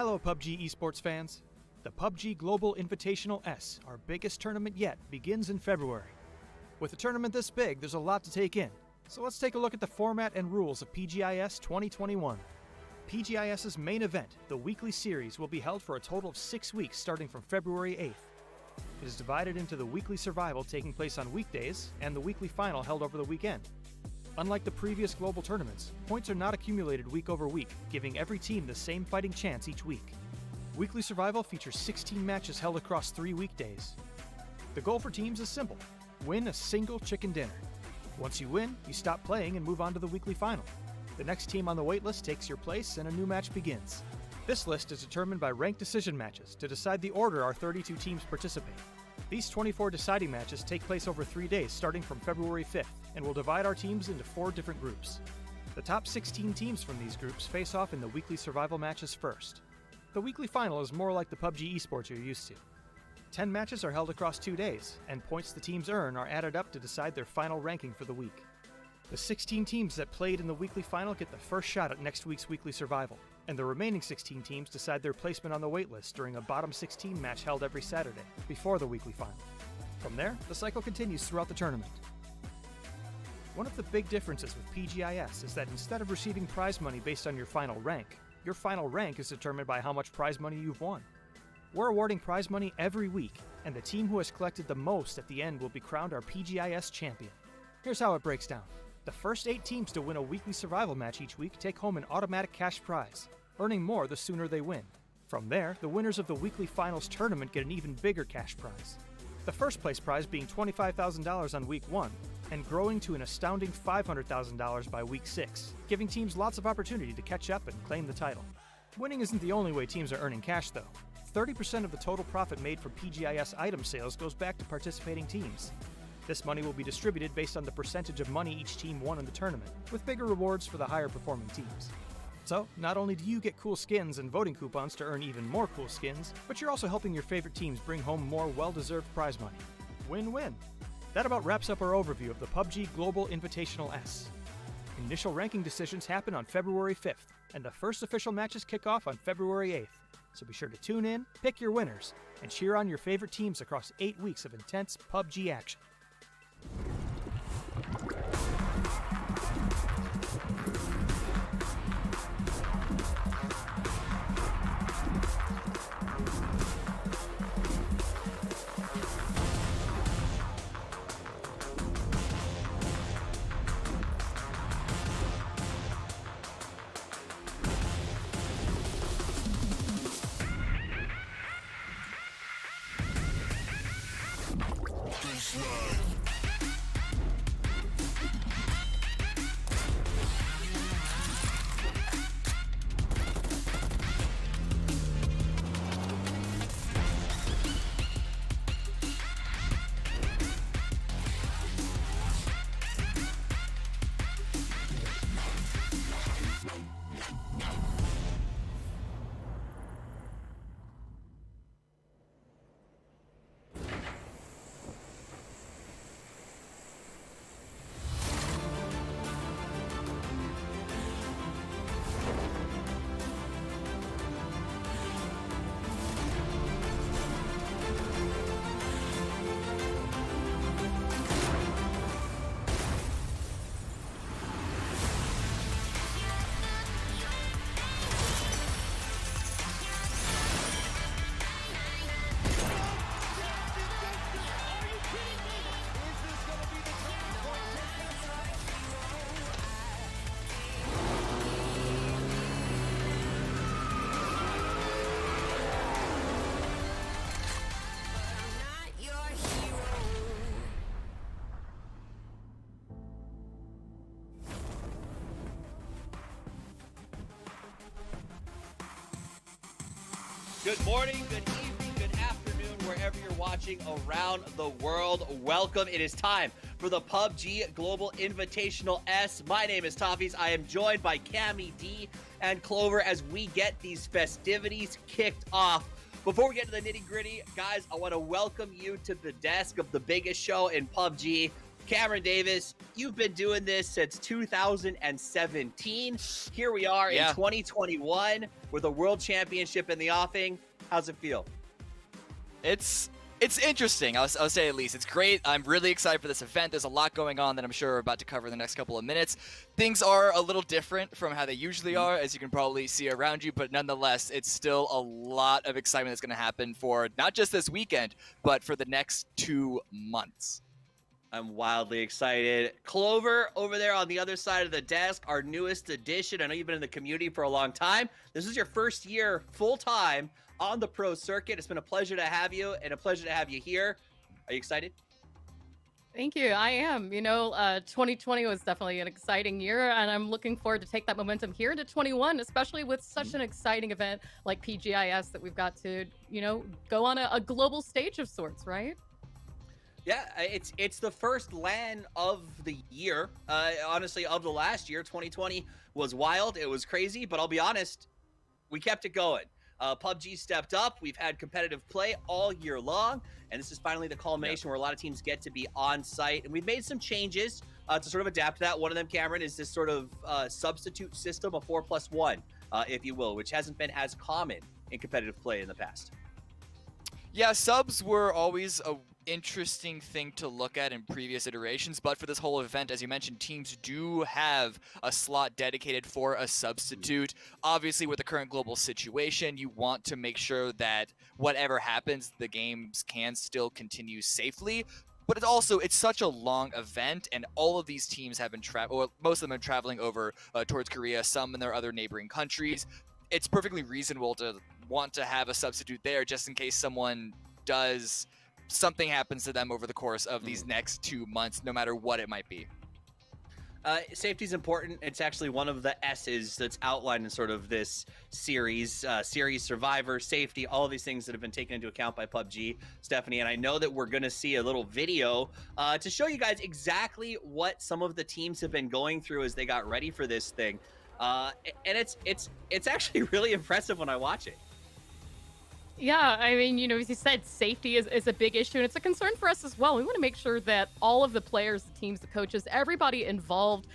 Hello PUBG Esports fans. The PUBG Global Invitational.S, our biggest tournament yet, begins in February. With a tournament this big, there's a lot to take in. So let's take a look at the format and rules of PGI.S 2021. PGI.S's main event, the weekly series, will be held for a total of 6 weeks starting from February 8th. It is divided into the weekly survival taking place on weekdays and the weekly final held over the weekend. Unlike the previous global tournaments, points are not accumulated week over week, giving every team the same fighting chance each week. Weekly survival features 16 matches held across 3 weekdays. The goal for teams is simple: win a single chicken dinner. Once you win, you stop playing and move on to the weekly final. The next team on the waitlist takes your place and a new match begins. This list is determined by ranked decision matches to decide the order our 32 teams participate. These 24 deciding matches take place over 3 days starting from February 5th and will divide our teams into 4 different groups. The top 16 teams from these groups face off in the weekly survival matches first. The weekly final is more like the PUBG Esports you're used to. 10 matches are held across 2 days, and points the teams earn are added up to decide their final ranking for the week. The 16 teams that played in the weekly final get the first shot at next week's weekly survival, and the remaining 16 teams decide their placement on the waitlist during a bottom 16 match held every Saturday, before the weekly final. From there, the cycle continues throughout the tournament. One of the big differences with PGI.S is that instead of receiving prize money based on your final rank is determined by how much prize money you've won. We're awarding prize money every week, and the team who has collected the most at the end will be crowned our PGI.S champion. Here's how it breaks down. The first 8 teams to win a weekly survival match each week take home an automatic cash prize, earning more the sooner they win. From there, the winners of the weekly finals tournament get an even bigger cash prize. The first place prize being $25,000 on week 1, and growing to an astounding $500,000 by week 6, giving teams lots of opportunity to catch up and claim the title. Winning isn't the only way teams are earning cash though. 30% of the total profit made from PGI.S item sales goes back to participating teams. This money will be distributed based on the percentage of money each team won in the tournament, with bigger rewards for the higher performing teams. So, not only do you get cool skins and voting coupons to earn even more cool skins, but you're also helping your favorite teams bring home more well-deserved prize money. Win-win! That about wraps up our overview of the PUBG Global Invitational.S. Initial ranking decisions happen on February 5th, and the first official matches kick off on February 8th. So be sure to tune in, pick your winners, and cheer on your favorite teams across 8 weeks of intense PUBG action. Good morning, good evening, good afternoon, wherever you're watching around the world. Welcome. It is time for the PUBG Global Invitational.S. My name is Toffees. I am joined by Cammy D and Clover as we get these festivities kicked off. Before we get to the nitty-gritty, guys, I want to welcome you to the desk of the biggest show in PUBG. Cameron Davis, you've been doing this since 2017. Here we are in 2021 with a world championship in the offing. How's it feel? It's interesting, I'll say at least. It's great. I'm really excited for this event. There's a lot going on that I'm sure we're about to cover in the next couple of minutes. Things are a little different from how they usually are, as you can probably see around you, but nonetheless, it's still a lot of excitement that's going to happen for not just this weekend, but for the next 2 months. I'm wildly excited. Clover, over there on the other side of the desk, our newest addition. I know you've been in the community for a long time. This is your first year full-time on the pro circuit. It's been a pleasure to have you and a pleasure to have you here. Are you excited? Thank you. I am. 2020 was definitely an exciting year, and I'm looking forward to take that momentum here into 21, especially with such an exciting event like PGI.S that we've got to, go on a global stage of sorts, right? Yeah, it's the first LAN of the year. Honestly, of the last year. 2020 was wild. It was crazy, but I'll be honest, we kept it going. PUBG stepped up. We've had competitive play all year long, and this is finally the culmination where a lot of teams get to be on site. And we've made some changes to sort of adapt to that. One of them, Cameron, is this sort of substitute system, a 4+1, if you will, which hasn't been as common in competitive play in the past. Yeah, subs were always a interesting thing to look at in previous iterations, but for this whole event, as you mentioned, teams do have a slot dedicated for a substitute. Obviously, with the current global situation, you want to make sure that whatever happens, the games can still continue safely. But it's such a long event, and all of these teams have been most of them are traveling over towards Korea, some in their other neighboring countries. It's perfectly reasonable to want to have a substitute there just in case something happens to them over the course of these next 2 months, no matter what it might be. Safety is important. It's actually one of the S's that's outlined in sort of this series, survivor, safety, all of these things that have been taken into account by PUBG, Stephanie. And I know that we're going to see a little video to show you guys exactly what some of the teams have been going through as they got ready for this thing. And it's actually really impressive when I watch it. Yeah, I mean, as you said, safety is a big issue, and it's a concern for us as well. We want to make sure that all of the players, the teams, the coaches, everybody involved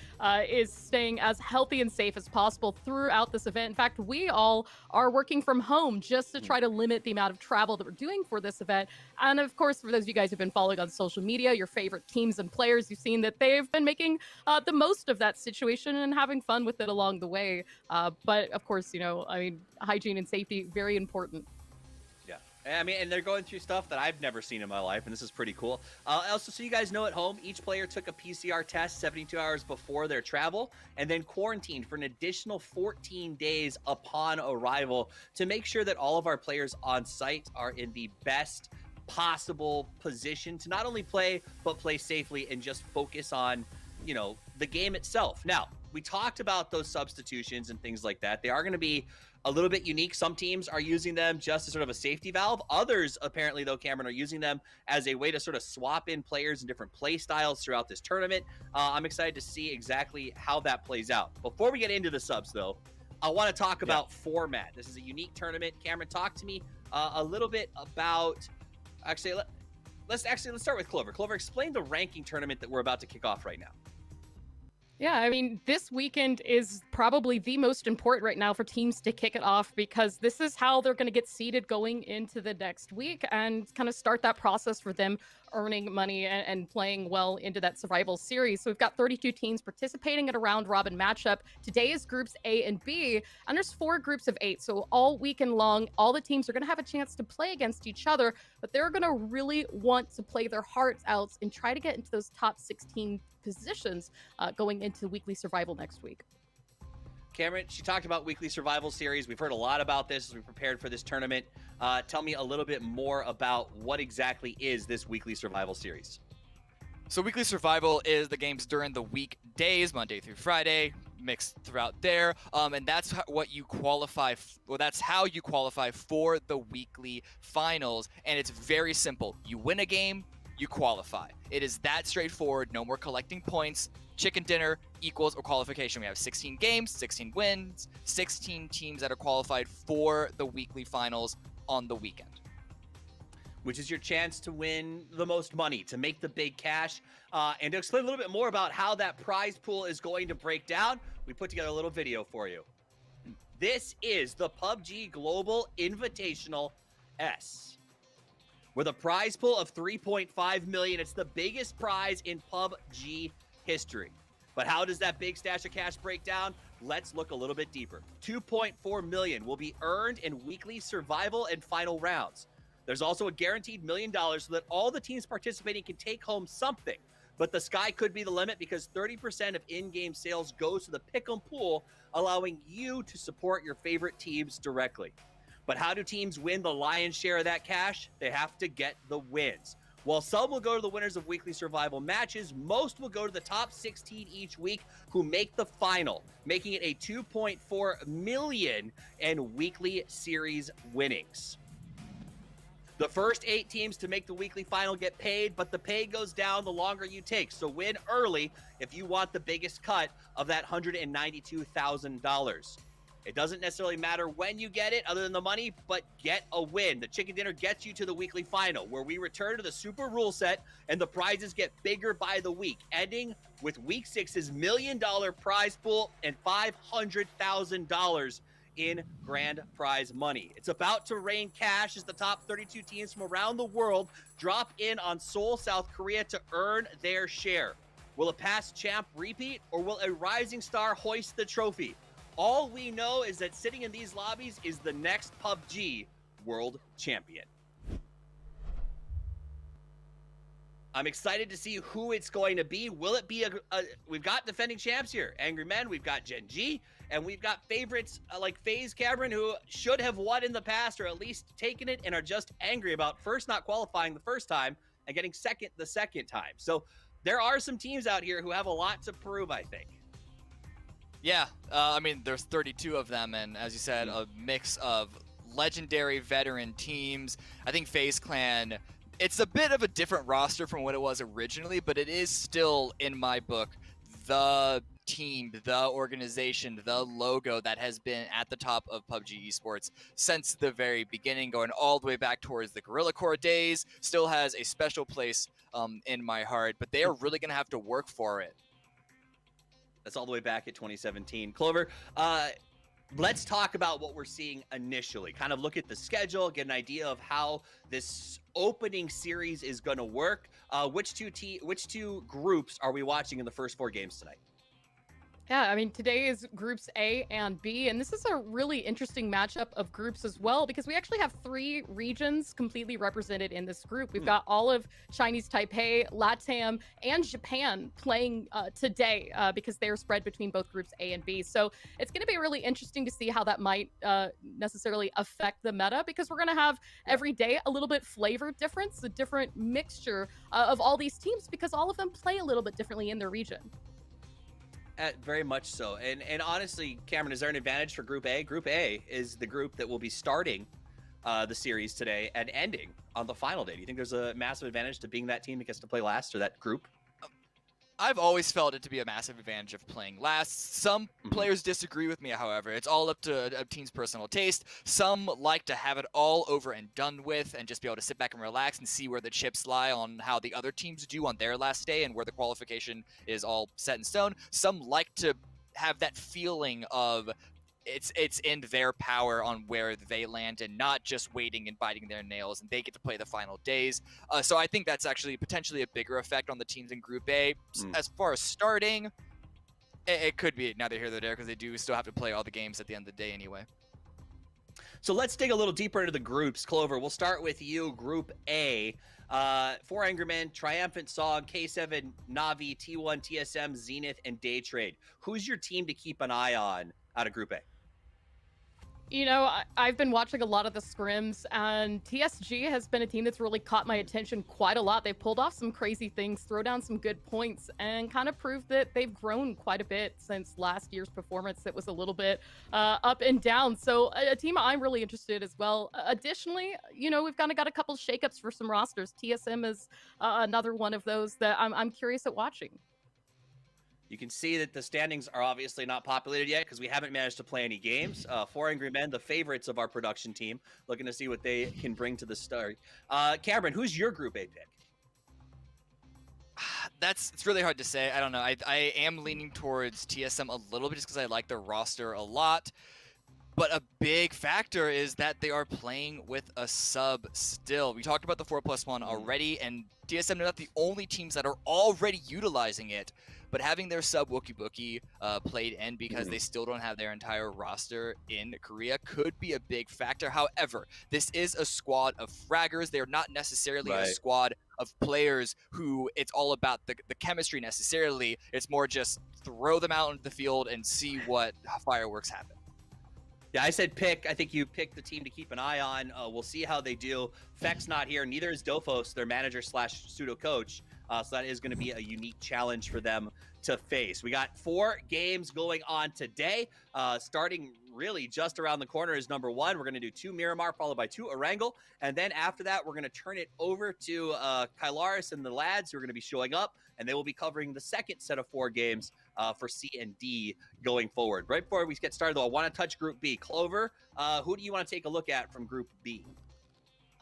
is staying as healthy and safe as possible throughout this event. In fact, we all are working from home just to try to limit the amount of travel that we're doing for this event. And of course, for those of you guys who've been following on social media, your favorite teams and players, you've seen that they've been making the most of that situation and having fun with it along the way. But of course, hygiene and safety, very important. I mean, and they're going through stuff that I've never seen in my life, and this is pretty cool. Also, so you guys know at home, each player took a PCR test 72 hours before their travel and then quarantined for an additional 14 days upon arrival to make sure that all of our players on site are in the best possible position to not only play, but play safely and just focus on, the game itself. Now, we talked about those substitutions and things like that. They are going to be a little bit unique. Some teams are using them just as sort of a safety valve. Others, apparently, though, Cameron, are using them as a way to sort of swap in players and different play styles throughout this tournament. I'm excited to see exactly how that plays out. Before we get into the subs, though, I want to talk about format. This is a unique tournament. Cameron, talk to me a little bit about... Actually, let's start with Clover. Clover, explain the ranking tournament that we're about to kick off right now. Yeah, I mean, this weekend is probably the most important right now for teams to kick it off because this is how they're going to get seeded going into the next week and kind of start that process for them earning money and playing well into that survival series. So we've got 32 teams participating in a round robin matchup. Today is groups A and B, and there's 4 groups of 8. So all weekend long, all the teams are going to have a chance to play against each other, but they're going to really want to play their hearts out and try to get into those top 16 positions going into weekly survival next week. Cameron, she talked about weekly survival series. We've heard a lot about this as we prepared for this tournament. Tell me a little bit more about what exactly is this weekly survival series. So weekly survival is the games during the weekdays, Monday through Friday, mixed throughout there, and that's what you qualify. That's how you qualify for the weekly finals, and it's very simple. You win a game, you qualify. It is that straightforward. No more collecting points. Chicken dinner equals a qualification. We have 16 games, 16 wins, 16 teams that are qualified for the weekly finals on the weekend. which is your chance to win the most money, to make the big cash. And to explain a little bit more about how that prize pool is going to break down, we put together a little video for you. This is the PUBG Global Invitational.S, with a prize pool of 3.5 million. It's the biggest prize in PUBG history. But how does that big stash of cash break down? Let's look a little bit deeper. 2.4 million will be earned in weekly survival and final rounds. There's also a guaranteed $1 million so that all the teams participating can take home something. But the sky could be the limit because 30% of in-game sales goes to the Pick'em pool, allowing you to support your favorite teams directly. But how do teams win the lion's share of that cash? They have to get the wins. While some will go to the winners of weekly survival matches, most will go to the top 16 each week who make the final, making it a 2.4 million in weekly series winnings. The first 8 teams to make the weekly final get paid, but the pay goes down the longer you take. So win early if you want the biggest cut of that $192,000. It doesn't necessarily matter when you get it other than the money, but get a win. The chicken dinner gets you to the weekly final, where we return to the super rule set and the prizes get bigger by the week, ending with week 6's $1 million prize pool and $500,000 in grand prize money. It's about to rain cash as the top 32 teams from around the world drop in on Seoul, South Korea to earn their share. Will a past champ repeat, or will a rising star hoist the trophy? All we know is that sitting in these lobbies is the next PUBG world champion. I'm excited to see who it's going to be. Will it be we've got defending champs here. Angry Men, we've got Gen G, and we've got favorites like FaZe Cameron, who should have won in the past or at least taken it and are just angry about first not qualifying the first time and getting second the second time. So there are some teams out here who have a lot to prove, I think. Yeah, I mean, there's 32 of them, and as you said, a mix of legendary veteran teams. I think FaZe Clan, it's a bit of a different roster from what it was originally, but it is still, in my book, the team, the organization, the logo that has been at the top of PUBG Esports since the very beginning, going all the way back towards the Guerrilla Core days. Still has a special place in my heart, but they are really going to have to work for it. That's all the way back at 2017. Clover, let's talk about what we're seeing initially. Kind of look at the schedule, get an idea of how this opening series is going to work. Which two groups are we watching in the first 4 games tonight? Yeah, I mean, today is groups A and B, and this is a really interesting matchup of groups as well, because we actually have 3 regions completely represented in this group. We've got all of Chinese Taipei, LATAM, and Japan playing today because they're spread between both groups A and B. So it's going to be really interesting to see how that might necessarily affect the meta, because we're going to have every day a little bit flavor difference, a different mixture of all these teams, because all of them play a little bit differently in their region. Very much so. And honestly, Cameron, is there an advantage for Group A? Group A is the group that will be starting the series today and ending on the final day. Do you think there's a massive advantage to being that team that gets to play last, or that group? I've always felt it to be a massive advantage of playing last. Some players disagree with me, however. It's all up to a team's personal taste. Some like to have it all over and done with and just be able to sit back and relax and see where the chips lie on how the other teams do on their last day and where the qualification is all set in stone. Some like to have that feeling of it's in their power on where they land and not just waiting and biting their nails, and they get to play the final days. So I think that's actually potentially a bigger effect on the teams in Group A. As far as starting, it could be neither here nor there, because they do still have to play all the games at the end of the day anyway. So let's dig a little deeper into the groups. Clover, we'll start with you. Group A, 4 Angry Men, Triumphant Song, K7, Navi, T1, TSM, Zenith, and Daytrade. Who's your team to keep an eye on out of Group A? You know, I've been watching a lot of the scrims, and TSG has been a team that's really caught my attention quite a lot. They've pulled off some crazy things, throw down some good points, and kind of proved that they've grown quite a bit since last year's performance that was a little bit up and down. So a team I'm really interested as well. Additionally, you know, we've kind of got a couple shakeups for some rosters. TSM is another one of those that I'm curious at watching. You can see that the standings are obviously not populated yet because we haven't managed to play any games. 4 Angry Men, the favorites of our production team, looking to see what they can bring to the start. Cameron, who's your Group A pick? It's really hard to say. I don't know. I am leaning towards TSM a little bit just because I like their roster a lot. But a big factor is that they are playing with a sub still. We talked about the 4+1 already, and TSM are not the only teams that are already utilizing it. But having their sub Wookie Bookie played in because they still don't have their entire roster in Korea could be a big factor. However, this is a squad of fraggers. They're not necessarily a squad of players who it's all about the chemistry necessarily. It's more just throw them out into the field and see what fireworks happen. Yeah, I said pick. I think you picked the team to keep an eye on. We'll see how they do. Feck's not here. Neither is Dofos, their manager slash pseudo coach. So that is going to be a unique challenge for them to face. We got 4 games going on today. Starting really just around the corner is number 1. We're going to do 2 Miramar, followed by 2 Erangel. And then after that, we're going to turn it over to Kylaris and the lads who are going to be showing up. And they will be covering the second set of 4 games for C and D going forward. Right before we get started, though, I want to touch Group B. Clover, who do you want to take a look at from Group B?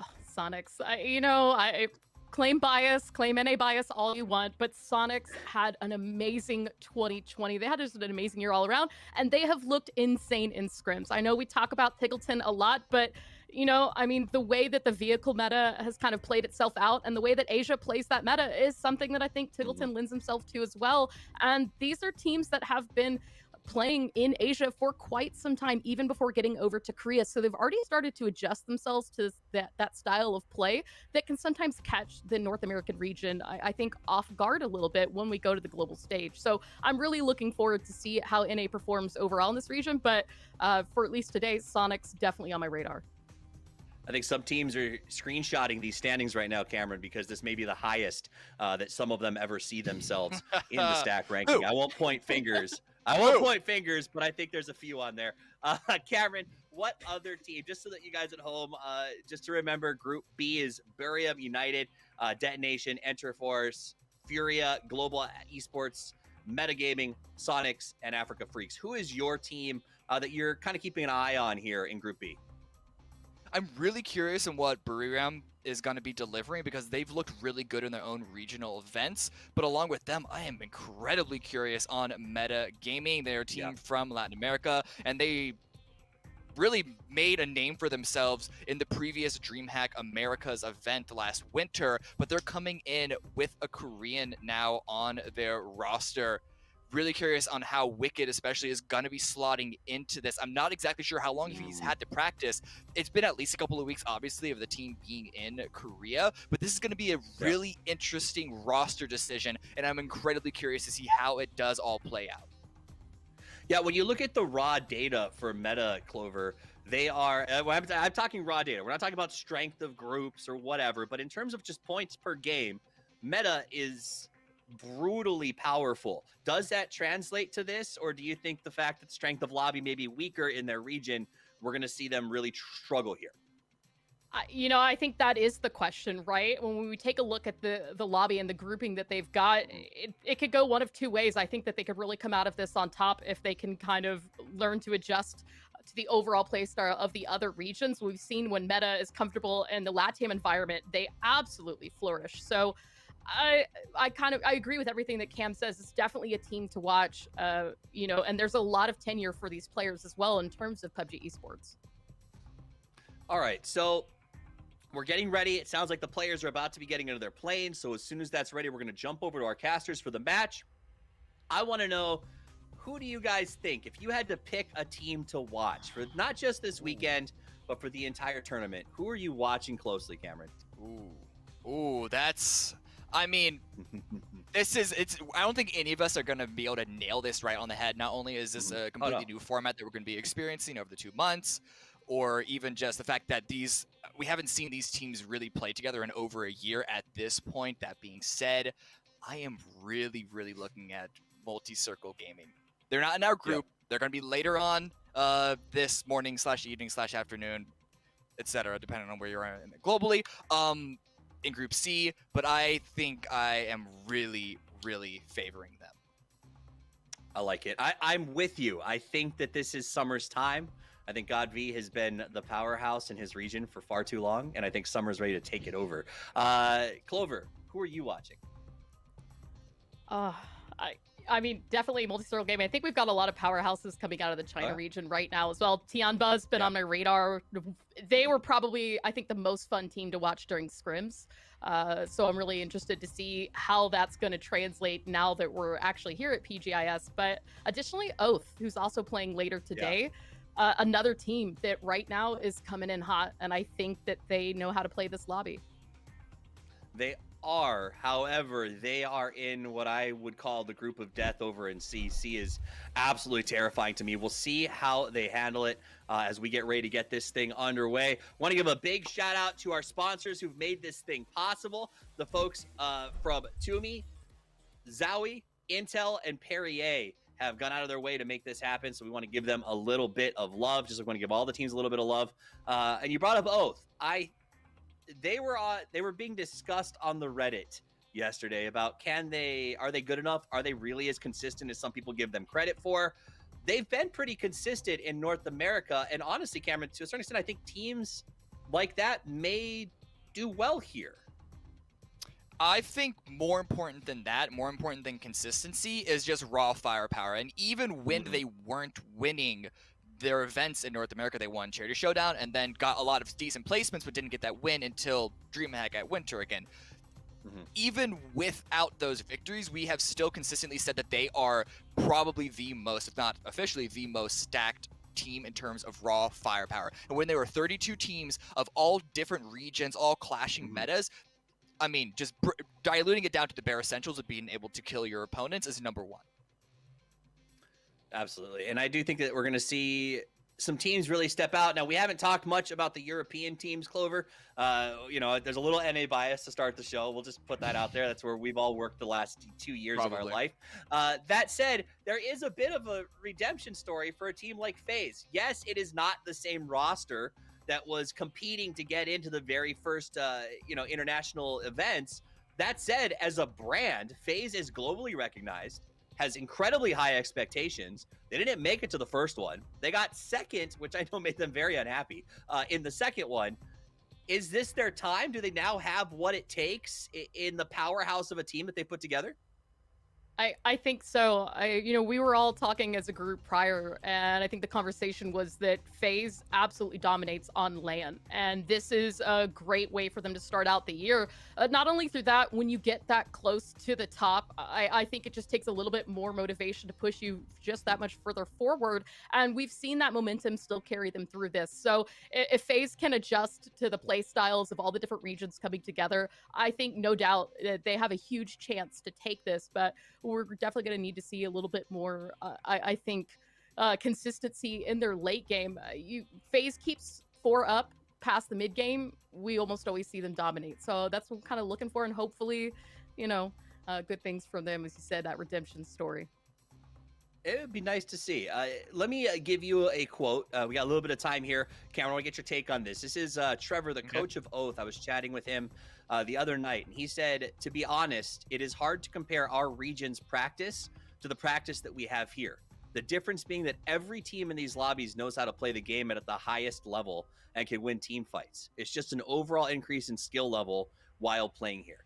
Oh, Sonics. I claim bias, claim NA bias all you want, but Sonics had an amazing 2020. They had just an amazing year all around, and they have looked insane in scrims. I know we talk about Tiggleton a lot, but the way that the vehicle meta has kind of played itself out and the way that Asia plays that meta is something that I think Tiggleton lends himself to as well. And these are teams that have been playing in Asia for quite some time, even before getting over to Korea. So they've already started to adjust themselves to that style of play that can sometimes catch the North American region, I think, off guard a little bit when we go to the global stage. So I'm really looking forward to see how NA performs overall in this region. But for at least today, Sonic's definitely on my radar. I think some teams are screenshotting these standings right now, Cameron, because this may be the highest that some of them ever see themselves in the stack ranking. I won't point fingers. But I think there's a few on there. Cameron, what other team, just so that you guys at home, just to remember, Group B is Burium United, Detonation, Enterforce, Furia, Global Esports, Metagaming, Sonics, and Africa Freaks. Who is your team that you're kind of keeping an eye on here in Group B? I'm really curious in what Buriram is going to be delivering because they've looked really good in their own regional events. But along with them, I am incredibly curious on Meta Gaming. They're a team from Latin America, and they really made a name for themselves in the previous DreamHack Americas event last winter. But they're coming in with a Korean now on their roster. Really curious on how Wicked especially is going to be slotting into this. I'm not exactly sure how long he's had to practice. It's been at least a couple of weeks, obviously, of the team being in Korea, but this is going to be a really interesting roster decision, and I'm incredibly curious to see how it does all play out. Yeah, when you look at the raw data for Meta, Clover, they are, I'm talking raw data. We're not talking about strength of groups or whatever, but in terms of just points per game, Meta is brutally powerful. Does that translate to this, or do you think the fact that strength of lobby may be weaker in their region, we're going to see them really struggle here? I think that is the question, right? When we take a look at the lobby and the grouping that they've got, it could go one of 2 ways. I think that they could really come out of this on top if they can kind of learn to adjust to the overall play style of the other regions. We've seen when Meta is comfortable in the LATAM environment, they absolutely flourish. So I agree with everything that Cam says. It's definitely a team to watch, and there's a lot of tenure for these players as well in terms of PUBG Esports. All right, so we're getting ready. It sounds like the players are about to be getting into their planes. So as soon as that's ready, we're going to jump over to our casters for the match. I want to know, who do you guys think, if you had to pick a team to watch for not just this weekend, but for the entire tournament, who are you watching closely, Cameron? Ooh, that's... I mean, I don't think any of us are going to be able to nail this right on the head. Not only is this a completely new format that we're going to be experiencing over the 2 months, or even just the fact that we haven't seen these teams really play together in over a year at this point. That being said, I am really, really looking at Multi-Circle Gaming. They're not in our group. They're going to be later on this morning / evening / afternoon, etc., depending on where you're at globally. In Group C, but I think I am really, really favoring them. I like it. I'm with you. I think that this is Summer's time. I think God V has been the powerhouse in his region for far too long, and I think Summer's ready to take it over. Clover, who are you watching? Uh, I mean, definitely multi-server game. I think we've got a lot of powerhouses coming out of the China region right now as well. Tianba's been on my radar. They were probably, I think, the most fun team to watch during scrims. So I'm really interested to see how that's going to translate now that we're actually here at PGI.S. But additionally, Oath, who's also playing later today. Another team that right now is coming in hot, and I think that they know how to play this lobby. They are, however, they are in what I would call the group of death over in C. C is absolutely terrifying to me. We'll see how they handle it as we get ready to get this thing underway. Want to give a big shout out to our sponsors who've made this thing possible. The folks from Toomey, Zowie, Intel, and Perrier have gone out of their way to make this happen, so we want to give them a little bit of love, just like we want to give all the teams a little bit of love. And you brought up Oath. They were being discussed on the Reddit yesterday about are they good enough? Are they really as consistent as some people give them credit for? They've been pretty consistent in North America, and honestly, Cameron, to a certain extent, I think teams like that may do well here. I think more important than that, more important than consistency, is just raw firepower. And even when they weren't winning their events in North America, they won Charity Showdown and then got a lot of decent placements, but didn't get that win until DreamHack at Winter again. Even without those victories, we have still consistently said that they are probably the most, if not officially, the most stacked team in terms of raw firepower. And when there were 32 teams of all different regions, all clashing metas, I mean, just diluting it down to the bare essentials of being able to kill your opponents is number one. Absolutely. And I do think that we're going to see some teams really step out. Now, we haven't talked much about the European teams, Clover. There's a little NA bias to start the show. We'll just put that out there. That's where we've all worked the last 2 years of our life. That said, there is a bit of a redemption story for a team like FaZe. Yes, it is not the same roster that was competing to get into the very first, international events. That said, as a brand, FaZe is globally recognized, has incredibly high expectations. They didn't make it to the first one. They got second, which I know made them very unhappy, in the second one. Is this their time? Do they now have what it takes in the powerhouse of a team that they put together? I think so. We were all talking as a group prior, and I think the conversation was that FaZe absolutely dominates on LAN, and this is a great way for them to start out the year. Not only through that, when you get that close to the top, I think it just takes a little bit more motivation to push you just that much further forward, and we've seen that momentum still carry them through this. So if FaZe can adjust to the play styles of all the different regions coming together, I think no doubt they have a huge chance to take this, but we're definitely going to need to see a little bit more, I think, consistency in their late game. FaZe keeps 4 up past the mid game. We almost always see them dominate. So that's what I'm kind of looking for, and hopefully, good things from them, as you said, that redemption story. It would be nice to see. Let me give you a quote. We got a little bit of time here. Cameron, I want to get your take on this. This is Trevor, the coach of Oath. I was chatting with him the other night, and he said, to be honest, it is hard to compare our region's practice to the practice that we have here. The difference being that every team in these lobbies knows how to play the game at the highest level and can win team fights. It's just an overall increase in skill level while playing here.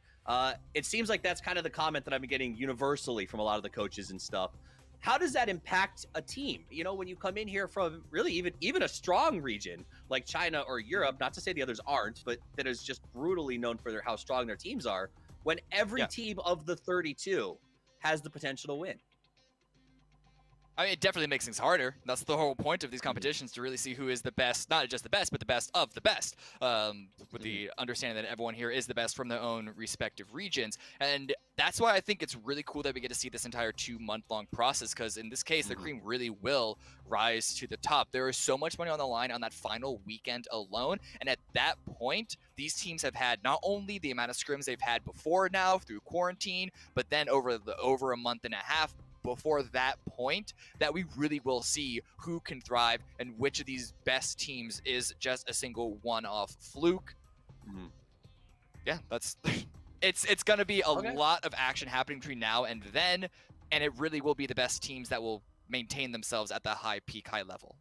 It seems like that's kind of the comment that I've been getting universally from a lot of the coaches and stuff. How does that impact a team? When you come in here from really even a strong region like China or Europe, not to say the others aren't, but that is just brutally known for how strong their teams are, when every team of the 32 has the potential to win. I mean, it definitely makes things harder. That's the whole point of these competitions, to really see who is the best, not just the best, but the best of the best, with the understanding that everyone here is the best from their own respective regions. And that's why I think it's really cool that we get to see this entire 2-month-long process, because in this case, the cream really will rise to the top. There is so much money on the line on that final weekend alone. And at that point, these teams have had not only the amount of scrims they've had before now through quarantine, but then over a month and a half before that point, that we really will see who can thrive and which of these best teams is just a single one-off fluke. Yeah, that's it's going to be a lot of action happening between now and then. and it really will be the best teams that will maintain themselves at the high level.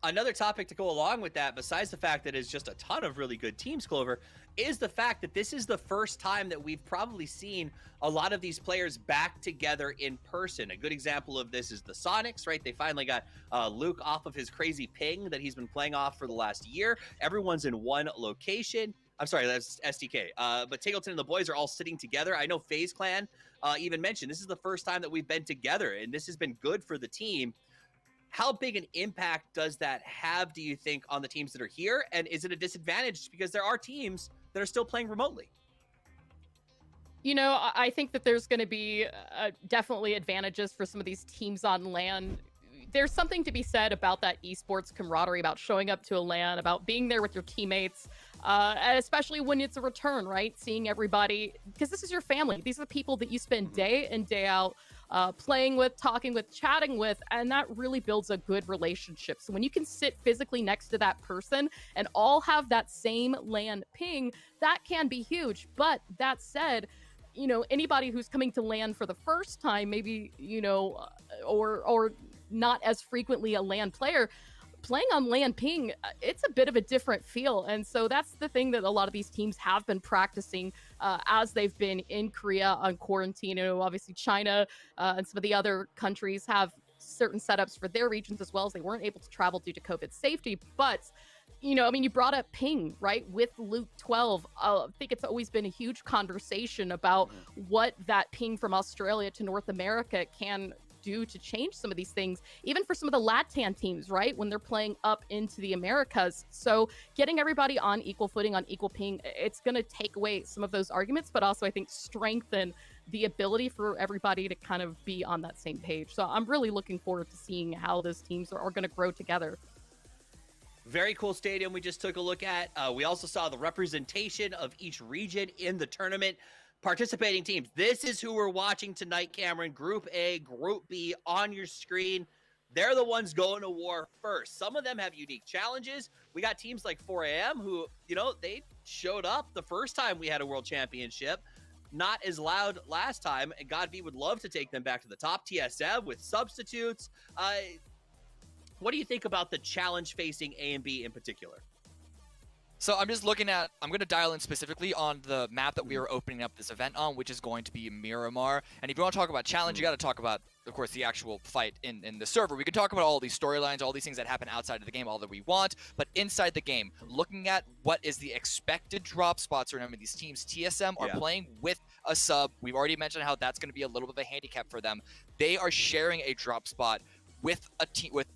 Another topic to go along with that, besides the fact that it's just a ton of really good teams, Clover, is the fact that this is the first time that we've probably seen a lot of these players back together in person. A good example of this is the Sonics, right? They finally got Luke off of his crazy ping that he's been playing off for the last year. Everyone's in one location. I'm sorry, that's SDK. But Tingleton and the boys are all sitting together. I know FaZe Clan even mentioned this is the first time that we've been together, and this has been good for the team. How big an impact does that have, do you think, on the teams that are here? And is it a disadvantage because there are teams that are still playing remotely? You know, I think that there's going to be definitely advantages for some of these teams on LAN. There's something to be said about that esports camaraderie, about showing up to a LAN, about being there with your teammates, especially when it's a return, right? Seeing everybody, because this is your family. These are the people that you spend day in, day out playing with, talking with, chatting with, and that really builds a good relationship. So when you can sit physically next to that person and all have that same LAN ping, that can be huge. But that said, you know, anybody who's coming to LAN for the first time, maybe, you know, or not as frequently a LAN player, playing on LAN ping, it's a bit of a different feel. And so that's the thing that a lot of these teams have been practicing as they've been in Korea on quarantine. You know, obviously China and some of the other countries have certain setups for their regions as well, as they weren't able to travel due to COVID safety. But, you know, I mean, you brought up ping, right? With Luke 12, I think it's always been a huge conversation about what that ping from Australia to North America can do to change some of these things, even for some of the LATAM teams, right? When they're playing up into the Americas. So getting everybody on equal footing, on equal ping, it's going to take away some of those arguments, but also I think strengthen the ability for everybody to kind of be on that same page. So I'm really looking forward to seeing how those teams are going to grow together. Very cool stadium we just took a look at. We also saw the representation of each region in the tournament. Participating teams. This is who we're watching tonight, Cameron. Group A, Group B on your screen. They're the ones going to war first. Some of them have unique challenges. We got teams like 4AM who, you know, they showed up the first time we had a world championship. Not as loud last time. And God, we would love to take them back to the top. TSM with substitutes. What do you think about the challenge facing A and B in particular? So I'm just looking at, I'm going to dial in specifically on the map that we are opening up this event on, which is going to be Miramar. And if you want to talk about challenge, you got to talk about, of course, the actual fight in the server. We can talk about all these storylines, all these things that happen outside of the game, all that we want. But inside the game, looking at what is the expected drop spots. Remember, these teams, TSM, are playing with a sub. We've already mentioned how that's going to be a little bit of a handicap for them. They are sharing a drop spot with a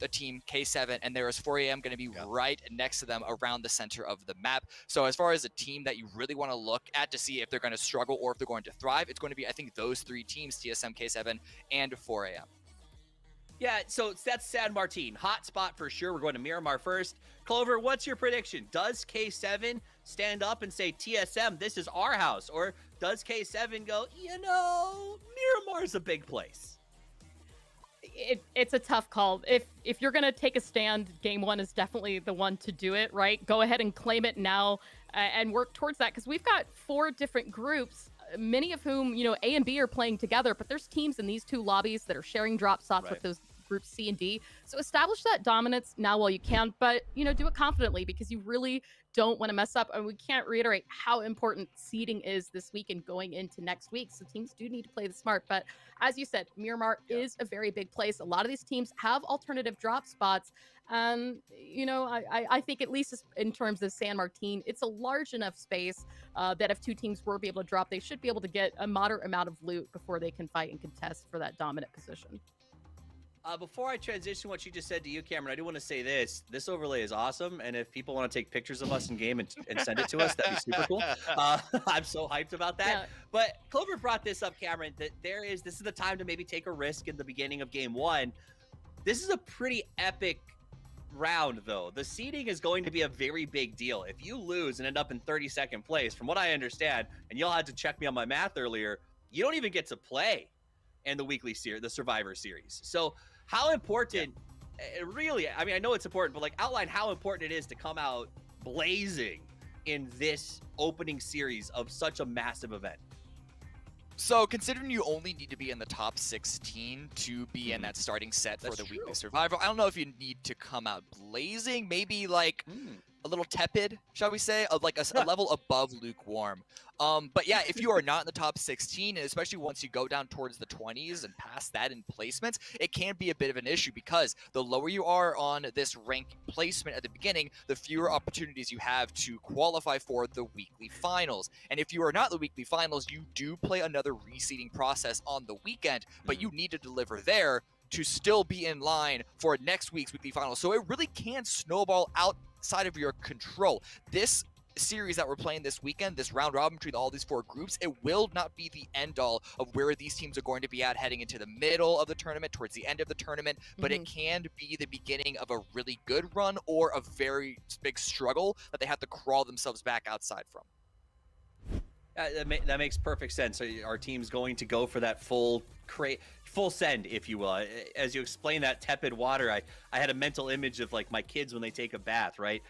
team K7, and there is 4AM going to be right next to them around the center of the map. So as far as a team that you really want to look at to see if they're going to struggle or if they're going to thrive, it's going to be, I think, those three teams, TSM, K7, and 4AM. Yeah, so that's San Martin. Hot spot for sure. We're going to Miramar first. Clover, what's your prediction? Does K7 stand up and say, TSM, this is our house? Or does K7 go, you know, Miramar's a big place? It's a tough call. If you're going to take a stand, game one is definitely the one to do it, right? Go ahead and claim it now and work towards that, because we've got 4 different groups, many of whom, you know, A and B are playing together, but there's teams in these 2 lobbies that are sharing drop spots with those groups C and D. So establish that dominance now while you can, but, you know, do it confidently, because you really don't want to mess up. And we can't reiterate how important seeding is this week and going into next week. So teams do need to play the smart. But as you said, Miramar is a very big place. A lot of these teams have alternative drop spots. You know, I think at least in terms of San Martin, it's a large enough space that if 2 teams were able to drop, they should be able to get a moderate amount of loot before they can fight and contest for that dominant position. Before I transition what you just said to you, Cameron, I do want to say this. This overlay is awesome, and if people want to take pictures of us in game and send it to us, that'd be super cool. I'm so hyped about that. Yeah. But Clover brought this up, Cameron, that this is the time to maybe take a risk in the beginning of game 1. This is a pretty epic round, though. The seeding is going to be a very big deal. If you lose and end up in 32nd place, from what I understand, and y'all had to check me on my math earlier, you don't even get to play in the weekly series, the Survivor Series. So how important, really, I mean, I know it's important, but like outline how important it is to come out blazing in this opening series of such a massive event. So considering you only need to be in the top 16 to be in that starting set for the weekly survival, I don't know if you need to come out blazing. Maybe like a little tepid, shall we say, of like a level above lukewarm. But yeah, if you are not in the top 16, and especially once you go down towards the 20s and past that in placements, it can be a bit of an issue because the lower you are on this rank placement at the beginning, the fewer opportunities you have to qualify for the weekly finals. And if you are not in the weekly finals, you do play another reseeding process on the weekend, but you need to deliver there to still be in line for next week's weekly finals. So it really can snowball outside of your control. This series that we're playing this weekend, this round robin between all these 4 groups, it will not be the end all of where these teams are going to be at heading into the middle of the tournament, towards the end of the tournament, but it can be the beginning of a really good run or a very big struggle that they have to crawl themselves back outside from. That makes perfect sense. So our team's going to go for that full send, if you will. As you explain that tepid water, I had a mental image of like my kids when they take a bath, right?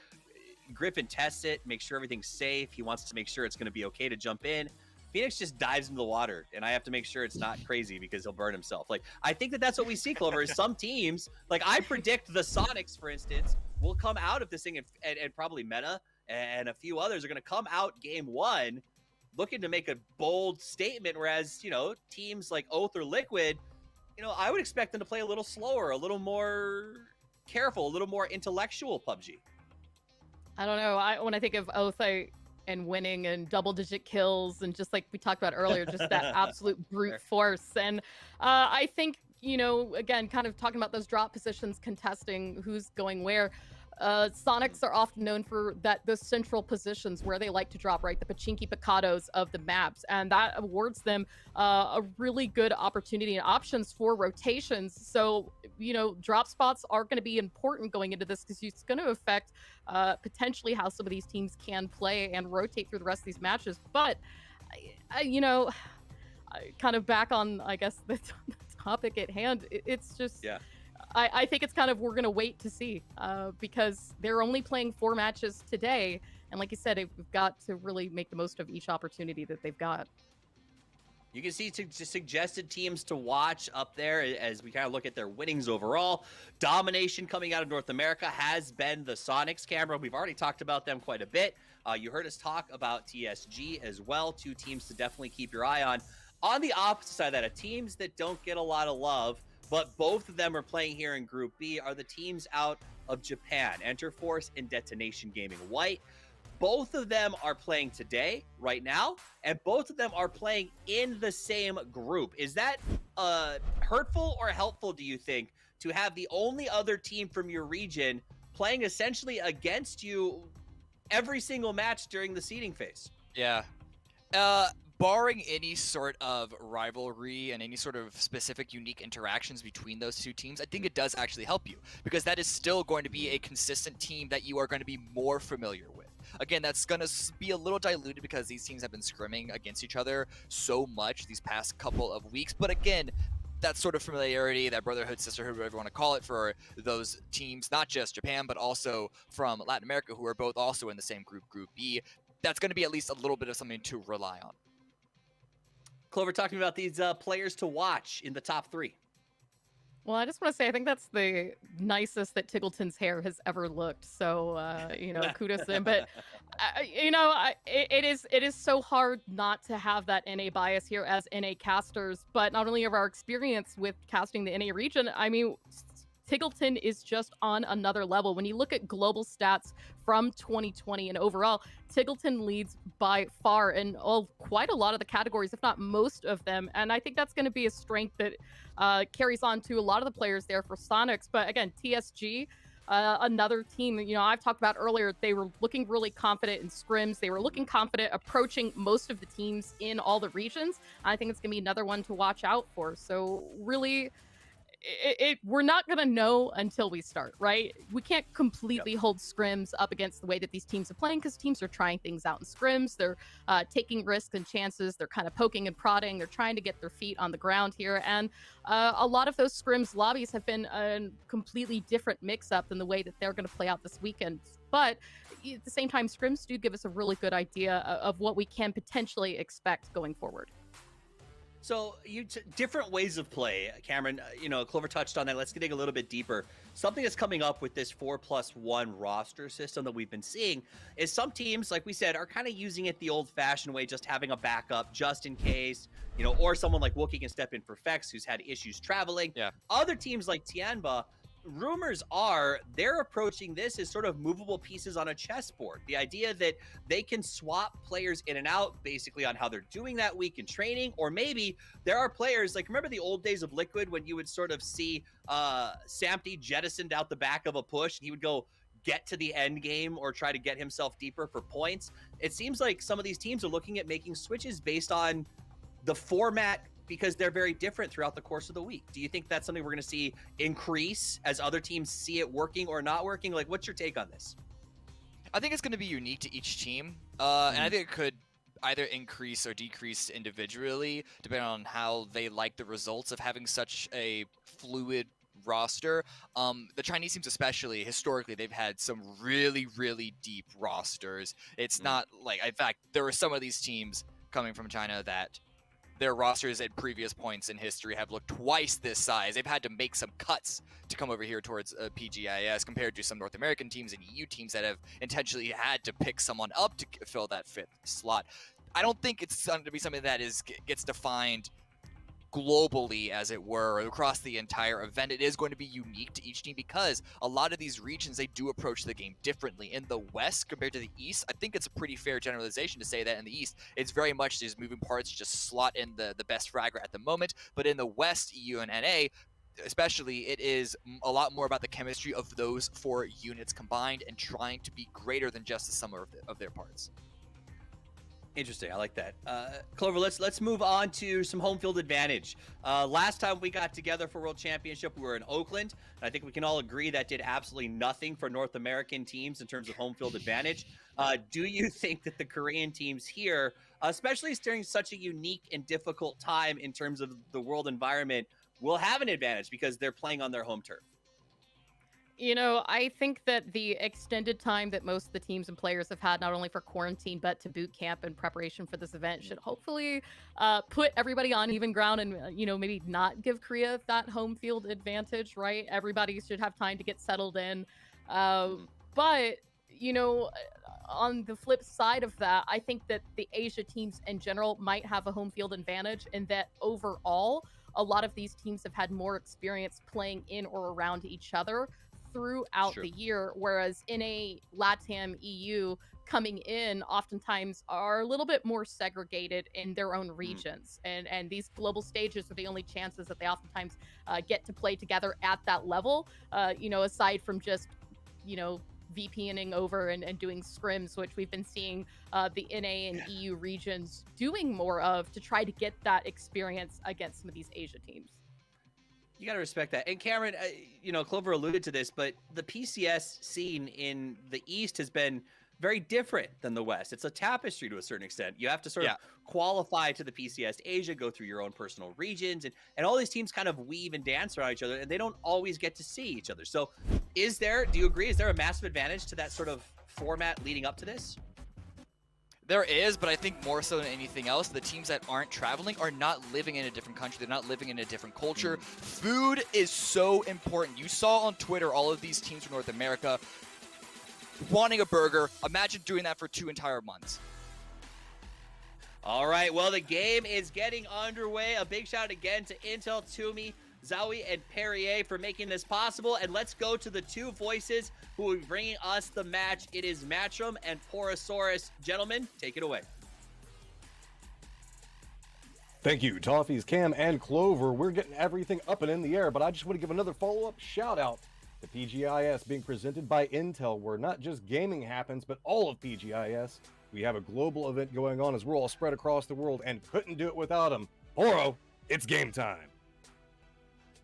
Griffin tests it, makes sure everything's safe. He wants to make sure it's going to be okay to jump in. Phoenix just dives into the water, and I have to make sure it's not crazy because he'll burn himself. Like, I think that's what we see, Clover, is some teams, like I predict the Sonics, for instance, will come out of this thing, and probably Meta and a few others are going to come out game 1 looking to make a bold statement, whereas, teams like Oath or Liquid, I would expect them to play a little slower, a little more careful, a little more intellectual PUBG. I don't know. When I think of Oath and winning and double-digit kills and just like we talked about earlier, just that absolute brute force. And I think, again, kind of talking about those drop positions, contesting who's going where. Sonics are often known for those central positions where they like to drop, right? The Pachinki Picados of the maps. And that awards them a really good opportunity and options for rotations. So, drop spots are going to be important going into this because it's going to affect potentially how some of these teams can play and rotate through the rest of these matches. But, kind of back on, I guess, the topic at hand, it's just... Yeah. I think it's kind of, we're going to wait to see because they're only playing 4 matches today. And like you said, we've got to really make the most of each opportunity that they've got. You can see suggested teams to watch up there as we kind of look at their winnings overall. Domination coming out of North America has been the Sonics camera. We've already talked about them quite a bit. You heard us talk about TSG as well. 2 teams to definitely keep your eye on. On the opposite side of that, teams that don't get a lot of love, but both of them are playing here in Group B, are the teams out of Japan, Enterforce and Detonation Gaming White. Both of them are playing today, right now, and both of them are playing in the same group. Is that hurtful or helpful, do you think, to have the only other team from your region playing essentially against you every single match during the seeding phase? Yeah. Barring any sort of rivalry and any sort of specific unique interactions between those 2 teams, I think it does actually help you because that is still going to be a consistent team that you are going to be more familiar with. Again, that's going to be a little diluted because these teams have been scrimming against each other so much these past couple of weeks. But again, that sort of familiarity, that brotherhood, sisterhood, whatever you want to call it, for those teams, not just Japan, but also from Latin America, who are both also in the same group, Group B, that's going to be at least a little bit of something to rely on. Clover, talking about these players to watch in the top 3. Well, I just want to say I think that's the nicest that Tiggleton's hair has ever looked. So, kudos to him. But, it is so hard not to have that NA bias here as NA casters. But not only of our experience with casting the NA region, I mean, Tiggleton is just on another level. When you look at global stats from 2020 and overall, Tiggleton leads by far in quite a lot of the categories, if not most of them. And I think that's going to be a strength that carries on to a lot of the players there for Sonics. But again, TSG, another team, I've talked about earlier, they were looking really confident in scrims. They were looking confident approaching most of the teams in all the regions. I think it's going to be another one to watch out for. So really... we're not going to know until we start, right? We can't completely hold scrims up against the way that these teams are playing because teams are trying things out in scrims. They're taking risks and chances. They're kind of poking and prodding. They're trying to get their feet on the ground here. And a lot of those scrims lobbies have been a completely different mix-up than the way that they're going to play out this weekend. But at the same time, scrims do give us a really good idea of what we can potentially expect going forward. So different ways of play, Cameron. Clover touched on that. Let's dig a little bit deeper. Something that's coming up with this 4+1 roster system that we've been seeing is some teams, like we said, are kind of using it the old-fashioned way, just having a backup just in case, or someone like Wookie can step in for Fex, who's had issues traveling. Yeah. Other teams like Tianba, rumors are they're approaching this as sort of movable pieces on a chessboard. The idea that they can swap players in and out basically on how they're doing that week in training, or maybe there are players like, remember the old days of Liquid when you would sort of see Samty jettisoned out the back of a push and he would go get to the end game or try to get himself deeper for points. It seems like some of these teams are looking at making switches based on the format because they're very different throughout the course of the week. Do you think that's something we're going to see increase as other teams see it working or not working? Like, what's your take on this? I think it's going to be unique to each team, and I think it could either increase or decrease individually, depending on how they like the results of having such a fluid roster. The Chinese teams especially, historically, they've had some really, really deep rosters. It's not like, in fact, there were some of these teams coming from China that their rosters at previous points in history have looked twice this size. They've had to make some cuts to come over here towards PGI.S compared to some North American teams and EU teams that have intentionally had to pick someone up to fill that 5th slot. I don't think it's going to be something that gets defined globally, as it were, across the entire event. It is going to be unique to each team because a lot of these regions, they do approach the game differently. In the West compared to the East, I think it's a pretty fair generalization to say that in the East, it's very much these moving parts just slot in the best fragger at the moment. But in the West, EU and NA, especially, it is a lot more about the chemistry of those 4 units combined and trying to be greater than just the sum of their parts. Interesting. I like that. Clover, let's move on to some home field advantage. Last time we got together for World Championship, we were in Oakland. And I think we can all agree that did absolutely nothing for North American teams in terms of home field advantage. Do you think that the Korean teams here, especially during such a unique and difficult time in terms of the world environment, will have an advantage because they're playing on their home turf? I think that the extended time that most of the teams and players have had, not only for quarantine, but to boot camp and preparation for this event, should hopefully put everybody on even ground and, maybe not give Korea that home field advantage, right? Everybody should have time to get settled in. But, on the flip side of that, I think that the Asia teams in general might have a home field advantage in that overall, a lot of these teams have had more experience playing in or around each other throughout the year, whereas in a LATAM EU coming in oftentimes are a little bit more segregated in their own regions, and these global stages are the only chances that they oftentimes get to play together at that level, aside from just VPNing over and doing scrims, which we've been seeing the NA and EU regions doing more of to try to get that experience against some of these Asia teams. You got to respect that. And Cameron, Clover alluded to this, but the PCS scene in the East has been very different than the West. It's a tapestry to a certain extent. You have to sort of qualify to the PCS Asia, go through your own personal regions, and all these teams kind of weave and dance around each other, and they don't always get to see each other. So do you agree, is there a massive advantage to that sort of format leading up to this? There is, but I think more so than anything else, the teams that aren't traveling are not living in a different country. They're not living in a different culture. Food is so important. You saw on Twitter all of these teams from North America wanting a burger. Imagine doing that for 2 entire months. All right, well, the game is getting underway. A big shout out again to Intel, Toomey, Zowie, and Perrier for making this possible. And let's go to the 2 voices who will be bringing us the match. It is Matchroom and Porosaurus. Gentlemen, take it away. Thank you, Toffees, Cam, and Clover. We're getting everything up and in the air, but I just want to give another follow-up shout-out to PGI.S being presented by Intel, where not just gaming happens, but all of PGI.S. We have a global event going on as we're all spread across the world and couldn't do it without them. Poro, it's game time.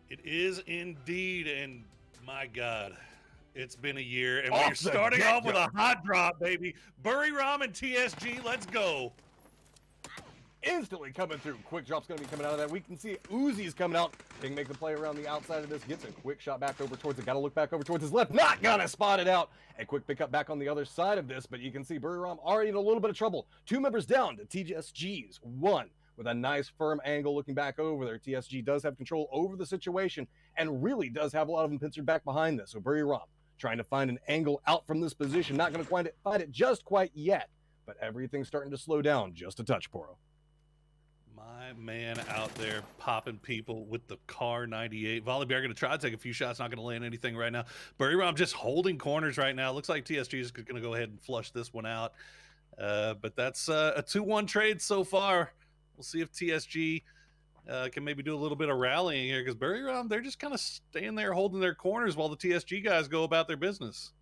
It is indeed, and my God, it's been a year, and we're starting off with a hot drop, baby. Burry Ram and TSG, let's go. Instantly coming through. Quick drop's going to be coming out of that. We can see Uzi's coming out. They can make the play around the outside of this. Gets a quick shot back over towards it. Got to look back over towards his left. Not going to spot it out. A quick pickup back on the other side of this, but you can see Burry Ram already in a little bit of trouble. 2 members down to TSG's 1. with a nice firm angle looking back over there. TSG does have control over the situation and really does have a lot of them pincered back behind this. So Burry Rom trying to find an angle out from this position. Not going to find it just quite yet, but everything's starting to slow down just a touch, Poro. My man out there popping people with the Car 98. Volley Bear going to try to take a few shots, not going to land anything right now. Burry Rom just holding corners right now. Looks like TSG is going to go ahead and flush this one out. But that's a 2-1 trade so far. We'll see if TSG can maybe do a little bit of rallying here, because Burry Rom, they're just kind of staying there holding their corners while the TSG guys go about their business.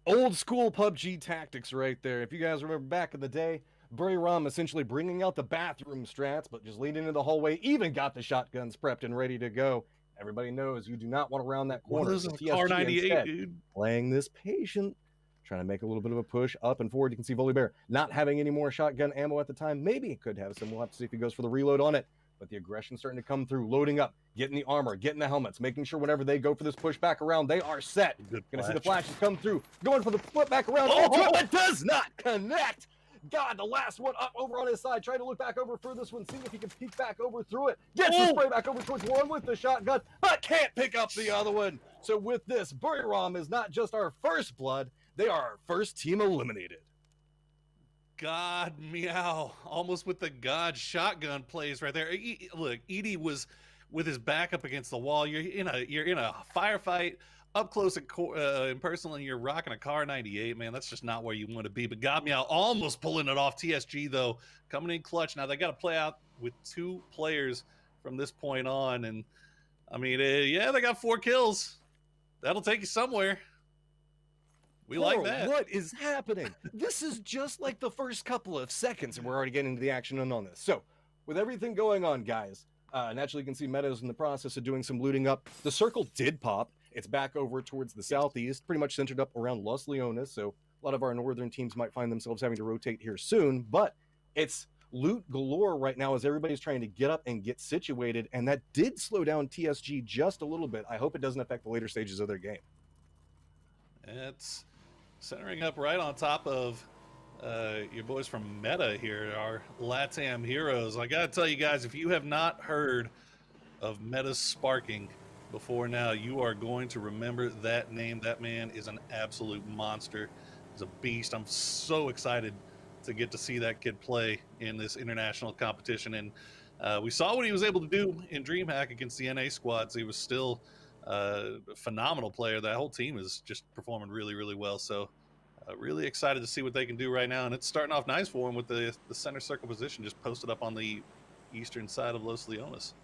Old school PUBG tactics right there. If you guys remember back in the day, Burry Rom essentially bringing out the bathroom strats, but just leading into the hallway, even got the shotguns prepped and ready to go. Everybody knows you do not want to round that corner. What is a Car 98, instead, dude? Playing this patient, trying to make a little bit of a push up and forward. You can see Volley Bear not having any more shotgun ammo at the time. Maybe he could have some. We'll have to see if he goes for the reload on it. But the aggression starting to come through, loading up, getting the armor, getting the helmets, making sure whenever they go for this push back around, they are set. Gonna see the flashes come through, going for the flip back around. Oh, it does not connect. God, the last one up over on his side, trying to look back over for this one, seeing if he can peek back over through it. Gets the spray back over towards one with the shotgun, but can't pick up the other one. So with this, Burry Rom is not just our first blood, they are our first team eliminated. God meow, almost with the God shotgun plays right there. Look, Edie was with his back up against the wall. You're in a firefight up close and personal, and you're rocking a Car 98, man. That's just not where you want to be. But God meow almost pulling it off. TSG though coming in clutch. Now they got to play out with 2 players from this point on, and I mean, yeah, they got 4 kills. That'll take you somewhere. We like that. What is happening? This is just like the first couple of seconds, and we're already getting into the action on this. So, with everything going on, guys, naturally you can see Meadows in the process of doing some looting up. The circle did pop. It's back over towards the southeast, pretty much centered up around Los Leones, so a lot of our northern teams might find themselves having to rotate here soon, but it's loot galore right now as everybody's trying to get up and get situated, and that did slow down TSG just a little bit. I hope it doesn't affect the later stages of their game. It's centering up right on top of your boys from Meta here, our LATAM heroes. I gotta tell you guys, if you have not heard of Meta's Sparking before now, you are going to remember that name. That man is an absolute monster. He's a beast. I'm so excited to get to see that kid play in this international competition. And we saw what he was able to do in DreamHack against the NA squads. He was still a phenomenal player. That whole team is just performing really, really well. So really excited to see what they can do right now. And it's starting off nice for him with the center circle position just posted up on the eastern side of Los Leones.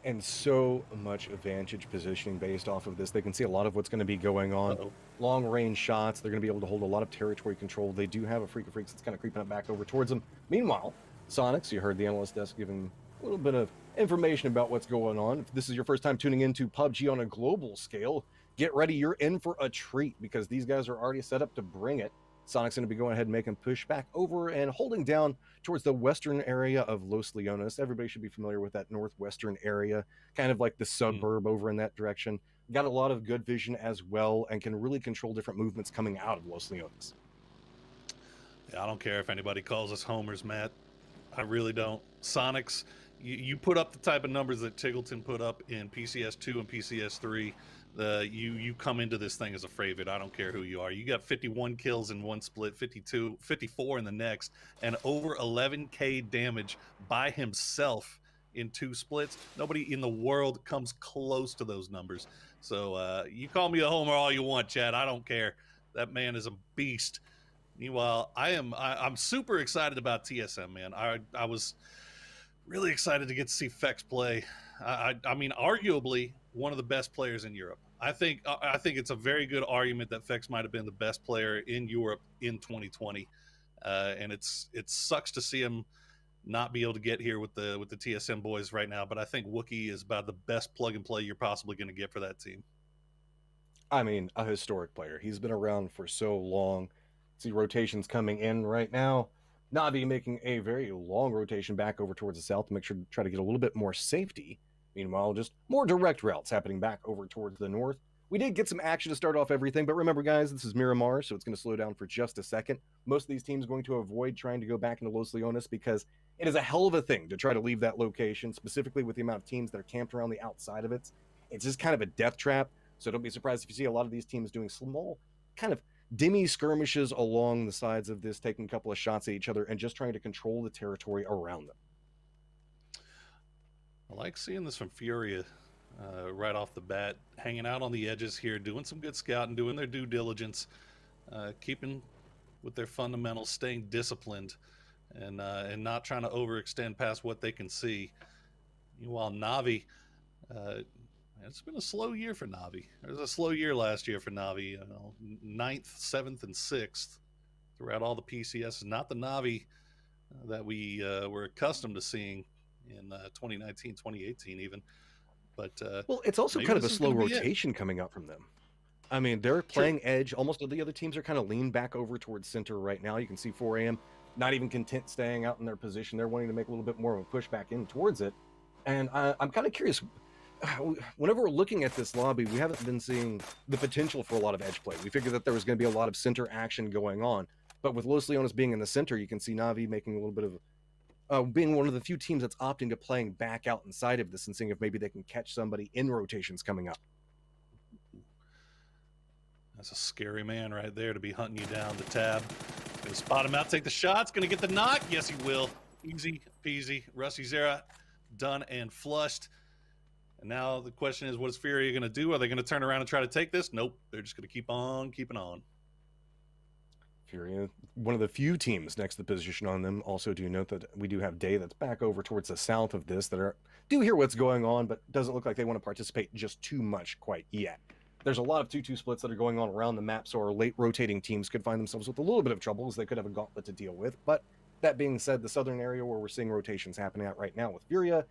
And so much advantage positioning based off of this. They can see a lot of what's going to be going on. Long range shots. They're going to be able to hold a lot of territory control. They do have a Freak of Freaks that's kind of creeping up back over towards them. Meanwhile, Sonics, you heard the analyst desk giving a little bit of information about what's going on. If this is your first time tuning into PUBG on a global scale, get ready. You're in for a treat because these guys are already set up to bring it. Sonic's going to be going ahead and making push back over and holding down towards the western area of Los Leones. Everybody should be familiar with that northwestern area, kind of like the suburb over in that direction. Got a lot of good vision as well and can really control different movements coming out of Los Leones. Yeah, I don't care if anybody calls us homers, Matt. I really don't. Sonics, you put up the type of numbers that Tiggleton put up in PCS2 and PCS3. You come into this thing as a favorite. I don't care who you are. You got 51 kills in one split, 54 in the next, and over 11k damage by himself in 2 splits. Nobody in the world comes close to those numbers. So you call me a homer all you want, Chad. I don't care. That man is a beast. Meanwhile, I'm super excited about TSM, man. I was really excited to get to see Fex play. I mean, arguably one of the best players in Europe. I think it's a very good argument that Fex might have been the best player in Europe in 2020, and it sucks to see him not be able to get here with the TSM boys right now. But I think Wookie is about the best plug and play you're possibly going to get for that team. I mean, a historic player. He's been around for so long. See rotations coming in right now. Navi making a very long rotation back over towards the south to make sure to try to get a little bit more safety. Meanwhile, just more direct routes happening back over towards the north. We did get some action to start off everything, but remember, guys, this is Miramar, so it's going to slow down for just a second. Most of these teams are going to avoid trying to go back into Los Leones because it is a hell of a thing to try to leave that location, specifically with the amount of teams that are camped around the outside of it. It's just kind of a death trap, so don't be surprised if you see a lot of these teams doing small, kind of dimmy skirmishes along the sides of this, taking a couple of shots at each other and just trying to control the territory around them. I like seeing this from Furia right off the bat, hanging out on the edges here, doing some good scouting, doing their due diligence, keeping with their fundamentals, staying disciplined, and not trying to overextend past what they can see. Meanwhile, Navi, it's been a slow year for Navi. It was a slow year last year for Navi. 9th, 7th, and 6th throughout all the PCS. Not the Navi that we were accustomed to seeing in 2019, 2018 even. But well, it's also kind of a slow rotation coming out from them. I mean, they're playing edge. Almost all the other teams are kind of leaned back over towards center right now. You can see 4AM not even content staying out in their position. They're wanting to make a little bit more of a push back in towards it. And I'm kind of curious. Whenever we're looking at this lobby, we haven't been seeing the potential for a lot of edge play. We figured that there was going to be a lot of center action going on. But with Los Leones being in the center, you can see Navi making a little bit of being one of the few teams that's opting to playing back out inside of this and seeing if maybe they can catch somebody in rotations coming up. That's a scary man right there to be hunting you down the tab. Gonna spot him out, take the shots, gonna get the knock. Yes, he will. Easy peasy. Rusty Zera done and flushed. And now the question is, what is Furia gonna do? Are they gonna turn around and try to take this? Nope. They're just gonna keep on keeping on. Furia, one of the few teams next to the position on them. Also do note that we do have Day that's back over towards the south of this that do hear what's going on, but doesn't look like they want to participate just too much quite yet. There's a lot of 2-2 splits that are going on around the map, so our late rotating teams could find themselves with a little bit of trouble as they could have a gauntlet to deal with. But that being said, the southern area where we're seeing rotations happening at right now with Furia,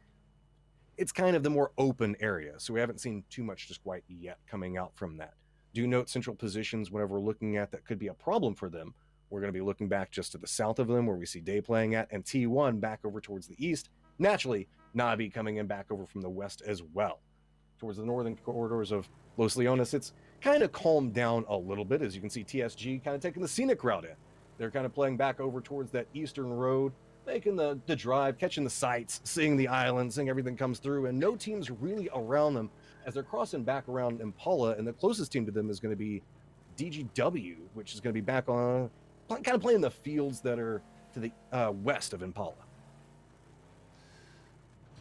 it's kind of the more open area, so we haven't seen too much just quite yet coming out from that. Do note central positions whenever we're looking at that could be a problem for them. We're going to be looking back just to the south of them where we see Day playing at, and T1 back over towards the east. Naturally, Navi coming in back over from the west as well. Towards the northern corridors of Los Leones, it's kind of calmed down a little bit, as you can see TSG kind of taking the scenic route in. They're kind of playing back over towards that eastern road, making the drive, catching the sights, seeing the island, seeing everything comes through, and no team's really around them as they're crossing back around Impala, and the closest team to them is going to be DGW, which is going to be back on, kind of playing the fields that are to the west of Impala.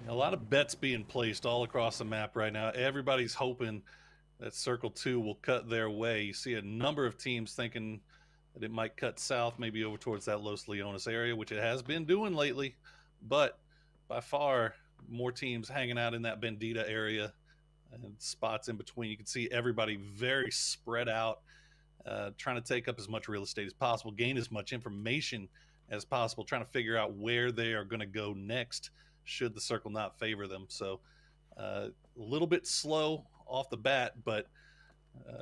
A lot of bets being placed all across the map right now. Everybody's hoping that Circle 2 will cut their way. You see a number of teams thinking that it might cut south, maybe over towards that Los Leones area, which it has been doing lately. But by far, more teams hanging out in that Bendita area and spots in between. You can see everybody very spread out, trying to take up as much real estate as possible, gain as much information as possible, trying to figure out where they are going to go next should the circle not favor them. So a little bit slow off the bat, but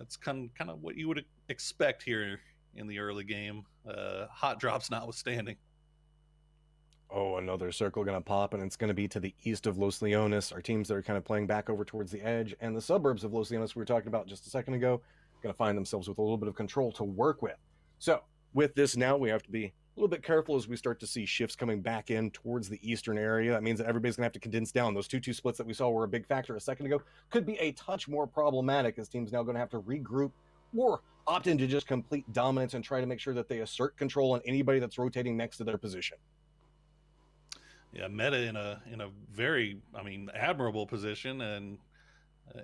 it's kind of what you would expect here in the early game, hot drops notwithstanding. Oh, another circle going to pop, and it's going to be to the east of Los Leones. Our teams that are kind of playing back over towards the edge, and the suburbs of Los Leones we were talking about just a second ago, going to find themselves with a little bit of control to work with. So with this now, we have to be a little bit careful as we start to see shifts coming back in towards the eastern area. That means that everybody's going to have to condense down. Those 2-2 splits that we saw were a big factor a second ago could be a touch more problematic, as teams now going to have to regroup or opt into just complete dominance and try to make sure that they assert control on anybody that's rotating next to their position. Yeah, Meta in a very, admirable position and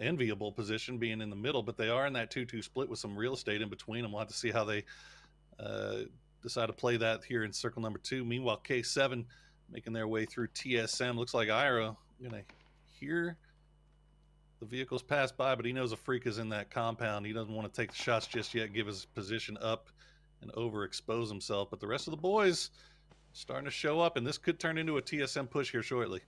enviable position being in the middle, but they are in that 2-2 split with some real estate in between them. We'll have to see how they decide to play that here in circle number 2. Meanwhile, K7 making their way through TSM. Looks like Ira gonna hear the vehicles pass by, but he knows a freak is in that compound. He doesn't want to take the shots just yet, give his position up and overexpose himself. But the rest of the boys starting to show up, and this could turn into a TSM push here shortly.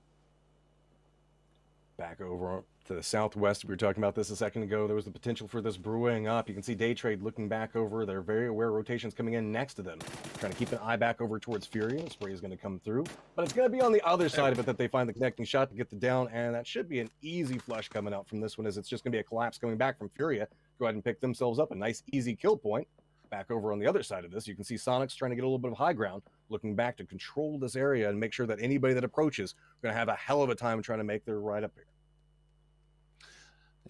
Back over to the southwest, we were talking about this a second ago. There was the potential for this brewing up. You can see Day Trade looking back over. They're very aware rotations coming in next to them. Trying to keep an eye back over towards Fury. Spray is going to come through. But it's going to be on the other side of it that they find the connecting shot to get the down. And that should be an easy flush coming out from this one, as it's just going to be a collapse coming back from Furia. Go ahead and pick themselves up a nice, easy kill point. Back over on the other side of this, you can see Sonics trying to get a little bit of high ground, looking back to control this area and make sure that anybody that approaches is going to have a hell of a time trying to make their ride up here.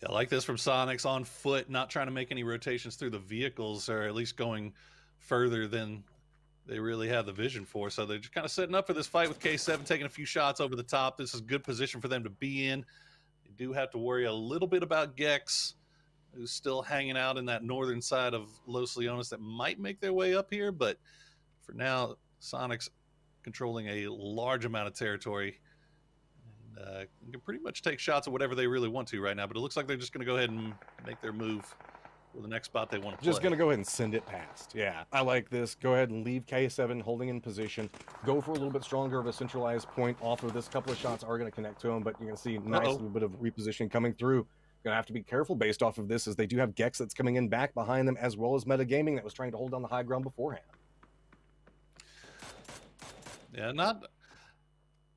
Yeah, I like this from Sonics on foot, not trying to make any rotations through the vehicles, or at least going further than they really have the vision for. So they're just kind of setting up for this fight with K7, taking a few shots over the top. This is a good position for them to be in. They do have to worry a little bit about Gex, who's still hanging out in that northern side of Los Leones that might make their way up here. But for now, Sonics controlling a large amount of territory. Can pretty much take shots at whatever they really want to right now, but it looks like they're just going to go ahead and make their move for the next spot they want to play. Just going to go ahead and send it past. Yeah, I like this. Go ahead and leave K7 holding in position. Go for a little bit stronger of a centralized point off of this. Couple of shots are going to connect to him, but you're going to see nice little bit of repositioning coming through. Going to have to be careful based off of this, as they do have Gex that's coming in back behind them, as well as Metagaming that was trying to hold down the high ground beforehand. Yeah,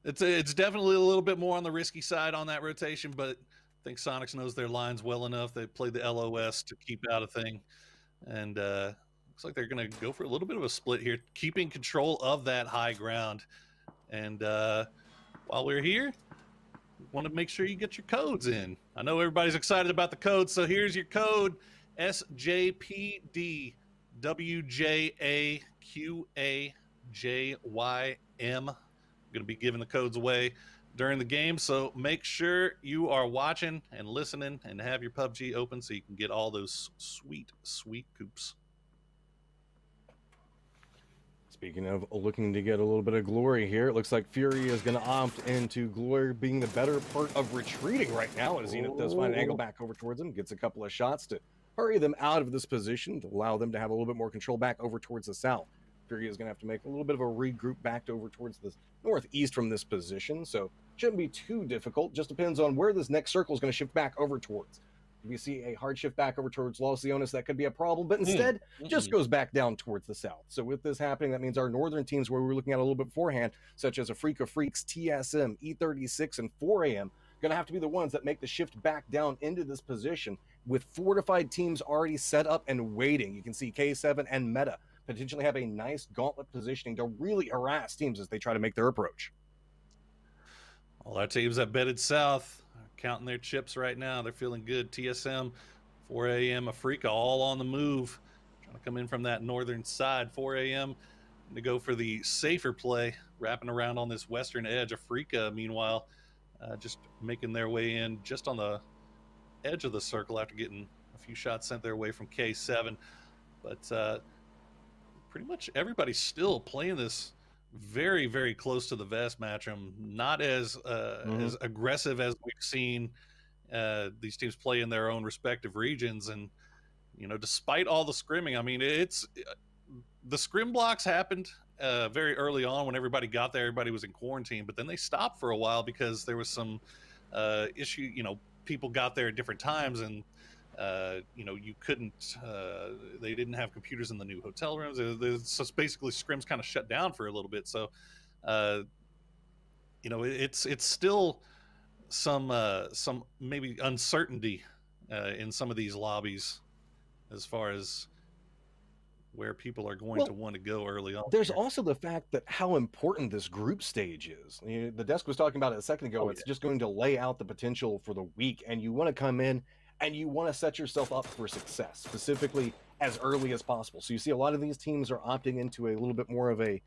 It's definitely a little bit more on the risky side on that rotation, but I think Sonics knows their lines well enough. They played the LOS to keep out a thing, and looks like they're going to go for a little bit of a split here, keeping control of that high ground. And while we're here, we want to make sure you get your codes in. I know everybody's excited about the codes, so here's your code: SJPDWJAQAJYM. Going to be giving the codes away during the game, so make sure you are watching and listening and have your PUBG open so you can get all those sweet coops. Speaking of looking to get a little bit of glory here, it looks like Fury is going to opt into glory being the better part of retreating right now, as Zenith does find an angle back over towards him, gets a couple of shots to hurry them out of this position to allow them to have a little bit more control back over towards the south. Fury is going to have to make a little bit of a regroup back over towards the northeast from this position, so shouldn't be too difficult. Just depends on where this next circle is going to shift back over towards. If you see a hard shift back over towards Los Leones, that could be a problem, but instead just goes back down towards the south. So with this happening, that means our northern teams, where we were looking at a little bit beforehand, such as Afrika Freaks, TSM, E36, and 4AM, going to have to be the ones that make the shift back down into this position with fortified teams already set up and waiting. You can see K7 and Meta potentially have a nice gauntlet positioning to really harass teams as they try to make their approach. All our teams that bedded south are counting their chips right now. They're feeling good. TSM, 4 a.m. Afrika, all on the move. Trying to come in from that northern side. 4 a.m. to go for the safer play, wrapping around on this western edge. Afrika, meanwhile, just making their way in just on the edge of the circle after getting a few shots sent their way from K7. But pretty much everybody's still playing this very close to the vest matchup. Not as as aggressive as we've seen these teams play in their own respective regions. And you know, despite all the scrimming, I mean, it's the scrim blocks happened very early on when everybody got there. Everybody was in quarantine, but then they stopped for a while because there was some issue. You know, people got there at different times, and you know, you couldn't, they didn't have computers in the new hotel rooms. So basically scrims kind of shut down for a little bit. So, you know, it's still some maybe uncertainty in some of these lobbies as far as where people are going to want to go early on. There's also the fact that how important this group stage is. You know, the desk was talking about it a second ago. It's just going to lay out the potential for the week, and you want to come in and you want to set yourself up for success, specifically as early as possible. So you see a lot of these teams are opting into a little bit more of a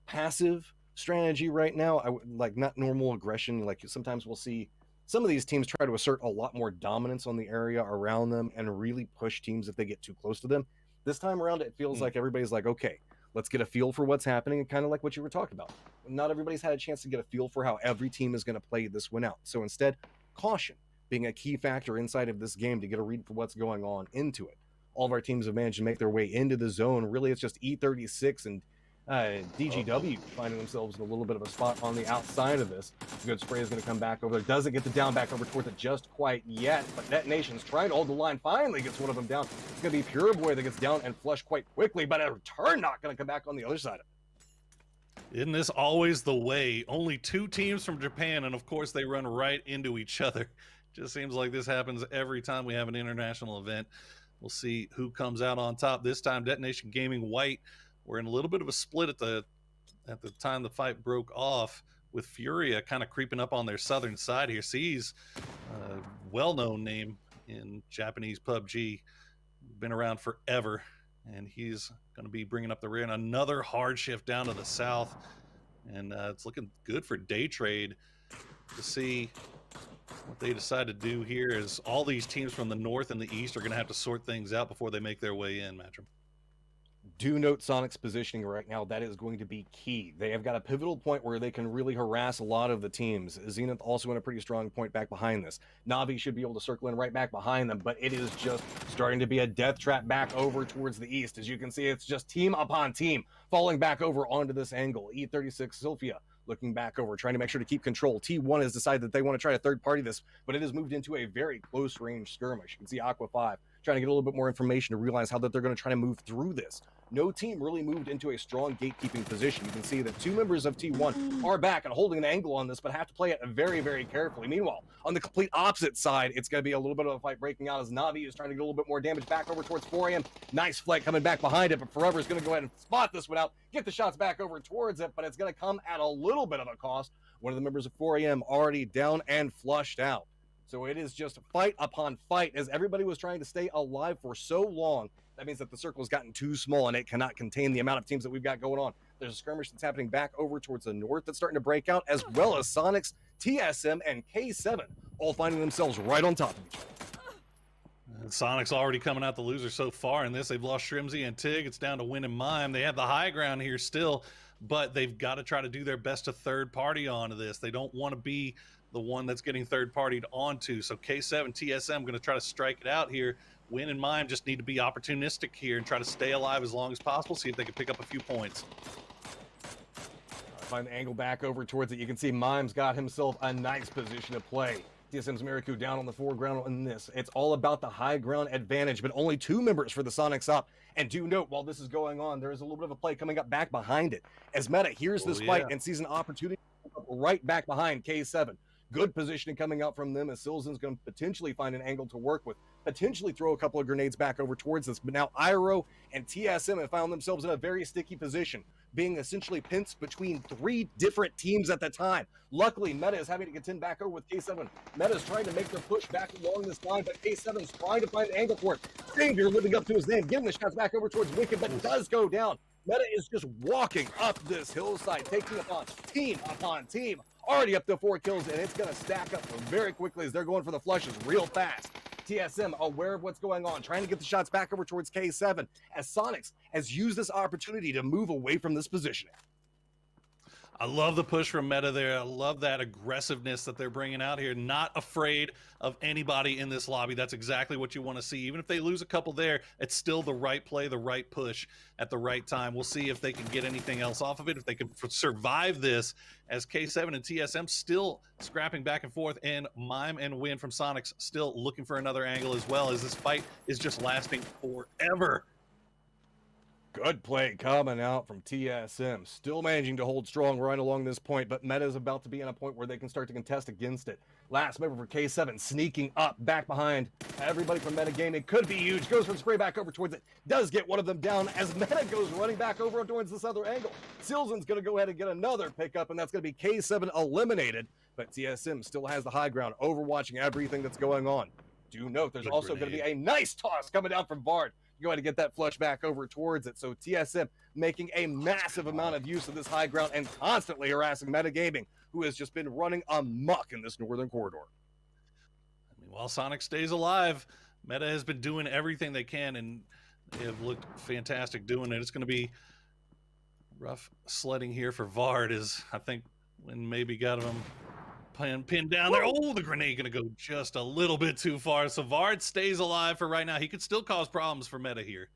passive strategy right now. Like not normal aggression. Like sometimes we'll see some of these teams try to assert a lot more dominance on the area around them and really push teams if they get too close to them. This time around, it feels like everybody's like, okay, let's get a feel for what's happening, and kind of like what you were talking about. Not everybody's had a chance to get a feel for how every team is going to play this one out. So instead, caution being a key factor inside of this game to get a read for what's going on into it. All of our teams have managed to make their way into the zone. Really, it's just E36 and DGW finding themselves in a little bit of a spot on the outside of this. Good spray is going to come back over there. Doesn't get the down back over towards it just quite yet, but Detonation's trying to hold the line. Finally gets one of them down. It's going to be Pure Boy that gets down and flushed quite quickly, but a return not going to come back on the other side of it. Isn't this always the way? Only 2 teams from Japan, and of course they run right into each other. Just seems like this happens every time we have an international event. We'll see who comes out on top. This time, Detonation Gaming White. We're in a little bit of a split at the time the fight broke off, with Furia kind of creeping up on their southern side here. Sees a well-known name in Japanese PUBG, been around forever, and he's going to be bringing up the rear. And another hard shift down to the south, and it's looking good for Day Trade to see what they decide to do here. Is all these teams from the north and the east are going to have to sort things out before they make their way in, Matcham. Do note Sonic's positioning right now. That is going to be key. They have got a pivotal point where they can really harass a lot of the teams. Zenith also in a pretty strong point back behind this. Navi should be able to circle in right back behind them, but it is just starting to be a death trap back over towards the east. As you can see, it's just team upon team falling back over onto this angle. E36 Sylphia looking back over, trying to make sure to keep control. T1 has decided that they want to try to third party this, but it has moved into a very close range skirmish. You can see Aqua 5 trying to get a little bit more information to realize how that they're going to try to move through this. No team really moved into a strong gatekeeping position. You can see that 2 members of T1 are back and holding an angle on this, but have to play it very, very carefully. Meanwhile, on the complete opposite side, it's going to be a little bit of a fight breaking out as Navi is trying to get a little bit more damage back over towards 4AM. Nice flank coming back behind it, but Forever is going to go ahead and spot this one out, get the shots back over towards it, but it's going to come at a little bit of a cost. One of the members of 4AM already down and flushed out. So it is just fight upon fight as everybody was trying to stay alive for so long. That means that the circle has gotten too small and it cannot contain the amount of teams that we've got going on. There's a skirmish that's happening back over towards the north that's starting to break out, as well as Sonics, TSM, and K7 all finding themselves right on top of each other. And Sonic's already coming out the loser so far in this. They've lost Shrimsy and Tig. It's down to Win and Mime. They have the high ground here still, but they've got to try to do their best to third party onto this. They don't want to be the one that's getting third partied onto. So K7, TSM going to try to strike it out here. Win and Mime just need to be opportunistic here and try to stay alive as long as possible, see if they can pick up a few points. Find the angle back over towards it. You can see Mime's got himself a nice position to play. TSM's Miraku down on the foreground in this. It's all about the high ground advantage, but only 2 members for the Sonics up. And do note, while this is going on, there is a little bit of a play coming up back behind it. As Meta hears this fight and sees an opportunity right back behind K7. Good positioning coming out from them as Silzen's going to potentially find an angle to work with, potentially throw a couple of grenades back over towards this. But now Iro and TSM have found themselves in a very sticky position, being essentially pinched between 3 different teams at the time. Luckily, Meta is having to contend back over with K7. Meta's trying to make their push back along this line, but K7's trying to find an angle for it. Savior living up to his name, giving the shots back over towards Wicked, but does go down. Meta is just walking up this hillside, taking upon team. Already up to 4 kills, and it's going to stack up very quickly as they're going for the flushes real fast. TSM aware of what's going on, trying to get the shots back over towards K7, as Sonics has used this opportunity to move away from this positioning. I love the push from Meta there. I love that aggressiveness that they're bringing out here. Not afraid of anybody in this lobby. That's exactly what you want to see. Even if they lose a couple there, it's still the right play, the right push at the right time. We'll see if they can get anything else off of it, if they can survive this, as K7 and TSM still scrapping back and forth, and Mime and Win from Sonics still looking for another angle as well, as this fight is just lasting forever. Good play coming out from TSM. Still managing to hold strong right along this point, but Meta is about to be in a point where they can start to contest against it. Last member for K7 sneaking up back behind everybody from Meta Gaming. Could be huge. Goes for the spray back over towards it. Does get one of them down as Meta goes running back over towards this other angle. Silzen's going to go ahead and get another pickup, and that's going to be K7 eliminated. But TSM still has the high ground, overwatching everything that's going on. Do note there's also going to be a nice toss coming down from Vard. Go ahead and get that flush back over towards it. So TSM making a massive amount of use of this high ground and constantly harassing Metagaming, who has just been running amok in this northern corridor. I mean, while Sonic stays alive, Meta has been doing everything they can, and they have looked fantastic doing it. It's going to be rough sledding here for Vard, as I think when maybe got him pinned down there. Oh, the grenade going to go just a little bit too far. So Vard stays alive for right now. He could still cause problems for Meta here.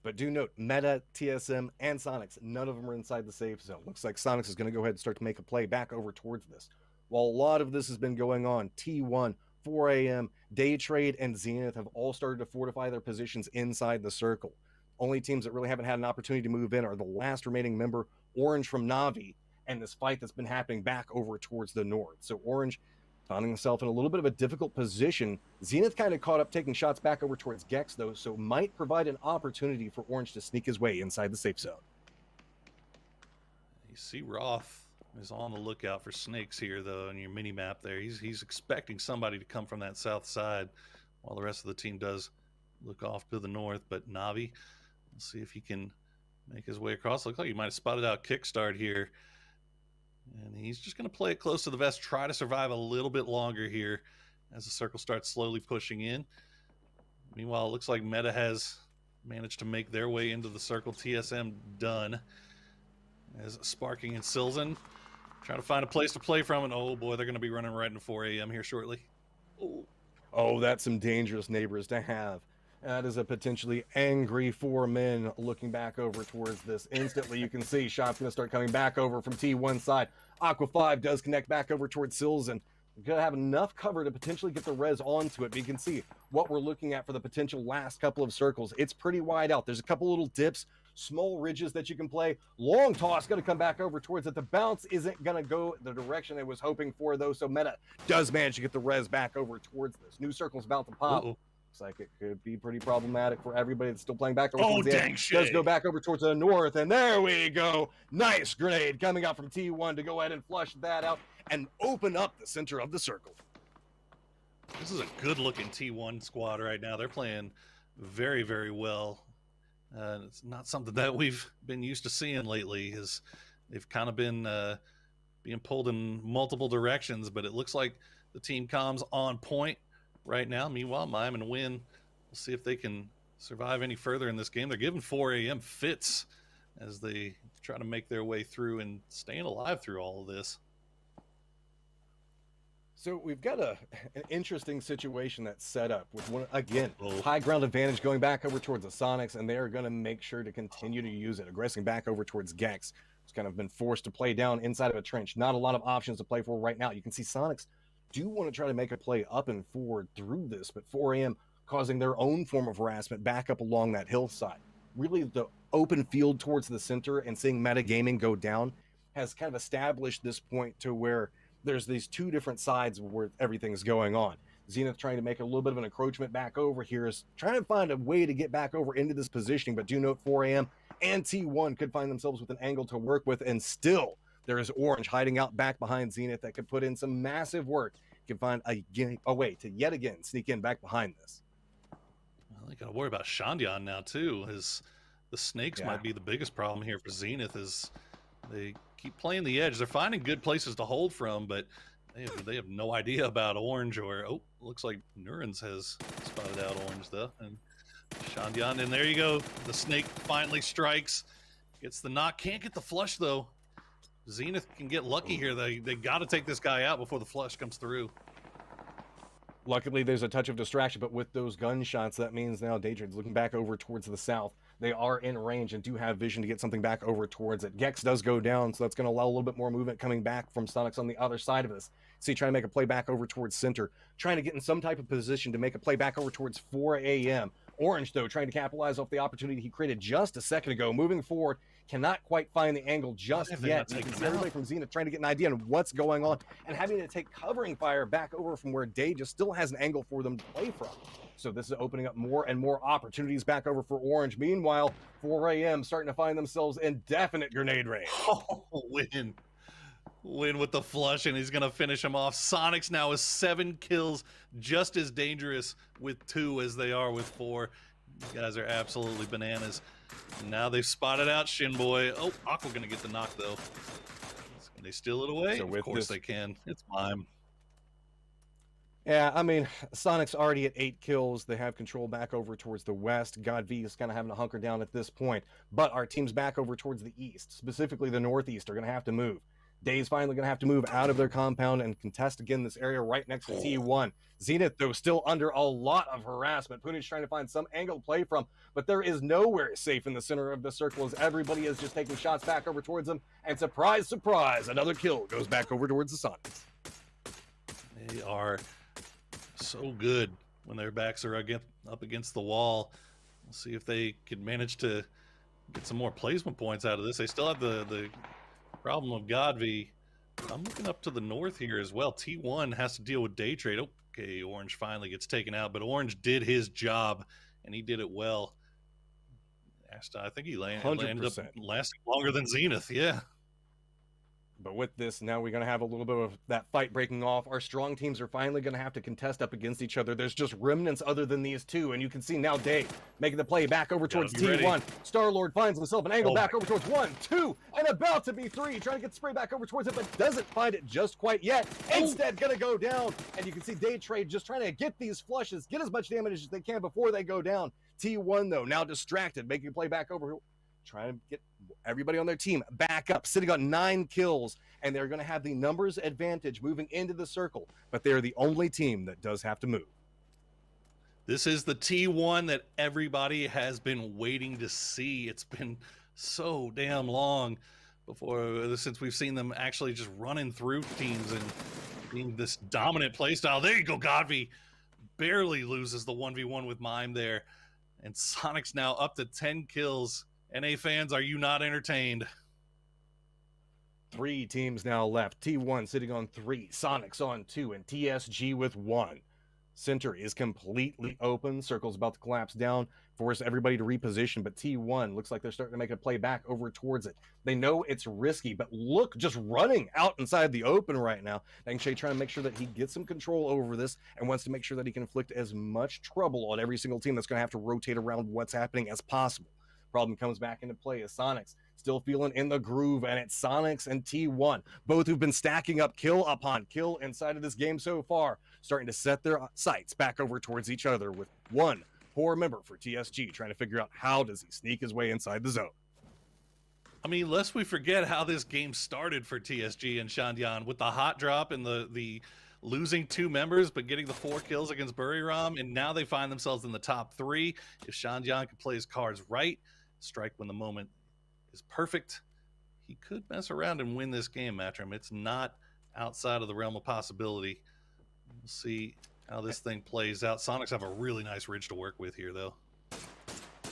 But do note, Meta, TSM, and Sonics, none of them are inside the safe zone. Looks like Sonics is going to go ahead and start to make a play back over towards this. While a lot of this has been going on, T1, 4 a.m., Day Trade, and Zenith have all started to fortify their positions inside the circle. Only teams that really haven't had an opportunity to move in are the last remaining member, Orange from Navi, and this fight that's been happening back over towards the north. So Orange finding himself in a little bit of a difficult position. Zenith kind of caught up taking shots back over towards Gex, though, so might provide an opportunity for Orange to sneak his way inside the safe zone. You see Roth is on the lookout for snakes here, though, on your mini-map there. He's expecting somebody to come from that south side while the rest of the team does look off to the north. But Navi, let's see if he can make his way across. Looks like he might have spotted out Kickstart here. And he's just going to play it close to the vest, try to survive a little bit longer here as the circle starts slowly pushing in. Meanwhile, it looks like Meta has managed to make their way into the circle. TSM done. As Sparking and Silzen trying to find a place to play from. And oh boy, they're going to be running right into 4 a.m. here shortly. Oh, that's some dangerous neighbors to have. That is a potentially angry 4 men looking back over towards this. Instantly, you can see shots going to start coming back over from T1 side. Aqua 5 does connect back over towards Silzen. Going to have enough cover to potentially get the res onto it. But you can see what we're looking at for the potential last couple of circles. It's pretty wide out. There's a couple little dips, small ridges that you can play. Long toss going to come back over towards it. The bounce isn't going to go the direction I was hoping for, though. So Meta does manage to get the res back over towards this. New circle's about to pop. Uh-oh. Looks like it could be pretty problematic for everybody that's still playing back over Oh, towards the dang edge. shit. Does go back over towards the north, and there we go. Nice grenade coming out from T1 to go ahead and flush that out and open up the center of the circle. This is a good-looking T1 squad right now. They're playing very, very well. It's not something that we've been used to seeing lately. They've kind of been being pulled in multiple directions, but it looks like the team comms on point right now. Meanwhile, Mime and Win, we'll see if they can survive any further in this game. They're giving 4 a.m. fits as they try to make their way through and staying alive through all of this. So we've got an interesting situation that's set up with one again, Uh-oh. high ground advantage going back over towards the Sonics, and they are going to make sure to continue to use it, aggressing back over towards Gex. It's kind of been forced to play down inside of a trench. Not a lot of options to play for right now. You can see Sonics do want to try to make a play up and forward through this, but 4 a.m. causing their own form of harassment back up along that hillside. Really, the open field towards the center and seeing metagaming go down has kind of established this point to where there's these two different sides where everything's going on. Zenith trying to make a little bit of an encroachment back over here, is trying to find a way to get back over into this positioning, but do note 4 a.m. and T1 could find themselves with an angle to work with, and still there is Orange hiding out back behind Zenith that could put in some massive work. Can find a way to yet again sneak in back behind this. Well, they got to worry about Shandian now too. The snakes might be the biggest problem here for Zenith as they keep playing the edge. They're finding good places to hold from, but they have no idea about Orange or looks like Nurens has spotted out Orange though. And Shandian, and there you go. The snake finally strikes, gets the knock, can't get the flush though. Zenith can get lucky here. They got to take this guy out before the flush comes through. Luckily, there's a touch of distraction, but with those gunshots, that means now Daydream's looking back over towards the south. They are in range and do have vision to get something back over towards it. Gex does go down, so that's going to allow a little bit more movement coming back from Sonics on the other side of this. See, trying to make a play back over towards center, trying to get in some type of position to make a play back over towards 4 a.m. Orange, though, trying to capitalize off the opportunity he created just a second ago. Moving forward, cannot quite find the angle just yet. You can see everybody from Zenith trying to get an idea on what's going on and having to take covering fire back over from where Day just still has an angle for them to play from. So this is opening up more and more opportunities back over for Orange. Meanwhile, 4 a.m. starting to find themselves in definite grenade range. Oh, Win with the flush, and he's going to finish him off. Sonics now is 7 kills, just as dangerous with 2 as they are with 4. These guys are absolutely bananas. And now they've spotted out Shinboy. Oh, Aqua going to get the knock, though. Can they steal it away? So of course they can. It's Mime. Yeah, I mean, Sonic's already at 8 kills. They have control back over towards the west. God V is kind of having to hunker down at this point. But our teams back over towards the east, specifically the northeast, are going to have to move. Day's finally going to have to move out of their compound and contest again this area right next to T1. Zenith, though, still under a lot of harassment. Punich trying to find some angle to play from, but there is nowhere safe in the center of the circle as everybody is just taking shots back over towards them. And surprise, surprise, another kill goes back over towards the Sonics. They are so good when their backs are up against the wall. We'll see if they can manage to get some more placement points out of this. They still have the problem of Godv. I'm looking up to the north here as well. T1 has to deal with day trade. Okay, Orange finally gets taken out, but Orange did his job, and he did it well. I think he ended up lasting longer than Zenith, yeah. But with this, now we're going to have a little bit of that fight breaking off. Our strong teams are finally going to have to contest up against each other. There's just remnants other than these two, and you can see now Day making the play back over towards T1. Star-Lord finds himself an angle back over towards 1, 2, and about to be 3. Trying to get the spray back over towards it, but doesn't find it just quite yet. Instead, going to go down, and you can see Day Trade just trying to get these flushes, get as much damage as they can before they go down. T1, though, now distracted, making a play back over, trying to get everybody on their team back up, sitting on 9 kills, and they're going to have the numbers advantage moving into the circle, but they're the only team that does have to move. This is the T1 that everybody has been waiting to see. It's been so damn long since we've seen them actually just running through teams and being this dominant playstyle. There you go, Godv barely loses the 1v1 with Mime there, and Sonic's now up to 10 kills. NA fans, are you not entertained? 3 teams now left. T1 sitting on 3, Sonics on 2, and TSG with 1. Center is completely open. Circle's about to collapse down, force everybody to reposition, but T1 looks like they're starting to make a play back over towards it. They know it's risky, but look, just running out inside the open right now. Dangshay trying to make sure that he gets some control over this and wants to make sure that he can inflict as much trouble on every single team that's going to have to rotate around what's happening as possible. Problem comes back into play as Sonics still feeling in the groove, and it's Sonics and T1, both who've been stacking up kill upon kill inside of this game so far, starting to set their sights back over towards each other, with one poor member for TSG trying to figure out how does he sneak his way inside the zone. I mean, lest we forget how this game started for TSG and Shandyan with the hot drop and the losing 2 members, but getting the 4 kills against Buriram, and now they find themselves in the top 3. If Shandyan can play his cards right, strike when the moment is perfect, he could mess around and win this game, Matrim. It's not outside of the realm of possibility. We'll see how this thing plays out. Sonics have a really nice ridge to work with here, though.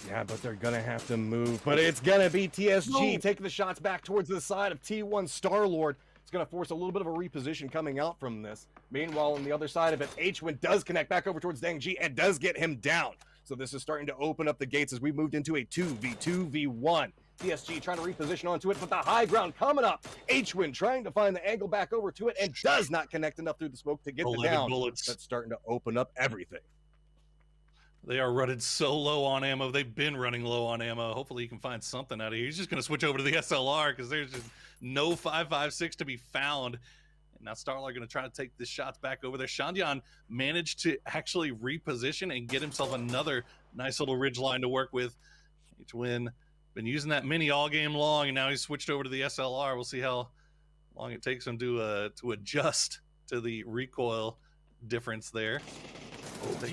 Yeah, but they're going to have to move. But it's going to be TSG taking the shots back towards the side of T1 Star-Lord. It's going to force a little bit of a reposition coming out from this. Meanwhile, on the other side of it, H-Win does connect back over towards Dang G and does get him down. So this is starting to open up the gates as we moved into a 2v2v1. TSG trying to reposition onto it, but the high ground coming up. H-Win trying to find the angle back over to it and does not connect enough through the smoke to get the down. Bullets. That's starting to open up everything. They are running so low on ammo. They've been running low on ammo. Hopefully he can find something out of here. He's just going to switch over to the SLR because there's just no 5.56 to be found. And now Starlight going to try to take the shots back over there. Shandyan managed to actually reposition and get himself another nice little ridge line to work with. H-Win been using that mini all game long, and now he's switched over to the SLR. We'll see how long it takes him to adjust to the recoil difference there.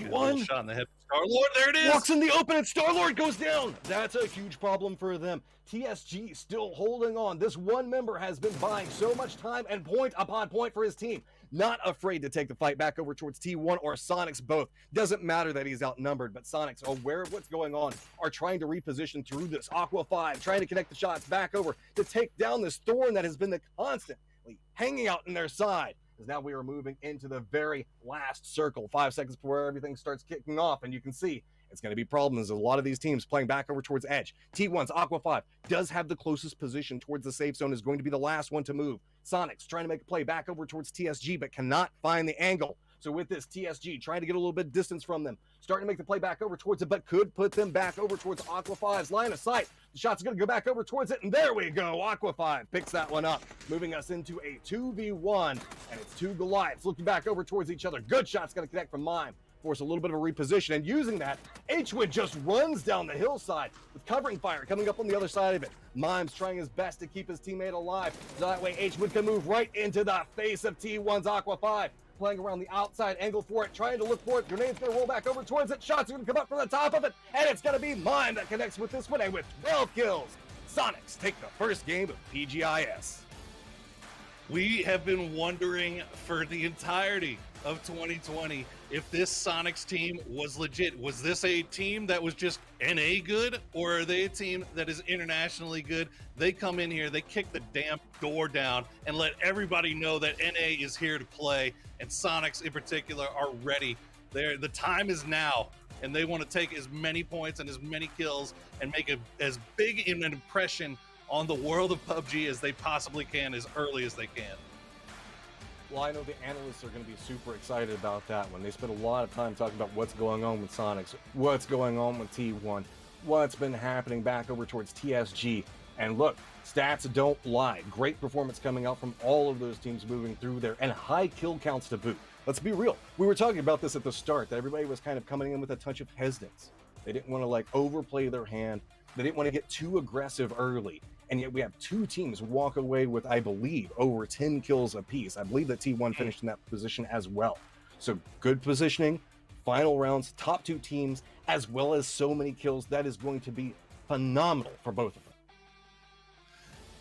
One shot in the head. Star-Lord, there it is! Walks in the open and Star-Lord goes down! That's a huge problem for them. TSG still holding on. This one member has been buying so much time and point upon point for his team. Not afraid to take the fight back over towards T1 or Sonics both. Doesn't matter that he's outnumbered, but Sonics, aware of what's going on, are trying to reposition through this. Aqua 5 trying to connect the shots back over to take down this Thorn that has been the constantly hanging out in their side. As now we are moving into the very last circle. 5 seconds before everything starts kicking off, and you can see it's going to be problems. A lot of these teams playing back over towards Edge. T1's Aqua 5 does have the closest position towards the safe zone, is going to be the last one to move. Sonics trying to make a play back over towards TSG, but cannot find the angle. So with this, TSG trying to get a little bit of distance from them, starting to make the play back over towards it, but could put them back over towards Aqua 5's line of sight. The shot's going to go back over towards it, and there we go. Aqua 5 picks that one up, moving us into a 2v1, and it's 2 Goliaths looking back over towards each other. Good shot's going to connect from Mime. force a little bit of a reposition, and using that, H-Win just runs down the hillside with covering fire coming up on the other side of it. Mimes trying his best to keep his teammate alive, so that way H-Win can move right into the face of T1's Aqua 5. Playing around the outside angle for it, trying to look for it. Grenade's going to roll back over towards it. Shots are going to come up from the top of it, and it's going to be Mime that connects with this one, and with 12 kills, Sonics take the first game of PGI.S. We have been wondering for the entirety of 2020 if this Sonics team was legit. Was this a team that was just NA good, or are they a team that is internationally good? They come in here, they kick the damn door down and let everybody know that NA is here to play, and Sonics in particular are ready. The time is now, and they want to take as many points and as many kills and make as big an impression on the world of PUBG as they possibly can, as early as they can. Well, I know the analysts are going to be super excited about that one. They spent a lot of time talking about what's going on with Sonics, what's going on with T1, what's been happening back over towards TSG. And look, stats don't lie. Great performance coming out from all of those teams moving through there, and high kill counts to boot. Let's be real. We were talking about this at the start, that everybody was kind of coming in with a touch of hesitance. They didn't want to like overplay their hand. They didn't want to get too aggressive early. And yet we have two teams walk away with, I believe, over 10 kills apiece. I believe that T1 finished in that position as well. So good positioning, final rounds, top two teams, as well as so many kills. That is going to be phenomenal for both of them.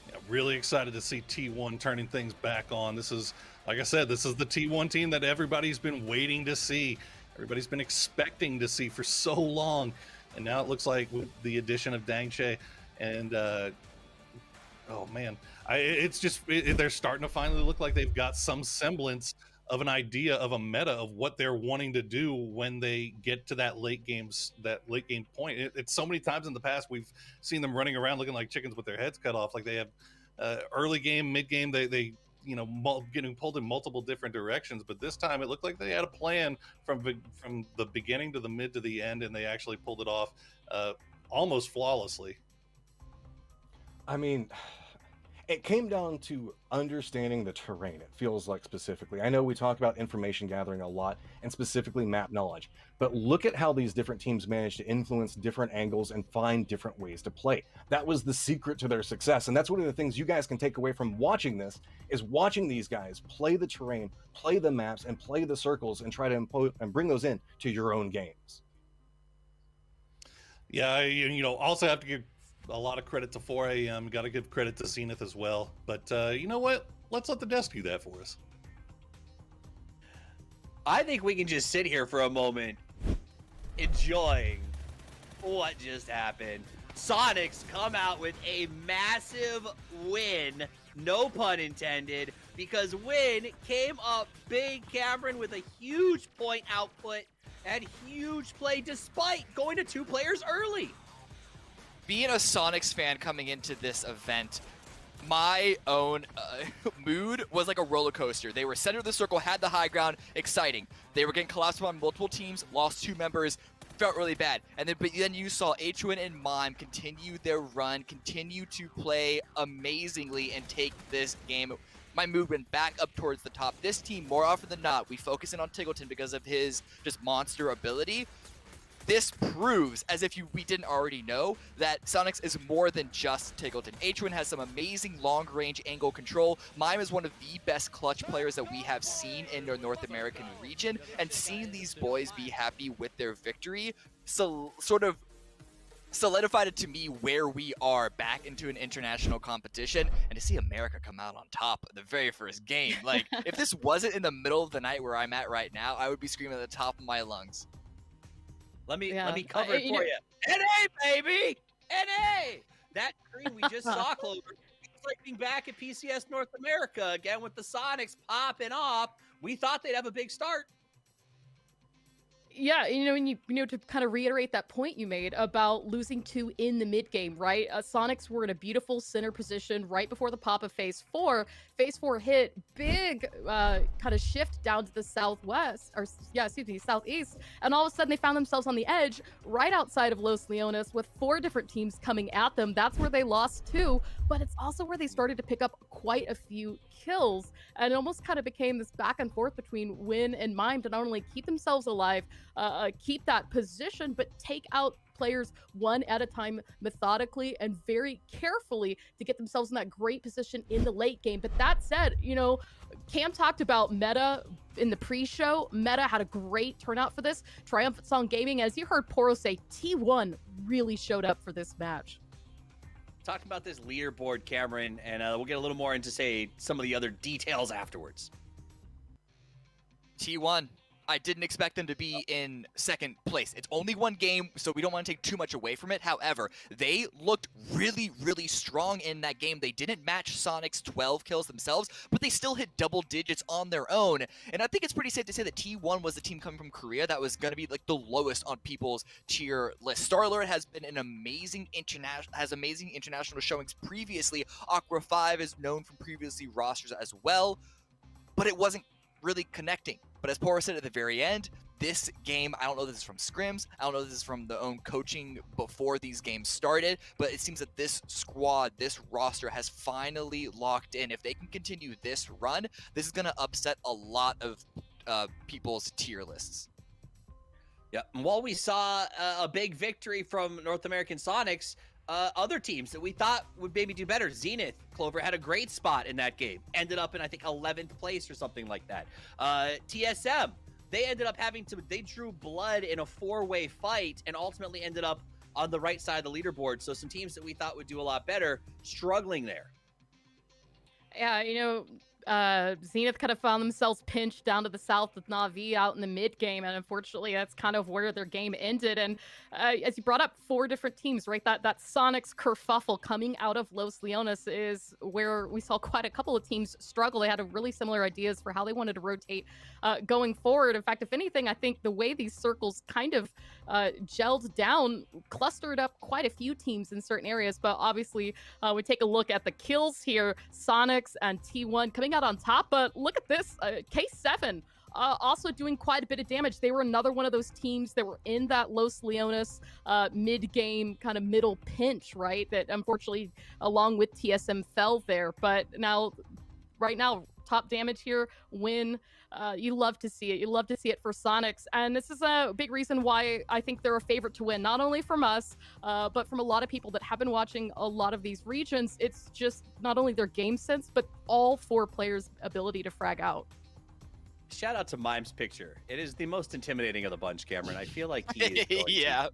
Yeah, really excited to see T1 turning things back on. This is, like I said, this is the T1 team that everybody's been waiting to see. Everybody's been expecting to see for so long. And now it looks like with the addition of Dangche and oh man, it's just they're starting to finally look like they've got some semblance of an idea of a meta of what they're wanting to do when they get to that late game point. It's so many times in the past we've seen them running around looking like chickens with their heads cut off. Like they have early game, mid game, they getting pulled in multiple different directions. But this time it looked like they had a plan from the beginning to the mid to the end, and they actually pulled it off almost flawlessly. I mean, it came down to understanding the terrain, it feels like specifically. I know we talk about information gathering a lot, and specifically map knowledge, but look at how these different teams managed to influence different angles and find different ways to play. That was the secret to their success, and that's one of the things you guys can take away from watching this, is watching these guys play the terrain, play the maps, and play the circles, and try to impose and bring those in to your own games. Yeah, also have to give a lot of credit to 4AM. Got to give credit to Zenith as well. But you know what? Let's let the desk do that for us. I think we can just sit here for a moment, enjoying what just happened. Sonics come out with a massive win, no pun intended, because Win came up big. Cameron with a huge point output and huge play despite going to 2 players early. Being a Sonics fan coming into this event, my own mood was like a roller coaster. They were center of the circle, had the high ground, exciting. They were getting collapsed on multiple teams, lost 2 members, felt really bad. And then you saw H-Win and Mime continue their run, continue to play amazingly and take this game. My mood went back up towards the top. This team, more often than not, we focus in on Tiggleton because of his just monster ability. This proves, as if we didn't already know, that Sonics is more than just Tiggleton. H-Win has some amazing long-range angle control. Mime is one of the best clutch players that we have seen in the North American region, and seeing these boys be happy with their victory sort of solidified it to me where we are back into an international competition, and to see America come out on top the very first game. Like, if this wasn't in the middle of the night where I'm at right now, I would be screaming at the top of my lungs. Let me cover it for you. NA, baby! NA! That screen we just saw, Clover, it's like being back at PCS North America again with the Sonics popping off. We thought they'd have a big start. Yeah, and to kind of reiterate that point you made about losing 2 in the mid game, right? Sonics were in a beautiful center position right before the pop of Phase 4. Phase 4 hit, big kind of shift down to the southeast, and all of a sudden they found themselves on the edge right outside of Los Leones with 4 different teams coming at them. That's where they lost 2, but it's also where they started to pick up quite a few kills, and it almost kind of became this back and forth between Win and Mime to not only keep themselves alive, keep that position, but take out players one at a time methodically and very carefully to get themselves in that great position in the late game. But that said, Cam talked about meta in the pre-show. Meta had a great turnout for this. Triumphant Song Gaming, as you heard Poro say, T1 really showed up for this match. Talk about this leaderboard, Cameron, and we'll get a little more into, say, some of the other details afterwards. T1. I didn't expect them to be in second place. It's only one game, so we don't want to take too much away from it. However, they looked really, really strong in that game. They didn't match Sonic's 12 kills themselves, but they still hit double digits on their own. And I think it's pretty safe to say that T1 was the team coming from Korea that was going to be like the lowest on people's tier list. StarLord has been an amazing international showings previously. Aqua 5 is known from previously rosters as well, but it wasn't really connecting. But as Poro said at the very end, this game, I don't know if this is from scrims, I don't know if this is from the own coaching before these games started, but it seems that this squad, this roster has finally locked in. If they can continue this run, this is going to upset a lot of people's tier lists. Yeah, and while we saw a big victory from North American Sonics, other teams that we thought would maybe do better, Zenith, Clover had a great spot in that game. Ended up in, I think, 11th place or something like that. TSM, they ended up they drew blood in a 4-way fight and ultimately ended up on the right side of the leaderboard. So some teams that we thought would do a lot better, struggling there. Yeah, Zenith kind of found themselves pinched down to the south with Na'Vi out in the mid game, and unfortunately that's kind of where their game ended. And as you brought up, 4 different teams, right? That Sonics kerfuffle coming out of Los Leones is where we saw quite a couple of teams struggle. They had really similar ideas for how they wanted to rotate going forward. In fact, if anything, I think the way these circles kind of gelled down clustered up quite a few teams in certain areas. But obviously we take a look at the kills here. Sonics and T1 coming out on top, but look at this, K7 also doing quite a bit of damage. They were another one of those teams that were in that Los Leones mid-game kind of middle pinch, right? That unfortunately, along with TSM, fell there. But right now, top damage here, win. You love to see it. You love to see it for Sonics. And this is a big reason why I think they're a favorite to win, not only from us, but from a lot of people that have been watching a lot of these regions. It's just not only their game sense, but all 4 players' ability to frag out. Shout out to Mime's picture. It is the most intimidating of the bunch, Cameron. I feel like he is going Yeah.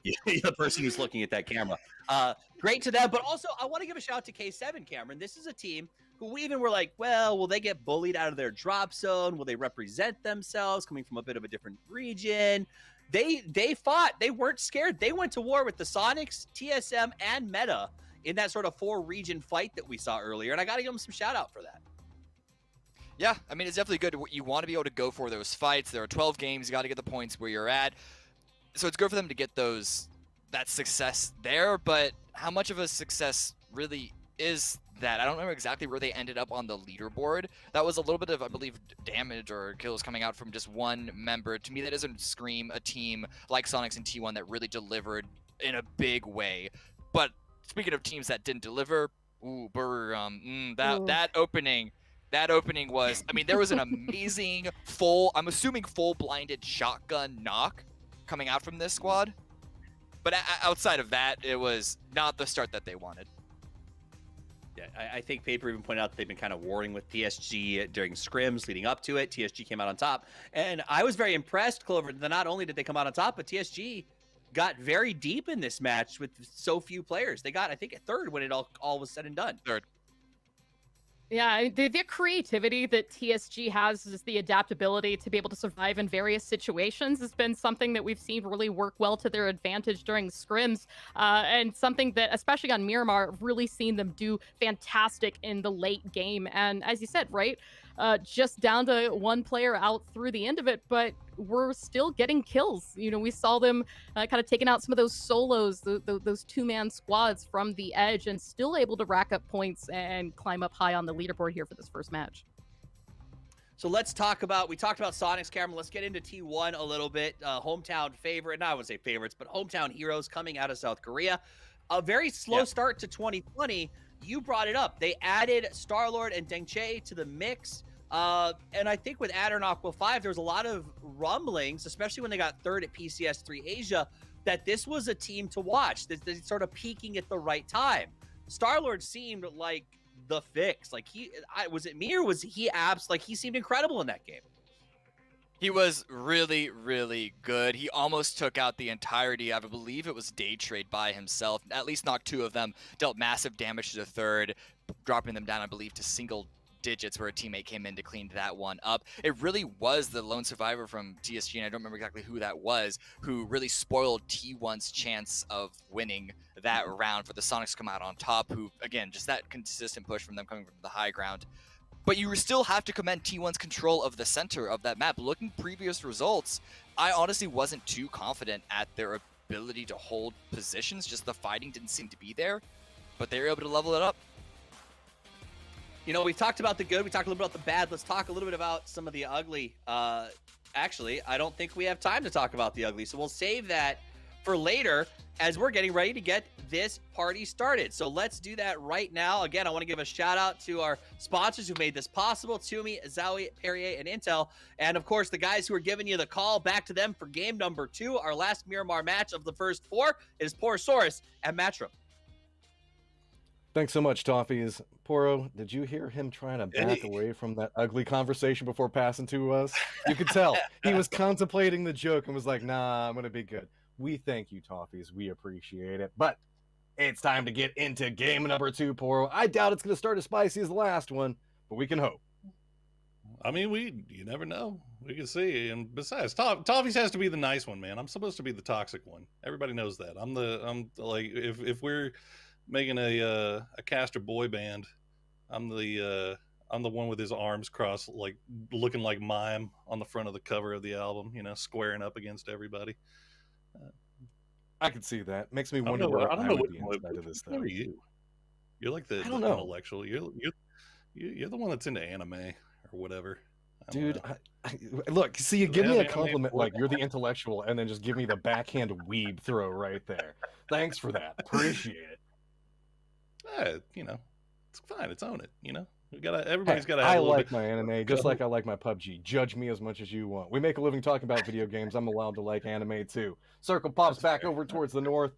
You're the person who's looking at that camera. Great to them, but also I want to give a shout out to K7, Cameron. This is a team who we even were like, well, will they get bullied out of their drop zone? Will they represent themselves coming from a bit of a different region? They fought. They weren't scared. They went to war with the Sonics, TSM, and Meta in that sort of 4-region fight that we saw earlier, and I got to give them some shout out for that. Yeah, I mean, it's definitely good. You want to be able to go for those fights. There are 12 games. You got to get the points where you're at. So it's good for them to get that success there, but how much of a success really is that? I don't remember exactly where they ended up on the leaderboard. That was a little bit of, I believe, damage or kills coming out from just one member. To me, that doesn't scream a team like Sonics and T1 that really delivered in a big way. But speaking of teams that didn't deliver, that opening was, I mean, there was an amazing I'm assuming full blinded shotgun knock coming out from this squad. But outside of that, it was not the start that they wanted. Yeah, I think Paper even pointed out that they've been kind of warring with TSG during scrims leading up to it. TSG came out on top. And I was very impressed, Clover, that not only did they come out on top, but TSG got very deep in this match with so few players. They got, I think, a third when it all was said and done. Third. Yeah, the creativity that TSG has, is the adaptability to be able to survive in various situations, has been something that we've seen really work well to their advantage during scrims, and something that, especially on Miramar, really seen them do fantastic in the late game. And as you said, right, just down to one player out through the end of it, but we're still getting kills. You know, we saw them kind of taking out some of those solos, those 2-man squads from the edge, and still able to rack up points and climb up high on the leaderboard here for this first match. So we talked about Sonics, Cameron. Let's get into T1 a little bit. Hometown favorite, I wouldn't say favorites, but hometown heroes coming out of South Korea. A very slow start to 2020. You brought it up. They added StarLord and Dengche to the mix. And I think with Adder and Aqua 5, there was a lot of rumblings, especially when they got third at PCS 3 Asia, that this was a team to watch. They're sort of peaking at the right time. Star-Lord seemed like the fix. Like was it me or was he abs? Like he seemed incredible in that game. He was really, really good. He almost took out the entirety of, I believe it was Day Trade by himself. At least knocked 2 of them, dealt massive damage to the third, dropping them down, I believe, to single digits where a teammate came in to clean that one up. It really was the lone survivor from TSG, and I don't remember exactly who that was, who really spoiled T1's chance of winning that round for the Sonics to come out on top, who, again, just that consistent push from them coming from the high ground. But you still have to commend T1's control of the center of that map. Looking previous results, I honestly wasn't too confident at their ability to hold positions. Just the fighting didn't seem to be there, but they were able to level it up. You know, we talked about the good, we talked a little bit about the bad. Let's talk a little bit about some of the ugly. Actually, I don't think we have time to talk about the ugly, so we'll save that for later as we're getting ready to get this party started. So let's do that right now. Again, I want to give a shout out to our sponsors who made this possible: Toomey, Zowie, Perrier, and Intel. And of course, the guys who are giving you the call, back to them for game number 2, our last Miramar match of the first 4. It is Porosaurus and Matchroom. Thanks so much, Toffees. Poro, did you hear him trying to back away from that ugly conversation before passing to us? You could tell. He was contemplating the joke and was like, nah, I'm going to be good. We thank you, Toffees. We appreciate it. But it's time to get into game number 2, Poro. I doubt it's going to start as spicy as the last one, but we can hope. I mean, you never know. We can see. And besides, Toffees has to be the nice one, man. I'm supposed to be the toxic one. Everybody knows that. I'm like, if we're making a caster boy band, I'm the one with his arms crossed, like looking like Mime on the front of the cover of the album, you know, squaring up against everybody. I can see that. Makes me wonder where I would be inside of this, though. What are you? You're like the intellectual. You're the one that's into anime or whatever. Dude, look, see, you give me a compliment like you're the intellectual, and then just give me the backhand weeb throw right there. Thanks for that. Appreciate it. You know, it's fine. It's own it. You know, everybody's got to. I like my anime just like I like my PUBG. Judge me as much as you want. We make a living talking about video games. I'm allowed to like anime too. Circle pops back over towards the north.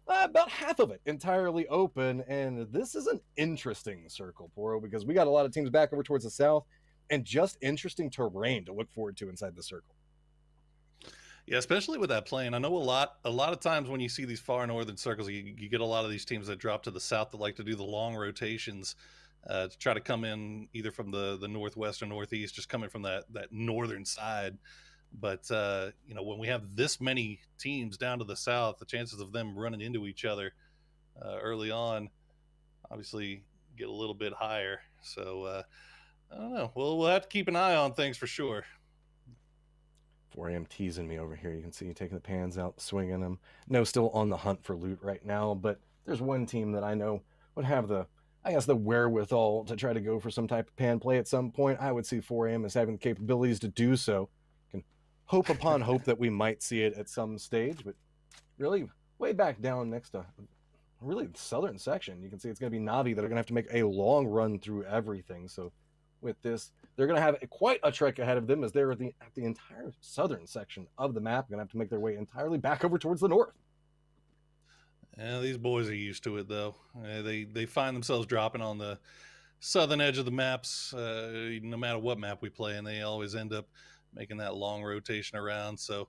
About half of it entirely open, and this is an interesting circle, Poro, because we got a lot of teams back over towards the south, and just interesting terrain to look forward to inside the circle. Yeah, especially with that plane. I know a lot of times when you see these far northern circles, you get a lot of these teams that drop to the south that like to do the long rotations to try to come in either from the northwest or northeast, just coming from that northern side. But you know, when we have this many teams down to the south, the chances of them running into each other early on obviously get a little bit higher. So I don't know. We'll have to keep an eye on things for sure. 4am teasing me over here. You can see taking the pans out, swinging them. No, still on the hunt for loot right now, but there's one team that I know would have the wherewithal to try to go for some type of pan play at some point. I would see 4am as having the capabilities to do so. Can hope upon hope that we might see it at some stage, but really way back down next to really the southern section, you can see it's going to be Navi that are going to have to make a long run through everything. So with this, they're going to have quite a trek ahead of them as they're at the entire southern section of the map, going to have to make their way entirely back over towards the north. Yeah, these boys are used to it, though. They find themselves dropping on the southern edge of the maps, no matter what map we play, and they always end up making that long rotation around. So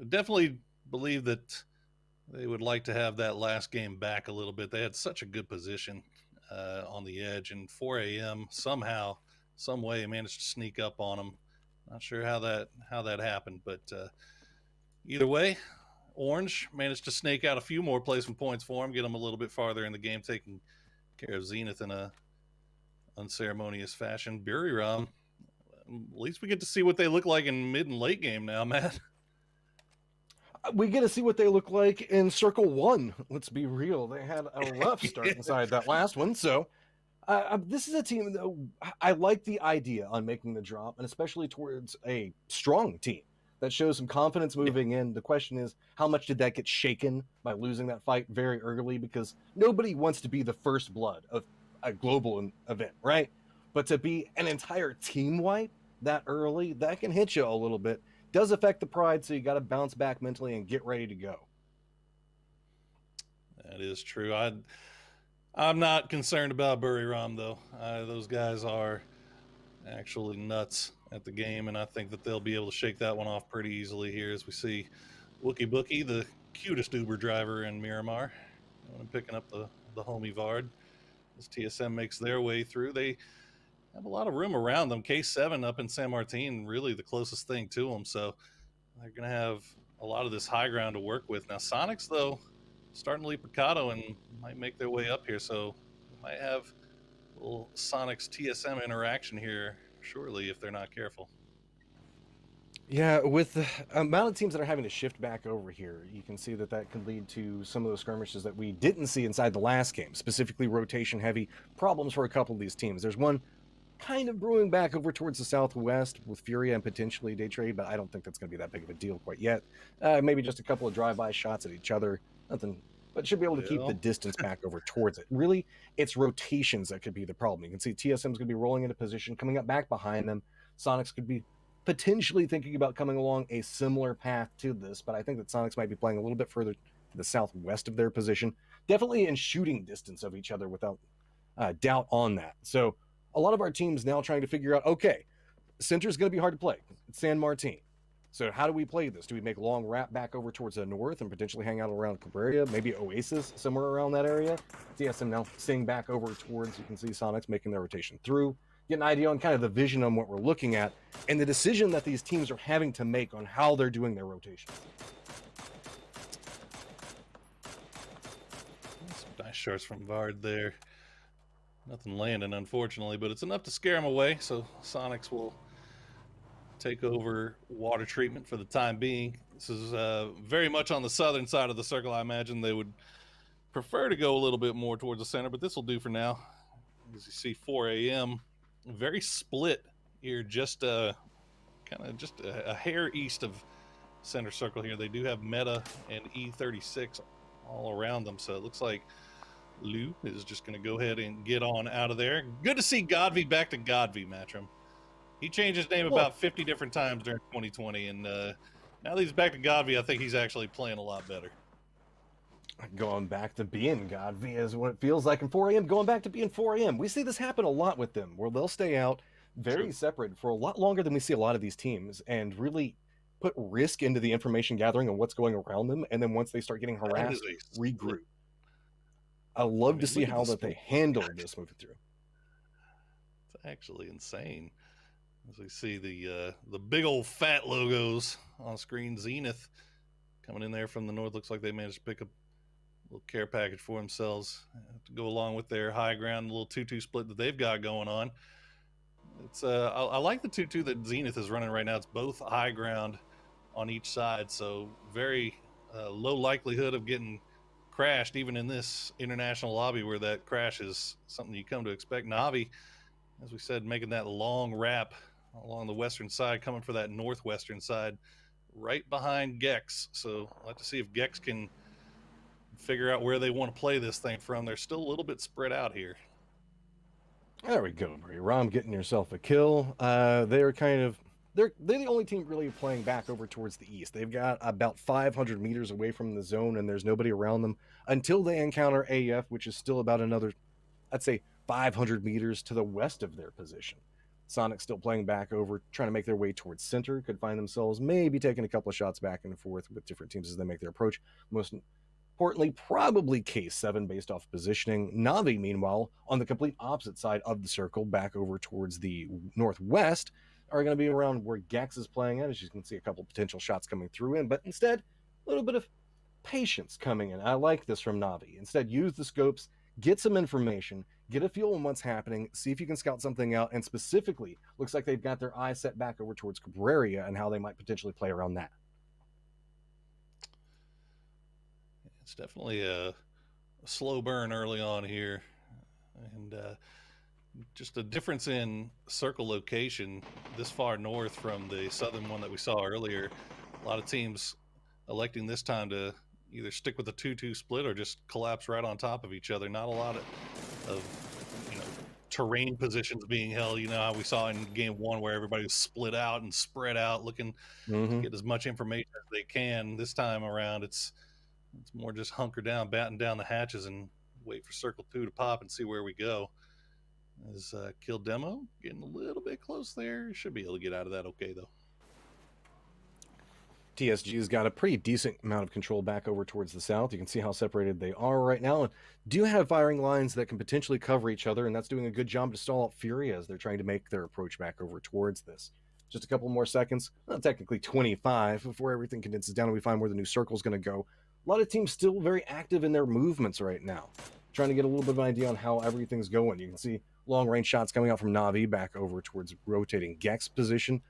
definitely believe that they would like to have that last game back a little bit. They had such a good position on the edge, and 4am somehow, some way managed to sneak up on them. Not sure how that happened, but either way, Orange managed to snake out a few more placement points for him, get them a little bit farther in the game, taking care of Zenith in a unceremonious fashion. Buriram, at least we get to see what they look like in mid and late game now, Matt. We get to see what they look like in Circle 1. Let's be real. They had a rough start inside that last one. So this is a team that I like the idea on making the drop, and especially towards a strong team that shows some confidence moving in. The question is, how much did that get shaken by losing that fight very early? Because nobody wants to be the first blood of a global event, right? But to be an entire team wipe that early, that can hit you a little bit. Does affect the pride, so you got to bounce back mentally and get ready to go. That is true. I'm not concerned about Buriram, though. Those guys are actually nuts at the game, and I think that they'll be able to shake that one off pretty easily here as we see Wookie Bookie, the cutest Uber driver in Miramar, picking up the homie Vard as TSM makes their way through. They have a lot of room around them. K7 up in San Martin, really the closest thing to them, so they're going to have a lot of this high ground to work with. Now, Sonics, though, starting to leap Picado and might make their way up here, so we might have a little Sonics TSM interaction here shortly if they're not careful. Yeah, with the amount of teams that are having to shift back over here, you can see that that could lead to some of those skirmishes that we didn't see inside the last game, specifically rotation-heavy problems for a couple of these teams. There's one kind of brewing back over towards the southwest with Furia and potentially Daytrade, but I don't think that's going to be that big of a deal quite yet. Maybe just a couple of drive-by shots at each other, nothing, but should be able to keep the distance back over towards it. Really, it's rotations that could be the problem. You can see TSM's going to be rolling into position, coming up back behind them. Sonics could be potentially thinking about coming along a similar path to this, but I think that Sonics might be playing a little bit further to the southwest of their position, definitely in shooting distance of each other without doubt on that. So a lot of our teams now trying to figure out, okay, center is going to be hard to play. It's San Martin. So how do we play this? Do we make long wrap back over towards the north and potentially hang out around Cabrera, maybe Oasis, somewhere around that area? TSM now seeing back over towards, you can see Sonics making their rotation through. Get an idea on kind of the vision on what we're looking at and the decision that these teams are having to make on how they're doing their rotation. Some nice shots from Vard there. Nothing landing, unfortunately, but it's enough to scare them away, so Sonics will take over water treatment for the time being. This is very much on the southern side of the circle. I imagine they would prefer to go a little bit more towards the center, but this will do for now. As you see, 4 a.m. very split here, just kind of just a hair east of center circle here. They do have Meta and E36 all around them, so it looks like Lou is just going to go ahead and get on out of there. Good to see Godvy back to Godvy, Matrim. He changed his name about 50 different times during 2020, and now that he's back to Godvy, I think he's actually playing a lot better. Going back to being Godvy is what it feels like in 4 a.m. Going back to being 4 a.m. We see this happen a lot with them, where they'll stay out very separate for a lot longer than we see a lot of these teams, and really put risk into the information gathering and what's going around them. And then once they start getting harassed, regroup. I love to see how that they handle this moving through. It's actually insane. As we see the big old fat logos on screen, Zenith coming in there from the north. Looks like they managed to pick up a little care package for themselves to go along with their high ground, little 2-2 split that they've got going on. It's I like the 2-2 that Zenith is running right now. It's both high ground on each side, so very low likelihood of getting crashed, even in this international lobby where that crash is something you come to expect. Navi, as we said, making that long wrap along the western side, coming for that northwestern side, right behind Gex. So I'd like to see if Gex can figure out where they want to play this thing from. They're still a little bit spread out here. There we go, Rom, getting yourself a kill. They're the only team really playing back over towards the east. They've got about 500 meters away from the zone, and there's nobody around them until they encounter AF, which is still about another, I'd say, 500 meters to the west of their position. Sonic still playing back over, trying to make their way towards center. Could find themselves maybe taking a couple of shots back and forth with different teams as they make their approach. Most importantly, probably K7 based off positioning. Navi, meanwhile, on the complete opposite side of the circle, back over towards the northwest, are going to be around where Gex is playing at. As you can see, a couple of potential shots coming through in, but instead, a little bit of patience coming in. I like this from Navi. Instead, use the scopes, get some information, get a feel on what's happening, see if you can scout something out, and specifically, looks like they've got their eyes set back over towards Cabrera and how they might potentially play around that. It's definitely a slow burn early on here, and just a difference in circle location this far north from the southern one that we saw earlier. A lot of teams electing this time to either stick with the 2-2 split or just collapse right on top of each other. Not a lot of terrain positions being held. You know how we saw in game 1 where everybody was split out and spread out looking to get as much information as they can. This time around, it's more just hunker down, batten down the hatches, and wait for circle 2 to pop and see where we go. Is Kill Demo getting a little bit close there? Should be able to get out of that okay, though. TSG's got a pretty decent amount of control back over towards the south. You can see how separated they are right now, and do have firing lines that can potentially cover each other, and that's doing a good job to stall out Fury as they're trying to make their approach back over towards this. Just a couple more seconds, well, technically 25, before everything condenses down and we find where the new circle's going to go. A lot of teams still very active in their movements right now, trying to get a little bit of an idea on how everything's going. You can see long-range shots coming out from Na'Vi back over towards rotating Gex position.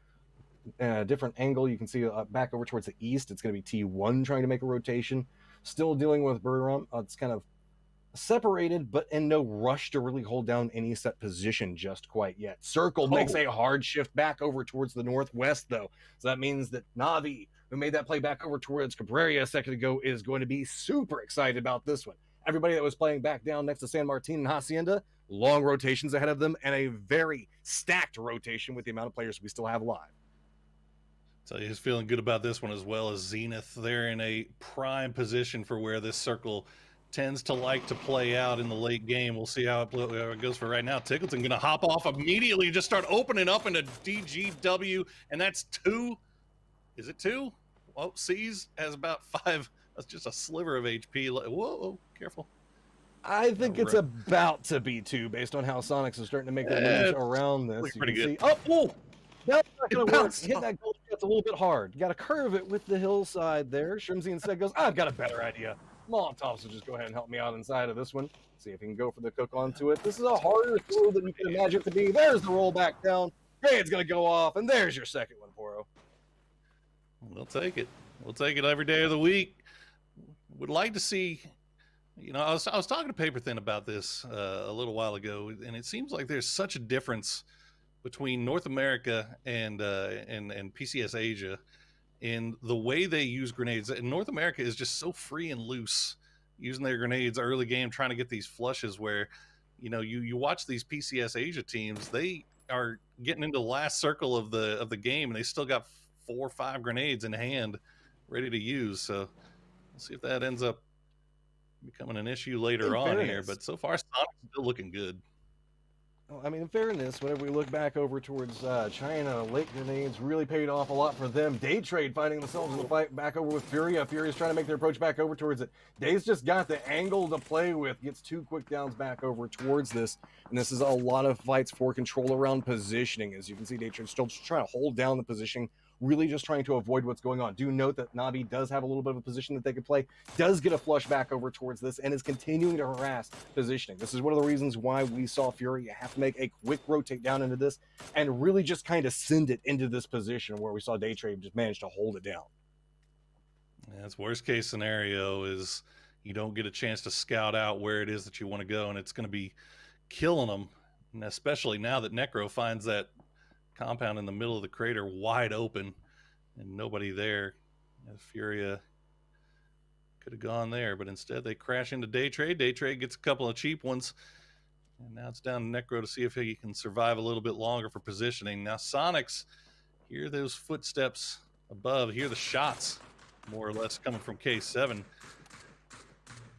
Different angle, you can see back over towards the east. It's going to be T1 trying to make a rotation. Still dealing with Burram. It's kind of separated, but in no rush to really hold down any set position just quite yet. Circle makes a hard shift back over towards the northwest, though. So that means that Na'Vi, who made that play back over towards Cabrera a second ago, is going to be super excited about this one. Everybody that was playing back down next to San Martin and Hacienda, long rotations ahead of them, and a very stacked rotation with the amount of players we still have live. So he's feeling good about this one, as well as Zenith. They're in a prime position for where this circle tends to like to play out in the late game. We'll see how it goes for right now. Tickleton going to hop off immediately and just start opening up into DGW, and that's 2. Is it 2? Well, C's has about 5. That's just a sliver of HP. Whoa, careful. I think it's about to be 2 based on how Sonics is starting to make their moves around this. You pretty can good. see, oh, that's not going to work. Hit that gold shot's a little bit hard. You got to curve it with the hillside there. Shrimsy instead goes, I've got a better idea. Molotovs will just go ahead and help me out inside of this one. See if he can go for the cook onto it. This is a harder throw than you can imagine it to be. There's the roll back down. Grade's going to go off, and there's your second one, Poro. We'll take it. We'll take it every day of the week. Would like to see, you know, I was talking to Paper Thin about this a little while ago, and it seems like there's such a difference between North America and PCS Asia in the way they use grenades. And North America is just so free and loose using their grenades early game, trying to get these flushes where, you know, you watch these PCS Asia teams, they are getting into the last circle of the game, and they still got 4 or 5 grenades in hand ready to use. So we'll see if that ends up becoming an issue later on here. But so far, Sonic's still looking good. Well, I mean, in fairness, whenever we look back over towards China, late grenades really paid off a lot for them. Day Trade finding themselves in the fight back over with Furia. Furia's trying to make their approach back over towards it. Day's just got the angle to play with, gets 2 quick downs back over towards this. And this is a lot of fights for control around positioning. As you can see, Day Trade's still just trying to hold down the position, really just trying to avoid what's going on. Do note that Na'Vi does have a little bit of a position that they could play, does get a flush back over towards this, and is continuing to harass positioning. This is one of the reasons why we saw Fury have to make a quick rotate down into this and really just kind of send it into this position where we saw Day Trade just manage to hold it down. Yeah, that's worst case scenario is you don't get a chance to scout out where it is that you want to go, and it's going to be killing them, and especially now that Necro finds that compound in the middle of the crater wide open and nobody there. Furia could have gone there, but instead they crash into Day Trade. Day Trade gets a couple of cheap ones, and now it's down to Necro to see if he can survive a little bit longer for positioning. Now Sonics hear those footsteps above, hear the shots more or less coming from K7.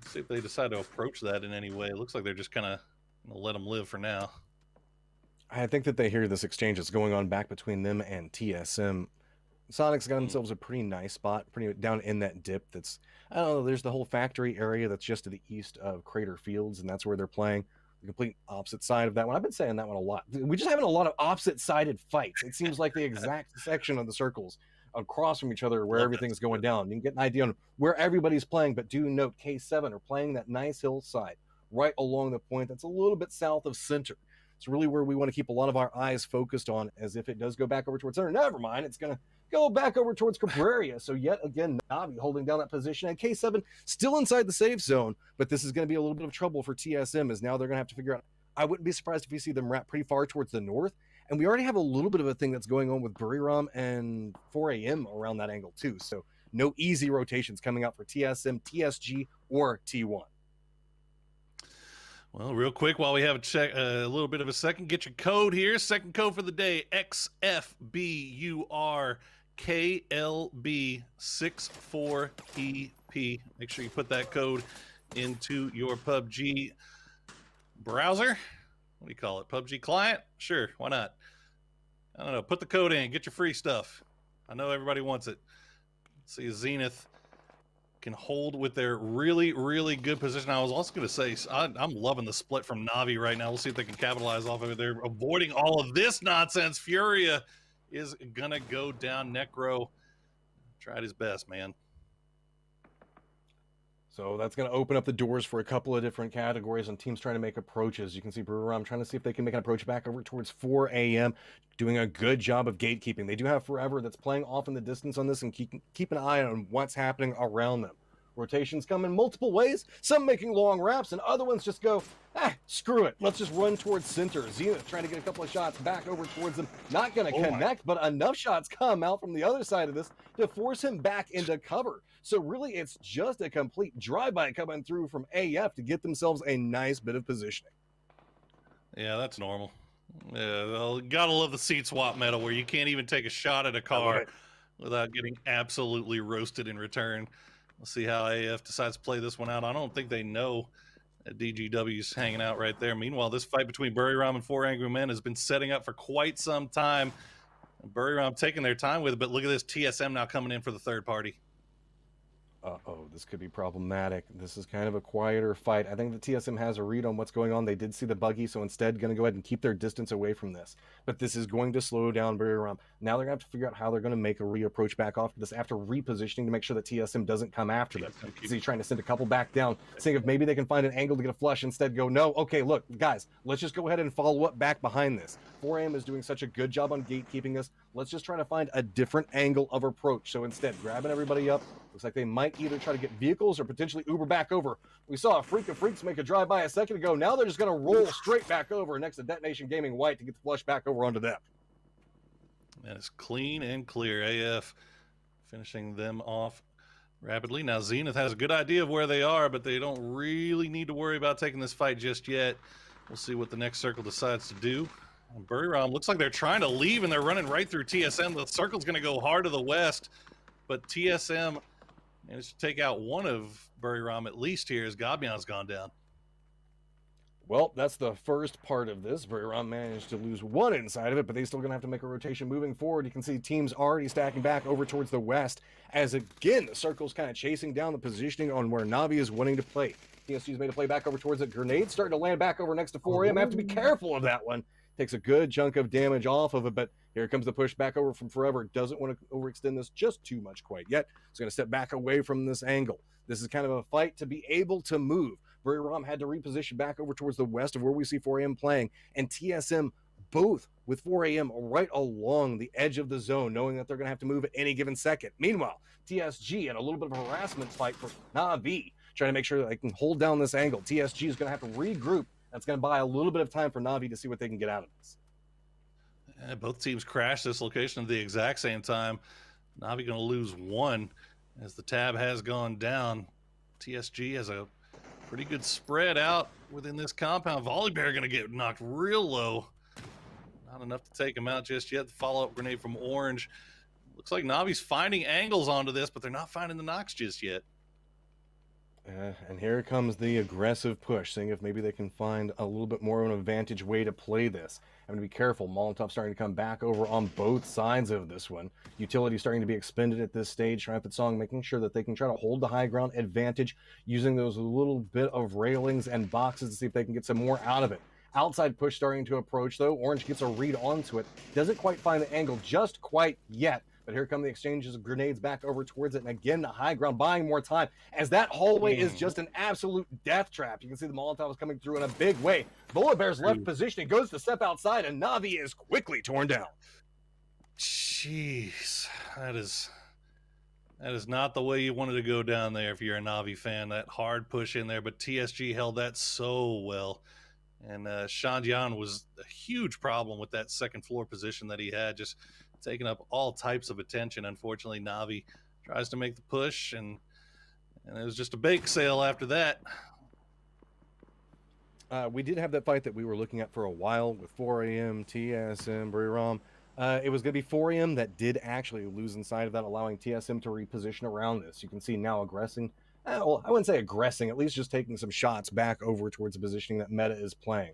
See if they decide to approach that in any way. It looks like they're just kind of gonna let them live for now. I think that they hear this exchange that's going on back between them and TSM. Sonic's got themselves a pretty nice spot, pretty down in that dip. That's, I don't know, there's the whole factory area that's just to the east of Crater Fields, and that's where they're playing. The complete opposite side of that one. I've been saying that one a lot. We're just having a lot of opposite-sided fights. It seems like the exact section of the circles across from each other where everything's going down. You can get an idea on where everybody's playing, but do note K7 are playing that nice hillside right along the point that's a little bit south of center. It's really where we want to keep a lot of our eyes focused on, as if it does go back over towards center. Never mind, it's going to go back over towards Cabrera. So yet again, Na'Vi holding down that position, and K7 still inside the safe zone, but this is going to be a little bit of trouble for TSM, as now they're going to have to figure out. I wouldn't be surprised if we see them wrap pretty far towards the north, and we already have a little bit of a thing that's going on with Buriram and 4 a.m. around that angle too. So no easy rotations coming out for TSM, TSG, or T1. Well, real quick, while we have a little bit of a second, get your code here. Second code for the day, XFBURKLB64EP. Make sure you put that code into your PUBG browser. What do you call it? PUBG client? Sure, why not? I don't know. Put the code in. Get your free stuff. I know everybody wants it. Let's see, Zenith can hold with their really, really good position. I was also going to say, I'm loving the split from Na'Vi right now. We'll see if they can capitalize off of it. They're avoiding all of this nonsense. Furia is going to go down. Necro tried his best, man. So that's going to open up the doors for a couple of different categories and teams trying to make approaches. You can see Brewer trying to see if they can make an approach back over towards 4 a.m., doing a good job of gatekeeping. They do have Forever that's playing off in the distance on this and keep an eye on what's happening around them. Rotations come in multiple ways, some making long wraps, and other ones just go, screw it. Let's just run towards center. Zenith trying to get a couple of shots back over towards them. Not going to connect, but enough shots come out from the other side of this to force him back into cover. So really, it's just a complete drive-by coming through from AF to get themselves a nice bit of positioning. Yeah, that's normal. Yeah, well, gotta love the seat swap meta where you can't even take a shot at a car without getting absolutely roasted in return. We'll see how AF decides to play this one out. I don't think they know that DGW's hanging out right there. Meanwhile, this fight between Buriram and 4 Angry Men has been setting up for quite some time. Buriram taking their time with it, but look at this TSM now coming in for the third party. This could be problematic. This is kind of a quieter fight. I think the TSM has a read on what's going on. They did see the buggy, so instead going to go ahead and keep their distance away from this. But this is going to slow down Buriram. Now they're going to have to figure out how they're going to make a reapproach back off this after repositioning to make sure that TSM doesn't come after them. So he's trying to send a couple back down, seeing if maybe they can find an angle to get a flush. Instead go, no, okay, look, guys, let's just go ahead and follow up back behind this. 4AM is doing such a good job on gatekeeping us. Let's just try to find a different angle of approach. So instead, grabbing everybody up, looks like they might either try to get vehicles or potentially Uber back over. We saw a Freak of Freaks make a drive-by a second ago. Now they're just going to roll straight back over next to Detonation Gaming White to get the flush back over onto them. That is clean and clear. AF finishing them off rapidly. Now Zenith has a good idea of where they are, but they don't really need to worry about taking this fight just yet. We'll see what the next circle decides to do. Buriram looks like they're trying to leave, and they're running right through TSM. The circle's going to go hard to the west, but TSM managed to take out one of Buriram at least here as Gabian's gone down. Well, that's the first part of this. Buriram managed to lose one inside of it, but they're still going to have to make a rotation moving forward. You can see teams already stacking back over towards the west as, again, the circle's kind of chasing down the positioning on where Na'Vi is wanting to play. TSG's made a play back over towards it. Grenade starting to land back over next to 4AM. Have to be careful of that one. Takes a good chunk of damage off of it, but here comes the push back over from Forever. Doesn't want to overextend this just too much quite yet. He's going to step back away from this angle. This is kind of a fight to be able to move. Buriram had to reposition back over towards the west of where we see 4AM playing, and TSM both with 4AM right along the edge of the zone, knowing that they're going to have to move at any given second. Meanwhile, TSG in a little bit of a harassment fight for Na'Vi, trying to make sure that they can hold down this angle. TSG is going to have to regroup. That's going to buy a little bit of time for Na'Vi to see what they can get out of this. Yeah, both teams crashed this location at the exact same time. Na'Vi going to lose one as the tab has gone down. TSG has a pretty good spread out within this compound. Volleybear going to get knocked real low. Not enough to take him out just yet. The follow-up grenade from Orange. Looks like Navi's finding angles onto this, but they're not finding the knocks just yet. And here comes the aggressive push, seeing if maybe they can find a little bit more of an advantage way to play this. Having to be careful. Molotov starting to come back over on both sides of this one. Utility starting to be expended at this stage. Triumphant Song making sure that they can try to hold the high ground advantage, using those little bit of railings and boxes to see if they can get some more out of it. Outside push starting to approach, though. Orange gets a read onto it. Doesn't quite find the angle just quite yet. But here come the exchanges of grenades back over towards it. And again, the high ground buying more time as that hallway is just an absolute death trap. You can see the Molotov is coming through in a big way. Bear's left positioning goes to step outside, and Na'Vi is quickly torn down. Jeez, that is not the way you wanted to go down there if you're a Na'Vi fan. That hard push in there, but TSG held that so well. And Shanjian was a huge problem with that second floor position that he had, just taking up all types of attention. Unfortunately, Na'Vi tries to make the push, and it was just a bake sale after that. We did have that fight that we were looking at for a while with 4AM, TSM, Briram. It was going to be 4AM that did actually lose inside of that, allowing TSM to reposition around this. You can see now aggressing. Well, I wouldn't say aggressing, at least just taking some shots back over towards the positioning that Meta is playing.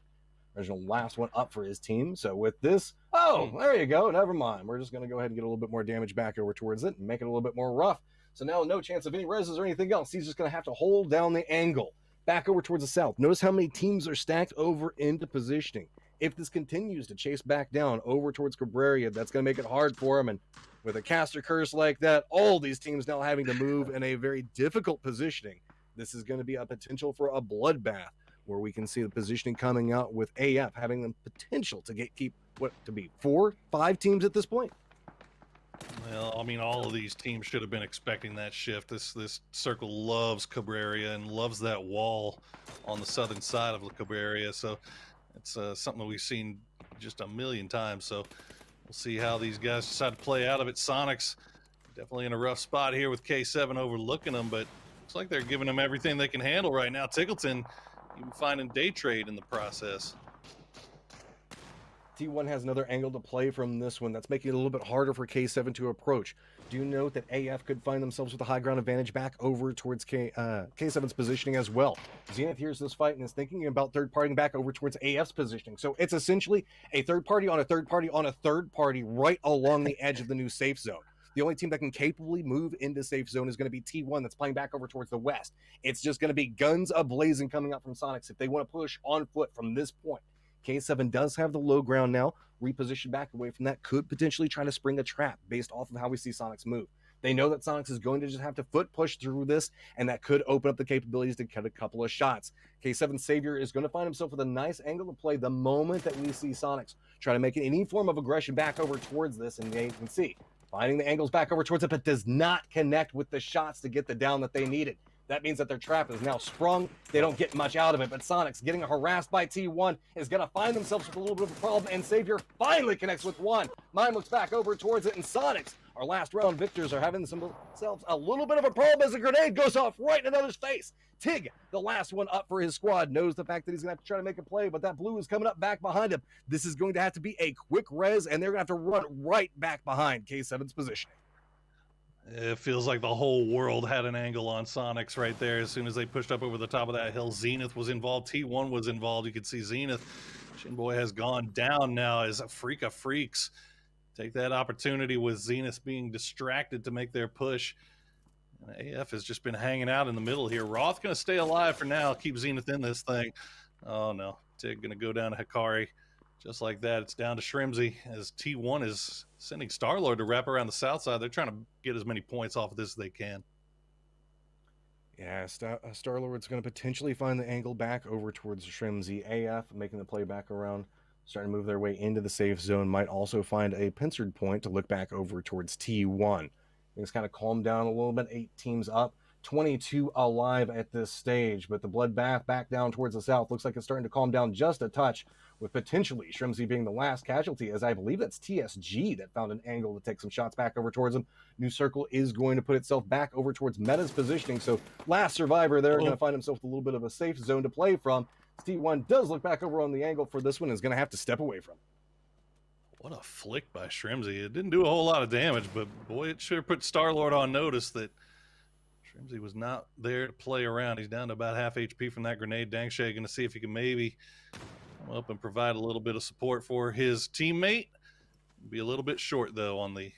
Original last one up for his team. So with this, there you go. Never mind. We're just going to go ahead and get a little bit more damage back over towards it and make it a little bit more rough. So now no chance of any reses or anything else. He's just going to have to hold down the angle back over towards the south. Notice how many teams are stacked over into positioning. If this continues to chase back down over towards Cabrera, that's going to make it hard for him. And with a caster curse like that, all these teams now having to move in a very difficult positioning, this is going to be a potential for a bloodbath, where we can see the positioning coming out with AF having the potential to keep what to be 4-5 teams at this point. Well, I mean, all of these teams should have been expecting that shift. This circle loves Cabrera and loves that wall on the southern side of the Cabrera, so it's something that we've seen just a million times. So we'll see how these guys decide to play out of it. Sonics definitely in a rough spot here with K7 overlooking them, but looks like they're giving them everything they can handle right now. Tickleton even finding day trade in the process. T1 has another angle to play from this one. That's making it a little bit harder for K7 to approach. Do note that AF could find themselves with a high ground advantage back over towards K7's positioning as well. Zenith hears this fight and is thinking about third partying back over towards AF's positioning. So it's essentially a third party on a third party on a third party right along the edge of the new safe zone. The only team that can capably move into safe zone is going to be T1 that's playing back over towards the west. It's just going to be guns a-blazing coming out from Sonics if they want to push on foot from this point. K7 does have the low ground now. Reposition back away from that could potentially try to spring a trap based off of how we see Sonics move. They know that Sonics is going to just have to foot push through this, and that could open up the capabilities to cut a couple of shots. K7 Savior is going to find himself with a nice angle to play the moment that we see Sonics try to make any form of aggression back over towards this, and you can see finding the angles back over towards it, but does not connect with the shots to get the down that they needed. That means that their trap is now sprung. They don't get much out of it, but Sonics getting harassed by T1 is going to find themselves with a little bit of a problem, and Savior finally connects with one. Mime looks back over towards it, and Sonics, our last round victors, are having themselves a little bit of a problem as a grenade goes off right in another's face. Tig, the last one up for his squad, knows the fact that he's going to have to try to make a play, but that blue is coming up back behind him. This is going to have to be a quick res, and they're going to have to run right back behind K7's positioning. It feels like the whole world had an angle on Sonics right there as soon as they pushed up over the top of that hill. Zenith was involved. T1 was involved. You could see Zenith. Shinboy has gone down now as a freak of freaks. Take that opportunity with Zenith being distracted to make their push. And AF has just been hanging out in the middle here. Roth going to stay alive for now. Keep Zenith in this thing. Oh, no. Tig going to go down to Hikari. Just like that, it's down to Shrimzy as T1 is sending Starlord to wrap around the south side. They're trying to get as many points off of this as they can. Yeah, Starlord's going to potentially find the angle back over towards Shrimzy. AF making the play back around, starting to move their way into the safe zone. Might also find a pincered point to look back over towards T1. Things kind of calmed down a little bit. 8 teams up, 22 alive at this stage, but the bloodbath back down towards the south looks like it's starting to calm down just a touch, with potentially Shrimzy being the last casualty, as I believe that's TSG that found an angle to take some shots back over towards him. New Circle is going to put itself back over towards Meta's positioning, so last survivor there going to find himself with a little bit of a safe zone to play from. T1 does look back over on the angle for this one and is going to have to step away from. What a flick by Shrimzy. It didn't do a whole lot of damage, but boy, it sure put Starlord on notice that Shrimzy was not there to play around. He's down to about half HP from that grenade. Dangshay going to see if he can maybe come up and provide a little bit of support for his teammate. Be a little bit short, though, on the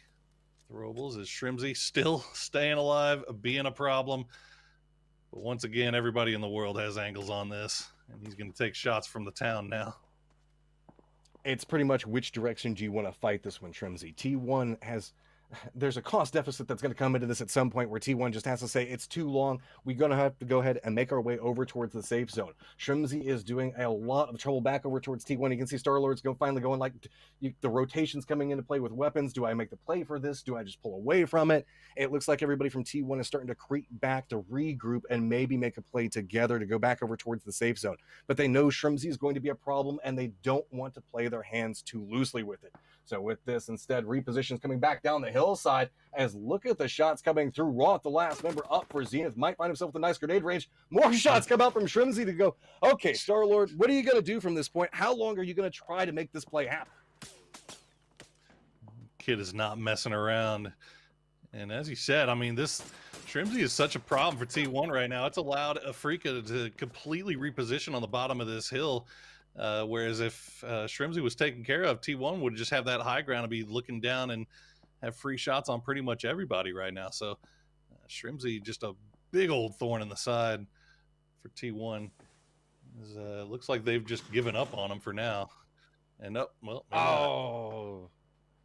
throwables as Shrimzy still staying alive, being a problem. But once again, everybody in the world has angles on this, and he's going to take shots from the town now. It's pretty much which direction do you want to fight this one, Shrimzy. T1 has... There's a cost deficit that's going to come into this at some point where T1 just has to say it's too long. We're going to have to go ahead and make our way over towards the safe zone. Shrimzy is doing a lot of trouble back over towards T1. You can see Starlord's finally going like the rotations coming into play with weapons. Do I make the play for this? Do I just pull away from it? It looks like everybody from T1 is starting to creep back to regroup and maybe make a play together to go back over towards the safe zone. But they know Shrimzy is going to be a problem and they don't want to play their hands too loosely with it. So with this, instead, repositions coming back down the hillside as look at the shots coming through. Roth, the last member up for Zenith, might find himself with a nice grenade range. More shots come out from Shrimsy to go, okay, Star-Lord, what are you going to do from this point? How long are you going to try to make this play happen? Kid is not messing around. And as you said, I mean, this Shrimsy is such a problem for T1 right now. It's allowed Afrika to completely reposition on the bottom of this hill. Whereas if Shrimsy was taken care of, T1 would just have that high ground and be looking down and have free shots on pretty much everybody right now. So Shrimsy just a big old thorn in the side for T1. Looks like they've just given up on him for now. And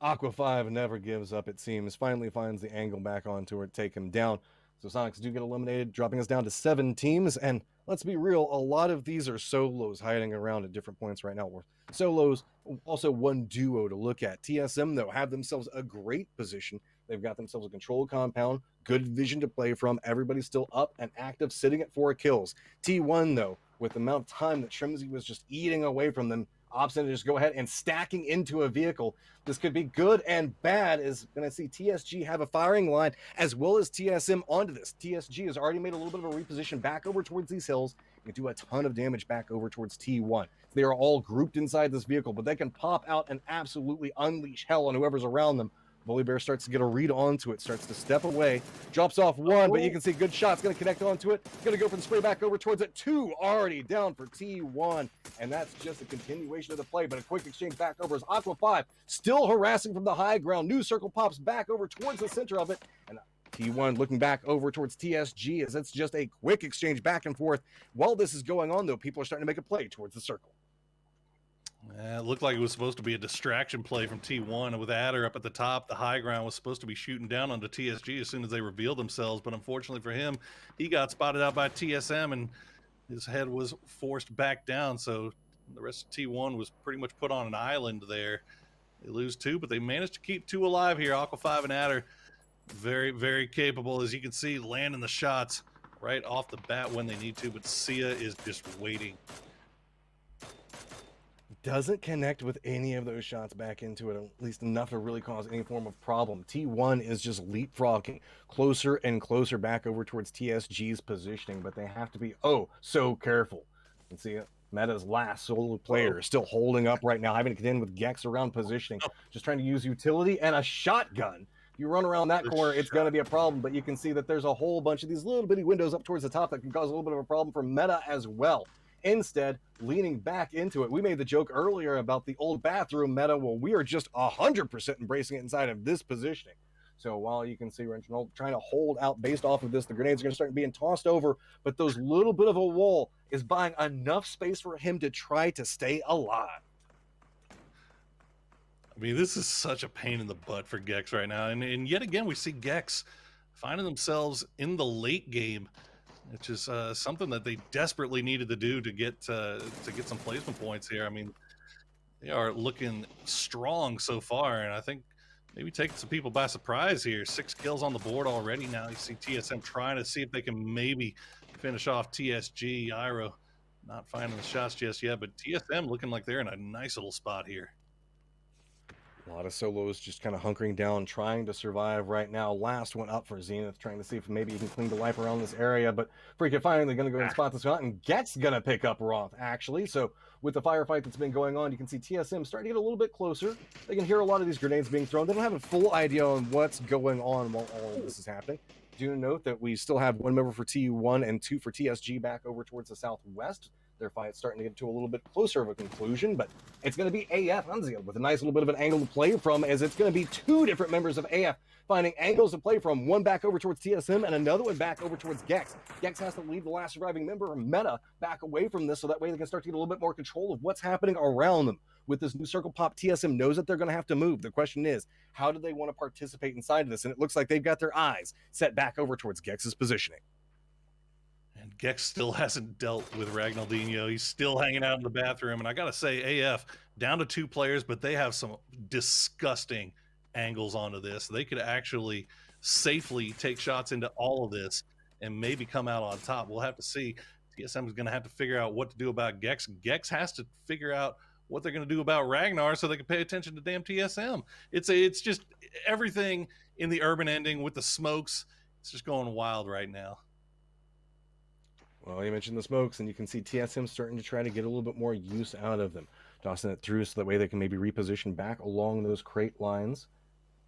Aqua 5 never gives up, it seems. Finally finds the angle back onto it, take him down. So Sonics do get eliminated, dropping us down to 7 teams. And let's be real, a lot of these are solos hiding around at different points right now. We're solos, also one duo to look at. TSM, though, have themselves a great position. They've got themselves a control compound, good vision to play from. Everybody's still up and active, sitting at 4 kills. T1, though, with the amount of time that Shrimsy was just eating away from them, option to just go ahead and stacking into a vehicle. This could be good and bad. Is going to see TSG have a firing line as well as TSM onto this. TSG has already made a little bit of a reposition back over towards these hills and do a ton of damage back over towards T1. They are all grouped inside this vehicle, but they can pop out and absolutely unleash hell on whoever's around them. Bully Bear starts to get a read onto it, starts to step away, drops off 1, but you can see good shots, going to connect onto it, going to go for the spray back over towards it. 2 already down for T1, and that's just a continuation of the play, but a quick exchange back over as Aqua 5 still harassing from the high ground. New circle pops back over towards the center of it, and T1 looking back over towards TSG as it's just a quick exchange back and forth. While this is going on, though, people are starting to make a play towards the circle. It looked like it was supposed to be a distraction play from T1 with Adder up at the top. The high ground was supposed to be shooting down onto TSG as soon as they revealed themselves, but unfortunately for him, he got spotted out by TSM and his head was forced back down, so the rest of T1 was pretty much put on an island there. They lose 2, but they managed to keep 2 alive here. Aqua 5 and Adder, very, very capable, as you can see, landing the shots right off the bat when they need to, but Sia is just waiting. Doesn't connect with any of those shots back into it, at least enough to really cause any form of problem. T1 is just leapfrogging closer and closer back over towards TSG's positioning, but they have to be so careful. You can see it. Meta's last solo player is still holding up right now, having to contend with Gex around positioning, just trying to use utility and a shotgun. If you run around that corner, it's going to be a problem, but you can see that there's a whole bunch of these little bitty windows up towards the top that can cause a little bit of a problem for Meta as well. Instead, leaning back into it. We made the joke earlier about the old bathroom meta. Well, we are just 100% embracing it inside of this positioning. So while you can see Reginald trying to hold out based off of this, the grenades are going to start being tossed over, but those little bit of a wall is buying enough space for him to try to stay alive. I mean, this is such a pain in the butt for Gex right now. And yet again, we see Gex finding themselves in the late game, which is something that they desperately needed to do to get some placement points here. I mean, they are looking strong so far, and I think maybe taking some people by surprise here. 6 kills on the board already. Now you see TSM trying to see if they can maybe finish off TSG. Iro not finding the shots just yet, but TSM looking like they're in a nice little spot here. A lot of solos just kind of hunkering down, trying to survive right now. Last one up for Zenith, trying to see if maybe he can clean the life around this area, but Freaking finally going to go ahead and spot this shot, and Get's going to pick up Roth, actually. So with the firefight that's been going on, you can see TSM starting to get a little bit closer. They can hear a lot of these grenades being thrown. They don't have a full idea on what's going on while all of this is happening. Do note that we still have 1 member for T1 and 2 for TSG back over towards the southwest. Their fight's starting to get to a little bit closer of a conclusion, but it's going to be AF Unsealed with a nice little bit of an angle to play from, as it's going to be 2 different members of AF finding angles to play from, one back over towards TSM and another one back over towards Gex. Gex has to leave the last surviving member, Meta, back away from this, so that way they can start to get a little bit more control of what's happening around them. With this new circle pop, TSM knows that they're going to have to move. The question is, how do they want to participate inside of this? And it looks like they've got their eyes set back over towards Gex's positioning. And Gex still hasn't dealt with Ragnaldinho. He's still hanging out in the bathroom. And I got to say, AF, down to 2 players, but they have some disgusting angles onto this. They could actually safely take shots into all of this and maybe come out on top. We'll have to see. TSM is going to have to figure out what to do about Gex. Gex has to figure out what they're going to do about Ragnar so they can pay attention to damn TSM. It's just everything in the urban ending with the smokes. It's just going wild right now. Well, you mentioned the smokes, and you can see TSM starting to try to get a little bit more use out of them. Tossing it through so that way they can maybe reposition back along those crate lines.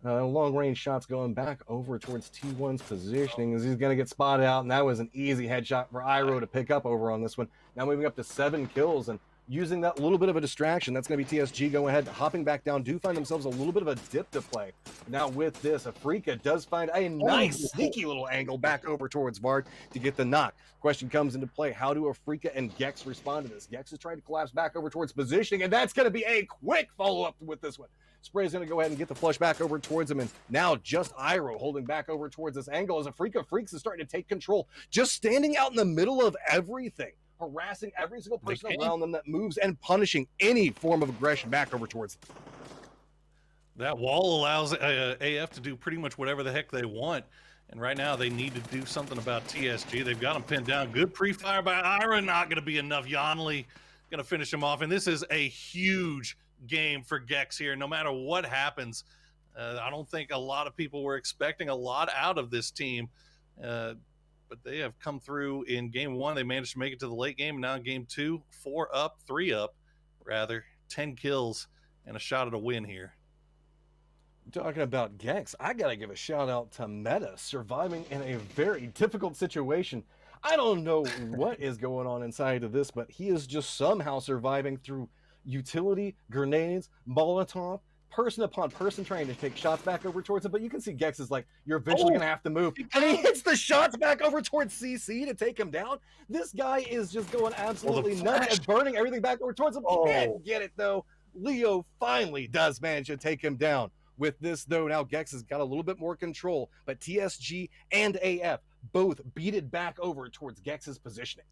Long-range shots going back over towards T1's positioning as he's going to get spotted out, and that was an easy headshot for Iroh to pick up over on this one. Now moving up to 7 kills, and using that little bit of a distraction, that's going to be TSG going ahead, hopping back down, do find themselves a little bit of a dip to play. Now with this, Afrika does find a nice, sneaky little angle back over towards Vard to get the knock. Question comes into play, how do Afrika and Gex respond to this? Gex is trying to collapse back over towards positioning, and that's going to be a quick follow-up with this one. Spray's going to go ahead and get the flush back over towards him, and now just Iroh holding back over towards this angle as Afrika Freaks is starting to take control, just standing out in the middle of everything, harassing every single person around them that moves and punishing any form of aggression back over towards them. That wall allows AF to do pretty much whatever the heck they want, and right now they need to do something about TSG. They've got him pinned down. Good pre-fire by Iroh, not going to be enough. Yanli going to finish him off, and this is a huge game for Gex here. No matter what happens, I don't think a lot of people were expecting a lot out of this team, but they have come through in game 1. They managed to make it to the late game. Now in game 2, 3 up, 10 kills and a shot at a win here. Talking about Gex, I gotta give a shout out to Meta, surviving in a very difficult situation. I don't know what is going on inside of this, but he is just somehow surviving through utility, grenades, Molotov, person upon person trying to take shots back over towards him. But you can see Gex is like, you're eventually going to have to move. And he hits the shots back over towards CC to take him down. This guy is just going absolutely nuts and burning everything back over towards him. Can't get it, though. Leo finally does manage to take him down. With this, though, now Gex has got a little bit more control. But TSG and AF both beat it back over towards Gex's positioning.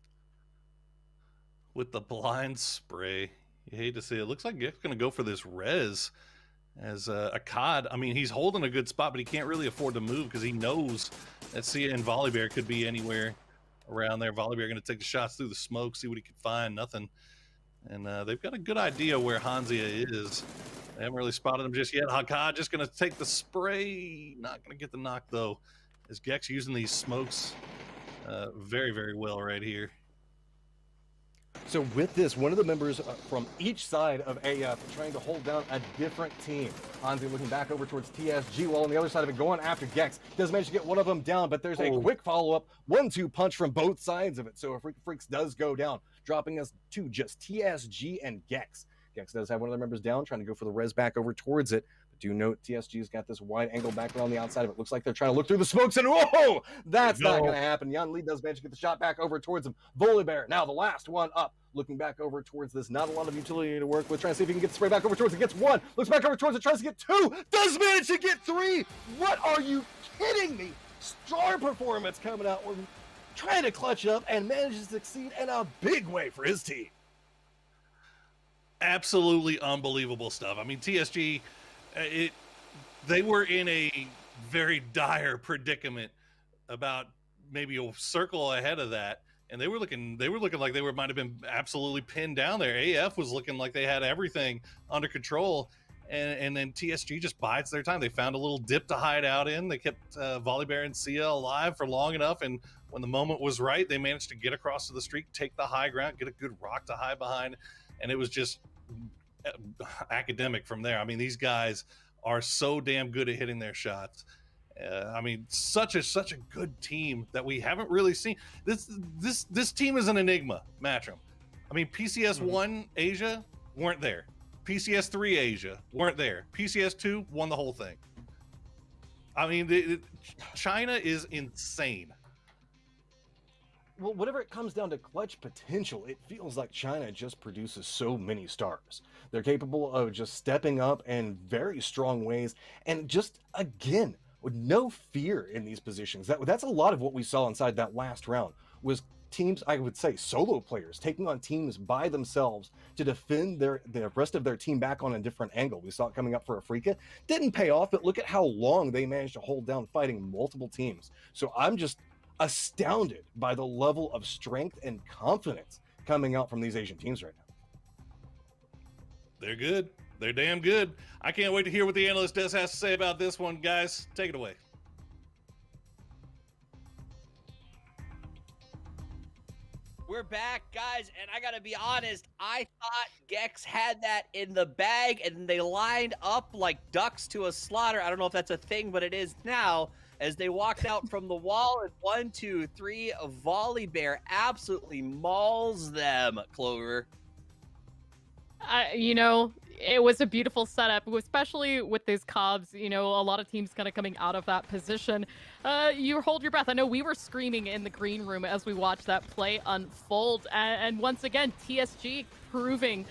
With the blind spray. You hate to see it. Looks like Gex going to go for this res as a COD. I mean, he's holding a good spot, but he can't really afford to move because he knows that Sia and Volibear could be anywhere around there. Volibear going to take the shots through the smoke, see what he can find. Nothing. And they've got a good idea where Hanzia is. They haven't really spotted him just yet. Hakad just going to take the spray. Not going to get the knock, though, as Gex using these smokes very, very well right here. So with this, one of the members from each side of AF trying to hold down a different team. Hanzi looking back over towards TSG, while on the other side of it going after Gex. Does manage to get one of them down, but there's a quick follow-up 1-2 punch from both sides of it. So Freaks does go down, dropping us to just TSG and Gex. Gex does have one of their members down, trying to go for the res back over towards it. But do note TSG's got this wide angle back around the outside of it. Looks like they're trying to look through the smokes, and whoa! That's not going to happen. Yan Lee does manage to get the shot back over towards him. Volibear, now the last one up. Looking back over towards this, not a lot of utility to work with, trying to see if he can get the spray back over towards it. Gets 1, looks back over towards it, tries to get 2, does manage to get 3. What are you kidding me? Star performance coming out. We're trying to clutch up and manages to succeed in a big way for his team. Absolutely unbelievable stuff. I mean, TSG, they were in a very dire predicament about maybe a circle ahead of that. And they were looking like they might have been absolutely pinned down there. AF was looking like they had everything under control, and then TSG just bides their time. They found a little dip to hide out in. They kept Volibear and Sia alive for long enough, and when the moment was right, they managed to get across to the street, take the high ground, get a good rock to hide behind, and it was just academic from there. I mean, these guys are so damn good at hitting their shots. I mean, such a good team that we haven't really seen. This team is an enigma, Matchroom. I mean, PCS1 Asia weren't there. PCS3 Asia weren't there. PCS2 won the whole thing. I mean, China is insane. Well, whenever it comes down to clutch potential, it feels like China just produces so many stars. They're capable of just stepping up in very strong ways, and just, again, with no fear in these positions. That's a lot of what we saw inside that last round, was teams, I would say solo players, taking on teams by themselves to defend the rest of their team back on a different angle. We saw it coming up for Afrika. Didn't pay off, but look at how long they managed to hold down fighting multiple teams. So I'm just astounded by the level of strength and confidence coming out from these Asian teams right now. They're good. They're damn good. I can't wait to hear what the analyst Des has to say about this one, guys. Take it away. We're back, guys, and I gotta be honest, I thought Gex had that in the bag, and they lined up like ducks to a slaughter. I don't know if that's a thing, but it is now, as they walked out from the wall, and 1, 2, 3, Volley Bear absolutely mauls them, Clover. You know, it was a beautiful setup, especially with these Cobs. You know, a lot of teams kind of coming out of that position. You hold your breath. I know we were screaming in the green room as we watched that play unfold. And once again, TSG proving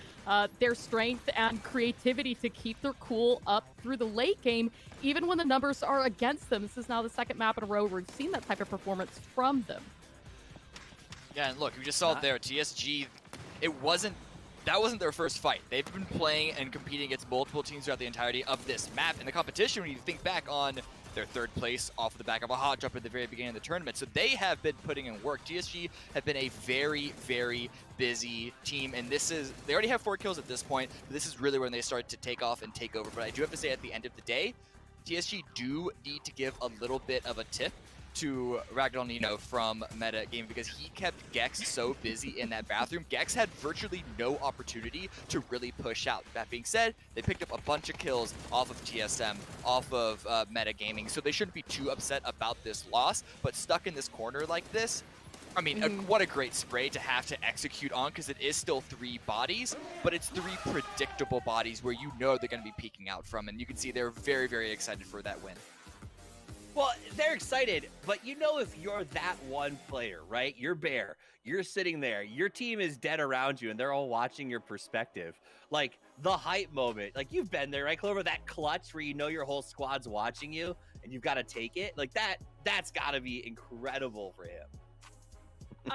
their strength and creativity to keep their cool up through the late game, even when the numbers are against them. This is now the second map in a row where we've seen that type of performance from them. Yeah, and look, we just saw it there. TSG, that wasn't their first fight. They've been playing and competing against multiple teams throughout the entirety of this map. And the competition, when you think back on their third place off the back of a hot jump at the very beginning of the tournament. So they have been putting in work. TSG have been a very, very busy team. And they already have 4 kills at this point. But this is really when they start to take off and take over. But I do have to say, at the end of the day, TSG do need to give a little bit of a tip to Ragnarino from Meta Gaming, because he kept Gex so busy in that bathroom. Gex had virtually no opportunity to really push out. That being said, they picked up a bunch of kills off of TSM, off of Meta Gaming, so they shouldn't be too upset about this loss. But stuck in this corner like this, I mean, what a great spray to have to execute on, because it is still 3 bodies, but it's 3 predictable bodies where you know they're going to be peeking out from, and you can see they're very, very excited for that win. Well, they're excited, but you know, if you're that one player, right? You're Bear, you're sitting there, your team is dead around you, and they're all watching your perspective. Like, the hype moment, like, you've been there, right, Clover? That clutch where you know your whole squad's watching you, and you've got to take it. Like, that's got to be incredible for him.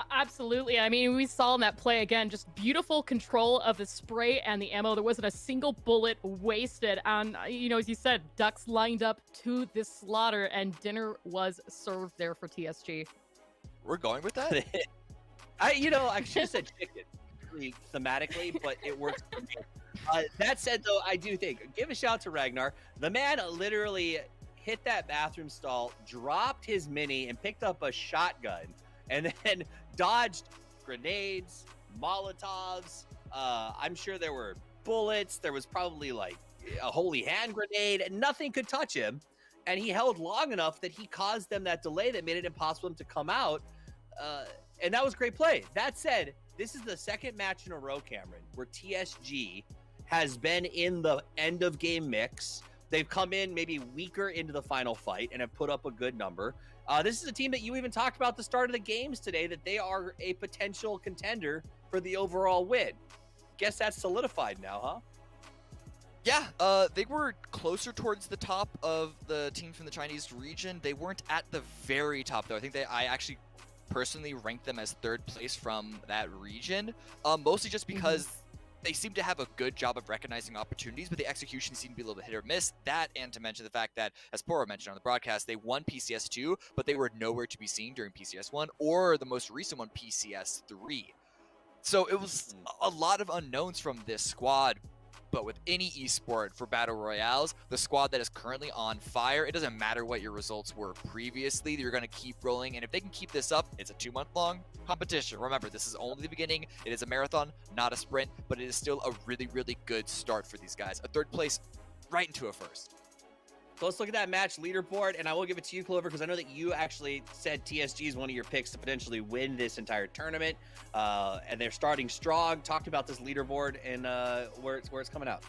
Absolutely. I mean, we saw in that play again, just beautiful control of the spray and the ammo. There wasn't a single bullet wasted. And, you know, as you said, ducks lined up to this slaughter, and dinner was served there for TSG. We're going with that? I should have said chicken, really thematically, but it works for me. That said, though, I do think, give a shout to Ragnar. The man literally hit that bathroom stall, dropped his mini, and picked up a shotgun, and then dodged grenades, Molotovs. I'm sure there were bullets. There was probably like a holy hand grenade, and nothing could touch him. And he held long enough that he caused them that delay that made it impossible for him to come out. And that was a great play. That said, this is the second match in a row, Cameron, where TSG has been in the end of game mix. They've come in maybe weaker into the final fight and have put up a good number. This is a team that you even talked about at the start of the games today, that they are a potential contender for the overall win. Guess that's solidified now, huh? Yeah, they were closer towards the top of the teams from the Chinese region. They weren't at the very top, though. I think I actually personally ranked them as 3rd place from that region, mostly just because they seem to have a good job of recognizing opportunities, but the execution seemed to be a little bit hit or miss. That, and to mention the fact that, as Poro mentioned on the broadcast, they won PCS2, but they were nowhere to be seen during PCS1 or the most recent one, PCS3. So it was a lot of unknowns from this squad. But with any esport for Battle Royales, the squad that is currently on fire, it doesn't matter what your results were previously, you're going to keep rolling. And if they can keep this up, it's a 2-month-long competition. Remember, this is only the beginning. It is a marathon, not a sprint, but it is still a really, really good start for these guys. A 3rd place right into a 1st. So let's look at that match leaderboard, and I will give it to you, Clover, because I know that you actually said TSG is one of your picks to potentially win this entire tournament, and they're starting strong. Talked about this leaderboard and where it's coming out.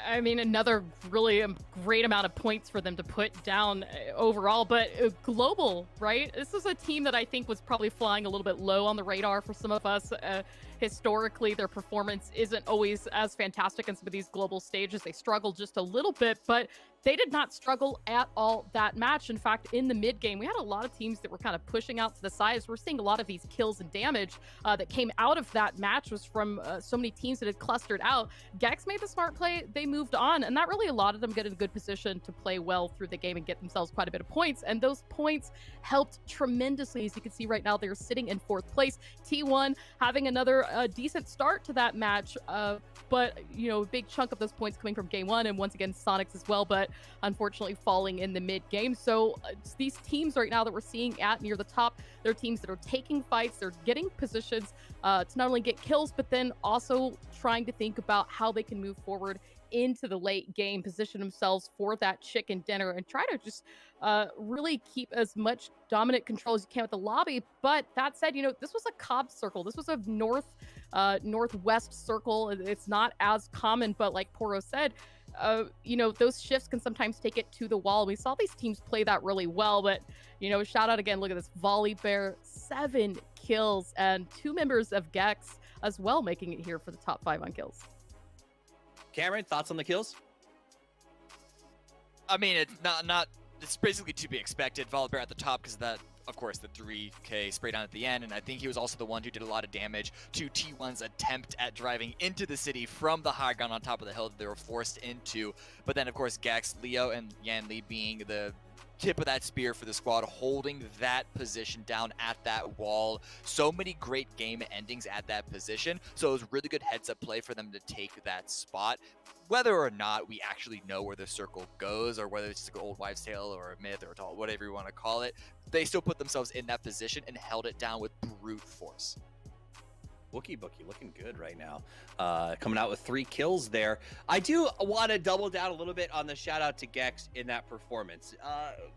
I mean, another really great amount of points for them to put down overall, but global, right? This is a team that I think was probably flying a little bit low on the radar for some of us. Historically, their performance isn't always as fantastic on some of these global stages. They struggle just a little bit, but they did not struggle at all that match. In fact, in the mid game, we had a lot of teams that were kind of pushing out to the sides. We're seeing a lot of these kills and damage that came out of that match was from so many teams that had clustered out. Gex made the smart play. They moved on, and that really allowed them to get in a good position to play well through the game and get themselves quite a bit of points. And those points helped tremendously. As you can see right now, they're sitting in 4th place. T1 having another decent start to that match, but a big chunk of those points coming from game 1, and once again Sonics as well, but unfortunately falling in the mid game. So these teams right now that we're seeing at near the top, they're teams that are taking fights, they're getting positions to not only get kills, but then also trying to think about how they can move forward into the late game, position themselves for that chicken dinner, and try to just really keep as much dominant control as you can with the lobby. But that said, this was a cob circle. This was a northwest circle. It's not as common, but like Poro said, those shifts can sometimes take it to the wall. We saw these teams play that really well, but shout out again. Look at this Volley Bear, 7 kills, and 2 members of Gex as well making it here for the top 5 on kills. Cameron, thoughts on the kills? I mean, it's not. It's basically to be expected. Volley Bear at the top because of that, of course, the 3K spray down at the end, and I think he was also the one who did a lot of damage to T1's attempt at driving into the city from the high ground on top of the hill that they were forced into. But then, of course, Gex, Leo, and Yanli being the tip of that spear for the squad, holding that position down at that wall. So many great game endings at that position. So it was really good heads-up play for them to take that spot. Whether or not we actually know where the circle goes, or whether it's just an old wives' tale or a myth or whatever you want to call it, they still put themselves in that position and held it down with brute force. Bookie looking good right now, coming out with 3 kills there. I do want to double down a little bit on the shout out to Gex in that performance.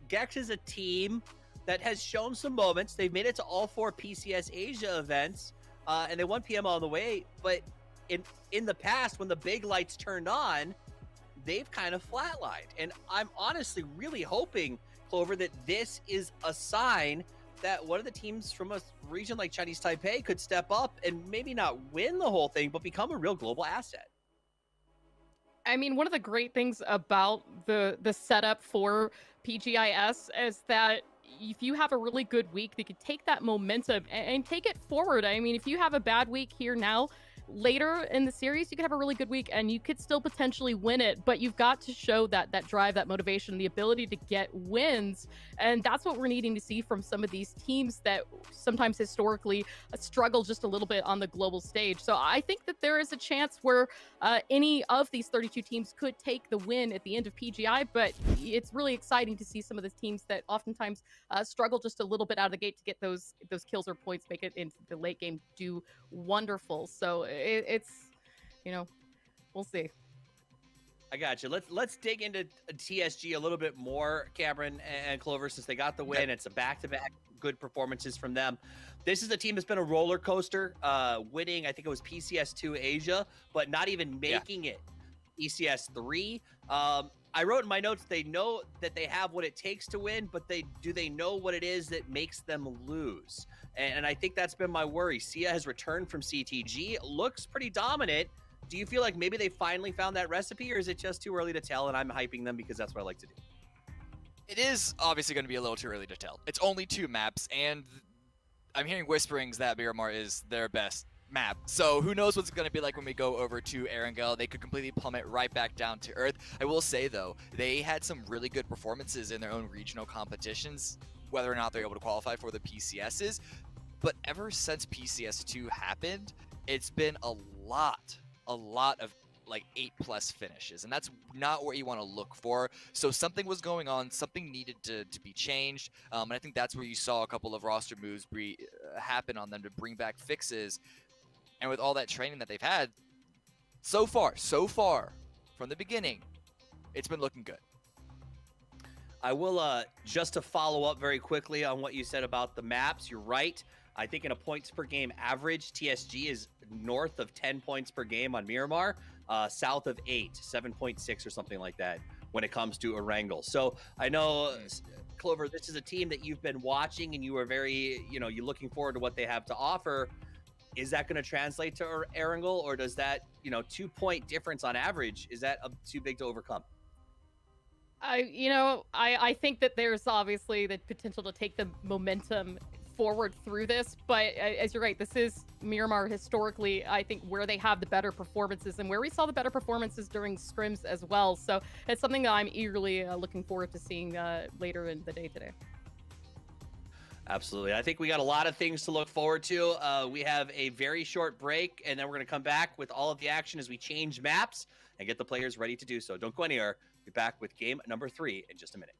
Gex is a team that has shown some moments. They've made it to all 4 PCS Asia events, and they won PML on the way, but in the past, when the big lights turned on, they've kind of flatlined. And I'm honestly really hoping, Clover, that this is a sign that one of the teams from a region like Chinese Taipei could step up and maybe not win the whole thing, but become a real global asset. I mean, one of the great things about the setup for PGI.S is that if you have a really good week, they could take that momentum and take it forward. I mean, if you have a bad week here now, later in the series, you could have a really good week and you could still potentially win it, but you've got to show that drive, that motivation, the ability to get wins. And that's what we're needing to see from some of these teams that sometimes historically struggle just a little bit on the global stage. So I think that there is a chance where any of these 32 teams could take the win at the end of PGI, but it's really exciting to see some of the teams that oftentimes struggle just a little bit out of the gate to get those kills or points, make it into the late game, do wonderful. So it's we'll see. I got you. Let's dig into TSG a little bit more, Cameron and Clover, since they got the win. It's a back-to-back good performances from them. This is a team that's been a roller coaster, winning, I think it was PCS2 Asia, but not even making it PCS3. I wrote in my notes, they know that they have what it takes to win, but do they know what it is that makes them lose? And I think that's been my worry. Sia has returned from CTG, looks pretty dominant. Do you feel like maybe they finally found that recipe, or is it just too early to tell and I'm hyping them because that's what I like to do? It is obviously going to be a little too early to tell. It's only 2 maps, and I'm hearing whisperings that Miramar is their best map. So who knows what's going to be like when we go over to Erangel. They could completely plummet right back down to earth. I will say, though, they had some really good performances in their own regional competitions, whether or not they're able to qualify for the PCSs. But ever since PCS2 happened, it's been a lot of like 8+ finishes, and that's not what you want to look for. So something was going on, something needed to be changed, and I think that's where you saw a couple of roster moves happen on them to bring back fixes. And with all that training that they've had, so far from the beginning, it's been looking good. I will just to follow up very quickly on what you said about the maps. You're right. I think in a points per game average, TSG is north of 10 points per game on Miramar, south of 7.6 or something like that when it comes to Erangel. So I know, Clover, this is a team that you've been watching and you are very, you're looking forward to what they have to offer. Is that going to translate to Erangel, or does that, 2-point difference on average, is that too big to overcome? I think that there's obviously the potential to take the momentum forward through this, but as you're right, this is Miramar historically, I think, where they have the better performances and where we saw the better performances during scrims as well. So it's something that I'm eagerly looking forward to seeing later in the day today. Absolutely. I think we got a lot of things to look forward to. We have a very short break, and then we're going to come back with all of the action as we change maps and get the players ready to do so. Don't go anywhere. Be back with game number 3 in just a minute.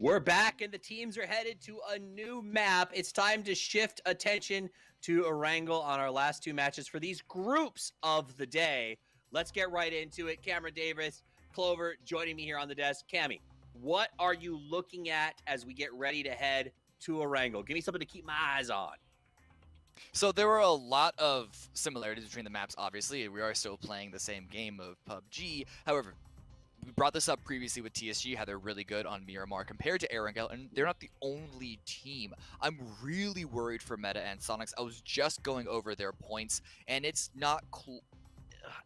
We're back, and the teams are headed to a new map. It's time to shift attention to Erangel on our last two matches for these groups of the day. Let's get right into it. Cameron Davis, Clover, joining me here on the desk. Cammy, what are you looking at as we get ready to head to Erangel? Give me something to keep my eyes on. So there were a lot of similarities between the maps, obviously. We are still playing the same game of PUBG. However, we brought this up previously with TSG, how they're really good on Miramar compared to Erangel, and they're not the only team. I'm really worried for Meta and Sonics. I was just going over their points, and it's not cool.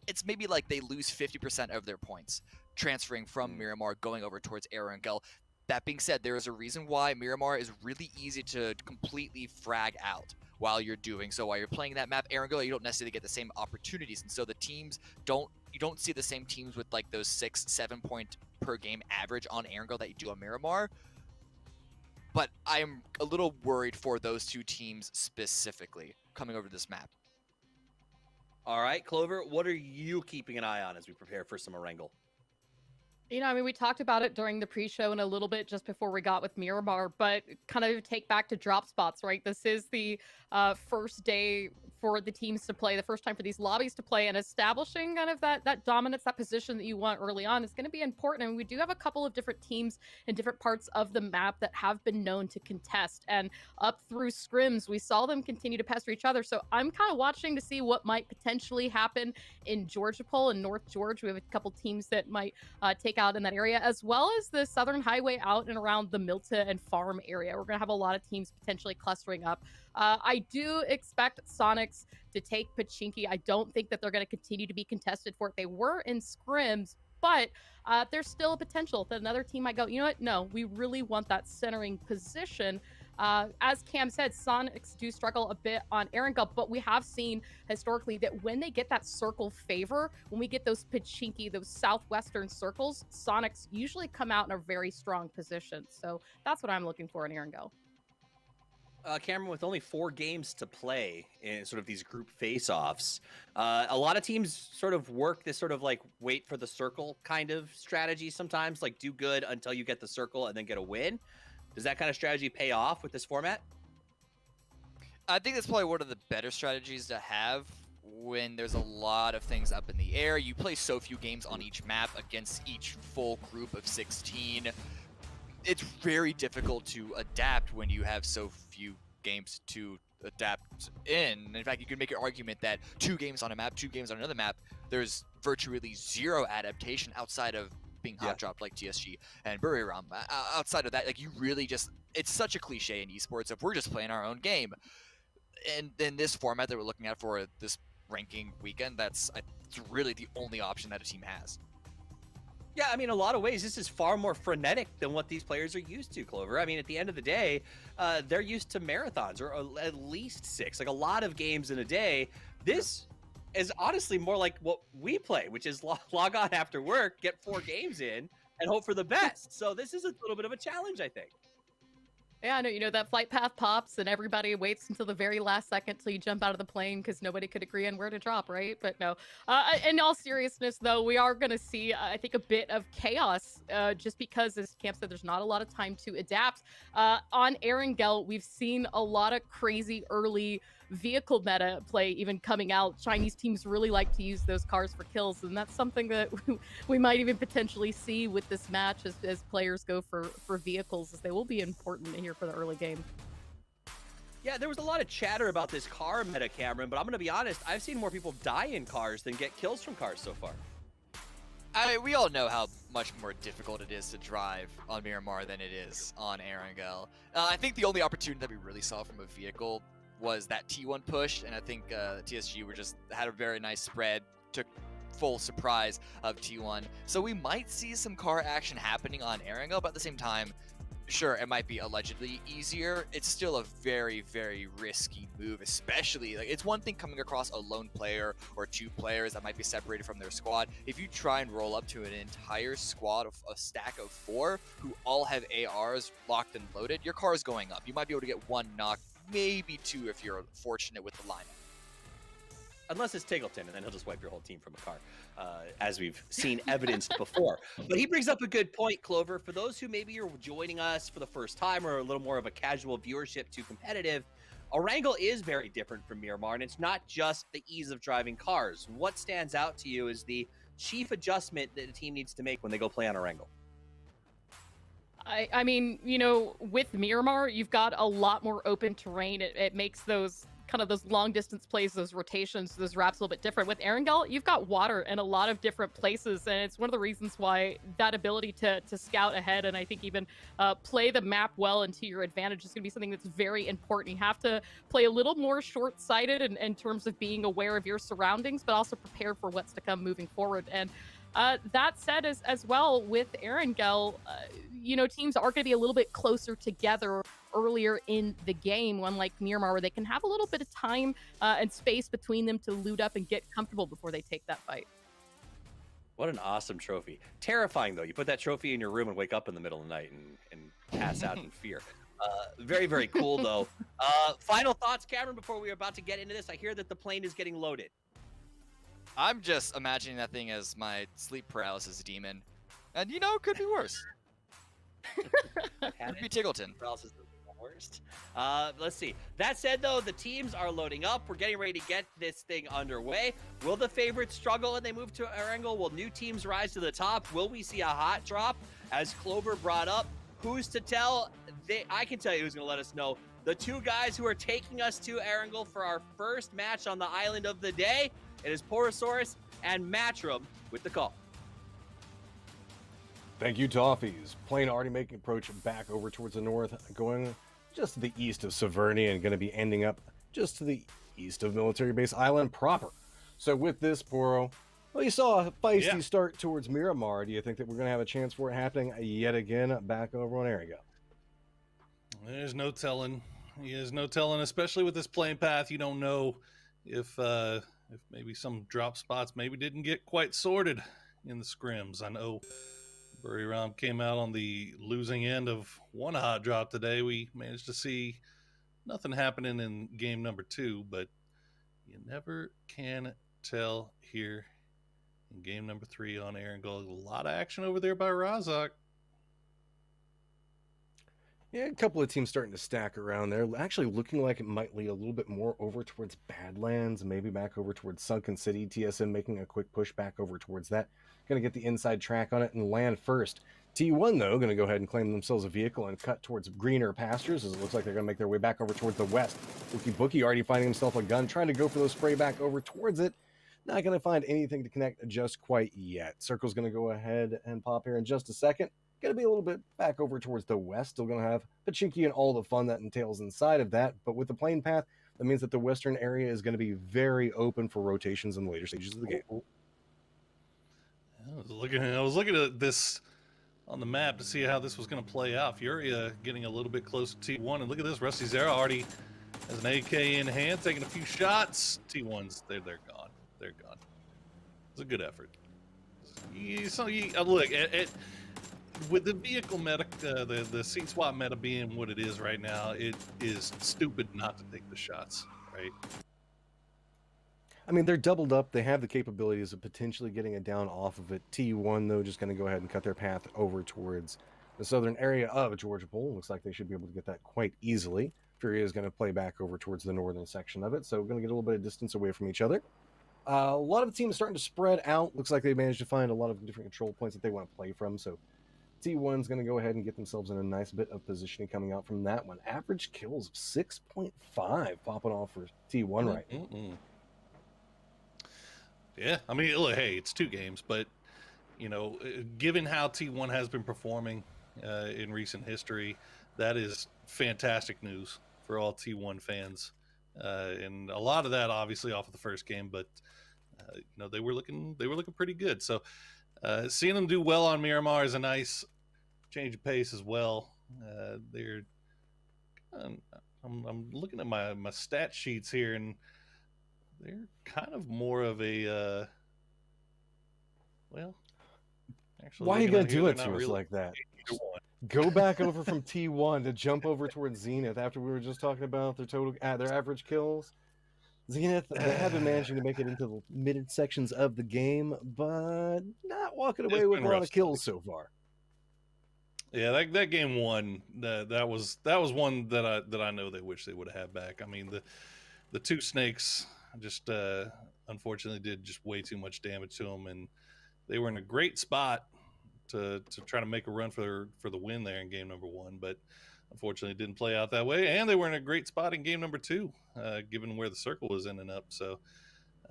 It's maybe like they lose 50% of their points transferring from Miramar going over towards Erangel. That being said, there is a reason why Miramar is really easy to completely frag out while you're doing so. While you're playing that map, Erangel, you don't necessarily get the same opportunities, and so the teams you don't see the same teams with like those 6-7 point per game average on Erangel that you do on Miramar. But I'm a little worried for those two teams specifically coming over this map. All right, Clover, what are you keeping an eye on as we prepare for some Erangel? You know, I mean, we talked about it during the pre-show and a little bit just before we got with Miramar, but kind of take back to drop spots, right? This is the first day for the teams to play, the first time for these lobbies to play, and establishing kind of that dominance, that position that you want early on is going to be important. And we do have a couple of different teams in different parts of the map that have been known to contest. And up through scrims, we saw them continue to pester each other. So I'm kind of watching to see what might potentially happen in Georgia Pole and North George. We have a couple teams that might take out in that area, as well as the Southern Highway out and around the Milta and Farm area. We're going to have a lot of teams potentially clustering up. I do expect Sonics to take Pachinki. I don't think that they're going to continue to be contested for it. They were in scrims, but there's still a potential that another team might go, you know what? No, we really want that centering position. As Cam said, Sonics do struggle a bit on Erangel, but we have seen historically that when they get that circle favor, when we get those Pachinki, those southwestern circles, Sonics usually come out in a very strong position. So that's what I'm looking for in Erangel. Cameron, with only 4 games to play in sort of these group face-offs, a lot of teams sort of work this sort of like wait for the circle kind of strategy sometimes, like do good until you get the circle and then get a win. Does that kind of strategy pay off with this format? I think that's probably one of the better strategies to have when there's a lot of things up in the air. You play so few games on each map against each full group of 16. It's very difficult to adapt when you have so few games to adapt in. In fact, you can make an argument that 2 games on a map, 2 games on another map, there's virtually zero adaptation outside of being hot dropped like TSG and Buriram. Outside of that, like you really just, it's such a cliche in esports if we're just playing our own game. And in this format that we're looking at for this ranking weekend, it's really the only option that a team has. Yeah, I mean, in a lot of ways, this is far more frenetic than what these players are used to, Clover. I mean, at the end of the day, they're used to marathons or at least 6, like a lot of games in a day. This is honestly more like what we play, which is log on after work, get 4 games in, and hope for the best. So this is a little bit of a challenge, I think. Yeah, I know, you know, that flight path pops and everybody waits until the very last second till you jump out of the plane because nobody could agree on where to drop, right? But no, in all seriousness, though, we are going to see, I think, a bit of chaos just because, as Cam said, there's not a lot of time to adapt. On Erangel, we've seen a lot of crazy early vehicle meta play even coming out. Chinese teams really like to use those cars for kills, and that's something that we might even potentially see with this match as players go for vehicles, as they will be important here for the early game. Yeah, there was a lot of chatter about this car meta, Cameron, but I'm going to be honest, I've seen more people die in cars than get kills from cars so far. We all know how much more difficult it is to drive on Miramar than it is on Erangel. I think the only opportunity that we really saw from a vehicle was that T1 push, and I think TSG had a very nice spread, took full surprise of T1. So we might see some car action happening on Erangel, but at the same time, sure, it might be allegedly easier. It's still a very, very risky move, especially, like, it's one thing coming across a lone player or 2 players that might be separated from their squad. If you try and roll up to an entire squad of a stack of 4 who all have ARs locked and loaded, your car is going up. You might be able to get 1 knock, maybe 2 if you're fortunate with the lineup. unless it's Tiggleton, and then he'll just wipe your whole team from a car, as we've seen evidenced before. But he brings up a good point, Clover. For those who maybe are joining us for the first time or a little more of a casual viewership to competitive, Erangel is very different from Miramar, and it's not just the ease of driving cars. What stands out to you is the chief adjustment that a team needs to make when they go play on Erangel? I mean, you know, with Miramar, you've got a lot more open terrain. It makes those kind of those long distance plays, those rotations, those wraps a little bit different. With Erangel, you've got water in a lot of different places, and it's one of the reasons why that ability to scout ahead and I think even play the map well into your advantage is going to be something that's very important. You have to play a little more short-sighted in terms of being aware of your surroundings, but also prepare for what's to come moving forward. And that said, as well, with Erangel, you know, teams are going to be a little bit closer together earlier in the game, unlike Miramar, where they can have a little bit of time and space between them to loot up and get comfortable before they take that fight. What an awesome trophy. Terrifying, though. You put that trophy in your room and wake up in the middle of the night and pass out in fear. Very, very cool, though. Final thoughts, Cameron, before we're about to get into this. I hear that the plane is getting loaded. I'm just imagining that thing as my sleep paralysis demon. And, you know, it could be worse. Could be Tiggleton. Paralysis is the worst. Let's see. That said, though, the teams are loading up. We're getting ready to get this thing underway. Will the favorites struggle and they move to Erangel? Will new teams rise to the top? Will we see a hot drop? As Clover brought up, who's to tell? I can tell you who's going to let us know. The two guys who are taking us to Erangel for our first match on the island of the day. It is Porosaurus and Matchroom with the call. Thank you, Toffees. Plane already making approach back over towards the north, going just to the east of Severny and going to be ending up just to the east of Military Base Island proper. So with this, Poro, well, you saw a feisty start towards Miramar. Do you think that we're going to have a chance for it happening yet again back over on Erangel? There's no telling. There's no telling, especially with this plane path. You don't know if maybe some drop spots maybe didn't get quite sorted in the scrims. I know Bury Ram came out on the losing end of one hot drop today. We managed to see nothing happening in game number 2, but you never can tell here in game number 3 on Erangel. A lot of action over there by Razak. Yeah, a couple of teams starting to stack around there. Actually looking like it might lead a little bit more over towards Badlands, maybe back over towards Sunken City. TSM making a quick push back over towards that. Going to get the inside track on it and land first. T1, though, going to go ahead and claim themselves a vehicle and cut towards greener pastures, as it looks like they're going to make their way back over towards the west. Bookie already finding himself a gun, trying to go for those spray back over towards it. Not going to find anything to connect just quite yet. Circle's going to go ahead and pop here in just a second. Going to be a little bit back over towards the west. Still going to have Pachinki and all the fun that entails inside of that. But with the plane path, that means that the western area is going to be very open for rotations in the later stages of the game. I was looking at this on the map to see how this was going to play out. Furia getting a little bit close to T1. And look at this. Rusty Zera already has an AK in hand, taking a few shots. T1's, they're gone. They're gone. It's a good effort. Look, with the vehicle meta, the seat swap meta being what it is right now, it is stupid not to take the shots, right? I mean, they're doubled up. They have the capabilities of potentially getting it down off of it. T1, though, just going to go ahead and cut their path over towards the southern area of Georgia Pool. Looks like they should be able to get that quite easily. Furia is going to play back over towards the northern section of it, so we're going to get a little bit of distance away from each other. A lot of the teams starting to spread out. Looks like they managed to find a lot of different control points that they want to play from, so T1's going to go ahead and get themselves in a nice bit of positioning coming out from that one. Average kills of 6.5 popping off for T1 right now. Yeah, I mean, look, hey, it's 2 games, but, you know, given how T1 has been performing in recent history, that is fantastic news for all T1 fans. And a lot of that, obviously, off of the first game, but, you know, they were looking pretty good. So seeing them do well on Miramar is a nice change of pace as well. I'm looking at my stat sheets here, and they're kind of more of a well, actually, why are you gonna do it to us like that? Go back over from T1 to jump over towards Zenith after we were just talking about their total, their average kills. Zenith, they have been managing to make it into the mid sections of the game, but not walking away It's with been a lot rough of kills so far. Yeah, that game one, that was one that I know they wish they would have had back. I mean, the two snakes just unfortunately did just way too much damage to them, and they were in a great spot to try to make a run for the win there in game number one, but unfortunately it didn't play out that way. And they were in a great spot in game number two, given where the circle was ending up. So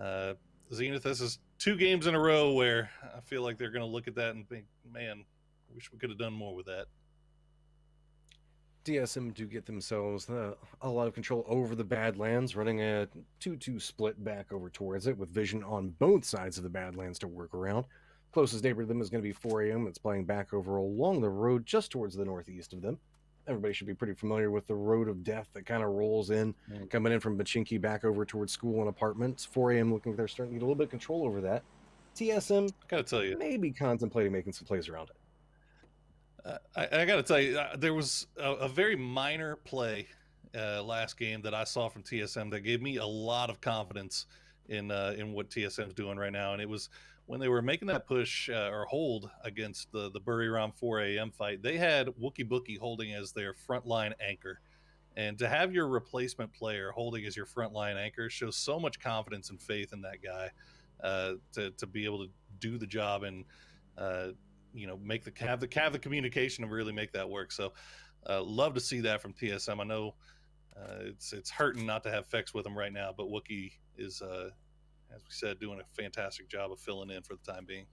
uh, Zenith, this is 2 games in a row where I feel like they're going to look at that and think, man, wish we could have done more with that. DSM do get themselves a lot of control over the Badlands, running a 2-2 split back over towards it with vision on both sides of the Badlands to work around. Closest neighbor to them is going to be 4 a.m. It's playing back over along the road just towards the northeast of them. Everybody should be pretty familiar with the road of death that kind of rolls in, coming in from Bachinki back over towards school and apartments. 4 a.m. looking like they're starting to get a little bit of control over that. TSM I gotta tell you, may be contemplating making some plays around it. I got to tell you, there was a very minor play last game that I saw from TSM that gave me a lot of confidence in what TSM's doing right now, and it was when they were making that push or hold against the Buriram 4 a.m. fight. They had Wookie Bookie holding as their frontline anchor, and to have your replacement player holding as your frontline anchor shows so much confidence and faith in that guy to be able to do the job and make have the communication and really make that work. So love to see that from TSM. I know it's hurting not to have Fex with him right now, but Wookie is as we said, doing a fantastic job of filling in for the time being.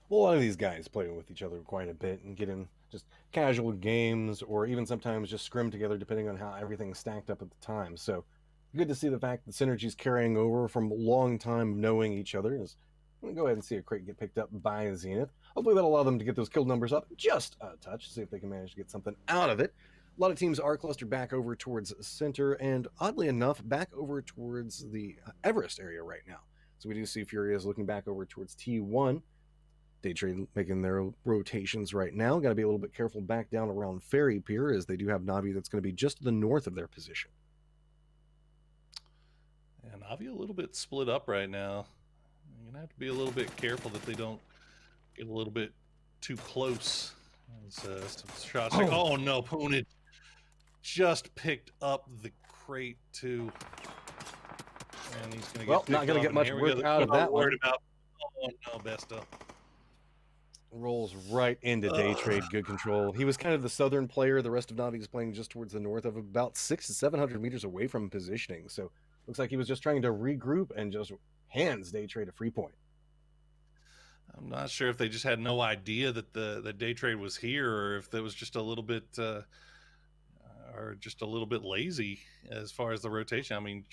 Well, a lot of these guys play with each other quite a bit and get in just casual games or even sometimes just scrim together depending on how everything's stacked up at the time. So good to see the fact that synergy's carrying over from a long time of knowing each other. I'm going to go ahead and see a crate get picked up by Zenith. Hopefully that'll allow them to get those kill numbers up just a touch, see if they can manage to get something out of it. A lot of teams are clustered back over towards center and oddly enough back over towards the Everest area right now. So we do see Furia is looking back over towards T1. Day Trade making their rotations right now. Got to be a little bit careful back down around Ferry Pier as they do have Navi that's going to be just to the north of their position. And Navi a little bit split up right now. You're going to have to be a little bit careful that they don't get a little bit too close. Some shots. Oh no, Poonage just picked up the crate too. And he's going to get not going to get much work out of that one. Oh no, Besto. Rolls right into Day Trade. Good control. He was kind of the southern player. The rest of Navi is playing just towards the north of about 600 to 700 meters away from positioning. So looks like he was just trying to regroup and just hands Day Trade a free point. I'm not sure if they just had no idea that the Day Trade was here, or if that was just a little bit lazy as far as the rotation. I mean,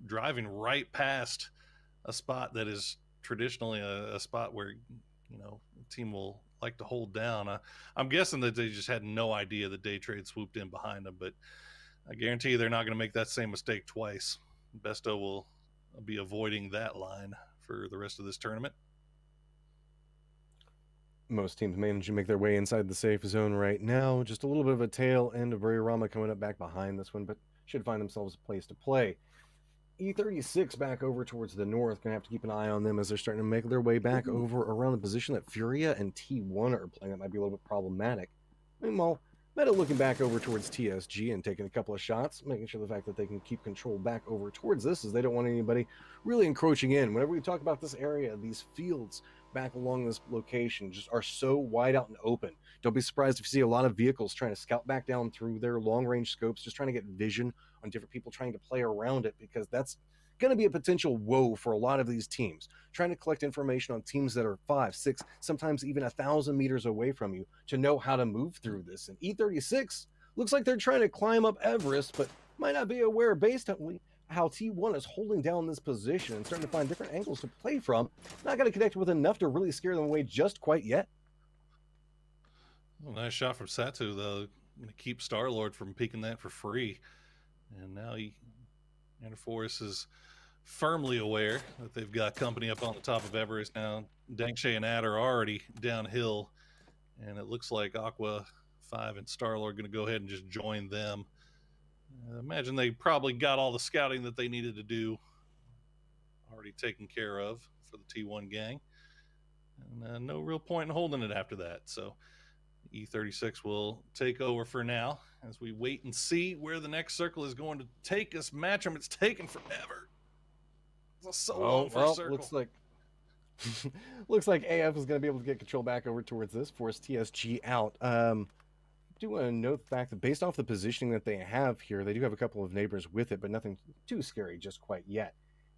driving right past a spot that is traditionally a spot where a team will like to hold down. I'm guessing that they just had no idea that Day Trade swooped in behind them, but I guarantee you they're not going to make that same mistake twice. Besto will be avoiding that line for the rest of this tournament. Most teams manage to make their way inside the safe zone right now. Just a little bit of a tail end of Rama coming up back behind this one, but should find themselves a place to play. E36 back over towards the north. Gonna have to keep an eye on them as they're starting to make their way back over around the position that Furia and T1 are playing. That might be a little bit problematic. Meanwhile, Meta looking back over towards TSG and taking a couple of shots, making sure the fact that they can keep control back over towards this as they don't want anybody really encroaching in. Whenever we talk about this area, these fields back along this location just are so wide out and open. Don't be surprised if you see a lot of vehicles trying to scout back down through their long-range scopes, just trying to get vision on different people trying to play around it, because that's going to be a potential woe for a lot of these teams, trying to collect information on teams that are 5, 6, sometimes even 1,000 meters away from you to know how to move through this. And E36 looks like they're trying to climb up Everest, but might not be aware based on how T1 is holding down this position and starting to find different angles to play from. Not going to connect with enough to really scare them away just quite yet. Well, nice shot from Satu, though. Going to keep Star-Lord from peeking that for free. And now Interforce is firmly aware that they've got company up on the top of Everest now. Dangshay and Ad are already downhill, and it looks like Aqua 5 and Star-Lord going to go ahead and just join them. Imagine they probably got all the scouting that they needed to do already taken care of for the T1 gang. And no real point in holding it after that. So E36 will take over for now as we wait and see where the next circle is going to take us. Match'em, it's taken forever. It's so long for a circle. Looks like AF is going to be able to get control back over towards this, force TSG out. Do want to note the fact that based off the positioning that they have here, they do have a couple of neighbors with it, but nothing too scary just quite yet.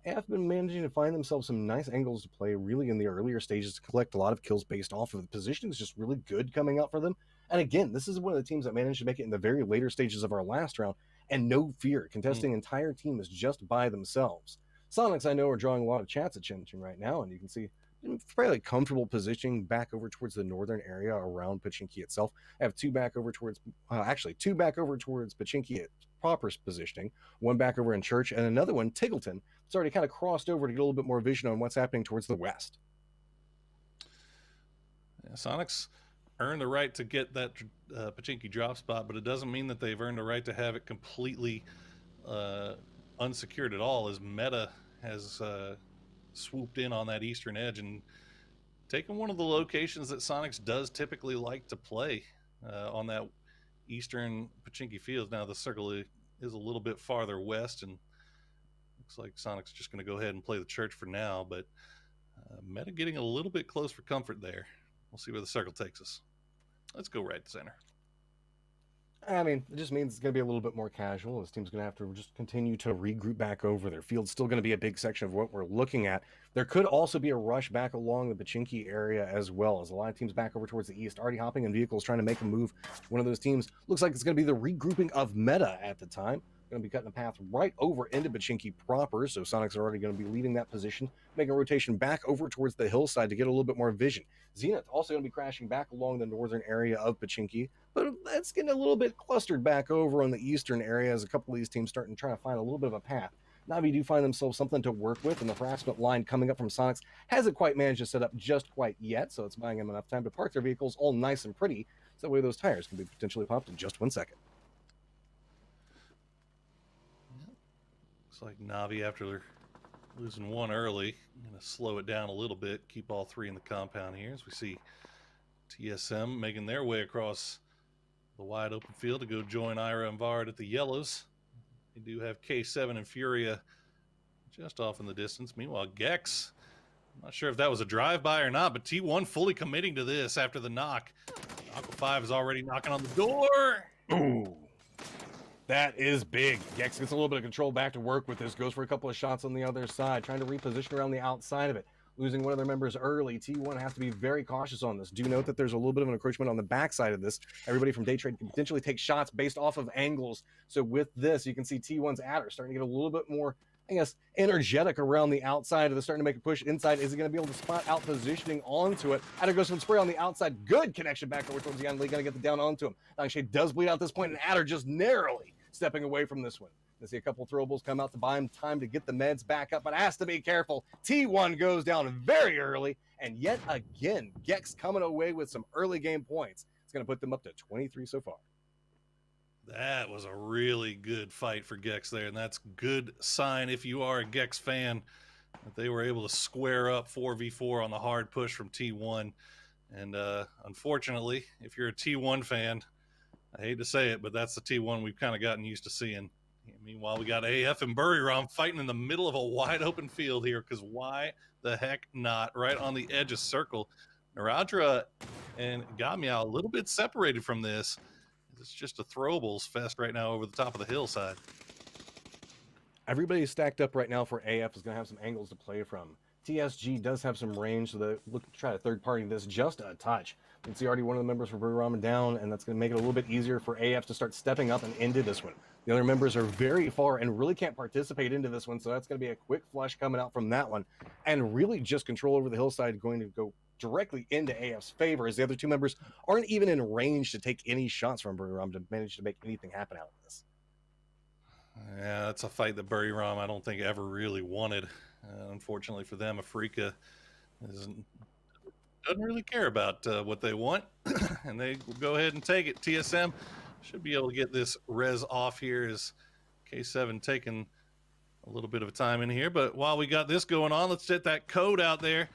AF have been managing to find themselves some nice angles to play really in the earlier stages to collect a lot of kills based off of the positioning is just really good coming out for them. And again, this is one of the teams that managed to make it in the very later stages of our last round, and no fear, contesting entire team is just by themselves. Sonics, I know, are drawing a lot of chat's attention right now, and you can see fairly comfortable positioning back over towards the northern area around Pachinki itself. I have two back over towards Pachinki proper positioning, one back over in Church, and another one, Tiggleton, it's already kind of crossed over to get a little bit more vision on what's happening towards the west. Yeah, Sonics earned the right to get that Pachinki drop spot, but it doesn't mean that they've earned the right to have it completely unsecured at all, as Meta has swooped in on that eastern edge and taken one of the locations that Sonics does typically like to play on that eastern Pachinki field. Now the circle is a little bit farther west, and looks like Sonics just going to go ahead and play the Church for now, but Meta getting a little bit close for comfort there. We'll see where the circle takes us. Let's go right to center. I mean, it just means it's going to be a little bit more casual. This team's going to have to just continue to regroup back over. Their field's still going to be a big section of what we're looking at. There could also be a rush back along the Pachinki area as well, as a lot of teams back over towards the east, already hopping in vehicles, trying to make a move. One of those teams looks like it's going to be the regrouping of Meta at the time. Going to be cutting a path right over into Pachinki proper, so Sonics are already going to be leaving that position, making a rotation back over towards the hillside to get a little bit more vision. Zenith also going to be crashing back along the northern area of Pachinki, but that's getting a little bit clustered back over on the eastern area as a couple of these teams starting to try to find a little bit of a path. Navi do find themselves something to work with, and the harassment line coming up from Sonics hasn't quite managed to set up just quite yet, so it's buying them enough time to park their vehicles all nice and pretty, so that way those tires can be potentially popped in just 1 second. Looks like Navi, after losing one early, going to slow it down a little bit, keep all three in the compound here, as we see TSM making their way across the wide open field to go join Ira and Vard at the yellows. They do have K7 and Furia just off in the distance. Meanwhile, Gex, I'm not sure if that was a drive-by or not, but T1 fully committing to this after the knock. Aqua 5 is already knocking on the door. Ooh. That is big. Gex gets a little bit of control back to work with this. Goes for a couple of shots on the other side, trying to reposition around the outside of it. Losing one of their members early. T1 has to be very cautious on this. Do note that there's a little bit of an encroachment on the backside of this. Everybody from Day Trade can potentially take shots based off of angles. So with this, you can see T1's adder starting to get a little bit more, I guess, energetic around the outside of this, starting to make a push inside. Is he going to be able to spot out positioning onto it? Adder goes for the spray on the outside. Good connection back over towards the end. Lee going to get the down onto him. Actually does bleed out at this point, and Adder just narrowly stepping away from this one. I see a couple of throwables come out to buy him time to get the meds back up, but has to be careful. T1 goes down very early, and yet again, Gex coming away with some early game points. It's going to put them up to 23 so far. That was a really good fight for Gex there, and that's good sign if you are a Gex fan that they were able to square up 4v4 on the hard push from T1. And unfortunately, if you're a T1 fan, I hate to say it, but that's the T1 we've kind of gotten used to seeing. Meanwhile, we got AF and Buriram fighting in the middle of a wide open field here, because why the heck not? Right on the edge of circle. Naradra and Gamia a little bit separated from this. It's just a throwables fest right now over the top of the hillside. Everybody's stacked up right now for AF is going to have some angles to play from. TSG does have some range, so they look to try to third party this just a touch. You can see already one of the members for Buriram down, and that's going to make it a little bit easier for AF to start stepping up and into this one. The other members are very far and really can't participate into this one, so that's going to be a quick flush coming out from that one. And really just control over the hillside going to go directly into AF's favor, as the other two members aren't even in range to take any shots from Buriram to manage to make anything happen out of this. Yeah, that's a fight that Buriram I don't think ever really wanted. Unfortunately for them, Afrika doesn't really care about what they want, and they will go ahead and take it. TSM should be able to get this res off here as K7 taking a little bit of a time in here, but while we got this going on, let's get that code out there.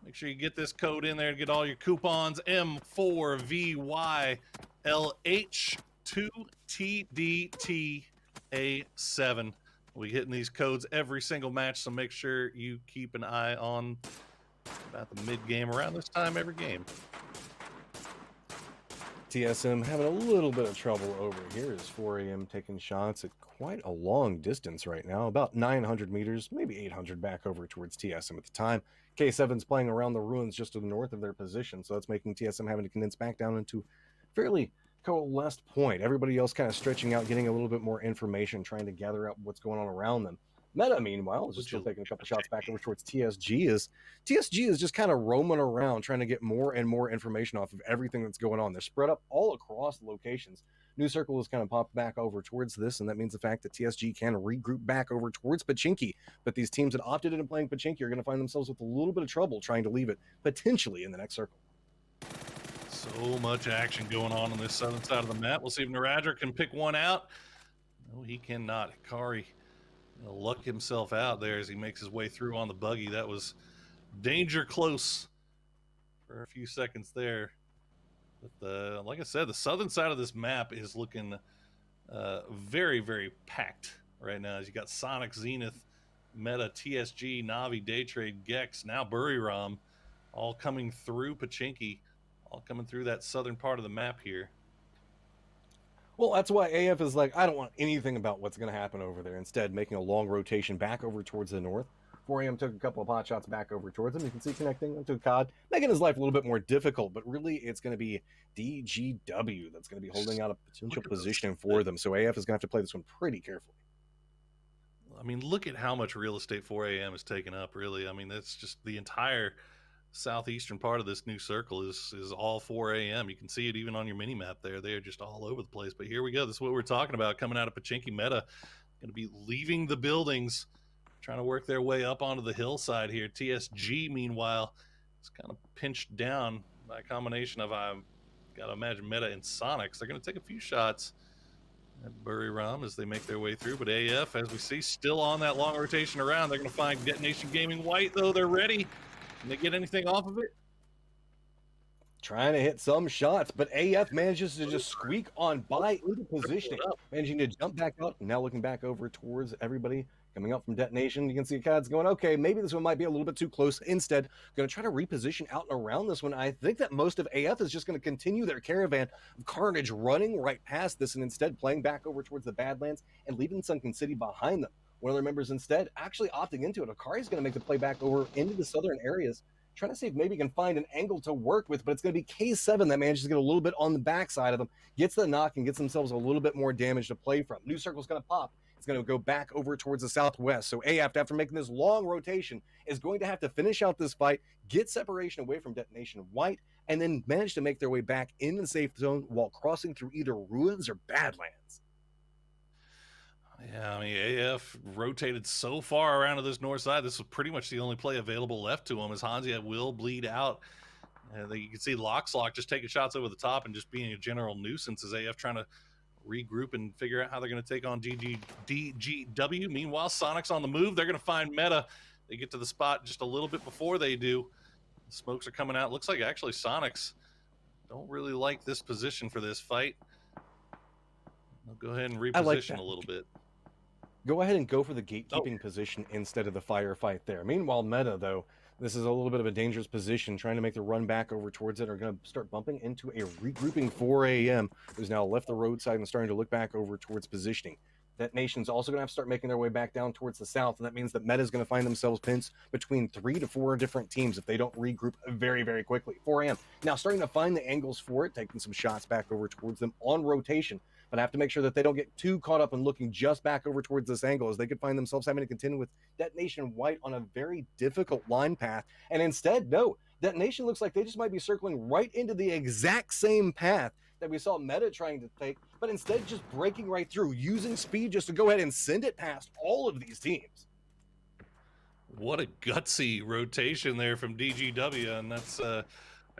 Make sure you get this code in there and get all your coupons. M4VYLH2TDTA7. We'll be hitting these codes every single match, so make sure you keep an eye on about the mid-game around this time every game. TSM having a little bit of trouble over here as 4 a.m. taking shots at quite a long distance right now, about 900 meters, maybe 800 back over towards TSM at the time. K7's playing around the ruins just to the north of their position, so that's making TSM having to condense back down into fairly coalesced point. Everybody else kind of stretching out, getting a little bit more information, trying to gather up what's going on around them. Meta, meanwhile, is just still taking a couple shots back over towards TSG. TSG is just kind of roaming around, trying to get more and more information off of everything that's going on. They're spread up all across the locations. New Circle has kind of popped back over towards this, and that means the fact that TSG can regroup back over towards Pachinki. But these teams that opted into playing Pachinki are going to find themselves with a little bit of trouble trying to leave it potentially in the next circle. So much action going on this southern side of the map. We'll see if Naradra can pick one out. No, he cannot. Hikari luck himself out there as he makes his way through on the buggy. That was danger close for a few seconds there. But like I said, the southern side of this map is looking very, very packed right now. As you got Sonic, Zenith, Meta, TSG, Navi, Daytrade, Gex, now Buriram, all coming through Pachinki, all coming through that southern part of the map here. Well, that's why AF is like, I don't want anything about what's going to happen over there. Instead, making a long rotation back over towards the north. 4 a.m. took a couple of pot shots back over towards him. You can see connecting into COD, making his life a little bit more difficult, but really it's going to be DGW that's going to be holding out a potential position for them. So AF is going to have to play this one pretty carefully. I mean, look at how much real estate 4 a.m. is taking up, really. I mean, that's just the entire southeastern part of this new circle is all 4 a.m. You can see it even on your mini map there. They are just all over the place. But here we go. This is what we're talking about coming out of Pachinki. Meta going to be leaving the buildings, trying to work their way up onto the hillside here. TSG, meanwhile, is kind of pinched down by a combination of, I've got to imagine, Meta and Sonics. They're going to take a few shots at Buriram as they make their way through. But AF, as we see, still on that long rotation around. They're going to find Detonation Gaming White, though. They're ready. Can they get anything off of it? Trying to hit some shots, but AF manages to just squeak on by into positioning, managing to jump back out. Now looking back over towards everybody coming up from Detonation. You can see COD's going, okay, maybe this one might be a little bit too close. Instead, going to try to reposition out and around this one. I think that most of AF is just going to continue their caravan of carnage running right past this and instead playing back over towards the Badlands and leaving Sunken City behind them. One of their members instead actually opting into it. Akari's going to make the play back over into the southern areas, trying to see if maybe he can find an angle to work with, but it's going to be K7 that manages to get a little bit on the backside of them, gets the knock and gets themselves a little bit more damage to play from. New Circle's going to pop. It's going to go back over towards the southwest. So AF, after making this long rotation, is going to have to finish out this fight, get separation away from Detonation White, and then manage to make their way back in the safe zone while crossing through either ruins or Badlands. Yeah, I mean, AF rotated so far around to this north side. This was pretty much the only play available left to him as Hansia will bleed out. And you can see Lockslock just taking shots over the top and just being a general nuisance as AF trying to regroup and figure out how they're going to take on DGW. Meanwhile, Sonic's on the move. They're going to find Meta. They get to the spot just a little bit before they do. The smokes are coming out. Looks like actually Sonic's don't really like this position for this fight. I'll go ahead and reposition a little bit. Go ahead and go for the gatekeeping position instead of the firefight there. Meanwhile, Meta, though, this is a little bit of a dangerous position, trying to make the run back over towards it, are going to start bumping into a regrouping 4 a.m. who's now left the roadside and starting to look back over towards positioning. That nation's also going to have to start making their way back down towards the south, and that means that Meta is going to find themselves pinched between 3 to 4 different teams if they don't regroup very, very quickly. 4 a.m. now starting to find the angles for it, taking some shots back over towards them on rotation, but I have to make sure that they don't get too caught up in looking just back over towards this angle, as they could find themselves having to contend with Detonation White on a very difficult line path. And instead, no, Detonation looks like they just might be circling right into the exact same path that we saw Meta trying to take, but instead just breaking right through, using speed just to go ahead and send it past all of these teams. What a gutsy rotation there from DGW, and that's, I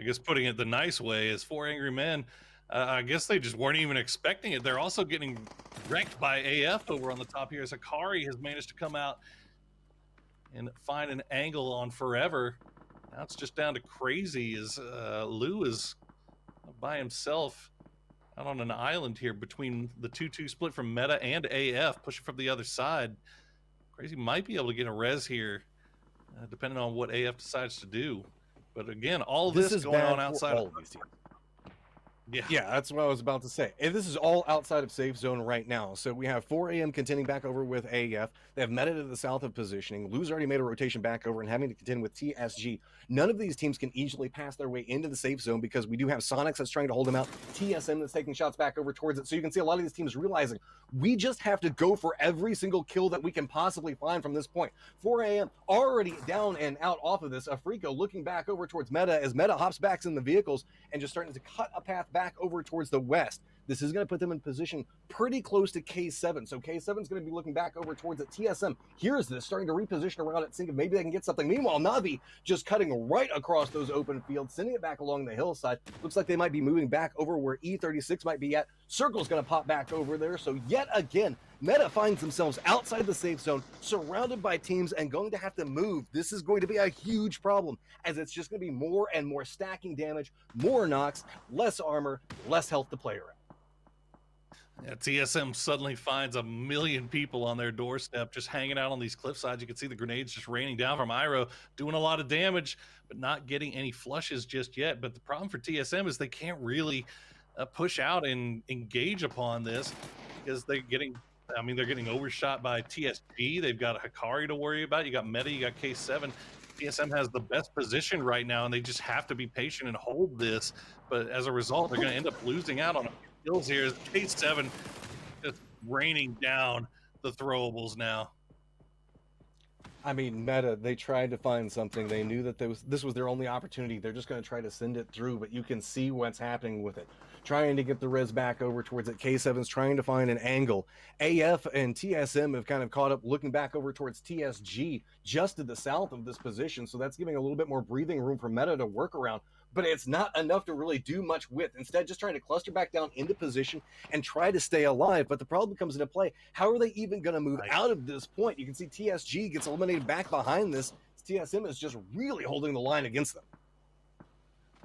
guess, putting it the nice way, as 4 Angry Men I guess they just weren't even expecting it. They're also getting wrecked by AF over on the top here as Akari has managed to come out and find an angle on Forever. Now it's just down to Crazy as Lou is by himself out on an island here between the 2-2 split from Meta and AF, pushing from the other side. Crazy might be able to get a res here, depending on what AF decides to do. But again, all this is going on outside all of these teams. Yeah, that's what I was about to say. And this is all outside of safe zone right now. So we have 4 a.m. contending back over with AF. They have Meta to the south of positioning. Lou's already made a rotation back over and having to contend with TSG. None of these teams can easily pass their way into the safe zone because we do have Sonics that's trying to hold them out. TSM that's taking shots back over towards it. So you can see a lot of these teams realizing we just have to go for every single kill that we can possibly find from this point. 4 a.m. already down and out off of this. Afriko looking back over towards Meta as Meta hops back in the vehicles and just starting to cut a path back over towards the west. This is going to put them in position pretty close to K7. So K7 is going to be looking back over towards it. TSM here's this, starting to reposition around it, seeing if maybe they can get something. Meanwhile, Navi just cutting right across those open fields, sending it back along the hillside. Looks like they might be moving back over where E36 might be at. Circle's going to pop back over there. So yet again, Meta finds themselves outside the safe zone, surrounded by teams, and going to have to move. This is going to be a huge problem, as it's just going to be more and more stacking damage, more knocks, less armor, less health to play around. Yeah, TSM suddenly finds a million people on their doorstep just hanging out on these cliff sides. You can see the grenades just raining down from Iro, doing a lot of damage, but not getting any flushes just yet. But the problem for TSM is they can't really push out and engage upon this because they're getting overshot by TSG. They've got a Hikari to worry about. You got Meta, you got K7. TSM has the best position right now, and they just have to be patient and hold this. But as a result, they're going to end up losing out on a kills here as K7 just raining down the throwables now. I mean, Meta, they tried to find something. They knew that this was their only opportunity. They're just going to try to send it through, but you can see what's happening with it. Trying to get the res back over towards it. K7's trying to find an angle. AF and TSM have kind of caught up, looking back over towards TSG just to the south of this position, so that's giving a little bit more breathing room for Meta to work around. But it's not enough to really do much with. Instead, just trying to cluster back down into position and try to stay alive. But the problem comes into play. How are they even going to move out of this point? You can see TSG gets eliminated back behind this. TSM is just really holding the line against them.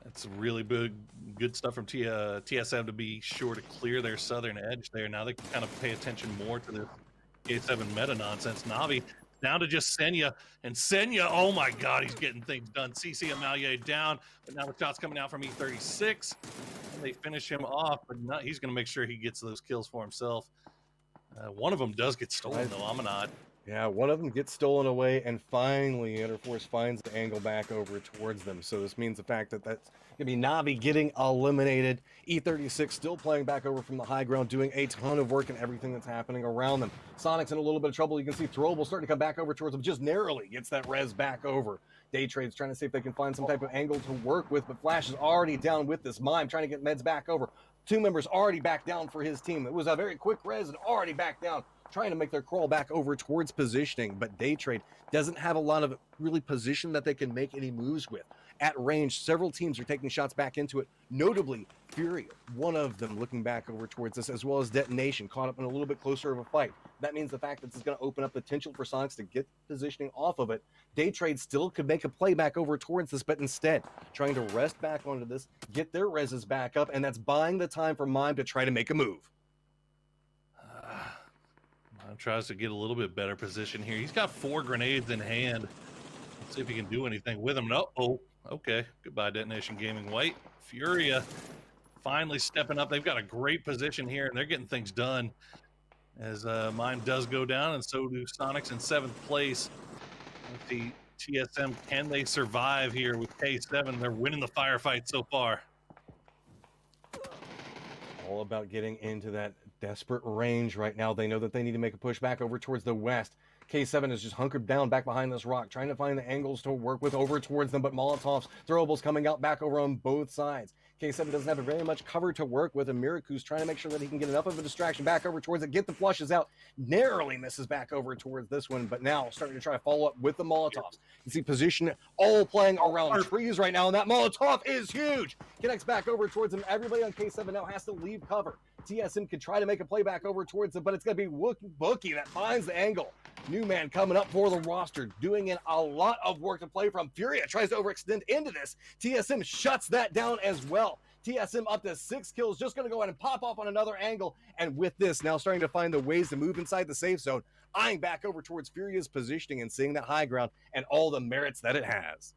That's really good stuff from TSM to be sure to clear their southern edge there. Now they can kind of pay attention more to the K7 meta nonsense. Navi down to just Senya, and Senya, oh my god, he's getting things done. CC Amalie down, but now the shot's coming out from E36, and they finish him off, but he's going to make sure he gets those kills for himself. One of them does get stolen, though, Amanat. Yeah, one of them gets stolen away, and finally Interforce finds the angle back over towards them. So this means the fact that that's going to be Navi getting eliminated. E36 still playing back over from the high ground, doing a ton of work and everything that's happening around them. Sonic's in a little bit of trouble. You can see Throwable starting to come back over towards them, just narrowly gets that res back over. Daytrade's trying to see if they can find some type of angle to work with, but Flash is already down with this. Mime trying to get meds back over. Two members already back down for his team. It was a very quick res and already back down, trying to make their crawl back over towards positioning, but Daytrade doesn't have a lot of really position that they can make any moves with. At range, several teams are taking shots back into it, notably Fury, one of them looking back over towards this, as well as Detonation, caught up in a little bit closer of a fight. That means the fact that this is going to open up potential for Sonics to get positioning off of it. Daytrade still could make a play back over towards this, but instead trying to rest back onto this, get their reses back up, and that's buying the time for Mime to try to make a move. Tries to get a little bit better position here. He's got 4 grenades in hand. Let's see if he can do anything with them. Oh, okay. Goodbye, Detonation Gaming White. Furia finally stepping up. They've got a great position here, and they're getting things done as mine does go down, and so do Sonics in 7th place. Let's see, TSM, can they survive here with K7? They're winning the firefight so far. All about getting into that desperate range right now. They know that they need to make a push back over towards the west. K7 is just hunkered down back behind this rock, trying to find the angles to work with over towards them, but Molotovs, throwables coming out back over on both sides. K7 doesn't have very much cover to work with, and Miraku's trying to make sure that he can get enough of a distraction back over towards it, get the flushes out, narrowly misses back over towards this one, but now starting to try to follow up with the Molotovs. You see position all playing around trees right now, and that Molotov is huge. Connects back over towards him. Everybody on K7 now has to leave cover. TSM can try to make a play back over towards it, but it's going to be Bookie that finds the angle. New man coming up for the roster, doing in a lot of work to play from. Furia tries to overextend into this. TSM shuts that down as well. TSM up to 6 kills, just going to go ahead and pop off on another angle. And with this, now starting to find the ways to move inside the safe zone, eyeing back over towards Furia's positioning and seeing that high ground and all the merits that it has.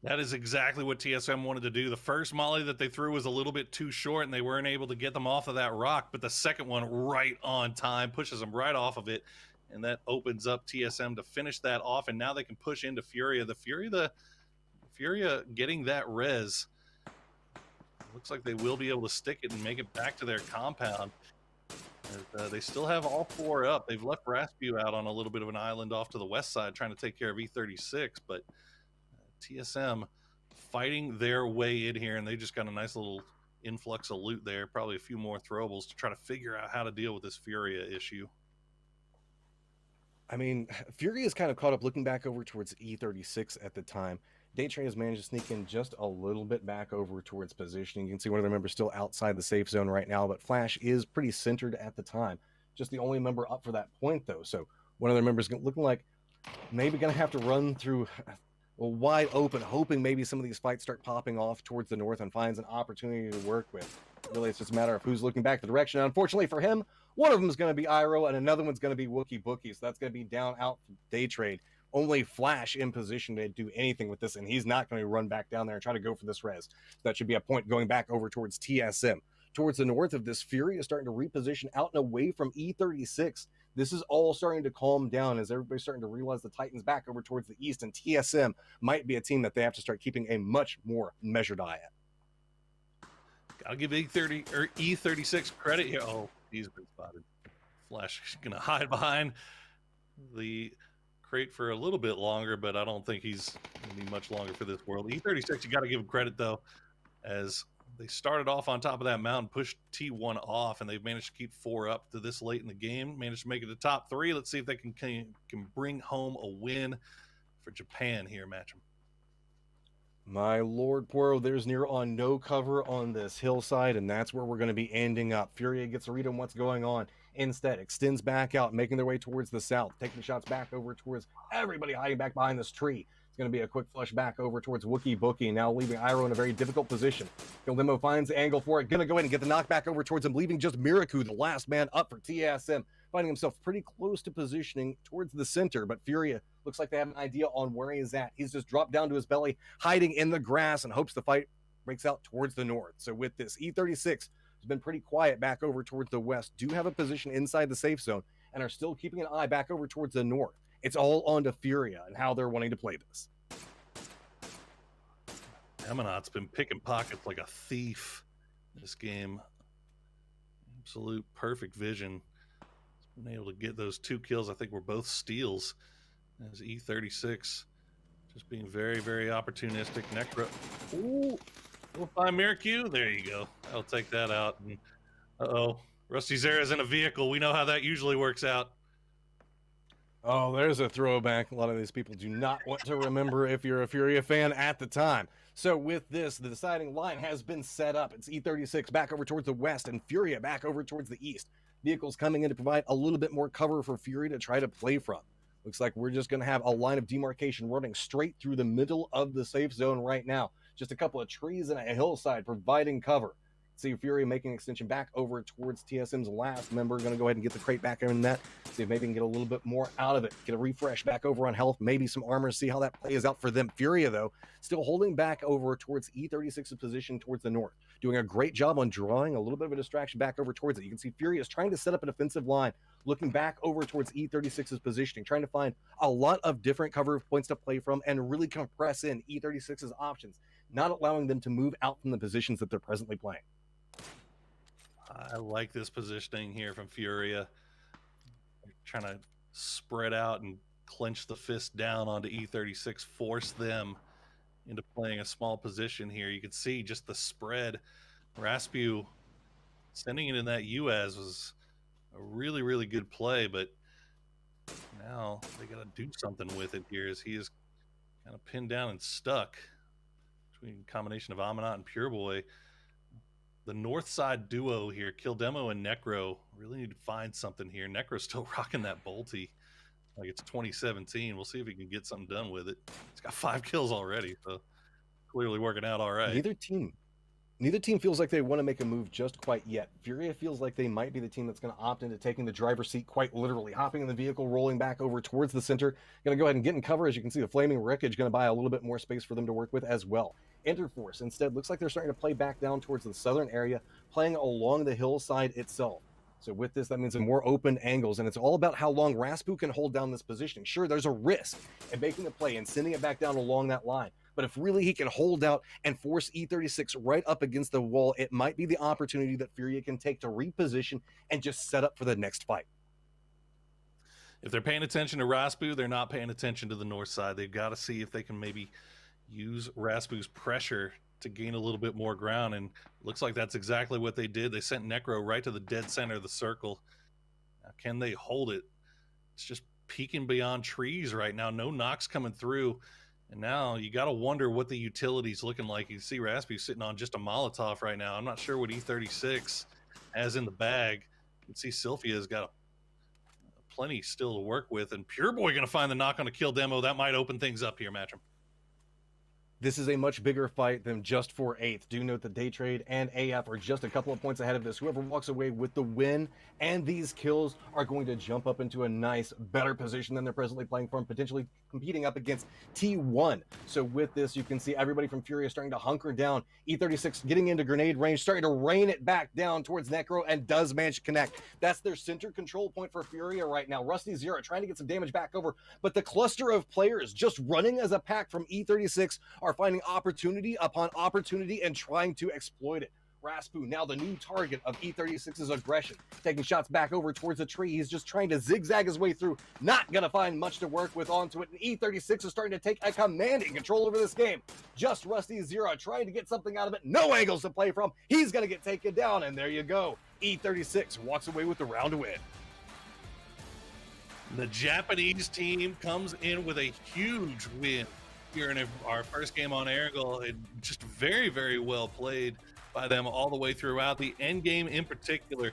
That is exactly what TSM wanted to do. The first molly that they threw was a little bit too short, and they weren't able to get them off of that rock, but the second one right on time pushes them right off of it, and that opens up TSM to finish that off, and now they can push into Furia. Furia getting that res. Looks like they will be able to stick it and make it back to their compound. They still have all 4 up. They've left Raspu out on a little bit of an island off to the west side trying to take care of E36, but TSM fighting their way in here, and they just got a nice little influx of loot there, probably a few more throwables to try to figure out how to deal with this Furia issue. I mean, Furia is kind of caught up looking back over towards E36 at the time. Daytrain has managed to sneak in just a little bit back over towards positioning. You can see one of their members still outside the safe zone right now, but Flash is pretty centered at the time. Just the only member up for that point, though. So one of their members looking like maybe going to have to run through wide open, hoping maybe some of these fights start popping off towards the north and finds an opportunity to work with. Really, it's just a matter of who's looking back the direction. Unfortunately for him, one of them is going to be Iroh, and another one's going to be Wookie Bookie. So that's going to be down out for day trade. Only Flash in position to do anything with this, and he's not going to run back down there and try to go for this res. So that should be a point going back over towards TSM. Towards the north of this, Fury is starting to reposition out and away from E36. This is all starting to calm down as everybody's starting to realize the Titans back over towards the east, and TSM might be a team that they have to start keeping a much more measured eye at. Gotta give E36 credit here. Oh, he's been spotted. Flash is gonna hide behind the crate for a little bit longer, but I don't think he's gonna be much longer for this world. E36, you gotta give him credit though, as they started off on top of that mountain, pushed T1 off, and they've managed to keep 4 up to this late in the game. Managed to make it to top 3. Let's see if they can bring home a win for Japan here, Matcham. My Lord Poro, there's near on no cover on this hillside, and that's where we're going to be ending up. Furia gets a read on what's going on. Instead, extends back out, making their way towards the south, taking shots back over towards everybody hiding back behind this tree. Going to be a quick flush back over towards Wookie Bookie, now leaving Iroh in a very difficult position. Limo finds the angle for it, going to go ahead and get the knockback over towards him, leaving just Miraku, the last man up for TSM, finding himself pretty close to positioning towards the center, but Furia looks like they have an idea on where he is at. He's just dropped down to his belly, hiding in the grass, and hopes the fight breaks out towards the north. So with this, E36 has been pretty quiet back over towards the west, do have a position inside the safe zone, and are still keeping an eye back over towards the north. It's all on to Furia and how they're wanting to play this. Eminat's been picking pockets like a thief this game. Absolute perfect vision. He's been able to get those 2 kills. I think were both steals. As E36 just being very, very opportunistic. Necro. Ooh. We'll find Miraku. There you go. I'll take that out. And, uh-oh. Rusty Zera's in a vehicle. We know how that usually works out. Oh, there's a throwback. A lot of these people do not want to remember if you're a Furia fan at the time. So with this, the deciding line has been set up. It's E36 back over towards the west and Furia back over towards the east. Vehicles coming in to provide a little bit more cover for Fury to try to play from. Looks like we're just going to have a line of demarcation running straight through the middle of the safe zone right now. Just a couple of trees and a hillside providing cover. See Fury making an extension back over towards TSM's last member. Going to go ahead and get the crate back in that. See if maybe we can get a little bit more out of it. Get a refresh back over on health. Maybe some armor. See how that plays out for them. Furia, though, still holding back over towards E36's position towards the north. Doing a great job on drawing a little bit of a distraction back over towards it. You can see Furia is trying to set up a defensive line. Looking back over towards E36's positioning. Trying to find a lot of different cover points to play from and really compress in E36's options. Not allowing them to move out from the positions that they're presently playing. I like this positioning here from Furia. They're trying to spread out and clench the fist down onto E36, force them into playing a small position here. You can see just the spread. Raspu sending it in that UAS was a really, really good play, but now they got to do something with it here as he is kind of pinned down and stuck between a combination of Amanat and Pure Boy. The north side duo here, Kildemo and Necro, really need to find something here. Necro's still rocking that bolty like it's 2017. We'll see if he can get something done with it. He's got 5 kills already, so clearly working out all right. Neither team feels like they want to make a move just quite yet. Furia feels like they might be the team that's going to opt into taking the driver's seat, quite literally, hopping in the vehicle, rolling back over towards the center. Going to go ahead and get in cover. As you can see, the flaming wreckage going to buy a little bit more space for them to work with as well. Interforce instead looks like they're starting to play back down towards the southern area, playing along the hillside itself. So with this, that means more open angles, and it's all about how long Raspu can hold down this position. Sure, there's a risk in making the play and sending it back down along that line. But if really he can hold out and force E36 right up against the wall, it might be the opportunity that Furia can take to reposition and just set up for the next fight. If they're paying attention to Raspu, they're not paying attention to the north side. They've got to see if they can maybe use Raspu's pressure to gain a little bit more ground, and it looks like that's exactly what they did. They sent Necro right to the dead center of the circle. Now, can they hold it? It's just peeking beyond trees right now. No knocks coming through. And now you got to wonder what the utility's looking like. You see Raspu sitting on just a Molotov right now. I'm not sure what E36 has in the bag. You can see Sylphia's got plenty still to work with. And Pure Boy going to find the knock on a kill demo. That might open things up here, Matcham. This is a much bigger fight than just for 8th. Do note that Day Trade and AF are just a couple of points ahead of this. Whoever walks away with the win and these kills are going to jump up into a nice, better position than they're presently playing from, potentially competing up against T1. So with this, you can see everybody from Furia starting to hunker down. E36 getting into grenade range, starting to rain it back down towards Necro, and does manage to connect. That's their center control point for Furia right now. Rusty Zero trying to get some damage back over, but the cluster of players just running as a pack from E36 are finding opportunity upon opportunity and trying to exploit it. Raspu, now the new target of E36's aggression, taking shots back over towards the tree. He's just trying to zigzag his way through, not going to find much to work with onto it, and E36 is starting to take a commanding control over this game. Just Rusty Zero trying to get something out of it, no angles to play from. He's going to get taken down, and there you go. E36 walks away with the round to win. The Japanese team comes in with a huge win here in our first game on Erangel. It just very, very well played by them all the way throughout. The end game in particular,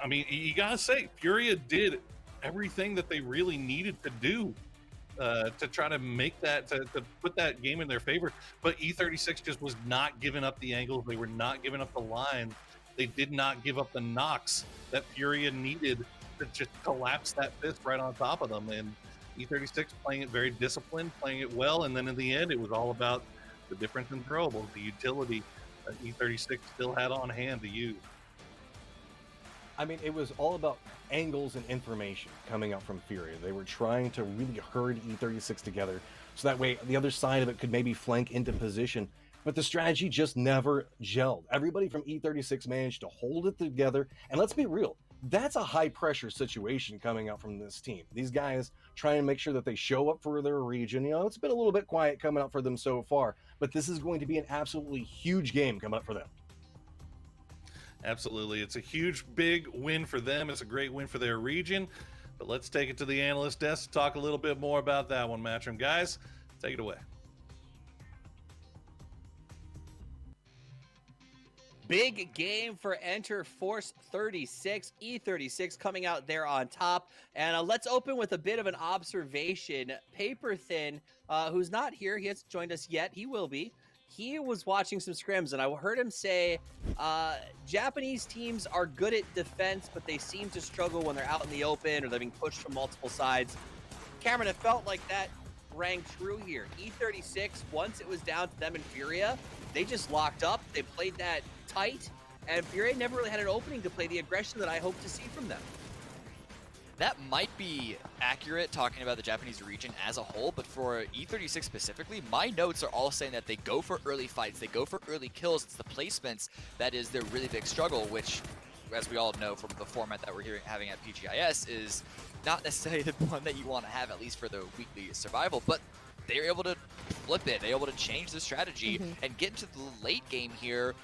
I mean, you gotta say, Furia did everything that they really needed to do to try to make that, to put that game in their favor. But E36 just was not giving up the angles. They were not giving up the line. They did not give up the knocks that Furia needed to just collapse that fist right on top of them. And E36 playing it very disciplined, playing it well, and then in the end, it was all about the difference in throwables, the utility that E36 still had on hand to use. I mean, it was all about angles and information coming out from Furia. They were trying to really herd E36 together, so that way the other side of it could maybe flank into position. But the strategy just never gelled. Everybody from E36 managed to hold it together, and let's be real, that's a high-pressure situation coming out from this team. These guys trying to make sure that they show up for their region. You know, it's been a little bit quiet coming out for them so far, but this is going to be an absolutely huge game coming up for them. Absolutely. It's a huge, big win for them. It's a great win for their region. But let's take it to the analyst desk to talk a little bit more about that one, Matchroom. Guys, take it away. Big game for Enter Force 36, E36 coming out there on top. And let's open with a bit of an observation. Paper Thin, who's not here, he hasn't joined us yet, he will be. He was watching some scrims, and I heard him say, Japanese teams are good at defense, but they seem to struggle when they're out in the open or they're being pushed from multiple sides. Cameron, it felt like that rang true here. E36, once it was down to them and Furia, they just locked up. They played that tight, and Furia never really had an opening to play the aggression that I hope to see from them. That might be accurate talking about the Japanese region as a whole, but for E36 specifically, my notes are all saying that they go for early fights, they go for early kills. It's the placements that is their really big struggle, which, as we all know from the format that we're having at PGI.S, is not necessarily the one that you want to have, at least for the weekly survival, but they're able to flip it. They're able to change the strategy and get into the late game here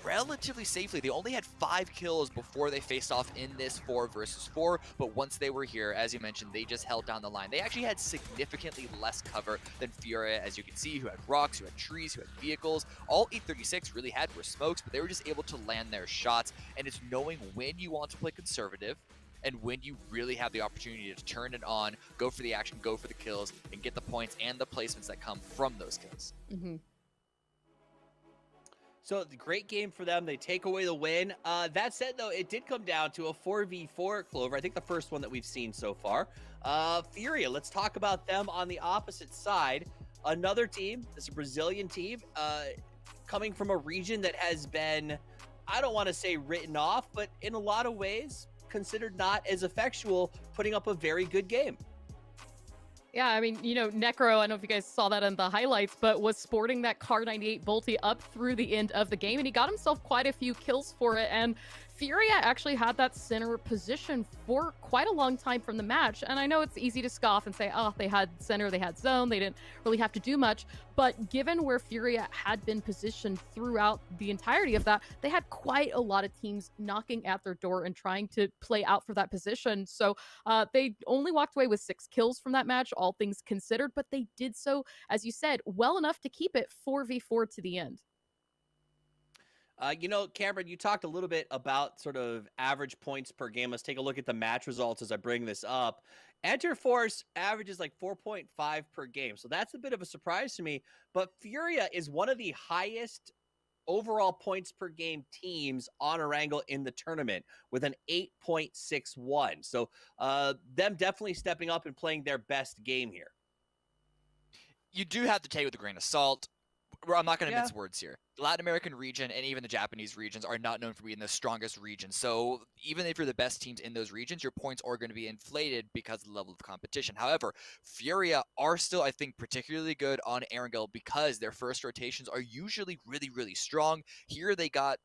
relatively safely. They only had 5 kills before they faced off in this 4 versus 4, but once they were here, as you mentioned, they just held down the line. They actually had significantly less cover than Furia, as you can see, who had rocks, who had trees, who had vehicles. All E36 really had were smokes, but they were just able to land their shots, and it's knowing when you want to play conservative and when you really have the opportunity to turn it on, go for the action, go for the kills, and get the points and the placements that come from those kills. So great game for them. They take away the win. That said, though, it did come down to a 4v4, Clover. I think the first one that we've seen so far. Furia, let's talk about them on the opposite side. Another team, this is a Brazilian team, coming from a region that has been, I don't want to say written off, but in a lot of ways considered not as effectual, putting up a very good game. Yeah, I mean, you know, Necro, I don't know if you guys saw that in the highlights, but was sporting that Car 98 Volti up through the end of the game, and he got himself quite a few kills for it. And Furia actually had that center position for quite a long time from the match. And I know it's easy to scoff and say, oh, they had center, they had zone, they didn't really have to do much. But given where Furia had been positioned throughout the entirety of that, they had quite a lot of teams knocking at their door and trying to play out for that position. So they only walked away with 6 kills from that match, all things considered, but they did so, as you said, well enough to keep it 4v4 to the end. You know, Cameron, you talked a little bit about sort of average points per game. Let's take a look at the match results as I bring this up. Enter Force averages like 4.5 per game. So that's a bit of a surprise to me. But Furia is one of the highest overall points per game teams on Erangel in the tournament with an 8.61. So them definitely stepping up and playing their best game here. You do have to take it with a grain of salt. I'm not going to mince words here. The Latin American region and even the Japanese regions are not known for being the strongest regions. So even if you're the best teams in those regions, your points are going to be inflated because of the level of competition. However, Furia are still, I think, particularly good on Erangel because their first rotations are usually really, really strong. Here they got,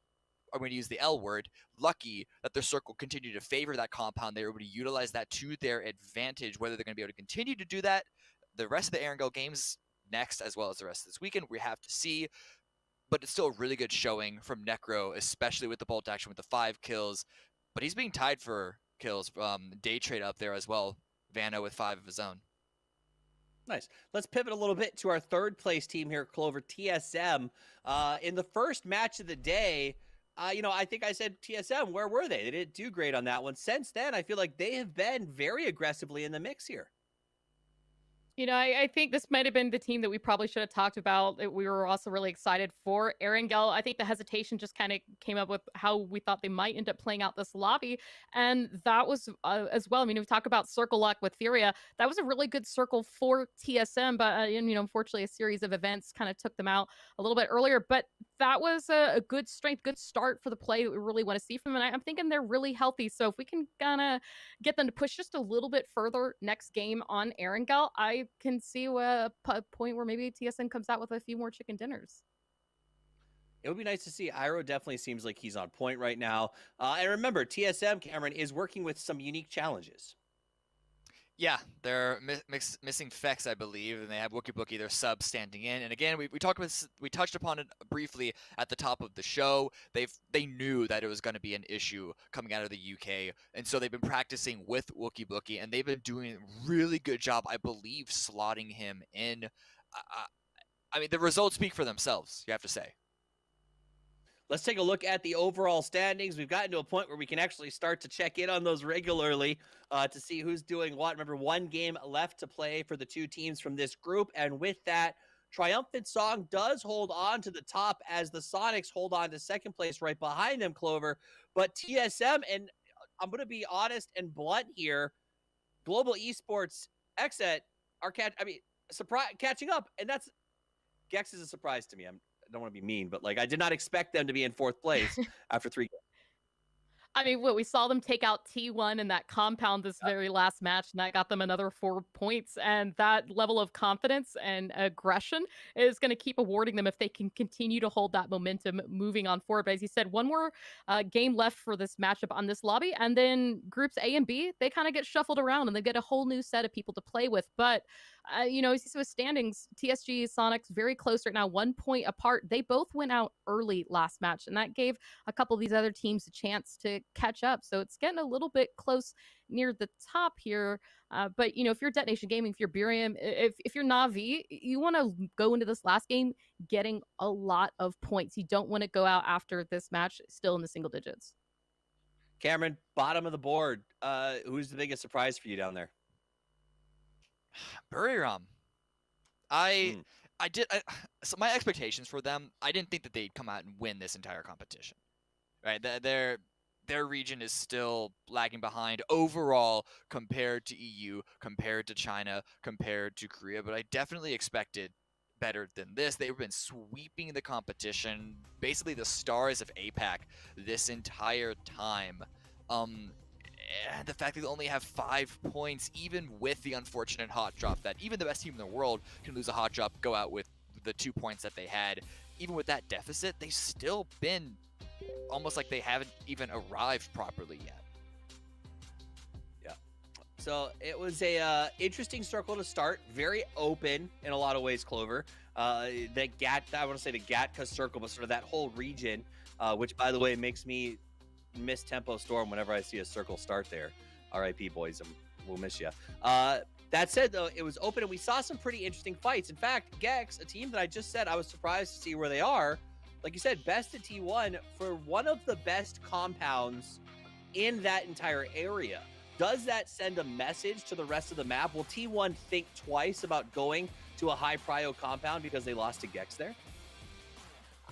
I'm going to use the L word, lucky that their circle continued to favor that compound. They were able to utilize that to their advantage. Whether they're going to be able to continue to do that, the rest of the Erangel games next, as well as the rest of this weekend, we have to see. But it's still a really good showing from Necro, especially with the bolt action with the 5 kills. But he's being tied for kills. Day trade up there as well. Vanna with 5 of his own. Nice. Let's pivot a little bit to our third place team here, Clover, TSM. In the first match of the day, you know, I think I said TSM, where were they? They didn't do great on that one. Since then, I feel like they have been very aggressively in the mix here. You know, I think this might have been the team that we probably should have talked about. We were also really excited for Erangel. I think the hesitation just kind of came up with how we thought they might end up playing out this lobby. And that was as well. I mean, if we talk about circle luck with Furia, that was a really good circle for TSM. But, you know, unfortunately, a series of events kind of took them out a little bit earlier. But that was a good strength, good start for the play that we really want to see from them. And I'm thinking they're really healthy. So if we can kind of get them to push just a little bit further next game on Erangel, I can see a point where maybe TSM comes out with a few more chicken dinners. It would be nice to see. Iroh definitely seems like he's on point right now. And remember, TSM, Cameron, is working with some unique challenges. Yeah, they're missing Fex, I believe, and they have Wookie Bookie, their sub, standing in. And again, we touched upon it briefly at the top of the show. They knew that it was going to be an issue coming out of the UK, and so they've been practicing with Wookie Bookie, and they've been doing a really good job, I believe, slotting him in. I mean, the results speak for themselves, you have to say. Let's take a look at the overall standings. We've gotten to a point where we can actually start to check in on those regularly to see who's doing what. Remember, 1 game left to play for the 2 teams from this group. And with that, Triumphant Song does hold on to the top as the Sonics hold on to second place right behind them, Clover. But TSM, and I'm going to be honest and blunt here, Global Esports, Exet are catching up. And that's, Gex is a surprise to me. I don't want to be mean, but like I did not expect them to be in 4th place after 3 games. I mean, we saw them take out T1 in that compound this very last match, and that got them another 4 points. And that level of confidence and aggression is going to keep awarding them if they can continue to hold that momentum moving on forward. But as you said, one more game left for this matchup on this lobby, and then groups A and B, they kind of get shuffled around, and they get a whole new set of people to play with. But you see with standings, TSG, Sonics very close right now, 1 point apart. They both went out early last match, and that gave a couple of these other teams a chance to catch up. So it's getting a little bit close near the top here. But if you're Detonation Gaming, if you're Burium, if you're Navi, you want to go into this last game getting a lot of points. You don't want to go out after this match still in the single digits. Cameron, bottom of the board. Who's the biggest surprise for you down there? Buriram. So my expectations for them, I didn't think that they'd come out and win this entire competition. Right? Their region is still lagging behind overall compared to EU, compared to China, compared to Korea, but I definitely expected better than this. They've been sweeping the competition, basically the stars of APAC this entire time. And the fact that they only have 5 points, even with the unfortunate hot drop that even the best team in the world can lose a hot drop, go out with the 2 points that they had. Even with that deficit, they've still been almost like they haven't even arrived properly yet. Yeah. So it was a interesting circle to start. Very open in a lot of ways, Clover. I want to say the Gatka circle, but sort of that whole region, which, by the way, makes me miss Tempo Storm whenever I see a circle start there. RIP, boys. We'll miss you. That said, though, it was open, and we saw some pretty interesting fights. In fact, Gex, a team that I just said I was surprised to see where they are, like you said, best at T1 for one of the best compounds in that entire area. Does that send a message to the rest of the map? Will T1 think twice about going to a high prio compound because they lost to Gex there?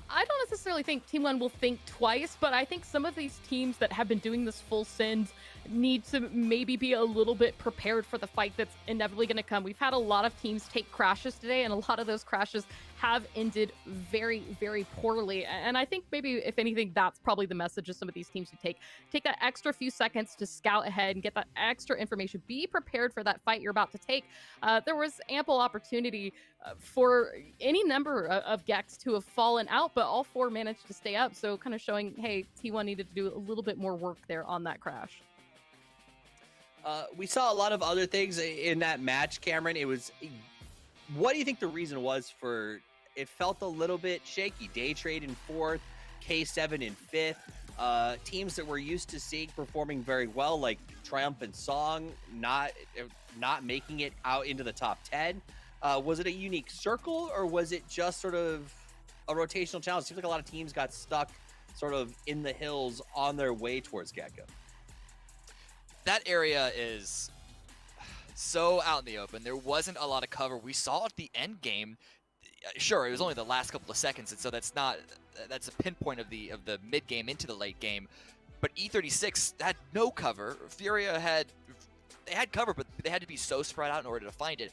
I don't necessarily think Team One will think twice, but I think some of these teams that have been doing this full send need to maybe be a little bit prepared for the fight that's inevitably going to come. We've had a lot of teams take crashes today, and a lot of those crashes have ended very, very poorly. And I think maybe, if anything, that's probably the message of some of these teams to take that extra few seconds to scout ahead and get that extra information. Be prepared for that fight you're about to take. There was ample opportunity for any number of Gex to have fallen out, but all four managed to stay up. So kind of showing, hey, T1 needed to do a little bit more work there on that crash. We saw a lot of other things in that match, Cameron. What do you think the reason was for it felt a little bit shaky? Day Trade in 4th, K7 in 5th. Teams that we're used to seeing performing very well, like Triumphant Song, not making it out into the top 10. Was it a unique circle, or was it just sort of a rotational challenge? It seems like a lot of teams got stuck sort of in the hills on their way towards Gecko. That area is so out in the open. There wasn't a lot of cover. We saw at the end game, sure, it was only the last couple of seconds, and so that's a pinpoint of the mid game into the late game. But E36 had no cover. Furia had cover, but they had to be so spread out in order to find it.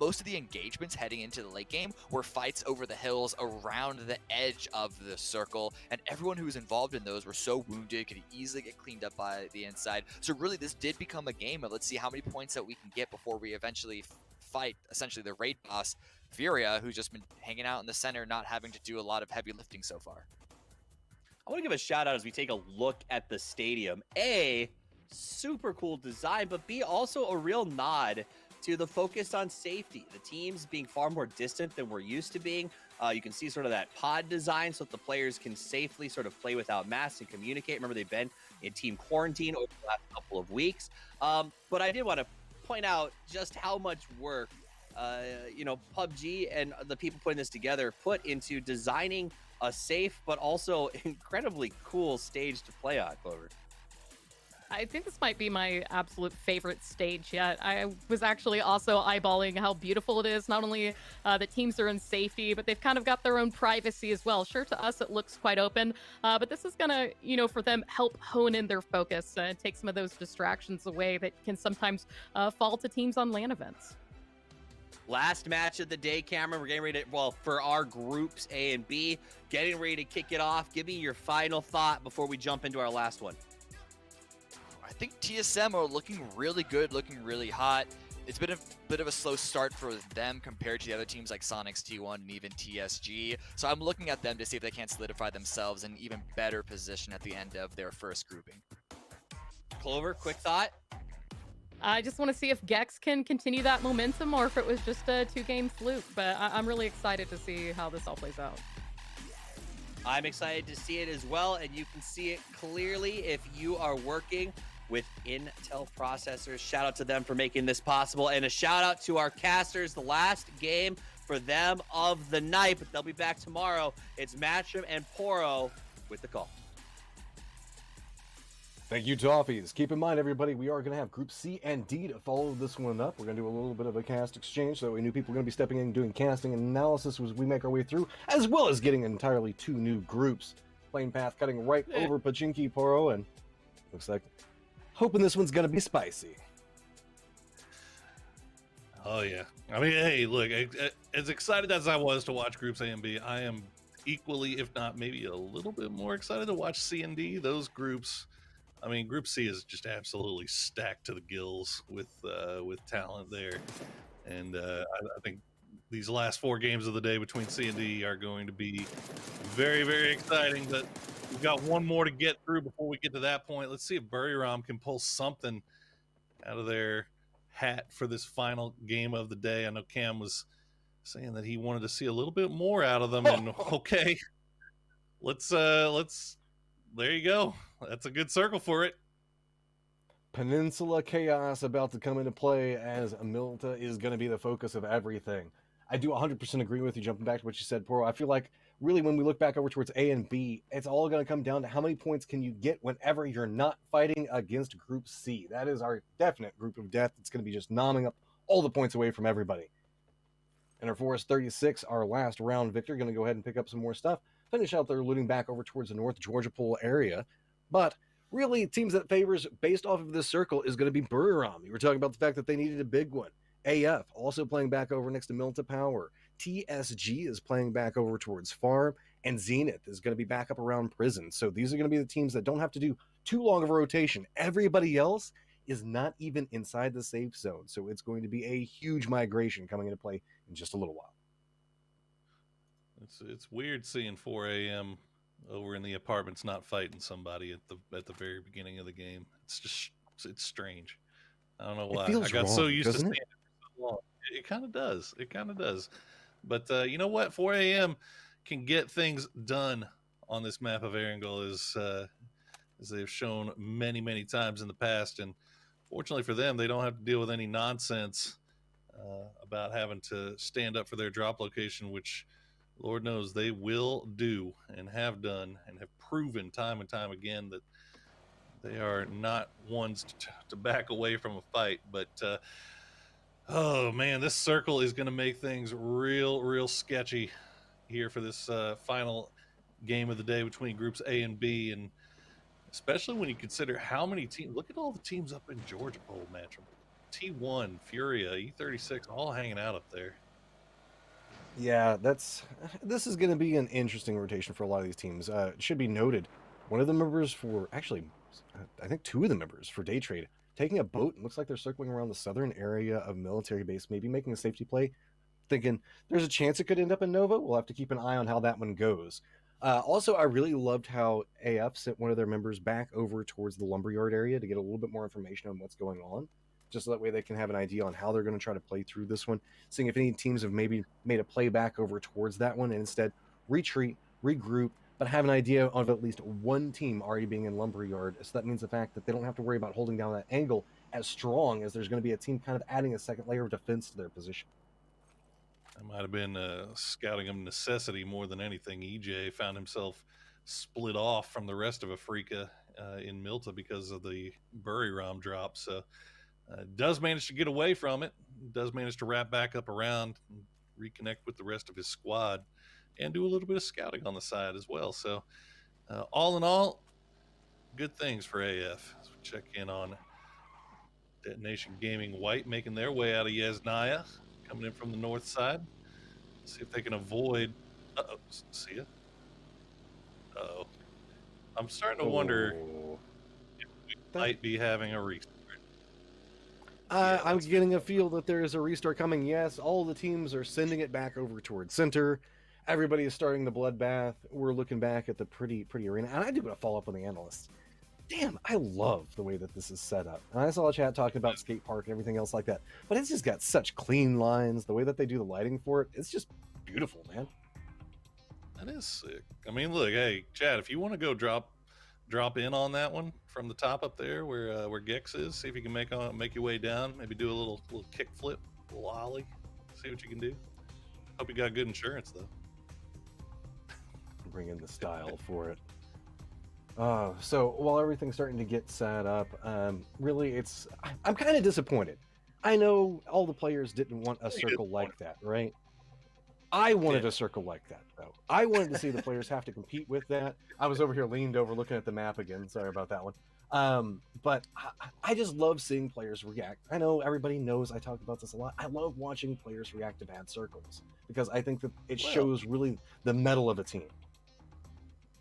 Most of the engagements heading into the late game were fights over the hills around the edge of the circle, and everyone who was involved in those were so wounded, could easily get cleaned up by the inside. So really, this did become a game of let's see how many points that we can get before we eventually fight essentially the raid boss, Furia, who's just been hanging out in the center, not having to do a lot of heavy lifting so far. I want to give a shout out as we take a look at the stadium. Super cool design, but B, also a real nod to the focus on safety. The teams being far more distant than we're used to being. You can see sort of that pod design so that the players can safely sort of play without masks and communicate. Remember, they've been in team quarantine over the last couple of weeks. But I did want to point out just how much work, PUBG and the people putting this together put into designing a safe but also incredibly cool stage to play on, Clover. I think this might be my absolute favorite stage yet. I was actually also eyeballing how beautiful it is. Not only the teams are in safety, but they've kind of got their own privacy as well. Sure, to us, it looks quite open, but this is gonna, for them, help hone in their focus and take some of those distractions away that can sometimes fall to teams on LAN events. Last match of the day, Cameron. We're getting ready to, for our groups A and B, getting ready to kick it off. Give me your final thought before we jump into our last one. I think TSM are looking really good, looking really hot. It's been a bit of a slow start for them compared to the other teams like Sonics, T1, and even TSG. So I'm looking at them to see if they can't solidify themselves in an even better position at the end of their first grouping. Clover, quick thought? I just want to see if Gex can continue that momentum or if it was just a 2-game fluke. But I'm really excited to see how this all plays out. I'm excited to see it as well, and you can see it clearly if you are working with Intel processors. Shout out to them for making this possible, and a shout out to our casters. The last game for them of the night, but they'll be back tomorrow. It's Matchroom and Poro with the call. Thank you, Toffees. Keep in mind, everybody, we are going to have Group C and D to follow this one up. We're going to do a little bit of a cast exchange, so that way new people are going to be stepping in and doing casting and analysis as we make our way through, as well as getting entirely 2 new groups. Plane path cutting right over Pachinki Poro, and looks like hoping this one's going to be spicy. Oh, yeah. I mean, hey, look, as excited as I was to watch Groups A and B, I am equally, if not maybe a little bit more excited to watch C and D. Those groups, I mean, Group C is just absolutely stacked to the gills with talent there. And I think these last 4 games of the day between C and D are going to be very, very exciting. But we've got one more to get through before we get to that point. Let's see if Buriram can pull something out of their hat for this final game of the day. I know Cam was saying that he wanted to see a little bit more out of them, and okay, let's there you go. That's a good circle for it. Peninsula Chaos about to come into play, as Milta is going to be the focus of everything. I do 100% agree with you. Jumping back to what you said, Poro, I feel like really when we look back over towards A and B, it's all going to come down to how many points can you get whenever you're not fighting against Group C. That is our definite group of death. It's going to be just nomming up all the points away from everybody. And our Forest 36, our last round victor, going to go ahead and pick up some more stuff. Finish out their looting back over towards the North Georgia Pool area. But really, teams that favors based off of this circle is going to be Buriram. You were talking about the fact that they needed a big one. AF also playing back over next to Milta Power. TSG is playing back over towards Farm. And Zenith is going to be back up around Prison. So these are going to be the teams that don't have to do too long of a rotation. Everybody else is not even inside the safe zone. So it's going to be a huge migration coming into play in just a little while. It's weird seeing 4 a.m. over in the apartments not fighting somebody at the very beginning of the game. It's strange. I don't know why. I got wrong, so used to seeing it? it for so long. It kind of does. It kind of does. But you know what? 4 a.m. can get things done on this map of Erangel as they've shown many, many times in the past. And fortunately for them, they don't have to deal with any nonsense about having to stand up for their drop location, which Lord knows they will do and have done and have proven time and time again that they are not ones to back away from a fight. But oh man, this circle is going to make things real sketchy here for this final game of the day between groups A and B, and especially when you consider how many teams. Look at all the teams up in Georgia Bowl matchup. T1, Furia, E36, all hanging out up there. Yeah, this is going to be an interesting rotation for a lot of these teams. It should be noted, one of the members for, actually, I think 2 of the members for Day Trade, taking a boat, and looks like they're circling around the southern area of military base, maybe making a safety play, thinking there's a chance it could end up in Nova. We'll have to keep an eye on how that one goes. Also, I really loved how AF sent one of their members back over towards the lumberyard area to get a little bit more information on what's going on, just so that way they can have an idea on how they're going to try to play through this one, seeing if any teams have maybe made a play back over towards that one and instead retreat, regroup, but have an idea of at least one team already being in lumberyard. So that means the fact that they don't have to worry about holding down that angle as strong, as there's going to be a team kind of adding a second layer of defense to their position. That might have been scouting of necessity more than anything. EJ found himself split off from the rest of Afrika in Milta because of the Buriram drop. So does manage to get away from it, does manage to wrap back up around, and reconnect with the rest of his squad, and do a little bit of scouting on the side as well. So all in all, good things for AF. As we check in on Detonation Gaming White making their way out of Yesnaya, coming in from the north side. See if they can avoid. See ya. I'm starting to wonder if we might be having a restart. I'm getting a feel that there is a restart coming. Yes, all the teams are sending it back over towards center. Everybody is starting the bloodbath. We're looking back at the pretty arena. And I do want to follow up on the analysts. damn, I love the way that this is set up. And I saw a chat talking about skate park and everything else like that, but it's just got such clean lines. The way that they do the lighting for it, it's just beautiful, man. That is sick. I mean, look, hey, Chad, if you want to go drop in on that one from the top up there where Gex is, see if you can make your way down. Maybe do a little kick flip, a little ollie. See what you can do. Hope you got good insurance though. Bring in the style for it. So while everything's starting to get set up, really, I'm kind of disappointed. I know all the players didn't want a circle like that, right? I wanted a circle like that, though. I wanted to see the players have to compete with that. I was over here leaned over looking at the map again. Sorry about that one. But I just love seeing players react. I know everybody knows I talk about this a lot. I love watching players react to bad circles because I think that it shows really the mettle of a team.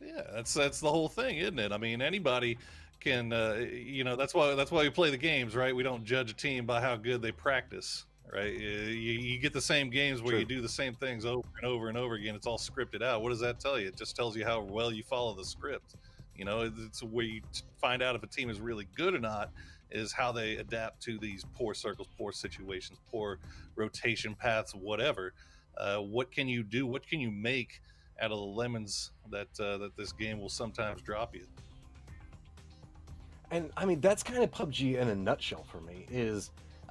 Yeah, that's the whole thing, isn't it? I mean, anybody can, that's why we play the games, right? We don't judge a team by how good they practice, right? You get the same games where True. you do the same things over and over and over again. It's all scripted out. What does that tell you? It just tells you how well you follow the script. It's where you find out if a team is really good or not is how they adapt to these poor circles, poor situations, poor rotation paths, whatever. What can you do? What can you make out of the lemons that this game will sometimes drop you? And I mean, that's kind of PUBG in a nutshell for me.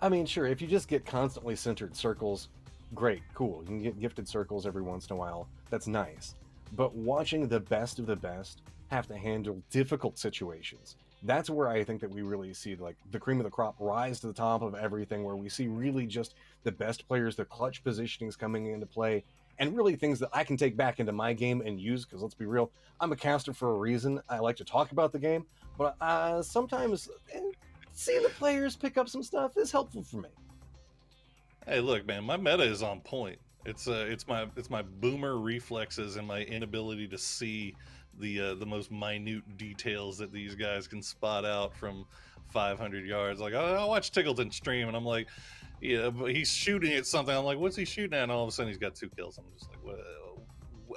I mean, sure, if you just get constantly centered circles, great, cool. You can get gifted circles every once in a while. That's nice. But watching the best of the best have to handle difficult situations, that's where I think that we really see like the cream of the crop rise to the top of everything, where we see really just the best players, the clutch positionings coming into play, and really things that I can take back into my game and use, because let's be real, I'm a caster for a reason. I like to talk about the game, but sometimes seeing the players pick up some stuff is helpful for me. Hey, look, man, my meta is on point. It's my boomer reflexes and my inability to see the most minute details that these guys can spot out from 500 yards. Like I watch Tickleton stream, and I'm like, yeah, but he's shooting at something. I'm like, what's he shooting at? And all of a sudden, he's got 2 kills. I'm just like, what?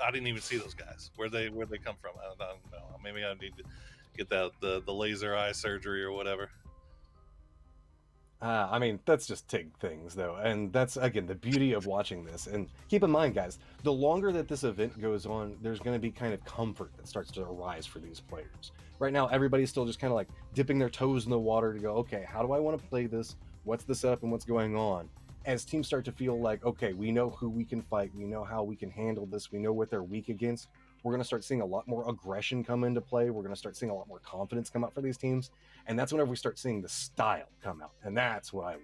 I didn't even see those guys. Where'd they come from? I don't know. Maybe I need to get the laser eye surgery or whatever. I mean, that's just TIG things, though. And that's, again, the beauty of watching this. And keep in mind, guys, the longer that this event goes on, there's going to be kind of comfort that starts to arise for these players. Right now, everybody's still just kind of like dipping their toes in the water to go, okay, how do I want to play this? What's the setup and what's going on? As teams start to feel like, okay, we know who we can fight. We know how we can handle this. We know what they're weak against. We're going to start seeing a lot more aggression come into play. We're going to start seeing a lot more confidence come out for these teams. And that's whenever we start seeing the style come out. And that's what I love.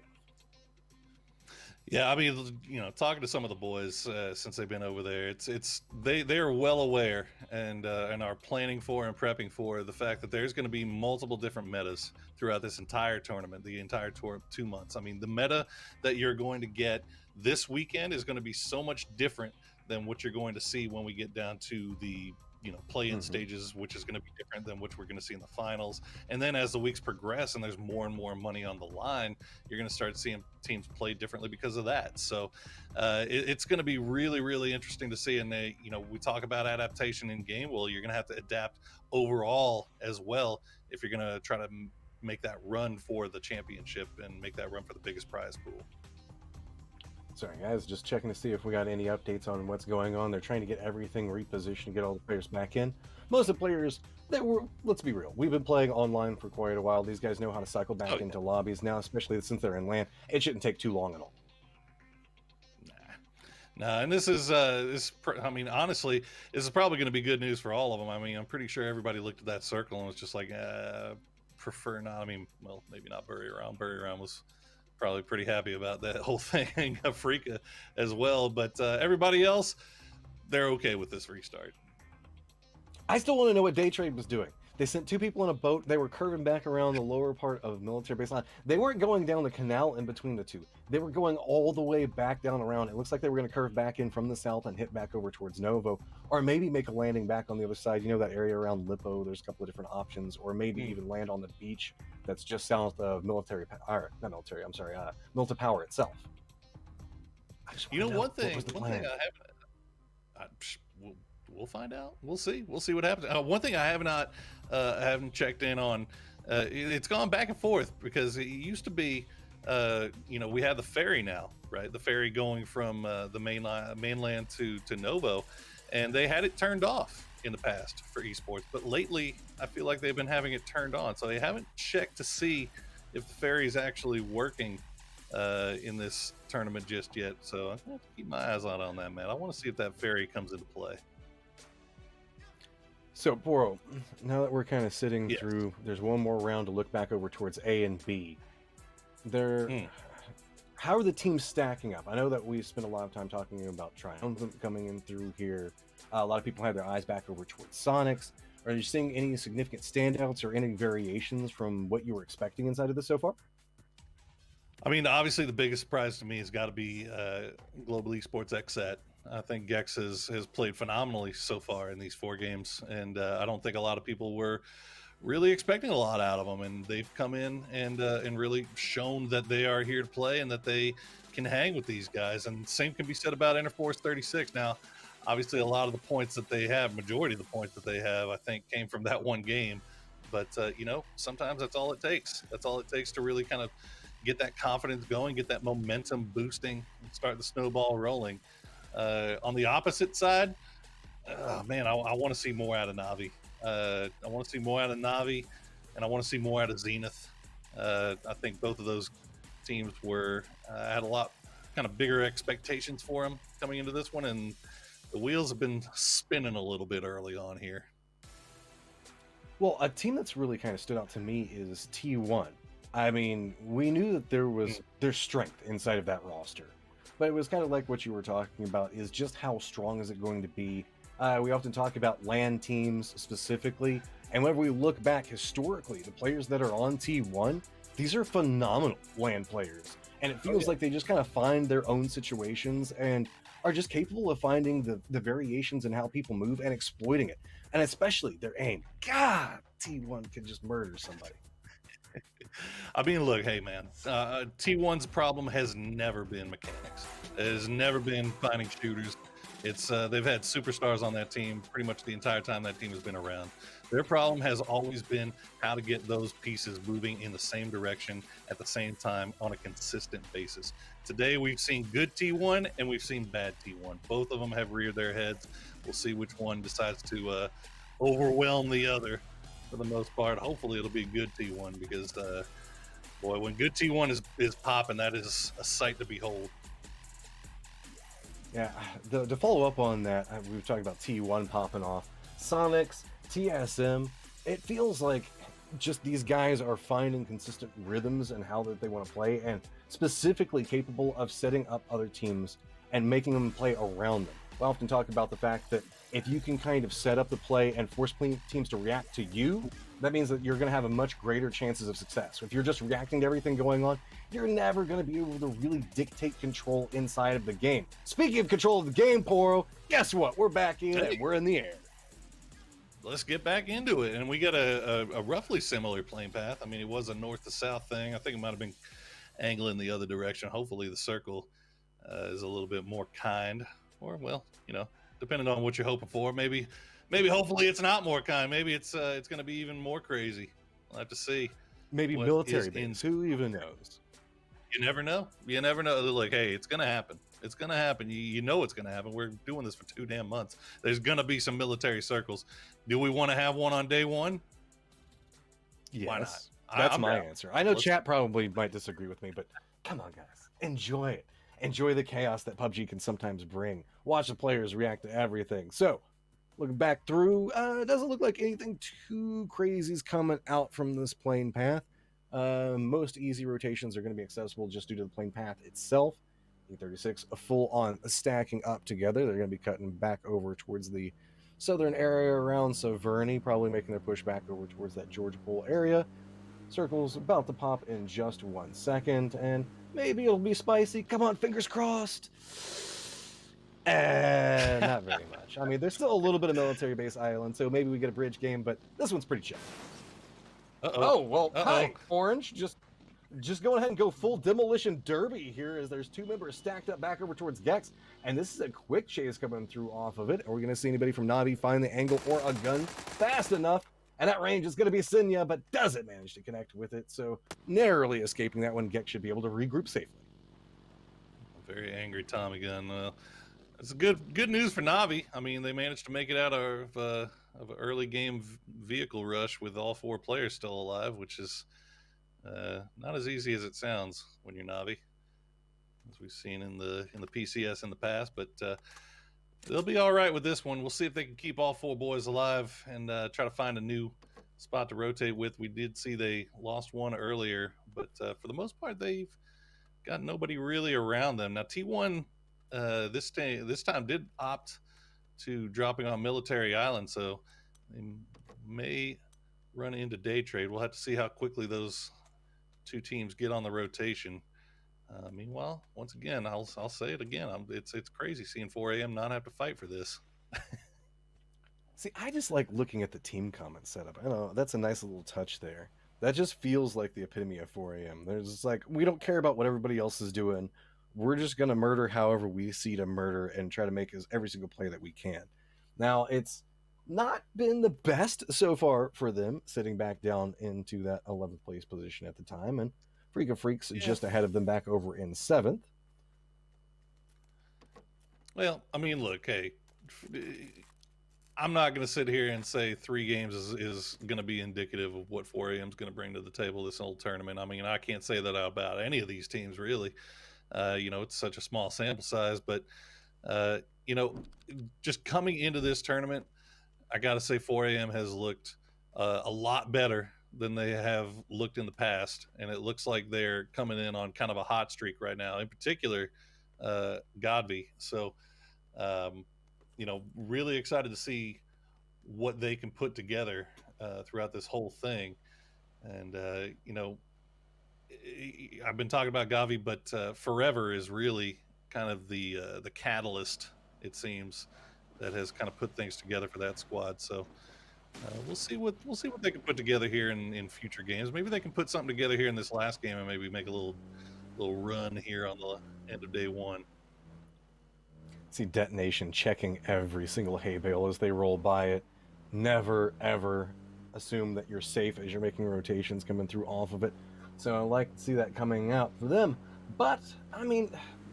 Yeah, I mean, talking to some of the boys since they've been over there, they are well aware and are planning for and prepping for the fact that there's going to be multiple different metas throughout this entire tournament, the entire tour, 2 months. I mean, the meta that you're going to get this weekend is going to be so much different than what you're going to see when we get down to the play-in stages, which is going to be different than what we're going to see in the finals. And then as the weeks progress and there's more and more money on the line, you're going to start seeing teams play differently because of that. So it's going to be really, really interesting to see. And we talk about adaptation in game. Well, you're going to have to adapt overall as well if you're going to try to make that run for the championship and make that run for the biggest prize pool. Sorry, guys, just checking to see if we got any updates on what's going on. They're trying to get everything repositioned, get all the players back in. Most of the players, let's be real, we've been playing online for quite a while. These guys know how to cycle back into lobbies now, especially since they're in LAN. It shouldn't take too long at all. Nah, and this is, I mean, honestly, this is probably going to be good news for all of them. I mean, I'm pretty sure everybody looked at that circle and was just like, prefer not. I mean, well, maybe not Bury Around. Bury Around was probably pretty happy about that whole thing. Afrika as well, but everybody else, they're okay with this restart. I still want to know what Day Trade was doing. They sent 2 people in a boat. They were curving back around the lower part of military baseline. They weren't going down the canal in between the 2. They were going all the way back down around. It looks like they were going to curve back in from the south and hit back over towards Novo, or maybe make a landing back on the other side. You know, that area around Lippo, there's a couple of different options, or maybe even land on the beach that's just south of Military Power itself. One thing I haven't, we'll find out. We'll see what happens. One thing I have not haven't checked in on. It's gone back and forth because it used to be, we have the ferry now, right? The ferry going from the mainland to Novo, and they had it turned off in the past for esports, but lately I feel like they've been having it turned on, so they haven't checked to see if the ferry is actually working in this tournament just yet. So I'm gonna have to keep my eyes on that, man. I want to see if that ferry comes into play. So, Poro, now that we're kind of sitting Yes. through, there's one more round to look back over towards A and B. How are the teams stacking up? I know that we spent a lot of time talking about Triumphant coming in through here. A lot of people have their eyes back over towards Sonics. Are you seeing any significant standouts or any variations from what you were expecting inside of this so far? I mean, obviously the biggest surprise to me has got to be Global Esports XSET. I think Gex has played phenomenally so far in these 4 games, and I don't think a lot of people were really expecting a lot out of them, and they've come in and really shown that they are here to play and that they can hang with these guys. And same can be said about Interforce 36. Now, obviously, a lot of the points that they have, majority of the points that they have, I think, came from that one game. But sometimes that's all it takes. That's all it takes to really kind of get that confidence going, get that momentum boosting, and start the snowball rolling. On the opposite side, man, I want to see more out of Navi. I want to see more out of Navi, and I want to see more out of Zenith. I think both of those teams had a lot kind of bigger expectations for them coming into this one, and the wheels have been spinning a little bit early on here. Well, a team that's really kind of stood out to me is T1. I mean, we knew that there was there's strength inside of that roster, but it was kind of like what you were talking about, is just how strong is it going to be. We often talk about LAN teams specifically, and whenever we look back historically, the players that are on T1, these are phenomenal LAN players, and it feels like they just kind of find their own situations and are just capable of finding the variations in how people move and exploiting it, and especially their aim. God, T1 can just murder somebody. I mean, look, hey, man, T1's problem has never been mechanics. It has never been finding shooters. It's they've had superstars on that team pretty much the entire time that team has been around. Their problem has always been how to get those pieces moving in the same direction at the same time on a consistent basis. Today, we've seen good T1 and we've seen bad T1. Both of them have reared their heads. We'll see which one decides to overwhelm the other for the most part. Hopefully, it'll be good T1 because, boy, when good T1 is popping, that is a sight to behold. Yeah, to follow up on that, we were talking about T1 popping off. Sonics, TSM, it feels like just these guys are finding consistent rhythms and how that they want to play, and specifically capable of setting up other teams and making them play around them. We often talk about the fact that if you can kind of set up the play and force teams to react to you, that means that you're going to have a much greater chances of success. If you're just reacting to everything going on, you're never going to be able to really dictate control inside of the game. Speaking of control of the game, Poro, guess what? We're back in and we're in the air. Let's get back into it. And we got a roughly similar playing path. I mean, it was a north to south thing. I think it might have been angling the other direction. Hopefully the circle is a little bit more kind, or, well, depending on what you're hoping for. Maybe hopefully it's not more kind. Maybe it's going to be even more crazy. We'll have to see. Maybe military base. Who even knows? You never know. You never know. They're like, hey, it's going to happen. It's going to happen. You know it's going to happen. We're doing this for 2 damn months. There's going to be some military circles. Do we want to have one on day one? Yes. Why not? That's I'm my down. answer. I know chat probably might disagree with me, but come on, guys. Enjoy it. Enjoy the chaos that PUBG can sometimes bring. Watch the players react to everything. So, looking back through, it doesn't look like anything too crazy is coming out from this plane path. Most easy rotations are going to be accessible just due to the plane path itself. E36 a full on stacking up together. They're going to be cutting back over towards the southern area around Severny, probably making their push back over towards that Georgia Pole area. Circle's about to pop in just 1 second, and maybe it'll be spicy. Come on, fingers crossed. Not very much. I mean, there's still a little bit of military base island, so maybe we get a bridge game, but this one's pretty chill. Oh, well, hi, Orange. Just go ahead and go full demolition derby here, as there's 2 members stacked up back over towards Gex, and this is a quick chase coming through off of it. Are we going to see anybody from Navi find the angle or a gun fast enough? And that range is going to be Sinya, but doesn't manage to connect with it. So narrowly escaping that one, Gex should be able to regroup safely. Very angry Tommy gun. It's good news for Navi. I mean, they managed to make it out of an early game vehicle rush with all 4 players still alive, which is not as easy as it sounds when you're Navi, as we've seen in the PCS in the past. But they'll be all right with this one. We'll see if they can keep all 4 boys alive and try to find a new spot to rotate with. We did see they lost one earlier, but for the most part, they've got nobody really around them. Now, T1 this time did opt to dropping on Military Island, so they may run into day trade. We'll have to see how quickly those 2 teams get on the rotation. Meanwhile, once again, I'll say it again. It's crazy seeing 4 a.m. not have to fight for this. See, I just like looking at the team comment setup. I know that's a nice little touch there. That just feels like the epitome of 4 a.m. There's just like, we don't care about what everybody else is doing. We're just going to murder however we see to murder and try to make every single play that we can. Now, it's not been the best so far for them, sitting back down into that 11th place position at the time. And Freak of Freaks just ahead of them back over in 7th. Well, I mean, look, hey, I'm not going to sit here and say 3 games is going to be indicative of what 4 a.m. is going to bring to the table this whole tournament. I mean, I can't say that about any of these teams, really. It's such a small sample size, but, just coming into this tournament, I got to say 4 a.m. has looked a lot better than they have looked in the past, and it looks like they're coming in on kind of a hot streak right now, in particular, Godby. So, really excited to see what they can put together throughout this whole thing. And, I've been talking about Gavi, but Forever is really kind of the catalyst, it seems, that has kind of put things together for that squad. So we'll see what they can put together here in future games. Maybe they can put something together here in this last game and maybe make a little run here on the end of day 1. See Detonation checking every single hay bale as they roll by it. Never, ever assume that you're safe as you're making rotations coming through off of it. So I like to see that coming out for them. But, I mean,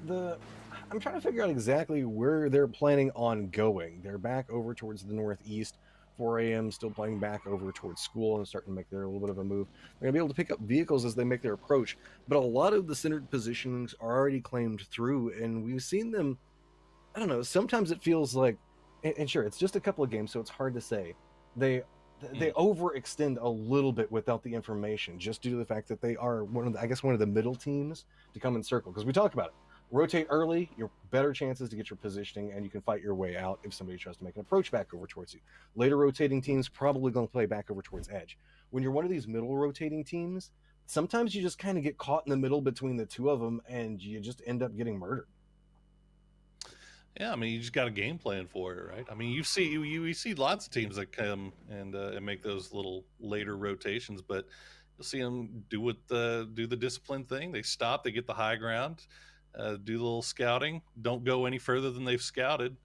I'm trying to figure out exactly where they're planning on going. They're back over towards the northeast. 4 a.m. still playing back over towards school and starting to make their little bit of a move. They're going to be able to pick up vehicles as they make their approach. But a lot of the centered positionings are already claimed through, and we've seen them, I don't know, sometimes it feels like, and sure, it's just a couple of games, so it's hard to say. They overextend a little bit without the information, just due to the fact that they are one of the middle teams to come in circle. Because we talk about it. Rotate early, you're better chances to get your positioning, and you can fight your way out if somebody tries to make an approach back over towards you. Later rotating teams probably going to play back over towards edge. When you're one of these middle rotating teams, sometimes you just kind of get caught in the middle between the two of them, and you just end up getting murdered. Yeah, I mean, you just got a game plan for it, right? I mean, you see lots of teams that come and make those little later rotations, but you'll see them do the discipline thing. They stop, they get the high ground, do the little scouting, don't go any further than they've scouted.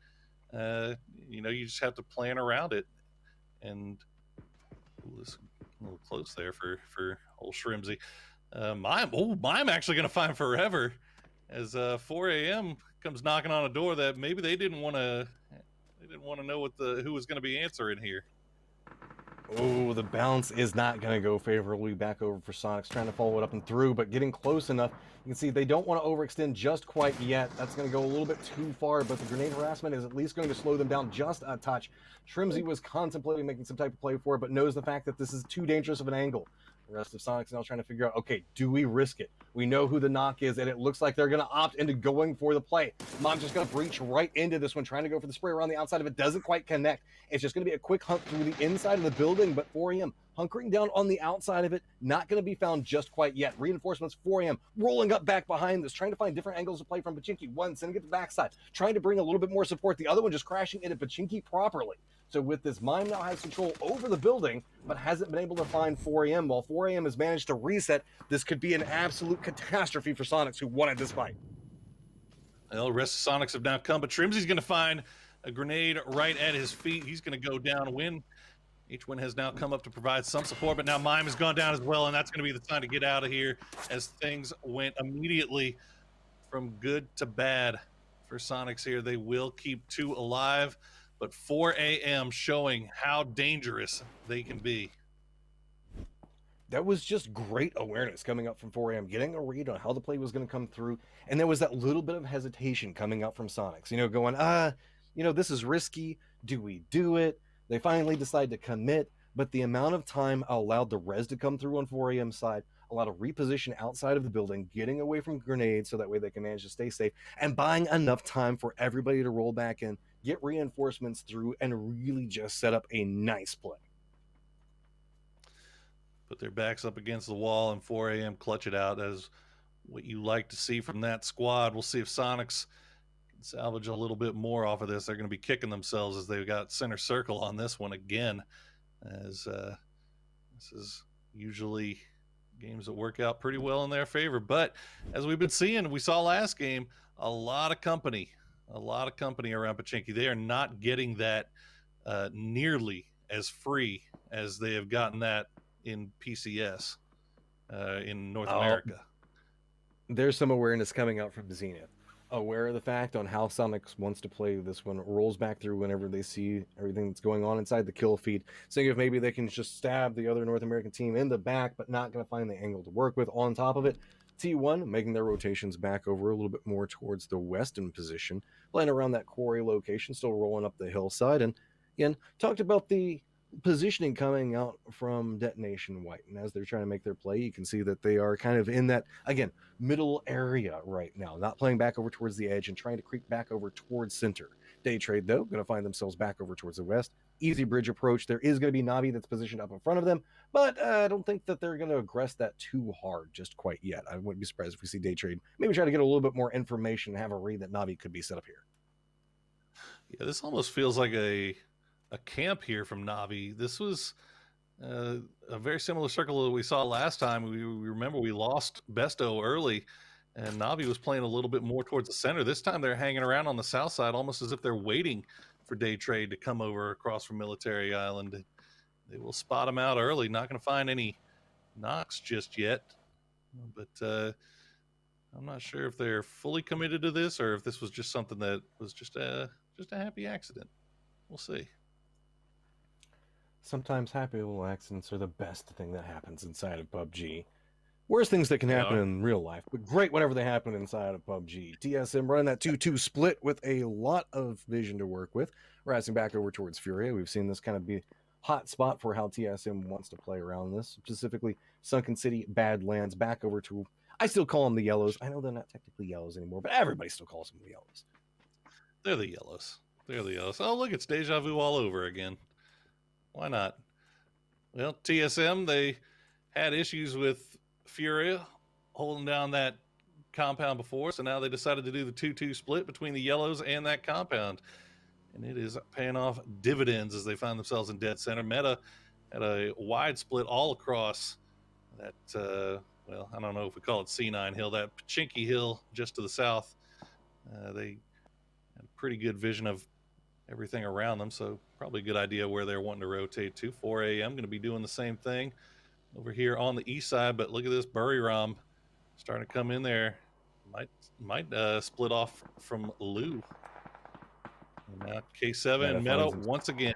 You just have to plan around it. And this is a little close there for old Shrimsy. I'm actually going to find Forever as 4 a.m. comes knocking on a door that maybe they didn't want to know who was going to be answering here. Oh, the bounce is not going to go favorably back over for Sonics, trying to follow it up and through, but getting close enough. You can see they don't want to overextend just quite yet. That's going to go a little bit too far, but the grenade harassment is at least going to slow them down just a touch. Shrimsy was contemplating making some type of play for it, but knows the fact that this is too dangerous of an angle. The rest of Sonics now trying to figure out, okay, do we risk it? We know who the knock is, and it looks like they're going to opt into going for the play. Mom's just going to breach right into this one, trying to go for the spray around the outside of it. Doesn't quite connect. It's just going to be a quick hunt through the inside of the building, but 4 a.m. hunkering down on the outside of it, not going to be found just quite yet. Reinforcements, 4 a.m. rolling up back behind this, trying to find different angles to play from Pachinki. One, sending it to the backside, trying to bring a little bit more support. The other one just crashing into Pachinki properly. So with this, Mime now has control over the building, but hasn't been able to find 4 a.m. While 4 a.m. has managed to reset, this could be an absolute catastrophe for Sonics, who wanted this fight. Well, the rest of Sonics have now come, but Shrimsy's going to find a grenade right at his feet. He's going to go down, win H1 has now come up to provide some support, but now Mime has gone down as well, and that's going to be the time to get out of here as things went immediately from good to bad for Sonics here. They will keep 2 alive, but 4 a.m. showing how dangerous they can be. That was just great awareness coming up from 4 a.m., getting a read on how the play was going to come through. And there was that little bit of hesitation coming up from Sonics, going, this is risky. Do we do it? They finally decide to commit, but the amount of time allowed the res to come through on 4 a.m. side, allowed to reposition outside of the building, getting away from grenades so that way they can manage to stay safe, and buying enough time for everybody to roll back in, get reinforcements through, and really just set up a nice play. Put their backs up against the wall, and 4 a.m. clutch it out as what you like to see from that squad. We'll see if Sonics can salvage a little bit more off of this. They're going to be kicking themselves as they've got center circle on this one again, as this is usually games that work out pretty well in their favor. But as we've been seeing, we saw last game, a lot of company around Pachinki. They are not getting that nearly as free as they have gotten that in PCS in North America. There's some awareness coming out from Zenith. Aware of the fact on how Sonics wants to play this one, rolls back through whenever they see everything that's going on inside the kill feed, seeing if maybe they can just stab the other North American team in the back, but not going to find the angle to work with. On top of it, T1 making their rotations back over a little bit more towards the western position, playing around that quarry location, still rolling up the hillside. And again, talked about the positioning coming out from Detonation White, and as they're trying to make their play, you can see that they are kind of in that, again, middle area right now, not playing back over towards the edge and trying to creep back over towards center. Day Trade, though, going to find themselves back over towards the west. Easy bridge approach. There is going to be Navi that's positioned up in front of them, but I don't think that they're going to aggress that too hard just quite yet. I wouldn't be surprised if we see Day Trade maybe try to get a little bit more information and have a read that Navi could be set up here. Yeah, this almost feels like a camp here from Navi. This was a very similar circle that we saw last time. We remember we lost Besto early, and Navi was playing a little bit more towards the center. This time they're hanging around on the south side, almost as if they're waiting for Day Trade to come over across from Military Island. They will spot him out early. Not going to find any knocks just yet, but I'm not sure if they're fully committed to this or if this was just something that was just a happy accident. We'll see. Sometimes happy little accidents are the best thing that happens inside of PUBG. Worst things that can happen in real life, but great whenever they happen inside of PUBG. TSM running that 2-2 split with a lot of vision to work with. Rising back over towards Furia. We've seen this kind of be hot spot for how TSM wants to play around this. Specifically, Sunken City, Badlands, back over to, I still call them the Yellows. I know they're not technically Yellows anymore, but everybody still calls them the Yellows. They're the Yellows. They're the Yellows. Oh, look, it's deja vu all over again. Why not? Well, TSM, they had issues with Furia holding down that compound before, so now they decided to do the 2-2 split between the Yellows and that compound. And it is paying off dividends as they find themselves in dead center. Meta had a wide split all across that, well, I don't know if we call it C9 Hill, that Pachinki Hill just to the south. They had pretty good vision of everything around them, so probably a good idea where they're wanting to rotate to. 4 a.m. going to be doing the same thing over here on the east side, but look at this Buriram starting to come in there. Might split off from Lou. And now K7 and Meta once again.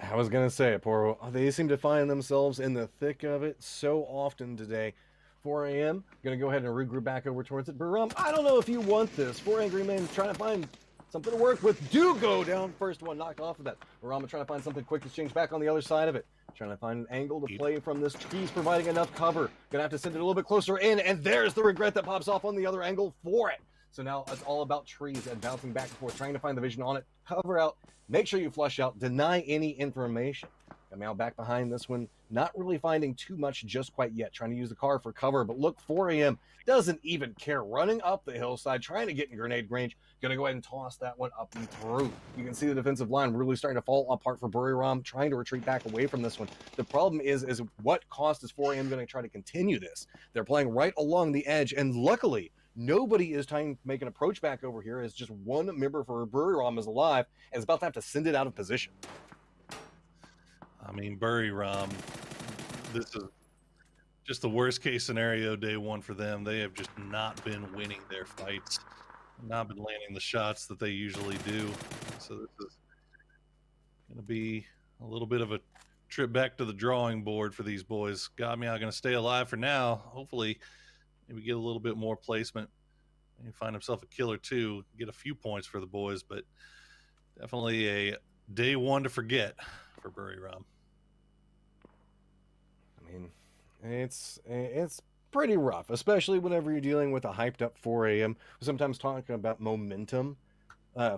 I was going to say it, Poro. They seem to find themselves in the thick of it so often today. 4 a.m. Going to go ahead and regroup back over towards it. Buriram, I don't know if you want this. 4 Angry Men trying to find something to work with. Do go down. First one knocked off of that. Rama trying to find something quick to change back on the other side of it. Trying to find an angle to play from this. Tree's providing enough cover. Gonna have to send it a little bit closer in, and there's the regret that pops off on the other angle for it. So now it's all about trees and bouncing back and forth, trying to find the vision on it. Cover out. Make sure you flush out. Deny any information. Coming out back behind this one. Not really finding too much just quite yet. Trying to use the car for cover, but look, 4 a.m. doesn't even care. Running up the hillside, trying to get in grenade range. Going to go ahead and toss that one up and through. You can see the defensive line really starting to fall apart for Buriram, trying to retreat back away from this one. The problem is what cost is 4 a.m. going to try to continue this? They're playing right along the edge, and luckily, nobody is trying to make an approach back over here, as just one member for Buriram is alive and is about to have to send it out of position. I mean, Bury Rom, this is just the worst case scenario day one for them. They have just not been winning their fights, not been landing the shots that they usually do. So this is going to be a little bit of a trip back to the drawing board for these boys. Got me, I'm going to stay alive for now. Hopefully, maybe get a little bit more placement and find himself a kill or two, get a few points for the boys, but definitely a day one to forget for Bury Rom. I mean, it's pretty rough, especially whenever you're dealing with a hyped up 4 a.m. Sometimes talking about momentum.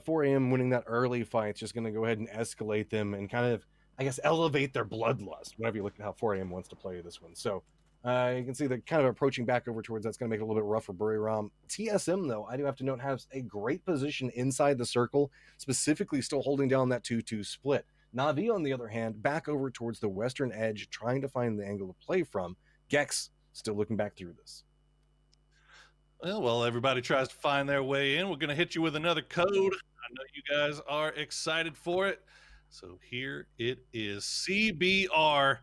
4 a.m. winning that early fight's just going to go ahead and escalate them and kind of, I guess, elevate their bloodlust whenever you look at how 4 a.m. wants to play this one. So you can see that kind of approaching back over towards that's going to make it a little bit rough for Bury Rom. TSM, though, I do have to note, has a great position inside the circle, specifically still holding down that 2-2 split. Na'Vi, on the other hand, back over towards the western edge, trying to find the angle to play from. Gex still looking back through this. Well, everybody tries to find their way in. We're going to hit you with another code. I know you guys are excited for it. So here it is. CBR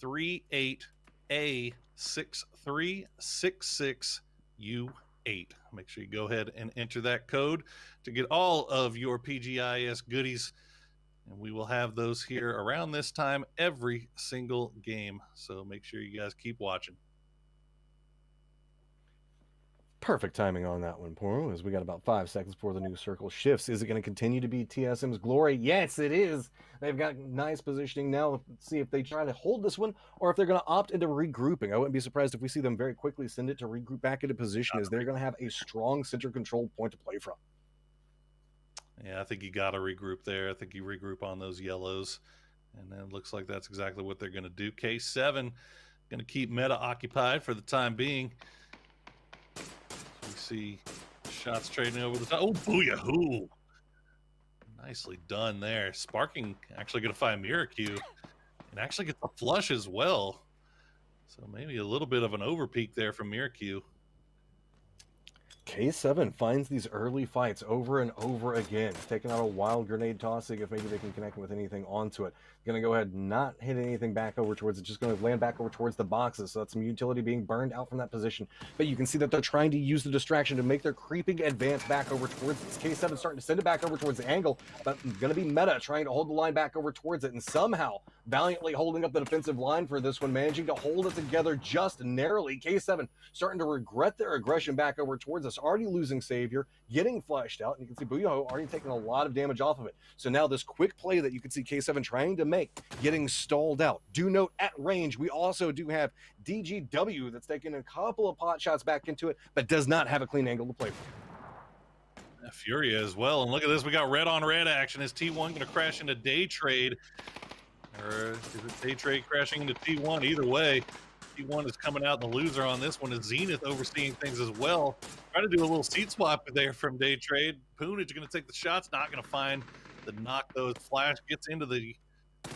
38A6366U8. Make sure you go ahead and enter that code to get all of your PGI.S goodies. And we will have those here around this time every single game. So make sure you guys keep watching. Perfect timing on that one, Poro, as we got about 5 seconds before the new circle shifts. Is it going to continue to be TSM's glory? Yes, it is. They've got nice positioning now. Let's see if they try to hold this one or if they're going to opt into regrouping. I wouldn't be surprised if we see them very quickly send it to regroup back into position, as they're going to have a strong center control point to play from. Yeah, I think you got to regroup there. I think you regroup on those yellows. And then it looks like that's exactly what they're going to do. K7 going to keep meta occupied for the time being. We see shots trading over the top. Oh, booyah-hoo. Nicely done there. Sparking actually going to find Miracu and actually get the flush as well. So maybe a little bit of an overpeak there from Miracu. K7 finds these early fights over and over again, taking out a wild grenade toss, seeing if maybe they can connect with anything onto it. Going to go ahead and not hit anything back over towards it, just going to land back over towards the boxes. So that's some utility being burned out from that position. But you can see that they're trying to use the distraction to make their creeping advance back over towards this. K7 starting to send it back over towards the angle, but going to be meta trying to hold the line back over towards it, and somehow valiantly holding up the defensive line for this one, managing to hold it together just narrowly. K7 starting to regret their aggression back over towards us, already losing Savior, getting flushed out, and you can see Booyah already taking a lot of damage off of it. So now this quick play that you can see K7 trying to make, getting stalled out. Do note at range, we also do have DGW that's taking a couple of pot shots back into it, but does not have a clean angle to play for. Furia as well. And look at this, we got red on red action. Is T1 going to crash into Day Trade? Or is it Day Trade crashing into T1? Either way, T1 is coming out the loser on this one. Is Zenith overseeing things as well. Trying to do a little seat swap there from Day Trade. Poonage going to take the shots, not going to find the knock, though. Flash gets into the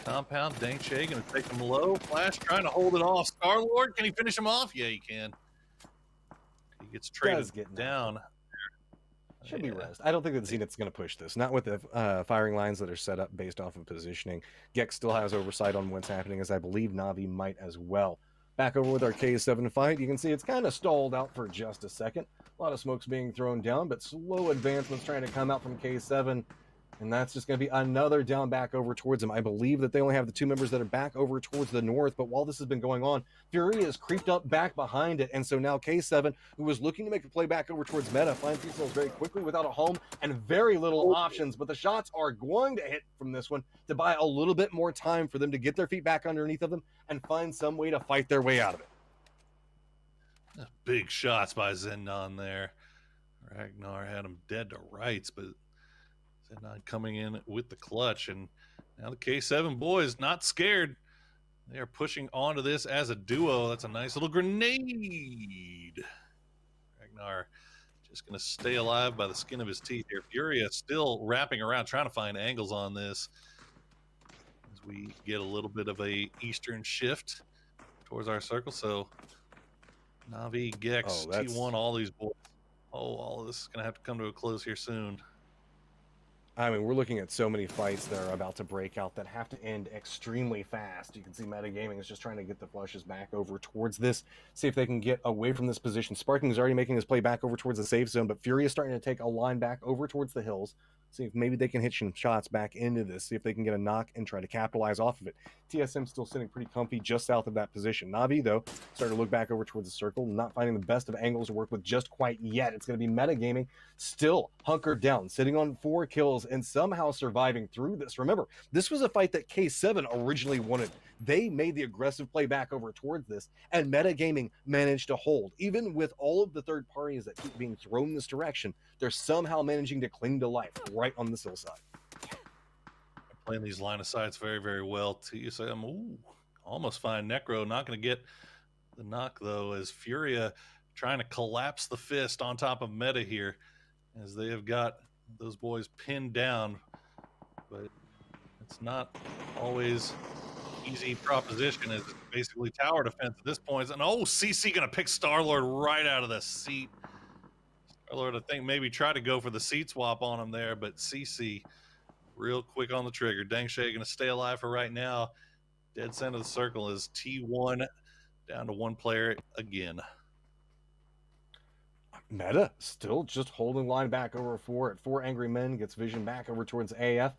compound. Dang Shay going to take him low. Flash trying to hold it off. Star-Lord, can he finish him off? Yeah, he can. He gets traded down. Should be rest. I don't think that Zenith's going to push this. Not with the firing lines that are set up based off of positioning. Gex still has oversight on what's happening, as I believe Na'Vi might as well. Back over with our K7 fight, you can see it's kind of stalled out for just a second. A lot of smokes being thrown down, but slow advancements trying to come out from K7. And that's just going to be another down back over towards them. I believe that they only have the two members that are back over towards the north. But while this has been going on, Fury has creeped up back behind it. And so now K7, who was looking to make a play back over towards meta, finds themselves very quickly without a home and very little options. But the shots are going to hit from this one to buy a little bit more time for them to get their feet back underneath of them and find some way to fight their way out of it. Big shots by Zendon there. Ragnar had him dead to rights, but Zendon coming in with the clutch, and now the K7 boys not scared. They are pushing onto this as a duo. That's a nice little grenade. Ragnar just going to stay alive by the skin of his teeth here. Furia still wrapping around, trying to find angles on this as we get a little bit of a eastern shift towards our circle. So Na'Vi, Gex, T1, all these boys. Oh, all of this is going to have to come to a close here soon. I mean, we're looking at so many fights that are about to break out that have to end extremely fast. You can see Metagaming is just trying to get the flushes back over towards this, see if they can get away from this position. Sparking is already making his play back over towards the safe zone, but Fury is starting to take a line back over towards the hills. See if maybe they can hit some shots back into this, see if they can get a knock and try to capitalize off of it. TSM still sitting pretty comfy just south of that position. Na'Vi, though, starting to look back over towards the circle, not finding the best of angles to work with just quite yet. It's going to be Metagaming still hunkered down, sitting on 4 kills and somehow surviving through this. Remember, this was a fight that K7 originally wanted. They made the aggressive play back over towards this, and Metagaming managed to hold. Even with all of the third parties that keep being thrown this direction, they're somehow managing to cling to life right on this hillside. Playing these line of sights very, very well. TSM, ooh, almost fine. Necro not going to get the knock, though, as Furia trying to collapse the fist on top of Meta here, as they have got those boys pinned down. But it's not always easy proposition, as it's basically tower defense at this point. And oh, CC going to pick Star-Lord right out of the seat. Star-Lord, I think, maybe try to go for the seat swap on him there, but CC real quick on the trigger. Dangshay going to stay alive for right now. Dead center of the circle is T1 down to 1 player again. Meta still just holding line back over 4 at 4 Angry Men, gets vision back over towards AF.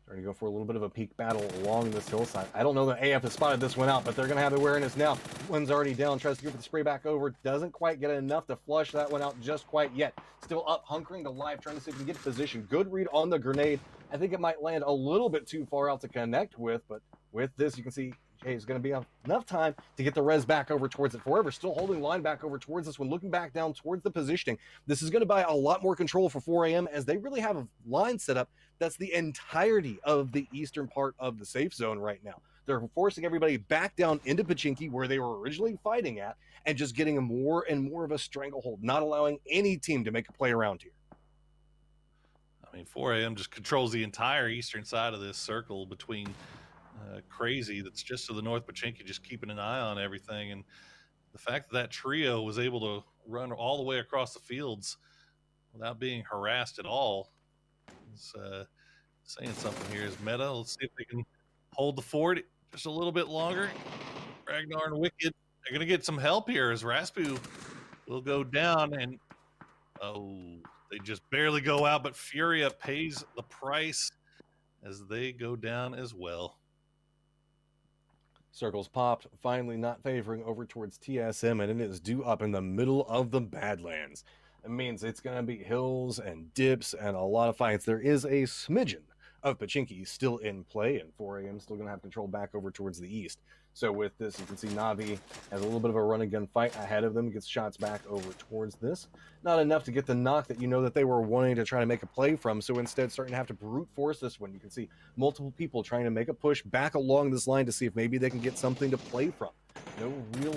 Trying to go for a little bit of a peak battle along this hillside. I don't know that AF has spotted this one out, but they're going to have awareness now. One's already down, tries to go for the spray back over. Doesn't quite get enough to flush that one out just quite yet. Still up, hunkering to life, trying to see if he can get position. Good read on the grenade. I think it might land a little bit too far out to connect with, but with this, you can see is going to be enough time to get the res back over towards it. Forever still holding line back over towards this one, looking back down towards the positioning. This is going to buy a lot more control for 4AM, as they really have a line set up that's the entirety of the eastern part of the safe zone right now. They're forcing everybody back down into Pachinki, where they were originally fighting at, and just getting a more and more of a stranglehold, not allowing any team to make a play around here. I mean, 4AM just controls the entire eastern side of this circle between Crazy, that's just to the north, Pachinki just keeping an eye on everything. And the fact that trio was able to run all the way across the fields without being harassed at all is saying something here. Is Meta, let's see if they can hold the fort just a little bit longer. Ragnar and Wicked are going to get some help here, as Raspu will go down, and they just barely go out, but Furia pays the price as they go down as well. Circles popped, finally not favoring over towards TSM, and it is due up in the middle of the Badlands. It means it's going to be hills and dips and a lot of fights. There is a smidgen of Pachinki still in play, and 4AM still going to have control back over towards the east. So with this, you can see Na'Vi has a little bit of a run and gun fight ahead of them, gets shots back over towards this. Not enough to get the knock that you know that they were wanting to try to make a play from, so instead starting to have to brute force this one. You can see multiple people trying to make a push back along this line to see if maybe they can get something to play from. No real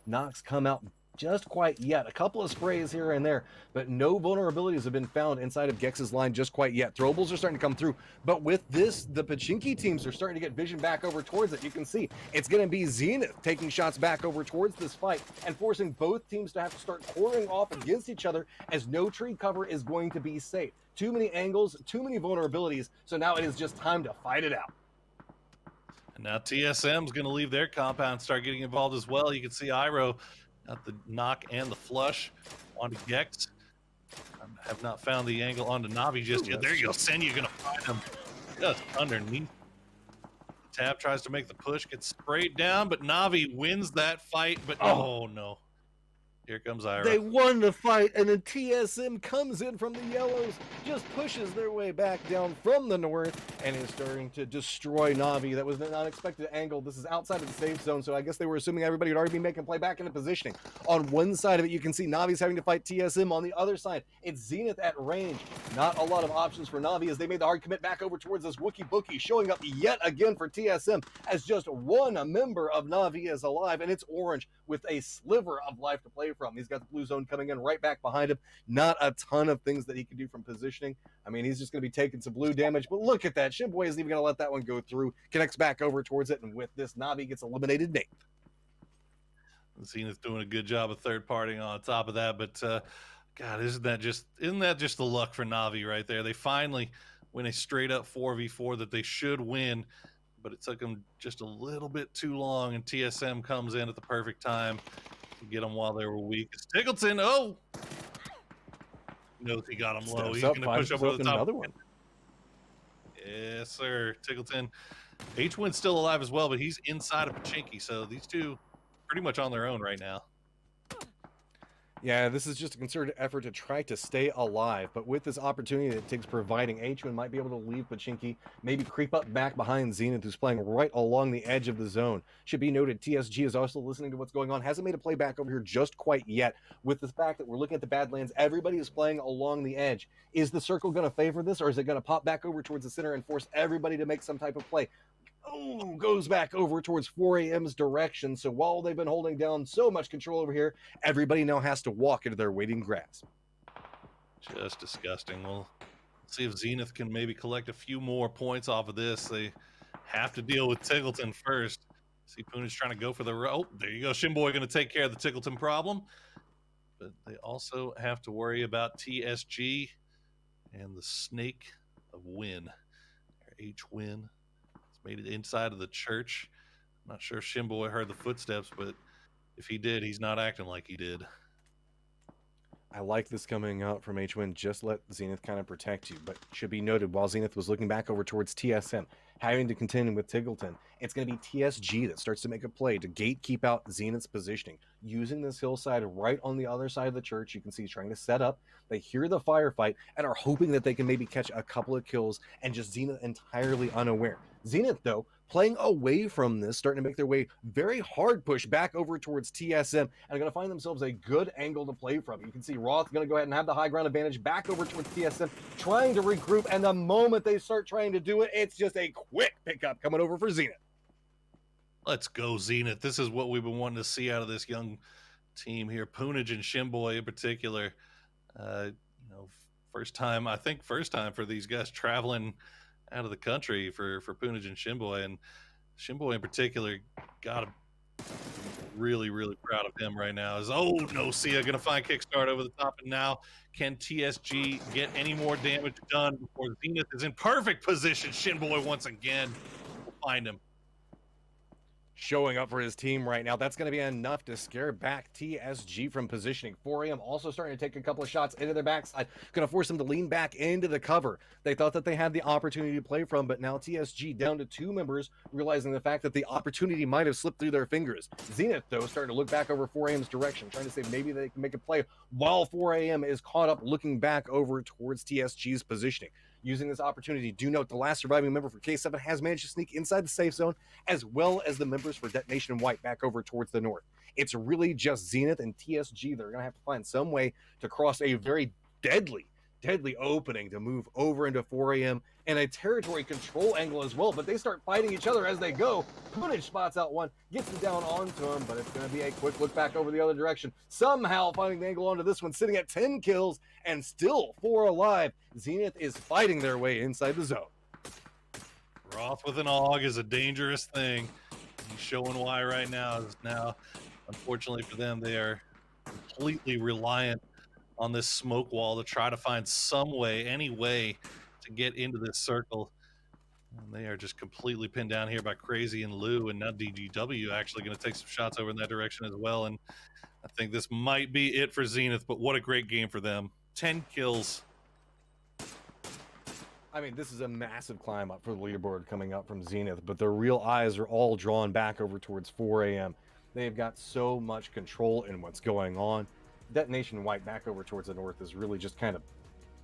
knocks come out just quite yet. A couple of sprays here and there, but no vulnerabilities have been found inside of Gex's line just quite yet. Throwables are starting to come through, but with this, the Pachinki teams are starting to get vision back over towards it. You can see it's going to be Zenith taking shots back over towards this fight and forcing both teams to have to start pouring off against each other, as no tree cover is going to be safe. Too many angles, too many vulnerabilities, so now it is just time to fight it out. And now TSM's going to leave their compound and start getting involved as well. You can see Iroh got the knock and the flush onto Gex. I have not found the angle onto Na'Vi just yet. There you go. Senyu going to find him just underneath. Tab tries to make the push, gets sprayed down, but Na'Vi wins that fight. But oh no. Here comes Iroh. They won the fight, and then TSM comes in from the yellows, just pushes their way back down from the north, and is starting to destroy Na'Vi. That was an unexpected angle. This is outside of the safe zone, so I guess they were assuming everybody would already be making play back into positioning. On one side of it, you can see Na'Vi's having to fight TSM. On the other side, it's Zenith at range. Not a lot of options for Na'Vi, as they made the hard commit back over towards this Wookiee Bookie, showing up yet again for TSM, as just one member of Na'Vi is alive, and it's Orange with a sliver of life to play from. He's got the blue zone coming in right back behind him. Not a ton of things that he can do from positioning. I mean, he's just going to be taking some blue damage, but look at that. Shimboy isn't even going to let that one go through. Connects back over towards it, and with this, Na'Vi gets eliminated. Nate. Zenith doing a good job of third partying on top of that, but God, isn't that just the luck for Na'Vi right there? They finally win a straight-up 4v4 that they should win, but it took them just a little bit too long, and TSM comes in at the perfect time to get them while they were weak. It's Tiggleton, knows he got him low. Steps He's up, going to finds push up over himself the in top. another one. Yes, sir. Tiggleton. H-Win's still alive as well, but he's inside of Pachinki, so these two pretty much on their own right now. Yeah, this is just a concerted effort to try to stay alive, but with this opportunity that Tig's providing, H1 might be able to leave Pachinki, maybe creep up back behind Zenith, who's playing right along the edge of the zone. Should be noted, TSG is also listening to what's going on, hasn't made a play back over here just quite yet. With the fact that we're looking at the Badlands, everybody is playing along the edge. Is the circle going to favor this, or is it going to pop back over towards the center and force everybody to make some type of play? Oh, goes back over towards 4AM's direction. So while they've been holding down so much control over here, everybody now has to walk into their waiting grasp. Just disgusting. We'll see if Zenith can maybe collect a few more points off of this. They have to deal with Tiggleton first. See Poonage trying to go for the rope. There you go. Shimboy going to take care of the Tiggleton problem. But they also have to worry about TSG and the snake of Win. H-Win. Made it inside of the church. I'm not sure if Shimboy heard the footsteps, but if he did, he's not acting like he did. I like this coming out from H-Win. Just let Zenith kind of protect you. But should be noted, while Zenith was looking back over towards TSM, having to contend with Tiggleton, it's going to be TSG that starts to make a play to gatekeep out Zenith's positioning. Using this hillside right on the other side of the church, you can see he's trying to set up. They hear the firefight and are hoping that they can maybe catch a couple of kills, and just Zenith entirely unaware. Zenith, though, playing away from this, starting to make their way very hard push back over towards TSM, and are going to find themselves a good angle to play from. You can see Roth going to go ahead and have the high ground advantage back over towards TSM, trying to regroup, and the moment they start trying to do it, it's just a quick pickup coming over for Zenith. Let's go, Zenith. This is what we've been wanting to see out of this young team here. Poonage and Shimboy in particular. First time for these guys traveling out of the country for Poonage and Shimboy. And Shimboy in particular, gotta be really, really proud of him right now. No, Sia gonna find kickstart over the top, and now can TSG get any more damage done before Zenith is in perfect position? Shimboy once again will find him. Showing up for his team right now. That's going to be enough to scare back TSG from positioning. 4AM also starting to take a couple of shots into their backside. Going to force them to lean back into the cover. They thought that they had the opportunity to play from, but now TSG down to 2 members, realizing the fact that the opportunity might have slipped through their fingers. Zenith, though, starting to look back over 4AM's direction, trying to say maybe they can make a play while 4AM is caught up looking back over towards TSG's positioning. Using this opportunity, do note the last surviving member for K7 has managed to sneak inside the safe zone, as well as the members for Detonation White back over towards the north. It's really just Zenith and TSG that are going to have to find some way to cross a very deadly opening to move over into 4AM and a territory control angle as well, but they start fighting each other as they go. Poonage spots out one, gets him down onto him, but it's going to be a quick look back over the other direction. Somehow finding the angle onto this one, sitting at 10 kills and still 4 alive. Zenith is fighting their way inside the zone. Roth with an AUG is a dangerous thing. He's showing why right now. Unfortunately for them, they are completely reliant on this smoke wall to try to find any way to get into this circle. And they are just completely pinned down here by Crazy and Lou, and now DGW actually going to take some shots over in that direction as well. And I think this might be it for Zenith, but what a great game for them. 10 kills. I mean, this is a massive climb up for the leaderboard coming up from Zenith, but their real eyes are all drawn back over towards 4AM. They've got so much control in what's going on. Detonation White back over towards the north is really just kind of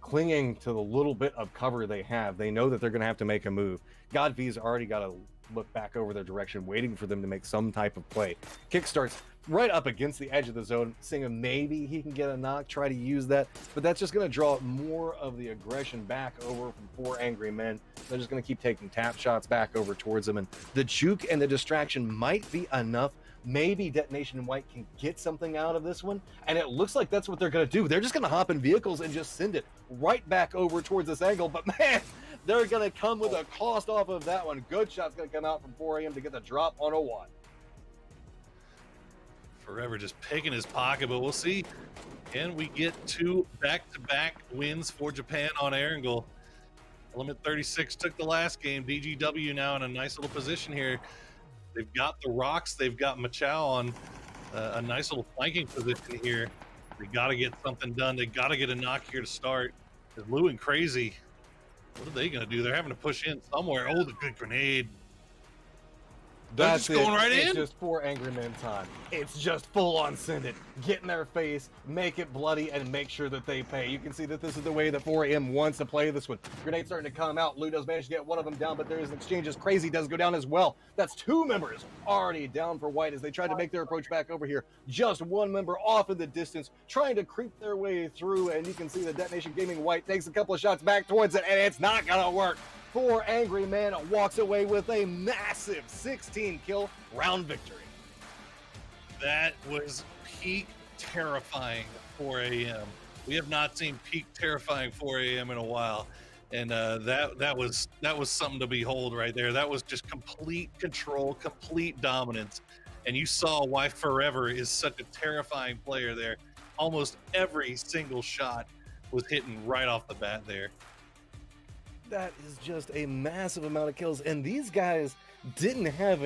clinging to the little bit of cover they have. They know that they're going to have to make a move. God V's already got to look back over their direction, waiting for them to make some type of play. Kick starts right up against the edge of the zone, saying maybe he can get a knock, try to use that, but that's just going to draw more of the aggression back over from 4 angry men. They're just going to keep taking tap shots back over towards them, and the juke and the distraction might be enough. Maybe Detonation White can get something out of this one, and it looks like that's what they're going to do. They're just going to hop in vehicles and just send it right back over towards this angle, but man, they're going to come with a cost off of that one. Good shot's going to come out from 4AM to get the drop on a 1. Forever just picking his pocket, but we'll see. Can we get 2 back-to-back wins for Japan on Erangel? Element 36 took the last game. DGW now in a nice little position here. They've got the rocks. They've got Machao on a nice little flanking position here. They got to get something done. They got to get a knock here to start. Because Lou and Crazy, what are they going to do? They're having to push in somewhere. Oh, the good grenade. They're That's just going right it's in. just 4 Angry Men time. It's just full on send it. Get in their face, make it bloody, and make sure that they pay. You can see that this is the way that 4AM wants to play this one. Grenade starting to come out. Lou does manage to get one of them down, but there is an exchange as Crazy does go down as well. That's 2 members already down for White as they try to make their approach back over here. Just 1 member off in the distance, trying to creep their way through, and you can see the Detonation Gaming White takes a couple of shots back towards it, and it's not gonna work. 4 Angry Men walks away with a massive 16-kill round victory. That was peak terrifying 4 a.m. We have not seen peak terrifying 4 a.m. in a while, and that was something to behold right there. That was just complete control, complete dominance, and you saw why Forever is such a terrifying player there. Almost every single shot was hitting right off the bat there. That is just a massive amount of kills, and these guys didn't have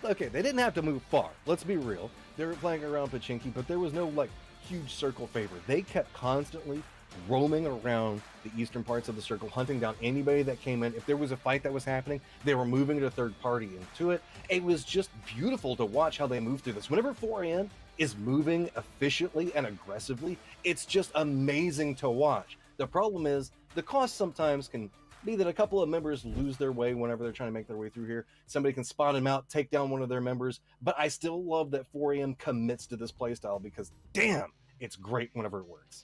okay, they didn't have to move far. Let's be real. They were playing around Pachinki, but there was no like huge circle favor. They kept constantly roaming around the eastern parts of the circle, hunting down anybody that came in. If there was a fight that was happening, they were moving a third party into it. It was just beautiful to watch how they moved through this. Whenever 4AM is moving efficiently and aggressively, it's just amazing to watch. The problem is the cost sometimes can be that a couple of members lose their way whenever they're trying to make their way through here. Somebody can spot them out, take down one of their members, but I still love that 4AM commits to this playstyle because damn, it's great whenever it works.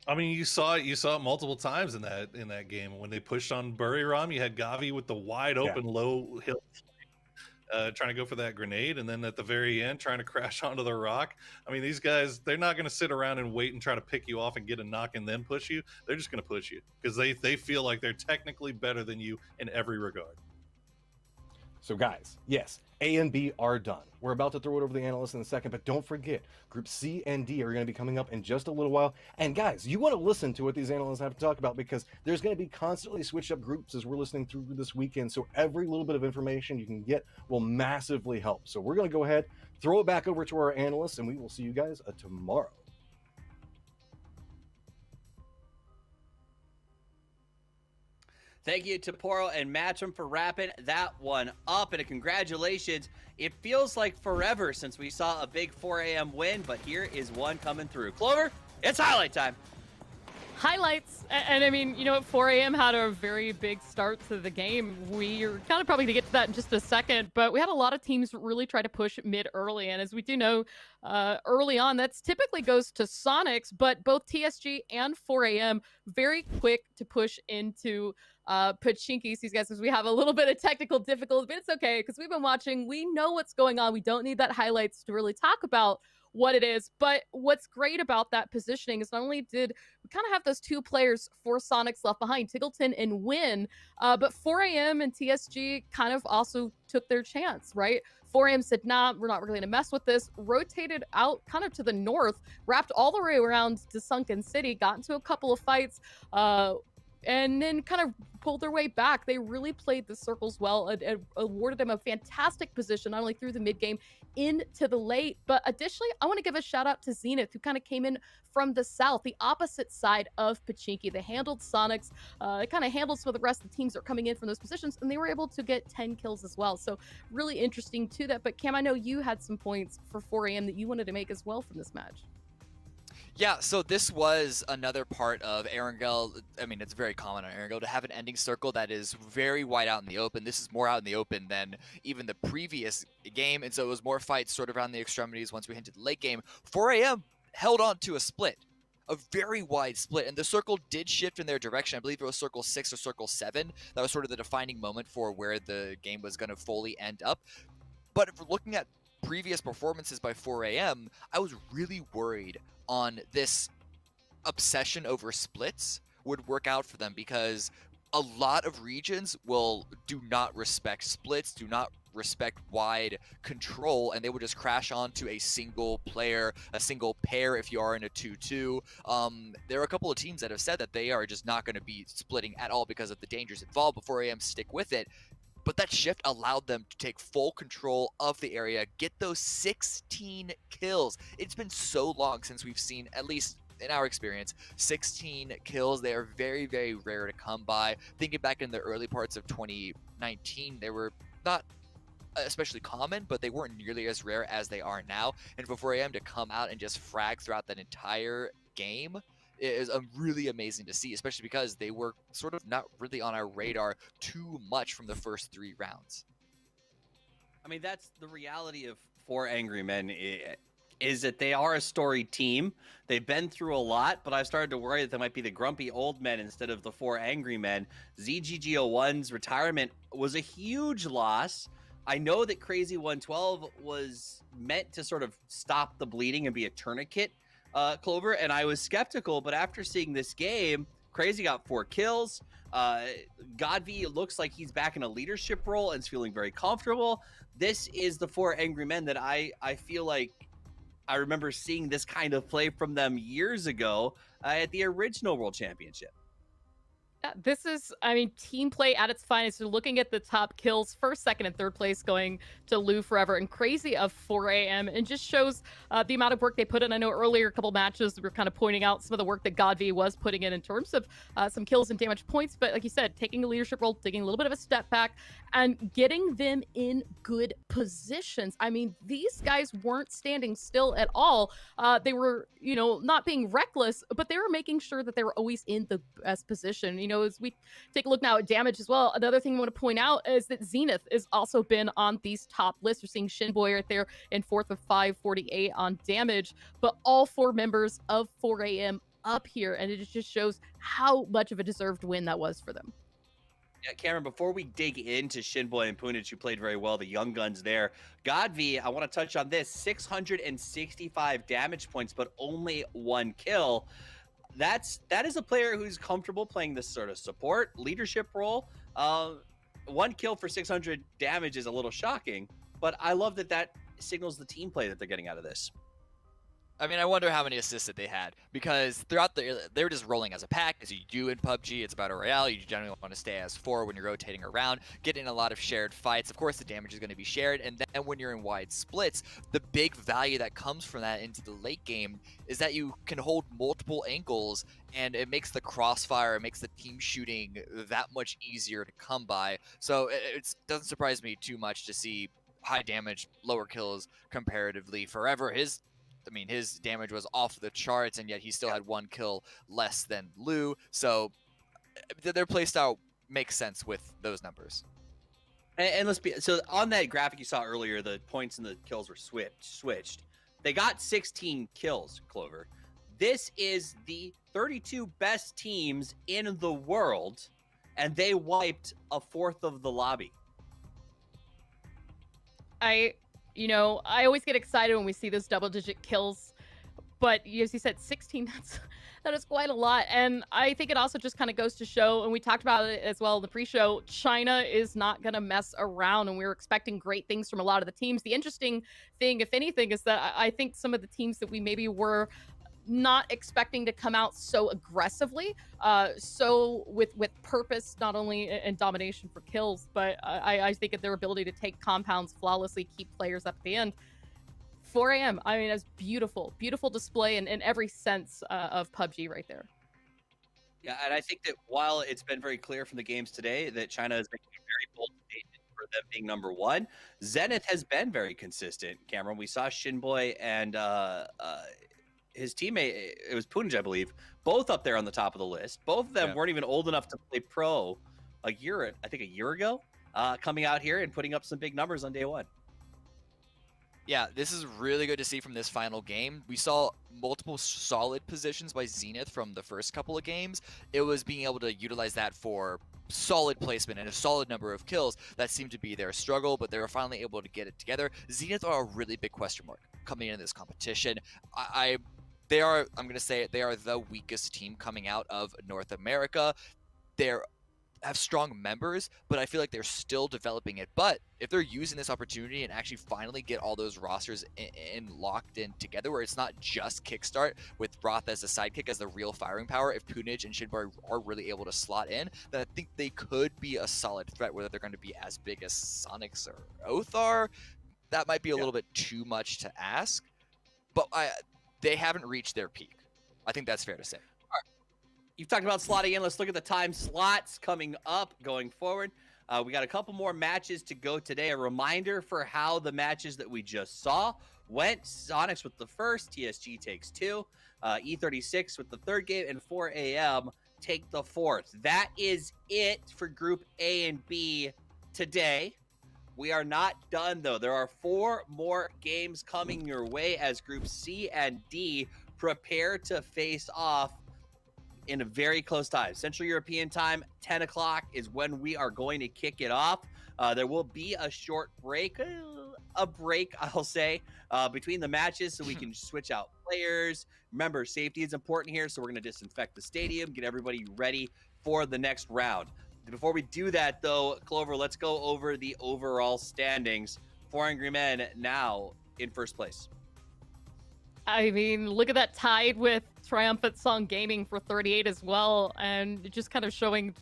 I mean, you saw it multiple times in that game. When they pushed on Buriram, you had Gavi with the wide open low hill trying to go for that grenade, and then at the very end trying to crash onto the rock. I mean, these guys, they're not going to sit around and wait and try to pick you off and get a knock and then push you. They're just going to push you because they feel like they're technically better than you in every regard. So guys, yes, A and B are done. We're about to throw it over the analysts in a second, but don't forget, Group C and D are going to be coming up in just a little while. And guys, you want to listen to what these analysts have to talk about because there's going to be constantly switched up groups as we're listening through this weekend. So every little bit of information you can get will massively help. So we're going to go ahead, throw it back over to our analysts, and we will see you guys tomorrow. Thank you to Poro and Matcham for wrapping that one up, and congratulations. It feels like forever since we saw a big 4 a.m. win, but here is one coming through. Clover, it's highlight time. Highlights, and I mean, you know what, 4 a.m. had a very big start to the game. We're kind of probably going to get to that in just a second, but we had a lot of teams really try to push mid early, and as we do know, early on, that's typically goes to Sonics, but both TSG and 4 a.m. very quick to push into Pachinki. These guys, as we have a little bit of technical difficulty, but it's okay, because we've been watching, we know what's going on. We don't need that highlights to really talk about what it is. But what's great about that positioning is not only did we kind of have those 2 players for Sonics left behind, Tiggleton and Win, but 4 a.m. and TSG kind of also took their chance, right? 4 a.m. said, nah, we're not really going to mess with this, rotated out kind of to the north, wrapped all the way around to Sunken City, got into a couple of fights, and then kind of pulled their way back. They really played the circles well and awarded them a fantastic position, not only through the mid game into the late, but additionally, I want to give a shout out to Zenith, who kind of came in from the south, the opposite side of Pachinki. They handled Sonics, kind of handled some of the rest of the teams that are coming in from those positions, and they were able to get 10 kills as well. So really interesting to that. But Cam, I know you had some points for 4 a.m. that you wanted to make as well from this match. Yeah, so this was another part of Erangel. I mean, it's very common on Erangel to have an ending circle that is very wide out in the open. This is more out in the open than even the previous game, and so it was more fights sort of around the extremities once we hinted the late game. 4 a.m. held on to a split, a very wide split, and the circle did shift in their direction. I believe it was circle 6 or circle 7. That was sort of the defining moment for where the game was going to fully end up. But if we're looking at previous performances by 4 a.m., I was really worried on this obsession over splits would work out for them, because a lot of regions do not respect splits, do not respect wide control, and they will just crash onto a single player, a single pair if you are in a 2-2. There are a couple of teams that have said that they are just not going to be splitting at all because of the dangers involved. But 4AM stick with it. But that shift allowed them to take full control of the area, get those 16 kills. It's been so long since we've seen, at least in our experience, 16 kills. They are very, very rare to come by. Thinking back in the early parts of 2019, they were not especially common, but they weren't nearly as rare as they are now. And for 4AM to come out and just frag throughout that entire game is really amazing to see, especially because they were sort of not really on our radar too much from the first 3 rounds. I mean, that's the reality of 4 Angry Men, is that they are a storied team. They've been through a lot, but I've started to worry that they might be the grumpy old men instead of the 4 Angry Men. ZGG01's retirement was a huge loss. I know that Crazy 112 was meant to sort of stop the bleeding and be a tourniquet, Clover, and I was skeptical, but after seeing this game, Crazy got 4 kills. Godv looks like he's back in a leadership role and is feeling very comfortable. This is the 4 Angry Men that I feel like I remember seeing this kind of play from them years ago at the original World Championship. Yeah, this is, I mean, team play at its finest. You're looking at the top kills, first, second, and third place going to Lou Forever and Crazy of 4AM, and just shows the amount of work they put in. I know earlier a couple matches we were kind of pointing out some of the work that Godv was putting in terms of some kills and damage points, but like you said, taking a leadership role, taking a little bit of a step back, and getting them in good positions. I mean, these guys weren't standing still at all. They were, you know, not being reckless, but they were making sure that they were always in the best position. You know, as we take a look now at damage as well, another thing I want to point out is that Zenith has also been on these top lists. We're seeing Shinboy right there in 4th with 548 on damage, but all 4 members of 4AM up here, and it just shows how much of a deserved win that was for them. Yeah, Cameron, before we dig into Shinboy and Punich, who played very well, the young guns there, Godv, I want to touch on this, 665 damage points, but only 1 kill. That is a player who's comfortable playing this sort of support leadership role. 1 kill for 600 damage is a little shocking, but I love that signals the team play that they're getting out of this. I mean, I wonder how many assists that they had, because throughout they were just rolling as a pack, as you do in PUBG. It's Battle Royale. You generally want to stay as 4 when you're rotating around, get in a lot of shared fights. Of course, the damage is going to be shared, and then when you're in wide splits, the big value that comes from that into the late game is that you can hold multiple angles, and it makes the crossfire, it makes the team shooting that much easier to come by. So it doesn't surprise me too much to see high damage, lower kills comparatively. Forever, his damage was off the charts, and yet he still had 1 kill less than Lou. So their playstyle makes sense with those numbers. And let's be so on that graphic you saw earlier, the points and the kills were switched. They got 16 kills, Clover. This is the 32 best teams in the world, and they wiped 1/4 of the lobby. I always get excited when we see those double-digit kills, but as you said, 16, that is quite a lot. And I think it also just kind of goes to show, and we talked about it as well in the pre-show, China is not going to mess around, and we were expecting great things from a lot of the teams. The interesting thing, if anything, is that I think some of the teams that we maybe were not expecting to come out so aggressively, so with purpose, not only in domination for kills, but I think of their ability to take compounds flawlessly, keep players up at the end. 4AM, I mean, it's beautiful display in every sense of PUBG right there. Yeah, and I think that while it's been very clear from the games today that China is making a very bold statement for them being number 1, Zenith has been very consistent. Cameron, we saw Shinboy and his teammate, it was Punij, I believe, both up there on the top of the list. Both of them weren't even old enough to play pro a year ago, coming out here and putting up some big numbers on day 1. Yeah, this is really good to see from this final game. We saw multiple solid positions by Zenith from the first couple of games. It was being able to utilize that for solid placement and a solid number of kills that seemed to be their struggle, but they were finally able to get it together. Zenith are a really big question mark coming into this competition. I'm going to say it, they are the weakest team coming out of North America. They're have strong members, but I feel like they're still developing it. But if they're using this opportunity and actually finally get all those rosters in locked in together, where it's not just Kickstart with Roth as a sidekick as the real firing power, if Punij and Shinbar are really able to slot in, then I think they could be a solid threat. Whether they're going to be as big as Sonics or Oath are, that might be a little bit too much to ask. But they haven't reached their peak. I think that's fair to say. You've talked about slotting in. Let's look at the time slots coming up going forward. We got a couple more matches to go today. A reminder for how the matches that we just saw went. Sonics with the first, TSG takes 2, E36 with the third game, and 4 a.m. take the fourth. That is it for Group A and B today. We are not done, though. There are 4 more games coming your way as Group C and D prepare to face off in a very close time. Central European time, 10 o'clock is when we are going to kick it off. There will be a short break, I'll say, between the matches so we can switch out players. Remember, safety is important here, so we're going to disinfect the stadium, get everybody ready for the next round. Before we do that, though, Clover, let's go over the overall standings. 4 Angry Men now in first place. I mean, look at that, tied with Triumphant Song Gaming for 38 as well, and just kind of showing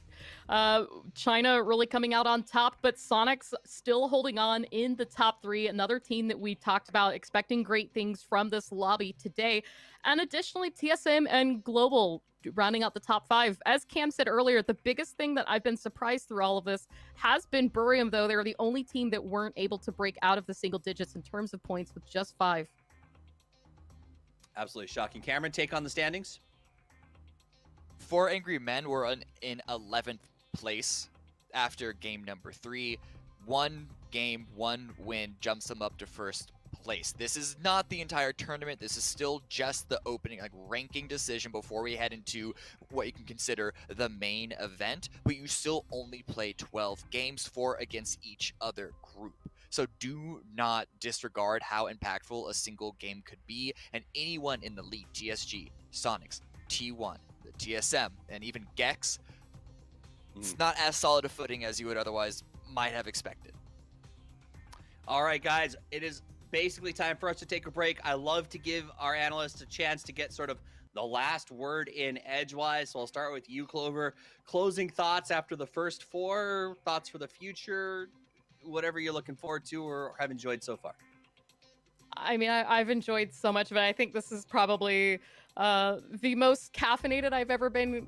China really coming out on top, but Sonics still holding on in the top 3. Another team that we talked about expecting great things from this lobby today. And additionally, TSM and Global rounding out the top 5. As Cam said earlier, the biggest thing that I've been surprised through all of this has been Burium, though. They're the only team that weren't able to break out of the single digits in terms of points with just 5. Absolutely shocking. Cameron, take on the standings. 4 Angry Men were in 11th place after game number 3. 1 game, 1 win jumps them up to first place. This is not the entire tournament. This is still just the opening, ranking decision before we head into what you can consider the main event. But you still only play 12 games, 4 against each other group. So do not disregard how impactful a single game could be, and anyone in the league, TSG, Sonics, T1, the TSM, and even Gex, it's not as solid a footing as you would otherwise might have expected. All right, guys, it is basically time for us to take a break. I love to give our analysts a chance to get sort of the last word in edgewise. So I'll start with you, Clover. Closing thoughts after the first 4, thoughts for the future, whatever you're looking forward to or have enjoyed so far. I mean, I've enjoyed so much of it. I think this is probably the most caffeinated I've ever been,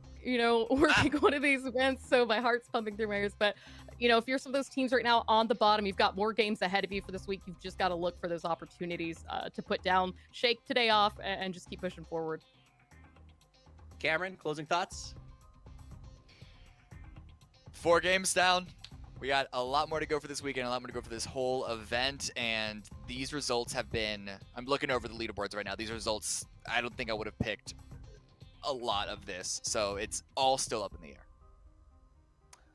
working one of these events. So my heart's pumping through my ears. But, if you're some of those teams right now on the bottom, you've got more games ahead of you for this week. You've just got to look for those opportunities to put down, shake today off, and just keep pushing forward. Cameron, closing thoughts? 4 games down. We got a lot more to go for this weekend, a lot more to go for this whole event, and these results have been, I'm looking over the leaderboards right now, these results, I don't think I would have picked a lot of this, so it's all still up in the air.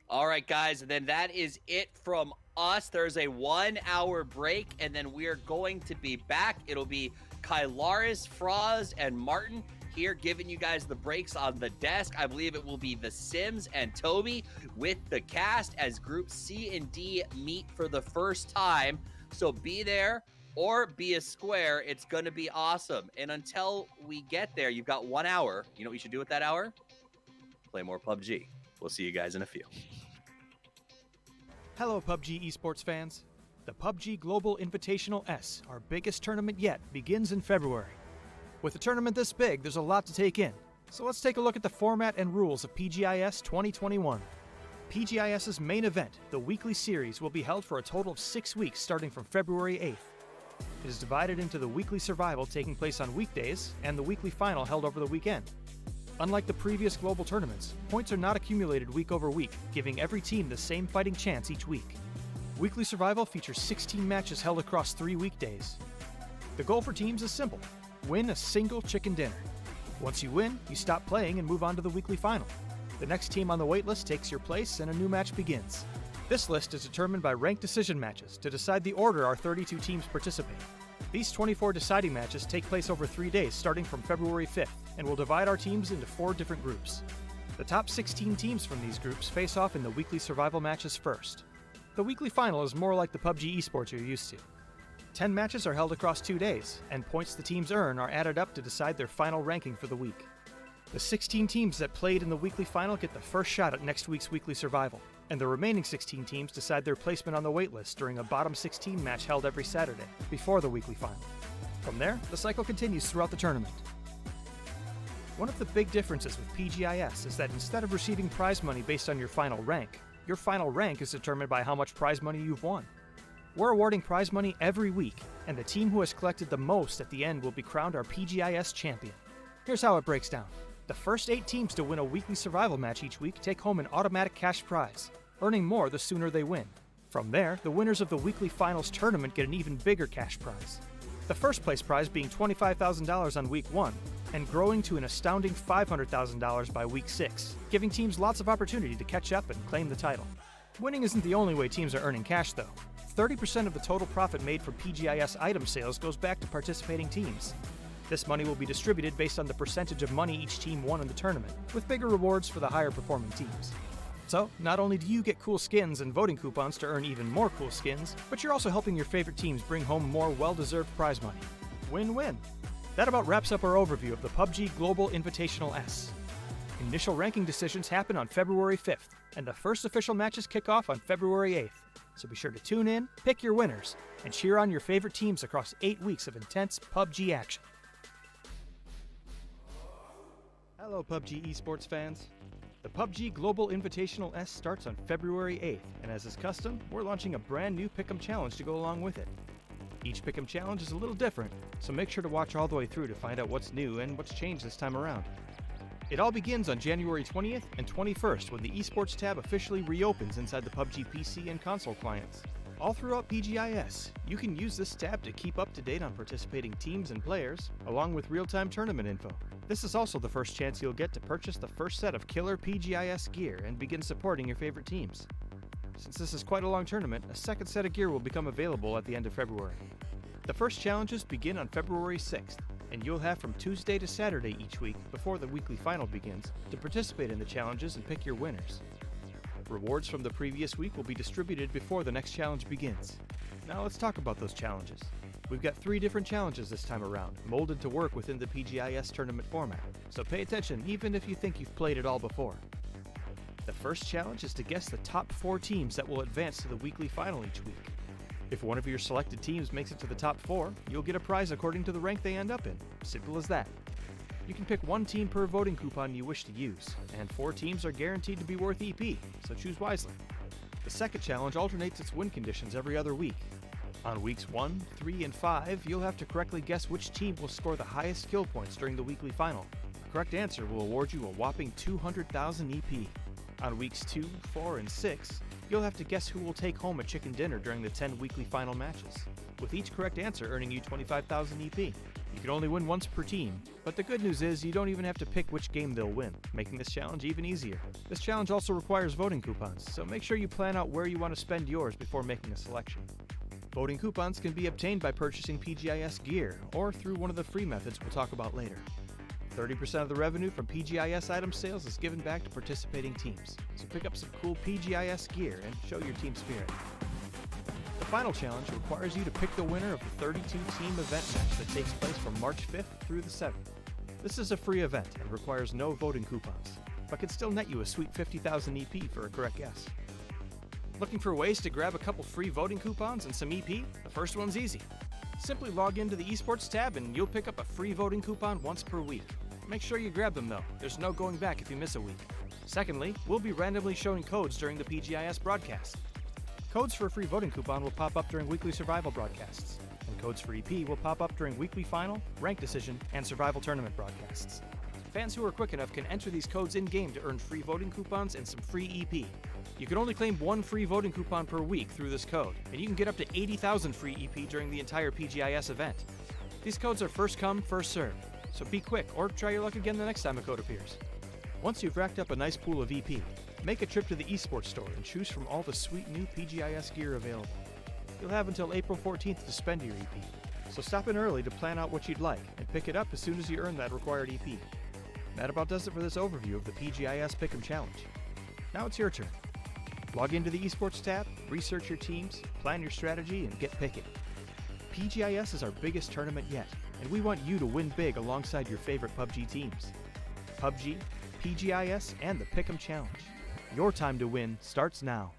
All right, guys, and then that is it from us. There's a 1-hour break, and then we are going to be back. It'll be Kylaris, Froz, and Martin here giving you guys the breaks on the desk. I believe it will be the Sims and Toby with the cast as Group C and D meet for the first time. So be there or be a square. It's going to be awesome. And until we get there, you've got 1 hour. You know what you should do with that hour? Play more PUBG. We'll see you guys in a few. Hello, PUBG Esports fans. The PUBG Global Invitational.S, our biggest tournament yet, begins in February. With a tournament this big, there's a lot to take in. So let's take a look at the format and rules of PGI.S 2021. PGI.S's main event, the weekly series, will be held for a total of 6 weeks starting from February 8th. It is divided into the weekly survival taking place on weekdays and the weekly final held over the weekend. Unlike the previous global tournaments, points are not accumulated week over week, giving every team the same fighting chance each week. Weekly survival features 16 matches held across 3 weekdays. The goal for teams is simple: win a single chicken dinner. Once you win, you stop playing and move on to the weekly final. The next team on the waitlist takes your place and a new match begins. This list is determined by ranked decision matches to decide the order our 32 teams participate. These 24 deciding matches take place over 3 days starting from February 5th and will divide our teams into 4 different groups. The top 16 teams from these groups face off in the weekly survival matches first. The weekly final is more like the PUBG Esports you're used to. 10 matches are held across 2 days, and points the teams earn are added up to decide their final ranking for the week. The 16 teams that played in the weekly final get the first shot at next week's weekly survival, and the remaining 16 teams decide their placement on the waitlist during a bottom 16 match held every Saturday, before the weekly final. From there, the cycle continues throughout the tournament. One of the big differences with PGI.S is that instead of receiving prize money based on your final rank is determined by how much prize money you've won. We're awarding prize money every week, and the team who has collected the most at the end will be crowned our PGI.S champion. Here's how it breaks down. The first 8 teams to win a weekly survival match each week take home an automatic cash prize, earning more the sooner they win. From there, the winners of the weekly finals tournament get an even bigger cash prize. The first place prize being $25,000 on week 1, and growing to an astounding $500,000 by week 6, giving teams lots of opportunity to catch up and claim the title. Winning isn't the only way teams are earning cash though. 30% of the total profit made from PGI.S item sales goes back to participating teams. This money will be distributed based on the percentage of money each team won in the tournament, with bigger rewards for the higher performing teams. So, not only do you get cool skins and voting coupons to earn even more cool skins, but you're also helping your favorite teams bring home more well-deserved prize money. Win-win! That about wraps up our overview of the PUBG Global Invitational.S. Initial ranking decisions happen on February 5th, and the first official matches kick off on February 8th. So be sure to tune in, pick your winners, and cheer on your favorite teams across 8 weeks of intense PUBG action. Hello PUBG Esports fans. The PUBG Global Invitational.S starts on February 8th, and as is custom, we're launching a brand new Pick'em Challenge to go along with it. Each Pick'em Challenge is a little different, so make sure to watch all the way through to find out what's new and what's changed this time around. It all begins on January 20th and 21st when the Esports tab officially reopens inside the PUBG PC and console clients. All throughout PGI.S, you can use this tab to keep up to date on participating teams and players, along with real-time tournament info. This is also the first chance you'll get to purchase the first set of killer PGI.S gear and begin supporting your favorite teams. Since this is quite a long tournament, a second set of gear will become available at the end of February. The first challenges begin on February 6th, and you'll have from Tuesday to Saturday each week before the weekly final begins to participate in the challenges and pick your winners. Rewards from the previous week will be distributed before the next challenge begins. Now let's talk about those challenges. We've got 3 different challenges this time around, molded to work within the PGI.S tournament format, so pay attention even if you think you've played it all before. The first challenge is to guess the top 4 teams that will advance to the weekly final each week. If one of your selected teams makes it to the top 4, you'll get a prize according to the rank they end up in. Simple as that. You can pick 1 team per voting coupon you wish to use, and 4 teams are guaranteed to be worth EP, so choose wisely. The second challenge alternates its win conditions every other week. On weeks 1, 3, and 5, you'll have to correctly guess which team will score the highest skill points during the weekly final. A correct answer will award you a whopping 200,000 EP. On weeks 2, 4, and 6, you'll have to guess who will take home a chicken dinner during the 10 weekly final matches, with each correct answer earning you 25,000 EP. You can only win once per team, but the good news is you don't even have to pick which game they'll win, making this challenge even easier. This challenge also requires voting coupons, so make sure you plan out where you want to spend yours before making a selection. Voting coupons can be obtained by purchasing PGI.S gear, or through one of the free methods we'll talk about later. 30% of the revenue from PGI.S item sales is given back to participating teams, so pick up some cool PGI.S gear and show your team spirit. The final challenge requires you to pick the winner of the 32-team event match that takes place from March 5th through the 7th. This is a free event and requires no voting coupons, but can still net you a sweet 50,000 EP for a correct guess. Looking for ways to grab a couple free voting coupons and some EP? The first one's easy. Simply log into the Esports tab and you'll pick up a free voting coupon once per week. Make sure you grab them though, there's no going back if you miss a week. Secondly, we'll be randomly showing codes during the PGI.S broadcast. Codes for a free voting coupon will pop up during weekly survival broadcasts, and codes for EP will pop up during weekly final, rank decision, and survival tournament broadcasts. Fans who are quick enough can enter these codes in-game to earn free voting coupons and some free EP. You can only claim 1 free voting coupon per week through this code, and you can get up to 80,000 free EP during the entire PGI.S event. These codes are first come, first served, so be quick or try your luck again the next time a code appears. Once you've racked up a nice pool of EP, make a trip to the Esports store and choose from all the sweet new PGI.S gear available. You'll have until April 14th to spend your EP, so stop in early to plan out what you'd like and pick it up as soon as you earn that required EP. That about does it for this overview of the PGI.S Pick'em Challenge. Now it's your turn. Log into the Esports tab, research your teams, plan your strategy, and get picking. PGI.S is our biggest tournament yet, and we want you to win big alongside your favorite PUBG teams. PUBG, PGI.S, and the Pick'em Challenge. Your time to win starts now.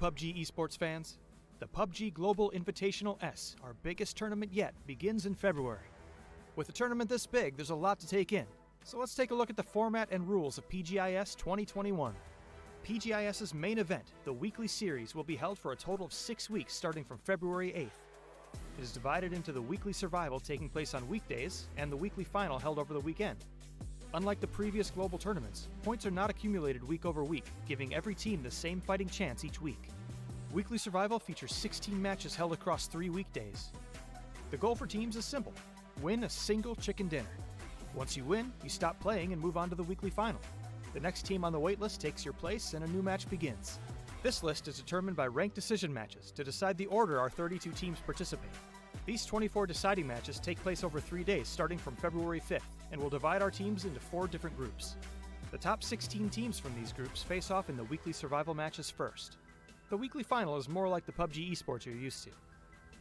PUBG Esports fans. The PUBG Global Invitational.S, our biggest tournament yet, begins in February. With a tournament this big, there's a lot to take in. So let's take a look at the format and rules of PGI.S 2021. PGI.S's main event, the weekly series, will be held for a total of 6 weeks starting from February 8th. It is divided into the weekly survival taking place on weekdays and the weekly final held over the weekend. Unlike the previous global tournaments, points are not accumulated week over week, giving every team the same fighting chance each week. Weekly survival features 16 matches held across 3 weekdays. The goal for teams is simple: win a single chicken dinner. Once you win, you stop playing and move on to the weekly final. The next team on the waitlist takes your place and a new match begins. This list is determined by ranked decision matches to decide the order our 32 teams participate. These 24 deciding matches take place over 3 days starting from February 5th and will divide our teams into 4 different groups. The top 16 teams from these groups face off in the weekly survival matches first. The weekly final is more like the PUBG Esports you're used to.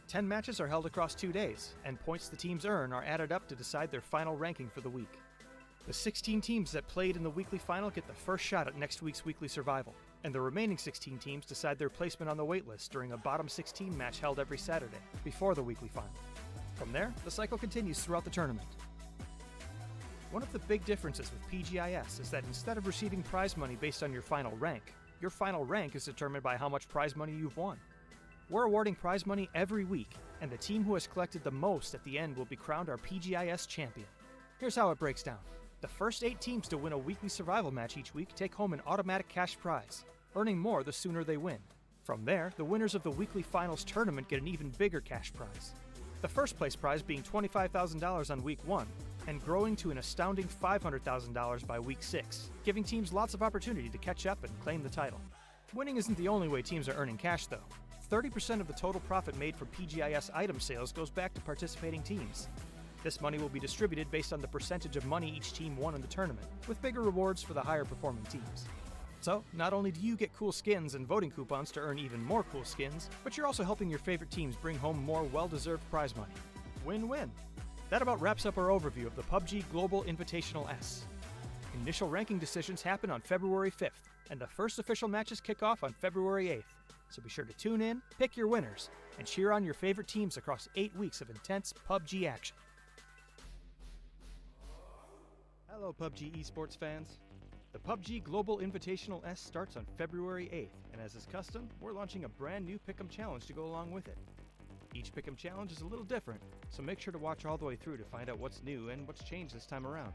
10 matches are held across 2 days, and points the teams earn are added up to decide their final ranking for the week. The 16 teams that played in the weekly final get the first shot at next week's weekly survival, and the remaining 16 teams decide their placement on the waitlist during a bottom 16 match held every Saturday, before the weekly final. From there, the cycle continues throughout the tournament. One of the big differences with PGI.S is that instead of receiving prize money based on your final rank is determined by how much prize money you've won. We're awarding prize money every week, and the team who has collected the most at the end will be crowned our PGI.S champion. Here's how it breaks down. The first 8 teams to win a weekly survival match each week take home an automatic cash prize, earning more the sooner they win. From there, the winners of the weekly finals tournament get an even bigger cash prize. The first place prize being $25,000 on week 1, and growing to an astounding $500,000 by week 6, giving teams lots of opportunity to catch up and claim the title. Winning isn't the only way teams are earning cash though. 30% of the total profit made from PGI.S item sales goes back to participating teams. This money will be distributed based on the percentage of money each team won in the tournament, with bigger rewards for the higher performing teams. So, not only do you get cool skins and voting coupons to earn even more cool skins, but you're also helping your favorite teams bring home more well-deserved prize money. Win-win! That about wraps up our overview of the PUBG Global Invitational.S. Initial ranking decisions happen on February 5th, and the first official matches kick off on February 8th. So be sure to tune in, pick your winners, and cheer on your favorite teams across 8 weeks of intense PUBG action. Hello PUBG Esports fans. The PUBG Global Invitational.S starts on February 8th, and as is custom, we're launching a brand new Pick'em Challenge to go along with it. Each Pick'em Challenge is a little different, so make sure to watch all the way through to find out what's new and what's changed this time around.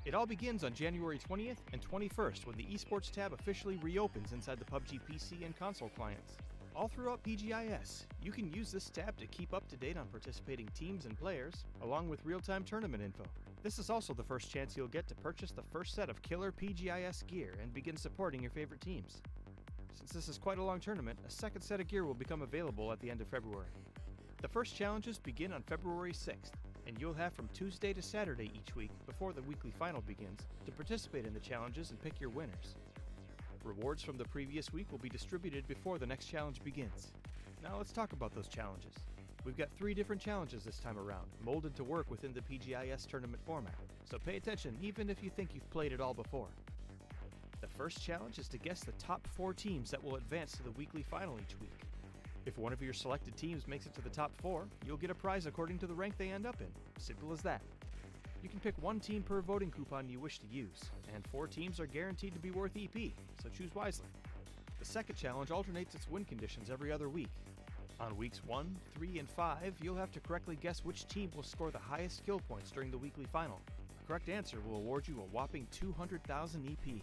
It all begins on January 20th and 21st when the Esports tab officially reopens inside the PUBG PC and console clients. All throughout PGI.S, you can use this tab to keep up to date on participating teams and players, along with real-time tournament info. This is also the first chance you'll get to purchase the first set of killer PGI.S gear and begin supporting your favorite teams. Since this is quite a long tournament, a second set of gear will become available at the end of February. The first challenges begin on February 6th, and you'll have from Tuesday to Saturday each week before the weekly final begins to participate in the challenges and pick your winners. Rewards from the previous week will be distributed before the next challenge begins. Now let's talk about those challenges. We've got 3 different challenges this time around, molded to work within the PGI.S tournament format, so pay attention even if you think you've played it all before. The first challenge is to guess the top 4 teams that will advance to the weekly final each week. If one of your selected teams makes it to the top 4, you'll get a prize according to the rank they end up in. Simple as that. You can pick 1 team per voting coupon you wish to use, and 4 teams are guaranteed to be worth EP, so choose wisely. The second challenge alternates its win conditions every other week. On weeks 1, 3, and 5, you'll have to correctly guess which team will score the highest skill points during the weekly final. The correct answer will award you a whopping 200,000 EP.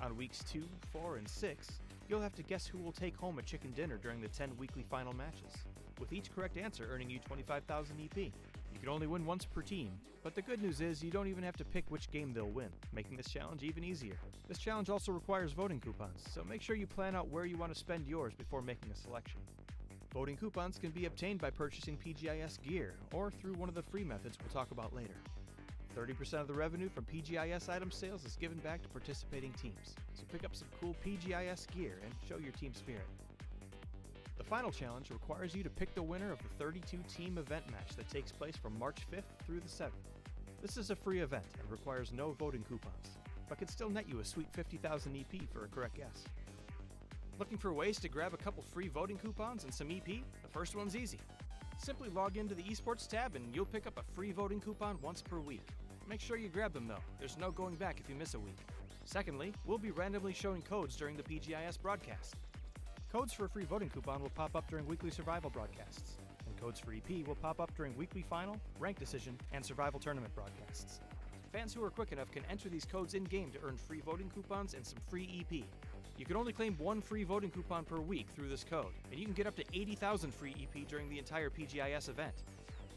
On weeks 2, 4, and 6, you'll have to guess who will take home a chicken dinner during the 10 weekly final matches, with each correct answer earning you 25,000 EP. You can only win once per team, but the good news is you don't even have to pick which game they'll win, making this challenge even easier. This challenge also requires voting coupons, so make sure you plan out where you want to spend yours before making a selection. Voting coupons can be obtained by purchasing PGI.S gear, or through one of the free methods we'll talk about later. 30% of the revenue from PGI.S item sales is given back to participating teams, so pick up some cool PGI.S gear and show your team spirit. The final challenge requires you to pick the winner of the 32-team event match that takes place from March 5th through the 7th. This is a free event and requires no voting coupons, but can still net you a sweet 50,000 EP for a correct guess. Looking for ways to grab a couple free voting coupons and some EP? The first one's easy. Simply log into the Esports tab and you'll pick up a free voting coupon once per week. Make sure you grab them though, there's no going back if you miss a week. Secondly, we'll be randomly showing codes during the PGI.S broadcast. Codes for a free voting coupon will pop up during weekly survival broadcasts, and codes for EP will pop up during weekly final, rank decision, and survival tournament broadcasts. Fans who are quick enough can enter these codes in-game to earn free voting coupons and some free EP. You can only claim one free voting coupon per week through this code, and you can get up to 80,000 free EP during the entire PGI.S event.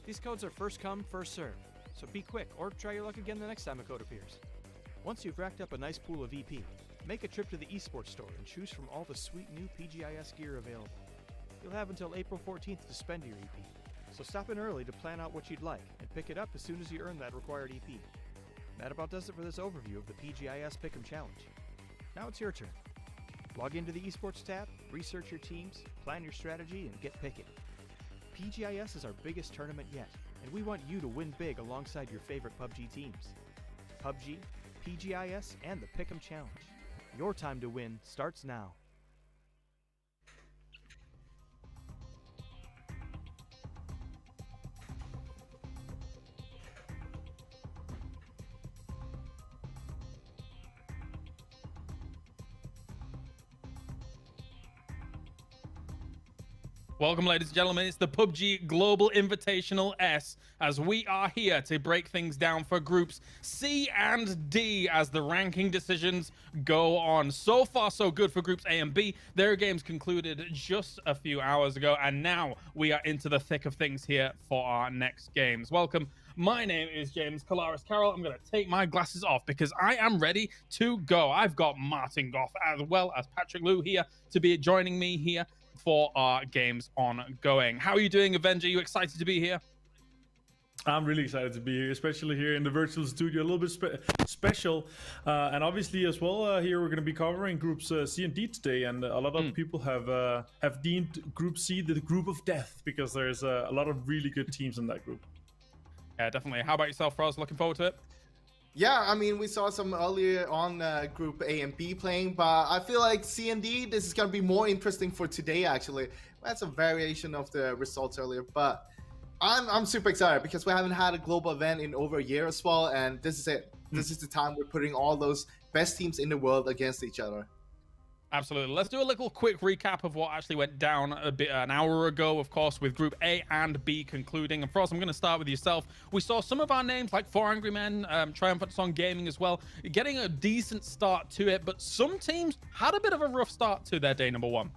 These codes are first come, first served, so be quick or try your luck again the next time a code appears. Once you've racked up a nice pool of EP, make a trip to the Esports store and choose from all the sweet new PGI.S gear available. You'll have until April 14th to spend your EP, so stop in early to plan out what you'd like and pick it up as soon as you earn that required EP. That about does it for this overview of the PGI.S Pick'em Challenge. Now it's your turn. Log into the Esports tab, research your teams, plan your strategy, and get picking. PGI.S is our biggest tournament yet, and we want you to win big alongside your favorite PUBG teams. PUBG, PGI.S, and the Pick'em Challenge. Your time to win starts now. Welcome, ladies and gentlemen. It's the PUBG Global Invitational.S as we are here to break things down for groups C and D as the ranking decisions go on. So far, so good for groups A and B. Their games concluded just a few hours ago, and now we are into the thick of things here for our next games. Welcome. My name is James Colaris Carroll. I'm going to take my glasses off because I am ready to go. I've got Martin Goff as well as Patrick Liu here to be joining me here for our games ongoing. How are you doing, Avenger? Are you excited to be here? I'm really excited to be here, especially here in the virtual studio, a little bit special. And obviously as well, here we're going to be covering groups C and D today. And a lot of people have deemed Group C the group of death because there's a lot of really good teams in that group. Yeah, definitely. How about yourself, Roz? Looking forward to it? Yeah, I mean, we saw some earlier on Group A and B playing, but I feel like C and D, this is going to be more interesting for today, actually. We had some variation of the results earlier, but I'm super excited because we haven't had a global event in over a year as well, and this is it. This is the time we're putting all those best teams in the world against each other. Absolutely. Let's do a little quick recap of what actually went down an hour ago, of course, with Group A and B concluding. And Frost, I'm going to start with yourself. We saw some of our names, like Four Angry Men, Triumphant Song Gaming as well, getting a decent start to it, but some teams had a bit of a rough start to their day number one.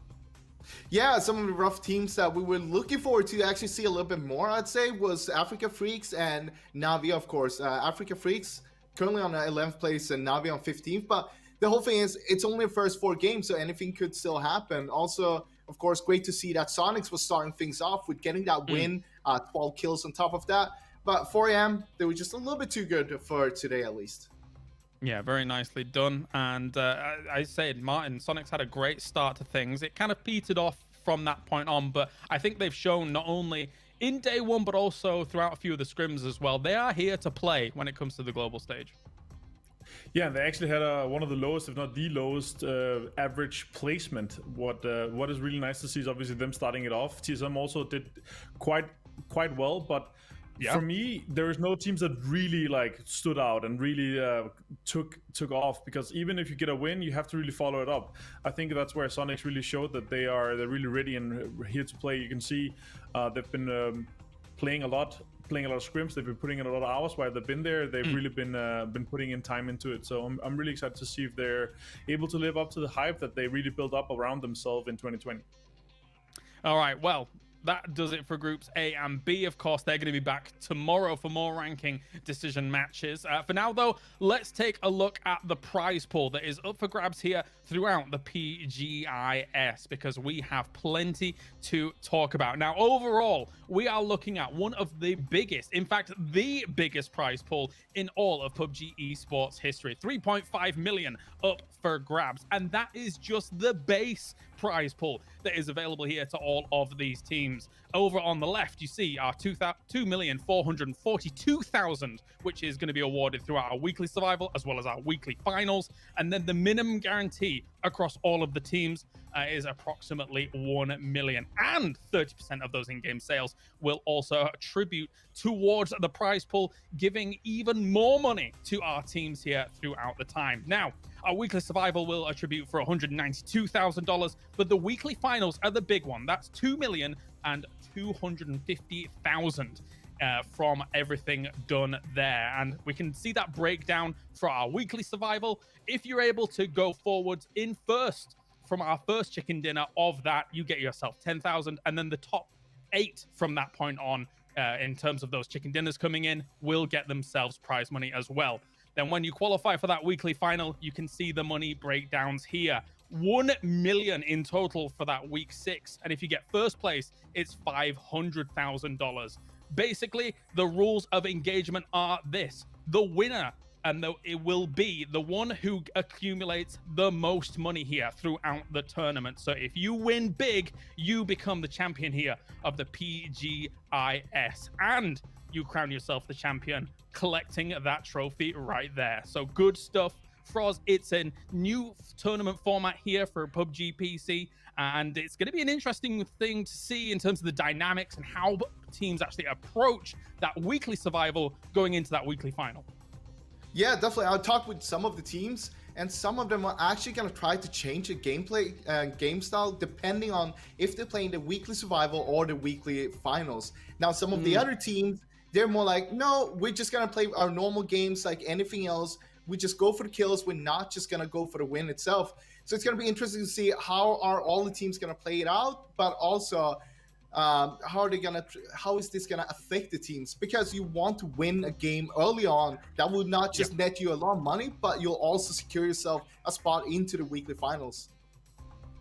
Yeah, some of the rough teams that we were looking forward to actually see a little bit more, I'd say, was Africa Freaks and Navi, of course. Africa Freaks currently on the 11th place and Navi on 15th, but the whole thing is it's only the first 4 games, so anything could still happen. Also, of course, great to see that Sonics was starting things off with getting that win, 12 kills on top of that. But 4am, they were just a little bit too good for today, at least. Yeah, very nicely done. And I said, Martin, Sonics had a great start to things. It kind of petered off from that point on, but I think they've shown not only in day one, but also throughout a few of the scrims as well. They are here to play when it comes to the global stage. Yeah, they actually had one of the lowest, if not the lowest, average placement. What is really nice to see is obviously them starting it off. TSM also did quite well, but yeah, for me, there is no teams that really stood out and really took off, because even if you get a win, you have to really follow it up. I think that's where Sonics really showed that they're really ready and here to play. You can see they've been playing a lot of scrims. They've been putting in a lot of hours while they've been there. They've really been putting in time into it. So I'm really excited to see if they're able to live up to the hype that they really built up around themselves in 2020. All right, well, that does it for groups A and B. Of course, they're going to be back tomorrow for more ranking decision matches. For now, though, let's take a look at the prize pool that is up for grabs here throughout the PGI.S, because we have plenty to talk about. Now, overall, we are looking at one of the biggest, in fact, the biggest prize pool in all of PUBG Esports history. 3.5 million up for grabs, and that is just the base prize pool that is available here to all of these teams. teams. Over on the left, you see our 2,442,000, which is going to be awarded throughout our weekly survival as well as our weekly finals. And then the minimum guarantee across all of the teams is approximately 1 million. And 30% of those in-game sales will also attribute towards the prize pool, giving even more money to our teams here throughout the time. Now, our weekly survival will attribute for $192,000, but the weekly finals are the big one. That's $2,250,000 from everything done there. And we can see that breakdown for our weekly survival. If you're able to go forwards in first from our first chicken dinner of that, you get yourself 10,000, and then the top 8 from that point on, in terms of those chicken dinners coming in, will get themselves prize money as well. Then when you qualify for that weekly final, you can see the money breakdowns here. 1 million in total for that week 6, and if you get first place, it's $500,000. Basically, the rules of engagement are this: the winner, and it will be the one who accumulates the most money here throughout the tournament. So if you win big, you become the champion here of the PGI.S, and you crown yourself the champion, collecting that trophy right there. So good stuff. Froz, it's a new tournament format here for PUBG PC, and it's going to be an interesting thing to see in terms of the dynamics and how teams actually approach that weekly survival going into that weekly final. Yeah, definitely. I'll talk with some of the teams, and some of them are actually going to try to change the gameplay, game style, depending on if they're playing the weekly survival or the weekly finals. Now, some of the other teams, they're more like, no, we're just going to play our normal games like anything else. We just go for the kills. We're not just going to go for the win itself. So it's going to be interesting to see how are all the teams going to play it out, but also how is this gonna affect the teams? Because you want to win a game early on that will not just net you a lot of money, but you'll also secure yourself a spot into the weekly finals.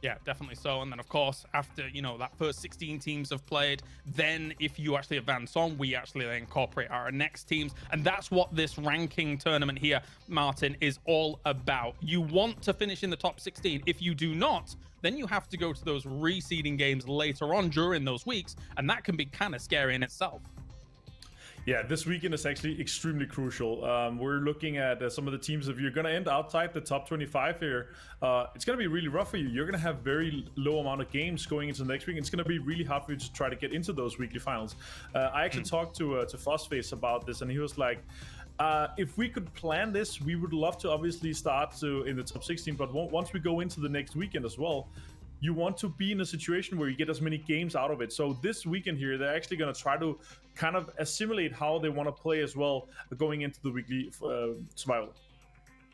Yeah, definitely so. And then, of course, after, that first 16 teams have played, then if you actually advance on, we actually then incorporate our next teams. And that's what this ranking tournament here, Martin, is all about. You want to finish in the top 16. If you do not, then you have to go to those reseeding games later on during those weeks. And that can be kind of scary in itself. Yeah, this weekend is actually extremely crucial. We're looking at some of the teams. If you're going to end outside the top 25 here, it's going to be really rough for you. You're going to have very low amount of games going into the next week. It's going to be really hard for you to try to get into those weekly finals. I actually talked to Phosphase about this, and he was like, if we could plan this, we would love to obviously start in the top 16. But once we go into the next weekend as well, you want to be in a situation where you get as many games out of it. So this weekend here, they're actually going to try to kind of assimilate how they want to play as well going into the weekly survival.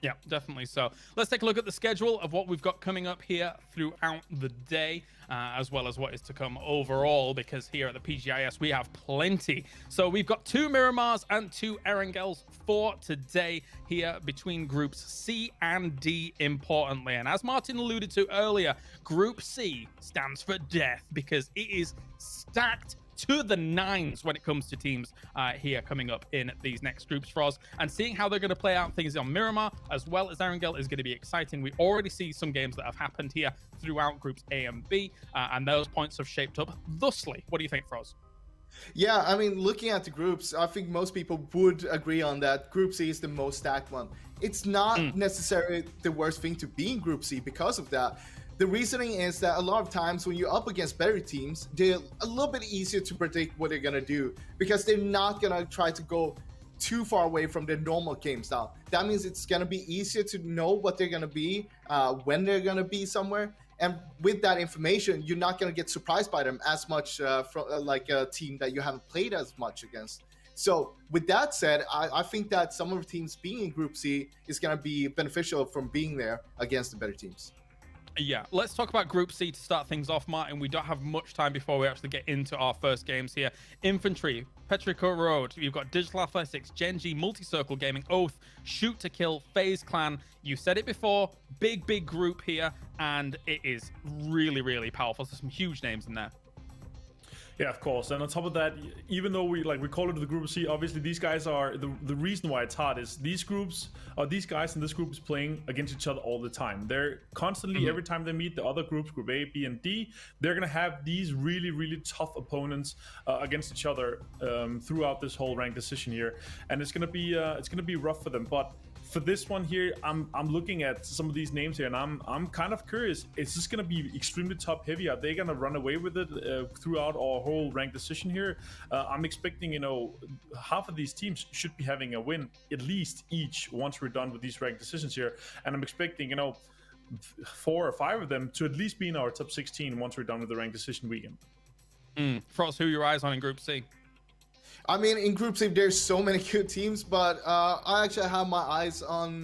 Yeah, definitely so. Let's take a look at the schedule of what we've got coming up here throughout the day, as well as what is to come overall, because here at the PGI.S, we have plenty. So we've got 2 Miramars and 2 Erangels for today here between groups C and D, importantly. And as Martin alluded to earlier, Group C stands for death, because it is stacked to the 9s when it comes to teams here coming up in these next groups for us. And seeing how they're going to play out things on Miramar as well as Erangel is going to be exciting. We already see some games that have happened here throughout groups A and B, and those points have shaped up thusly. What do you think, Froz? Yeah, I mean, looking at the groups, I think most people would agree on that Group C is the most stacked one. It's not necessarily the worst thing to be in Group C because of that. The reasoning is that a lot of times when you're up against better teams, they're a little bit easier to predict what they're going to do because they're not going to try to go too far away from their normal game style. That means it's going to be easier to know what they're going to be, when they're going to be somewhere. And with that information, you're not going to get surprised by them as much from like a team that you haven't played as much against. So with that said, I think that some of the teams being in Group C is going to be beneficial from being there against the better teams. Yeah, let's talk about Group C to start things off, Martin. We don't have much time before we actually get into our first games here. Infantry, Petrico Road, you've got Digital Athletics, Genji, Multi-Circle Gaming, Oath, Shoot to Kill, FaZe Clan. You said it before, big group here, and it is really, really powerful. There's some huge names in there. Yeah, of course. And on top of that, even though we call it the Group C, obviously these guys are the reason why it's hard is these guys in this group is playing against each other all the time. They're constantly every time they meet the other groups, Group A, B, and D, they're gonna have these really, really tough opponents against each other throughout this whole ranked decision here, and it's gonna be rough for them. But for this one here, I'm looking at some of these names here, and I'm kind of curious. Is this going to be extremely top heavy? Are they going to run away with it throughout our whole ranked decision here? I'm expecting, half of these teams should be having a win at least each once we're done with these ranked decisions here, and I'm expecting 4 or 5 of them to at least be in our top 16 once we're done with the ranked decision weekend. Frost, who are your eyes on in Group C? I mean, in Group C, there's so many good teams, but I actually have my eyes on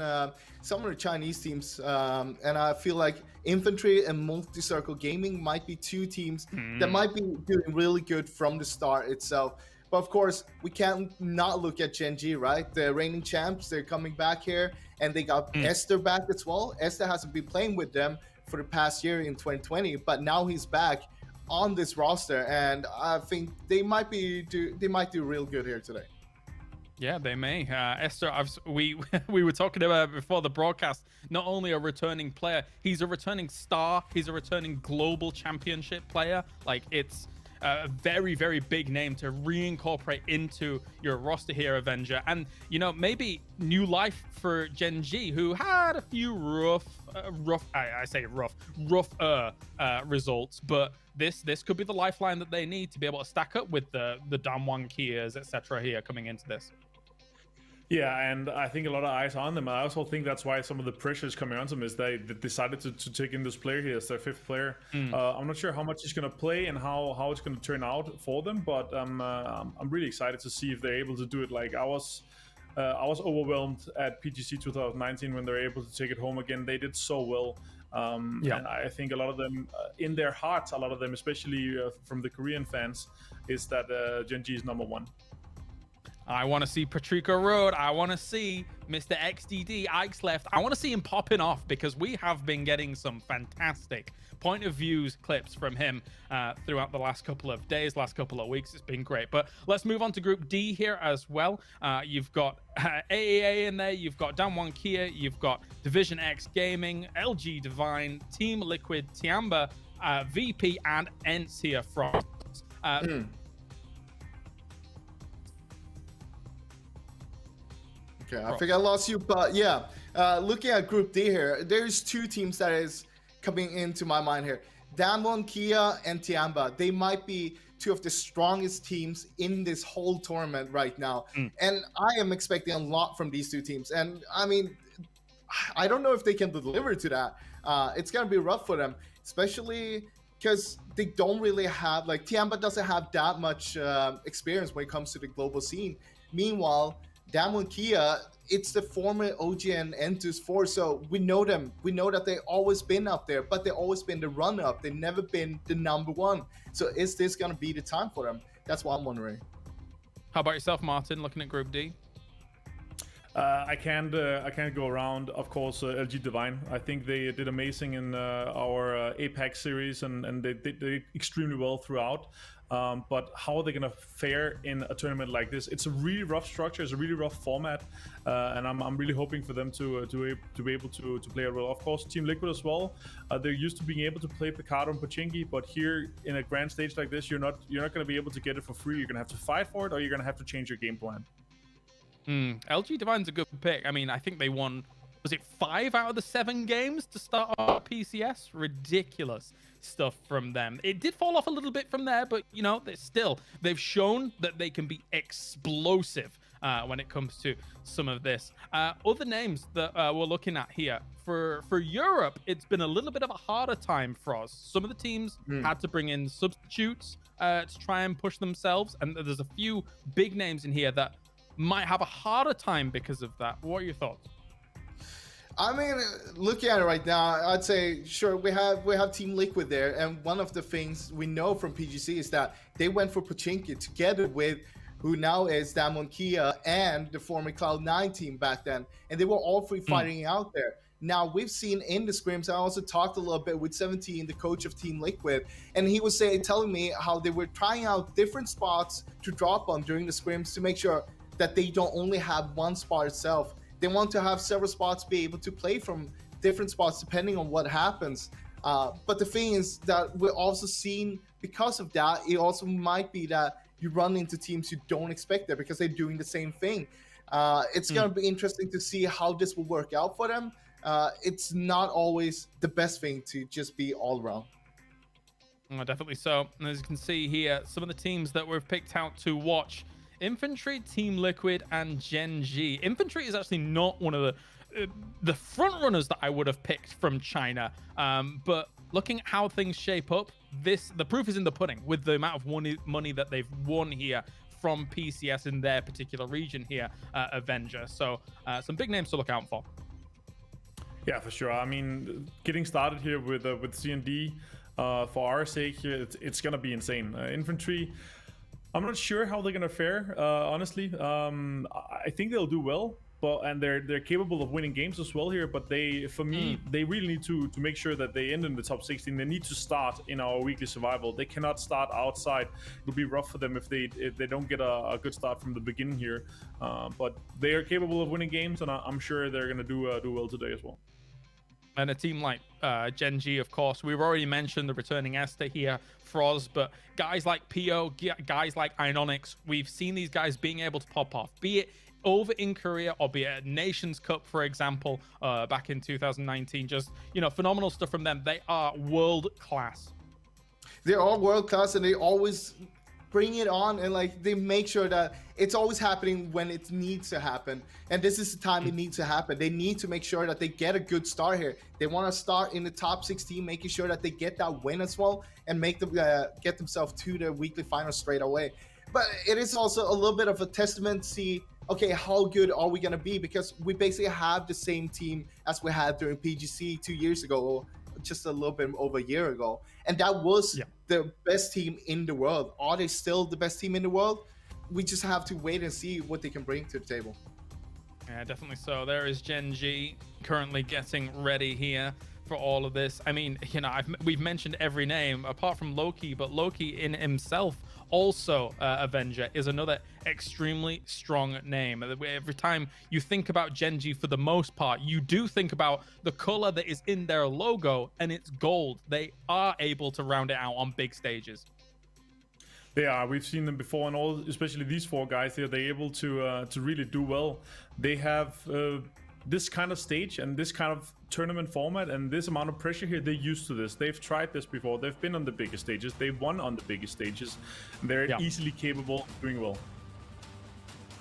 some of the Chinese teams, and I feel like Infantry and Multi-Circle Gaming might be 2 teams that might be doing really good from the start itself. But of course, we can't not look at Gen G, right? The reigning champs, they're coming back here, and they got Esther back as well. Esther hasn't been playing with them for the past year in 2020, but now he's back on this roster, and I think they might do real good here today. Yeah, they may. Esther, we were talking about before the broadcast. Not only a returning player, he's a returning star. He's a returning global championship player. Like, it's a very, very big name to reincorporate into your roster here, Avenger. And, maybe new life for Gen G, who had a few rough results, but this could be the lifeline that they need to be able to stack up with the Damwon Kias, etc. here coming into this. Yeah, and I think a lot of eyes on them. I also think that's why some of the pressure is coming on them is they decided to take in this player here as their 5th player. I'm not sure how much he's going to play and how it's going to turn out for them, but I'm really excited to see if they're able to do it. Like I was overwhelmed at PGC 2019 when they were able to take it home again. They did so well. And I think a lot of them, in their hearts, a lot of them, especially from the Korean fans, is that Gen G is number 1. I want to see Patrico Road. I want to see Mr. XDD, Ike's left. I want to see him popping off because we have been getting some fantastic point of views clips from him throughout the last couple of days, last couple of weeks. It's been great. But let's move on to Group D here as well. You've got AAA in there. You've got Damwon Kia. You've got Division X Gaming, LG Divine, Team Liquid, Tiamba, VP, and ENCE here from. Okay, I think I lost you, but yeah, looking at Group D here, there's 2 teams that is coming into my mind here. Damwon, Kia, and Tiamba. They might be 2 of the strongest teams in this whole tournament right now. And I am expecting a lot from these 2 teams. And I mean, I don't know if they can deliver to that. It's going to be rough for them, especially because they don't really have, like, Tiamba doesn't have that much experience when it comes to the global scene. Meanwhile, Damwon Kia, it's the former OG and Entus 4, so we know them. We know that they've always been up there, but they've always been the run-up. They've never been the number 1. So is this going to be the time for them? That's what I'm wondering. How about yourself, Martin, looking at Group D? I can't go around, of course, LG Divine. I think they did amazing in our APAC series, and they did extremely well throughout. But how are they going to fare in a tournament like this? It's a really rough structure. It's a really rough format, and I'm really hoping for them to be able to play it well. Of course, Team Liquid as well. They're used to being able to play Picardo and Pochinki, but here in a grand stage like this, you're not going to be able to get it for free. You're going to have to fight for it, or you're going to have to change your game plan. LG Divine's a good pick. I mean, I think they won, was it 5 out of the 7 games to start off PCS? Ridiculous stuff from them. It did fall off a little bit from there, but they've shown that they can be explosive when it comes to some of this. Other names that we're looking at here for Europe, it's been a little bit of a harder time for us. Some of the teams had to bring in substitutes to try and push themselves, and there's a few big names in here that might have a harder time because of that. What are your thoughts? I mean, looking at it right now, I'd say, sure, we have Team Liquid there, and one of the things we know from PGC is that they went for Pochinki together with who now is Damwon Kia and the former Cloud9 team back then, and they were all free fighting out there. Now, we've seen in the scrims, I also talked a little bit with 17, the coach of Team Liquid, and he was telling me how they were trying out different spots to drop on during the scrims to make sure that they don't only have one spot itself. They want to have several spots, be able to play from different spots depending on what happens. But the thing is that we're also seeing, because of that, it also might be that you run into teams you don't expect there because they're doing the same thing. It's going to be interesting to see how this will work out for them. It's not always the best thing to just be all around. Definitely so. And as you can see here, some of the teams that we've picked out to watch: Infantry, Team Liquid, and Gen G. Infantry is actually not one of the front runners that I would have picked from China. But looking at how things shape up, the proof is in the pudding with the amount of money that they've won here from PCS in their particular region here, Avenger. So some big names to look out for. Yeah, for sure. I mean, getting started here with C&D for our sake here, it's gonna be insane. Infantry, I'm not sure how they're gonna fare. Honestly, I think they'll do well, and they're capable of winning games as well here. But for me, they really need to make sure that they end in the top 16. They need to start in our weekly survival. They cannot start outside. It'll be rough for them if they don't get a good start from the beginning here. But they are capable of winning games, and I'm sure they're gonna do well today as well. And a team like Gen G, of course, we've already mentioned the returning Esther here, Froz, but guys like PO, guys like Iononyx, we've seen these guys being able to pop off, be it over in Korea or be it at Nations Cup, for example, back in 2019. Just, phenomenal stuff from them. They are world class. They're all world class, and they always bring it on, and they make sure that it's always happening when it needs to happen. And this is the time it needs to happen. They need to make sure that they get a good start here. They want to start in the top 16, making sure that they get that win as well and make them get themselves to the weekly final straight away. But it is also a little bit of a testament to see, okay, how good are we going to be? Because we basically have the same team as we had during PGC 2 years ago, just a little bit over a year ago. And that was the best team in the world. Are they still the best team in the world? We just have to wait and see what they can bring to the table. Yeah, definitely so. There is Gen G currently getting ready here for all of this. I mean, we've mentioned every name apart from Loki, but Loki in himself also Avenger is another extremely strong name. Every time you think about Gen G, for the most part, you do think about the color that is in their logo, and it's gold. They are able to round it out on big stages. They are. We've seen them before, and especially these four guys here, they're able to really do well. They have this kind of stage and this kind of tournament format and this amount of pressure here. They're used to this. They've tried this before. They've been on the biggest stages. They've won on the biggest stages. They're easily capable of doing well.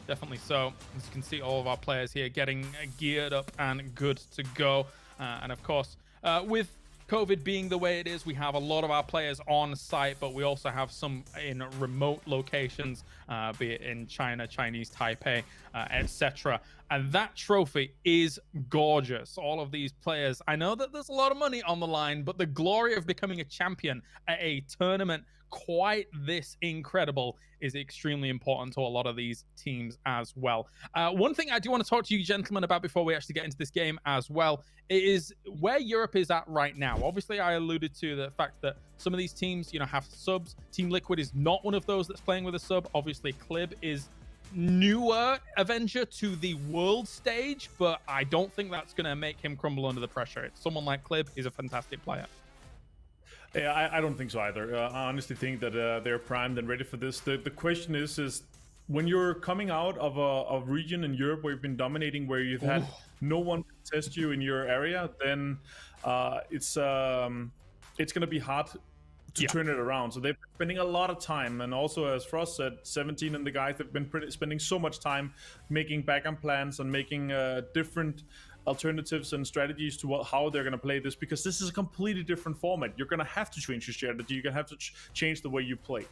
Definitely so. As you can see, all of our players here getting geared up and good to go. And of course, with COVID being the way it is, we have a lot of our players on site, but we also have some in remote locations, be it in China, Chinese Taipei, etc. And that trophy is gorgeous. All of these players, I know that there's a lot of money on the line, but the glory of becoming a champion at a tournament quite this incredible is extremely important to a lot of these teams as well. One thing I do want to talk to you gentlemen about before we actually get into this game as well is where Europe is at right now. Obviously, I alluded to the fact that some of these teams, have subs. Team Liquid is not one of those that's playing with a sub. Obviously, Clib is newer Avenger to the world stage, but I don't think that's going to make him crumble under the pressure. It's someone like Clib. He's a fantastic player. Yeah, I don't think so either. I honestly think that they're primed and ready for this. The question is when you're coming out of a region in Europe where you've been dominating, where you've had no one test you in your area, then it's going to be hard to turn it around. So they've been spending a lot of time, and also as Frost said, 17 and the guys have been spending so much time making back-end plans and making different alternatives and strategies to how they're going to play this, because this is a completely different format. You're going to have to change your strategy. You're going to have to change the way you play.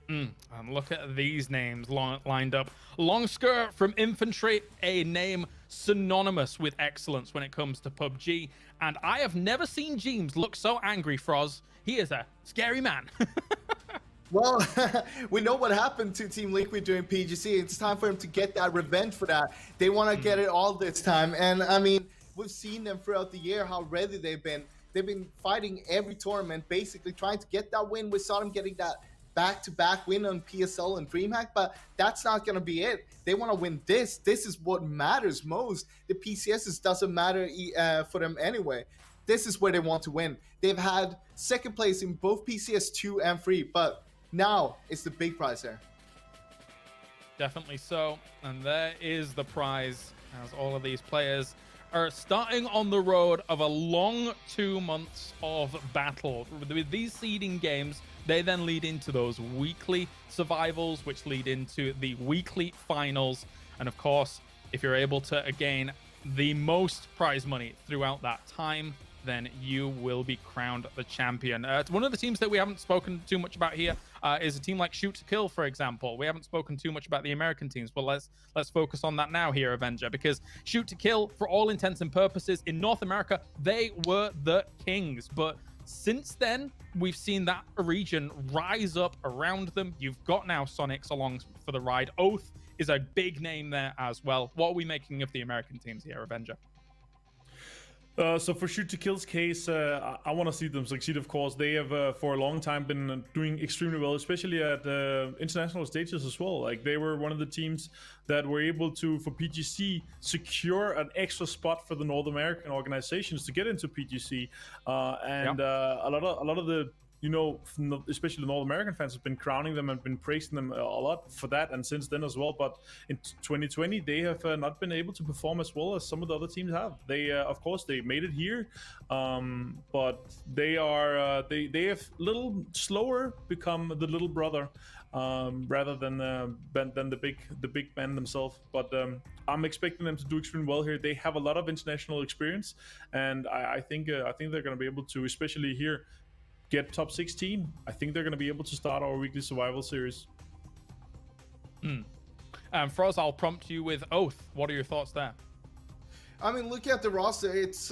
And look at these names lined up. Longsker from Infantry, a name synonymous with excellence when it comes to PUBG. And I have never seen James look so angry, Froz. He is a scary man. Well, we know what happened to Team Liquid during PGC. It's time for him to get that revenge for that. They want to get it all this time. And I mean, we've seen them throughout the year, how ready they've been. They've been fighting every tournament, basically trying to get that win. We saw them getting that back-to-back win on PSL and DreamHack, but that's not going to be it. They want to win this. This is what matters most. The PCSs doesn't matter for them anyway. This is where they want to win. They've had second place in both PCS 2 and 3, but now it's the big prize there. Definitely so. And there is the prize, as all of these players are starting on the road of a long 2 months of battle. With these seeding games, they then lead into those weekly survivals, which lead into the weekly finals. And of course, if you're able to gain the most prize money throughout that time, then you will be crowned the champion. One of the teams that we haven't spoken too much about here is a team like Shoot to Kill, for example. We haven't spoken too much about the American teams, but let's focus on that now here, Avenger, because Shoot to Kill, for all intents and purposes, in North America, they were the kings. But since then, we've seen that region rise up around them. You've got now Sonics along for the ride. Oath is a big name there as well. What are we making of the American teams here, Avenger? So for Shoot to Kill's case, I want to see them succeed, of course. They have for a long time been doing extremely well, especially at international stages as well. Like, they were one of the teams that were able to, for PGC, secure an extra spot for the North American organizations to get into PGC. A lot of the, you know, especially the North American fans have been crowning them and been praising them a lot for that, and since then as well. But in 2020, they have not been able to perform as well as some of the other teams have. They, of course, they made it here, but they are they have little slower become the little brother rather than the big man themselves. But I'm expecting them to do extremely well here. They have a lot of international experience, and I think they're going to be able to, especially here, get top 16. I think they're going to be able to start our weekly survival series. Froz, I'll prompt you with Oath. What are your thoughts there? I mean, looking at the roster, it's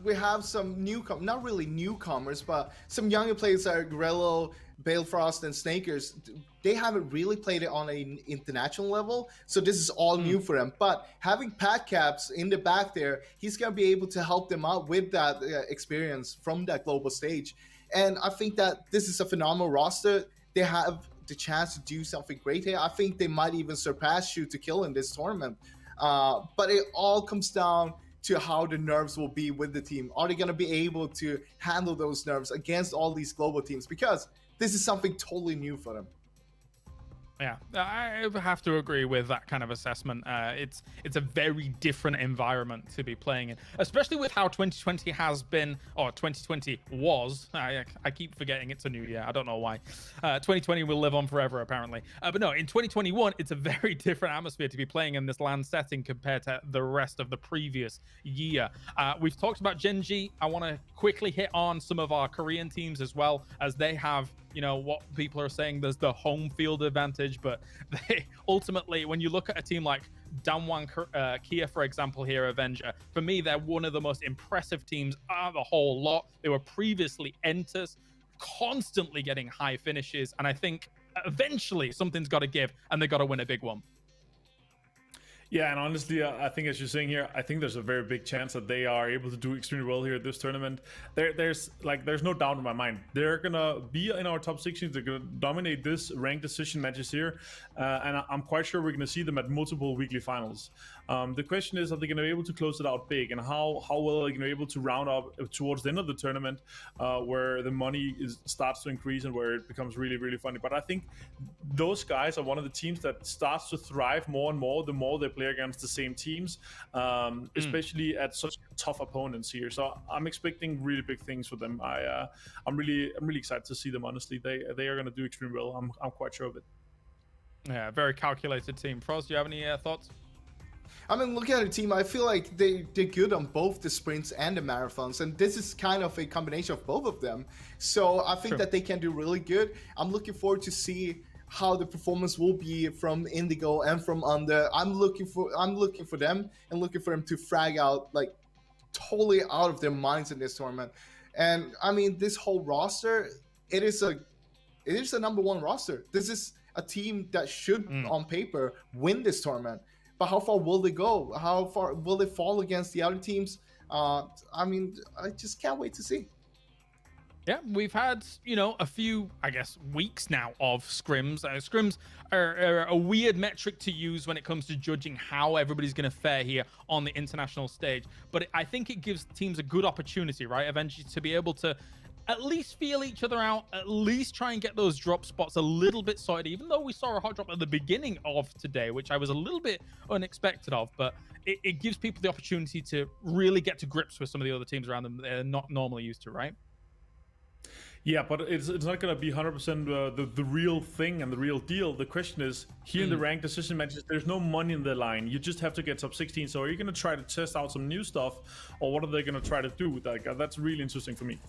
we have some not really newcomers, but some younger players like Grello, Balefrost, and Snakers. They haven't really played it on an international level, so this is all new for them. But having Pat Caps in the back there, he's going to be able to help them out with that experience from that global stage. And I think that this is a phenomenal roster. They have the chance to do something great here. I think they might even surpass Shoot to Kill in this tournament. But it all comes down to how the nerves will be with the team. Are they going to be able to handle those nerves against all these global teams? Because this is something totally new for them. Yeah, I have to agree with that kind of assessment. It's a very different environment to be playing in, especially with how 2020 has been, or 2020 was. I keep forgetting it's a new year. I don't know why. 2020 will live on forever, apparently. But no, in 2021, it's a very different atmosphere to be playing in this LAN setting compared to the rest of the previous year. We've talked about Gen G. I want to quickly hit on some of our Korean teams as well, as they have, you know, what people are saying, there's the home field advantage, but they ultimately, when you look at a team like Damwon Kia, for example, here, Avenger, for me, they're one of the most impressive teams out of the whole lot. They were previously enters, constantly getting high finishes, and I think eventually something's got to give, and they got to win a big one. Yeah, and honestly, I think, as you're saying here, I think there's a very big chance that they are able to do extremely well here at this tournament. There's no doubt in my mind. They're gonna be in our top 16. They're gonna dominate this ranked decision matches here, and I'm quite sure we're gonna see them at multiple weekly finals. The question is, are they gonna be able to close it out big, and how well are they gonna be able to round up towards the end of the tournament, where the money starts to increase and where it becomes really, really funny. But I think those guys are one of the teams that starts to thrive more and more the more they play against the same teams, especially at such tough opponents here. So I'm expecting really big things for them. I'm really excited to see them. Honestly, they are going to do extremely well. I'm quite sure of it. Yeah, very calculated team. Frost, do you have any thoughts? I mean, looking at the team, I feel like they're good on both the sprints and the marathons, and this is kind of a combination of both of them. So I think that they can do really good. I'm looking forward to see how the performance will be from Indigo and from Under. I'm looking for them and looking for them to frag out like totally out of their minds in this tournament. And I mean, this whole roster, it is a number one roster. This is a team that should, on paper, win this tournament. But how far will they go? How far will they fall against the other teams? I mean, I just can't wait to see. Yeah, we've had, a few, I guess, weeks now of scrims. Scrims are a weird metric to use when it comes to judging how everybody's going to fare here on the international stage. But I think it gives teams a good opportunity, right, eventually to be able to at least feel each other out, at least try and get those drop spots a little bit sorted, even though we saw a hot drop at the beginning of today, which I was a little bit unexpected of. But it gives people the opportunity to really get to grips with some of the other teams around them that they're not normally used to, right? Yeah, but it's not going to be 100% the real thing and the real deal. The question is, here in the ranked decision matches, there's no money in the line. You just have to get top 16. So are you going to try to test out some new stuff, or what are they going to try to do with that? That's really interesting for me.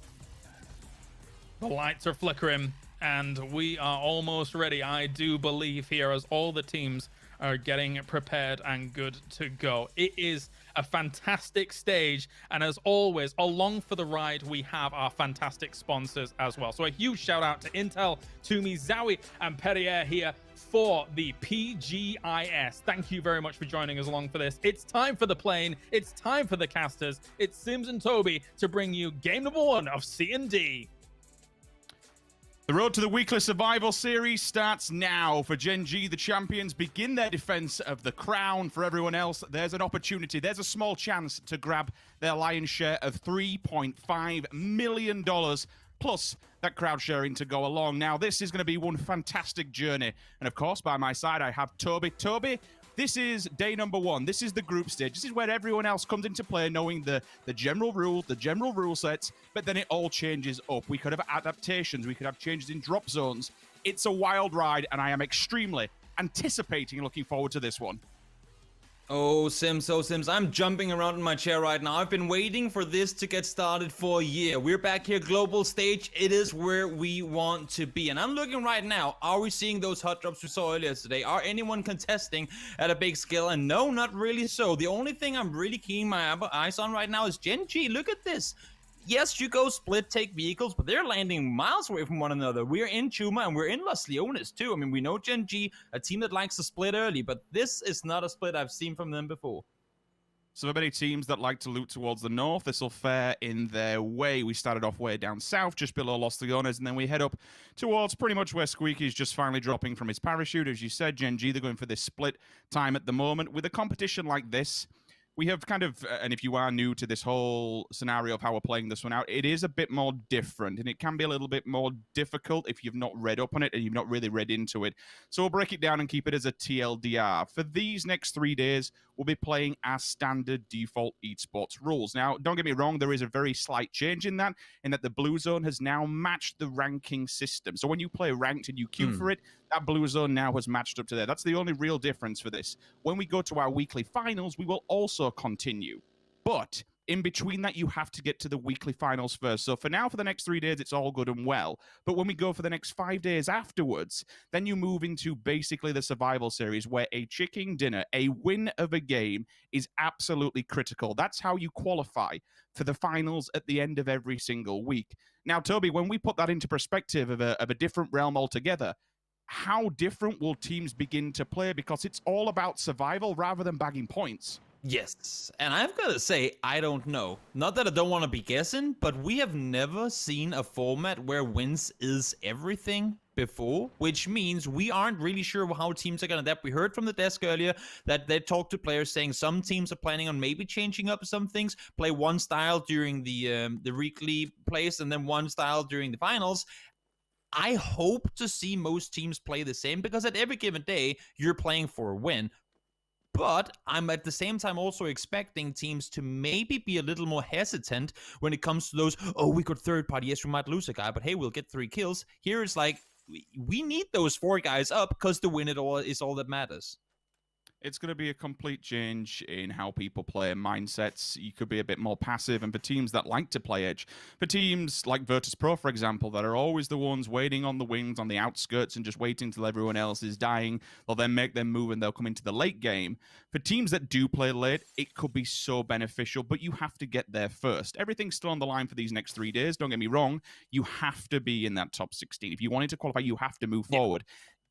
The lights are flickering, and we are almost ready, I do believe, here, as all the teams are getting prepared and good to go. It is a fantastic stage, and as always, along for the ride, we have our fantastic sponsors as well. So a huge shout out to Intel, Tumi, Zowie, and Perrier here for the PGI.S. Thank you very much for joining us along for this. It's time for the plane. It's time for the casters. It's Sims and Toby to bring you game number 1 of C&D. The road to the weekly survival series starts now. For Gen G, the champions begin their defense of the crown. For everyone else, there's an opportunity. There's a small chance to grab their lion's share of $3.5 million, plus that crowd sharing to go along. Now, this is going to be one fantastic journey. And of course, by my side, I have Toby. Toby, this is day number 1. This is the group stage. This is where everyone else comes into play, knowing the general rules, the general rule sets, but then it all changes up. We could have adaptations. We could have changes in drop zones. It's a wild ride, and I am extremely anticipating and looking forward to this one. Oh, Sims, I'm jumping around in my chair right now. I've been waiting for this to get started for a year. We're back here, global stage. It is where we want to be. And I'm looking right now. Are we seeing those hot drops we saw earlier today? Are anyone contesting at a big scale? And no, not really so. The only thing I'm really keeping my eyes on right now is Gen G. Look at this. Yes, you go split take vehicles, but they're landing miles away from one another. We're in Chuma and we're in Los Leones too. I mean, we know Gen G, a team that likes to split early, but this is not a split I've seen from them before. So for many teams that like to loot towards the north, this will fare in their way. We started off way down south, just below Los Leones, and then we head up towards pretty much where Squeaky's just finally dropping from his parachute. As you said, Gen G, they're going for this split time at the moment. With a competition like this, we have kind of, and if you are new to this whole scenario of how we're playing this one out, it is a bit more different, and it can be a little bit more difficult if you've not read up on it and you've not really read into it. So we'll break it down and keep it as a TLDR. For these next 3 days, we'll be playing our standard default esports rules. Now, don't get me wrong, there is a very slight change in that the blue zone has now matched the ranking system. So when you play ranked and you queue for it, that blue zone now has matched up to there. That's the only real difference for this. When we go to our weekly finals, we will also continue. But in between that, you have to get to the weekly finals first. So for now, for the next 3 days, it's all good and well. But when we go for the next 5 days afterwards, then you move into basically the survival series, where a chicken dinner, a win of a game, is absolutely critical. That's how you qualify for the finals at the end of every single week. Now, Toby, when we put that into perspective of a different realm altogether, how different will teams begin to play? Because it's all about survival rather than bagging points. Yes, and I've got to say, I don't know. Not that I don't want to be guessing, but we have never seen a format where wins is everything before, which means we aren't really sure how teams are going to adapt. We heard from the desk earlier that they talked to players saying some teams are planning on maybe changing up some things, play one style during the weekly plays and then one style during the finals. I hope to see most teams play the same, because at every given day, you're playing for a win. But I'm at the same time also expecting teams to maybe be a little more hesitant when it comes to those, oh, we got third party, yes, we might lose a guy, but hey, we'll get 3 kills. Here it's like, we need those 4 guys up, because the win it all is all that matters. It's going to be a complete change in how people play mindsets. You could be a bit more passive, and for teams that like to play edge, for teams like Virtus.pro, for example, that are always the ones waiting on the wings, on the outskirts, and just waiting till everyone else is dying, they'll then make their move and they'll come into the late game. For teams that do play late, it could be so beneficial, but you have to get there first. Everything's still on the line for these next 3 days. Don't get me wrong. You have to be in that top 16. If you wanted to qualify, you have to move forward.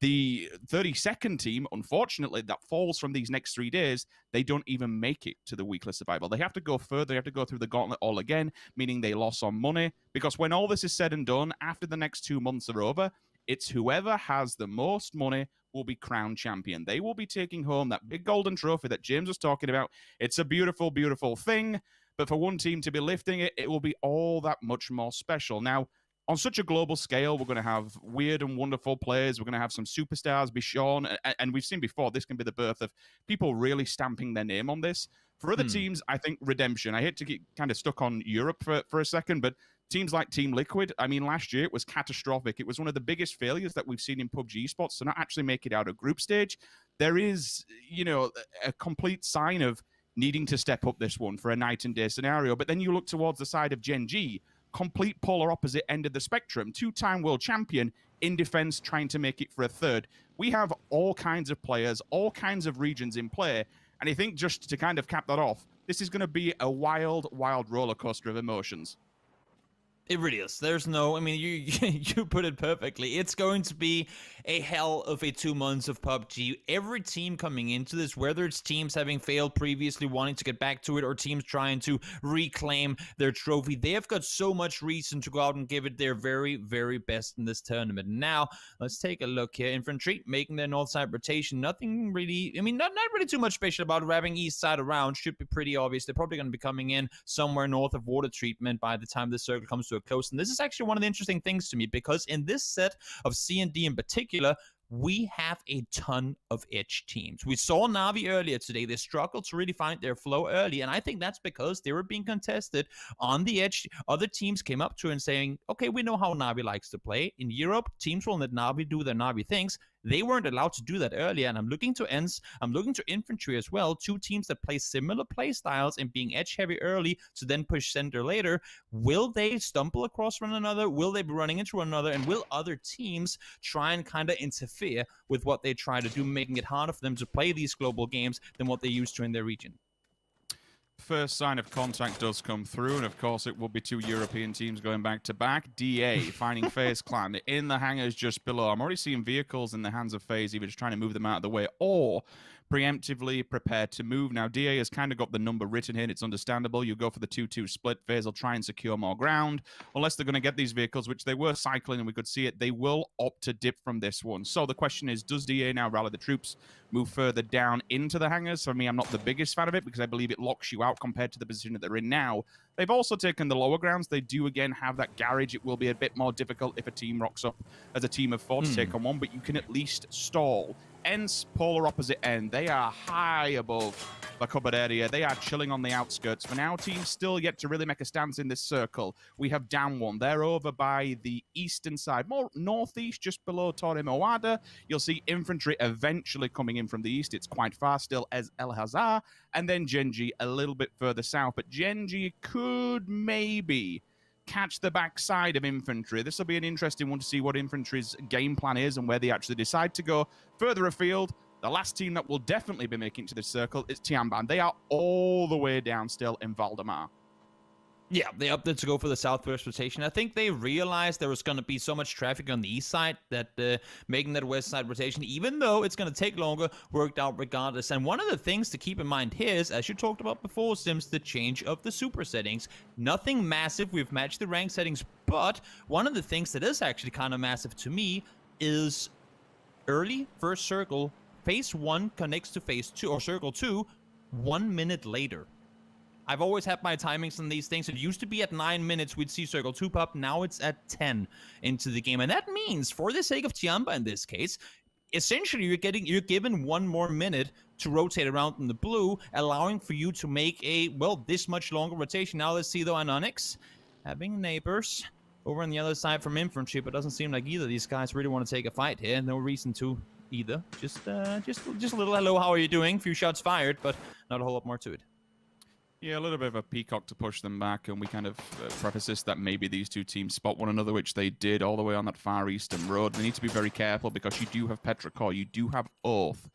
The 32nd team, unfortunately, that falls from these next 3 days, they don't even make it to the weekly survival. They have to go further. They have to go through the gauntlet all again, meaning they lost on money. Because when all this is said and done, after the next 2 months are over, it's whoever has the most money will be crowned champion. They will be taking home that big golden trophy that James was talking about. It's a beautiful, beautiful thing. But for one team to be lifting it, it will be all that much more special. Now, on such a global scale, we're going to have weird and wonderful players. We're going to have some superstars be shown. And we've seen before, this can be the birth of people really stamping their name on this. For other teams, I think redemption. I hate to get kind of stuck on Europe for a second, but teams like Team Liquid, I mean, last year it was catastrophic. It was one of the biggest failures that we've seen in PUBG Esports to not actually make it out of group stage. There is, a complete sign of needing to step up this one for a night and day scenario. But then you look towards the side of Gen G, complete polar opposite end of the spectrum, 2-time world champion in defense, trying to make it for a third. We have all kinds of players, all kinds of regions in play. And I think just to kind of cap that off, this is going to be a wild, wild roller coaster of emotions. It really is. There's no, I mean, you put it perfectly. It's going to be a hell of a 2 months of PUBG. Every team coming into this, whether it's teams having failed previously, wanting to get back to it, or teams trying to reclaim their trophy, they have got so much reason to go out and give it their very, very best in this tournament. Now, let's take a look here. Infantry making their north side rotation. Nothing really, I mean, not really too much special about wrapping east side around. Should be pretty obvious. They're probably going to be coming in somewhere north of water treatment by the time this circle comes to a close. And this is actually one of the interesting things to me, because in this set of C&D in particular, we have a ton of edge teams. We saw Na'Vi earlier today. They struggled to really find their flow early, and I think that's because they were being contested on the edge. Other teams came up to and saying, okay, we know how Na'Vi likes to play. In Europe, teams will let Na'Vi do their Na'Vi things. They weren't allowed to do that earlier, and I'm looking to ENS, I'm looking to Infantry as well, 2 teams that play similar play styles and being edge heavy early to then push center later. Will they stumble across one another? Will they be running into one another? And will other teams try and kind of interfere with what they try to do, making it harder for them to play these global games than what they used to in their region? First sign of contact does come through, and of course it will be 2 European teams going back to back. DA finding FaZe Clan in the hangars just below. I'm already seeing vehicles in the hands of FaZe, either just trying to move them out of the way or preemptively prepared to move. Now, DA has kind of got the number written here. It's understandable. You go for the 2-2 split. FaZe will try and secure more ground. Unless they're going to get these vehicles, which they were cycling and we could see it, they will opt to dip from this one. So the question is, does DA now rally the troops, move further down into the hangars? For me, I'm not the biggest fan of it because I believe it locks you out compared to the position that they're in now. They've also taken the lower grounds. They do, again, have that garage. It will be a bit more difficult if a team rocks up as a team of 4 to take on one, but you can at least stall. ENS, polar opposite end. They are high above the cupboard area. They are chilling on the outskirts. For now, teams still yet to really make a stance in this circle. We have down one. They're over by the eastern side, more northeast, just below Torre Moada. You'll see Infantry eventually coming in from the east. It's quite far still as El Hazar. And then Genji a little bit further south. But Genji could maybe catch the backside of Infantry. This will be an interesting one to see what Infantry's game plan is and where they actually decide to go. Further afield, the last team that will definitely be making it to this circle is Tianban. They are all the way down still in Valdemar. Yeah, they opted to go for the southwest rotation. I think they realized there was going to be so much traffic on the east side that making that west side rotation, even though it's going to take longer, worked out regardless. And one of the things to keep in mind here is, as you talked about before, Sims, the change of the super settings. Nothing massive. We've matched the rank settings, but one of the things that is actually kind of massive to me is early first circle. Phase 1 connects to Phase 2, or Circle 2, 1 minute later. I've always had my timings on these things. It used to be at 9 minutes we'd see Circle 2 pop. Now it's at 10 into the game. And that means, for the sake of Tiamba in this case, essentially you're given 1 more minute to rotate around in the blue, allowing for you to make a, well, this much longer rotation. Now let's see, though, Anonix having neighbors over on the other side from Infantry, but doesn't seem like either of these guys really want to take a fight here. No reason to either. Just a little hello, how are you doing? Few shots fired, but not a whole lot more to it. Yeah, a little bit of a peacock to push them back, and we kind of preface this that maybe these two teams spot one another, which they did all the way on that far eastern road. They need to be very careful because you do have Petrichor, you do have Oath,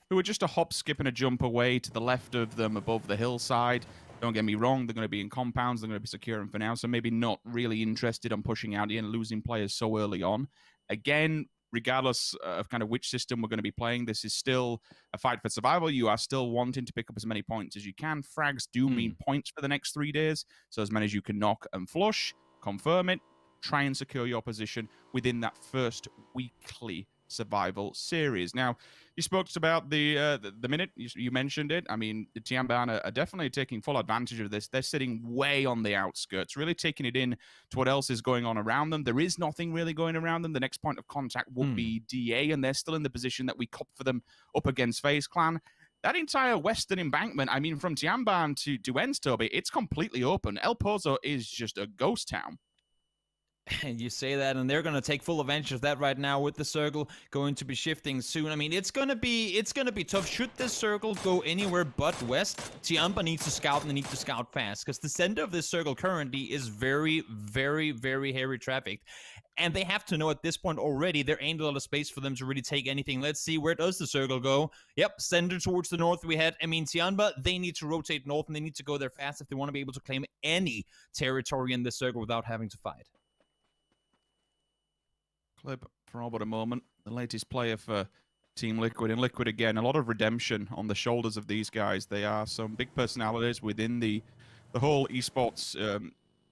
who are just a hop, skip, and a jump away to the left of them above the hillside. Don't get me wrong, they're going to be in compounds, they're going to be securing for now, so maybe not really interested on pushing out and losing players so early on. Again, regardless of kind of which system we're going to be playing, this is still a fight for survival. You are still wanting to pick up as many points as you can. Frags do mean points for the next 3 days, so as many as you can knock and flush, confirm it, try and secure your position within that first weekly survival series. Now, you spoke about the minute you mentioned it. I mean, the Tianban are definitely taking full advantage of this. They're sitting way on the outskirts, really taking it in to what else is going on around them. There is nothing really going around them. The next point of contact would be DA, and they're still in the position that we cop for them up against FaZe Clan. That entire western embankment, I mean, from Tianban to Ends, Toby, it's completely open. El Pozo is just a ghost town. And you say that, and they're going to take full advantage of that right now with the circle going to be shifting soon. I mean, it's going to be tough. Should this circle go anywhere but west, Tiamba needs to scout, and they need to scout fast, because the center of this circle currently is very, very, very heavy trafficked. And they have to know at this point already there ain't a lot of space for them to really take anything. Let's see, where does the circle go? Yep, center towards the north we head. I mean, Tianba, they need to rotate north, and they need to go there fast if they want to be able to claim any territory in this circle without having to fight. Clip for all but a moment. The latest player for Team Liquid, and Liquid again. A lot of redemption on the shoulders of these guys. They are some big personalities within the whole esports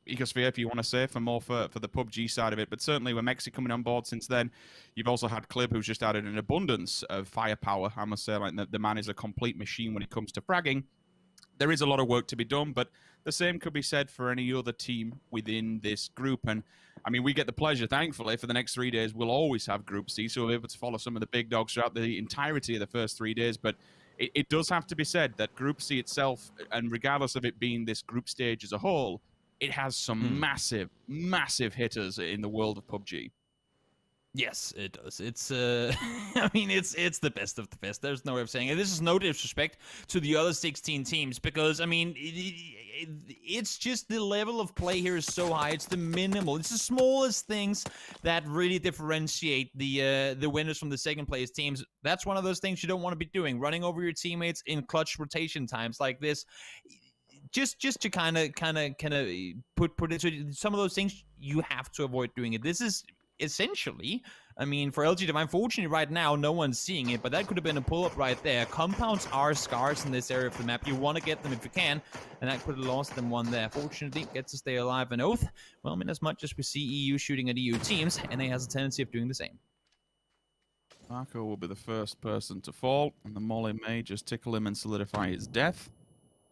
ecosphere, if you want to say, for the PUBG side of it. But certainly with Mexi coming on board since then, you've also had Clip, who's just added an abundance of firepower. I must say, like the man is a complete machine when it comes to fragging. There is a lot of work to be done, but the same could be said for any other team within this group. And I mean, we get the pleasure, thankfully, for the next 3 days, we'll always have Group C, so we'll be able to follow some of the big dogs throughout the entirety of the first 3 days. But it does have to be said that Group C itself, and regardless of it being this group stage as a whole, it has some massive, massive hitters in the world of PUBG. Yes, it does. It's, I mean, it's the best of the best. There's no way of saying it. This is no disrespect to the other 16 teams, because, I mean, it's just the level of play here is so high. It's the minimal. It's the smallest things that really differentiate the winners from the second place teams. That's one of those things you don't want to be doing, running over your teammates in clutch rotation times like this. Just to kind of put it to some of those things, you have to avoid doing it. This is essentially, I mean, for LG Divine, fortunately right now, no one's seeing it, but that could have been a pull-up right there. Compounds are scarce in this area of the map. You want to get them if you can, and that could have lost them one there. Fortunately, gets to stay alive. And Oath, well, I mean, as much as we see EU shooting at EU teams, NA has a tendency of doing the same. Marco will be the first person to fall, and the molly may just tickle him and solidify his death.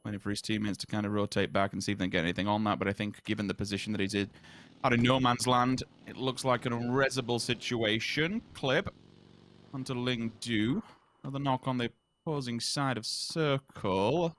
Waiting for his teammates to kind of rotate back and see if they can get anything on that, but I think given the position that he's in, out of no man's land, it looks like an unreasonable situation. Clip onto Ling Du. Another knock on the opposing side of Circle.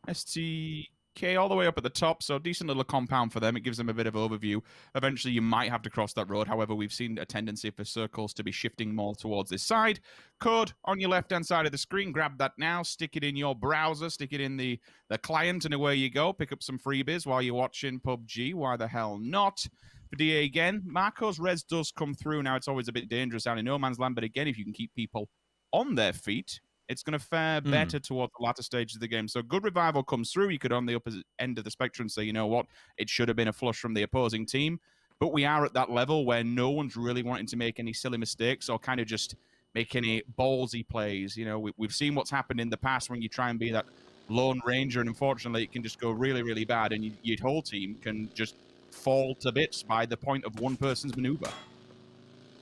STK all the way up at the top, so decent little compound for them. It gives them a bit of overview. Eventually, you might have to cross that road. However, we've seen a tendency for Circles to be shifting more towards this side. Code on your left-hand side of the screen. Grab that now. Stick it in your browser. Stick it in the client, and away you go. Pick up some freebies while you're watching PUBG. Why the hell not? For DA again, Marco's res does come through. Now, it's always a bit dangerous down in no man's land, but again, if you can keep people on their feet, it's going to fare better towards the latter stages of the game. So good revival comes through. You could on the upper end of the spectrum say, you know what, it should have been a flush from the opposing team. But we are at that level where no one's really wanting to make any silly mistakes or kind of just make any ballsy plays. You know, we've seen what's happened in the past when you try and be that lone ranger, and unfortunately it can just go really, really bad, and your whole team can just fall to bits by the point of one person's maneuver.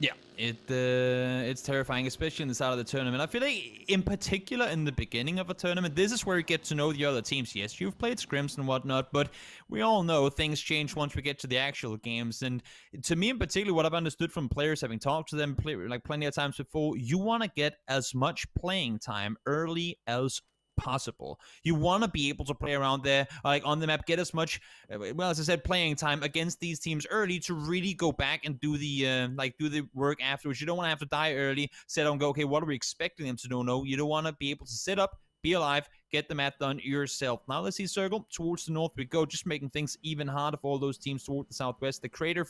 Yeah, it's terrifying, especially in the start of the tournament. I feel like, in particular, in the beginning of a tournament, this is where you get to know the other teams. Yes, you've played scrims and whatnot, but we all know things change once we get to the actual games. And to me, in particular, what I've understood from players, having talked to them like plenty of times before, you want to get as much playing time early as possible. You want to be able to play around there, like on the map, get as much, well, as I said, playing time against these teams early to really go back and do the work afterwards. You don't want to have to die early, sit down and go, okay, what are we expecting them to do? No, you don't want to be able to sit up, be alive, get the math done yourself. Now let's see Circle. Towards the north we go, just making things even harder for all those teams toward the southwest. The Crater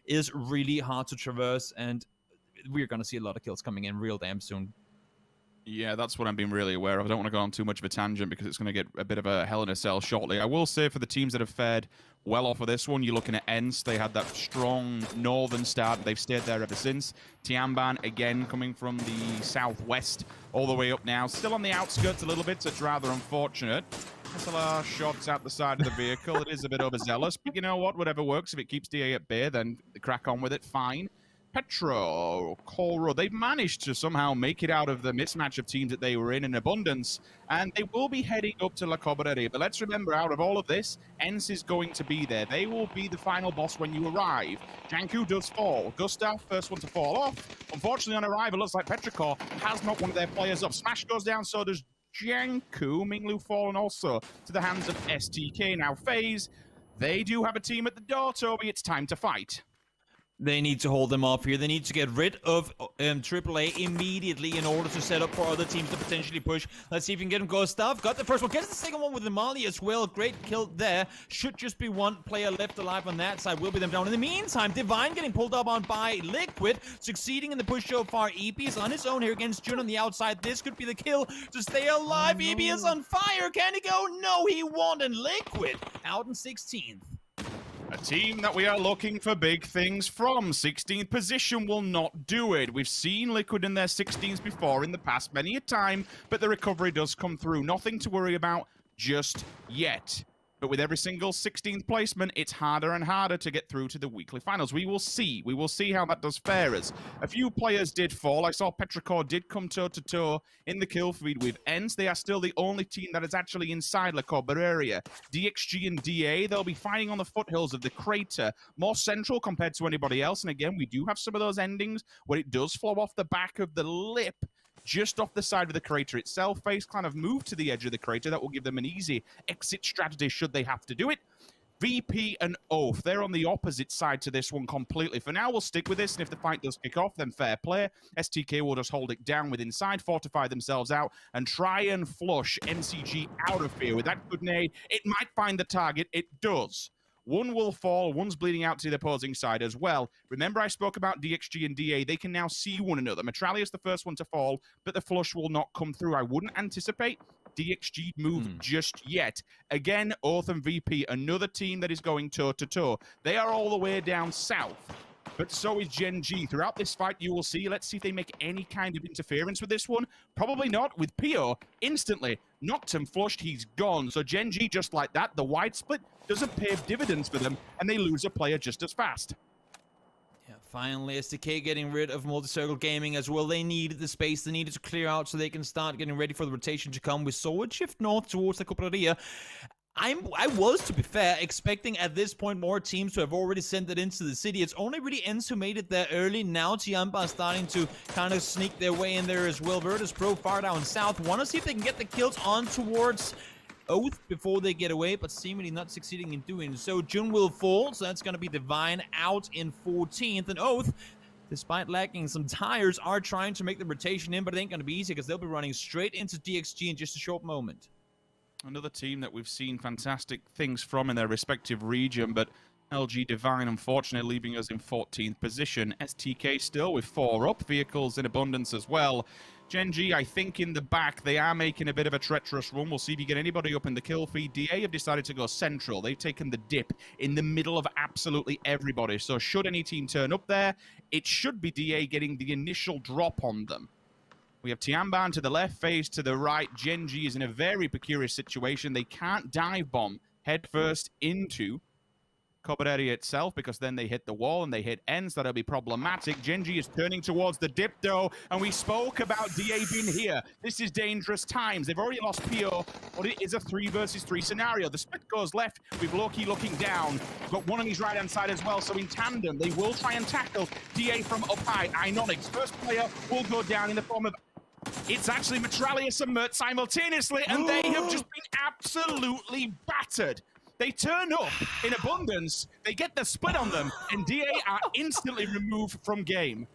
is really hard to traverse, and we're going to see a lot of kills coming in real damn soon. Yeah, that's what I'm being really aware of. I don't want to go on too much of a tangent because it's going to get a bit of a hell in a cell shortly. I will say for the teams that have fared well off of this one, you're looking at ENCE. They had that strong northern start. They've stayed there ever since. Tianban, again, coming from the southwest all the way up now. Still on the outskirts a little bit, so it's rather unfortunate. SLR shots out the side of the vehicle. It is a bit overzealous, but you know what? Whatever works. If it keeps DA at bay, then crack on with it. Fine. Petro, Colro, they've managed to somehow make it out of the mismatch of teams that they were in abundance, and they will be heading up to La Cabrera. But let's remember, out of all of this, ENCE is going to be there. They will be the final boss when you arrive. Janku does fall. Gustav, first one to fall off. Unfortunately, on arrival, looks like Petricor has knocked one of their players up. Smash goes down, so does Janku. Minglu fallen also to the hands of STK. Now, FaZe, they do have a team at the door, Toby. It's time to fight. They need to hold them off here. They need to get rid of AAA immediately in order to set up for other teams to potentially push. Let's see if we can get him. Gustav got the first one. Gets the second one with Amali as well. Great kill there. Should just be one player left alive on that side. Will be them down. In the meantime, Divine getting pulled up on by Liquid. Succeeding in the push so far. EP is on his own here against Jun on the outside. This could be the kill to stay alive. EP is on fire. Can he go? No, he won't. And Liquid out in 16th. A team that we are looking for big things from. 16th position will not do it. We've seen Liquid in their 16s before in the past many a time, but the recovery does come through. Nothing to worry about just yet. But with every single 16th placement, it's harder and harder to get through to the weekly finals. We will see. We will see how that does fare us. A few players did fall. I saw Petricor did come toe-to-toe in the kill feed with ENCE. They are still the only team that is actually inside La Cabrera area. DXG and DA, they'll be fighting on the foothills of the crater, more central compared to anybody else. And again, we do have some of those endings where it does flow off the back of the lip, just off the side of the crater itself. FaZe kind of move to the edge of the crater. That will give them an easy exit strategy should they have to do it. VP and Oath, they're on the opposite side to this one completely. For now, we'll stick with this, and if the fight does kick off, then fair play. STK will just hold it down with inside, fortify themselves out, and try and flush MCG out of here. With that good nade, it might find the target. It does. One will fall, one's bleeding out to the opposing side as well. Remember I spoke about DXG and DA. They can now see one another. Metralia's the first one to fall, but the flush will not come through. I wouldn't anticipate DXG move just yet. Again, Oath and VP, another team that is going toe-to-toe. They are all the way down south. But so is Gen G. Throughout this fight, you will see. Let's see if they make any kind of interference with this one. Probably not. With Pio, instantly knocked him flushed. He's gone. So Gen G, just like that, the wide split doesn't pay dividends for them, and they lose a player just as fast. Yeah, finally, SDK getting rid of Multi-Circle Gaming as well. They needed the space. They needed to clear out so they can start getting ready for the rotation to come. We saw it shift north towards the Cabrera. I was, to be fair, expecting at this point more teams to have already sent it into the city. It's only really ENCE who made it there early. Now Tiamba starting to kind of sneak their way in there as well. Virtus Pro far down south. Want to see if they can get the kills on towards Oath before they get away, but seemingly not succeeding in doing so. Jun will fall, so that's going to be Divine out in 14th. And Oath, despite lacking some tires, are trying to make the rotation in, but it ain't going to be easy because they'll be running straight into DXG in just a short moment. Another team that we've seen fantastic things from in their respective region, but LG Divine unfortunately leaving us in 14th position. STK still with 4 up, vehicles in abundance as well. Gen G, I think in the back, they are making a bit of a treacherous run. We'll see if you get anybody up in the kill feed. DA have decided to go central. They've taken the dip in the middle of absolutely everybody. So should any team turn up there, it should be DA getting the initial drop on them. We have Tianban to the left, FaZe to the right. Gen G is in a very precarious situation. They can't dive bomb headfirst into Cabrera itself because then they hit the wall and they hit ends. That'll be problematic. Gen G is turning towards the dip though, and we spoke about DA being here. This is dangerous times. They've already lost Pio, but it is a 3 versus 3 scenario. The split goes left with Loki looking down. Got one on his right hand side as well, so in tandem they will try and tackle DA from up high. Inonix, first player, will go down in the form of... It's actually Metralius and Mert simultaneously, and they have just been absolutely battered. They turn up in abundance, they get the split on them, and DA are instantly removed from game.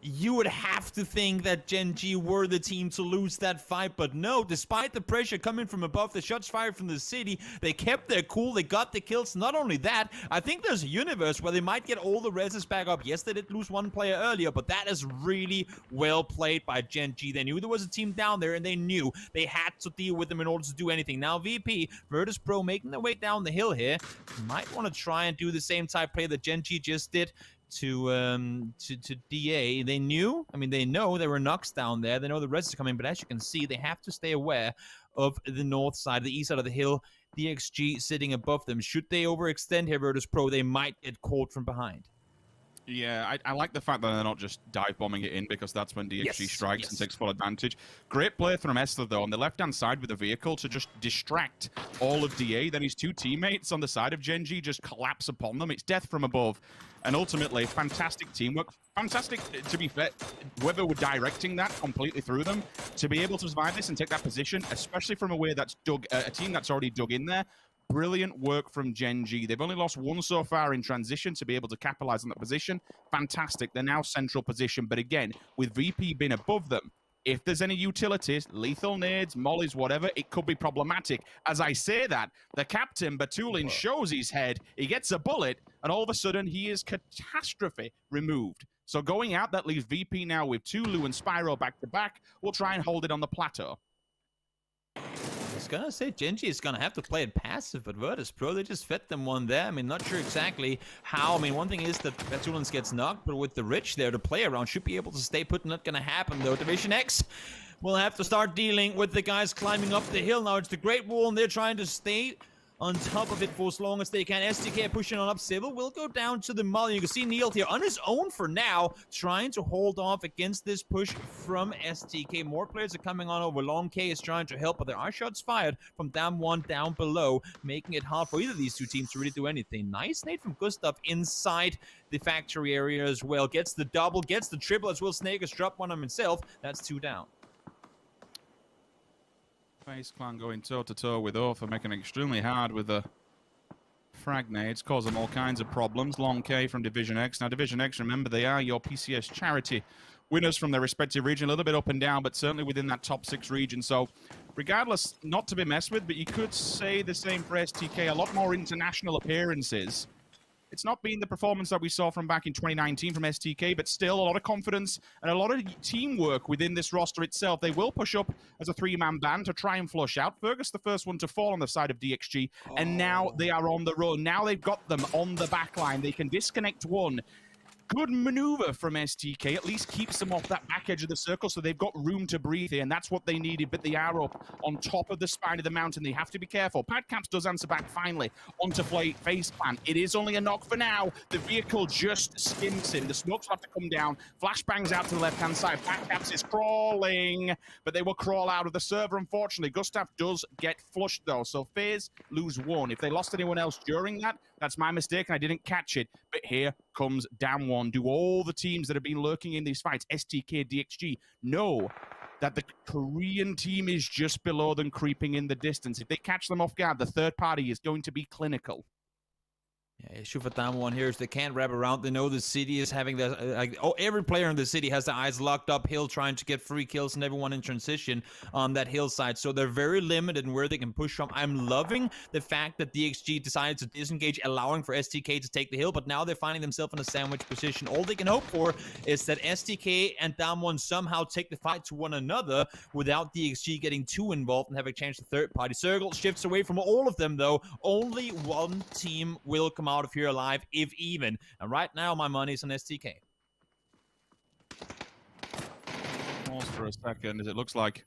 you would have to think that Gen G were the team to lose that fight, but no, despite the pressure coming from above, the shots fired from the city, they kept their cool, they got the kills. Not only that, I think there's a universe where they might get all the reses back up. Yes, they did lose one player earlier, but that is really well played by Gen G. They knew there was a team down there, and they knew they had to deal with them in order to do anything. Now VP, Virtus Pro making their way down the hill here, might want to try and do the same type play that Gen G just did to DA. They knew, they know there were knocks down there. They know the rest is coming, but as you can see, they have to stay aware of the north side, the east side of the hill. DXG sitting above them. Should they overextend here, Virtus Pro, they might get caught from behind. Yeah, I like the fact that they're not just dive bombing it in, because that's when DXG strikes and takes full advantage. Great play from Esther, though, on the left-hand side with the vehicle to just distract all of DA. Then his two teammates on the side of Gen G just collapse upon them. It's death from above. And ultimately, fantastic teamwork. Fantastic, to be fair, whoever were directing that completely through them, to be able to survive this and take that position, especially from a way that's a team that's already dug in there. Brilliant work from Gen G. They've only lost one so far in transition to be able to capitalize on that position. Fantastic. They're now central position. But again, with VP being above them, if there's any utilities, lethal nades, mollies, whatever, it could be problematic. As I say that, the captain, Batulin, shows his head. He gets a bullet, and all of a sudden, he is catastrophe removed. So going out, that leaves VP now with Tulu and Spyro back-to-back. We'll try and hold it on the plateau. I was gonna say Gen G is gonna have to play it passive, but Virtus Pro, they just fed them one there. Not sure exactly how. One thing is that Batulins gets knocked, but with the Rich there to play around, should be able to stay put. Not gonna happen though. Division X will have to start dealing with the guys climbing up the hill. Now it's the Great Wall, and they're trying to stay on top of it for as long as they can. STK pushing on up. Civil will go down to the Molly. You can see Neil here on his own for now, trying to hold off against this push from STK. More players are coming on over. Long K is trying to help, but there are shots fired from Dam1 down below, making it hard for either of these two teams to really do anything. Nice nade from Gustav inside the factory area as well. Gets the double, gets the triple as well. Snake has dropped one on himself. That's two down. FaZe Clan going toe-to-toe with Oath, making it extremely hard with the frag nades, cause them all kinds of problems. Long K from Division X. Now, Division X, remember, they are your PCS charity winners from their respective region. A little bit up and down, but certainly within that top 6 region. So, regardless, not to be messed with, but you could say the same for STK. A lot more international appearances. It's not been the performance that we saw from back in 2019 from STK, but still a lot of confidence and a lot of teamwork within this roster itself. They will push up as a 3-man band to try and flush out. Fergus, the first one to fall on the side of DXG, and now they are on the run. Now they've got them on the back line. They can disconnect one. Good maneuver from STK, at least keeps them off that back edge of the circle, so they've got room to breathe here, and that's what they needed, but they are up on top of the spine of the mountain. They have to be careful. Padcaps does answer back finally onto FaZe Clan. It is only a knock for now. The vehicle just skims him. The smokes will have to come down. Flashbangs out to the left-hand side. Padcaps is crawling, but they will crawl out of the server, unfortunately. Gustav does get flushed, though, so FaZe lose one. If they lost anyone else during that, that's my mistake, and I didn't catch it. But here comes Dam1. Do all the teams that have been lurking in these fights, STK, DXG, know that the Korean team is just below them, creeping in the distance. If they catch them off guard, the third party is going to be clinical. Yeah, issue for Dam1 here is they can't wrap around. They know the city is having the every player in the city has their eyes locked up hill, trying to get free kills, and everyone in transition on that hillside. So they're very limited in where they can push from. I'm loving the fact that DXG decided to disengage, allowing for STK to take the hill, but now they're finding themselves in a sandwich position. All they can hope for is that STK and Dam1 somehow take the fight to one another without DXG getting too involved and having a chance to third party. Circle shifts away from all of them, though. Only one team will come out of here alive, if even. And right now, my money's on STK. Pause for a second, as it looks like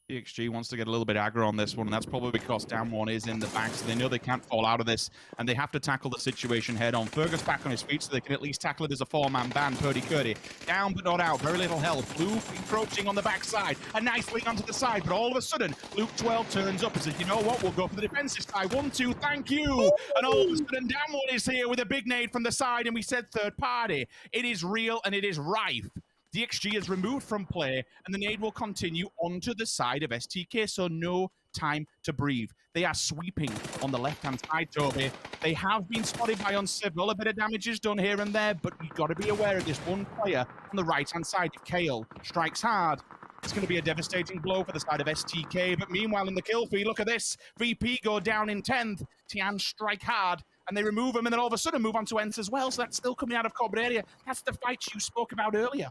DXG wants to get a little bit aggro on this one, and that's probably because Dam1 is in the back, so they know they can't fall out of this, and they have to tackle the situation head on. Fergus back on his feet, so they can at least tackle it as a 4-man band. Purdy Curdy down but not out, very little health. Luke encroaching on the backside, a nice link onto the side, but all of a sudden, Luke 12 turns up and says, you know what, we'll go for the defensive side. 1-2, thank you! And all of a sudden, Dam1 is here with a big nade from the side, and we said third party. It is real, and it is rife. DXG is removed from play, and the nade will continue onto the side of STK, so no time to breathe. They are sweeping on the left-hand side, Toby. They have been spotted by Uncivil. A bit of damage is done here and there, but you've got to be aware of this one player on the right-hand side. If Kale strikes hard, it's going to be a devastating blow for the side of STK. But meanwhile, in the kill feed, look at this. VP go down in 10th. Tian strike hard, and they remove him, and then all of a sudden move on to Ents as well. So that's still coming out of Cobb area. That's the fight you spoke about earlier.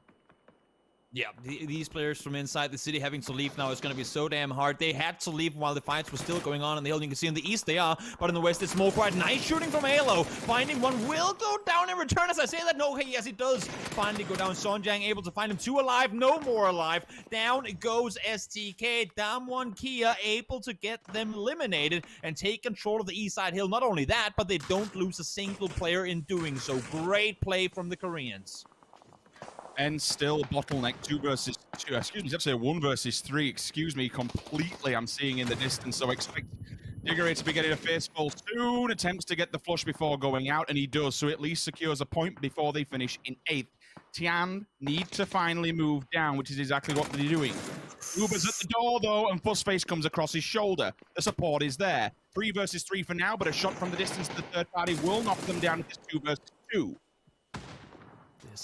Yeah, these players from inside the city having to leave now is going to be so damn hard. They had to leave while the fights were still going on in the hill. You can see in the east they are, but in the west it's more quiet. Nice shooting from Halo. Finding one will go down in return. As I say that, no, hey, yes, it does. Finally go down. Sonjang able to find him. 2 alive, no more alive. Down goes STK. Damwon Kia able to get them eliminated and take control of the east side hill. Not only that, but they don't lose a single player in doing so. Great play from the Koreans. And still bottleneck 2 versus 2. Excuse me, it's actually 1 versus 3. Excuse me, completely. I'm seeing in the distance. So expect Diggery to be getting a face full soon. Attempts to get the flush before going out, and he does. So at least secures a point before they finish in 8th. Tian need to finally move down, which is exactly what they're doing. Uber's at the door, though, and Fussface comes across his shoulder. The support is there. 3 versus 3 for now, but a shot from the distance to the third party will knock them down to 2 versus 2.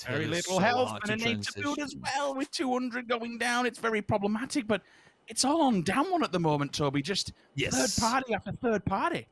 Very little health and a need to build as well with 200 going down. It's very problematic, but it's all on down one at the moment, Toby. Just third party after third party.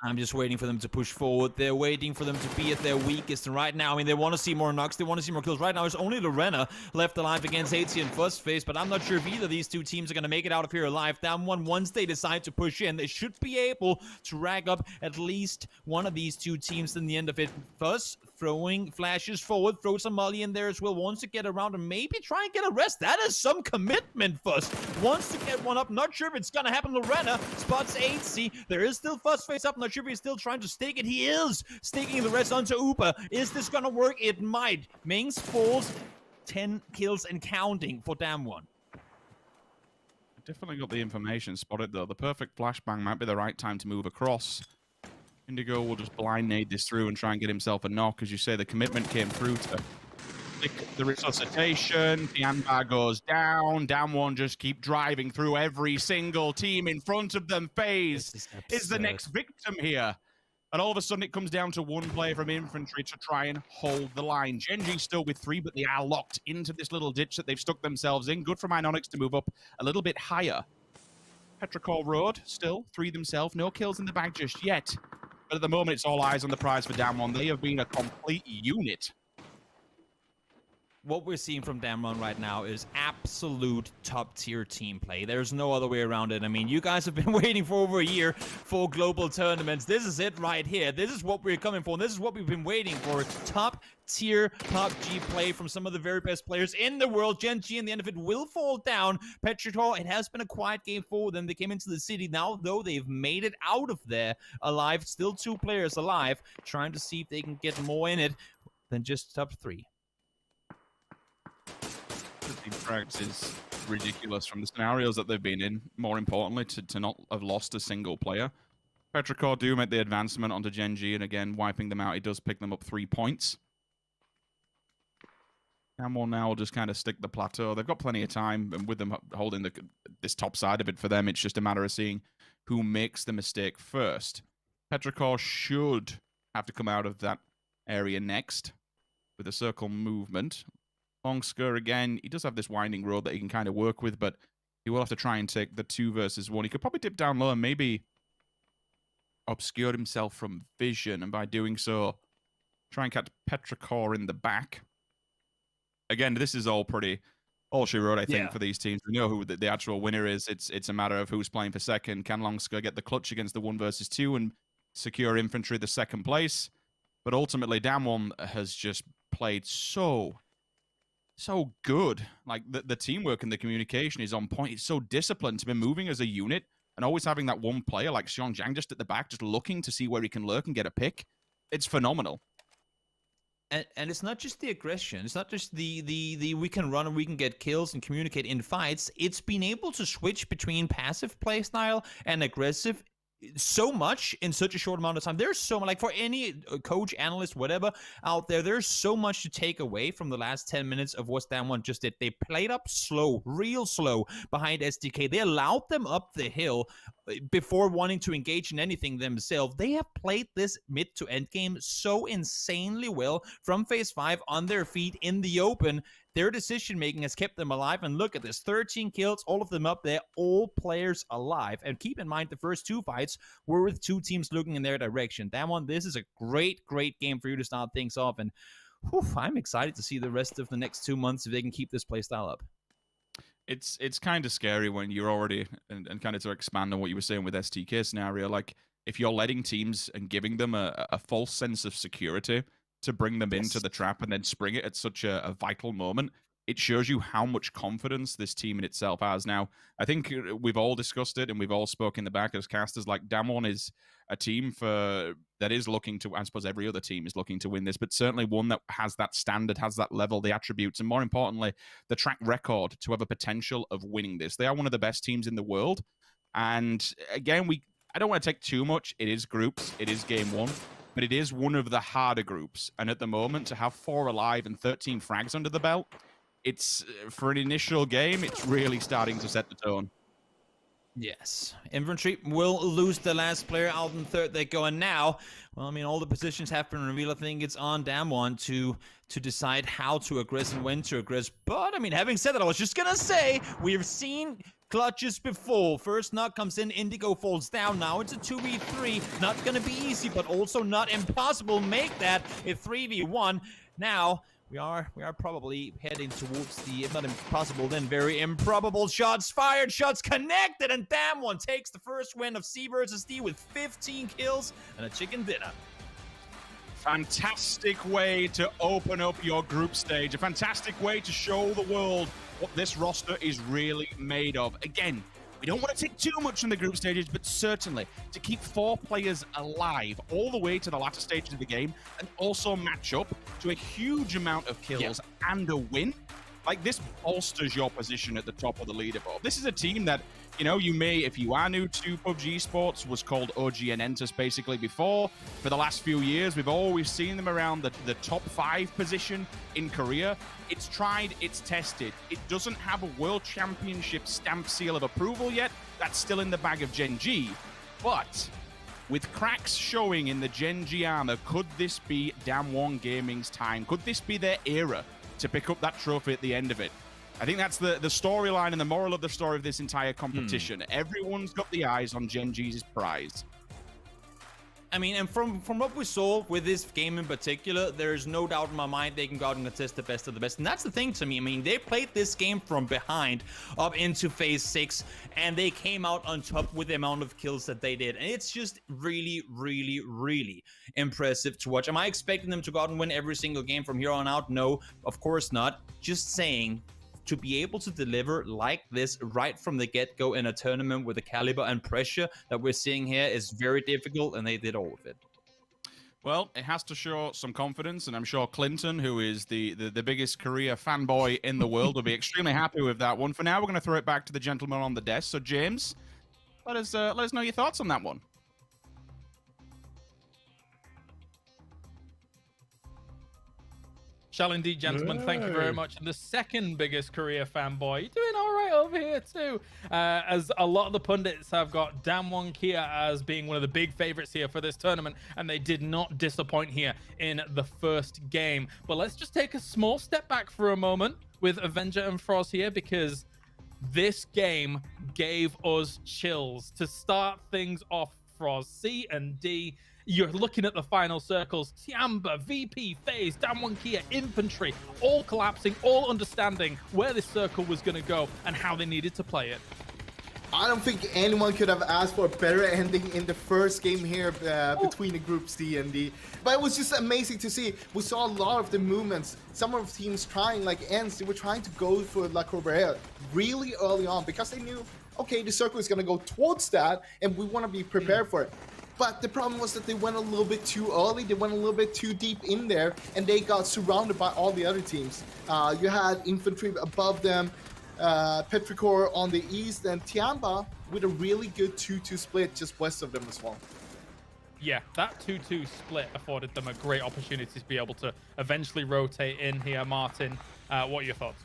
I'm just waiting for them to push forward. They're waiting for them to be at their weakest. And right now, I mean, they want to see more knocks. They want to see more kills. Right now, there's only Lorena left alive against AT and Fussface, but I'm not sure if either of these two teams are going to make it out of here alive. Down one, once they decide to push in, they should be able to rag up at least one of these two teams in the end of it. Fuss throwing flashes forward, throw some molly in there as well, wants to get around and maybe try and get a rest. That is some commitment, Fuss. Wants to get one up. Not sure if it's going to happen. Lorena spots 8C. There is still Fussface up. Not sure if he's still trying to stake it. He is staking the rest onto Upa. Is this going to work? It might. Mings falls 10 kills and counting for Damwon. Definitely got the information spotted, though. The perfect flashbang might be the right time to move across. Indigo will just blind nade this through and try and get himself a knock. As you say, the commitment came through to the resuscitation. The Anbar goes down. Damwon just keep driving through every single team in front of them. FaZe is the next victim here. And all of a sudden, it comes down to one player from infantry to try and hold the line. Genji's still with 3, but they are locked into this little ditch that they've stuck themselves in. Good for Minonix to move up a little bit higher. Petrichor Road, still 3 themselves. No kills in the bag just yet. But at the moment, it's all eyes on the prize for Damwon. They have been a complete unit. What we're seeing from Damwon right now is absolute top-tier team play. There's no other way around it. I mean, you guys have been waiting for over a year for global tournaments. This is it right here. This is what we're coming for. And this is what we've been waiting for. Top-tier PUBG play from some of the very best players in the world. Genji, in the end of it, will fall down. Petrichor, it has been a quiet game for them. They came into the city. Now, though, they've made it out of there alive. Still 2 players alive. Trying to see if they can get more in it than just top 3. Frags is ridiculous from the scenarios that they've been in. More importantly, to not have lost a single player. Petrichor do make the advancement onto Genji, and again, wiping them out, he does pick them up 3 points. Damwon now will just kind of stick the plateau. They've got plenty of time, and with them holding this top side of it for them, it's just a matter of seeing who makes the mistake first. Petrichor should have to come out of that area next with a circle movement. Longsker, again, he does have this winding road that he can kind of work with, but he will have to try and take the 2 versus 1. He could probably dip down low and maybe obscure himself from vision, and by doing so, try and catch Petrichor in the back. Again, this is all she wrote, I think, for these teams. We know who the actual winner is. It's a matter of who's playing for second. Can Longsker get the clutch against the 1 versus 2 and secure infantry the second place? But ultimately, Damwon has just played so good. Like, the teamwork and the communication is on point. It's so disciplined to be moving as a unit and always having that one player like Xiongjiang just at the back, just looking to see where he can lurk and get a pick. It's phenomenal. And it's not just the aggression. It's not just the we can run and we can get kills and communicate in fights. It's being able to switch between passive playstyle and aggressive so much in such a short amount of time. There's so much, like for any coach, analyst, whatever out there, there's so much to take away from the last 10 minutes of what Damwon just did. They played up slow, real slow behind SDK. They allowed them up the hill before wanting to engage in anything themselves. They have played this mid to end game so insanely well from phase 5 on their feet in the open. Their decision-making has kept them alive, and look at this, 13 kills, all of them up there, all players alive. And keep in mind, the first 2 fights were with 2 teams looking in their direction. Damwon, this is a great, great game for you to start things off, and I'm excited to see the rest of the next 2 months if they can keep this playstyle up. It's kind of scary when you're already, and kind of to expand on what you were saying with STK scenario, like, if you're letting teams and giving them a false sense of security to bring them into the trap and then spring it at such a vital moment, it shows you how much confidence this team in itself has. Now, I think we've all discussed it and we've all spoken in the back as casters, like Damwon is a team that is looking to, I suppose every other team is looking to win this, but certainly one that has that standard, has that level, the attributes, and more importantly, the track record to have a potential of winning this. They are one of the best teams in the world. And again, I don't want to take too much. It is groups. It is game 1. But it is one of the harder groups. And at the moment, to have 4 alive and 13 frags under the belt, it's, for an initial game, it's really starting to set the tone. Yes. Infantry will lose the last player out in third. They go, and now, well, I mean, all the positions have been revealed. I think it's on Damwon to decide how to aggress and when to aggress. But, I mean, having said that, I was just going to say, we've seen clutches before. First knock comes in, Indigo falls down. Now it's a 2v3. Not going to be easy, but also not impossible. Make that a 3v1. Now, we are probably heading towards the, if not impossible, then very improbable. Shots fired, shots connected, and Damwon takes the first win of C versus D with 15 kills and a chicken dinner. Fantastic way to open up your group stage. A fantastic way to show the world what this roster is really made of. Again, we don't want to take too much from the group stages, but certainly to keep 4 players alive all the way to the latter stages of the game and also match up to a huge amount of kills and a win. Like, this bolsters your position at the top of the leaderboard. This is a team that, you know, you may, if you are new to PUBG Esports, was called OG and Entus basically before. For the last few years, we've always seen them around the top 5 position in Korea. It's tried, it's tested. It doesn't have a World Championship stamp seal of approval yet. That's still in the bag of Gen G. But with cracks showing in the Gen G armor, could this be Damwon Gaming's time? Could this be their era to pick up that trophy at the end of it? I think that's the storyline and the moral of the story of this entire competition. Everyone's got the eyes on Gen G's prize. I mean, and from what we saw with this game in particular, there's no doubt in my mind they can go out and contest the best of the best. And that's the thing to me. I mean, they played this game from behind up into phase 6, and they came out on top with the amount of kills that they did. And it's just really, really, really impressive to watch. Am I expecting them to go out and win every single game from here on out? No, of course not. Just saying, to be able to deliver like this right from the get-go in a tournament with the caliber and pressure that we're seeing here is very difficult, and they did all of it. Well, it has to show some confidence, and I'm sure Clinton, who is the biggest Korea fanboy in the world, will be extremely happy with that one. For now, we're going to throw it back to the gentleman on the desk. So, James, let us know your thoughts on that one. Shall indeed, gentlemen. Thank you very much. And the second biggest Korea fanboy, you're doing all right over here too. As a lot of the pundits have got Damwon Kia as being one of the big favorites here for this tournament, and they did not disappoint here in the first game. But let's just take a small step back for a moment with Avenger and Froz here, because this game gave us chills. To start things off, Froz, C and D, you're looking at the final circles. Tiamba, VP, FaZe, Damwon Kia, Infantry, all collapsing, all understanding where this circle was going to go and how they needed to play it. I don't think anyone could have asked for a better ending in the first game here between the group C and D. But it was just amazing to see. We saw a lot of the movements. Some of the teams trying, like ENCE, they were trying to go for La Corberia really early on because they knew, okay, the circle is going to go towards that and we want to be prepared for it. But the problem was that they went a little bit too early, they went a little bit too deep in there, and they got surrounded by all the other teams. You had Infantry above them, Petrichor on the east, and Tiamba with a really good 2-2 split just west of them as well. Yeah, that 2-2 split afforded them a great opportunity to be able to eventually rotate in here. Martin, what are your thoughts?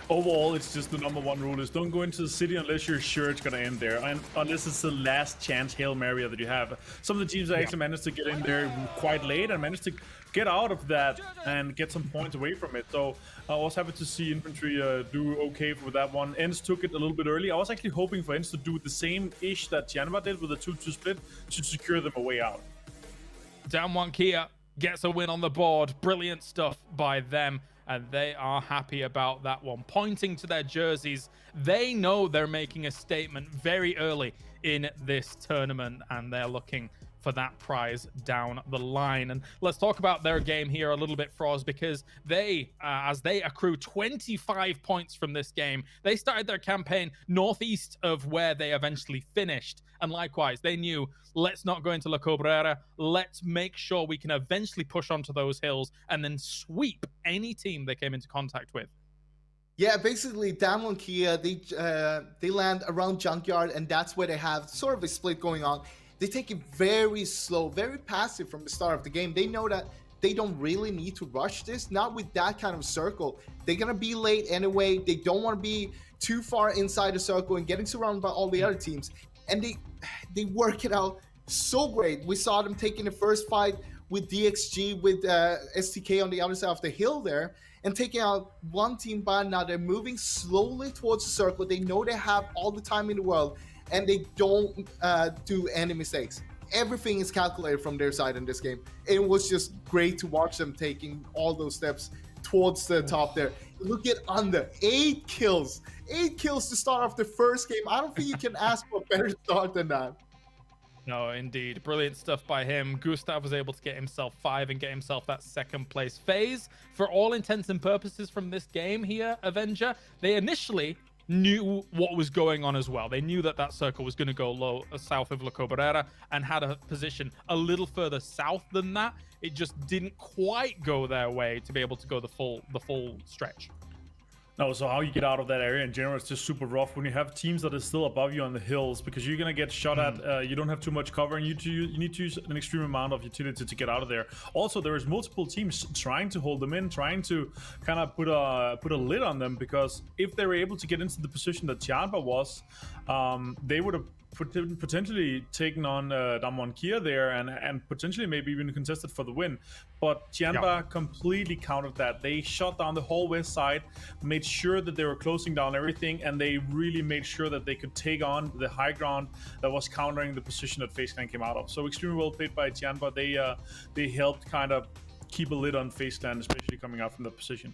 Overall, it's just the number one rule is don't go into the city unless you're sure it's going to end there, and unless it's the last chance Hail Mary that you have. Some of the teams actually managed to get in there quite late and managed to get out of that and get some points away from it. So I was happy to see Infantry do okay with that one. Ens took it a little bit early. I was actually hoping for Ens to do the same-ish that Tianma did with a 2-2 split to secure them a way out. Damwon Kia gets a win on the board. Brilliant stuff by them. And they are happy about that one. Pointing to their jerseys, they know they're making a statement very early in this tournament, and they're looking for that prize down the line. And let's talk about their game here a little bit, Froz, because they, as they accrue 25 points from this game, they started their campaign northeast of where they eventually finished. And likewise, they knew, let's not go into La Cabrera. Let's make sure we can eventually push onto those hills and then sweep any team they came into contact with. Yeah, basically, Damwon Kia, they land around Junkyard, and that's where they have sort of a split going on. They take it very slow, very passive from the start of the game. They know that they don't really need to rush this, not with that kind of circle. They're going to be late anyway. They don't want to be too far inside the circle and getting surrounded by all the other teams. And they work it out so great. We saw them taking the first fight with DXG, with STK on the other side of the hill there, and taking out one team by another, moving slowly towards the circle. They know they have all the time in the world, and they don't do any mistakes. Everything is calculated from their side in this game. It was just great to watch them taking all those steps towards the top there. Look at Under, 8 kills. 8 kills to start off the first game. I don't think you can ask for a better start than that. No, indeed. Brilliant stuff by him. Gustav was able to get himself 5 and get himself that second place phase. For all intents and purposes from this game here, Avenger, they initially knew what was going on as well. They knew that that circle was going to go low south of La Cabrera and had a position a little further south than that. It just didn't quite go their way to be able to go the full stretch. No, so how you get out of that area in general is just super rough when you have teams that are still above you on the hills, because you're going to get shot at. You don't have too much cover, and you need to use an extreme amount of utility to get out of there. Also, there is multiple teams trying to hold them in, trying to kind of put a lid on them, because if they were able to get into the position that Tianba was, they would have potentially taken on Damwon Kia there and potentially maybe even contested for the win. But Tianba completely countered that. They shut down the whole west side, made sure that they were closing down everything, and they really made sure that they could take on the high ground that was countering the position that FaZe Clan came out of. So extremely well played by Tianba. They helped kind of keep a lid on FaZe Clan, especially coming out from that position.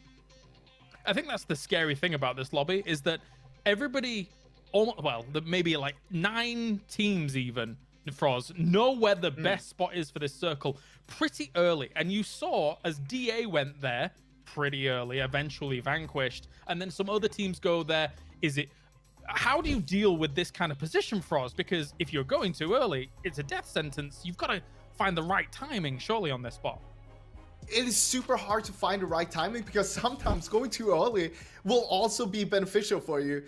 I think that's the scary thing about this lobby, is that everybody, well, maybe like 9 teams even, Froz, know where the best spot is for this circle pretty early. And you saw as DA went there pretty early, eventually vanquished, and then some other teams go there. How do you deal with this kind of position, Froz? Because if you're going too early, it's a death sentence. You've got to find the right timing, surely, on this spot. It is super hard to find the right timing, because sometimes going too early will also be beneficial for you.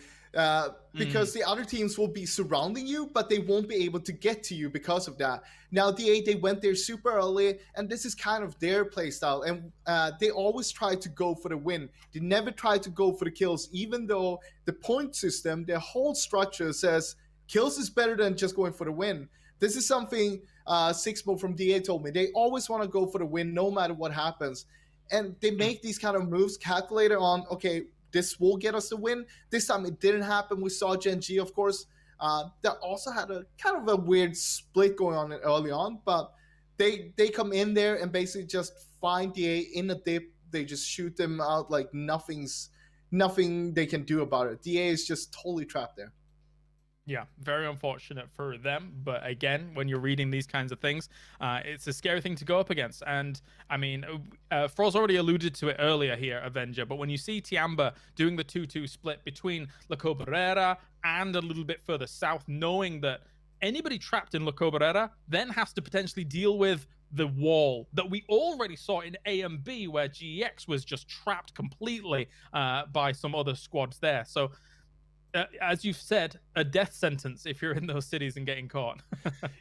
Because the other teams will be surrounding you, but they won't be able to get to you because of that. Now, DA, they went there super early, and this is kind of their playstyle, and they always try to go for the win. They never try to go for the kills, even though the point system, their whole structure says kills is better than just going for the win. This is something Sixmo from DA told me. They always want to go for the win no matter what happens. And they make these kind of moves calculated on, okay, this will get us the win. This time it didn't happen. We saw Gen G, of course, that also had a kind of a weird split going on early on, but they come in there and basically just find DA in a dip. They just shoot them out like nothing they can do about it. DA is just totally trapped there. Yeah, very unfortunate for them. But again, when you're reading these kinds of things, it's a scary thing to go up against. And I mean, Froz already alluded to it earlier here, Avenger, but when you see Tiamba doing the 2-2 split between La Cabrera and a little bit further south, knowing that anybody trapped in La Cabrera then has to potentially deal with the wall that we already saw in A and B, where GEX was just trapped completely by some other squads there. So, as you've said, a death sentence if you're in those cities and getting caught.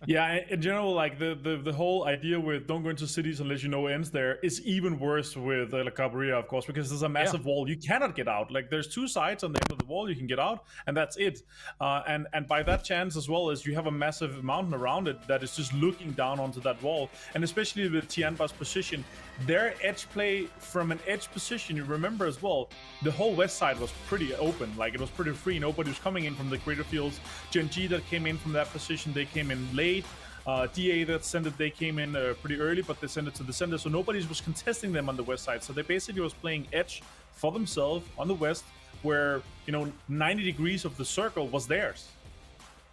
Yeah, in general, like the whole idea with don't go into cities unless you know it ends there is even worse with La Cabrera, of course, because there's a massive wall. You cannot get out. Like there's two sides on the end of the wall you can get out, and that's it. And by that chance as well as you have a massive mountain around it that is just looking down onto that wall. And especially with Tianba's position, their edge play from an edge position, you remember as well, the whole west side was pretty open. Like it was pretty free. Nobody was coming in from the greater fields. Gen G that came in from that position, they came in late. DA that sent it, they came in pretty early, but they sent it to the center, so nobody was contesting them on the west side. So they basically was playing edge for themselves on the west, where 90 degrees of the circle was theirs.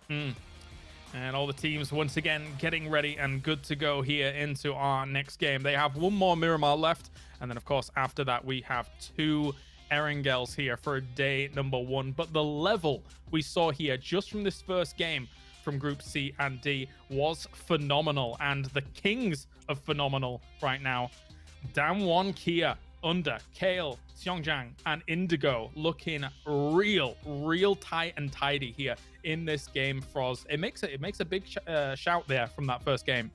And all the teams once again getting ready and good to go here into our next game. They have one more Miramar left, and then of course after that we have 2 Erangels here for day number 1. But the level we saw here just from this first game from Group C and D was phenomenal, and the kings of phenomenal right now, Damwon Kia under Kale, Xiongjiang, and Indigo looking real tight and tidy here in this game. Froz, it makes a big shout there from that first game.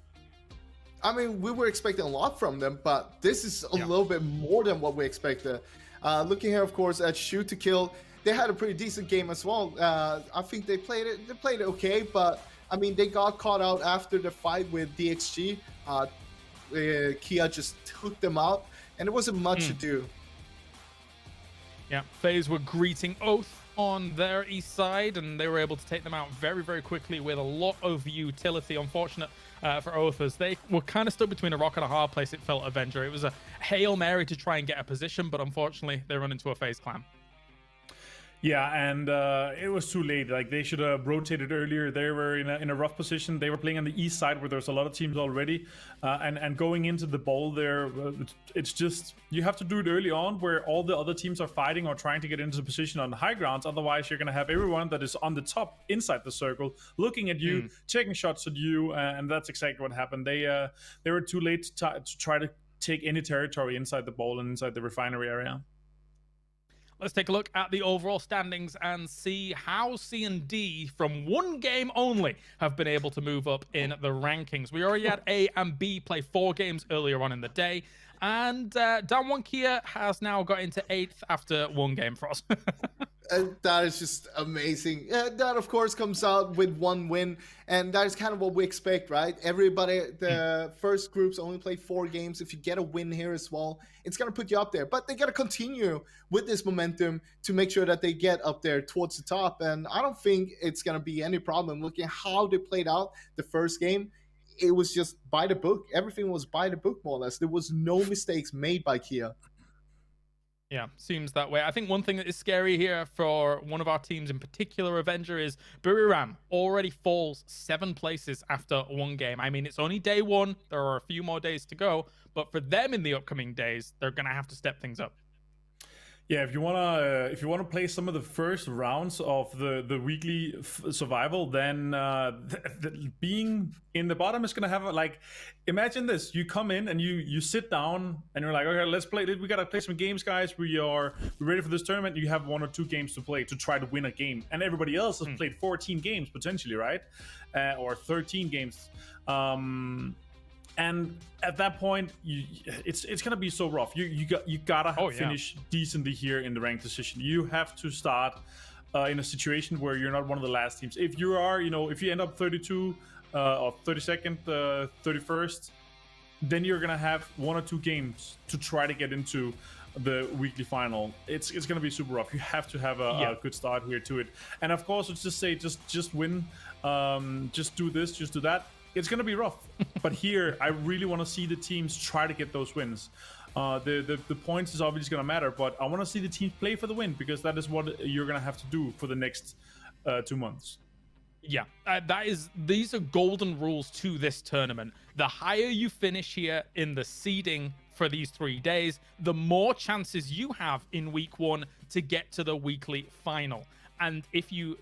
I mean, we were expecting a lot from them, but this is a little bit more than what we expected. Looking here, of course, at Shoot to Kill, they had a pretty decent game as well. I think they played it okay, but I mean, they got caught out after the fight with DXG. Kia just took them out, and it wasn't much to do. Yeah, FaZe were greeting Oath on their east side, and they were able to take them out very quickly with a lot of utility. Unfortunate for Oath, as they were kind of stuck between a rock and a hard place, it felt, Avenger. It was a Hail Mary to try and get a position, but unfortunately they run into a FaZe clan. Yeah, and it was too late. Like they should have rotated earlier. They were in a rough position. They were playing on the east side where there's a lot of teams already, and going into the bowl there, it's just you have to do it early on where all the other teams are fighting or trying to get into the position on the high grounds. Otherwise, you're gonna have everyone that is on the top inside the circle looking at you, taking shots at you, and that's exactly what happened. They were too late to try to take any territory inside the bowl and inside the refinery area. Let's take a look at the overall standings and see how C and D, from one game only, have been able to move up in the rankings. We already had A and B play 4 games earlier on in the day, and Damwon Kia has now got into 8th after 1 game, Frost. That is just amazing. That, of course, comes out with 1 win, and that is kind of what we expect, right? Everybody, the first groups only play 4 games. If you get a win here as well, it's going to put you up there. But they got to continue with this momentum to make sure that they get up there towards the top, and I don't think it's going to be any problem. Looking at how they played out the first game, it was just by the book. Everything was by the book, more or less. There was no mistakes made by Kia. Yeah, seems that way. I think one thing that is scary here for one of our teams in particular, Avenger, is Buriram already falls 7 places after 1 game. I mean, it's only day 1. There are a few more days to go, but for them in the upcoming days, they're going to have to step things up. Yeah, if you wanna play some of the first rounds of the weekly survival, then being in the bottom is gonna have imagine this: you come in and you sit down and you're like, okay, let's play. We gotta play some games, guys. We're ready for this tournament. You have 1 or 2 games to play to try to win a game, and everybody else has played 14 games potentially, right? Or 13 games. And at that point, it's gonna be so rough. You gotta finish decently here in the ranked position. You have to start in a situation where you're not one of the last teams. If you are, if you end up 32 or 32nd, 31st, then you're gonna have 1 or 2 games to try to get into the weekly final. It's gonna be super rough. You have to have a good start here to it. And of course, let's just say just win. Just do this, just do that. It's going to be rough, but here I really want to see the teams try to get those wins. The points is obviously going to matter, but I want to see the teams play for the win, because that is what you're going to have to do for the next 2 months. Yeah, these are golden rules to this tournament. The higher you finish here in the seeding for these 3 days, the more chances you have in week 1 to get to the weekly final. And if you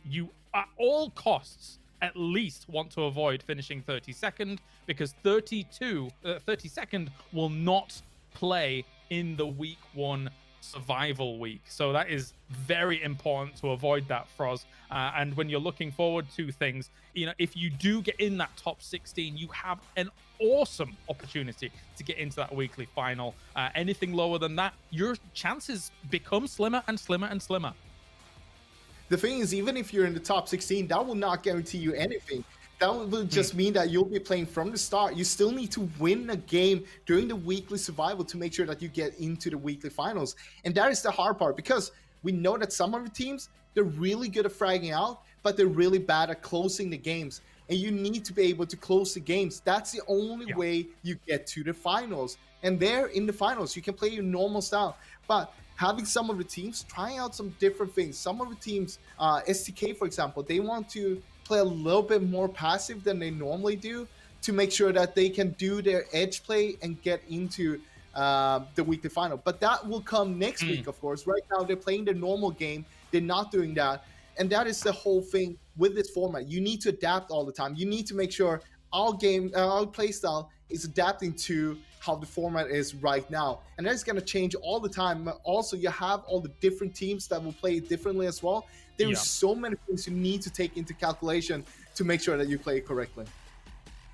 at all costs at least want to avoid finishing 32nd, because 32nd will not play in the week 1 survival week. So that is very important to avoid that, Froz. And when you're looking forward to things, if you do get in that top 16, you have an awesome opportunity to get into that weekly final. Anything lower than that, your chances become slimmer and slimmer and slimmer. The thing is, even if you're in the top 16, that will not guarantee you anything. That will just mean that you'll be playing from the start. You still need to win a game during the weekly survival to make sure that you get into the weekly finals. And that is the hard part, because we know that some of the teams, they're really good at fragging out, but they're really bad at closing the games. And you need to be able to close the games. That's the only way you get to the finals. And there in the finals, you can play your normal style. But having some of the teams trying out some different things. Some of the teams, STK, for example, they want to play a little bit more passive than they normally do to make sure that they can do their edge play and get into the weekly final. But that will come next week, of course. Right now, they're playing the normal game. They're not doing that. And that is the whole thing with this format. You need to adapt all the time. You need to make sure our play style is adapting to how the format is right now. And that's going to change all the time. Also, you have all the different teams that will play differently as well. There is so many things you need to take into calculation to make sure that you play correctly.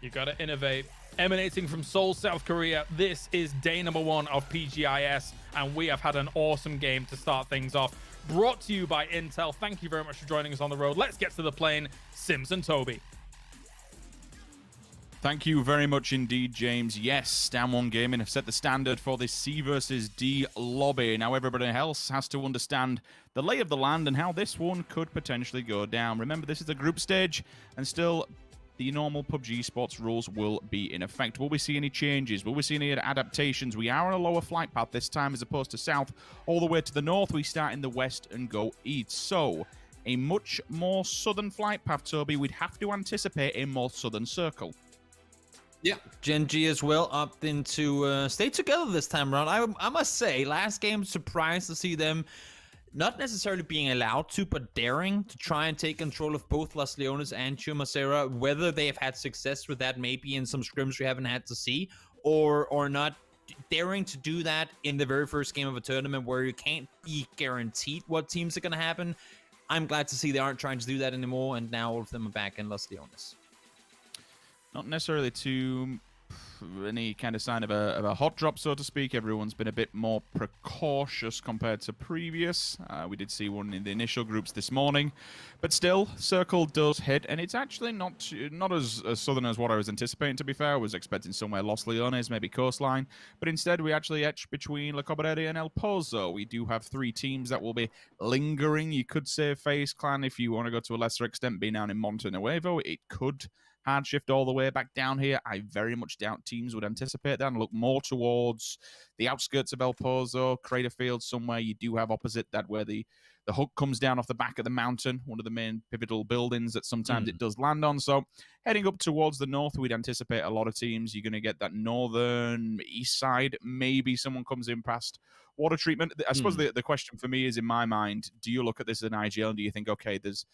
You got to innovate. Emanating from Seoul, South Korea, this is day number 1 of PGI.S, and we have had an awesome game to start things off. Brought to you by Intel. Thank you very much for joining us on the road. Let's get to the plane. Sims and Toby. Thank you very much indeed, James. Yes, Down One Gaming have set the standard for this C versus D lobby. Now everybody else has to understand the lay of the land and how this one could potentially go down. Remember, this is a group stage, and still the normal PUBG Esports rules will be in effect. Will we see any changes? Will we see any adaptations? We are on a lower flight path this time as opposed to south. All the way to the north, we start in the west and go east. So, a much more southern flight path, Toby. We'd have to anticipate a more southern circle. Yeah, Gen G as well opting to stay together this time around. I must say, last game, surprised to see them not necessarily being allowed to, but daring to try and take control of both Las Leones and Chumacera. Whether they have had success with that, maybe in some scrims we haven't had to see, or not, daring to do that in the very first game of a tournament where you can't be guaranteed what teams are going to happen. I'm glad to see they aren't trying to do that anymore, and now all of them are back in Las Leones. Not necessarily too any kind of sign of a hot drop, so to speak. Everyone's been a bit more precautious compared to previous. We did see one in the initial groups this morning, but still, Circle does hit, and it's actually not as southern as what I was anticipating, to be fair. I was expecting somewhere Los Leones, maybe coastline, but instead we actually etch between La Cabrera and El Pozo. We do have 3 teams that will be lingering. You could say FaZe Clan, if you want to go to a lesser extent, being down in Monte Nuevo. It could hard shift all the way back down here. I very much doubt teams would anticipate that and look more towards the outskirts of El Pozo, Crater Field, somewhere you do have opposite that, where the hook comes down off the back of the mountain, one of the main pivotal buildings that sometimes it does land on. So heading up towards the north, we'd anticipate a lot of teams. You're going to get that northern east side. Maybe someone comes in past water treatment. I suppose the question for me is, in my mind, do you look at this as an IGL and do you think, okay, there's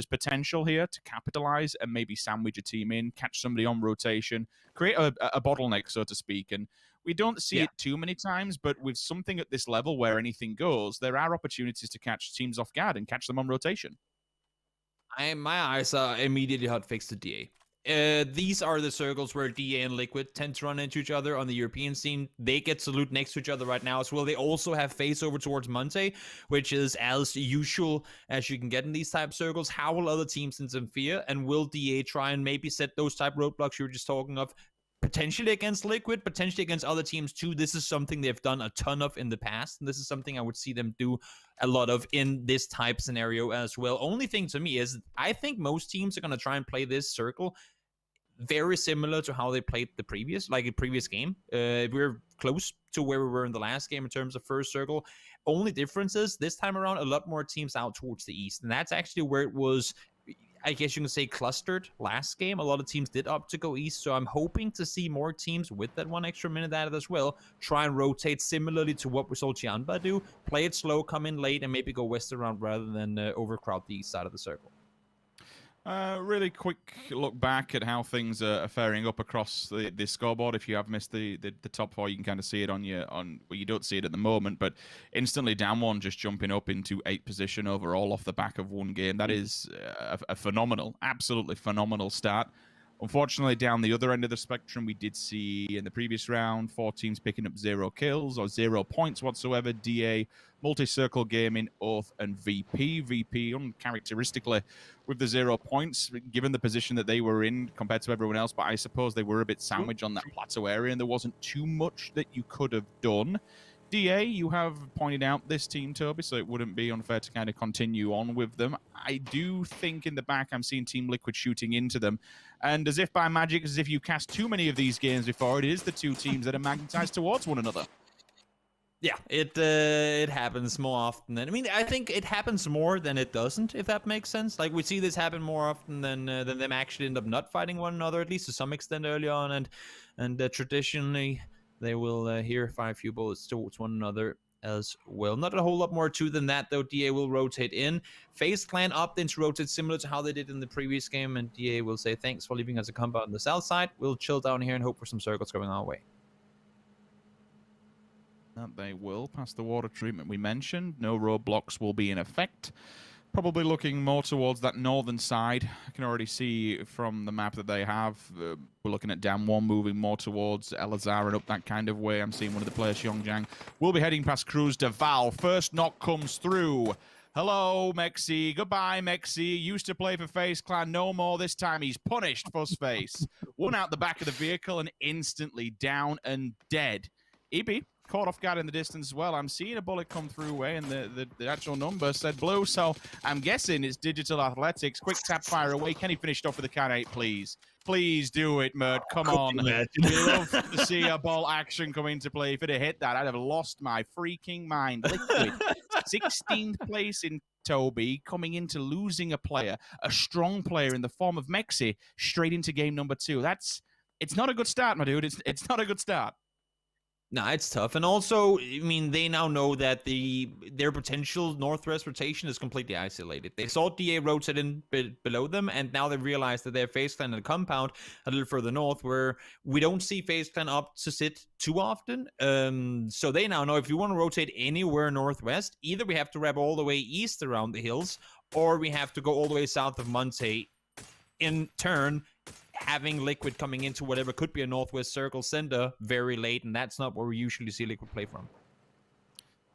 potential here to capitalize and maybe sandwich a team in, catch somebody on rotation, create a bottleneck, so to speak? And we don't see it too many times, but with something at this level where anything goes, there are opportunities to catch teams off guard and catch them on rotation. My eyes are immediately hotfixed to DA. These are the circles where DA and Liquid tend to run into each other on the European scene. They get Salute next to each other right now as well. They also have FaZe over towards Monte, which is as usual as you can get in these type circles. How will other teams interfere? And will DA try and maybe set those type roadblocks you were just talking of? Potentially against Liquid, potentially against other teams too. This is something they've done a ton of in the past, and this is something I would see them do a lot of in this type scenario as well. Only thing to me is I think most teams are going to try and play this circle very similar to how they played the previous game. We're close to where we were in the last game in terms of first circle. Only difference is this time around a lot more teams out towards the east, and that's actually where it was, I guess you can say, clustered last game. A lot of teams did opt to go east, so I'm hoping to see more teams with that 1 extra minute added as well try and rotate similarly to what we saw Chianba do. Play it slow, come in late, and maybe go west around rather than overcrowd the east side of the circle. Really quick look back at how things are faring up across the scoreboard. If you have missed the top four, you can kind of see it well, you don't see it at the moment, but instantly down one, just jumping up into 8th position overall off the back of one game. That is a phenomenal, absolutely phenomenal start. Unfortunately, down the other end of the spectrum, we did see in the previous round 4 teams picking up 0 kills or 0 points whatsoever. DA, Multi-Circle Gaming, Oath, and VP. VP, uncharacteristically, with the 0 points, given the position that they were in compared to everyone else. But I suppose they were a bit sandwiched on that plateau area, and there wasn't too much that you could have done. DA, you have pointed out this team, Toby, so it wouldn't be unfair to kind of continue on with them. I do think in the back I'm seeing Team Liquid shooting into them. And as if by magic, as if you cast too many of these games before, it is the two teams that are magnetized towards one another. Yeah, it happens more often than, I mean, I think it happens more than it doesn't, if that makes sense. Like, we see this happen more often than them actually end up not fighting one another, at least to some extent early on, and traditionally they will here fire a few bullets towards one another as well. Not a whole lot more to than that, though. DA will rotate in. FaZe Clan opt in to rotate similar to how they did in the previous game, and DA will say, thanks for leaving us a compound on the south side. We'll chill down here and hope for some circles going our way. That they will pass the water treatment we mentioned. No roadblocks will be in effect. Probably looking more towards that northern side. I can already see from the map that they have. We're looking at Dam 1 moving more towards Elazar and up that kind of way. I'm seeing one of the players, Yongjiang. We'll be heading past Cruz de Val. First knock comes through. Hello, Mexi. Goodbye, Mexi. Used to play for FaZe Clan. No more. This time he's punished, Fuzzface. One out the back of the vehicle and instantly down and dead. EB caught off guard in the distance as well. I'm seeing a bullet come through way, and the actual number said blue, so I'm guessing it's Digital Athletics. Quick tap fire away. Can he finish it off with a can 8, please? Please do it, Mert. Come on. We love to see a ball action come into play. If it had hit that, I'd have lost my freaking mind. Liquid, 16th place in Toby, coming into losing a player, a strong player in the form of Mexi, straight into game number 2. It's not a good start, my dude. It's not a good start. No, it's tough. And also, I mean, they now know that their potential northwest rotation is completely isolated. They saw DA rotate in below them, and now they realize that their FaZe Clan in a compound a little further north, where we don't see FaZe Clan up to sit too often. So they now know if you want to rotate anywhere northwest, either we have to wrap all the way east around the hills, or we have to go all the way south of Monte. In turn, having Liquid coming into whatever could be a northwest circle center very late, and that's not where we usually see Liquid play from.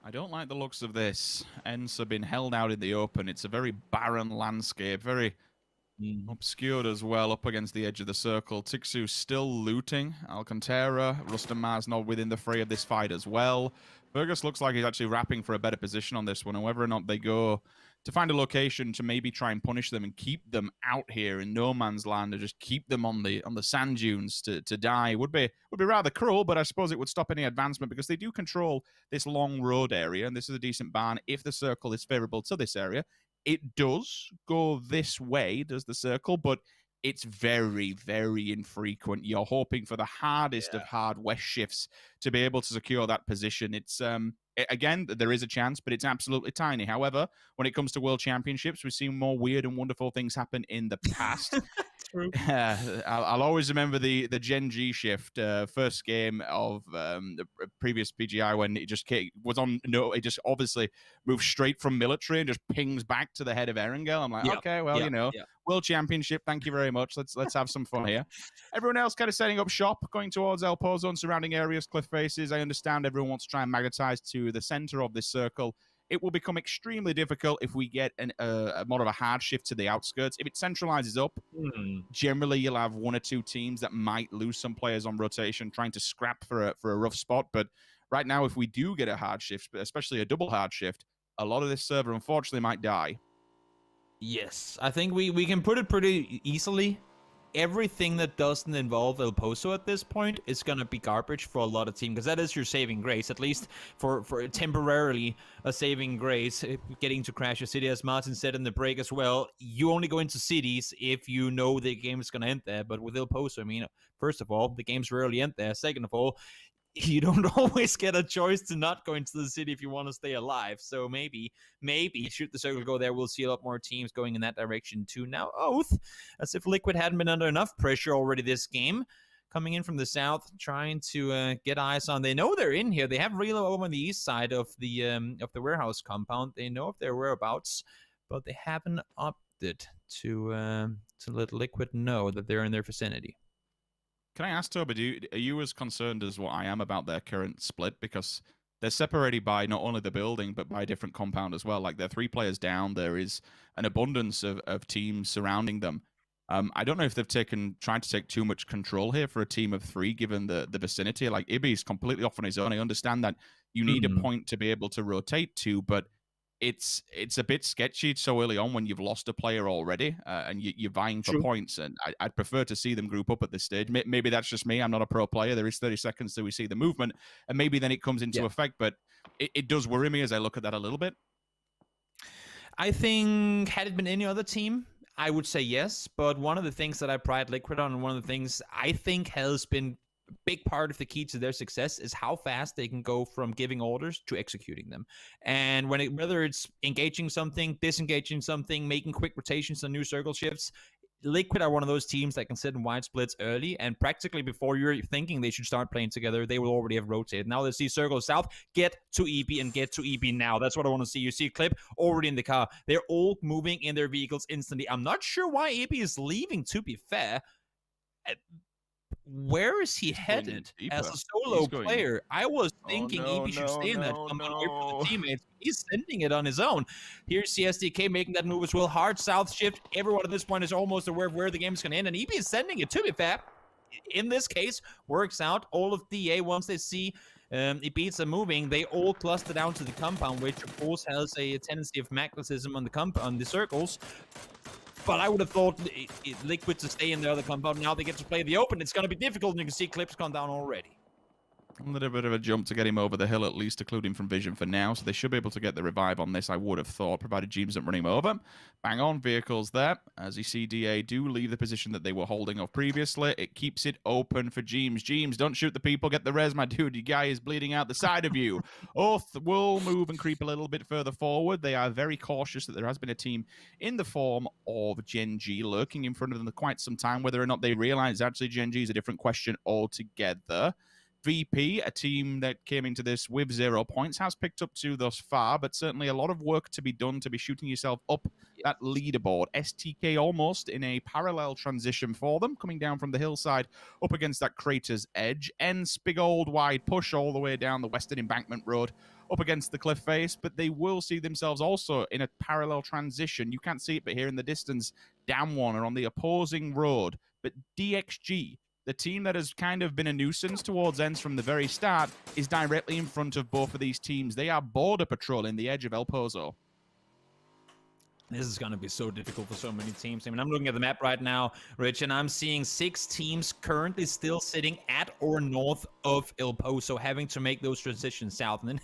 I don't like the looks of this. Ents have been held out in the open. It's a very barren landscape, very obscured as well, up against the edge of the circle. Tixu still looting. Alcantara, Rustamaz not within the fray of this fight as well. Fergus looks like he's actually wrapping for a better position on this one, and whether or not they go to find a location to maybe try and punish them and keep them out here in no man's land, or just keep them on the sand dunes to die would be rather cruel, but I suppose it would stop any advancement because they do control this long road area, and this is a decent barn if the circle is favorable to this area. It does go this way, does the circle, but it's very, very infrequent. You're hoping for the hardest of hard west shifts to be able to secure that position. It's again, there is a chance, but it's absolutely tiny. However, when it comes to World Championships, we've seen more weird and wonderful things happen in the past. True. I'll always remember the Gen G shift, first game of the previous PGI, when it just was on. No, it just obviously moved straight from military and just pings back to the head of Erangel. I'm like, okay, well, World Championship. Thank you very much. Let's have some fun here. Everyone else kind of setting up shop, going towards El Pozo and surrounding areas, cliff faces. I understand everyone wants to try and magnetize to the center of this circle. It will become extremely difficult if we get more of a hard shift to the outskirts. If it centralizes up, generally you'll have one or two teams that might lose some players on rotation, trying to scrap for a rough spot. But right now, if we do get a hard shift, especially a double hard shift, a lot of this server unfortunately might die. Yes, I think we can put it pretty easily. Everything that doesn't involve El Pozo at this point is going to be garbage for a lot of teams, because that is your saving grace, at least for temporarily a saving grace, getting to crash a city, as Martin said in the break as well. You only go into cities if you know the game is going to end there, but with El Pozo, I mean, first of all, the games rarely end there. Second of all, you don't always get a choice to not go into the city if you want to stay alive. So maybe should the circle go there, we'll see a lot more teams going in that direction too. Now Oath, as if Liquid hadn't been under enough pressure already this game, coming in from the south, trying to get eyes on. They know they're in here. They have Relo over on the east side of the warehouse compound. They know of their whereabouts, but they haven't opted to let Liquid know that they're in their vicinity. Can I ask, Toby, are you as concerned as what I am about their current split? Because they're separated by not only the building, but by a different compound as well. Like, they're 3 players down. There is an abundance of teams surrounding them. I don't know if they've tried to take too much control here for a team of 3, given the vicinity. Like, Ibby's completely off on his own. I understand that you need a point to be able to rotate to, but it's a bit sketchy so early on when you've lost a player already and you're vying for points. And I'd prefer to see them group up at this stage. Maybe that's just me. I'm not a pro player. There is 30 seconds till we see the movement, and maybe then it comes into effect. But it does worry me as I look at that a little bit. I think had it been any other team, I would say yes. But one of the things that I pride Liquid on, and one of the things I think has been big part of the key to their success, is how fast they can go from giving orders to executing them. And whether it's engaging something, disengaging something, making quick rotations on new circle shifts, Liquid are one of those teams that can sit in wide splits early, and practically before you're thinking they should start playing together, they will already have rotated. Now they see circle south, get to EB and get to EB now. That's what I want to see. You see Clip already in the car. They're all moving in their vehicles instantly. I'm not sure why EB is leaving, to be fair. Where is he headed as a solo player? I was thinking EB should stay in that compound away from the teammates. He's sending it on his own. Here's CSDK making that move as well. Hard south shift. Everyone at this point is almost aware of where the game is going to end, and EB is sending it, to be fair. In this case, works out. All of DA, once they see Ibiza moving, they all cluster down to the compound, which of course has a tendency of magnetism on the circles. But I would have thought Liquid to stay in the other compound. Now they get to play the open. It's going to be difficult, and you can see Clips come down already. A little bit of a jump to get him over the hill, at least, occluding from vision for now. So they should be able to get the revive on this, I would have thought, provided Jeems doesn't run him over. Bang on, vehicles there. As you see, DA do leave the position that they were holding off previously. It keeps it open for Jeems. Jeems, don't shoot the people. Get the res, my dude. Your guy is bleeding out the side of you. Oath will move and creep a little bit further forward. They are very cautious that there has been a team in the form of Gen G lurking in front of them for quite some time. Whether or not they realize actually Gen G is a different question altogether. VP, a team that came into this with 0 points, has picked up 2 thus far, but certainly a lot of work to be done to be shooting yourself up that leaderboard. STK almost in a parallel transition for them, coming down from the hillside up against that crater's edge. Ents, big old wide push all the way down the western embankment road up against the cliff face, but they will see themselves also in a parallel transition. You can't see it, but here in the distance, Damwon are on the opposing road. But DXG, the team that has kind of been a nuisance towards Ents from the very start, is directly in front of both of these teams. They are border patrolling the edge of El Pozo. This is going to be so difficult for so many teams. I mean, I'm looking at the map right now, Rich, and I'm seeing 6 teams currently still sitting at or north of El Pozo, having to make those transitions south. And then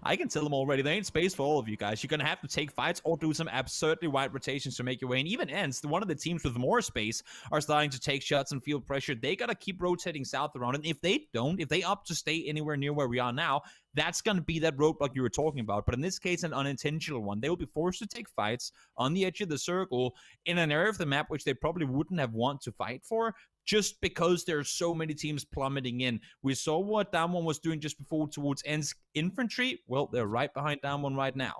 I can tell them already, there ain't space for all of you guys. You're going to have to take fights or do some absurdly wide rotations to make your way. And even Ents, one of the teams with more space, are starting to take shots and feel pressure. They got to keep rotating south around. And if they don't, if they opt to stay anywhere near where we are now, that's going to be that roadblock you were talking about. But in this case, an unintentional one. They will be forced to take fights on the edge of the circle in an area of the map which they probably wouldn't have want to fight for, just because there are so many teams plummeting in. We saw what Damwon was doing just before towards Ents infantry. Well, they're right behind Damwon right now.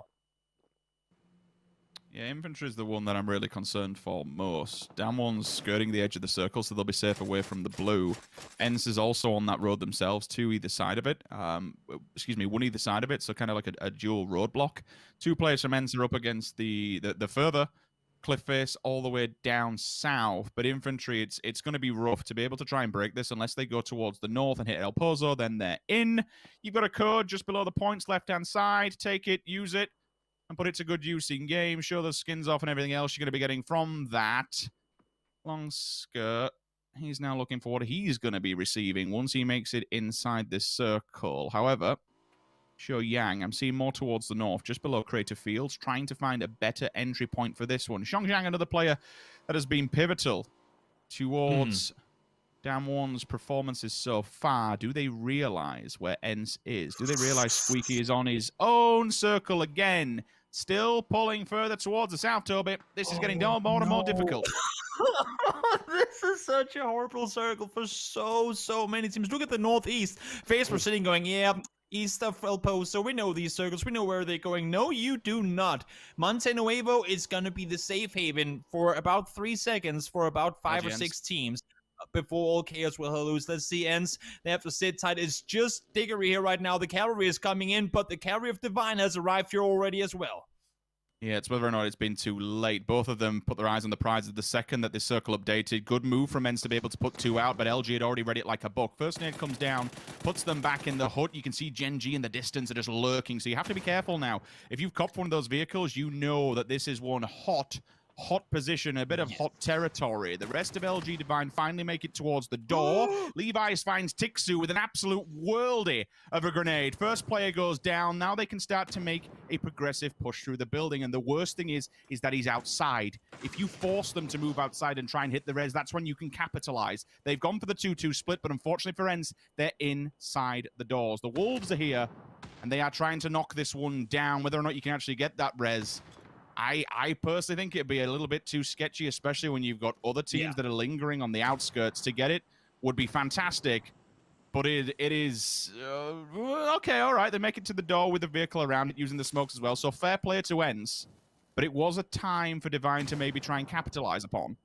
Yeah, infantry is the one that I'm really concerned for most. Damwon's skirting the edge of the circle, so they'll be safe away from the blue. Ents is also on that road themselves, 2 either side of it. 1 either side of it, so kind of like a dual roadblock. 2 players from Ents are up against the further cliff face all the way down south. But infantry, it's going to be rough to be able to try and break this unless they go towards the north and hit El Pozo. Then they're in. You've got a code just below the points, left-hand side. Take it, use it, and put it to good use in game. Show the skins off and everything else you're going to be getting from that. Long skirt. He's now looking for what he's going to be receiving once he makes it inside this circle. However, Sho Yang, I'm seeing more towards the north, just below Crater Fields, trying to find a better entry point for this one. Xiongjiang, another player that has been pivotal towards Damwon's performances so far, do they realize where ENCE is? Do they realize Squeaky is on his own circle again? Still pulling further towards the south, Toby. This is getting more and more difficult. This is such a horrible circle for so many teams. Look at the Northeast. FaZe were sitting going, yeah, East of El Pozo, we know these circles, we know where they're going. No, you do not. Monte Nuevo is going to be the safe haven for about 3 seconds for about 5 or 6 teams before all chaos will lose. Let's see ENCE. They have to sit tight. It's just Diggory here right now. The cavalry is coming in, but the cavalry of Divine has arrived here already as well. Yeah, it's whether or not it's been too late. Both of them put their eyes on the prize at the second that this circle updated. Good move from ENCE to be able to put 2 out, but LG had already read it like a book. First nade comes down, puts them back in the hut. You can see Gen G in the distance are just lurking, so you have to be careful now. If you've copped one of those vehicles, you know that this is one hot position, a bit of hot territory. The rest of LG Divine finally make it towards the door. Levi's finds Tixu with an absolute worldie of a grenade. First player goes down. Now they can start to make a progressive push through the building. And the worst thing is that he's outside. If you force them to move outside and try and hit the res, that's when you can capitalize. They've gone for the 2-2 split, but unfortunately for ENCE, they're inside the doors. The Wolves are here, and they are trying to knock this one down. Whether or not you can actually get that res, I personally think it'd be a little bit too sketchy, especially when you've got other teams that are lingering on the outskirts. To get it would be fantastic, but it is... okay, all right, they make it to the door with the vehicle around it, using the smokes as well, so fair play to ENCE, but it was a time for Divine to maybe try and capitalize upon.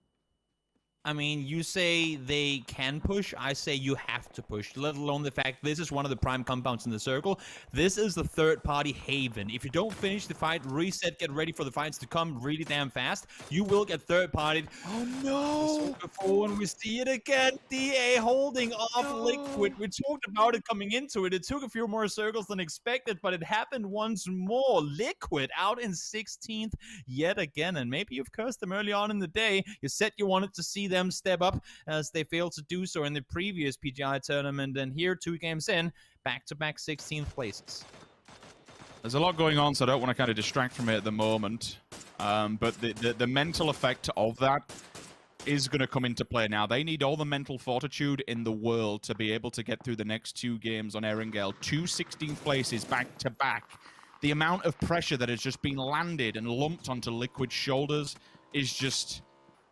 I mean, you say they can push, I say you have to push, let alone the fact this is one of the prime compounds in the circle. This is the third-party haven. If you don't finish the fight, reset, get ready for the fights to come really damn fast, you will get third-partied. Oh no! Before when we see it again, DA holding off Liquid. We talked about it coming into it. It took a few more circles than expected, but it happened once more. Liquid out in 16th yet again, and maybe you've cursed them early on in the day. You said you wanted to see them step up as they failed to do so in the previous PGI tournament, and here 2 games in, back-to-back 16th places. There's a lot going on, so I don't want to kind of distract from it at the moment, but the mental effect of that is going to come into play now. They need all the mental fortitude in the world to be able to get through the next 2 games on Erangel. 2 16th places back-to-back. The amount of pressure that has just been landed and lumped onto Liquid's shoulders is just...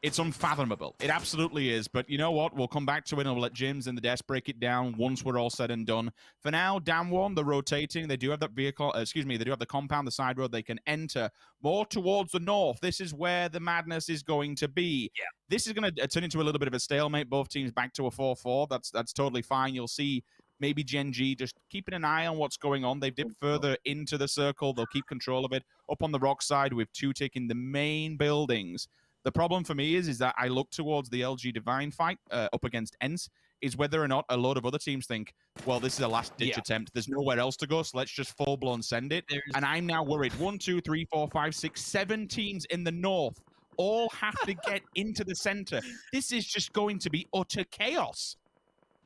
it's unfathomable. It absolutely is. But you know what? We'll come back to it and we'll let James in the desk break it down once we're all said and done. For now, Damwon, they're rotating. They do have that vehicle, they do have the compound, the side road. They can enter more towards the north. This is where the madness is going to be. Yeah. This is going to turn into a little bit of a stalemate. Both teams back to a 4-4. That's totally fine. You'll see maybe Gen G just keeping an eye on what's going on. They've dipped further into the circle. They'll keep control of it. Up on the rock side with 2 taking the main buildings. The problem for me is that I look towards the LG Divine fight up against ENCE, is whether or not a lot of other teams think, well, this is a last-ditch attempt. There's nowhere else to go, so let's just full-blown send it. And I'm now worried. 1, 2, 3, 4, 5, 6, 7 teams in the north all have to get into the center. This is just going to be utter chaos.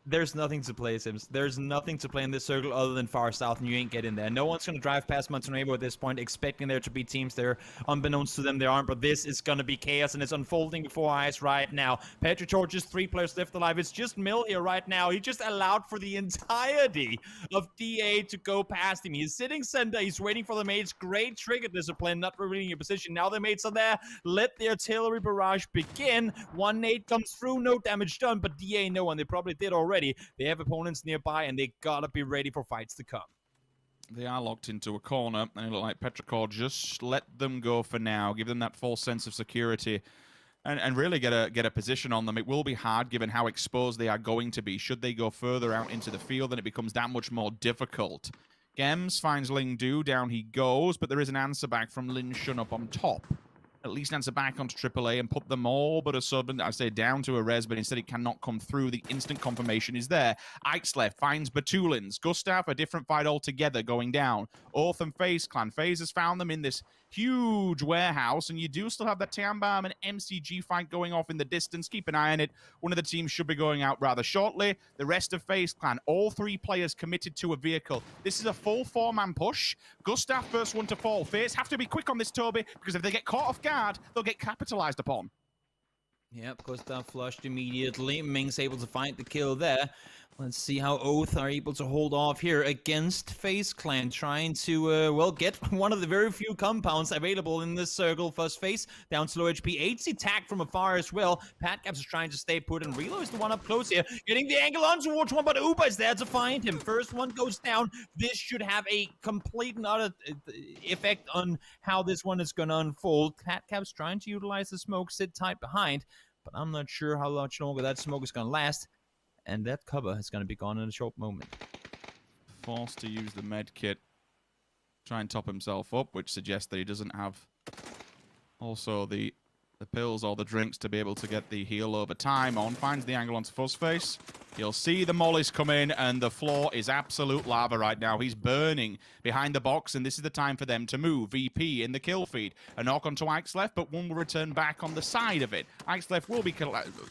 There's nothing to play, Sims. There's nothing to play in this circle other than far south, and you ain't getting there. No one's going to drive past Montenegro at this point, expecting there to be teams there. Unbeknownst to them, there aren't, but this is going to be chaos, and it's unfolding before our eyes right now. Petri George's 3 players left alive. It's just Mill here right now. He just allowed for the entirety of DA to go past him. He's sitting center. He's waiting for the mates. Great trigger discipline, not revealing your position. Now the mates are there. Let the artillery barrage begin. 1 nade comes through. No damage done, but DA no one. They probably did already. They have opponents nearby, and they gotta be ready for fights to come. They are locked into a corner, and it looks like Petrichor just let them go for now, give them that false sense of security, and really get a position on them. It will be hard given how exposed they are going to be. Should they go further out into the field, then it becomes that much more difficult. Gems finds Ling Du, down he goes, but there is an answer back from Lin Shun up on top. At least answer back onto AAA and put them all but a sub, I say down to a res, but instead it cannot come through. The instant confirmation is there. Ixlef finds Batulins. Gustav, a different fight altogether going down. Orth and FaZe Clan. FaZe has found them in this huge warehouse, and you do still have that Tianbam and MCG fight going off in the distance. Keep an eye on it. One of the teams should be going out rather shortly. The rest of FaZe Clan, all 3 players committed to a vehicle. This is a full 4-man push. Gustav, first one to fall. FaZe have to be quick on this, Toby, because if they get caught off guard, they'll get capitalized upon. Yep, Gustav flushed immediately. Ming's able to find the kill there. Let's see how Oath are able to hold off here against FaZe Clan, trying to, well, get one of the very few compounds available in this circle. First FaZe down to low HP. 8 attack from afar as well. Patcaps is trying to stay put, and Relo is the one up close here, getting the angle on towards one, but Uba is there to find him. First one goes down. This should have a complete and utter effect on how this one is going to unfold. Patcaps trying to utilize the smoke, sit tight behind, but I'm not sure how much longer that smoke is going to last. And that cover is going to be gone in a short moment. Forced to use the med kit. Try and top himself up, which suggests that he doesn't have also the pills or the drinks to be able to get the heal over time on. Finds the angle onto Fuzzface. You'll see the mollies come in, and the floor is absolute lava right now. He's burning behind the box, and this is the time for them to move. VP in the kill feed. A knock onto Ixlef, but one will return back on the side of it. Ixlef will be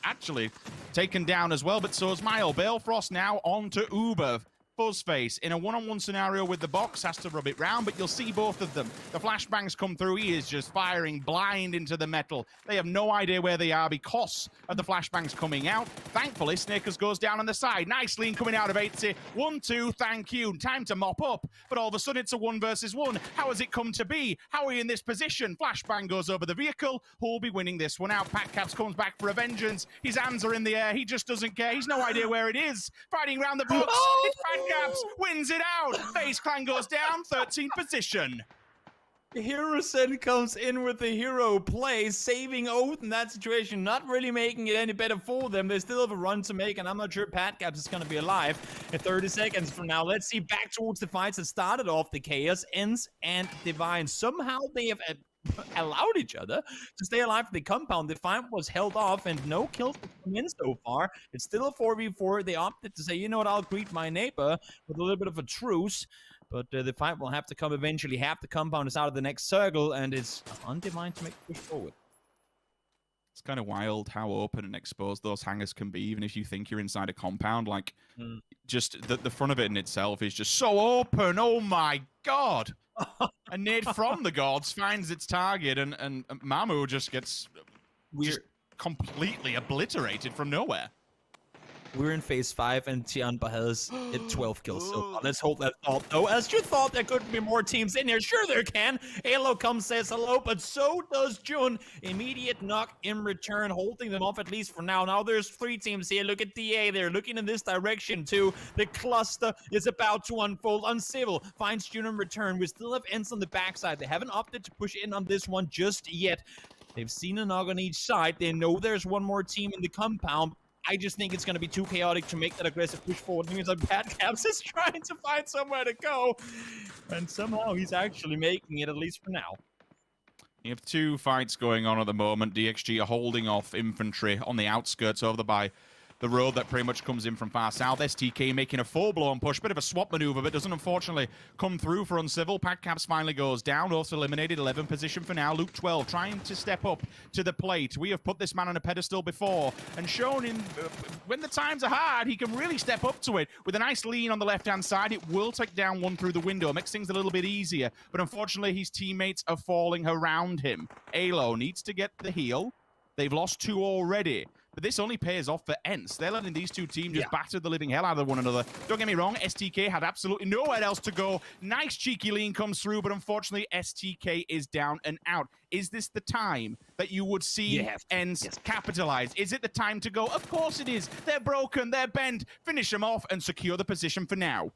actually taken down as well, but so is Mile. Balefrost now onto Uber. Fuzzface in a one-on-one scenario with the box has to rub it round, but you'll see both of them. The flashbangs come through. He is just firing blind into the metal. They have no idea where they are because of the flashbangs coming out. Thankfully, Snakers goes down on the side. Nice lean coming out of 80. 1-2, thank you. Time to mop up, but all of a sudden it's a 1 versus 1. How has it come to be? How are we in this position? Flashbang goes over the vehicle. Who'll be winning this one out? Patcaps comes back for a vengeance. His hands are in the air. He just doesn't care. He's no idea where it is. Fighting around the box. It's Patcaps wins it out. FaZe Clan goes down, 13th position. Hirosen comes in with the hero play, saving Oath in that situation, not really making it any better for them. They still have a run to make, and I'm not sure Patcaps is going to be alive in 30 seconds from now. Let's see, back towards the fights that started off the Chaos, Ends, and Divine. Somehow they have allowed each other to stay alive for the compound. The fight was held off, and no kills have come in so far. It's still a 4v4. They opted to say, you know what, I'll greet my neighbor with a little bit of a truce. But the fight will have to come eventually. Half the compound is out of the next circle, and it's on Divine to make the push forward. It's kind of wild how open and exposed those hangars can be, even if you think you're inside a compound. Like, just the front of it in itself is just so open. Oh my god! A nade from the gods finds its target, and Mamu just gets just completely obliterated from nowhere. We're in phase 5, and Tianba has 12 kills so far. Let's hold that thought, though. As you thought there couldn't be more teams in here. Sure there can. Alo comes, says hello, but so does Jun. Immediate knock in return, holding them off at least for now. Now there's 3 teams here. Look at DA. They're looking in this direction, too. The cluster is about to unfold. Uncivil finds Jun in return. We still have Ends on the backside. They haven't opted to push in on this one just yet. They've seen a knock on each side. They know there's one more team in the compound. I just think it's going to be too chaotic to make that aggressive push forward. It means like Patcaps is trying to find somewhere to go. And somehow he's actually making it, at least for now. You have 2 fights going on at the moment. DXG are holding off infantry on the outskirts over by the road that pretty much comes in from far south. STK making a full-blown push. Bit of a swap maneuver, but doesn't unfortunately come through for Uncivil. Patcaps finally goes down. Also eliminated, 11 position for now. Luke 12 trying to step up to the plate. We have put this man on a pedestal before and shown in when the times are hard, he can really step up to it. With a nice lean on the left-hand side, it will take down one through the window. Makes things a little bit easier. But unfortunately, his teammates are falling around him. Alo needs to get the heal. They've lost 2 already. But this only pays off for Ents. They're letting these 2 teams just batter the living hell out of one another. Don't get me wrong, STK had absolutely nowhere else to go. Nice cheeky lean comes through, but unfortunately, STK is down and out. Is this the time that you would see Ents capitalize? Is it the time to go? Of course it is. They're broken, they're bent. Finish them off and secure the position for now.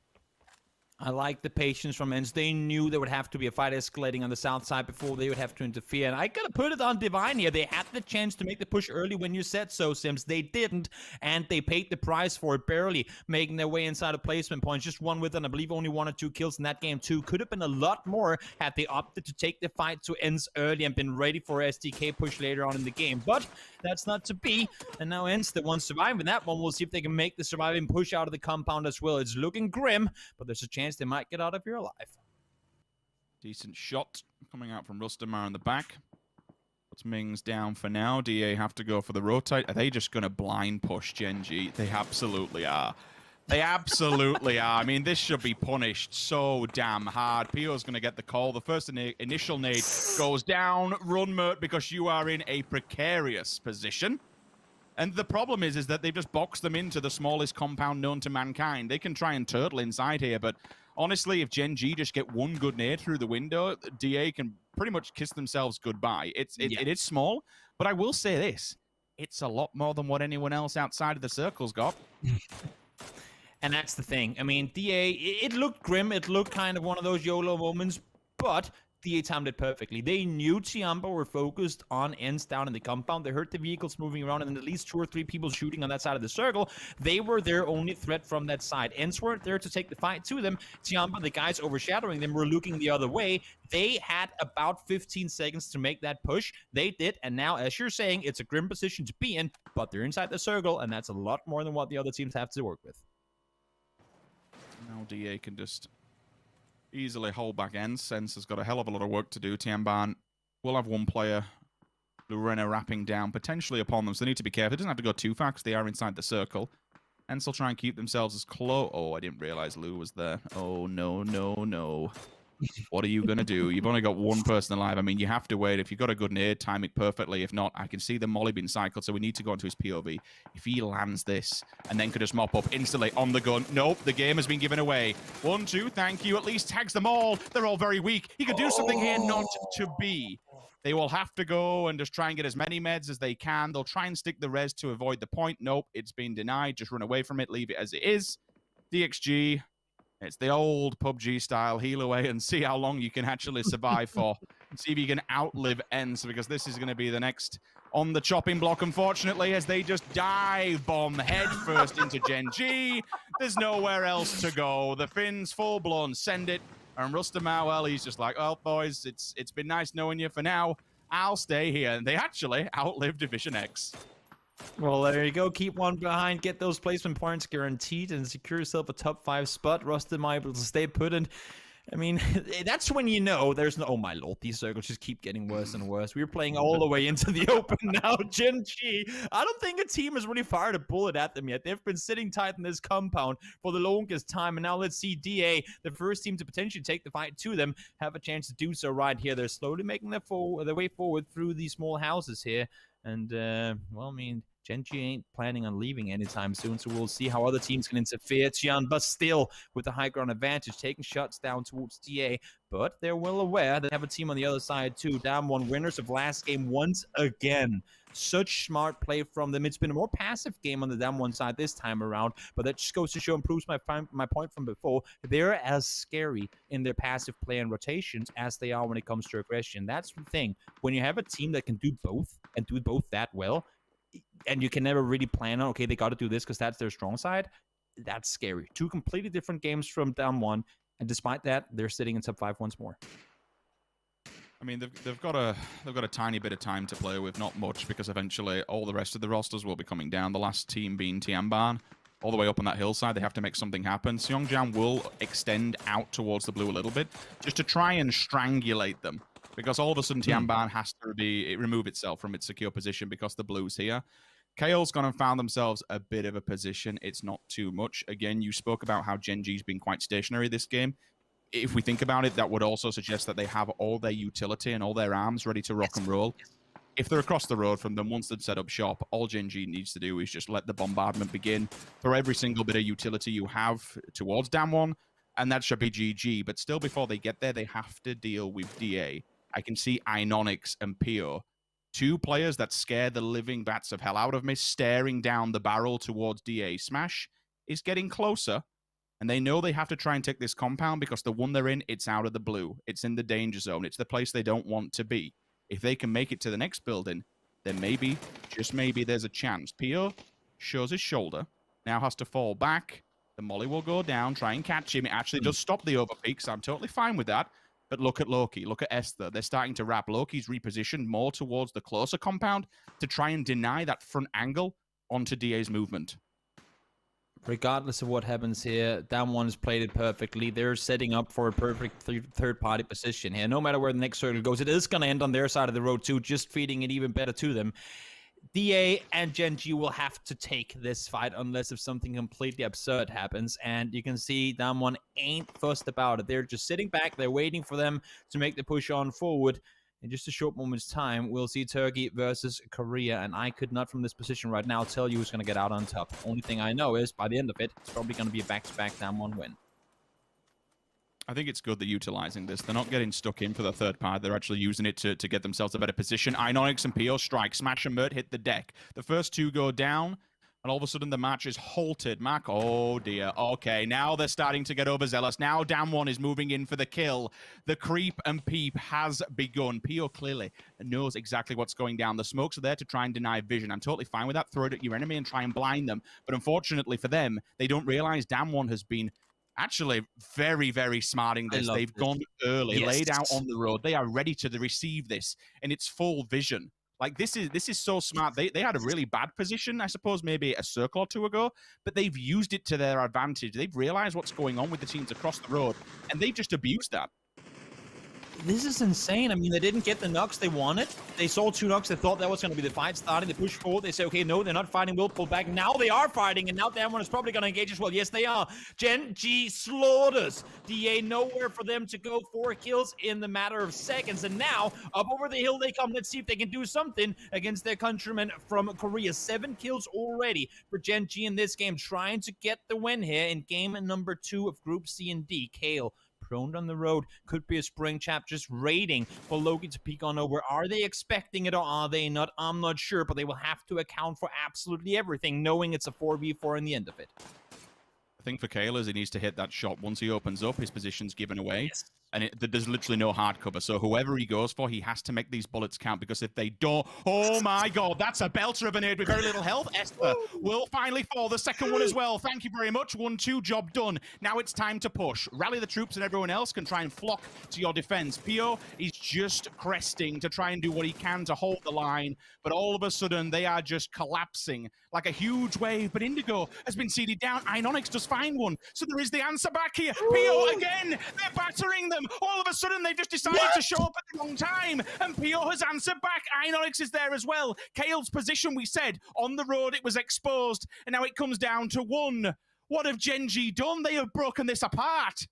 I like the patience from Ends. They knew there would have to be a fight escalating on the south side before they would have to interfere. And I gotta put it on Divine here. They had the chance to make the push early when you said so, Sims. They didn't, and they paid the price for it, barely making their way inside of placement points. Just one with, and I believe only 1 or 2 kills in that game too. Could have been a lot more had they opted to take the fight to Ends early and been ready for a SDK push later on in the game. But that's not to be. And now Ends, the one surviving that one, we'll see if they can make the surviving push out of the compound as well. It's looking grim, but there's a chance they might get out of here alive. Decent shot coming out from Rustamar in the back. Puts Mings down for now. DA have to go for the rotate. Are they just going to blind push Genji? They absolutely are. They absolutely are. I mean, this should be punished so damn hard. Pio's going to get the call. The first initial nade goes down. Run, Mert, because you are in a precarious position. And the problem is that they've just boxed them into the smallest compound known to mankind. They can try and turtle inside here, but honestly, if Gen G just get one good nade through the window, DA can pretty much kiss themselves goodbye. It is small, but I will say this. It's a lot more than what anyone else outside of the circle's got. And that's the thing. I mean, DA, it looked grim. It looked kind of one of those YOLO moments, but DA timed it perfectly. They knew Tiamba were focused on ends down in the compound. They heard the vehicles moving around and at least 2 or 3 people shooting on that side of the circle. They were their only threat from that side. Ends weren't there to take the fight to them. Tiamba, the guys overshadowing them, were looking the other way. They had about 15 seconds to make that push. They did, and now, as you're saying, it's a grim position to be in, but they're inside the circle, and that's a lot more than what the other teams have to work with. Now DA can just easily hold back ends. Sense has got a hell of a lot of work to do. Tianban will have one player, Lorena, wrapping down potentially upon them, so they need to be careful. It doesn't have to go too far because they are inside the circle. Ents will try and keep themselves as close. Oh, I didn't realize Lou was there. Oh, no, no, no. What are you going to do? You've only got one person alive. I mean, you have to wait. If you've got a good nade, time it perfectly. If not, I can see the molly being cycled, so we need to go into his POV. If he lands this and then could just mop up instantly on the gun. Nope, the game has been given away. 1, 2, thank you. At least tags them all. They're all very weak. He could do something here not to be. They will have to go and just try and get as many meds as they can. They'll try and stick the res to avoid the point. Nope, it's been denied. Just run away from it. Leave it as it is. DXG. It's the old PUBG style, heal away and see how long you can actually survive for. See if you can outlive Ents, because this is going to be the next on the chopping block, unfortunately, as they just dive bomb head first into Gen G. There's nowhere else to go. The Finns full-blown send it, and Rustamau, well, he's just like, well, boys, it's been nice knowing you for now. I'll stay here. And they actually outlive Division X. Well, there you go. Keep one behind. Get those placement points guaranteed and secure yourself a top 5 spot. Rustam able to stay put. And I mean, that's when you know there's no... Oh, my lord. These circles just keep getting worse and worse. We're playing all the way into the open now. Gen G, I don't think a team has really fired a bullet at them yet. They've been sitting tight in this compound for the longest time. And now let's see DA, the first team to potentially take the fight to them, have a chance to do so right here. They're slowly making their way forward through these small houses here. And, well, I mean... Gen G ain't planning on leaving anytime soon, so we'll see how other teams can interfere. Tian, but still with the high ground advantage, taking shots down towards DA, but they're well aware they have a team on the other side too. Down 1, winners of last game once again. Such smart play from them. It's been a more passive game on the down 1 side this time around, but that just goes to show and proves my point from before. They're as scary in their passive play and rotations as they are when it comes to aggression. That's the thing. When you have a team that can do both and do both that well, and you can never really plan on, okay, they got to do this because that's their strong side, that's scary. 2 completely different games from down 1, and despite that, they're sitting in top 5 once more. I mean, they've got a tiny bit of time to play with, not much, because eventually all the rest of the rosters will be coming down. The last team being Tianban, all the way up on that hillside. They have to make something happen. Seongjan will extend out towards the blue a little bit, just to try and strangulate them. Because all of a sudden, Tianban has to remove itself from its secure position because the blue's here. KO's gone and found themselves a bit of a position. It's not too much. Again, you spoke about how Gen G's been quite stationary this game. If we think about it, that would also suggest that they have all their utility and all their arms ready to rock and roll. If they're across the road from them, once they've set up shop, all Gen G needs to do is just let the bombardment begin. Throw every single bit of utility you have towards Dam 1, and that should be GG. But still, before they get there, they have to deal with DA. I can see Inonix and Pio, 2 players that scare the living bats of hell out of me, staring down the barrel towards DA. Smash is getting closer, and they know they have to try and take this compound because the one they're in, it's out of the blue. It's in the danger zone. It's the place they don't want to be. If they can make it to the next building, then maybe, just maybe, there's a chance. Pio shows his shoulder, now has to fall back. The molly will go down, try and catch him. It actually does stop the overpeak, so I'm totally fine with that. But look at Loki, look at Esther. They're starting to wrap. Loki's repositioned more towards the closer compound to try and deny that front angle onto DA's movement. Regardless of what happens here, down 1 has played it perfectly. They're setting up for a perfect third-party position here. No matter where the next circle goes, it is going to end on their side of the road too, just feeding it even better to them. DA and Gen G will have to take this fight unless if something completely absurd happens. And you can see down 1 ain't fussed about it. They're just sitting back. They're waiting for them to make the push on forward. in just a short moment's time, we'll see Turkey versus Korea, and I could not from this position right now tell you who's going to get out on top. Only thing I know is by the end of it, it's probably going to be a back-to-back Damwon win. I think it's good they're utilizing this. They're not getting stuck in for the third part. They're actually using it to get themselves a better position. Ionix and PO strike. Smash and Mert hit the deck. The first two go down, and all of a sudden the match is halted. Mac, oh dear. Okay, now they're starting to get overzealous. Now Damwon is moving in for the kill. The creep and peep has begun. PO clearly knows exactly what's going down. The smokes are there to try and deny vision. I'm totally fine with that. Throw it at your enemy and try and blind them. But unfortunately for them, they don't realize Damwon has been actually very, very smart in this. They've gone early, laid out on the road. They are ready to receive this in its full vision. Like, this is so smart. They had a really bad position, I suppose, maybe a circle or two ago, but they've used it to their advantage. They've realized what's going on with the teams across the road, and they've just abused that. This is insane. I mean, they didn't get the knocks they wanted. They saw 2 knocks. They thought that was going to be the fight starting. They push forward. They say, okay, no, they're not fighting. We'll pull back. Now they are fighting, and now Damwon is probably going to engage as well. Yes, they are. Gen G slaughters. DA nowhere for them to go. 4 kills in the matter of seconds. And now, up over the hill they come. Let's see if they can do something against their countrymen from Korea. 7 kills already for Gen G in this game, trying to get the win here in game number 2 of Group C and D. Kale prone on the road, could be a spring chap just raiding for Loki to peek on over. Are they expecting it or are they not? I'm not sure, but they will have to account for absolutely everything, knowing it's a 4v4 in the end of it. I think for Kale, he needs to hit that shot. Once he opens up, his position's given away. Yes. And there's literally no hard cover. So whoever he goes for, he has to make these bullets count, because if they don't, oh my God, that's a belter of a nade with very little health. Esther will finally fall. The second one as well. Thank you very much. 1-2, job done. Now it's time to push. Rally the troops and everyone else can try and flock to your defense. Pio is just cresting to try and do what he can to hold the line. But all of a sudden, they are just collapsing like a huge wave. But Indigo has been seeded down. Ionix does find one. So there is the answer back here. Pio again. They're battering them. All of a sudden, they've just decided to show up at the wrong time, and Pio has answered back. Ionix is there as well. Kale's position, we said, on the road, it was exposed, and now it comes down to 1. What have Gen G done? They have broken this apart.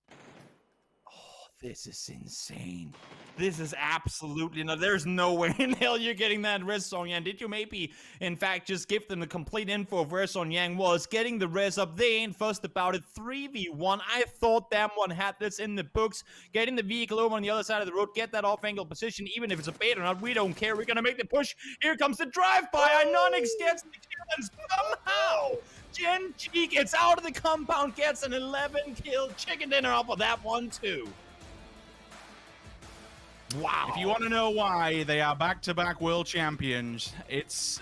This is insane. This is absolutely no. There's no way in hell you're getting that res Song Yang. Did you maybe, in fact, just give them the complete info of where Song Yang was? Getting the res up, they ain't fussed about it. 3v1. I thought Damwon had this in the books. Getting the vehicle over on the other side of the road, get that off-angle position, even if it's a bait or not, we don't care. We're gonna make the push. Here comes the drive-by. Ionix gets the kill, and somehow Gen G gets out of the compound, gets an 11-kill chicken dinner off of that one too. Wow. If you want to know why they are back-to-back world champions, it's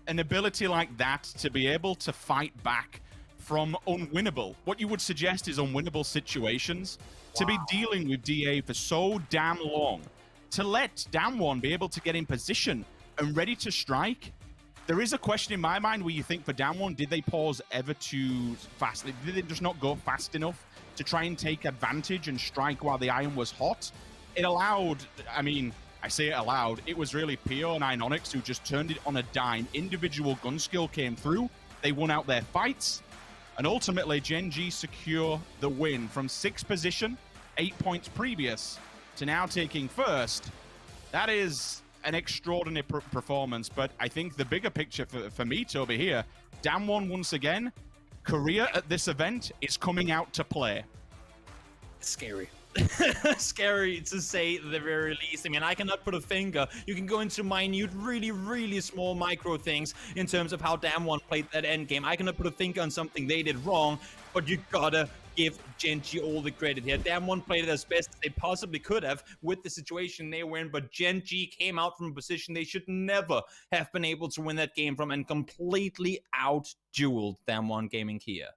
an ability like that to be able to fight back from unwinnable, what you would suggest is unwinnable situations, to be dealing with DA for so damn long, to let Damwon be able to get in position and ready to strike. There is a question in my mind where you think for Damwon, did they pause ever too fast? Did they just not go fast enough to try and take advantage and strike while the iron was hot? It allowed, I mean, I say it allowed, it was really Pio and Ionix who just turned it on a dime. Individual gun skill came through, they won out their fights, and ultimately Gen G secure the win from 6th position, 8 points previous, to now taking 1st. That is an extraordinary performance, but I think the bigger picture for me, Toby, here, Damwon once again, Korea at this event is coming out to play. Scary. Scary to say the very least. I mean, I cannot put a finger. You can go into minute, really small micro things in terms of how Damwon played that end game. I cannot put a finger on something they did wrong, but you gotta give Gen G all the credit here. Damwon played it as best as they possibly could have with the situation they were in, but Gen G came out from a position they should never have been able to win that game from and completely out-dueled Damwon Gaming here.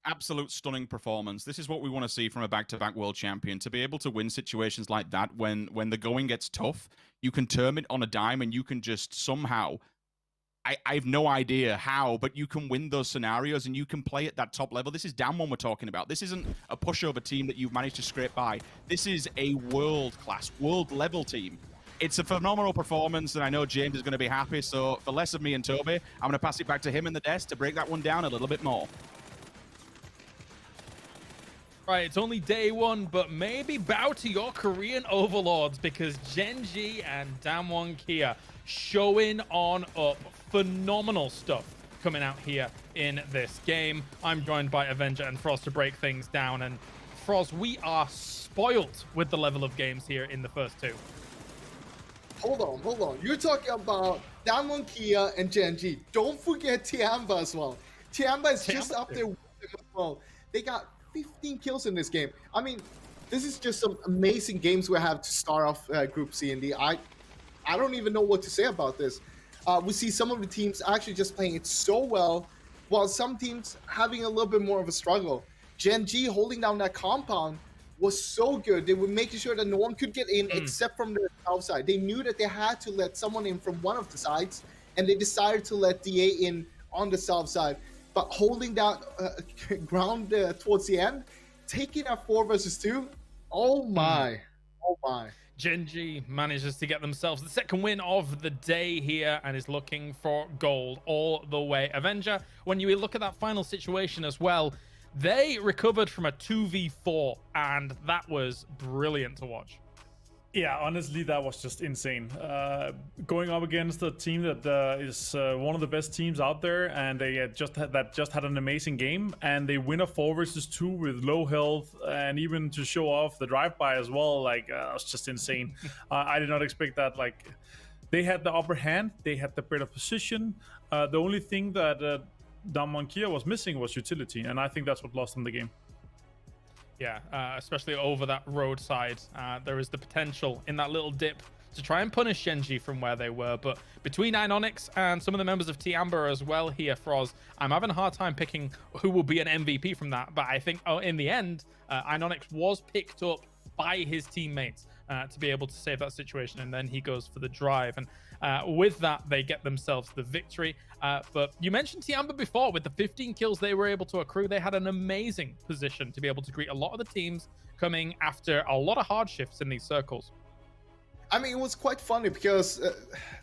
Absolute stunning performance. This is what we want to see from a back-to-back world champion, to be able to win situations like that when the going gets tough. You can turn it on a dime and you can just somehow, I have no idea how, but you can win those scenarios and you can play at that top level. This is Damwon we're talking about. This isn't a pushover team that you've managed to scrape by. This is a world-class, world-level team. It's a phenomenal performance, and I know James is going to be happy, so for less of me and Toby, I'm going to pass it back to him in the desk to break that one down a little bit more. Right, it's only day one, but maybe bow to your Korean overlords because Genji and Damwon Kia showing on up. Phenomenal stuff coming out here in this game. I'm joined by Avenger and Frost to break things down. And Frost, we are spoiled with the level of games here in the first two. Hold on. You're talking about Damwon Kia and Genji. Don't forget Tiamba as well. Tiamba is just up there with them as well. They got 15 kills in this game. I mean, this is just some amazing games we have to start off Group C and D. I don't even know what to say about this. We see some of the teams actually just playing it so well, while some teams having a little bit more of a struggle. Genji holding down that compound was so good. They were making sure that no one could get in except from the south side. They knew that they had to let someone in from one of the sides, and they decided to let DA in on the south side. But holding that ground towards the end, taking that 4 versus 2, oh my. Genji manages to get themselves the second win of the day here and is looking for gold all the way. Avenger, when you look at that final situation as well, they recovered from a 2v4, and that was brilliant to watch. Yeah, honestly, that was just insane. Going up against a team that is one of the best teams out there, and they just had an amazing game, and they win a 4 versus 2 with low health, and even to show off the drive-by as well. Like, it was just insane. I did not expect that. Like, they had the upper hand, they had the better position. The only thing that Damwon Kia was missing was utility, and I think that's what lost them the game. Yeah, especially over that roadside. There is the potential in that little dip to try and punish Genji from where they were. But between Inonix and some of the members of Tiamba as well here, Froz, I'm having a hard time picking who will be an MVP from that. But I think in the end, Inonix was picked up by his teammates to be able to save that situation. And then he goes for the drive. And with that, they get themselves the victory. But you mentioned Tiamba before. With the 15 kills they were able to accrue, they had an amazing position to be able to greet a lot of the teams coming after a lot of hard shifts in these circles. I mean, it was quite funny because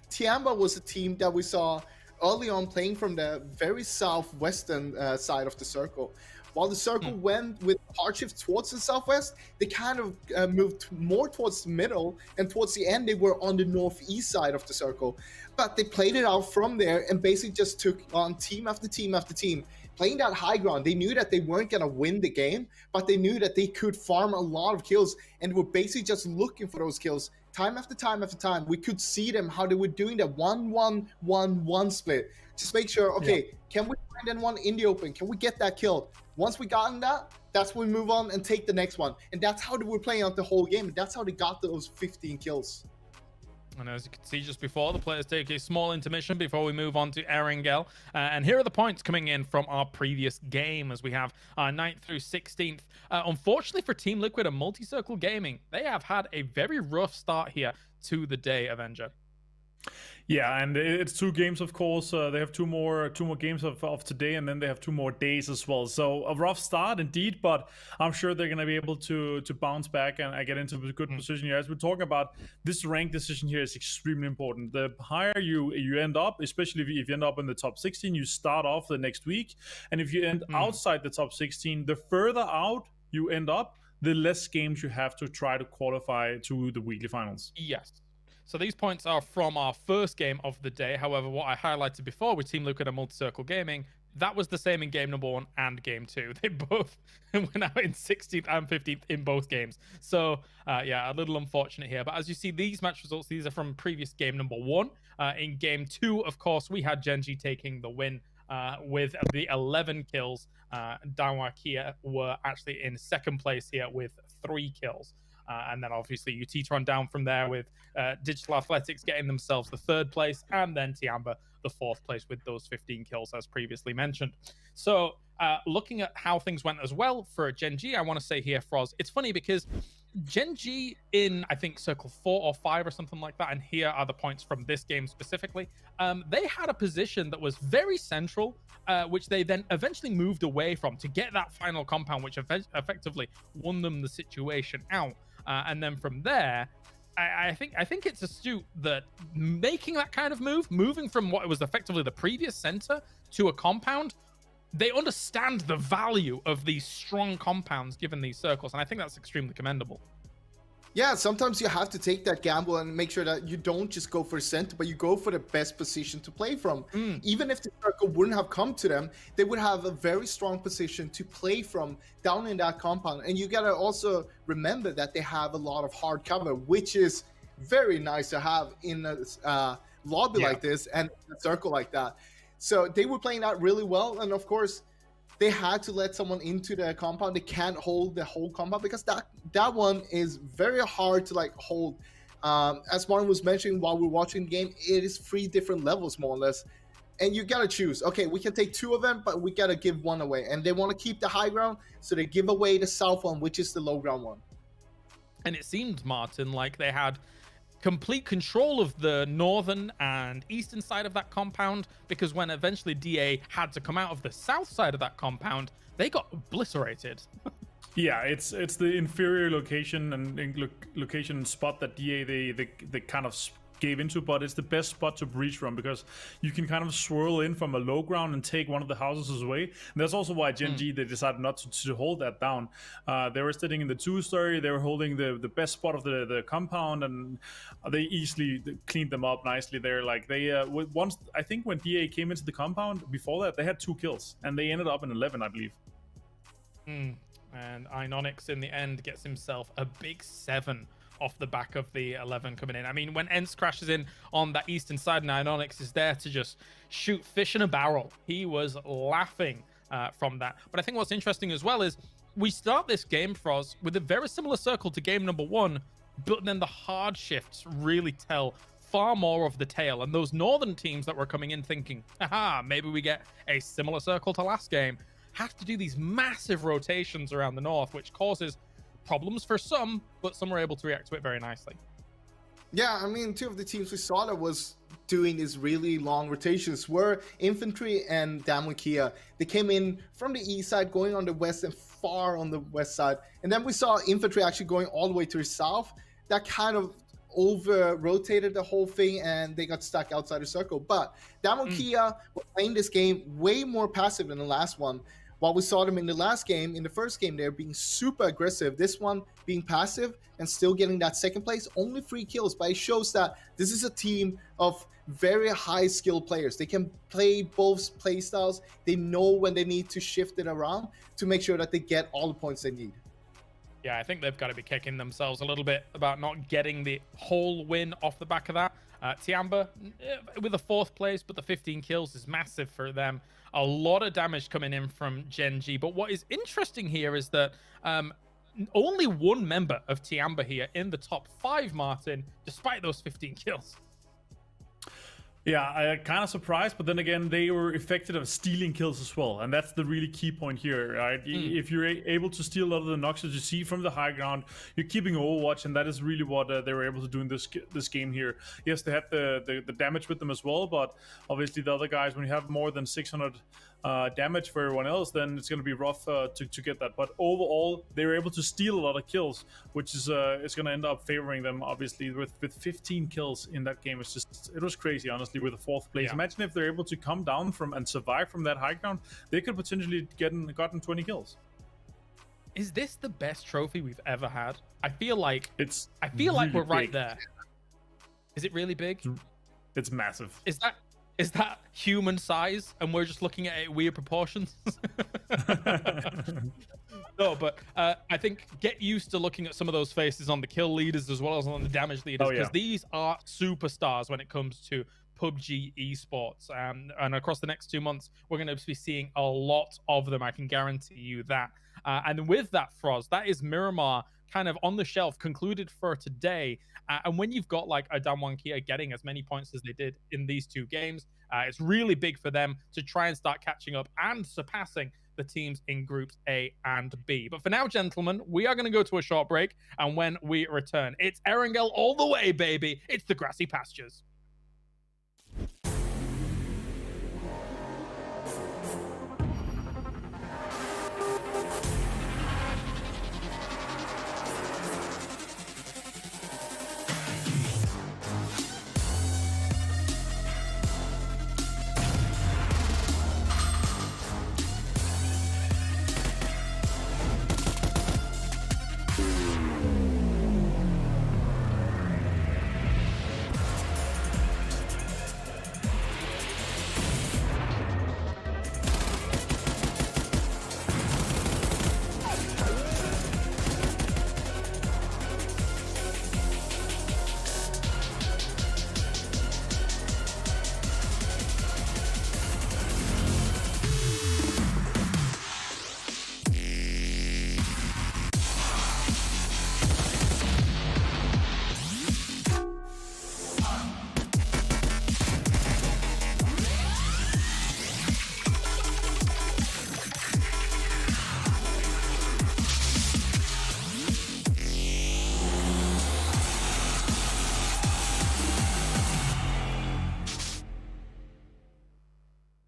Tiamba was a team that we saw early on playing from the very southwestern side of the circle. While the circle went with hard shift towards the southwest, they kind of moved more towards the middle, and towards the end, they were on the northeast side of the circle. But they played it out from there and basically just took on team after team after team, playing that high ground. They knew that they weren't going to win the game, but they knew that they could farm a lot of kills, and were basically just looking for those kills. Time after time after time, we could see them, how they were doing that 1-1-1-1 split. Just make sure, okay, can we find one in the open? Can we get that killed? Once we got in that, that's when we move on and take the next one. And that's how they were playing out the whole game. And that's how they got those 15 kills. And as you can see just before, the players take a small intermission before we move on to Erangel. And here are the points coming in from our previous game as we have 9th through 16th. Unfortunately for Team Liquid and Multi-Circle Gaming, they have had a very rough start here to the day, Avenger. Yeah, and it's 2 games, of course. They have two more games of today, and then they have 2 more days as well. So a rough start indeed, but I'm sure they're going to be able to bounce back and get into a good position here. As we're talking about, this rank decision here is extremely important. The higher you end up, especially if you end up in the top 16, you start off the next week. And if you end outside the top 16, the further out you end up, the less games you have to try to qualify to the weekly finals. Yes. So these points are from our first game of the day. However, what I highlighted before with Team Liquid and Multi-Circle Gaming, that was the same in game number 1 and game 2. They both went out in 16th and 15th in both games. So, yeah, a little unfortunate here. But as you see, these match results, these are from previous game number 1. In game 2, of course, we had Genji taking the win with the 11 kills. Damwon Kia were actually in second place here with 3 kills. And then obviously you T-Tron down from there with Digital Athletics getting themselves the 3rd place, and then Tiamba the 4th place with those 15 kills as previously mentioned. So looking at how things went as well for Genji, I want to say here, Froz, it's funny because Genji in, I think, circle 4 or 5 or something like that, and here are the points from this game specifically, they had a position that was very central, which they then eventually moved away from to get that final compound, which effectively won them the situation out. And then from there, I think it's astute that making that kind of move, moving from what was effectively the previous center to a compound, they understand the value of these strong compounds given these circles, and I think that's extremely commendable. Yeah, sometimes you have to take that gamble and make sure that you don't just go for center, but you go for the best position to play from. Even if the circle wouldn't have come to them, they would have a very strong position to play from down in that compound. And you got to also remember that they have a lot of hard cover, which is very nice to have in a lobby like this and a circle like that. So they were playing that really well. And of course, they had to let someone into the compound. They can't hold the whole compound because that one is very hard to like hold. As Martin was mentioning while we were watching the game, it is 3 different levels more or less. And you got to choose. Okay, we can take 2 of them, but we got to give 1 away. And they want to keep the high ground, so they give away the south one, which is the low ground one. And it seemed, Martin, like they had complete control of the northern and eastern side of that compound, because when eventually DA had to come out of the south side of that compound, they got obliterated. Yeah, it's the inferior location and location spot that DA they kind of gave into, but it's the best spot to breach from because you can kind of swirl in from a low ground and take one of the houses away. And that's also why Gen G, they decided not to hold that down. They were sitting in the 2-story, they were holding the best spot of the compound, and they easily cleaned them up nicely there. Like they once, I think when DA came into the compound before that, they had 2 kills and they ended up in 11, I believe. And Inonix in the end gets himself a big 7 off the back of the 11 coming in. I mean, when Ents crashes in on that eastern side and Inonix is there to just shoot fish in a barrel, he was laughing from that. But I think what's interesting as well is we start this game, Froz, with a very similar circle to game number 1, but then the hard shifts really tell far more of the tale. And those northern teams that were coming in thinking, aha, maybe we get a similar circle to last game, have to do these massive rotations around the north, which causes problems for some, but some were able to react to it very nicely. Yeah, I mean, 2 of the teams we saw that was doing these really long rotations were Infantry and Damwon Kia. They came in from the east side, going on the west and far on the west side. And then we saw Infantry actually going all the way to the south. That kind of over-rotated the whole thing, and they got stuck outside the circle. But Damwon Kia were playing this game way more passive than the last one. While we saw them in the last game, in the first game, they're being super aggressive. This one being passive and still getting that second place, only 3 kills, but it shows that this is a team of very high skilled players. They can play both play styles. They know when they need to shift it around to make sure that they get all the points they need. Yeah, I think they've got to be kicking themselves a little bit about not getting the whole win off the back of that. Tiamba with the 4th place, but the 15 kills is massive for them. A lot of damage coming in from Gen G. But what is interesting here is that only 1 member of Tiamba here in the top 5, Martin, despite those 15 kills. Yeah, I kind of surprised, but then again, they were effective of stealing kills as well, and that's the really key point here, right? If you're able to steal a lot of the knocks that you see from the high ground, you're keeping Overwatch, and that is really what they were able to do in this game here. Yes, they had the damage with them as well, but obviously the other guys, when you have more than 600 damage for everyone else, then it's going to be rough to get that. But overall, they were able to steal a lot of kills, which is going to end up favoring them, obviously, with 15 kills in that game. It was crazy, honestly, with the 4th place. Yeah. Imagine if they're able to come down from and survive from that high ground, they could potentially gotten 20 kills. Is this the best trophy we've ever had? I feel like really like we're right big. there. Is it really big? It's massive. Is that human size and we're just looking at it in weird proportions? No, but I think get used to looking at some of those faces on the kill leaders as well as on the damage leaders, because these are superstars when it comes to PUBG Esports. And across the next 2 months, we're going to be seeing a lot of them. I can guarantee you that. And with that, Froz, that is Miramar kind of on the shelf, concluded for today. And when you've got like a Damwon Kia getting as many points as they did in these 2 games, it's really big for them to try and start catching up and surpassing the teams in groups A and B. But for now, gentlemen, we are going to go to a short break. And when we return, it's Erangel all the way, baby. It's the grassy pastures.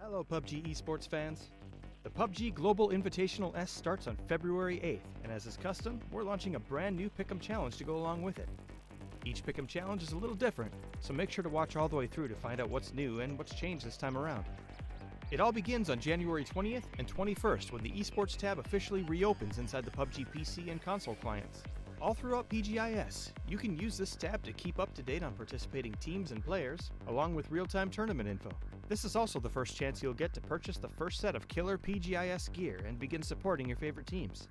Hello, PUBG Esports fans. The PUBG Global Invitational.S starts on February 8th, and as is custom, we're launching a brand new Pick'em Challenge to go along with it. Each Pick'em Challenge is a little different, so make sure to watch all the way through to find out what's new and what's changed this time around. It all begins on January 20th and 21st when the Esports tab officially reopens inside the PUBG PC and console clients. All throughout PGI.S, you can use this tab to keep up to date on participating teams and players, along with real-time tournament info. This is also the first chance you'll get to purchase the first set of killer PGI.S gear and begin supporting your favorite teams.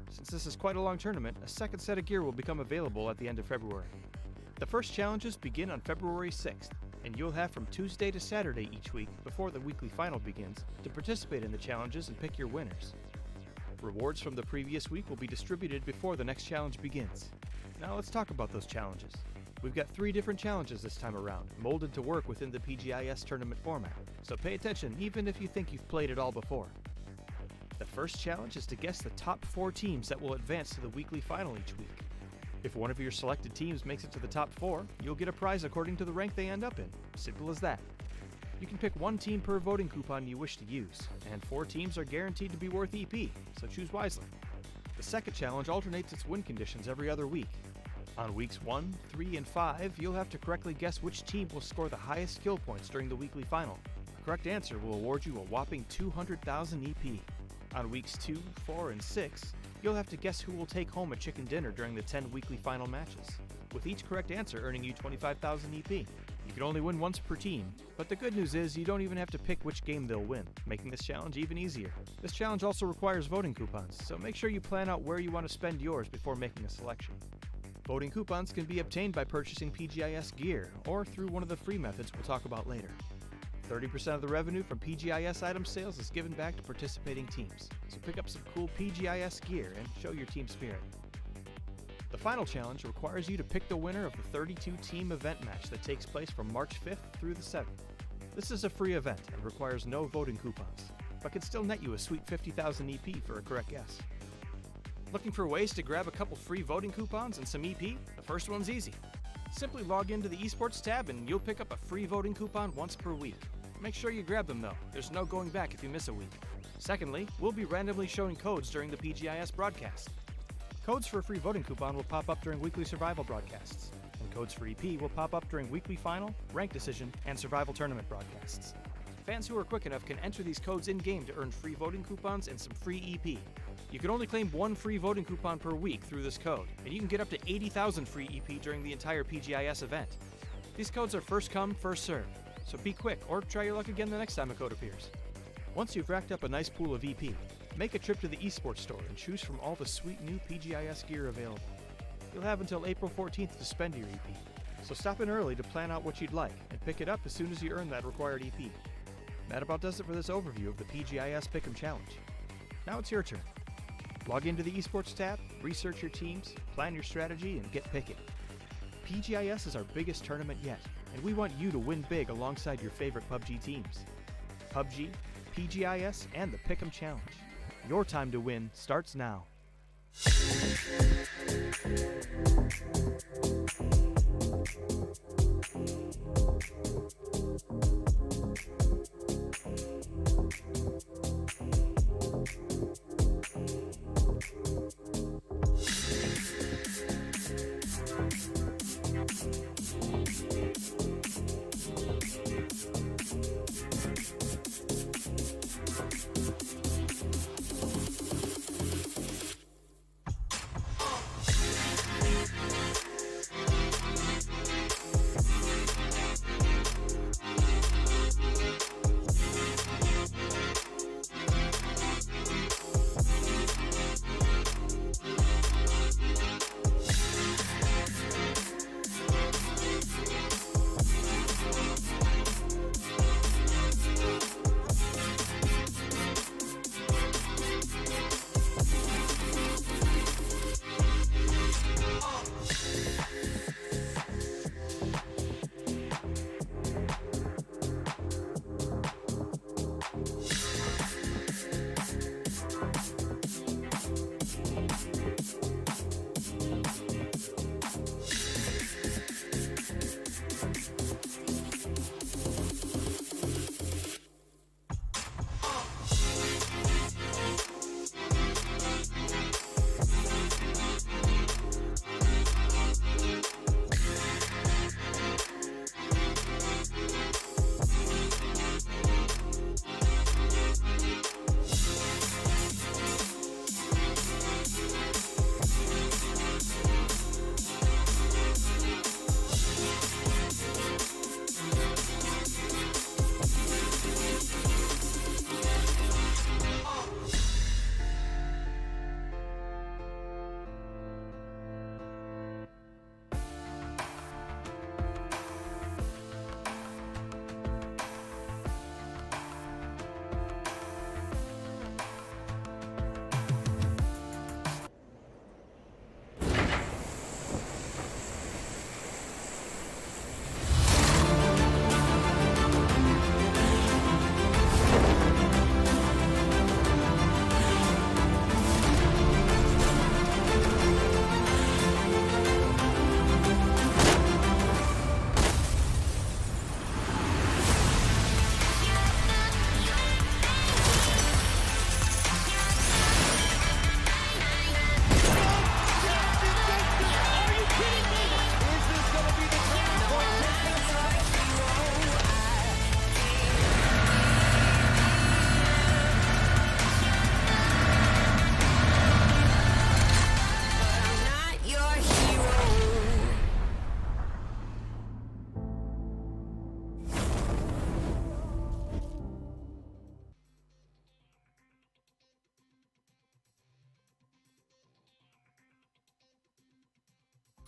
Since this is quite a long tournament, a second set of gear will become available at the end of February. The first challenges begin on February 6th, and you'll have from Tuesday to Saturday each week before the weekly final begins to participate in the challenges and pick your winners. Rewards from the previous week will be distributed before the next challenge begins. Now let's talk about those challenges. We've got 3 different challenges this time around, molded to work within the PGI.S tournament format, so pay attention even if you think you've played it all before. The first challenge is to guess the top 4 teams that will advance to the weekly final each week. If one of your selected teams makes it to the top 4, you'll get a prize according to the rank they end up in. Simple as that. You can pick 1 team per voting coupon you wish to use, and 4 teams are guaranteed to be worth EP, so choose wisely. The second challenge alternates its win conditions every other week. On weeks 1, 3, and 5, you'll have to correctly guess which team will score the highest kill points during the weekly final. A correct answer will award you a whopping 200,000 EP. On weeks 2, 4, and 6, you'll have to guess who will take home a chicken dinner during the 10 weekly final matches, with each correct answer earning you 25,000 EP. You can only win once per team, but the good news is you don't even have to pick which game they'll win, making this challenge even easier. This challenge also requires voting coupons, so make sure you plan out where you want to spend yours before making a selection. Voting coupons can be obtained by purchasing PGI.S gear, or through one of the free methods we'll talk about later. 30% of the revenue from PGI.S item sales is given back to participating teams, so pick up some cool PGI.S gear and show your team spirit. The final challenge requires you to pick the winner of the 32-team event match that takes place from March 5th through the 7th. This is a free event and requires no voting coupons, but can still net you a sweet 50,000 EP for a correct guess. Looking for ways to grab a couple free voting coupons and some EP? The first one's easy. Simply log into the Esports tab and you'll pick up a free voting coupon once per week. Make sure you grab them though, there's no going back if you miss a week. Secondly, we'll be randomly showing codes during the PGI.S broadcast. Codes for a free voting coupon will pop up during weekly survival broadcasts, and codes for EP will pop up during weekly final, rank decision, and survival tournament broadcasts. Fans who are quick enough can enter these codes in-game to earn free voting coupons and some free EP. You can only claim 1 free voting coupon per week through this code, and you can get up to 80,000 free EP during the entire PGI.S event. These codes are first come, first served, so be quick or try your luck again the next time a code appears. Once you've racked up a nice pool of EP, make a trip to the Esports store and choose from all the sweet new PGI.S gear available. You'll have until April 14th to spend your EP, so stop in early to plan out what you'd like and pick it up as soon as you earn that required EP. That about does it for this overview of the PGI.S Pick'em Challenge. Now it's your turn. Log into the Esports tab, research your teams, plan your strategy, and get picking. PGI.S is our biggest tournament yet, and we want you to win big alongside your favorite PUBG teams. PUBG, PGI.S, and the Pick'em Challenge. Your time to win starts now.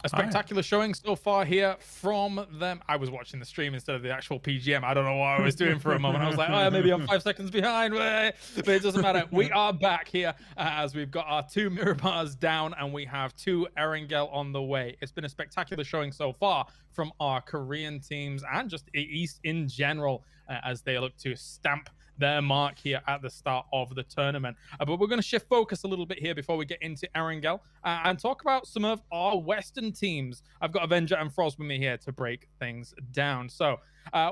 A spectacular showing so far here from them. I was watching the stream instead of the actual PGM. I don't know what I was doing for a moment. I was like, oh, yeah, maybe I'm 5 seconds behind, but it doesn't matter. We are back here as we've got our 2 mirror bars down and we have 2 Erangel on the way. It's been a spectacular showing so far from our Korean teams and just East in general as they look to stamp their mark here at the start of the tournament. But we're going to shift focus a little bit here before we get into Erangel and talk about some of our Western teams. I've got Avenger and Frost with me here to break things down. So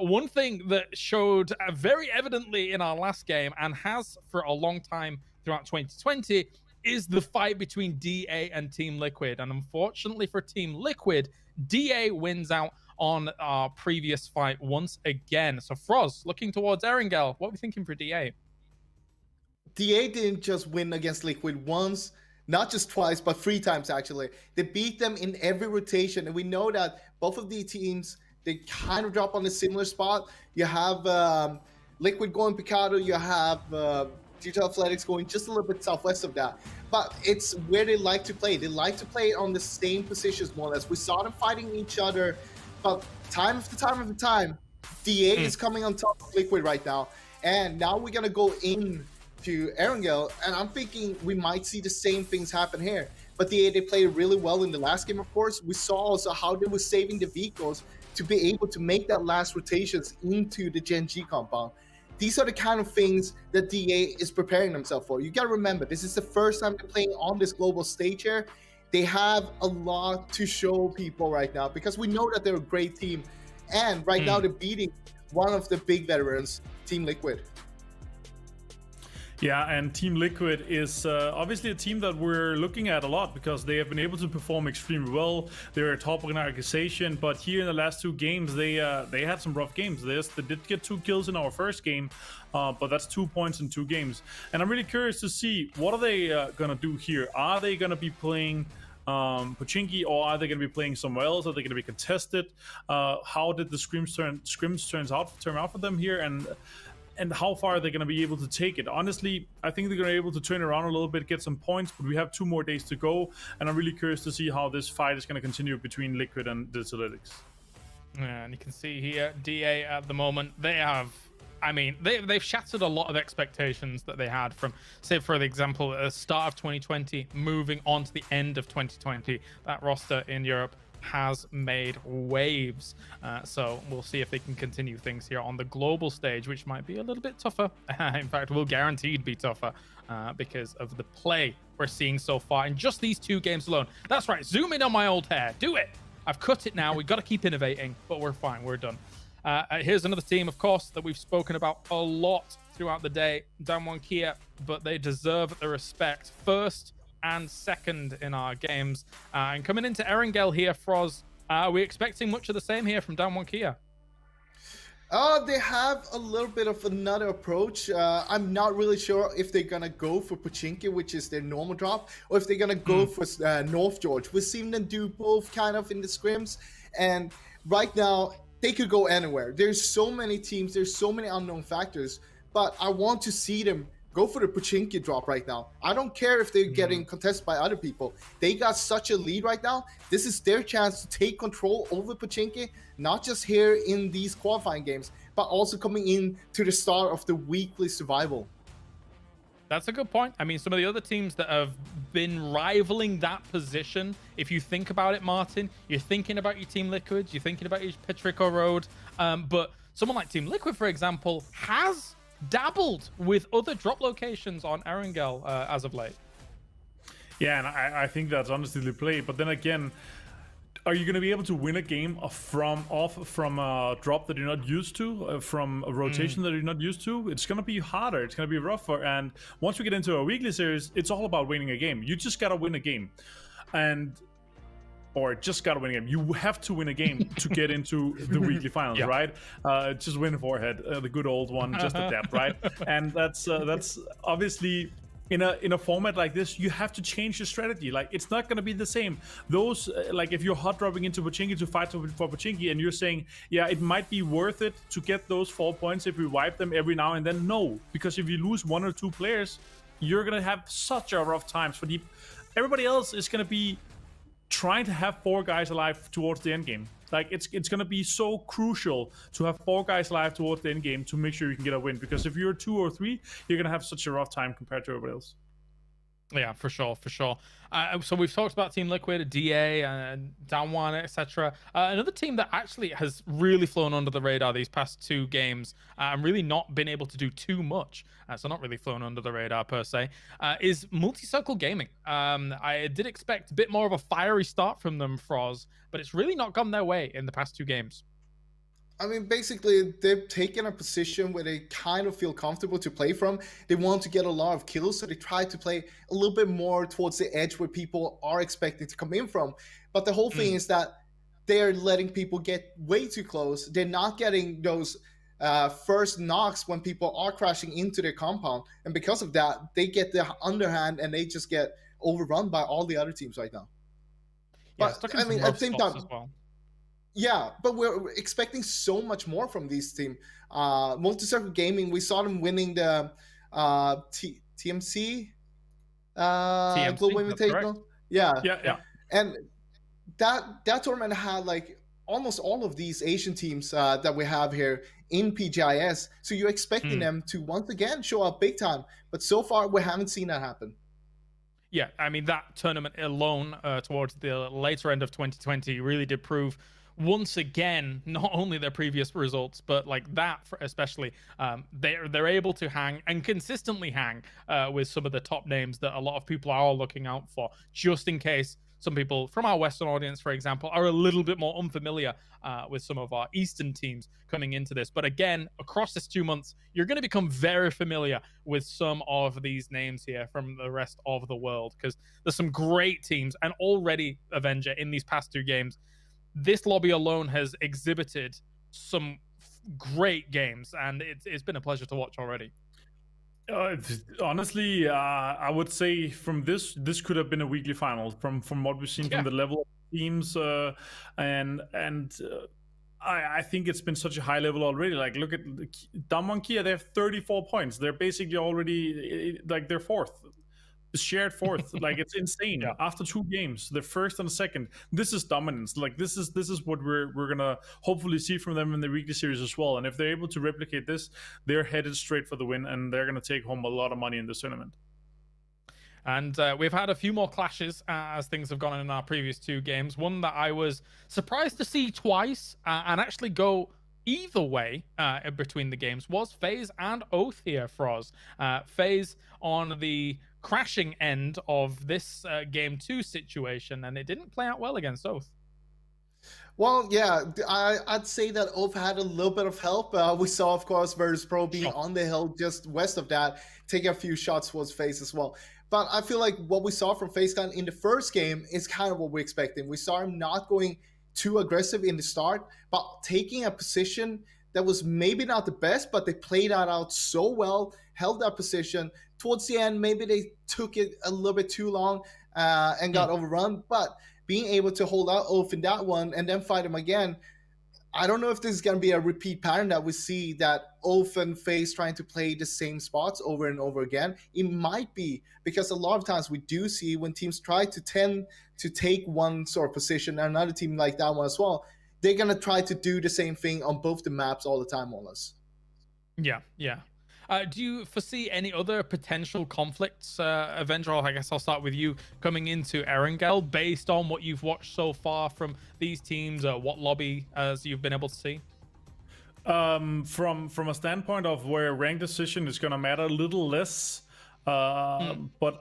one thing that showed very evidently in our last game and has for a long time throughout 2020 is the fight between DA and Team Liquid. And unfortunately for Team Liquid, DA wins out on our previous fight once again. So Froz, looking towards Erangel, what are we thinking for DA? DA didn't just win against Liquid once, not just twice, but 3 times actually. They beat them in every rotation, and we know that both of the teams, they kind of drop on a similar spot. You have Liquid going Picado, you have Digital Athletics going just a little bit southwest of that. But it's where they like to play. They like to play on the same positions more or less. We saw them fighting each other, but time after time, DA is coming on top of Liquid right now. And now we're going to go in to Erangel, and I'm thinking we might see the same things happen here. But DA, they played really well in the last game, of course. We saw also how they were saving the vehicles to be able to make that last rotations into the Gen G compound. These are the kind of things that DA is preparing themselves for. You got to remember, this is the first time they're playing on this global stage here. They have a lot to show people right now because we know that they're a great team. And right now they're beating one of the big veterans, Team Liquid. Yeah, and Team Liquid is obviously a team that we're looking at a lot because they have been able to perform extremely well. They're a top organization, but here in the last 2 games, they had some rough games. They did get 2 kills in our first game, but that's 2 points in 2 games. And I'm really curious to see what are they going to do here. Are they going to be playing Pochinki, or are they going to be playing somewhere else? Are they going to be contested? How did the scrims turn out for them here? And how far are they going to be able to take it? Honestly, I think they're going to be able to turn around a little bit, get some points, but we have 2 more days to go, and I'm really curious to see how this fight is going to continue between Liquid and Digitaletics. Yeah, and you can see here, DA at the moment, they have, I mean, they've shattered a lot of expectations that they had from, say, for example, at the start of 2020, moving on to the end of 2020. That roster in Europe has made waves, so we'll see if they can continue things here on the global stage, which might be a little bit tougher. In fact, will guaranteed be tougher because of the play we're seeing so far in just these 2 games alone. That's right, zoom in on my old hair, do it. I've cut it now. We've got to keep innovating, but we're fine, we're done. Here's another team, of course, that we've spoken about a lot throughout the day, Damwon Kia, but they deserve the respect. First and second in our games. And coming into Erangel here, Froz, are we expecting much of the same here from Damwon Kia? They have a little bit of another approach. I'm not really sure if they're going to go for Pochinki, which is their normal drop, or if they're going to go for North George. We've seen them do both kind of in the scrims, and right now, they could go anywhere. There's so many teams, there's so many unknown factors, but I want to see them go for the Pochinki drop right now. I don't care if they're getting contested by other people. They got such a lead right now. This is their chance to take control over Pochinki, not just here in these qualifying games, but also coming in to the start of the weekly survival. That's a good point. I mean, some of the other teams that have been rivaling that position, if you think about it, Martin, you're thinking about your Team Liquid, you're thinking about your Petrico Road, but someone like Team Liquid, for example, has dabbled with other drop locations on Erangel as of late. Yeah, and I think that's honestly the play. But then again, are you going to be able to win a game from a drop that you're not used to, from a rotation that you're not used to? It's going to be harder. It's going to be rougher. And once we get into a weekly series, it's all about winning a game. You just got to win a game. Or just got to win a game. You have to win a game to get into the weekly finals, right? Just win forehead, the good old one, just a depth, right? And that's obviously in a format like this, you have to change your strategy. Like, it's not going to be the same. Those like if you're hot dropping into Pochinki to fight for Pochinki, and you're saying, yeah, it might be worth it to get those 4 points if we wipe them every now and then. No, because if you lose 1 or 2 players, you're going to have such a rough time. Everybody else is going to be trying to have 4 guys alive towards the end game. Like it's gonna be so crucial to have 4 guys alive towards the end game to make sure you can get a win. Because if you're 2 or 3, you're gonna have such a rough time compared to everybody else. Yeah, for sure, for sure. So we've talked about Team Liquid, DA, Damwon, etc. Another team that actually has really flown under the radar these past 2 games and really not been able to do too much, so not really flown under the radar per se, is Multicircle Gaming. I did expect a bit more of a fiery start from them, Froz, but it's really not gone their way in the past 2 games. I mean, basically, they've taken a position where they kind of feel comfortable to play from. They want to get a lot of kills, so they try to play a little bit more towards the edge where people are expecting to come in from. But the whole thing is that they're letting people get way too close. They're not getting those first knocks when people are crashing into their compound. And because of that, they get the underhand and they just get overrun by all the other teams right now. Yeah, But, I mean, at the same time, as well. yeah, but we're expecting so much more from this team. Multicircle Gaming, we saw them winning the TMC, Global Invitational. Yeah. And that tournament had like almost all of these Asian teams that we have here in PGI.S. So you're expecting them to once again show up big time. But so far, we haven't seen that happen. Yeah, I mean, that tournament alone towards the later end of 2020 really did prove once again not only their previous results, but like that especially, they're able to hang and consistently hang with some of the top names that a lot of people are looking out for, just in case some people from our Western audience, for example, are a little bit more unfamiliar with some of our Eastern teams coming into this. But again, across this 2 months, you're going to become very familiar with some of these names here from the rest of the world, because there's some great teams. And already, Avenger, in these past 2 games, this lobby alone has exhibited some great games, and it's been a pleasure to watch already. Honestly, I would say from this could have been a weekly final from what we've seen from the level of teams, and I think it's been such a high level already. Like, look at Damwon Kia; they have 34 points. They're basically already like they're 4th. Shared 4th. Like, it's insane. After 2 games, the 1st and 2nd, this is dominance. Like, this is what we're gonna hopefully see from them in the weekly series as well. And if they're able to replicate this, they're headed straight for the win, and they're gonna take home a lot of money in this tournament. And we've had a few more clashes as things have gone in our previous 2 games. One that I was surprised to see twice and actually go either way between the games was FaZe and Oath here, Froz. FaZe on the crashing end of this game 2 situation, and it didn't play out well against Oath. Well, yeah, I'd say that Oath had a little bit of help. We saw, of course, Virtus Pro being on the hill just west of that, taking a few shots towards FaZe as well. But I feel like what we saw from FaZe Clan in the first game is kind of what we're expecting. We saw him not going too aggressive in the start, but taking a position that was maybe not the best, but they played that out so well, held that position. Towards the end, maybe they took it a little bit too long and got overrun, but being able to hold out Oath in that one and then fight him again, I don't know if this is going to be a repeat pattern that we see, that Oath and FaZe trying to play the same spots over and over again. It might be, because a lot of times we do see when teams try to tend to take one sort of position, and another team like that one as well, they're going to try to do the same thing on both the maps all the time, almost. Yeah. Do you foresee any other potential conflicts, Avenger? I guess I'll start with you, coming into Erangel, based on what you've watched so far from these teams. What lobby as you've been able to see? From a standpoint of where rank decision is going to matter a little less, but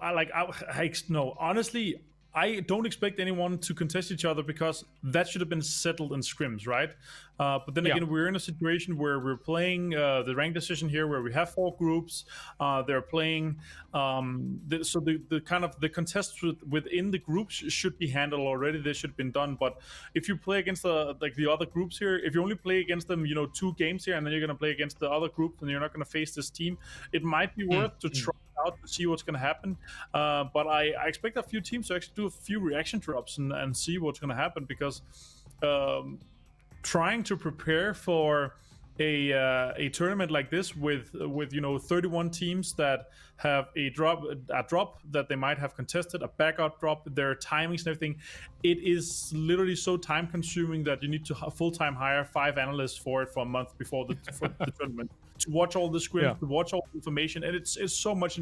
honestly, I don't expect anyone to contest each other, because that should have been settled in scrims, right? But then again, we're in a situation where we're playing the rank decision here, where we have 4 groups. They're playing, so the kind of the contests within the groups should be handled already. They should have been done. But if you play against the other groups here, if you only play against them, 2 games here, and then you're going to play against the other group, and you're not going to face this team, it might be worth to try out to see what's going to happen. But I expect a few teams to actually do a few reaction drops and see what's going to happen, because trying to prepare for a tournament like this with 31 teams that have a drop that they might have contested, a backup drop, their timings and everything, it is literally so time consuming that you need to full-time hire 5 analysts for it for a month before the tournament to watch all the scrims, to watch all the information, and it's so much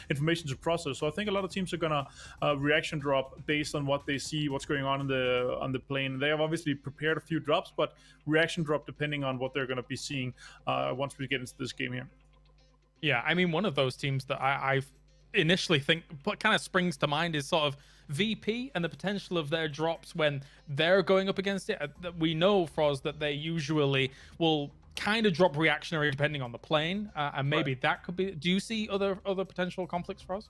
information to process. So I think a lot of teams are gonna reaction drop based on what they see, what's going on the plane. They have obviously prepared a few drops, but reaction drop depending on what they're going to be seeing once we get into this game here. Yeah, I mean, one of those teams that I initially think what kind of springs to mind is sort of VP and the potential of their drops when they're going up against it. We know, Froz, that they usually will kind of drop reactionary depending on the plane, and maybe that could be. Do you see other potential conflicts, Froz?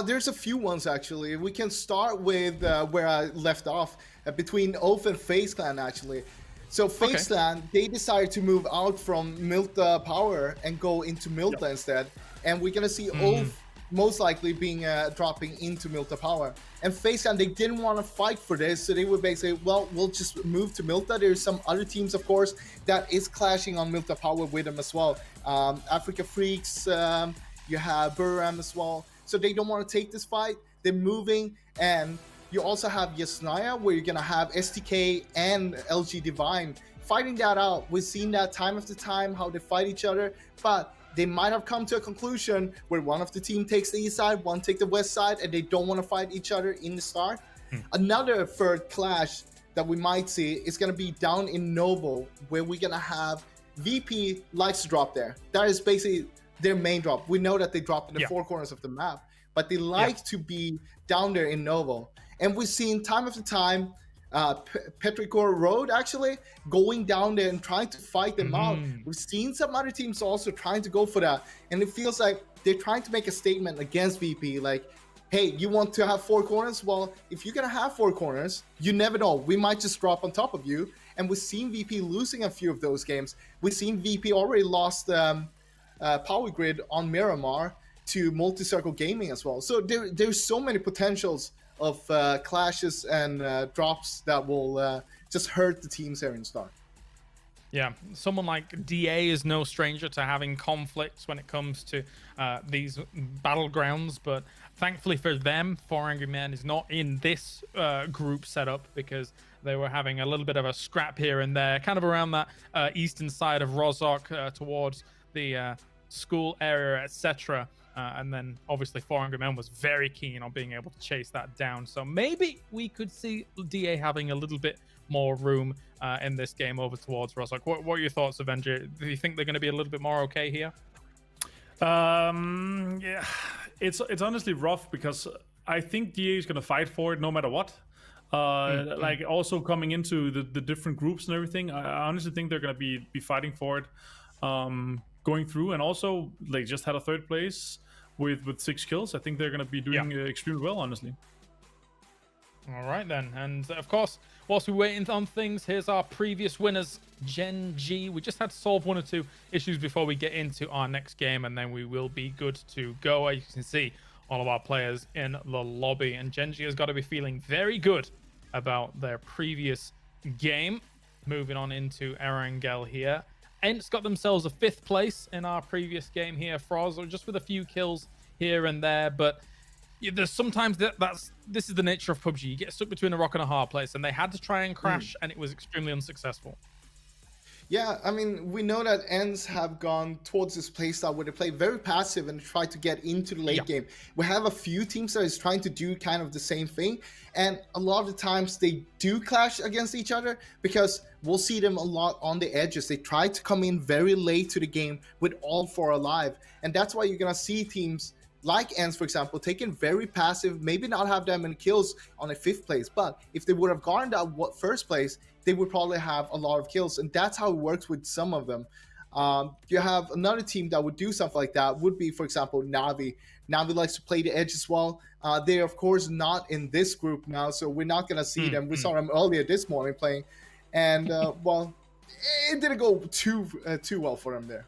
There's a few ones actually. We can start with where I left off, between Oath and FaZe Clan actually. So FaZe Clan, they decided to move out from Milta Power and go into Milta instead. And we're gonna see Oath most likely being dropping into Milta Power. And FaZe Clan, they didn't want to fight for this, so they would basically, well, we'll just move to Milta. There's some other teams, of course, that is clashing on Milta Power with them as well. Africa Freaks, you have Buram as well. So they don't want to take this fight. They're moving, and you also have Yasnaya, where you're gonna have STK and LG Divine fighting that out. We've seen that time after time, how they fight each other, but they might have come to a conclusion where one of the team takes the east side, one take the west side, and they don't want to fight each other in the start. Another third clash that we might see is gonna be down in Novo, where we're gonna have VP likes to drop there. That is basically their main drop. We know that they drop in the four corners of the map, but they like to be down there in Novo. And we've seen time after time, Petrichor Road actually going down there and trying to fight them out. We've seen some other teams also trying to go for that. And it feels like they're trying to make a statement against VP. Like, hey, you want to have 4 corners? Well, if you're going to have 4 corners, you never know. We might just drop on top of you. And we've seen VP losing a few of those games. We've seen VP already lost Power Grid on Miramar to Multi-Circle Gaming as well. So there's so many potentials of clashes and drops that will just hurt the teams here in start. Yeah, someone like DA is no stranger to having conflicts when it comes to these battlegrounds, but thankfully for them, 4 Angry Men is not in this group setup because they were having a little bit of a scrap here and there, kind of around that eastern side of Rozhok towards the school area, etc. And then obviously 4 Angry Men was very keen on being able to chase that down. So maybe we could see DA having a little bit more room in this game over towards Rozhok. What are your thoughts, Avenger? Do you think they're going to be a little bit more okay here? Yeah, it's honestly rough because I think DA is going to fight for it no matter what. Like also coming into the different groups and everything, I honestly think they're going to be fighting for it going through. And also they just had a 3rd place with 6 kills. I think they're going to be doing extremely well, honestly. All right then, and of course, whilst we're waiting on things, here's our previous winners, Gen G. We just had to solve 1 or 2 issues before we get into our next game, and then we will be good to go. As you can see, all of our players in the lobby, and Gen G has got to be feeling very good about their previous game. Moving on into Erangel here. Ents got themselves a 5th place in our previous game here, Froz, just with a few kills here and there, but there's sometimes this is the nature of PUBG. You get stuck between a rock and a hard place, and they had to try and crash, and it was extremely unsuccessful. Yeah, I mean, we know that Ents have gone towards this playstyle where they play very passive and try to get into the late game. We have a few teams that is trying to do kind of the same thing, and a lot of the times they do clash against each other because we'll see them a lot on the edges. They try to come in very late to the game with all 4 alive, and that's why you're gonna see teams like Ents, for example, taking very passive, maybe not have that many kills on a 5th place, but if they would have gotten that 1st place, they would probably have a lot of kills, and that's how it works with some of them. You have another team that would do something like that, would be, for example, Navi. Navi likes to play the edge as well. They're, of course, not in this group now, so we're not going to see them. We saw them earlier this morning playing, and, well, it didn't go too well for them there.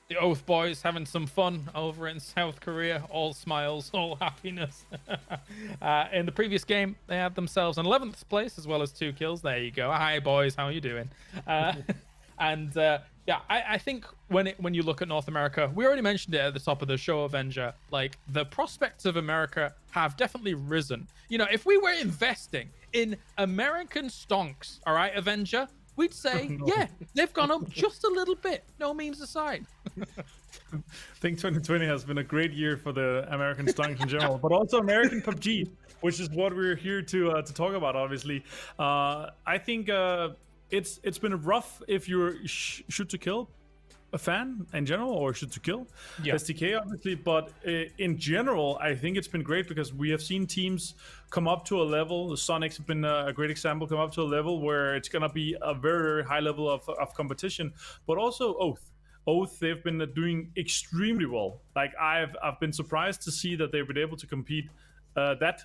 The Oath boys having some fun over in South Korea. All smiles, all happiness. In the previous game, they had themselves an 11th place as well as 2 kills. There you go. Hi, boys. How are you doing? And yeah, I think when you look at North America, we already mentioned it at the top of the show, Avenger. Like, the prospects of America have definitely risen. You know, if we were investing in American stonks, all right, Avenger, we'd say, yeah, they've gone up just a little bit. No memes aside. I think 2020 has been a great year for the American stonks in general, but also American PUBG, which is what we're here to talk about. Obviously, I think it's been rough if you're shoot to kill a fan in general, or shoot to kill SDK obviously, but in general I think it's been great because we have seen teams come up to a level. The Sonics have been a great example, come up to a level where it's gonna be a very, very high level of competition, but also Oath, they've been doing extremely well. Like, I've been surprised to see that they've been able to compete that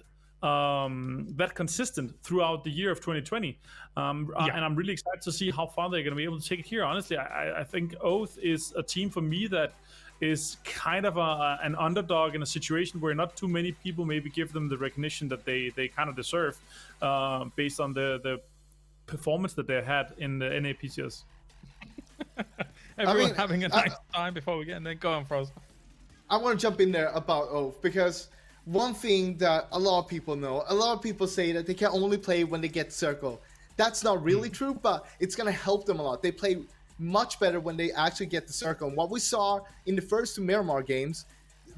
consistent throughout the year of 2020, and I'm really excited to see how far they're going to be able to take it here. Honestly, I think Oath is a team for me that is kind of an underdog in a situation where not too many people maybe give them the recognition that they kind of deserve, based on the performance that they had in the NAPCS. Everyone having a nice time before we get in there. Go on, Froz. I want to jump in there about Oath, because one thing that a lot of people know, a lot of people say that they can only play when they get circle. That's not really true, but it's going to help them a lot. They play much better when they actually get the circle. And what we saw in the first two Miramar games,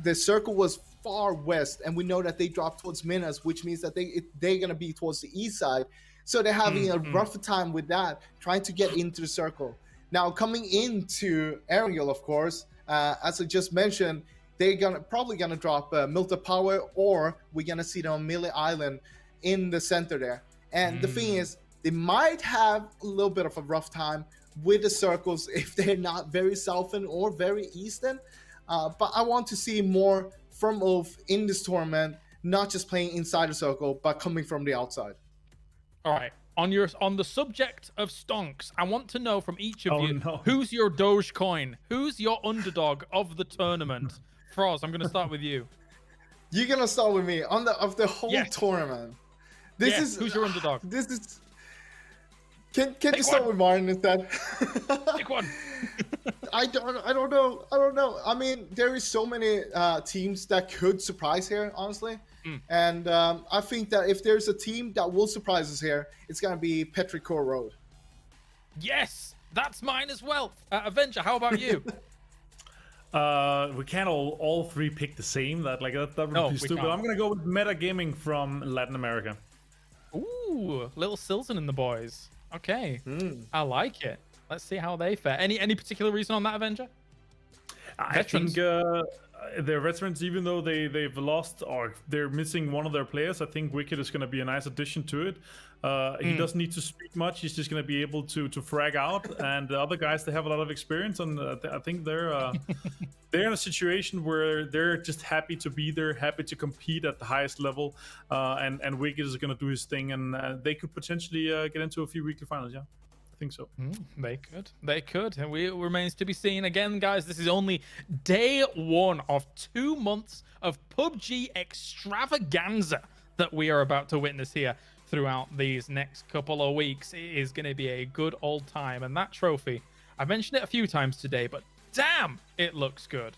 the circle was far west, and we know that they dropped towards Minas, which means that they're going to be towards the east side. So they're having a rougher time with that, trying to get into the circle. Now, coming into Erangel, of course, as I just mentioned, they're probably gonna drop Milta Power, or we're gonna see them on Millie Island in the center there. And the thing is, they might have a little bit of a rough time with the circles if they're not very southern or very eastern. But I want to see more from Oath in this tournament, not just playing inside the circle, but coming from the outside. All right. On the subject of stonks, I want to know from each of you, who's your Dogecoin? Who's your underdog of the tournament? Froz, I'm going to start with you. You're going to start with me of the whole tournament. Who's your underdog? Can you start with Martin instead? Pick one. I don't know. I mean, there is so many teams that could surprise here, honestly. And I think that if there's a team that will surprise us here, it's going to be Petrichor Road. Yes, that's mine as well. Avenger, how about you? We can't all three pick the same. That would be stupid. I'm going to go with Metagaming from Latin America. Ooh, little Silson and the boys. Okay, I like it. Let's see how they fare. Any particular reason on that, Avenger? I think they're veterans, even though they've lost or they're missing one of their players. I think Wicked is going to be a nice addition to it. He doesn't need to speak much. He's just going to be able to frag out. And the other guys, they have a lot of experience, and I think they're in a situation where they're just happy to be there, happy to compete at the highest level. And Wicked is going to do his thing, and they could potentially get into a few weekly finals. Yeah. I think so. They could, and it remains to be seen. Again, guys, this is only day one of 2 months of PUBG extravaganza that we are about to witness here throughout these next couple of weeks. It is going to be a good old time, and that trophy, I've mentioned it a few times today, but damn, it looks good.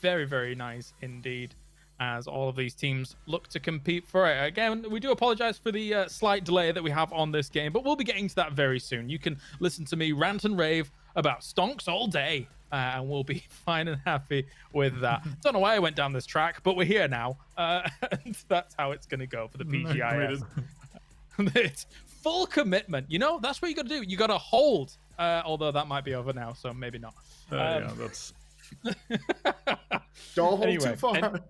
Very, very nice indeed, as all of these teams look to compete for it. Again, we do apologize for the slight delay that we have on this game, but we'll be getting to that very soon. You can listen to me rant and rave about stonks all day, and we'll be fine and happy with that. Don't know why I went down this track, but we're here now, and that's how it's going to go for the PGI.S. It's full commitment. You know, that's what you got to do. You got to hold, although that might be over now, so maybe not. Yeah, that's... Don't hold too far.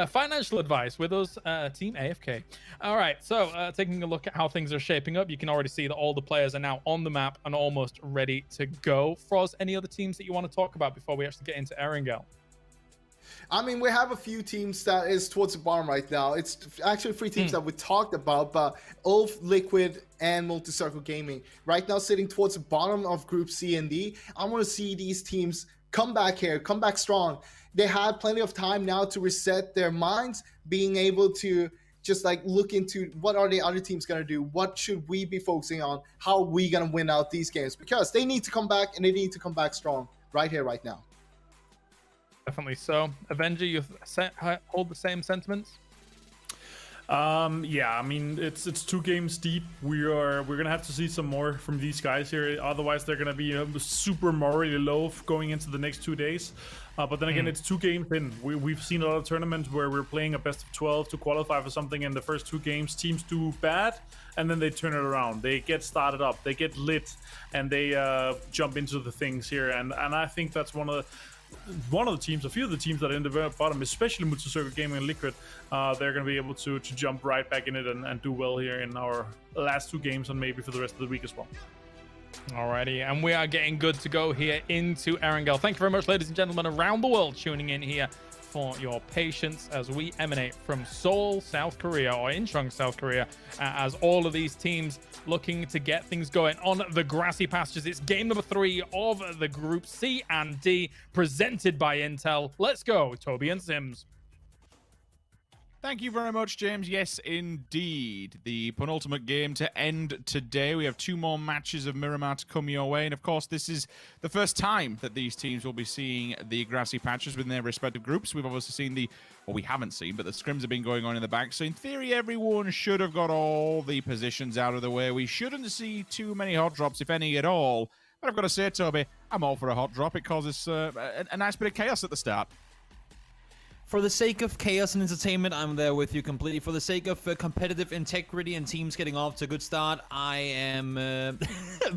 Financial advice with us, Team AFK. All right, so taking a look at how things are shaping up, you can already see that all the players are now on the map and almost ready to go. Froz, any other teams that you want to talk about before we actually get into Erangel? I mean, we have a few teams that is towards the bottom right now. It's actually 3 teams that we talked about, but Oath, Liquid, and Multicircle Gaming. Right now sitting towards the bottom of Group C and D. I want to see these teams come back here, come back strong. They had plenty of time now to reset their minds, being able to just like look into what are the other teams going to do, what should we be focusing on, how are we going to win out these games, because they need to come back, and they need to come back strong right here, right now. Definitely so. Avenger, you hold the same sentiments? Yeah, I mean it's 2 games deep. We're gonna have to see some more from these guys here. Otherwise, they're gonna be super morally low going into the next 2 days. But then again, it's 2 games in. We've seen a lot of tournaments where we're playing a best of 12 to qualify for something. In the first 2 games, teams do bad, and then they turn it around. They get started up, they get lit, and they jump into the things here. And I think that's one of the teams, a few of the teams that are in the bottom, especially Multicircle Gaming and Liquid, they're going to be able to jump right back in it and do well here in our last 2 games, and maybe for the rest of the week as well. Alrighty, and we are getting good to go here into Erangel. Thank you very much, ladies and gentlemen, around the world tuning in here for your patience as we emanate from Seoul, South Korea, or Incheon, South Korea, as all of these teams looking to get things going on the grassy pastures. It's game number 3 of the Group C and D, presented by Intel. Let's go, Toby and Sims. Thank you very much, James. Yes, indeed. The penultimate game to end today. We have 2 more matches of Miramar to come your way. And, of course, this is the first time that these teams will be seeing the grassy patches within their respective groups. We've obviously seen we haven't seen, but the scrims have been going on in the back. So, in theory, everyone should have got all the positions out of the way. We shouldn't see too many hot drops, if any at all. But I've got to say, Toby, I'm all for a hot drop. It causes a nice bit of chaos at the start. For the sake of chaos and entertainment, I'm there with you completely. For the sake of competitive integrity and teams getting off to a good start, I am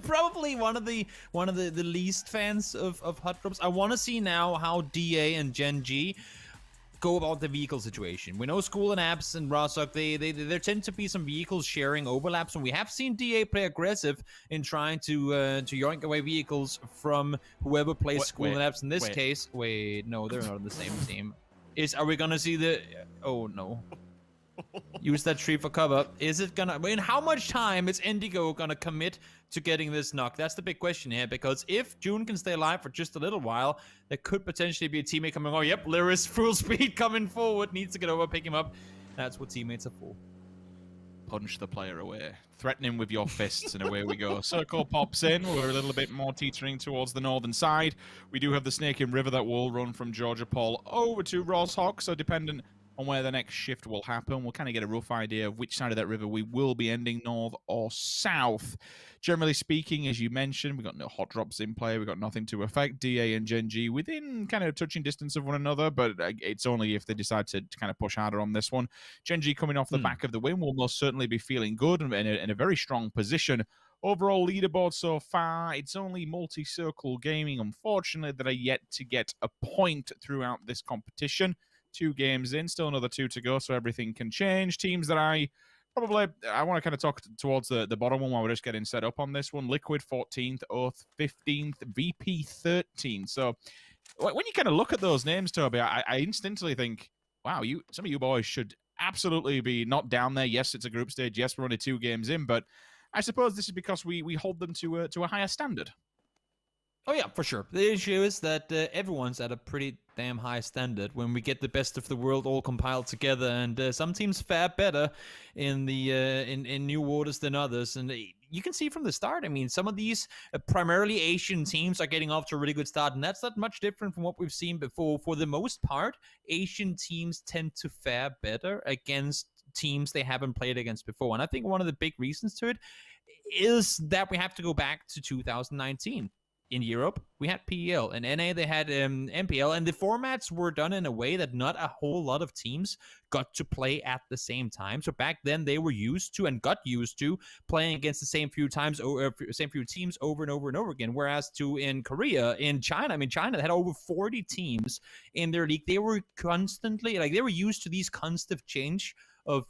probably one of the least fans of hot drops. I want to see now how DA and Gen G go about the vehicle situation. We know School and Apps and Rostock, there tend to be some vehicles sharing overlaps, and we have seen DA play aggressive in trying to yoink away vehicles from whoever plays School and Apps. In this case, no, they're not on the same team. Are we gonna see the? Oh no! Use that tree for cover. Is it gonna? In how much time is Indigo gonna commit to getting this knock? That's the big question here. Because if June can stay alive for just a little while, there could potentially be a teammate coming. Oh, yep, Lyris full speed coming forward. Needs to get over, pick him up. That's what teammates are for. Punch the player away. Threaten him with your fists, and away we go. Circle pops in. We're a little bit more teetering towards the northern side. We do have the Snaking River that will run from Georgia Paul over to Roshawk, so dependent on where the next shift will happen, we'll kind of get a rough idea of which side of that river we will be ending, north or south. Generally speaking, as you mentioned, we've got no hot drops in play. We've got nothing to affect DA and Gen G within kind of touching distance of one another, but it's only if they decide to kind of push harder on this one. Gen G coming off the back of the win will most certainly be feeling good and in a very strong position. Overall leaderboard so far, it's only Multi-Circle Gaming, unfortunately, that are yet to get a point throughout this competition. 2 games in, still another 2 to go, so everything can change. Teams that I want to kind of talk towards the bottom one while we're just getting set up on this one. Liquid 14th, Oath 15th, VP 13th. So when you kind of look at those names, Toby, I instantly think, wow, some of you boys should absolutely be not down there. Yes, it's a group stage. Yes, we're only 2 games in, but I suppose this is because we hold them to a higher standard. Oh yeah, for sure. The issue is that everyone's at a pretty damn high standard when we get the best of the world all compiled together, and some teams fare better in the in new waters than others. And you can see from the start, I mean, some of these primarily Asian teams are getting off to a really good start, and that's not much different from what we've seen before. For the most part, Asian teams tend to fare better against teams they haven't played against before. And I think one of the big reasons to it is that we have to go back to 2019. In Europe, we had PEL. In NA, they had MPL. And the formats were done in a way that not a whole lot of teams got to play at the same time. So back then, they were used to and got used to playing against the same few teams over and over and over again. Whereas in Korea, in China, I mean, China had over 40 teams in their league. They were constantly, they were used to these constant change of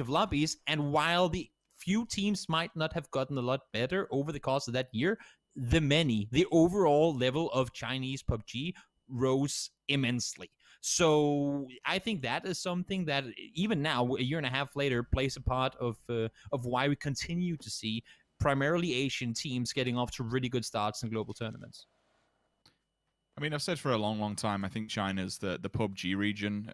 lobbies. And while the few teams might not have gotten a lot better over the course of that year, the overall level of Chinese PUBG rose immensely. So I think that is something that even now, a year and a half later, plays a part of why we continue to see primarily Asian teams getting off to really good starts in global tournaments. I mean, I've said for a long, long time, I think China's the PUBG region.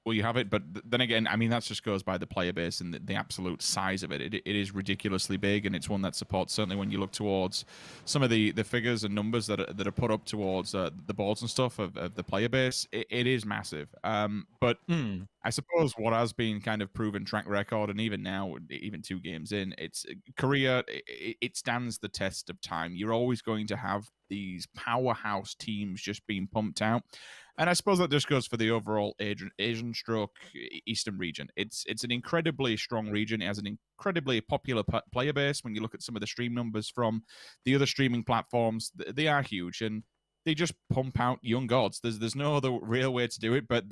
Well, you have it, but then again, I mean, that just goes by the player base and the absolute size of it. It is ridiculously big, and it's one that supports, certainly when you look towards some of the figures and numbers that are put up towards the boards and stuff of the player base. It is massive. But I suppose what has been kind of proven track record, and even now, even 2 games in, it's Korea. It stands the test of time. You're always going to have these powerhouse teams just being pumped out. And I suppose that just goes for the overall Asian stroke Eastern region. It's an incredibly strong region. It has an incredibly popular player base. When you look at some of the stream numbers from the other streaming platforms, they are huge, and they just pump out young gods. There's no other real way to do it, but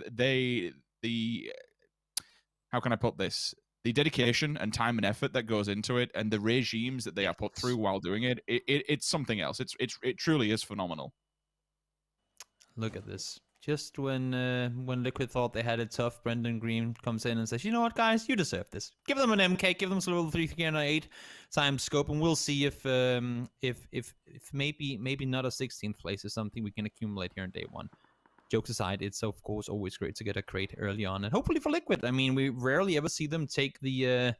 how can I put this? The dedication and time and effort that goes into it, and the regimes that they are put through while doing it, it's something else. It truly is phenomenal. Look at this. Just when Liquid thought they had it tough, Brendan Green comes in and says, "You know what, guys? You deserve this. Give them an MK, give them some level 308 time scope, and we'll see if maybe not a 16th place is something we can accumulate here in day 1." Jokes aside, it's of course always great to get a crate early on, and hopefully for Liquid. I mean, we rarely ever see them take the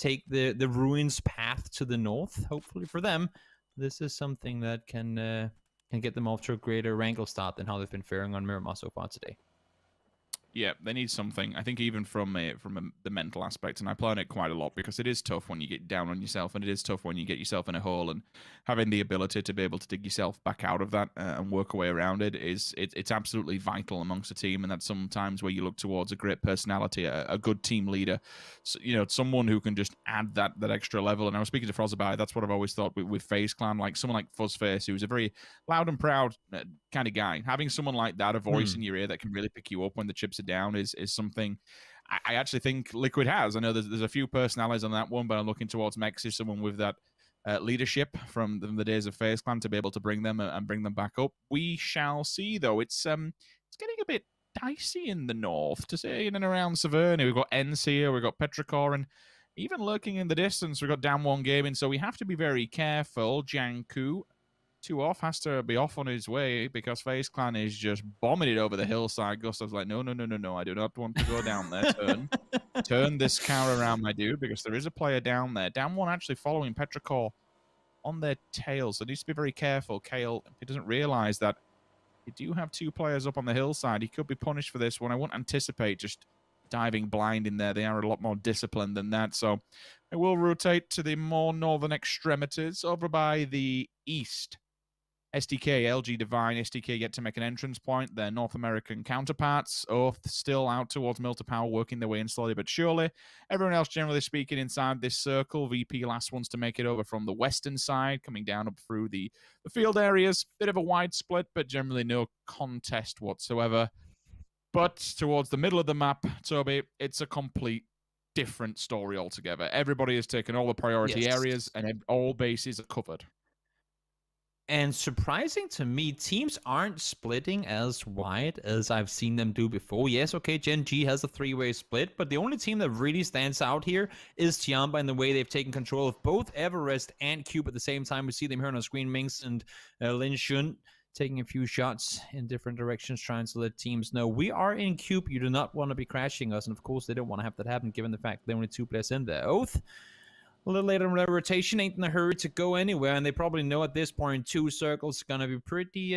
ruins path to the north. Hopefully for them, this is something that can get them off to a greater wrangle start than how they've been faring on Miramar so far today. Yeah, they need something. I think even from the mental aspect, and I play on it quite a lot because it is tough when you get down on yourself, and it is tough when you get yourself in a hole, and having the ability to be able to dig yourself back out of that and work a way around it it's absolutely vital amongst a team, and that's sometimes where you look towards a great personality, a good team leader, so, someone who can just add that extra level. And I was speaking to Frozabye, that's what I've always thought with FaZe Clan, like someone like Fuzzface, who's a very loud and proud kind of guy. Having someone like that, a voice in your ear that can really pick you up when the chips are down, is something I actually think Liquid has. I know there's a few personalities on that one, but I'm looking towards Mexi, someone with that leadership from the days of FaZe Clan, to be able to bring them and bring them back up. We shall see, though. It's getting a bit dicey in the north, to say, in and around Severny. We've got Ens here, we've got Petrichor, and even lurking in the distance, we've got Down One Gaming, so we have to be very careful. Janku 2 off, has to be off on his way because FaZe Clan is just bombing it over the hillside. Gustav's like, no, I do not want to go down there. Turn this car around, my dude, because there is a player down there. Down One actually following Petrichor on their tails, so needs to be very careful. Kale, if he doesn't realize that you do have 2 players up on the hillside, he could be punished for this one. I wouldn't anticipate just diving blind in there. They are a lot more disciplined than that, so I will rotate to the more northern extremities over by the east. SDK, LG Divine, SDK yet to make an entrance point. Their North American counterparts, Oath still out towards Milta Power, working their way in slowly but surely. Everyone else, generally speaking, inside this circle. VP last ones to make it over from the western side, coming down up through the field areas. Bit of a wide split, but generally no contest whatsoever. But towards the middle of the map, Toby, it's a complete different story altogether. Everybody has taken all the priority areas, and all bases are covered. And surprising to me, teams aren't splitting as wide as I've seen them do before. Yes, okay, Gen G has a 3-way split, but the only team that really stands out here is Tiamba in the way they've taken control of both Everest and Cube at the same time. We see them here on the screen, Minx and Lin Shun taking a few shots in different directions, trying to let teams know we are in Cube. You do not want to be crashing us, and of course they don't want to have that happen given the fact there are only 2 players in there. Oath, a little later in the rotation, ain't in a hurry to go anywhere, and they probably know at this point 2 circles gonna be pretty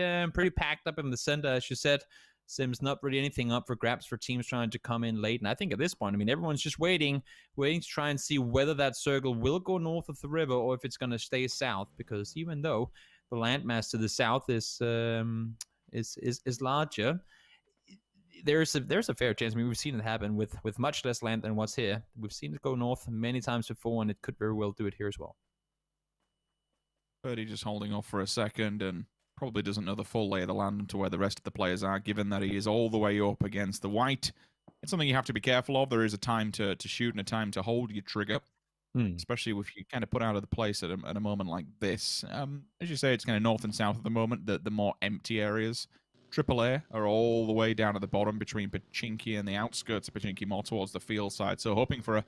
packed up in the center, as you said. Sims not really anything up for grabs for teams trying to come in late, and I think at this point, I mean, everyone's just waiting to try and see whether that circle will go north of the river or if it's gonna stay south, because even though the landmass to the south is larger, there's a fair chance. I mean, we've seen it happen with much less land than what's here. We've seen it go north many times before, and it could very well do it here as well. Purdy just holding off for a second and probably doesn't know the full lay of the land to where the rest of the players are, given that he is all the way up against the white. It's something you have to be careful of. There is a time to shoot and a time to hold your trigger, especially if you kind of put out of the place at a moment like this. As you say, it's kind of north and south at the moment, the more empty areas. AAA are all the way down at the bottom between Pachinki and the outskirts of Pachinki, more towards the field side. So hoping for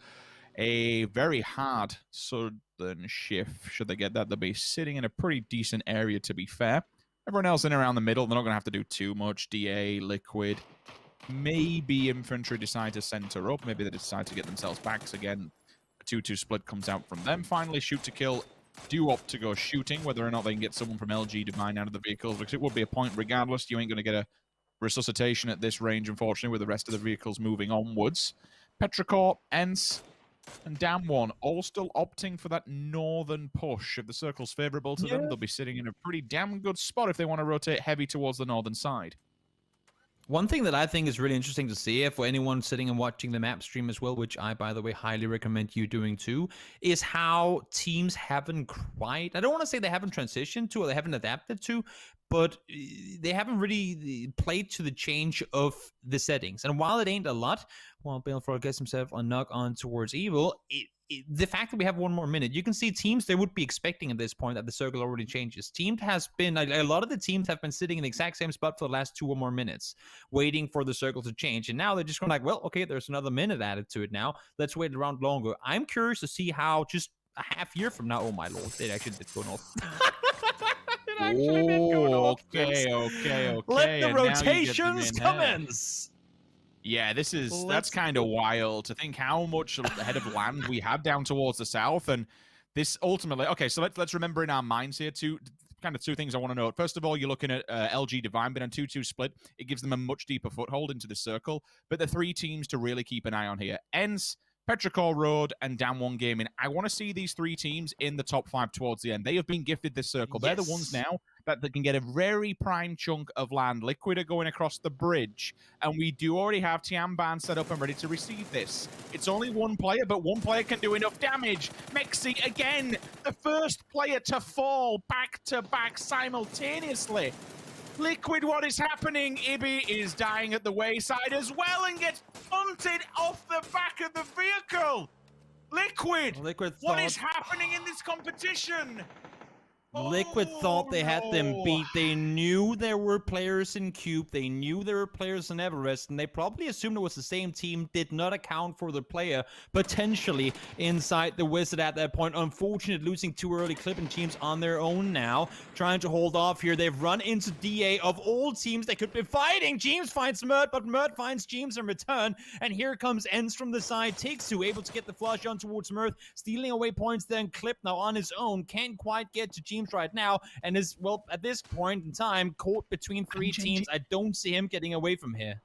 a very hard southern shift. Should they get that, they'll be sitting in a pretty decent area, to be fair. Everyone else in around the middle, they're not going to have to do too much. DA, Liquid, Maybe infantry decide to center up. Maybe they decide to get themselves back. So again, a 2-2 split comes out from them. Finally, shoot to kill do opt to go shooting, whether or not they can get someone from LG to mine out of the vehicles, because it would be a point regardless. You ain't going to get a resuscitation at this range, unfortunately, with the rest of the vehicles moving onwards. Petrichor, Ents, and Damwon all still opting for that northern push. If the circle's favourable to them, they'll be sitting in a pretty damn good spot if they want to rotate heavy towards the northern side. One thing that I think is really interesting to see, for anyone sitting and watching the map stream as well, which I, by the way, highly recommend you doing too, is how teams haven't quite, I don't want to say they haven't transitioned to or they haven't adapted to, but they haven't really played to the change of the settings. And while it ain't a lot, while Balefrog gets himself a knock on towards Evil, the fact that we have one more minute, you can see teams they would be expecting at this point that the circle already changes. Team has been, a lot of the teams have been sitting in the exact same spot for the last 2 or more minutes, waiting for the circle to change. And now they're just going like, well, okay, there's another minute added to it now. Let's wait around longer. I'm curious to see how just a half year from now, oh my lord, it actually did go north. Okay. Let the rotations commence. Yeah, that's kind of wild to think how much ahead of land we have down towards the south, and this ultimately. Okay, so let's remember in our minds here two things I want to note. First of all, you're looking at LG Divine, but on 2-2 split, it gives them a much deeper foothold into the circle. But the 3 teams to really keep an eye on here: Ents, Petrichor Road, and Damwon Gaming. I want to see these 3 teams in the top 5 towards the end. They have been gifted this circle. They're the ones now that they can get a very prime chunk of land. Liquid are going across the bridge, and we do already have Tianban set up and ready to receive this. It's only 1 player, but 1 player can do enough damage. Mexi, again, the first player to fall back-to-back simultaneously. Liquid, what is happening? Ibi is dying at the wayside as well and gets punted off the back of the vehicle. Liquid what is happening in this competition? Liquid thought they had them beat. They knew there were players in Cube. They knew there were players in Everest, and they probably assumed it was the same team. Did not account for the player potentially inside the Wizard at that point. Unfortunate losing too early, clipping teams on their own now, trying to hold off here. They've run into DA of all teams they could be fighting. James finds Mert, but Mert finds James in return, and here comes Ends from the side. Takes2 able to get the flush on towards Mert, stealing away points. Then Clip now on his own, can't quite get to James right now, and is, well, at this point in time, caught between 3 teams. I don't see him getting away from here.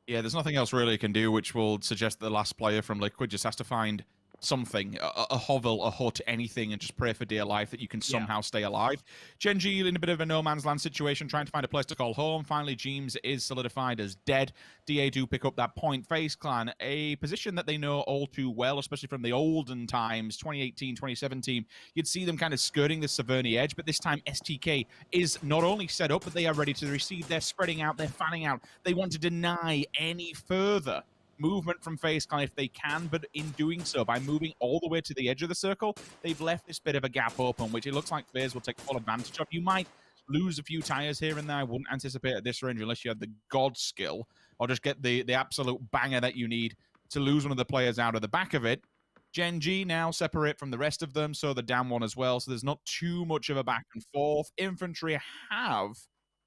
Yeah, there's nothing else really he can do, which will suggest the last player from Liquid just has to find something, a hovel, a hut, anything, and just pray for dear life that you can somehow stay alive. Genji in a bit of a no man's land situation, trying to find a place to call home. Finally, James is solidified as dead. DA do pick up that point. FaZe Clan, a position that they know all too well, especially from the olden times, 2018, 2017. You'd see them kind of skirting the Saverni edge, but this time STK is not only set up, but they are ready to receive. They're spreading out, they're fanning out. They want to deny any further movement from FaZe Clan if they can, but in doing so, by moving all the way to the edge of the circle, they've left this bit of a gap open, which it looks like FaZe will take full advantage of. You might lose a few tires here and there. I wouldn't anticipate at this range unless you had the god skill, or just get the absolute banger that you need to lose one of the players out of the back of it. Genji now separate from the rest of them, so the down one as well, so there's not too much of a back and forth. Infantry have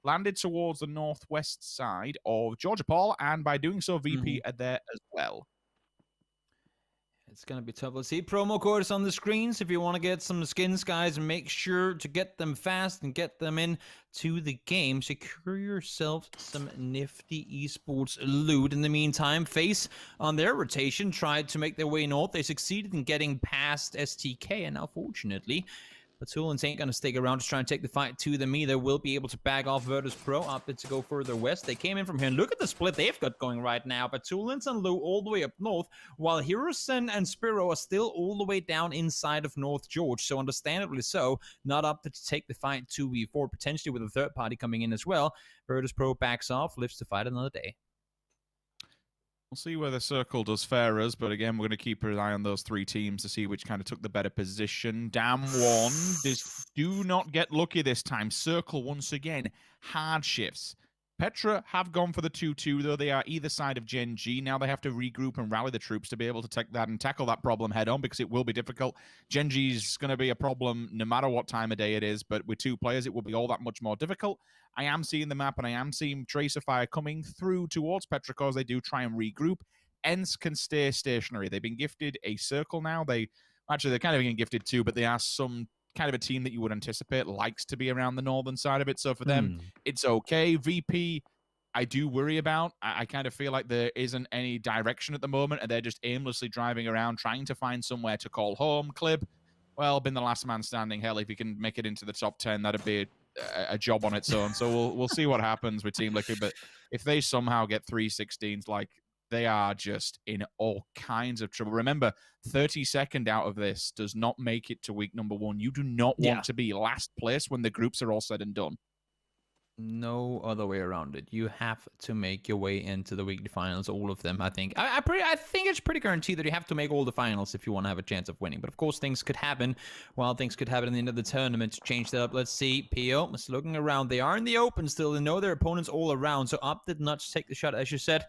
landed towards the northwest side of Georgia Paul, and by doing so, VP are there as well. It's going to be tough. Let's see. Promo code is on the screens if you want to get some skins, guys. Make sure to get them fast and get them in to the game. Secure yourself some nifty esports loot. In the meantime, FaZe on their rotation tried to make their way north. They succeeded in getting past STK, and now, fortunately, Batulans ain't going to stick around to try and take the fight to them either. Will be able to back off Virtus Pro, opted to go further west. They came in from here, and look at the split they've got going right now. Batulans and Lou all the way up north, while Hirusen and Spiro are still all the way down inside of North George. So understandably so, not opted to take the fight 2v4, potentially with a third party coming in as well. Virtus Pro backs off, lives to fight another day. We'll see where the circle does fare us, but again, we're going to keep an eye on those 3 teams to see which kind of took the better position. Damwon, do not get lucky this time. Circle, once again, hard shifts. Petra have gone for the 2-2, though they are either side of Gen G. Now they have to regroup and rally the troops to be able to take that and tackle that problem head on, because it will be difficult. Gen G's going to be a problem no matter what time of day it is, but with 2 players, it will be all that much more difficult. I am seeing the map, and I am seeing Tracer Fire coming through towards Petra because they do try and regroup. ENCE can stay stationary. They've been gifted a circle now. They're kind of getting gifted 2, but they are some kind of a team that you would anticipate likes to be around the northern side of it. So for them, it's okay. VP, I do worry about. I kind of feel like there isn't any direction at the moment, and they're just aimlessly driving around, trying to find somewhere to call home. Clib, well, been the last man standing. Hell, if he can make it into the top 10, that'd be a job on its own. So we'll see what happens with Team Liquid. But if they somehow get 3-16s, like, they are just in all kinds of trouble. Remember, 32nd out of this does not make it to week number 1. You do not want to be last place when the groups are all said and done. No other way around it. You have to make your way into the weekly finals, all of them, I think. I think it's pretty guaranteed that you have to make all the finals if you want to have a chance of winning. But of course, things could happen. Wild things could happen at the end of the tournament to change that up. Let's see. PO is looking around. They are in the open still. They know their opponents all around. So Up did not take the shot, as you said.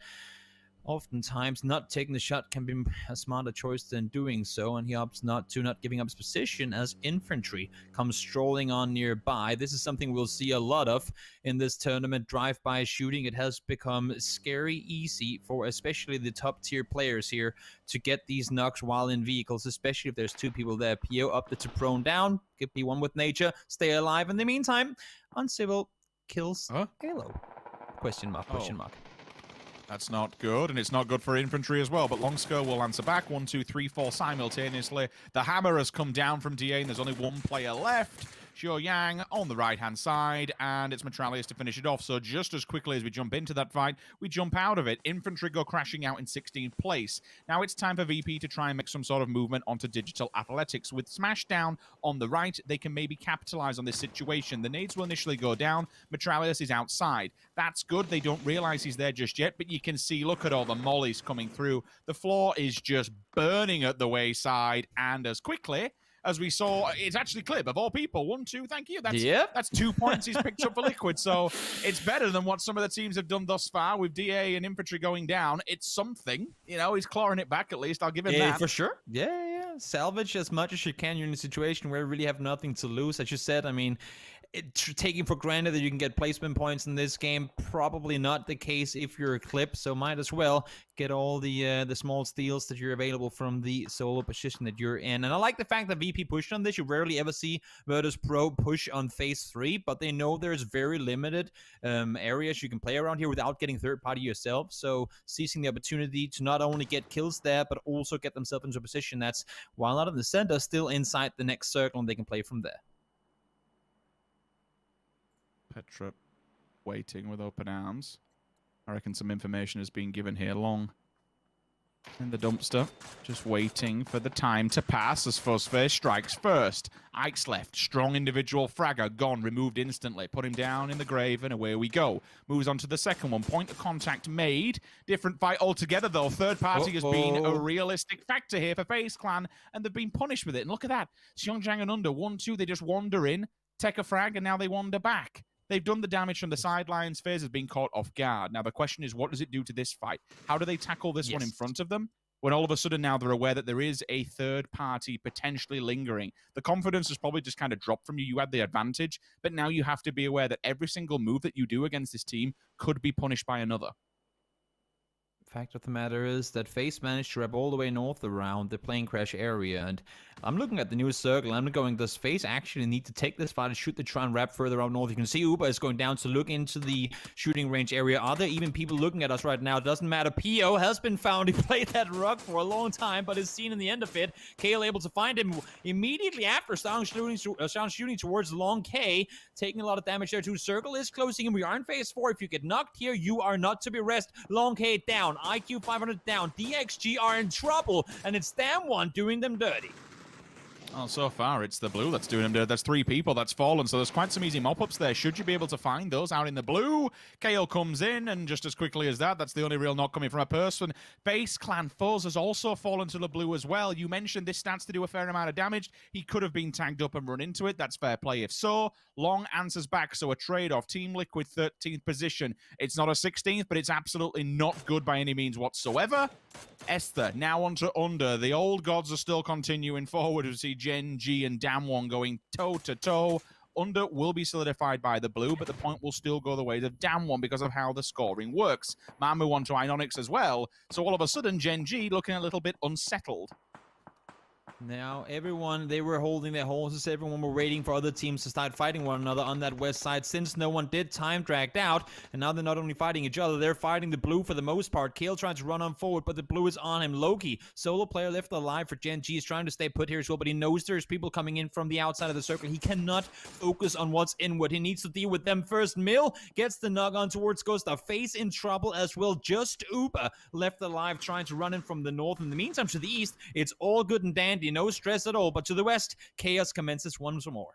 Oftentimes, not taking the shot can be a smarter choice than doing so, and he opts not giving up his position as infantry comes strolling on nearby. This is something we'll see a lot of in this tournament. Drive-by shooting, it has become scary easy for especially the top-tier players here to get these knocks while in vehicles, especially if there's 2 people there. PO up to prone down, give P1 with nature, stay alive. In the meantime, Uncivil kills Halo. Question mark. That's not good, and it's not good for infantry as well, but Longsko will answer back. 1, 2, 3, 4 simultaneously. The hammer has come down from DA, and there's only 1 player left. Xiao Yang on the right-hand side, and it's Metralius to finish it off. So just as quickly as we jump into that fight, we jump out of it. Infantry go crashing out in 16th place. Now it's time for VP to try and make some sort of movement onto Digital Athletics. With Smashdown on the right, they can maybe capitalize on this situation. The nades will initially go down. Metralius is outside. That's good. They don't realize he's there just yet, but you can see, look at all the mollies coming through. The floor is just burning at the wayside, and as quickly as we saw, it's actually Clib, of all people. 1, 2, thank you. That's 2 points he's picked up for Liquid, so it's better than what some of the teams have done thus far with DA and infantry going down. It's something. You know, he's clawing it back at least. I'll give him that. For sure. Yeah. Salvage as much as you can. You're in a situation where you really have nothing to lose. As you said, I mean, taking for granted that you can get placement points in this game, probably not the case if you're a Clip, so might as well get all the small steals that you're available from the solo position that you're in. And I like the fact that VP pushed on this. You rarely ever see Virtus Pro push on phase 3, but they know there's very limited areas you can play around here without getting third party yourself. So seizing the opportunity to not only get kills there, but also get themselves into a position that's, while not in the center, still inside the next circle, and they can play from there. Petra waiting with open arms. I reckon some information is being given here. Long in the dumpster, just waiting for the time to pass as Fuzzface strikes first. Ike's left, strong individual fragger, gone, removed instantly. Put him down in the grave, and away we go. Moves on to the second one. Point of contact made. Different fight altogether, though. Third party has been a realistic factor here for FaZe Clan, and they've been punished with it. And look at that. Xiongjiang and Under, 1, 2, they just wander in, take a frag, and now they wander back. They've done the damage from the sidelines. FaZe has been caught off guard. Now, the question is, what does it do to this fight? How do they tackle this one in front of them? When all of a sudden now they're aware that there is a third party potentially lingering. The confidence has probably just kind of dropped from you. You had the advantage, but now you have to be aware that every single move that you do against this team could be punished by another. Fact of the matter is that FaZe managed to wrap all the way north around the plane crash area, and I'm looking at the new circle. I'm going, does FaZe actually need to take this fight, and should they try and wrap further out north? You can see Uber is going down to look into the shooting range area. Are there even people looking at us right now? It doesn't matter. PO has been found. He played that rug for a long time, but is seen in the end of it. Kale able to find him immediately after sound shooting towards Long K, taking a lot of damage there too. Circle is closing in. We are in phase 4. If you get knocked here, you are not to be rested. Long K down. IQ 500 down. DXG are in trouble, and it's Damn One doing them dirty. Oh, so far it's the blue that's doing him dirt. There's 3 people that's fallen, so there's quite some easy mop-ups there. Should you be able to find those out in the blue? Kale comes in, and just as quickly as that, that's the only real knock coming from a person. Base Clan Fuzz has also fallen to the blue as well. You mentioned this stands to do a fair amount of damage. He could have been tagged up and run into it. That's fair play if so. Long answers back, so a trade-off. Team Liquid 13th position. It's not a 16th, but it's absolutely not good by any means whatsoever. Esther now onto Under. The old gods are still continuing forward. We see Gen G and Damwon going toe-to-toe. Under will be solidified by the blue, but the point will still go the way of Damwon because of how the scoring works. Mamu onto Inonix as well. So all of a sudden, Gen G looking a little bit unsettled. Now, everyone, they were holding their horses. Everyone were waiting for other teams to start fighting one another on that west side. Since no one did, time dragged out. And now they're not only fighting each other, they're fighting the blue for the most part. Kale trying to run on forward, but the blue is on him. Loki, solo player left alive for Gen G, is trying to stay put here as well, but he knows there's people coming in from the outside of the circle. He cannot focus on what's inward. He needs to deal with them first. Mill gets the knock on towards Gustav. Face in trouble as well. Just Uber left alive, trying to run in from the north. In the meantime, to the east, it's all good and dandy. No stress at all, but to the west, chaos commences once more.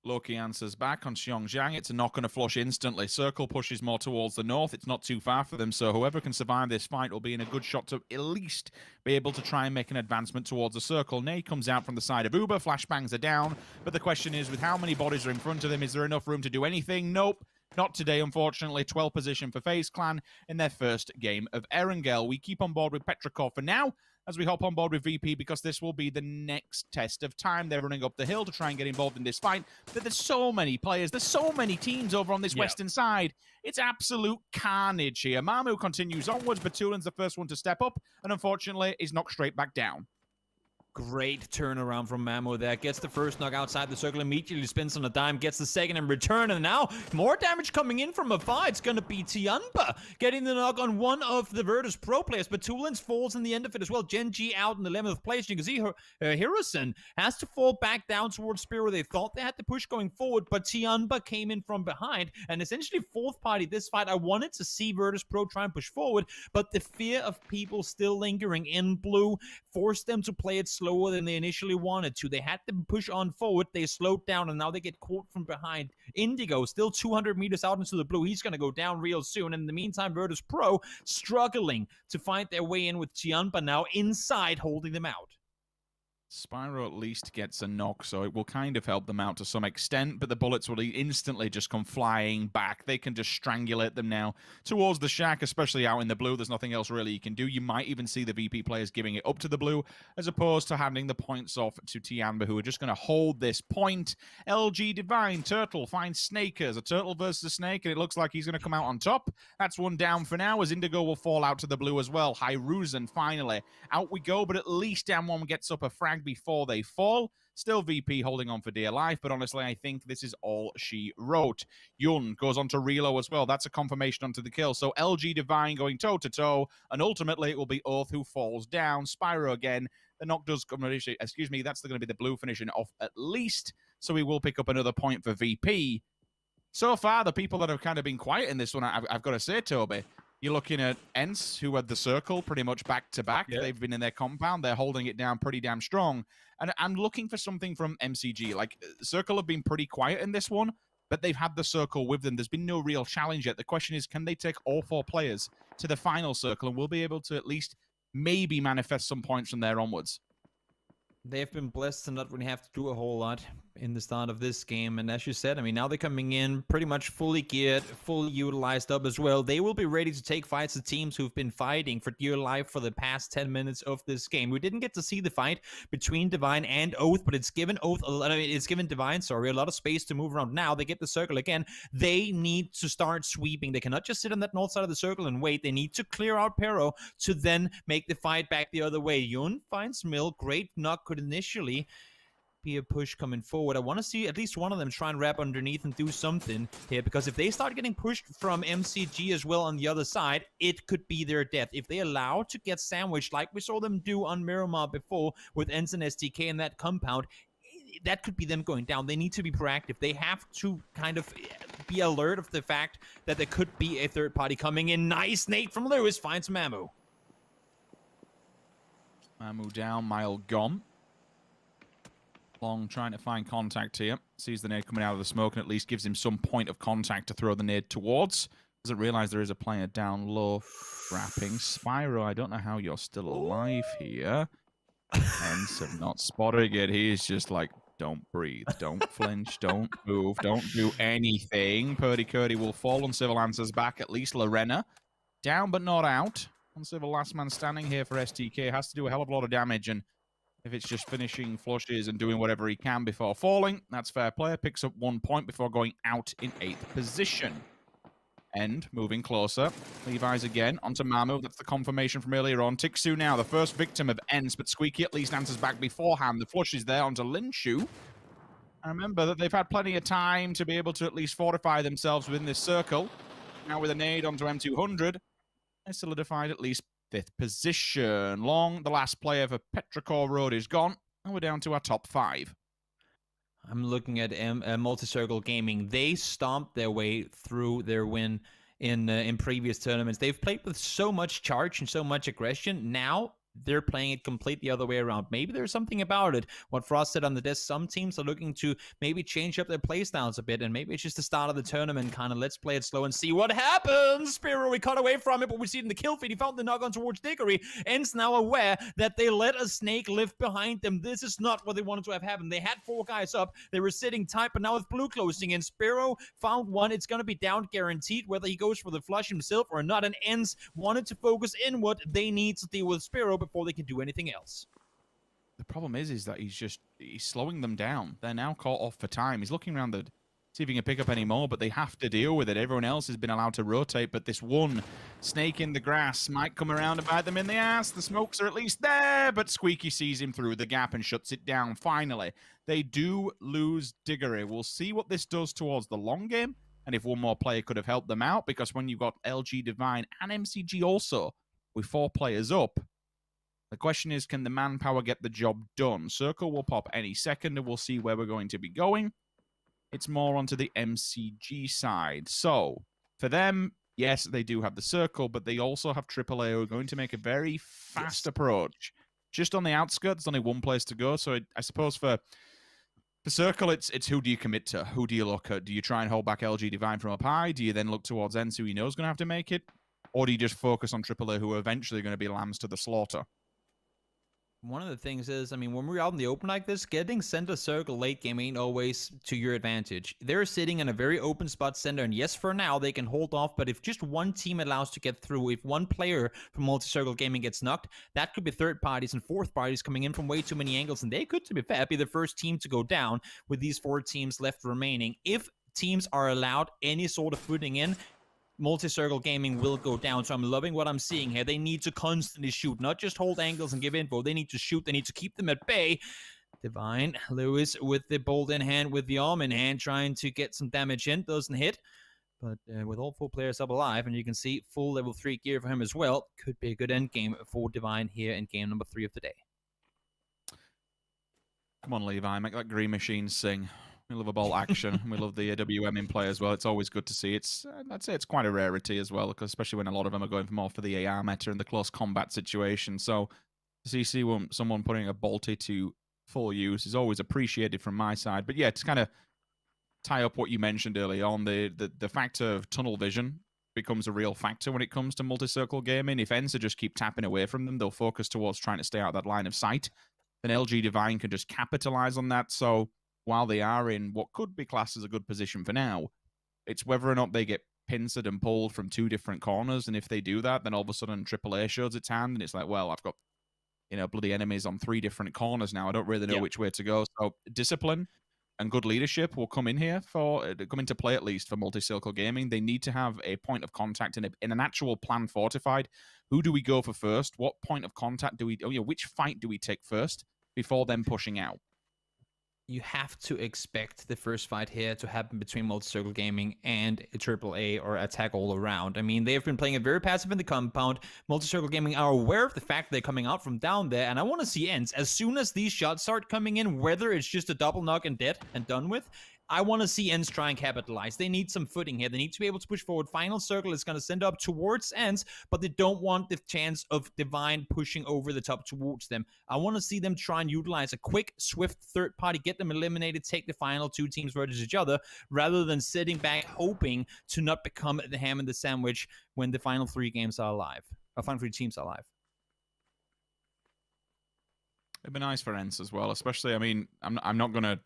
Loki answers back on Xiongjiang. It's a knock and a flush instantly. Circle pushes more towards the north. It's not too far for them, so whoever can survive this fight will be in a good shot to at least be able to try and make an advancement towards the circle. Ney comes out from the side of Uber. Flashbangs are down, but the question is, with how many bodies are in front of them, is there enough room to do anything? Nope. Not today, unfortunately. 12th position for FaZe Clan in their first game of Erangel. We keep on board with Petrakov for now, as we hop on board with VP, because this will be the next test of time. They're running up the hill to try and get involved in this fight. But there's so many players. There's so many teams over on this western side. It's absolute carnage here. Mamu continues onwards. Batulin's the first one to step up, and unfortunately is knocked straight back down. Great turnaround from Mamo there. Gets the first knock outside the circle, immediately spins on a dime, gets the second in return, and now more damage coming in from afar. It's going to be Tianpa getting the knock on one of the Virtus Pro players, but Tulins falls in the end of it as well. Gen G out in the 11th place. You can see Hirosen has to fall back down towards Spiro. They thought they had to push going forward, but Tianpa came in from behind, and essentially fourth party this fight. I wanted to see Virtus Pro try and push forward, but the fear of people still lingering in blue forced them to play it slower than they initially wanted to. They had to push on forward. They slowed down, and now they get caught from behind. Indigo still 200 meters out into the blue. He's going to go down real soon. And in the meantime, Virtus Pro struggling to find their way in with Tianpa now inside, holding them out. Spyro at least gets a knock, so it will kind of help them out to some extent, but the bullets will instantly just come flying back. They can just strangulate them now towards the shack, especially out in the blue. There's nothing else really you can do. You might even see the VP players giving it up to the blue, as opposed to handing the points off to Tianba, who are just going to hold this point. LG Divine, Turtle finds Snakers. A Turtle versus a Snake, and it looks like he's going to come out on top. That's one down for now, as Indigo will fall out to the blue as well. Hyruzen, finally. Out we go, but at least Damwon gets up a frag before they fall. Still VP holding on for dear life, but honestly, I think this is all she wrote. Yun goes on to Relo as well. That's a confirmation onto the kill. So LG Divine going toe-to-toe, and ultimately it will be Oath who falls down. Spyro again. The knock does come, excuse me, that's going to be the blue finishing off at least, so we will pick up another point for VP. So far, the people that have kind of been quiet in this one, I've got to say, Toby, you're looking at Ents, who had the circle pretty much back-to-back. Yeah. They've been in their compound. They're holding it down pretty damn strong. And I'm looking for something from MCG. Like, Circle have been pretty quiet in this one, but they've had the circle with them. There's been no real challenge yet. The question is, can they take all 4 players to the final circle, and we'll be able to at least maybe manifest some points from there onwards? They've been blessed to not really have to do a whole lot in the start of this game. And as you said, I mean, now they're coming in pretty much fully geared, fully utilized up as well. They will be ready to take fights to teams who've been fighting for dear life for the past 10 minutes of this game. We didn't get to see the fight between Divine and Oath, but it's given Oath, it's given Divine, sorry, a lot of space to move around. Now they get the circle again. They need to start sweeping. They cannot just sit on that north side of the circle and wait. They need to clear out Pero to then make the fight back the other way. Yun finds Mill. Great knock could initially be a push coming forward. I want to see at least one of them try and wrap underneath and do something here, because if they start getting pushed from MCG as well on the other side, it could be their death. If they allow to get sandwiched like we saw them do on Miramar before with Ensign STK in that compound, that could be them going down. They need to be proactive. They have to kind of be alert of the fact that there could be a third party coming in. Nice nade from Lewis, finds Mamu. Mamu down, Mile gone. Long trying to find contact here. Sees the nade coming out of the smoke and at least gives him some point of contact to throw the nade towards. Doesn't realize there is a player down low. Wrapping. Spyro, I don't know how you're still alive here. Hence have not spotted it. He's just like, don't breathe, don't flinch, don't move, don't do anything. Purdy Curdy will fall on Civil answers back. At least Lorena. Down but not out. On Civil last man standing here for STK. Has to do a hell of a lot of damage, and if it's just finishing flushes and doing whatever he can before falling, that's fair play. Picks up 1 point before going out in 8th position. End, moving closer. Levi's again onto Mamu. That's the confirmation from earlier on. Tixu now, the first victim of Ends, but Squeaky at least answers back beforehand. The flush is there onto Linshu. I remember that they've had plenty of time to be able to at least fortify themselves within this circle. Now with a nade onto M200, they solidified at least 5th position. Long, the last player for Petrichor Road, is gone, and we're down to our top 5. I'm looking at Multi-Circle Gaming. They stomped their way through their win in previous tournaments. They've played with so much charge and so much aggression. Now they're playing it completely the other way around. Maybe there's something about it. What Frost said on the desk, some teams are looking to maybe change up their playstyles a bit, and maybe it's just the start of the tournament, kind of let's play it slow and see what happens. Spiro, we cut away from it, but we see it in the kill feed. He found the knock-on towards Diggory. Ends now aware that they let a snake live behind them. This is not what they wanted to have happen. They had 4 guys up. They were sitting tight, but now with blue closing in, Spiro found one. It's going to be down guaranteed, whether he goes for the flush himself or not, and Ends wanted to focus inward. They need to deal with Spiro before they can do anything else. The problem is that he's slowing them down. They're now caught off for time. He's looking around to see if he can pick up any more, but they have to deal with it. Everyone else has been allowed to rotate, but this one snake in the grass might come around and bite them in the ass. The smokes are at least there, but Squeaky sees him through the gap and shuts it down. Finally, they do lose Diggory. We'll see what this does towards the long game, and if one more player could have helped them out, because when you've got LG Divine and MCG also, with 4 players up, the question is, can the manpower get the job done? Circle will pop any second, and we'll see where we're going to be going. It's more onto the MCG side. So, for them, yes, they do have the circle, but they also have AAA who are going to make a very fast approach. Just on the outskirts, only one place to go. So, I suppose for circle, it's who do you commit to? Who do you look at? Do you try and hold back LG Divine from up high? Do you then look towards Ensu, who you know is going to have to make it? Or do you just focus on AAA, who are eventually going to be lambs to the slaughter? One of the things is, I mean, when we're out in the open like this, getting center circle late game ain't always to your advantage. They're sitting in a very open spot center, and yes, for now, they can hold off, but if just one team allows to get through, if one player from Multi-Circle Gaming gets knocked, that could be third parties and fourth parties coming in from way too many angles, and they could, to be fair, be the first team to go down with these 4 teams left remaining. If teams are allowed any sort of footing in, Multi-Circle Gaming will go down. So I'm loving what I'm seeing here. They need to constantly shoot, not just hold angles and give info. They need to shoot. They need to keep them at bay. Divine Lewis with the bolt in hand, with the arm in hand, trying to get some damage in. Doesn't hit. But with all 4 players up alive, and you can see full level 3 gear for him as well, could be a good end game for Divine here in game number 3 of the day. Come on, Levi, make that green machine sing. We love a bolt action. We love the WM in play as well. It's always good to see. I'd say it's quite a rarity as well, because especially when a lot of them are going more for the AR meta and the close combat situation. So to see someone putting a bolty to full use is always appreciated from my side. But yeah, to kind of tie up what you mentioned earlier on, the factor of tunnel vision becomes a real factor when it comes to multi-circle gaming. If Ensa just keep tapping away from them, they'll focus towards trying to stay out of that line of sight. Then LG Divine can just capitalize on that. So while they are in what could be classed as a good position for now, it's whether or not they get pincered and pulled from 2 different corners. And if they do that, then all of a sudden AAA shows its hand, and it's like, well, I've got, bloody enemies on 3 different corners now. I don't really know which way to go. So discipline and good leadership will come in here come into play, at least for multi-circle gaming. They need to have a point of contact in an actual plan fortified. Who do we go for first? What point of contact do we, which fight do we take first before them pushing out? You have to expect the first fight here to happen between Multi-Circle Gaming and AAA or Attack All Around. I mean, they've been playing it very passive in the compound. Multi-Circle Gaming are aware of the fact they're coming out from down there, and I want to see Ends. As soon as these shots start coming in, whether it's just a double knock and dead and done with, I want to see ENCE try and capitalize. They need some footing here. They need to be able to push forward. Final Circle is going to send up towards ENCE, but they don't want the chance of Divine pushing over the top towards them. I want to see them try and utilize a quick, swift third party, get them eliminated, take the final 2 teams versus each other, rather than sitting back hoping to not become the ham and the sandwich when the final 3 games are alive. Or final 3 teams are alive. It'd be nice for ENCE as well, especially, I mean, I'm not going to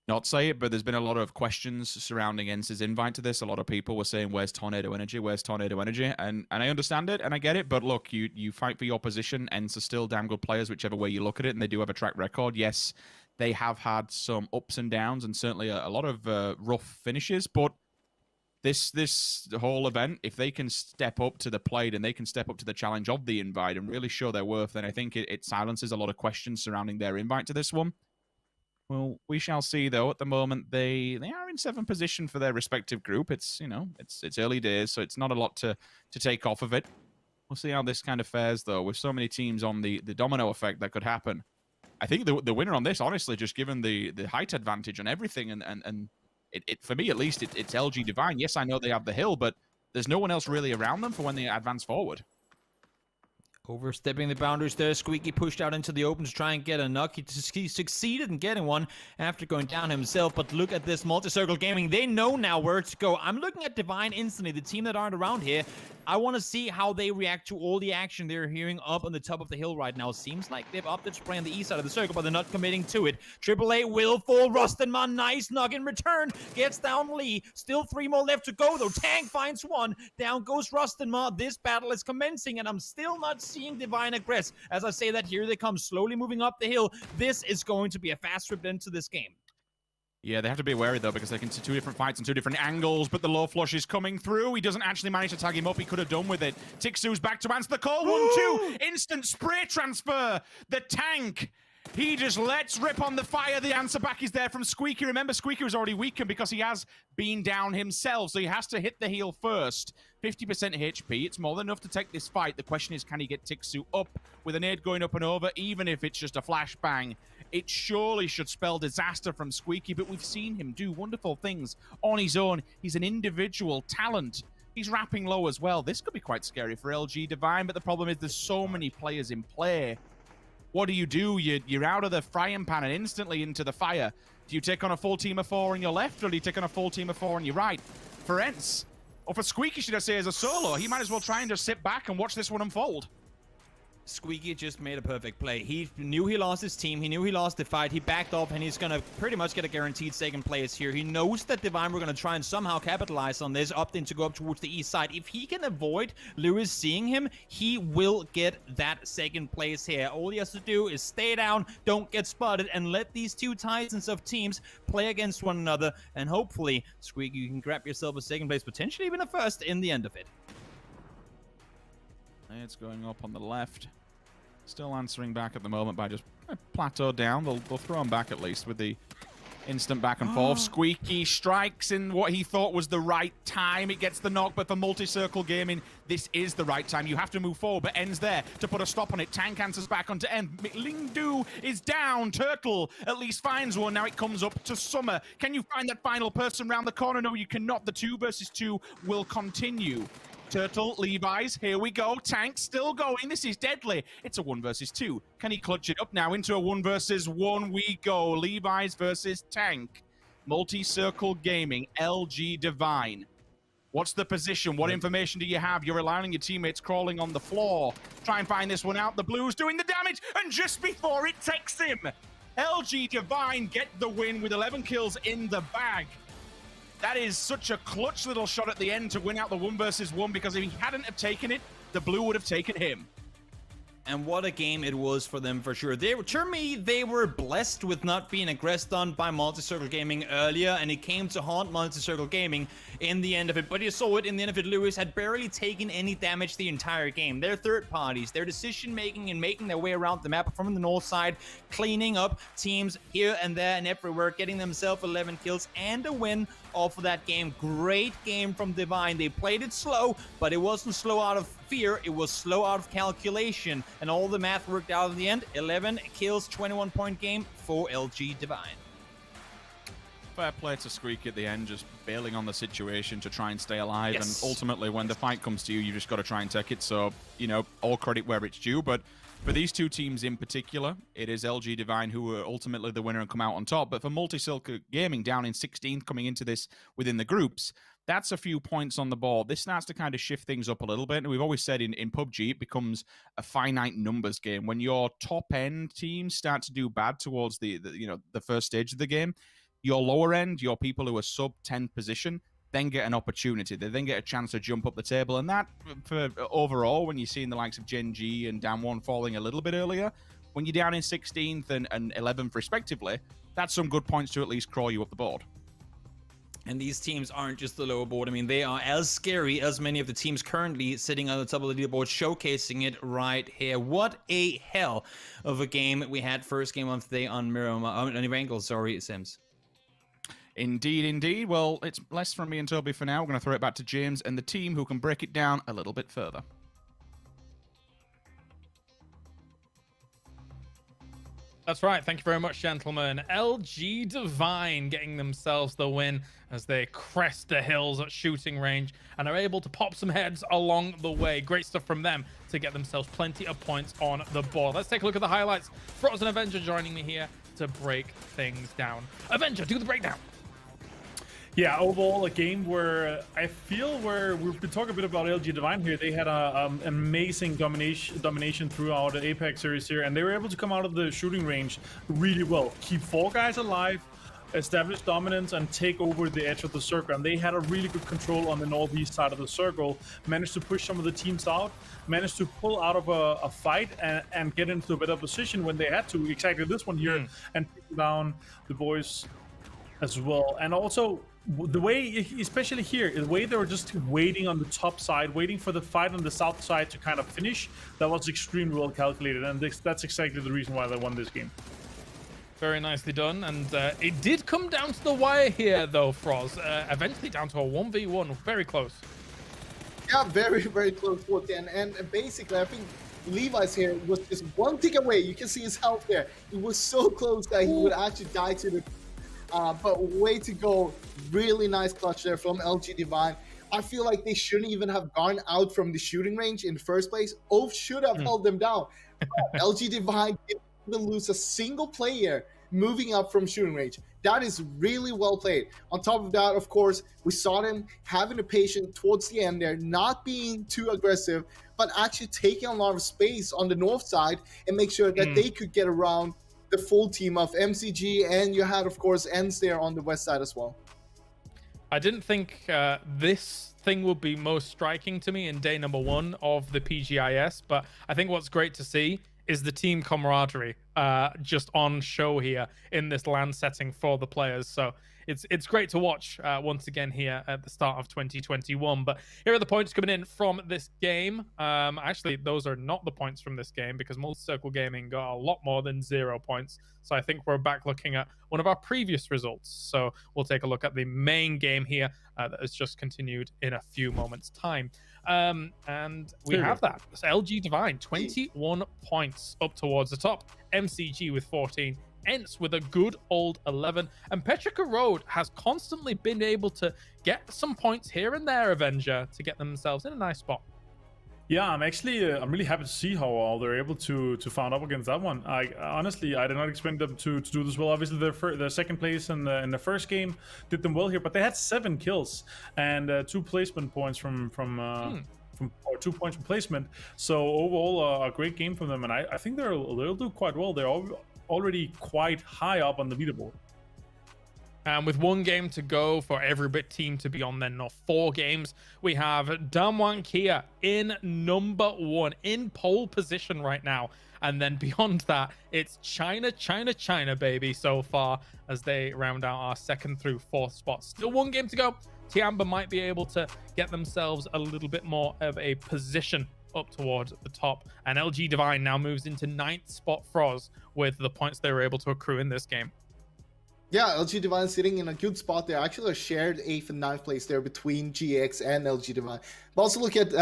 not say it, but there's been a lot of questions surrounding ENCE's invite to this. A lot of people were saying, where's Tornado Energy? Where's Tornado Energy? And I understand it, and I get it, but look, you fight for your position. ENCE are still damn good players, whichever way you look at it, and they do have a track record. Yes, they have had some ups and downs, and certainly a lot of rough finishes, but this whole event, if they can step up to the plate and they can step up to the challenge of the invite and really show their worth, then I think it silences a lot of questions surrounding their invite to this one. Well, we shall see, though. At the moment, they are in 7th position for their respective group. It's, you know, it's early days, so it's not a lot to take off of it. We'll see how this kind of fares, though. With so many teams on the domino effect that could happen, I think the winner on this, honestly, just given the height advantage and everything, and it for me at least, it's LG Divine. Yes, I know they have the hill, but there's no one else really around them for when they advance forward. Overstepping the boundaries there, Squeaky pushed out into the open to try and get a knock. He succeeded in getting one after going down himself, but look at this Multi-Circle Gaming. They know now where to go. I'm looking at Divine instantly, the team that aren't around here. I want to see how they react to all the action they're hearing up on the top of the hill right now. Seems like they've opted to play on the east side of the circle, but they're not committing to it. AAA will fall. Rustenman, nice knock in return. Gets down Lee. Still 3 more left to go, though. Tank finds one. Down goes Rustenman. This battle is commencing, and I'm still not seeing Divine aggress. As I say that, here they come, slowly moving up the hill. This is going to be a fast trip into this game. Yeah, they have to be wary, though, because they can see 2 different fights and 2 different angles, but the low flush is coming through. He doesn't actually manage to tag him up. He could have done with it. Tixu's back to answer the call. 1-2. Instant spray transfer. The tank. He just lets rip on the fire. The answer back is there from Squeaky. Remember, Squeaky was already weakened because he has been down himself, so he has to hit the heal first. 50% HP. It's more than enough to take this fight. The question is, can he get Tixu up with a nade going up and over, even if it's just a flashbang? It surely should spell disaster from Squeaky, but we've seen him do wonderful things on his own. He's an individual talent. He's rapping low as well. This could be quite scary for LG Divine, but the problem is there's so many players in play. What do? You're out of the frying pan and instantly into the fire. Do you take on a full team of 4 on your left, or do you take on a full team of 4 on your right? For ENCE, or for Squeaky, should I say, as a solo, he might as well try and just sit back and watch this one unfold. Squeaky just made a perfect play. He knew he lost his team. He knew he lost the fight. He backed off, and he's going to pretty much get a guaranteed 2nd place here. He knows that Divine were going to try and somehow capitalize on this, opting to go up towards the east side. If he can avoid Lewis seeing him, he will get that 2nd place here. All he has to do is stay down, don't get spotted, and let these 2 titans of teams play against one another. And hopefully, Squeaky, you can grab yourself a 2nd place, potentially even a 1st in the end of it. It's going up on the left. Still answering back at the moment by just plateau down. They'll throw him back at least with the instant back and forth. Squeaky strikes in what he thought was the right time. It gets the knock, but for Multi-Circle Gaming, this is the right time. You have to move forward, but En's there to put a stop on it. Tank answers back onto En. Lingdu is down. Turtle at least finds one. Now it comes up to Summer. Can you find that final person round the corner? No, you cannot. The 2 versus 2 will continue. Turtle, Levi's, here we go. Tank still going. This is deadly. It's a 1 versus 2. Can he clutch it up now? Into a 1 versus 1 we go. Levi's versus Tank. Multi-Circle Gaming, LG Divine. What's the position? What information do you have? You're relying on your teammates crawling on the floor. Try and find this one out. The Blues doing the damage, and just before it takes him, LG Divine get the win with 11 kills in the bag. That is such a clutch little shot at the end to win out the 1 versus 1, because if he hadn't have taken it, the Blue would have taken him. And what a game it was for them, for sure. To me, they were blessed with not being aggressed on by Multi-Circle Gaming earlier, and it came to haunt Multi-Circle Gaming in the end of it. But you saw it in the end of it. Lewis had barely taken any damage the entire game. Their third parties, their decision-making and making their way around the map from the north side, cleaning up teams here and there and everywhere, getting themselves 11 kills and a win off of that game. Great game from Divine. They played it slow, but it wasn't slow out of fear. It was slow out of calculation, and all the math worked out in the end. 11 kills, 21-point game for LG Divine. fair play to Squeak at the end, just bailing on the situation to try and stay alive. Yes. And ultimately, when the fight comes to you, you just got to try and take it. So, you know, all credit where it's due. But for these two teams in particular, it is LG Divine who are ultimately the winner and come out on top. But for Multisilk Gaming, down in 16th, coming into this within the groups, that's a few points on the board. This starts to kind of shift things up a little bit. And we've always said in PUBG, it becomes a finite numbers game. When your top end teams start to do bad towards the first stage of the game, your lower end, your people who are sub 10 position, then get an opportunity. They then get a chance to jump up the table. And that, for overall, when you're seeing the likes of Gen G and Damwon falling a little bit earlier, when you're down in 16th and 11th respectively, that's some good points to at least crawl you up the board. And these teams aren't just the lower board. I mean, they are as scary as many of the teams currently sitting on the top of the leaderboard, showcasing it right here. What a hell of a game we had first game of the day on Erangel, sorry, Sims. Indeed, indeed. Well, it's less from me and Toby for now. We're going to throw it back to James and the team who can break it down a little bit further. That's right. Thank you very much, gentlemen. LG Divine getting themselves the win as they crest the hills at shooting range and are able to pop some heads along the way. Great stuff from them to get themselves plenty of points on the board. Let's take a look at the highlights. Frozen Avenger joining me here to break things down. Avenger, do the breakdown. Yeah, overall a game where I feel where we've been talking a bit about LG Divine here. They had an amazing domination throughout the Apex series here, and they were able to come out of the shooting range really well. Keep 4 guys alive, establish dominance, and take over the edge of the circle. And they had a really good control on the northeast side of the circle, managed to push some of the teams out, managed to pull out of a fight and get into a better position when they had to, exactly this one here, and take down the boys as well. And also, the way, especially here, the way they were just waiting on the top side, waiting for the fight on the south side to kind of finish, that was extremely well calculated, and that's exactly the reason why they won this game. Very nicely done, and it did come down to the wire here, though, Froz. Eventually down to a 1v1, very close. Yeah, very, very close towards the end. And basically, I think Levi's here was just one tick away. You can see his health there. He was so close that he would actually die to the... but way to go. Really nice clutch there from LG Divine. I feel like they shouldn't even have gone out from the shooting range in the first place. Oath should have held them down. LG Divine didn't even lose a single player moving up from shooting range. That is really well played. On top of that, of course, we saw them having the patience towards the end there, not being too aggressive, but actually taking a lot of space on the north side and make sure that they could get around the full team of MCG, and you had, of course, Ends there on the west side as well. I didn't think this thing would be most striking to me in day number 1 of the PGI.S, but I think what's great to see is the team camaraderie just on show here in this land setting for the players. So it's great to watch once again here at the start of 2021. But here are the points coming in from this game. Actually, those are not the points from this game because Multi-Circle Gaming got a lot more than 0 points. So I think we're back looking at one of our previous results. So we'll take a look at the main game here that has just continued in a few moments' time. And we have that. It's LG Divine, 21 points up towards the top. MCG with 14. Ents with a good old 11. And Petrica Road has constantly been able to get some points here and there, Avenger, to get themselves in a nice spot. Yeah, I'm really happy to see how they're able to found up against that one. Honestly, I did not expect them to do this well. Obviously, their second place in the first game did them well here, but they had 7 kills and 2 placement points from 2 points from placement. So overall, a great game from them, and I think they'll do quite well. They're already quite high up on the leaderboard. And with 1 game to go for every bit team to be on then, not 4 games, we have Damwon Kia in number 1, in pole position right now. And then beyond that, it's China, baby, so far, as they round out our 2nd through 4th spots. Still 1 game to go. Tiamba might be able to get themselves a little bit more of a position up towards the top. And LG Divine now moves into 9th spot Froz with the points they were able to accrue in this game. Yeah, LG Divine sitting in a good spot there. Actually, a shared 8th and 9th place there between GX and LG Divine. But also look at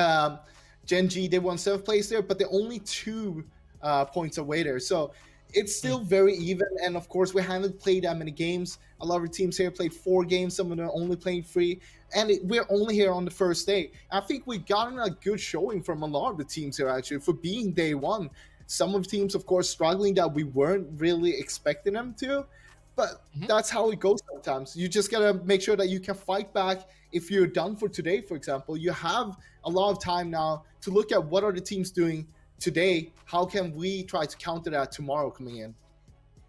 Gen G. They won 7th place there, but they're only 2 points away there. So it's still very even. And of course, we haven't played that many games. A lot of teams here played 4 games. Some of them are only playing 3. And we're only here on the first day. I think we've gotten a good showing from a lot of the teams here, actually, for being day one. Some of the teams, of course, struggling that we weren't really expecting them to. But that's how it goes sometimes. You just got to make sure that you can fight back. If you're done for today, for example, you have a lot of time now to look at what are the teams doing today. How can we try to counter that tomorrow coming in?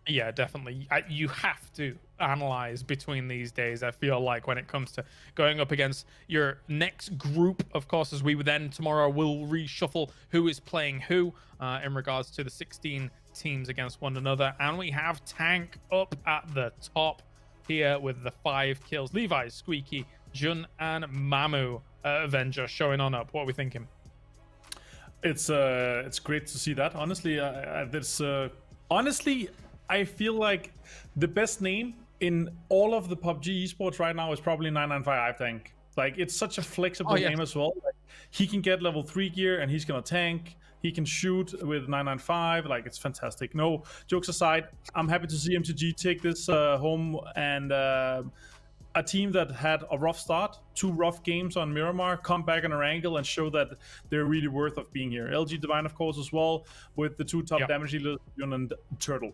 Yeah, definitely. You have to analyze between these days, I feel like, when it comes to going up against your next group, of course, as we then tomorrow will reshuffle who is playing who in regards to the 16 teams against one another. And we have Tank up at the top here with the 5 kills. Levi, Squeaky, Jun, and Mamu Avenger showing on up. What are we thinking? It's great to see that. Honestly, honestly, I feel like the best name in all of the PUBG esports right now is probably 995 Tank. Like, it's such a flexible name as well. Like, he can get level 3 gear and he's gonna tank. He can shoot with 995. Like, it's fantastic. No, jokes aside, I'm happy to see MTG take this home, and a team that had a rough start, 2 rough games on Miramar, come back on a angle and show that they're really worth of being here. LG Divine, of course, as well, with the 2 top damage dealers, Yun and Turtle.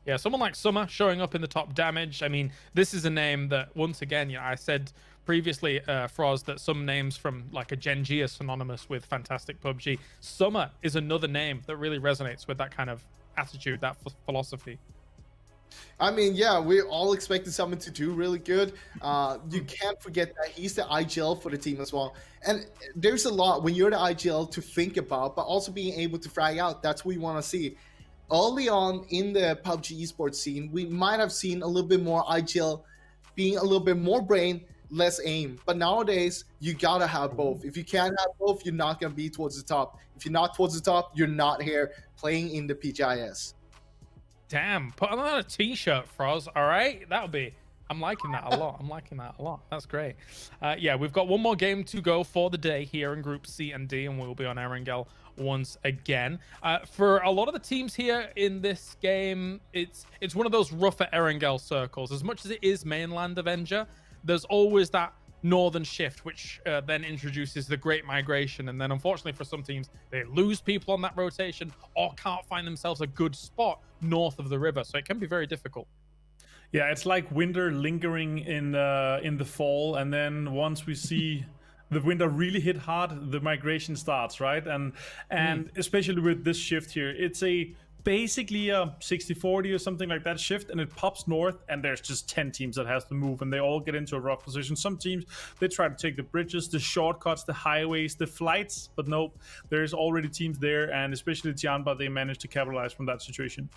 Yeah, someone like Summer showing up in the top damage. I mean, this is a name that, once again, I said previously, Froz, that some names from like a Gen G are synonymous with fantastic PUBG. Summer is another name that really resonates with that kind of attitude, that philosophy. I mean, yeah, we're all expecting someone to do really good. You can't forget that he's the IGL for the team as well. And there's a lot when you're the IGL to think about, but also being able to frag out. That's what we want to see. Early on in the PUBG esports scene, we might have seen a little bit more IGL being a little bit more brain, less aim. But nowadays, you gotta have both. If you can't have both, you're not gonna be towards the top. If you're not towards the top, you're not here playing in the PGI.S. Damn, put on a t-shirt, Froz. All right, that'll be. I'm liking that a lot. I'm liking that a lot. That's great. Yeah, we've got one more game to go for the day here in Group C and D, and we'll be on Erangel once again. For a lot of the teams here in this game, it's one of those rougher Erangel circles. As much as it is mainland Avenger, there's always that northern shift, which then introduces the Great Migration. And then unfortunately for some teams, they lose people on that rotation or can't find themselves a good spot north of the river. So it can be very difficult. Yeah, it's like winter lingering in the fall, and then once we see the winter really hit hard, the migration starts, right? And especially with this shift here, it's basically a 60-40 or something like that shift, and it pops north, and there's just 10 teams that has to move, and they all get into a rough position. Some teams, they try to take the bridges, the shortcuts, the highways, the flights, but nope, there's already teams there, and especially Tianba, they managed to capitalize from that situation.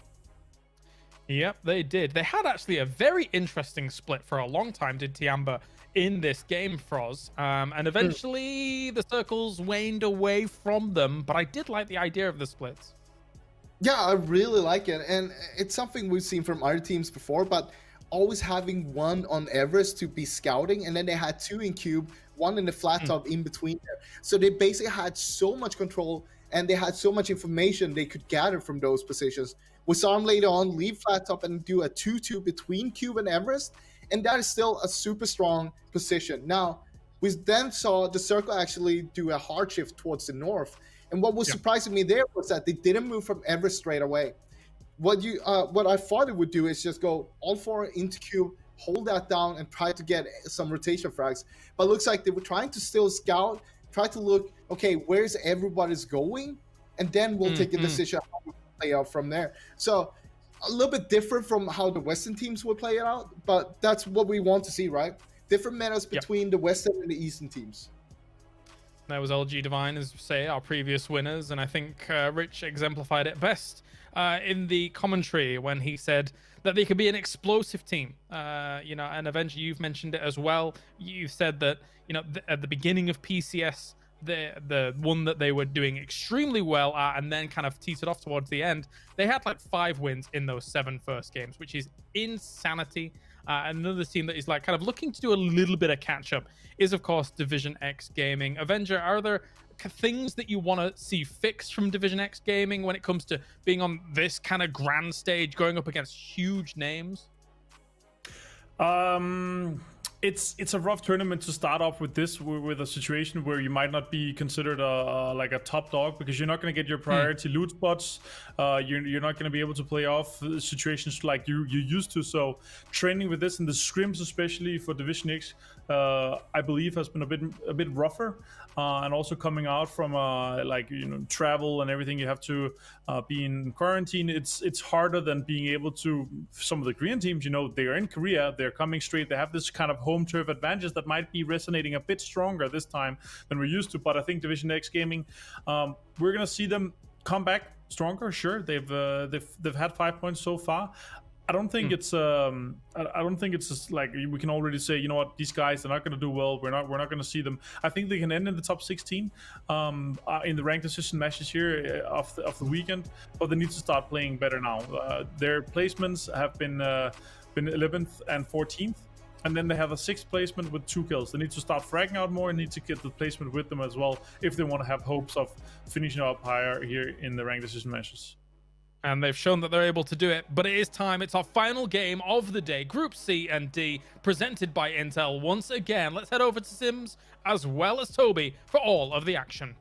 Yep, they did. They had actually a very interesting split for a long time, did Tiamba, in this game, Froz. And eventually the circles waned away from them, but I did like the idea of the splits. Yeah, I really like it. And it's something we've seen from other teams before, but always having one on Everest to be scouting, and then they had 2 in Cube, 1 in the flat top in between there. So they basically had so much control, and they had so much information they could gather from those positions. We saw him later on leave flat top and do a 2-2 between Cube and Everest, and that is still a super strong position. Now, we then saw the circle actually do a hard shift towards the north, and what was surprising me there was that they didn't move from Everest straight away. What I thought it would do is just go all 4 into Cube, hold that down, and try to get some rotation frags. But it looks like they were trying to still scout, try to look, okay, where's everybody's going, and then we'll take a decision how we play out from there. So a little bit different from how the Western teams would play it out, but that's what we want to see, right? Different metas between the Western and the Eastern teams. That was LG Divine, as say, our previous winners, and I think Rich exemplified it best in the commentary when he said that they could be an explosive team. And eventually you've mentioned it as well. You said that, at the beginning of PCS, the one that they were doing extremely well at, and then kind of teetered off towards the end, they had like 5 wins in those 7 first games, which is insanity. And another team that is like kind of looking to do a little bit of catch up is, of course, Division X Gaming. Avenger, are there things that you want to see fixed from Division X Gaming when it comes to being on this kind of grand stage, going up against huge names? It's a rough tournament to start off with this, with a situation where you might not be considered like a top dog, because you're not going to get your priority loot spots. You're not going to be able to play off situations like you used to. So training with this in the scrims, especially for Division X, I believe has been a bit rougher. And also coming out from travel and everything, you have to be in quarantine. It's harder than being able to. Some of the Korean teams, they are in Korea, they're coming straight. They have this kind of home turf advantage that might be resonating a bit stronger this time than we're used to. But I think Division X Gaming, we're gonna see them come back stronger. Sure, they've had 5 points so far. I don't think it's I don't think it's just like we can already say, you know what, these guys, they're not going to do well. We're not going to see them. I think they can end in the top 16 in the ranked decision matches here of the weekend, but they need to start playing better now. Their placements have been 11th and 14th, and then they have a 6th placement with 2 kills. They need to start fragging out more and need to get the placement with them as well if they want to have hopes of finishing up higher here in the ranked decision matches. And they've shown that they're able to do it. But it is time. It's our final game of the day. Group C and D, presented by Intel once again. Let's head over to Sims as well as Toby for all of the action.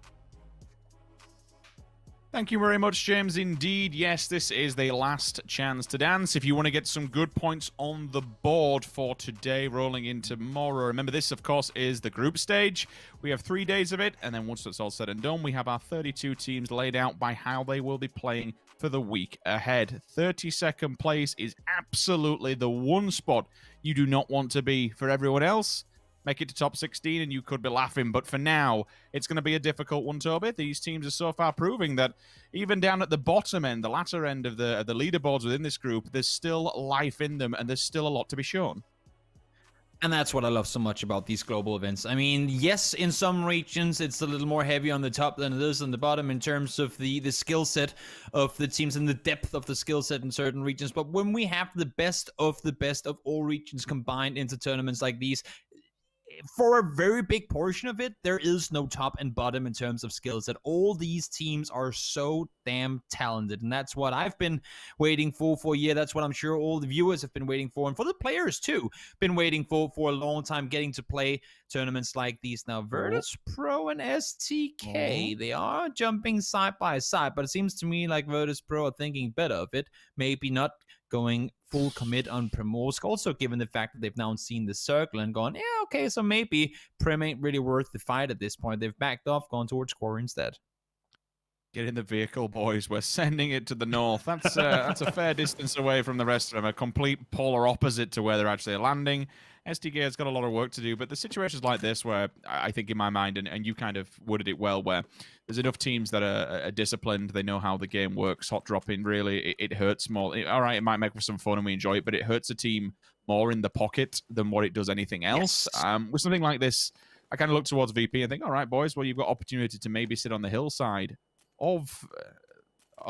Thank you very much, James. Indeed, yes, this is the last chance to dance. If you want to get some good points on the board for today, rolling in tomorrow. Remember, this, of course, is the group stage. We have 3 days of it, and then once it's all said and done, we have our 32 teams laid out by how they will be playing for the week ahead. 32nd place is absolutely the one spot you do not want to be. For everyone else, make it to top 16 and you could be laughing. But for now, it's going to be a difficult one, Toby. These teams are so far proving that even down at the bottom end, the latter end of the leaderboards within this group, there's still life in them and there's still a lot to be shown. And that's what I love so much about these global events. I mean, yes, in some regions, it's a little more heavy on the top than it is on the bottom in terms of the skill set of the teams and the depth of the skill set in certain regions. But when we have the best of all regions combined into tournaments like these, for a very big portion of it, there is no top and bottom in terms of skills. That all these teams are so damn talented, and that's what I've been waiting for a year. That's what I'm sure all the viewers have been waiting for, and for the players too, been waiting for a long time, getting to play tournaments like these. Now, Virtus Pro and STK, they are jumping side by side, but it seems to me like Virtus Pro are thinking better of it, maybe not going full commit on Primorsk, also given the fact that they've now seen the circle and gone, yeah, okay, so maybe Prim ain't really worth the fight at this point. They've backed off, gone towards core instead. Get in the vehicle, boys. We're sending it to the north. That's a fair distance away from the rest of them. A complete polar opposite to where they're actually landing. STK has got a lot of work to do, but the situations like this where I think in my mind, and you kind of worded it well, where there's enough teams that are disciplined, they know how the game works. Hot dropping, really, it hurts more. All right, it might make for some fun and we enjoy it, but it hurts a team more in the pocket than what it does anything else. Yes. With something like this, I kind of look towards VP and think, all right, boys, well, you've got opportunity to maybe sit on the hillside of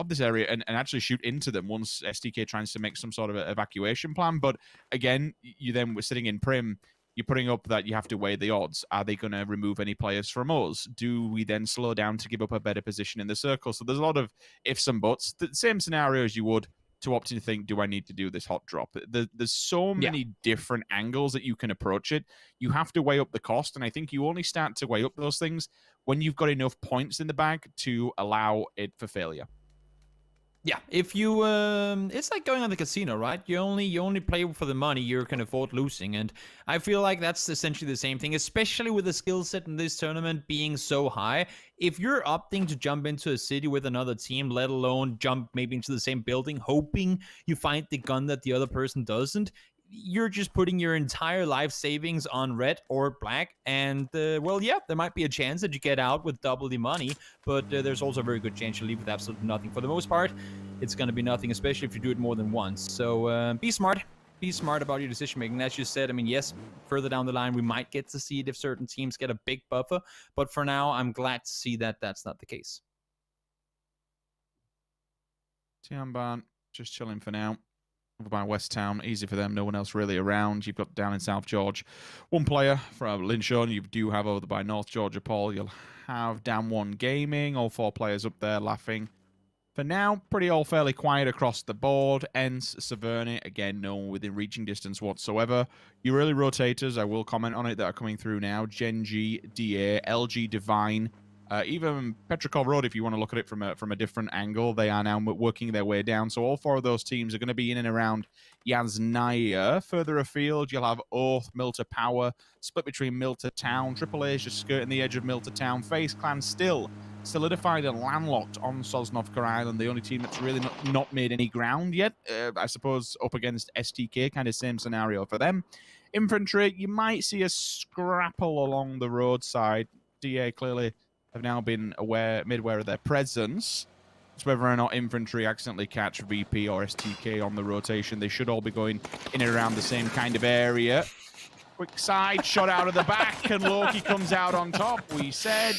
this area and actually shoot into them once STK tries to make some sort of evacuation plan. But again, you then were sitting in Prim, you're putting up that you have to weigh the odds. Are they going to remove any players from us? Do we then slow down to give up a better position in the circle? So there's a lot of ifs and buts. The same scenario as you would to opt to think, do I need to do this hot drop? There's so many different angles that you can approach it. You have to weigh up the cost, and I think you only start to weigh up those things when you've got enough points in the bag to allow it for failure. Yeah, if you, it's like going on the casino, right? You only play for the money you can afford losing, and I feel like that's essentially the same thing, especially with the skill set in this tournament being so high. If you're opting to jump into a city with another team, let alone jump maybe into the same building, hoping you find the gun that the other person doesn't, you're just putting your entire life savings on red or black, and well, yeah, there might be a chance that you get out with double the money, but there's also a very good chance you leave with absolutely nothing. For the most part, it's going to be nothing, especially if you do it more than once. So be smart about your decision making. As you said, I mean, yes, further down the line we might get to see it if certain teams get a big buffer, but for now I'm glad to see that that's not the case. Tianban just chilling for now. over by West Town. Easy for them. No one else really around. You've got down in South George one player from Linshorn. You do have over by North Georgia, Paul. You'll have down one Gaming. All 4 players up there laughing. For now, pretty all fairly quiet across the board. Ents, Severny, again, no one within reaching distance whatsoever. Your early rotators, I will comment on it, that are coming through now. Gen G, DA, LG Divine, even Petrikov Road, if you want to look at it from a different angle, they are now working their way down. So all 4 of those teams are going to be in and around Yasnaya. Further afield, you'll have Oath, Milter Power, split between Milter Town. Triple A is just skirting the edge of Milter Town. FaZe Clan still solidified and landlocked on Sosnovka Island, the only team that's really not made any ground yet. I suppose up against STK, kind of same scenario for them. Infantry, you might see a scrapple along the roadside. DA clearly have now been made aware of their presence. It's whether or not Infantry accidentally catch VP or STK on the rotation. They should all be going in and around the same kind of area. Quick side shot out of the back, and Loki comes out on top. We said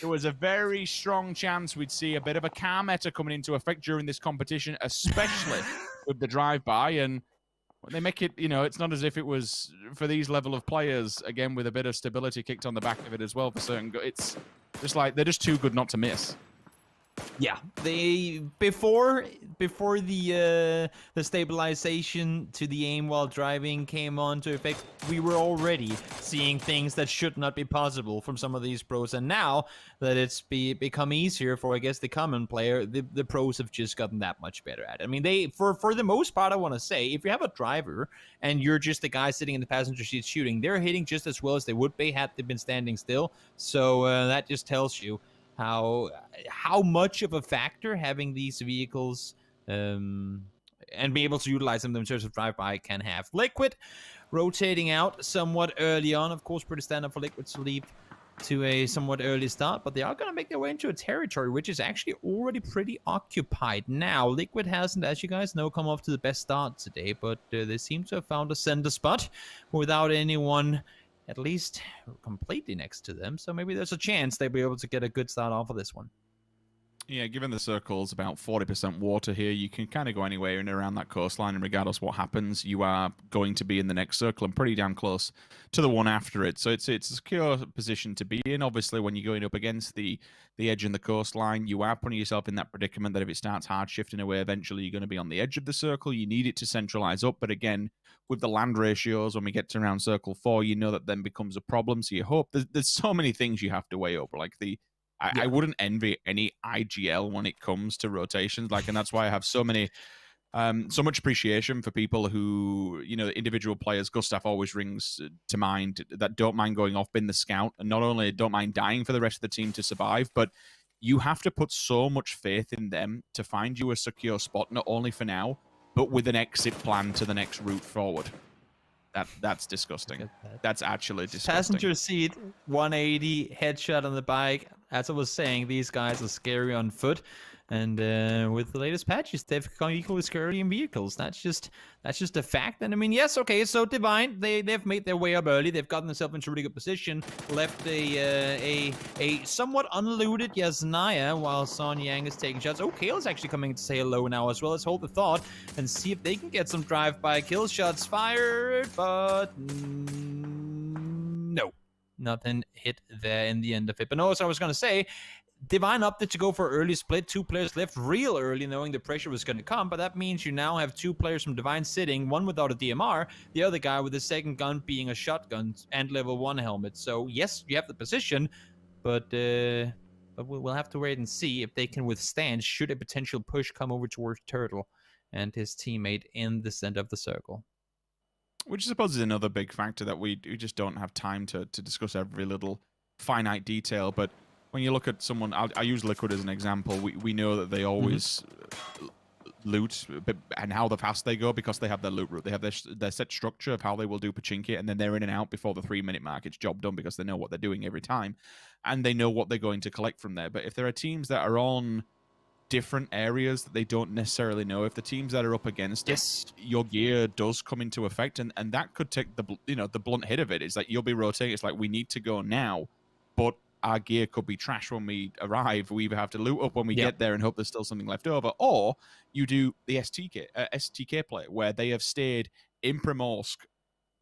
there was a very strong chance we'd see a bit of a car meta coming into effect during this competition, especially with the drive-by. And when they make it, it's not as if it was for these level of players, again, with a bit of stability kicked on the back of it as well for certain. It's just like they're just too good not to miss. Yeah, they before the stabilization to the aim while driving came on to effect, we were already seeing things that should not be possible from some of these pros, and now that it's become easier for, I guess, the common player, the pros have just gotten that much better at it. I mean, they for the most part, I want to say, if you have a driver and you're just the guy sitting in the passenger seat shooting, they're hitting just as well as they would be had they been standing still. So that just tells you how much of a factor having these vehicles and be able to utilize them in terms of drive-by can have. Liquid rotating out somewhat early on. Of course, pretty standard for Liquid to leave to a somewhat early start, but they are going to make their way into a territory which is actually already pretty occupied now. Liquid hasn't, as you guys know, come off to the best start today, but they seem to have found a center spot without anyone at least completely next to them. So maybe there's a chance they'll be able to get a good start off of this one. Yeah, given the circle's about 40% water here, you can kind of go anywhere in and around that coastline, and regardless what happens, you are going to be in the next circle and pretty damn close to the one after it. So it's a secure position to be in. Obviously, when you're going up against the edge and the coastline, you are putting yourself in that predicament that if it starts hard shifting away, eventually you're going to be on the edge of the circle. You need it to centralize up, but again, with the land ratios, when we get to around circle 4, you know that then becomes a problem. So you hope there's so many things you have to weigh over, like I wouldn't envy any IGL when it comes to rotations, and that's why I have so much appreciation for people who, the individual players. Gustav always rings to mind that don't mind going off, being the scout, and not only don't mind dying for the rest of the team to survive, but you have to put so much faith in them to find you a secure spot, not only for now, but with an exit plan to the next route forward. That's disgusting. That's actually disgusting. Passenger seat, 180, headshot on the bike. As I was saying, these guys are scary on foot. And with the latest patches, they've become equally scary in vehicles. That's just a fact. And I mean, yes, okay, so Divine, they've made their way up early. They've gotten themselves into a really good position. Left a somewhat unlooted Yasnaya while Son Yang is taking shots. Oh, Kale's actually coming to say hello now as well. Let's hold the thought and see if they can get some drive-by kill shots fired. But no, nothing hit there in the end of it. But no, as I was going to say, Divine opted to go for early split. 2 players left real early, knowing the pressure was going to come, but that means you now have 2 players from Divine sitting, one without a DMR, the other guy with the second gun being a shotgun and level 1 helmet. So yes, you have the position, but we'll have to wait and see if they can withstand should a potential push come over towards Turtle and his teammate in the center of the circle. Which I suppose is another big factor that we just don't have time to discuss every little finite detail, but when you look at someone, I use Liquid as an example. We know that they always loot and how fast they go because they have their loot route. They have their set structure of how they will do Pachinki, and then they're in and out before the 3-minute mark. It's job done because they know what they're doing every time, and they know what they're going to collect from there. But if there are teams that are on different areas that they don't necessarily know, if the teams that are up against it, your gear does come into effect, and that could take the blunt hit of it. Is that you'll be rotating. It's like, we need to go now, but our gear could be trash when we arrive. We either have to loot up when we get there and hope there's still something left over, or you do the STK play, where they have stayed in Primorsk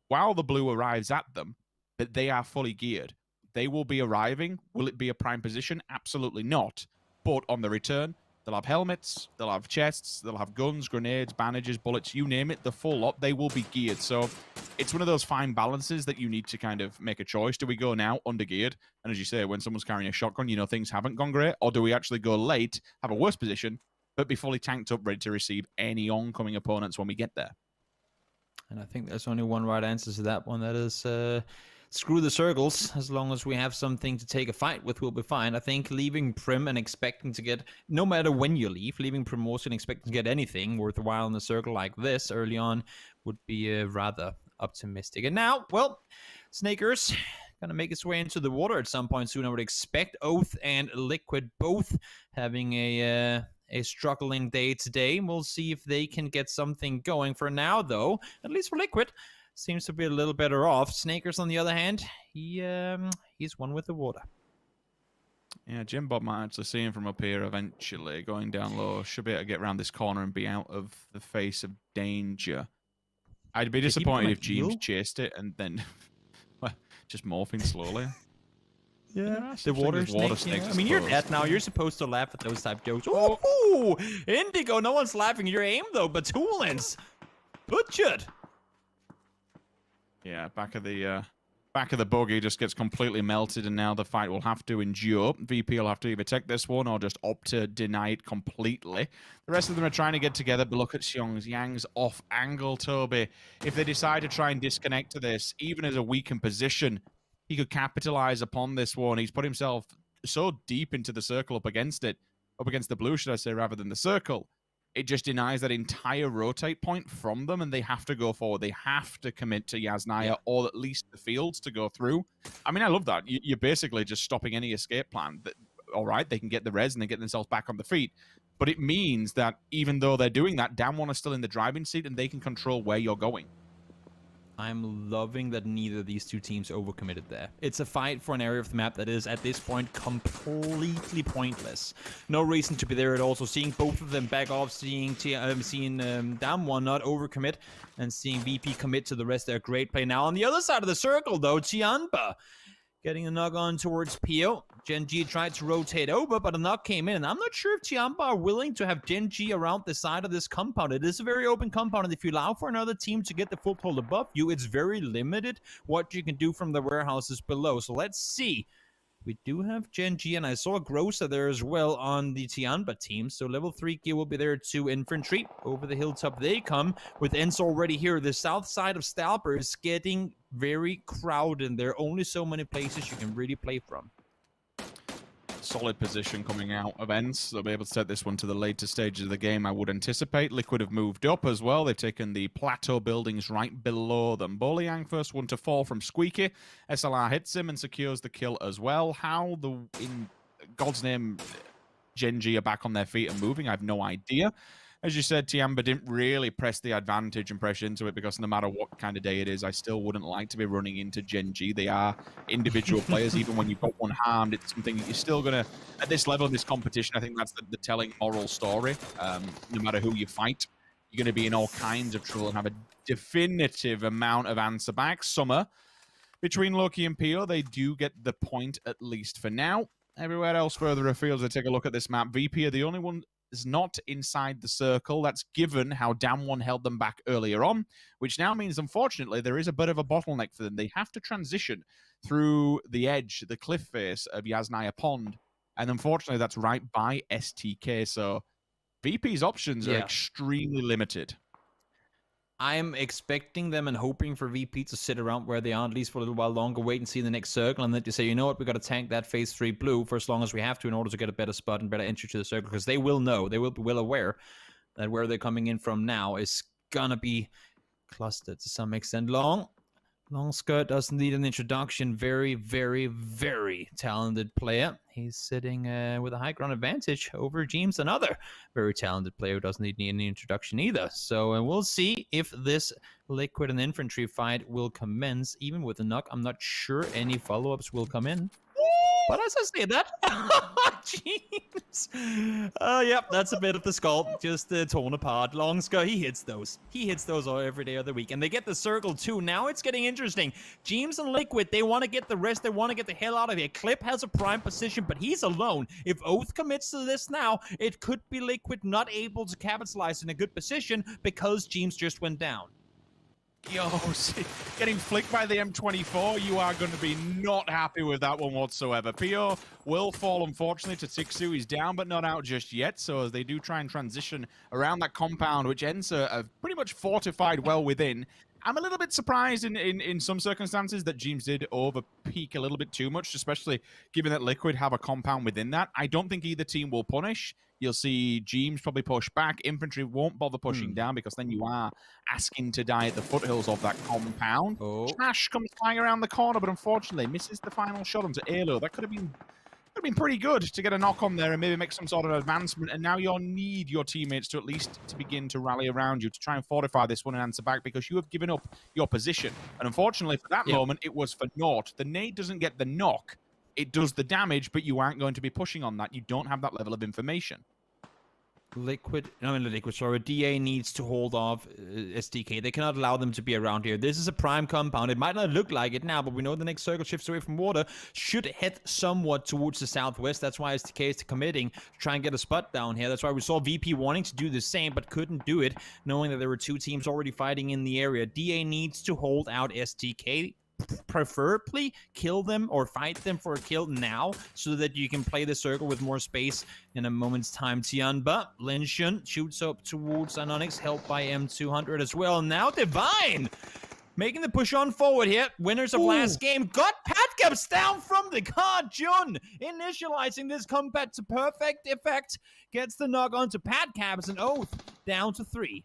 while the blue arrives at them, but they are fully geared. They will be arriving. Will it be a prime position? Absolutely not. But on the return, they'll have helmets, they'll have chests, they'll have guns, grenades, bandages, bullets, you name it, the full lot. They will be geared. So it's one of those fine balances that you need to kind of make a choice. Do we go now under-geared? And as you say, when someone's carrying a shotgun, you know things haven't gone great. Or do we actually go late, have a worse position, but be fully tanked up, ready to receive any oncoming opponents when we get there? And I think there's only one right answer to that one. That is... screw the circles. As long as we have something to take a fight with, we'll be fine. I think leaving Prim and expecting to get, no matter when you leave, leaving Primorsk and expecting to get anything worthwhile in a circle like this early on would be rather optimistic. And now, well, Snakers gonna make its way into the water at some point soon. I would expect Oath and Liquid both having a struggling day today. We'll see if they can get something going. For now, though, at least for Liquid, seems to be a little better off. Snakers, on the other hand, he's one with the water. Yeah, Jim Bob might actually see him from up here eventually, going down low. Should be able to get around this corner and be out of the face of danger. I'd be disappointed if James chased it and then just morphing slowly. Yeah, the water snakes. I mean, you're dead now. You're supposed to laugh at those type jokes. Ooh, Indigo. No one's laughing at your aim, though. Batulins. Butchered. Yeah, back of the buggy just gets completely melted, and now the fight will have to endure. VP will have to either take this one or just opt to deny it completely. The rest of them are trying to get together, but look at Xiong's Yang's off angle, Toby. If they decide to try and disconnect to this, even as a weakened position, he could capitalize upon this one. He's put himself so deep into the circle up against the blue, should I say, rather than the circle. It just denies that entire rotate point from them, and they have to go forward. They have to commit to Yasnaya, or at least the fields to go through. I mean, I love that. You're basically just stopping any escape plan. All right, they can get the res and they get themselves back on the feet. But it means that even though they're doing that, Damwon is still in the driving seat, and they can control where you're going. I'm loving that neither of these two teams overcommitted there. It's a fight for an area of the map that is, at this point, completely pointless. No reason to be there at all. So seeing both of them back off, seeing Damwon not overcommit, and seeing VP commit to the rest, they're great play. Now, on the other side of the circle, though, Tianba getting a knock on towards Pio. Gen.G tried to rotate over, but a knock came in. And I'm not sure if Tianba are willing to have Gen.G around the side of this compound. It is a very open compound, and if you allow for another team to get the foothold above you, it's very limited what you can do from the warehouses below. So let's see. We do have Gen.G, and I saw Grosa there as well on the Tianba team. So level 3 gear will be there to infantry. Over the hilltop they come, with Enzo already here. The south side of Stalber is getting very crowded, and there are only so many places you can really play from. Solid position coming out of Ents. They'll be able to take this one to the later stages of the game, I would anticipate. Liquid have moved up as well. They've taken the plateau buildings right below them. Boliang, first one to fall from Squeaky. SLR hits him and secures the kill as well. How in God's name Gen.G are back on their feet and moving, I have no idea. As you said, Tianba didn't really press the advantage and press into it, because no matter what kind of day it is, I still wouldn't like to be running into Gen.G. They are individual players. Even when you've got one harmed, it's something that you're still going to, at this level in this competition, I think that's the telling moral story. No matter who you fight, you're going to be in all kinds of trouble and have a definitive amount of answer back. Summer, between Loki and Pio, they do get the point, at least for now. Everywhere else further afield, as I take a look at this map, VP are the only one is not inside the circle. That's given how Damwon held them back earlier on, which now means, unfortunately, there is a bit of a bottleneck for them. They have to transition through the edge, the cliff face of Yasnaya Pond, and unfortunately, that's right by STK, so VP's options are extremely limited. I'm expecting them and hoping for VP to sit around where they are at least for a little while longer, wait and see the next circle, and then to say, you know what, we got to tank that phase 3 blue for as long as we have to in order to get a better spot and better entry to the circle, because they will know, they will be well aware that where they're coming in from now is gonna be clustered to some extent. Long Skirt doesn't need an introduction. Very, very, very talented player. He's sitting with a high ground advantage over James, another very talented player who doesn't need any introduction either. So we'll see if this Liquid and infantry fight will commence. Even with a knock, I'm not sure any follow-ups will come in. But as I say that, jeez. Yep, that's a bit of the skull, just torn apart. Longska, he hits those. He hits those all every day of the week. And they get the circle too. Now it's getting interesting. James and Liquid, they want to get the rest. They want to get the hell out of here. Clip has a prime position, but he's alone. If Oath commits to this now, it could be Liquid not able to capitalize in a good position because James just went down. Yo, see, getting flicked by the M24, you are going to be not happy with that one whatsoever. PO will fall, unfortunately, to Tixu. He's down, but not out just yet. So as they do try and transition around that compound, which Ensa have pretty much fortified well within, I'm a little bit surprised in some circumstances that James did over-peak a little bit too much, especially given that Liquid have a compound within that. I don't think either team will punish. You'll see James probably push back. Infantry won't bother pushing down because then you are asking to die at the foothills of that compound. Trash comes flying around the corner, but unfortunately misses the final shot onto Alo. That could have been pretty good to get a knock on there and maybe make some sort of advancement. And now you'll need your teammates to at least to begin to rally around you to try and fortify this one and answer back because you have given up your position. And unfortunately for that moment, it was for naught. The nade doesn't get the knock. It does the damage, but you aren't going to be pushing on that. You don't have that level of information. DA needs to hold off SDK. They cannot allow them to be around here. This is a prime compound. It might not look like it now, but we know the next circle shifts away from water should head somewhat towards the southwest. That's why SDK is committing to try and get a spot down here. That's why we saw VP wanting to do the same, but couldn't do it, knowing that there were two teams already fighting in the area. DA needs to hold out SDK. Preferably kill them or fight them for a kill now so that you can play the circle with more space in a moment's time. Tian, but Lenshin shoots up towards Anonix, helped by M200 as well. Now Divine making the push on forward here. Winners of last game got Patcaps down from the card. Jun initializing this combat to perfect effect. Gets the knock onto Patcaps and Oath down to 3.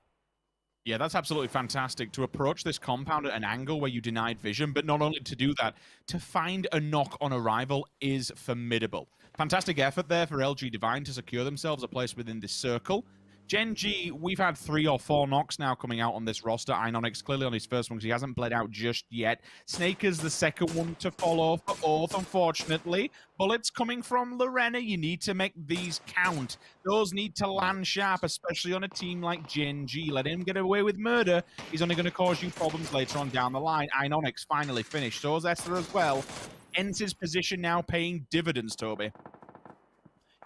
Yeah, that's absolutely fantastic to approach this compound at an angle where you denied vision, but not only to do that, to find a knock on arrival is formidable. Fantastic effort there for LG Divine to secure themselves a place within this circle. Gen G, we've had 3 or 4 knocks now coming out on this roster. Inonix clearly on his first one because he hasn't bled out just yet. Snake is the second one to follow for Oath, unfortunately. Bullets coming from Lorena. You need to make these count. Those need to land sharp, especially on a team like Gen G. Let him get away with murder. He's only going to cause you problems later on down the line. Inonix finally finished. So is Esther as well. Ends his position now paying dividends, Toby.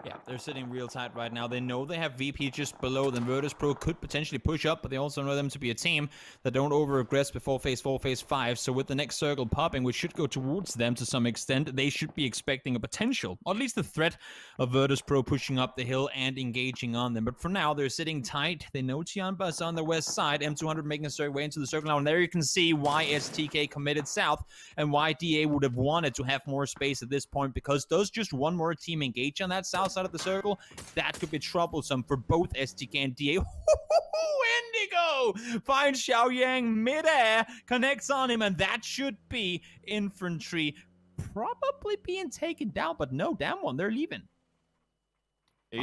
Yeah, they're sitting real tight right now. They know they have VP just below them. Virtus Pro could potentially push up, but they also know them to be a team that don't over-aggress before phase 4, phase 5. So with the next circle popping, which should go towards them to some extent, they should be expecting a potential, or at least the threat of Virtus Pro pushing up the hill and engaging on them. But for now, they're sitting tight. They know Tianba is on the west side. M200 making a way into the circle now. And there you can see why STK committed south and why DA would have wanted to have more space at this point, because does just one more team engage on that south side of the circle, that could be troublesome for both STK and DA. Indigo finds Xiaoyang midair, connects on him, and that should be infantry probably being taken down, but no, damn one, they're leaving.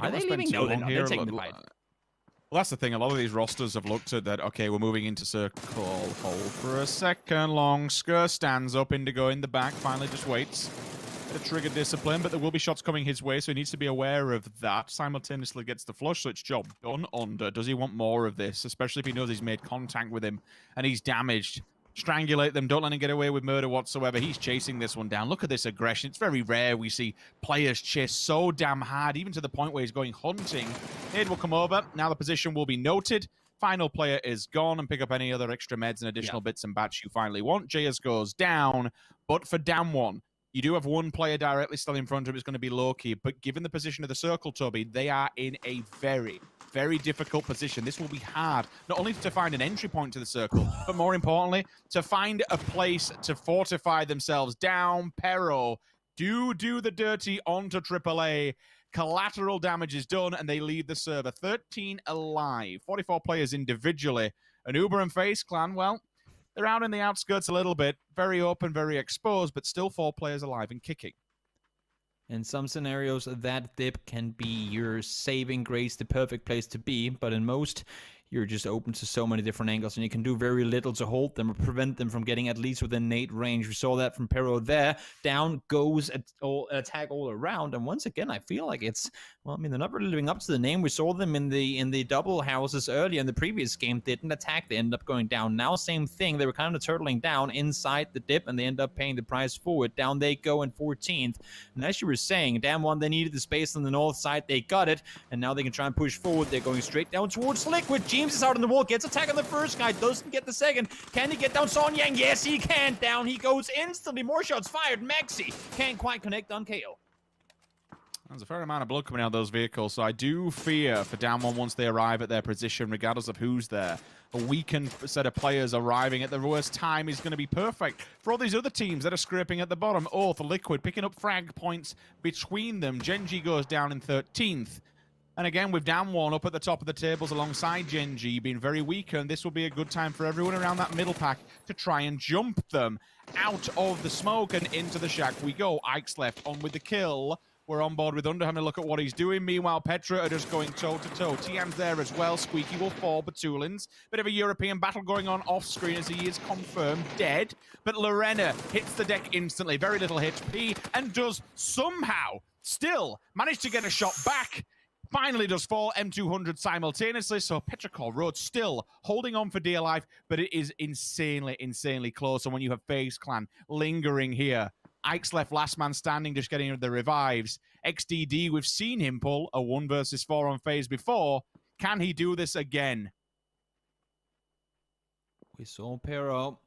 Are they leaving? No, they're not. They're taking the fight. Well, that's the thing. A lot of these rosters have looked at that. Okay, we're moving into circle. Hold for a second. Longska stands up. Indigo in the back. Finally just waits. Bit of trigger discipline, but there will be shots coming his way, so he needs to be aware of that. Simultaneously gets the flush, so it's job done. Under. Does he want more of this? Especially if he knows he's made contact with him and he's damaged. Strangulate them. Don't let him get away with murder whatsoever. He's chasing this one down. Look at this aggression. It's very rare we see players chase so damn hard, even to the point where he's going hunting. Nade will come over. Now the position will be noted. Final player is gone, and pick up any other extra meds and additional bits and bats you finally want. JS goes down, but for down one, you do have one player directly still in front of him. It's going to be Loki, but given the position of the circle, Toby, they are in a very, very difficult position. This will be hard, not only to find an entry point to the circle, but more importantly, to find a place to fortify themselves. Down, Pero, do the dirty onto AAA. Collateral damage is done, and they leave the server. 13 alive, 44 players individually. And Uber and Face Clan, well, they're out in the outskirts a little bit. Very open, very exposed, but still 4 players alive and kicking. In some scenarios, that dip can be your saving grace, the perfect place to be. But in most, you're just open to so many different angles, and you can do very little to hold them or prevent them from getting at least within nade range. We saw that from Pero there. Down goes an attack all around, and once again, I feel like it's, well, I mean, they're not really living up to the name. We saw them in the double houses earlier in the previous game. Didn't attack. They ended up going down. Now, same thing. They were kind of turtling down inside the dip, and they end up paying the price for it. Down they go in 14th. And as you were saying, damn one, they needed the space on the north side. They got it, and now they can try and push forward. They're going straight down towards Liquid. James is out on the wall, gets attack on the first guy, doesn't get the second. Can he get down Son Yang? Yes, he can. Down he goes instantly. More shots fired. Maxi can't quite connect on KO. There's a fair amount of blood coming out of those vehicles, so I do fear for down one once they arrive at their position, regardless of who's there. A weakened set of players arriving at the worst time is going to be perfect for all these other teams that are scraping at the bottom. Oath, Liquid, picking up frag points between them. Genji goes down in 13th. And again, with down one up at the top of the tables alongside Genji being very weakened, this will be a good time for everyone around that middle pack to try and jump them out of the smoke and into the shack we go. Ike's left on with the kill. We're on board with Under, having a look at what he's doing. Meanwhile, Petra are just going toe-to-toe. Tian's there as well. Squeaky will fall. Batulins. Bit of a European battle going on off-screen as he is confirmed dead. But Lorena hits the deck instantly. Very little HP. And does somehow still manage to get a shot back. Finally does fall M200 simultaneously. So Petrichor Road still holding on for dear life. But it is insanely, insanely close. And when you have FaZe Clan lingering here, Ike's left last man standing, just getting the revives. XDD, we've seen him pull a 1 versus 4 on FaZe before. Can he do this again? We saw Pero.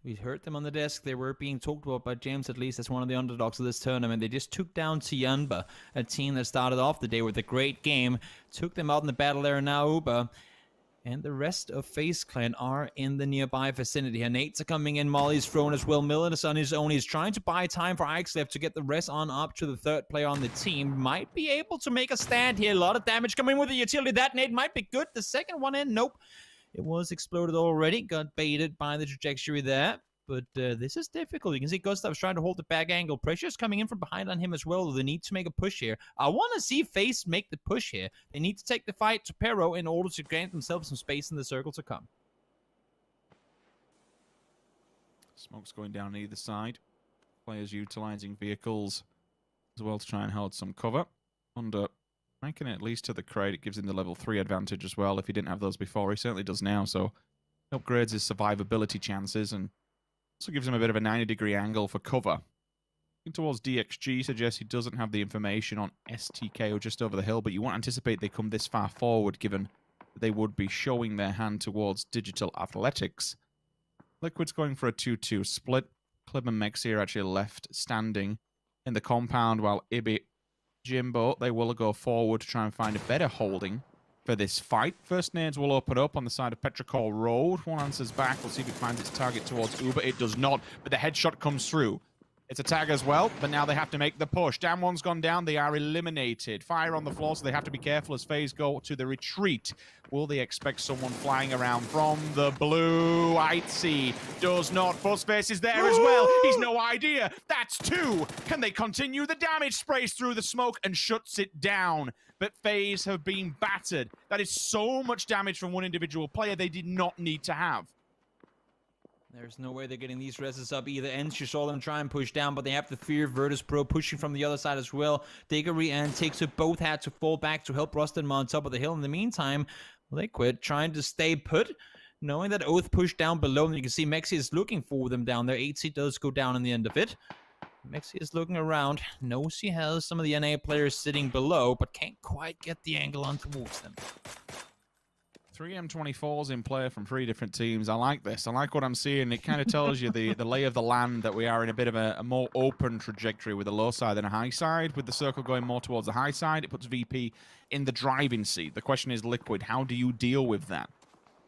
We heard them on the desk. They were being talked about by James, at least as one of the underdogs of this tournament. They just took down Tianba, a team that started off the day with a great game. Took them out in the battle there now, Uber. And the rest of FaZe Clan are in the nearby vicinity. Her nades are coming in. Molly's thrown as well. Miller is on his own. He's trying to buy time for Ikeslef to get the rest on up to the third player on the team. Might be able to make a stand here. A lot of damage coming with the utility. That nade might be good. The second one in, nope. It was exploded already. Got baited by the trajectory there. But this is difficult. You can see Gustav's trying to hold the back angle. Pressure's coming in from behind on him as well. They need to make a push here. I want to see FaZe make the push here. They need to take the fight to Pero in order to grant themselves some space in the circle to come. Smoke's going down on either side. Players utilizing vehicles as well to try and hold some cover. Under ranking it at least to the crate, it gives him the level 3 advantage as well. If he didn't have those before, he certainly does now. So upgrades his survivability chances and also gives him a bit of a 90-degree angle for cover. Looking towards DXG suggests he doesn't have the information on STK or just over the hill, but you won't anticipate they come this far forward, given that they would be showing their hand towards Digital Athletics. Liquid's going for a 2-2 split. Clib and Mexi are actually left standing in the compound, while Ibi, Jimbo, they will go forward to try and find a better holding for this fight. First nades will open up on the side of Petrichor Road. One answers back. We'll see if it finds its target towards Uber. It does not, but the headshot comes through. It's a tag as well, but now they have to make the push. Down one's gone down. They are eliminated. Fire on the floor, so they have to be careful as FaZe go to the retreat. Will they expect someone flying around from the blue? I'd see. Does not. Fuzzface is there as well. He's no idea. That's 2. Can they continue? The damage sprays through the smoke and shuts it down. But FaZe have been battered. That is so much damage from one individual player they did not need to have. There's no way they're getting these reses up either ends. You saw them try and push down, but they have the fear. Virtus Pro pushing from the other side as well. Diggory and Takes it both had to fall back to help Rustin on top of the hill. In the meantime, Liquid trying to stay put, knowing that Oath pushed down below. And you can see Mexi is looking for them down there. 8C does go down in the end of it. Mexi is looking around. Knows he has some of the NA players sitting below, but can't quite get the angle on towards them. 3 M24s in play from 3 different teams. I like this. I like what I'm seeing. It kind of tells you the lay of the land, that we are in a bit of a more open trajectory with a low side than a high side. With the circle going more towards the high side, it puts VP in the driving seat. The question is, Liquid, how do you deal with that?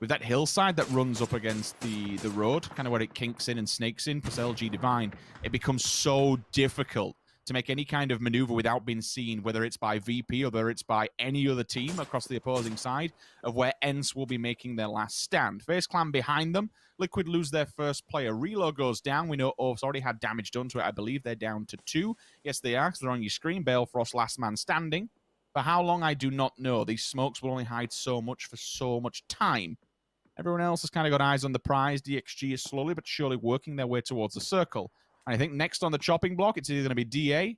With that hillside that runs up against the road, kind of where it kinks in and snakes in, plus LG Divine, it becomes so difficult to make any kind of maneuver without being seen, whether it's by VP or whether it's by any other team across the opposing side, of where ENCE will be making their last stand. FaZe Clan behind them. Liquid lose their first player. Reload goes down. We know Oath's already had damage done to it. I believe they're down to 2. Yes, they are, because they're on your screen. Balefrost, last man standing. For how long, I do not know. These smokes will only hide so much for so much time. Everyone else has kind of got eyes on the prize. DXG is slowly but surely working their way towards the circle. And I think next on the chopping block, it's either going to be DA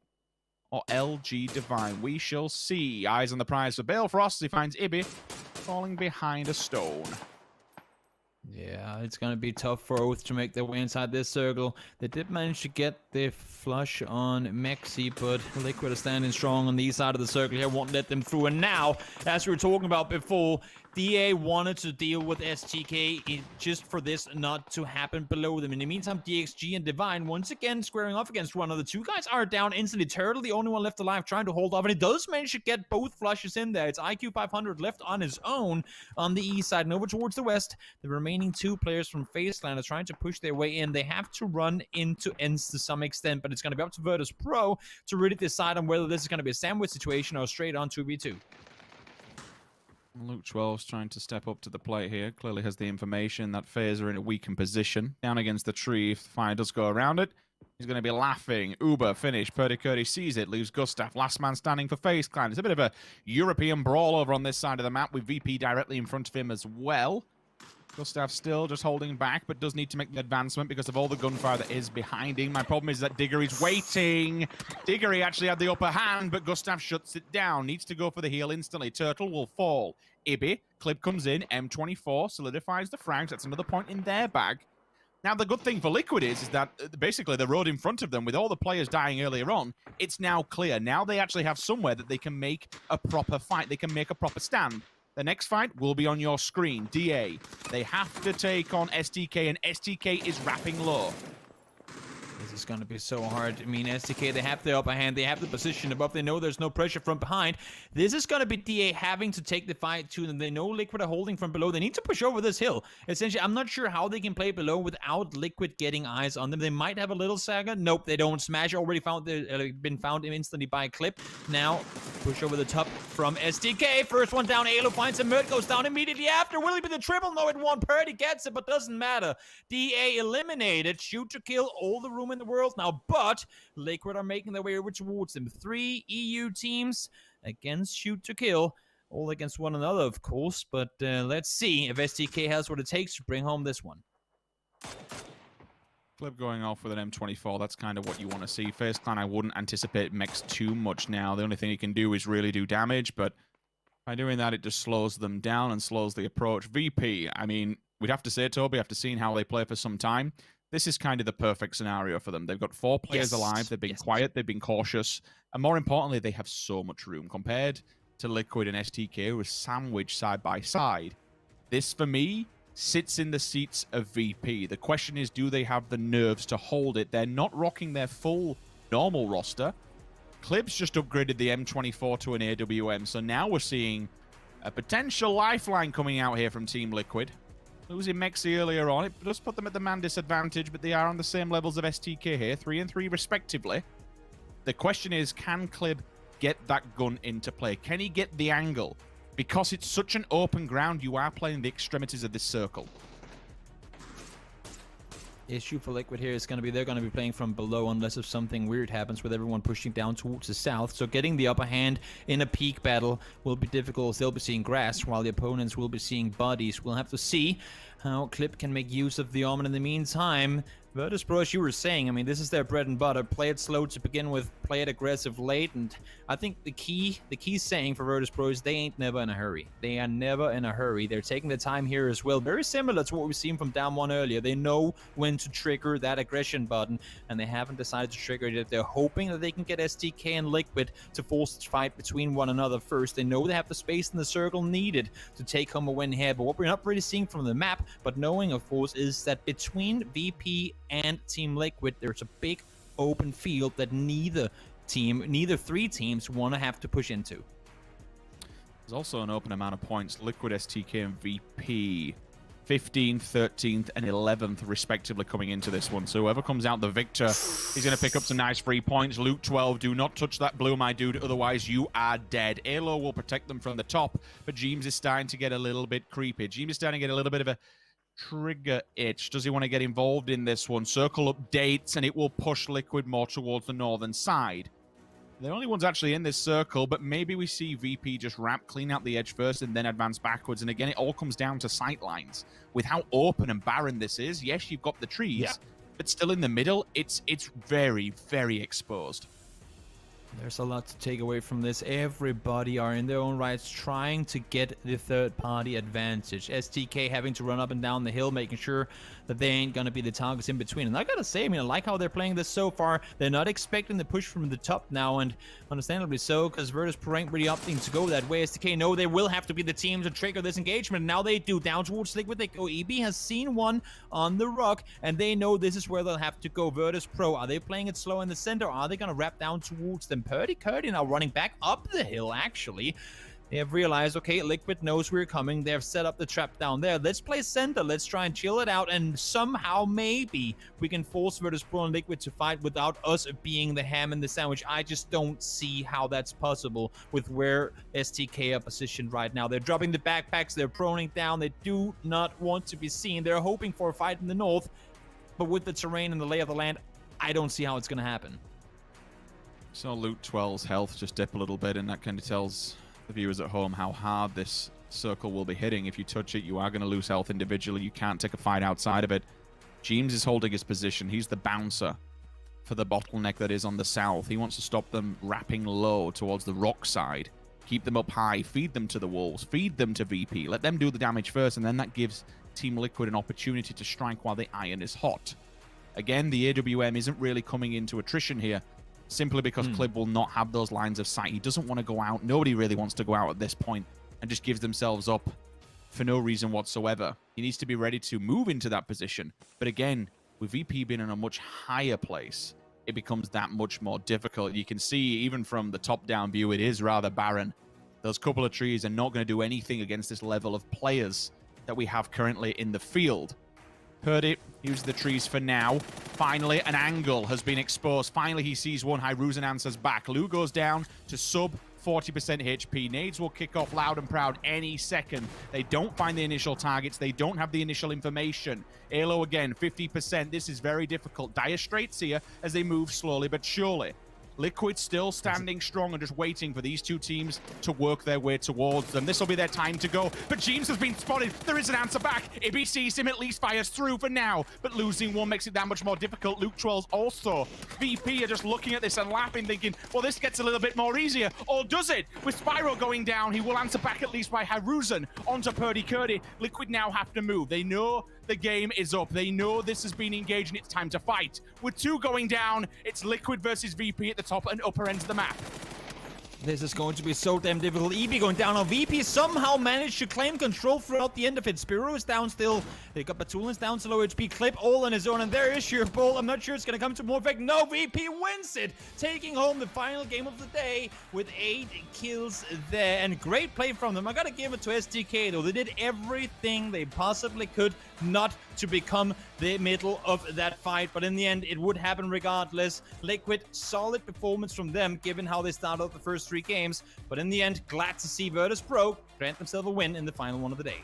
or LG Divine. We shall see. Eyes on the prize for Bale Frost. He finds Ibby falling behind a stone. Yeah, it's going to be tough for Oath to make their way inside this circle. They did manage to get the flush on Mexi, but Liquid are standing strong on the east side of the circle here, won't let them through. And now, as we were talking about before, DA wanted to deal with STK just for this not to happen below them. In the meantime, DXG and Divine once again squaring off against one another. Two guys are down instantly. Turtle, the only one left alive, trying to hold off, and he does manage to get both flushes in there. It's IQ 500 left on his own on the east side and over towards the west. The remaining two players from Faceland are trying to push their way in. They have to run into ends to some extent, but it's going to be up to Virtus Pro to really decide on whether this is going to be a sandwich situation or straight on 2v2. Luke 12's trying to step up to the plate here. Clearly has the information that FaZe are in a weakened position. Down against the tree. If the fire does go around it, he's going to be laughing. Uber, finish. Purdy Curdy sees it. Leaves Gustav. Last man standing for FaZe Clan. It's a bit of a European brawl over on this side of the map with VP directly in front of him as well. Gustav still just holding back, but does need to make the advancement because of all the gunfire that is behind him. My problem is that Diggory's waiting. Diggory actually had the upper hand, but Gustav shuts it down. Needs to go for the heal instantly. Turtle will fall. Ibby, clip comes in. M24 solidifies the frags. That's another point in their bag. Now, the good thing for Liquid is that basically the road in front of them, with all the players dying earlier on, it's now clear. Now they actually have somewhere that they can make a proper fight. They can make a proper stand. The next fight will be on your screen. DA. They have to take on STK, and STK is wrapping low. This is going to be so hard. I mean, STK, they have the upper hand. They have the position above. They know there's no pressure from behind. This is going to be DA having to take the fight to them. They know Liquid are holding from below. They need to push over this hill. Essentially, I'm not sure how they can play below without Liquid getting eyes on them. They might have a little Saga. Nope, they don't. Smash already found been found instantly by Clip. Now, push over the top from STK. First one down. Alo finds him. Mert goes down immediately after. Will it be the triple? No, it won't. Purdy gets it, but doesn't matter. DA eliminated. Shoot to kill. All the room in the world now, but Liquid are making their way over towards them. 3 EU teams against Shoot to Kill, all against one another, of course, but let's see if STK has what it takes to bring home this one. Clip going off with an M24, that's kind of what you want to see. FaZe Clan, I wouldn't anticipate Mex too much now. The only thing he can do is really do damage, but by doing that, it just slows them down and slows the approach. VP, I mean, we'd have to say, Toby, after seeing how they play for some time, this is kind of the perfect scenario for them. They've got 4 players alive. They've been quiet. They've been cautious. And more importantly, they have so much room compared to Liquid and STK, who are sandwiched side by side. This, for me, sits in the seats of VP. The question is, do they have the nerves to hold it? They're not rocking their full normal roster. Clips just upgraded the M24 to an AWM. So now we're seeing a potential lifeline coming out here from Team Liquid. Losing Mexi earlier on, it does put them at the man disadvantage, but they are on the same levels of STK here, 3 and 3 respectively. The question is, can Clib get that gun into play? Can he get the angle? Because it's such an open ground, you are playing the extremities of this circle. Issue for Liquid here is going to be they're going to be playing from below unless if something weird happens with everyone pushing down towards the south. So getting the upper hand in a peak battle will be difficult. They'll be seeing grass while the opponents will be seeing bodies. We'll have to see how Clip can make use of the Omen in the meantime. Virtus Pro, as you were saying, I mean, this is their bread and butter. Play it slow to begin with, play it aggressive late, and I think the key saying for Virtus Pro is they ain't never in a hurry. They are never in a hurry. They're taking the time here as well. Very similar to what we've seen from Down 1 earlier. They know when to trigger that aggression button, and they haven't decided to trigger it. They're hoping that they can get STK and Liquid to force the fight between one another first. They know they have the space in the circle needed to take home a win here, but what we're not really seeing from the map, but knowing, of course, is that between VP and Team Liquid, there's a big open field that neither 3 teams want to have to push into. There's also an open amount of points. Liquid, STK, and VP. 15th, 13th, and 11th, respectively, coming into this one. So whoever comes out the victor is going to pick up some nice free points. Luke 12, do not touch that blue, my dude, otherwise you are dead. Alo will protect them from the top, but James is starting to get a little bit creepy. James is starting to get a little bit of a trigger itch. Does he want to get involved in this one? Circle updates, and it will push Liquid more towards the northern side. the only ones actually in this circle, but maybe we see VP just clean out the edge first and then advance backwards. And again, it all comes down to sight lines. With how open and barren this is, yes, you've got the trees, but still in the middle, it's very, very exposed. There's a lot to take away from this. Everybody are in their own rights trying to get the third-party advantage. STK having to run up and down the hill, making sure that they ain't going to be the targets in between. And I got to say, I mean, I like how they're playing this so far. They're not expecting the push from the top now, and understandably so, because Virtus.pro ain't really opting to go that way. STK know they will have to be the team to trigger this engagement. Now they do. Down towards Liquid they go. EB has seen one on the rock, and they know this is where they'll have to go. Virtus.pro, are they playing it slow in the center, or are they going to wrap down towards them? Purdy now running back up the hill, actually. They have realized, okay, Liquid knows we're coming. They've set up the trap down there. Let's play center. Let's try and chill it out, and somehow maybe we can force Virtus.pro and Liquid to fight without us being the ham in the sandwich. I just don't see how that's possible with where STK are positioned right now. They're dropping the backpacks. They're proning down. They do not want to be seen. They're hoping for a fight in the north, but with the terrain and the lay of the land, I don't see how it's going to happen. So Luke 12's health just dip a little bit, and that kind of tells the viewers at home how hard this circle will be hitting. If you touch it, you are going to lose health individually. You can't take a fight outside of it. James is holding his position. He's the bouncer for the bottleneck that is on the south. He wants to stop them wrapping low towards the rock side. Keep them up high. Feed them to the wolves. Feed them to VP. Let them do the damage first, and then that gives Team Liquid an opportunity to strike while the iron is hot. Again, the AWM isn't really coming into attrition here, simply because Clib will not have those lines of sight. He doesn't want to go out. Nobody really wants to go out at this point and just gives themselves up for no reason whatsoever. He needs to be ready to move into that position. But again, with VP being in a much higher place, it becomes that much more difficult. You can see, even from the top-down view, it is rather barren. Those couple of trees are not going to do anything against this level of players that we have currently in the field. Purdy, use the trees for now. Finally, an angle has been exposed. Finally, he sees one. Hyruzen answers back. Lou goes down to sub 40% HP. Nades will kick off loud and proud any second. They don't find the initial targets. They don't have the initial information. Alo again, 50%. This is very difficult. Dire Straits here as they move slowly but surely. Liquid still standing strong and just waiting for these two teams to work their way towards them. This will be their time to go. But James has been spotted. There is an answer back. Ibi sees him, at least fires through for now. But losing one makes it that much more difficult. Luke 12's also. VP are just looking at this and laughing, thinking, well, this gets a little bit more easier. Or does it? With Spyro going down, he will answer back at least by Hyruzen onto Purdy Curdy. Liquid now have to move. They know the game is up. They know this has been engaged and it's time to fight. With two going down, it's Liquid versus VP at the top and upper ends of the map. This is going to be so damn difficult. EB going down on VP, somehow managed to claim control throughout the end of it. Spiro is down still. They got Batulin's down to low HP. Clip all on his own, and there is Sheer Bull. I'm not sure it's going to come to more effect. No, VP wins it, taking home the final game of the day with 8 kills there. And great play from them. I got to give it to STK, though. They did everything they possibly could not to become the middle of that fight. But in the end, it would happen regardless. Liquid, solid performance from them, given how they started out the first 3 games. But in the end, glad to see Virtus.pro grant themselves a win in the final one of the day.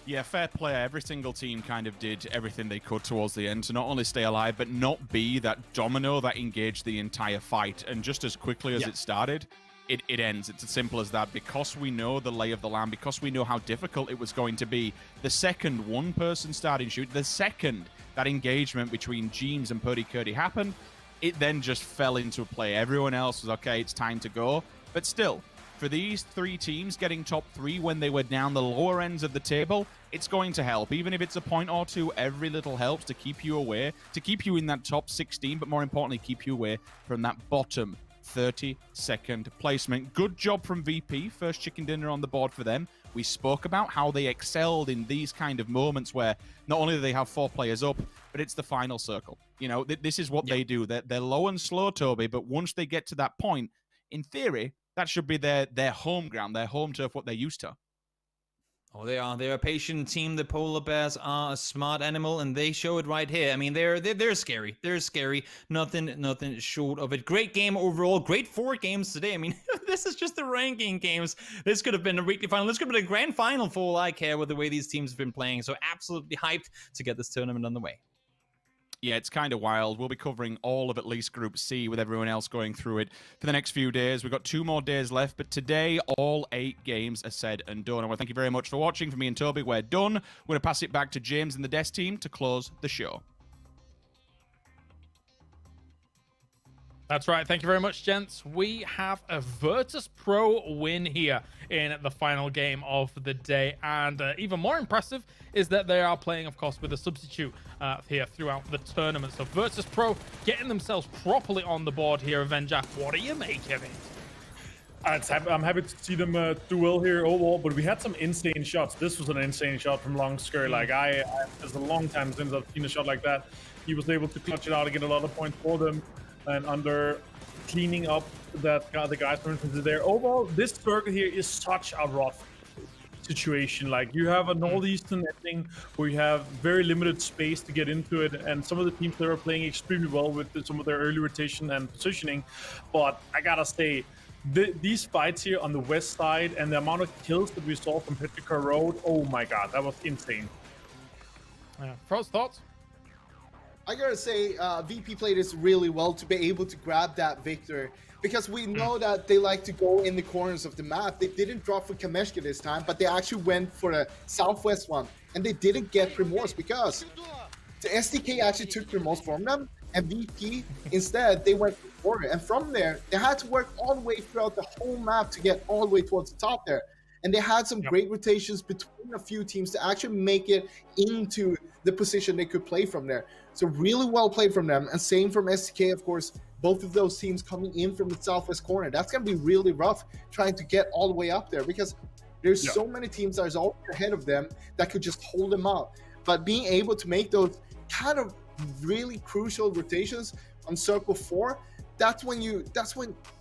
Yeah, fair play. Every single team kind of did everything they could towards the end to not only stay alive, but not be that domino that engaged the entire fight. And just as quickly as it started, it ends. It's as simple as that. Because we know the lay of the land, because we know how difficult it was going to be, the second one person started shooting, the second that engagement between James and Purdy Curdy happened, it then just fell into play. Everyone else was, okay, it's time to go. But still, for these 3 teams getting top 3 when they were down the lower ends of the table, it's going to help. Even if it's a point or two, every little helps to keep you away, to keep you in that top 16, but more importantly, keep you away from that bottom 32nd placement. Good job from VP. First chicken dinner on the board for them. We spoke about how they excelled in these kind of moments where not only do they have 4 players up, but it's the final circle. You know, this is what they do. They're low and slow, Toby, but once they get to that point, in theory, that should be their home ground, their home turf, what they're used to. Oh, they are. They're a patient team. The polar bears are a smart animal, and they show it right here. I mean, they're scary. They're scary. Nothing short of it. Great game overall. Great 4 games today. I mean, this is just the ranking games. This could have been a weekly final. This could have been a grand final for all I care with the way these teams have been playing. So absolutely hyped to get this tournament on the way. yeah, it's kind of wild. We'll be covering all of at least Group C with everyone else going through it for the next few days. We've got 2 more days left, but today all 8 games are said and done. I want to thank you very much for watching. For me and Toby, we're done. We're going to pass it back to James and the Desk team to close the show. That's right. Thank you very much, gents. We have a Virtus Pro win here in the final game of the day. And even more impressive is that they are playing, of course, with a substitute here throughout the tournament. So Virtus Pro getting themselves properly on the board here. Avenger, what do you make of it? I'm happy to see them do well here overall, but we had some insane shots. This was an insane shot from Long Skirt. Like, it's a long time since I've seen a shot like that. He was able to clutch it out and get a lot of points for them. And under cleaning up that the guys, for instance, are there. Overall, this circuit here is such a rough situation. Like, you have a northeastern ending where you have very limited space to get into it, and some of the teams that are playing extremely well with some of their early rotation and positioning. But I gotta say, these fights here on the west side and the amount of kills that we saw from Petrica Road, oh my god, that was insane. Yeah. Frost, thoughts? I gotta say, VP played this really well to be able to grab that victory, because we know that they like to go in the corners of the map. They didn't drop for Kameshka this time, but they actually went for the southwest one, and they didn't get Primorse because the SDK actually took Primorse from them, and VP instead they went for border, and from there they had to work all the way throughout the whole map to get all the way towards the top there. And they had some great rotations between a few teams to actually make it into the position they could play from there. So really well played from them. And same from STK, of course, both of those teams coming in from the southwest corner. That's going to be really rough trying to get all the way up there, because there's so many teams that is all ahead of them that could just hold them out. But being able to make those kind of really crucial rotations on Circle 4, that's when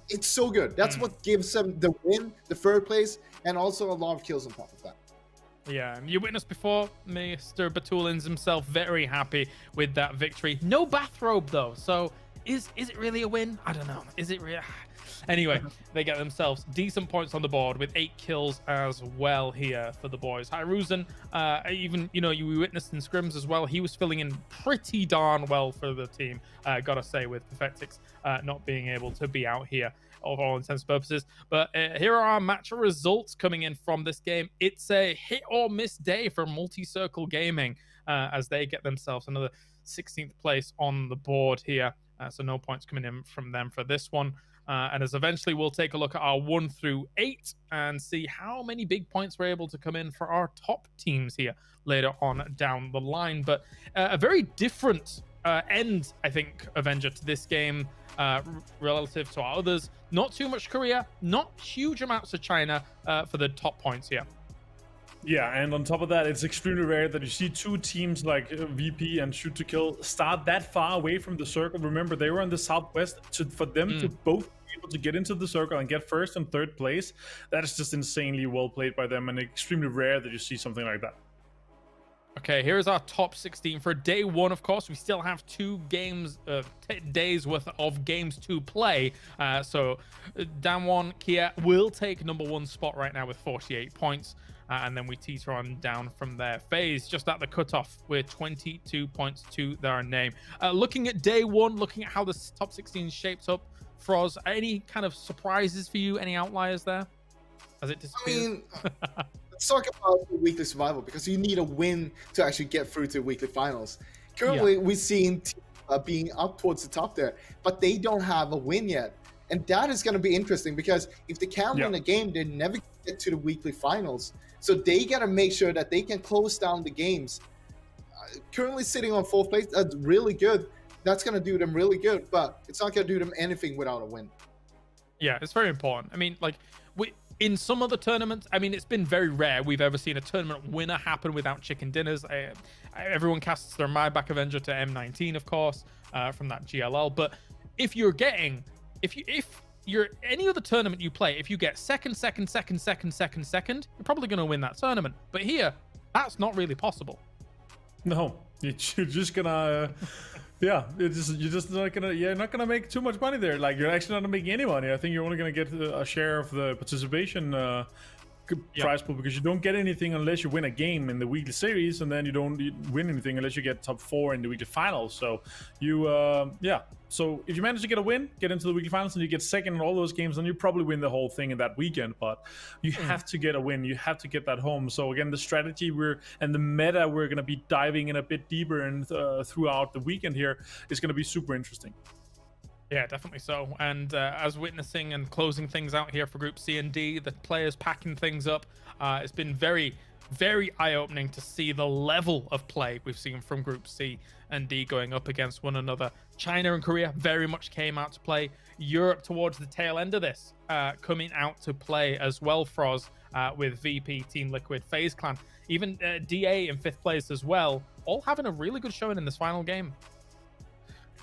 it's so good. That's what gives them the win, the third place, and also a lot of kills on top of that. Yeah, you witnessed before, Mr. Batulins himself very happy with that victory. No bathrobe though, so is it really a win? I don't know. Is it real? Anyway, they get themselves decent points on the board with 8 kills as well here for the boys. Hyruzen, even, you witnessed in scrims as well, he was filling in pretty darn well for the team, gotta say, with Perfectix not being able to be out here of all intents and purposes. But here are our match results coming in from this game. It's a hit or miss day for Multi-Circle Gaming as they get themselves another 16th place on the board here. So no points coming in from them for this one. And as eventually we'll take a look at our 1 through 8 and see how many big points we're able to come in for our top teams here later on down the line. But a very different end, I think, Avenger, to this game relative to our others. Not too much Korea, not huge amounts of China for the top points here. Yeah, and on top of that, it's extremely rare that you see 2 teams like VP and Shoot to Kill start that far away from the circle. Remember, they were in the southwest. For them to both be able to get into the circle and get first and third place, that is just insanely well played by them, and extremely rare that you see something like that. Okay, here's our top 16 for day 1. Of course, we still have 2 games, days worth of games to play. So Damwon Kia will take number 1 spot right now with 48 points. And then we teeter on down from there. FaZe just at the cutoff with 22 points to their name. Looking at day 1, looking at how the top 16 shapes up, Froz, any kind of surprises for you? Any outliers there as it disappears? I mean, let's talk about the weekly survival, because you need a win to actually get through to the weekly finals. Currently, we've seen being up towards the top there, but they don't have a win yet. And that is going to be interesting, because if they can't win a game, they never get to the weekly finals. So they got to make sure that they can close down the games. Currently sitting on 4th place, that's really good. That's going to do them really good, but it's not going to do them anything without a win. Yeah, it's very important. I mean, like, in some other tournaments, I mean, it's been very rare we've ever seen a tournament winner happen without chicken dinners. Everyone casts their My Back Avenger to M19, of course, from that GLL. But if you're any other tournament you play, if you get second, you're probably going to win that tournament. But here, that's not really possible. No, you're just gonna, you're not gonna make too much money there. Like, you're actually not making any money. I think you're only gonna get a share of the participation prize pool because you don't get anything unless you win a game in the weekly series, and then you don't win anything unless you get top 4 in the weekly finals. So you, So if you manage to get a win, get into the weekly finals, and you get second in all those games, then you probably win the whole thing in that weekend. But you have to get a win. You have to get that home. So again, the strategy and the meta we're going to be diving in a bit deeper and throughout the weekend here is going to be super interesting. Yeah, definitely so. And as witnessing and closing things out here for Group C and D, the players packing things up, it's been very, very eye-opening to see the level of play we've seen from Group C and D going up against one another. China and Korea very much came out to play. Europe towards the tail end of this, coming out to play as well, Froz, with VP, Team Liquid, FaZe Clan, even DA in 5th place as well, all having a really good showing in this final game.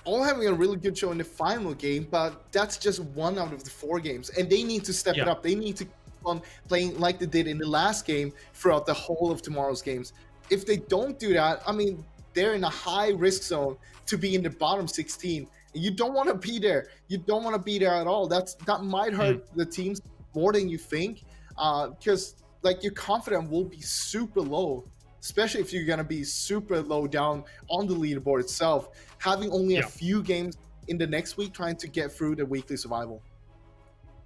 All having a really good show in the final game, but that's just 1 out of the 4 games, and they need to step it up. They need to keep on playing like they did in the last game throughout the whole of tomorrow's games. If they don't do that, I mean, they're in a high risk zone to be in the bottom 16. You don't want to be there. You don't want to be there at all. That might hurt the teams more than you think, because like your confidence will be super low, especially if you're going to be super low down on the leaderboard itself, having only a few games in the next week trying to get through the weekly survival.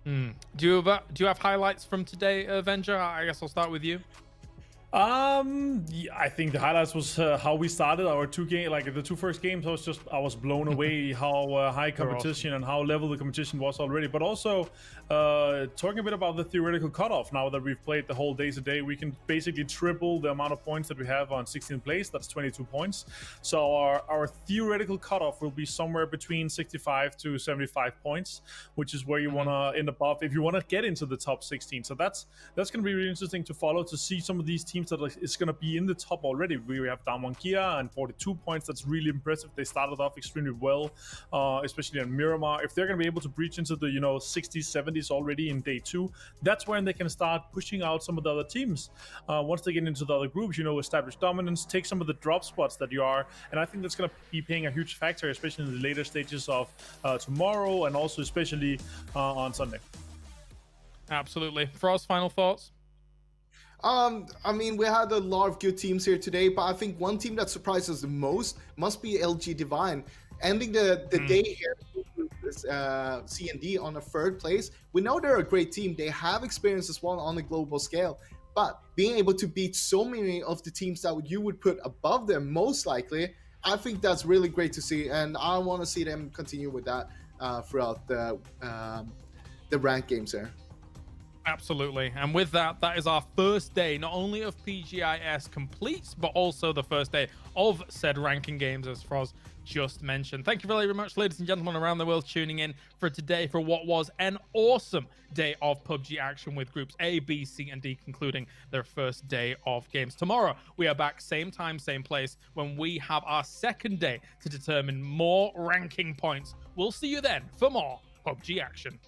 Do you have highlights from today, Avenger? I guess I'll start with you. Yeah, I think the highlights was how we started our 2 game, like the 2 first games. I was blown away how high competition and how level the competition was already. But also talking a bit about the theoretical cutoff. Now that we've played the whole day today, we can basically triple the amount of points that we have on 16th place. That's 22 points. So our theoretical cutoff will be somewhere between 65 to 75 points, which is where you want to end above if you want to get into the top 16. So that's going to be really interesting to follow, to see some of these teams that is going to be in the top already. We have Damwon Kia and 42 points. That's really impressive. They started off extremely well, especially on Miramar. If they're going to be able to breach into the 60s, 70s already in day 2, that's when they can start pushing out some of the other teams. Once they get into the other groups, establish dominance, take some of the drop spots that you are, and I think that's going to be playing a huge factor, especially in the later stages of tomorrow, and also especially on Sunday. Absolutely. Frost, final thoughts? I mean, we had a lot of good teams here today, but I think one team that surprised us the most must be LG Divine. Ending the day here with C&D on a 3rd place. We know they're a great team. They have experience as well on a global scale, but being able to beat so many of the teams that you would put above them most likely, I think that's really great to see, and I want to see them continue with that throughout the ranked games here. Absolutely. And with that, that is our first day, not only of PGI.S complete, but also the first day of said ranking games, as Froz just mentioned. Thank you very much, ladies and gentlemen around the world, tuning in for today for what was an awesome day of PUBG action, with groups A, B, C, and D concluding their first day of games. Tomorrow, we are back same time, same place, when we have our 2nd day to determine more ranking points. We'll see you then for more PUBG action.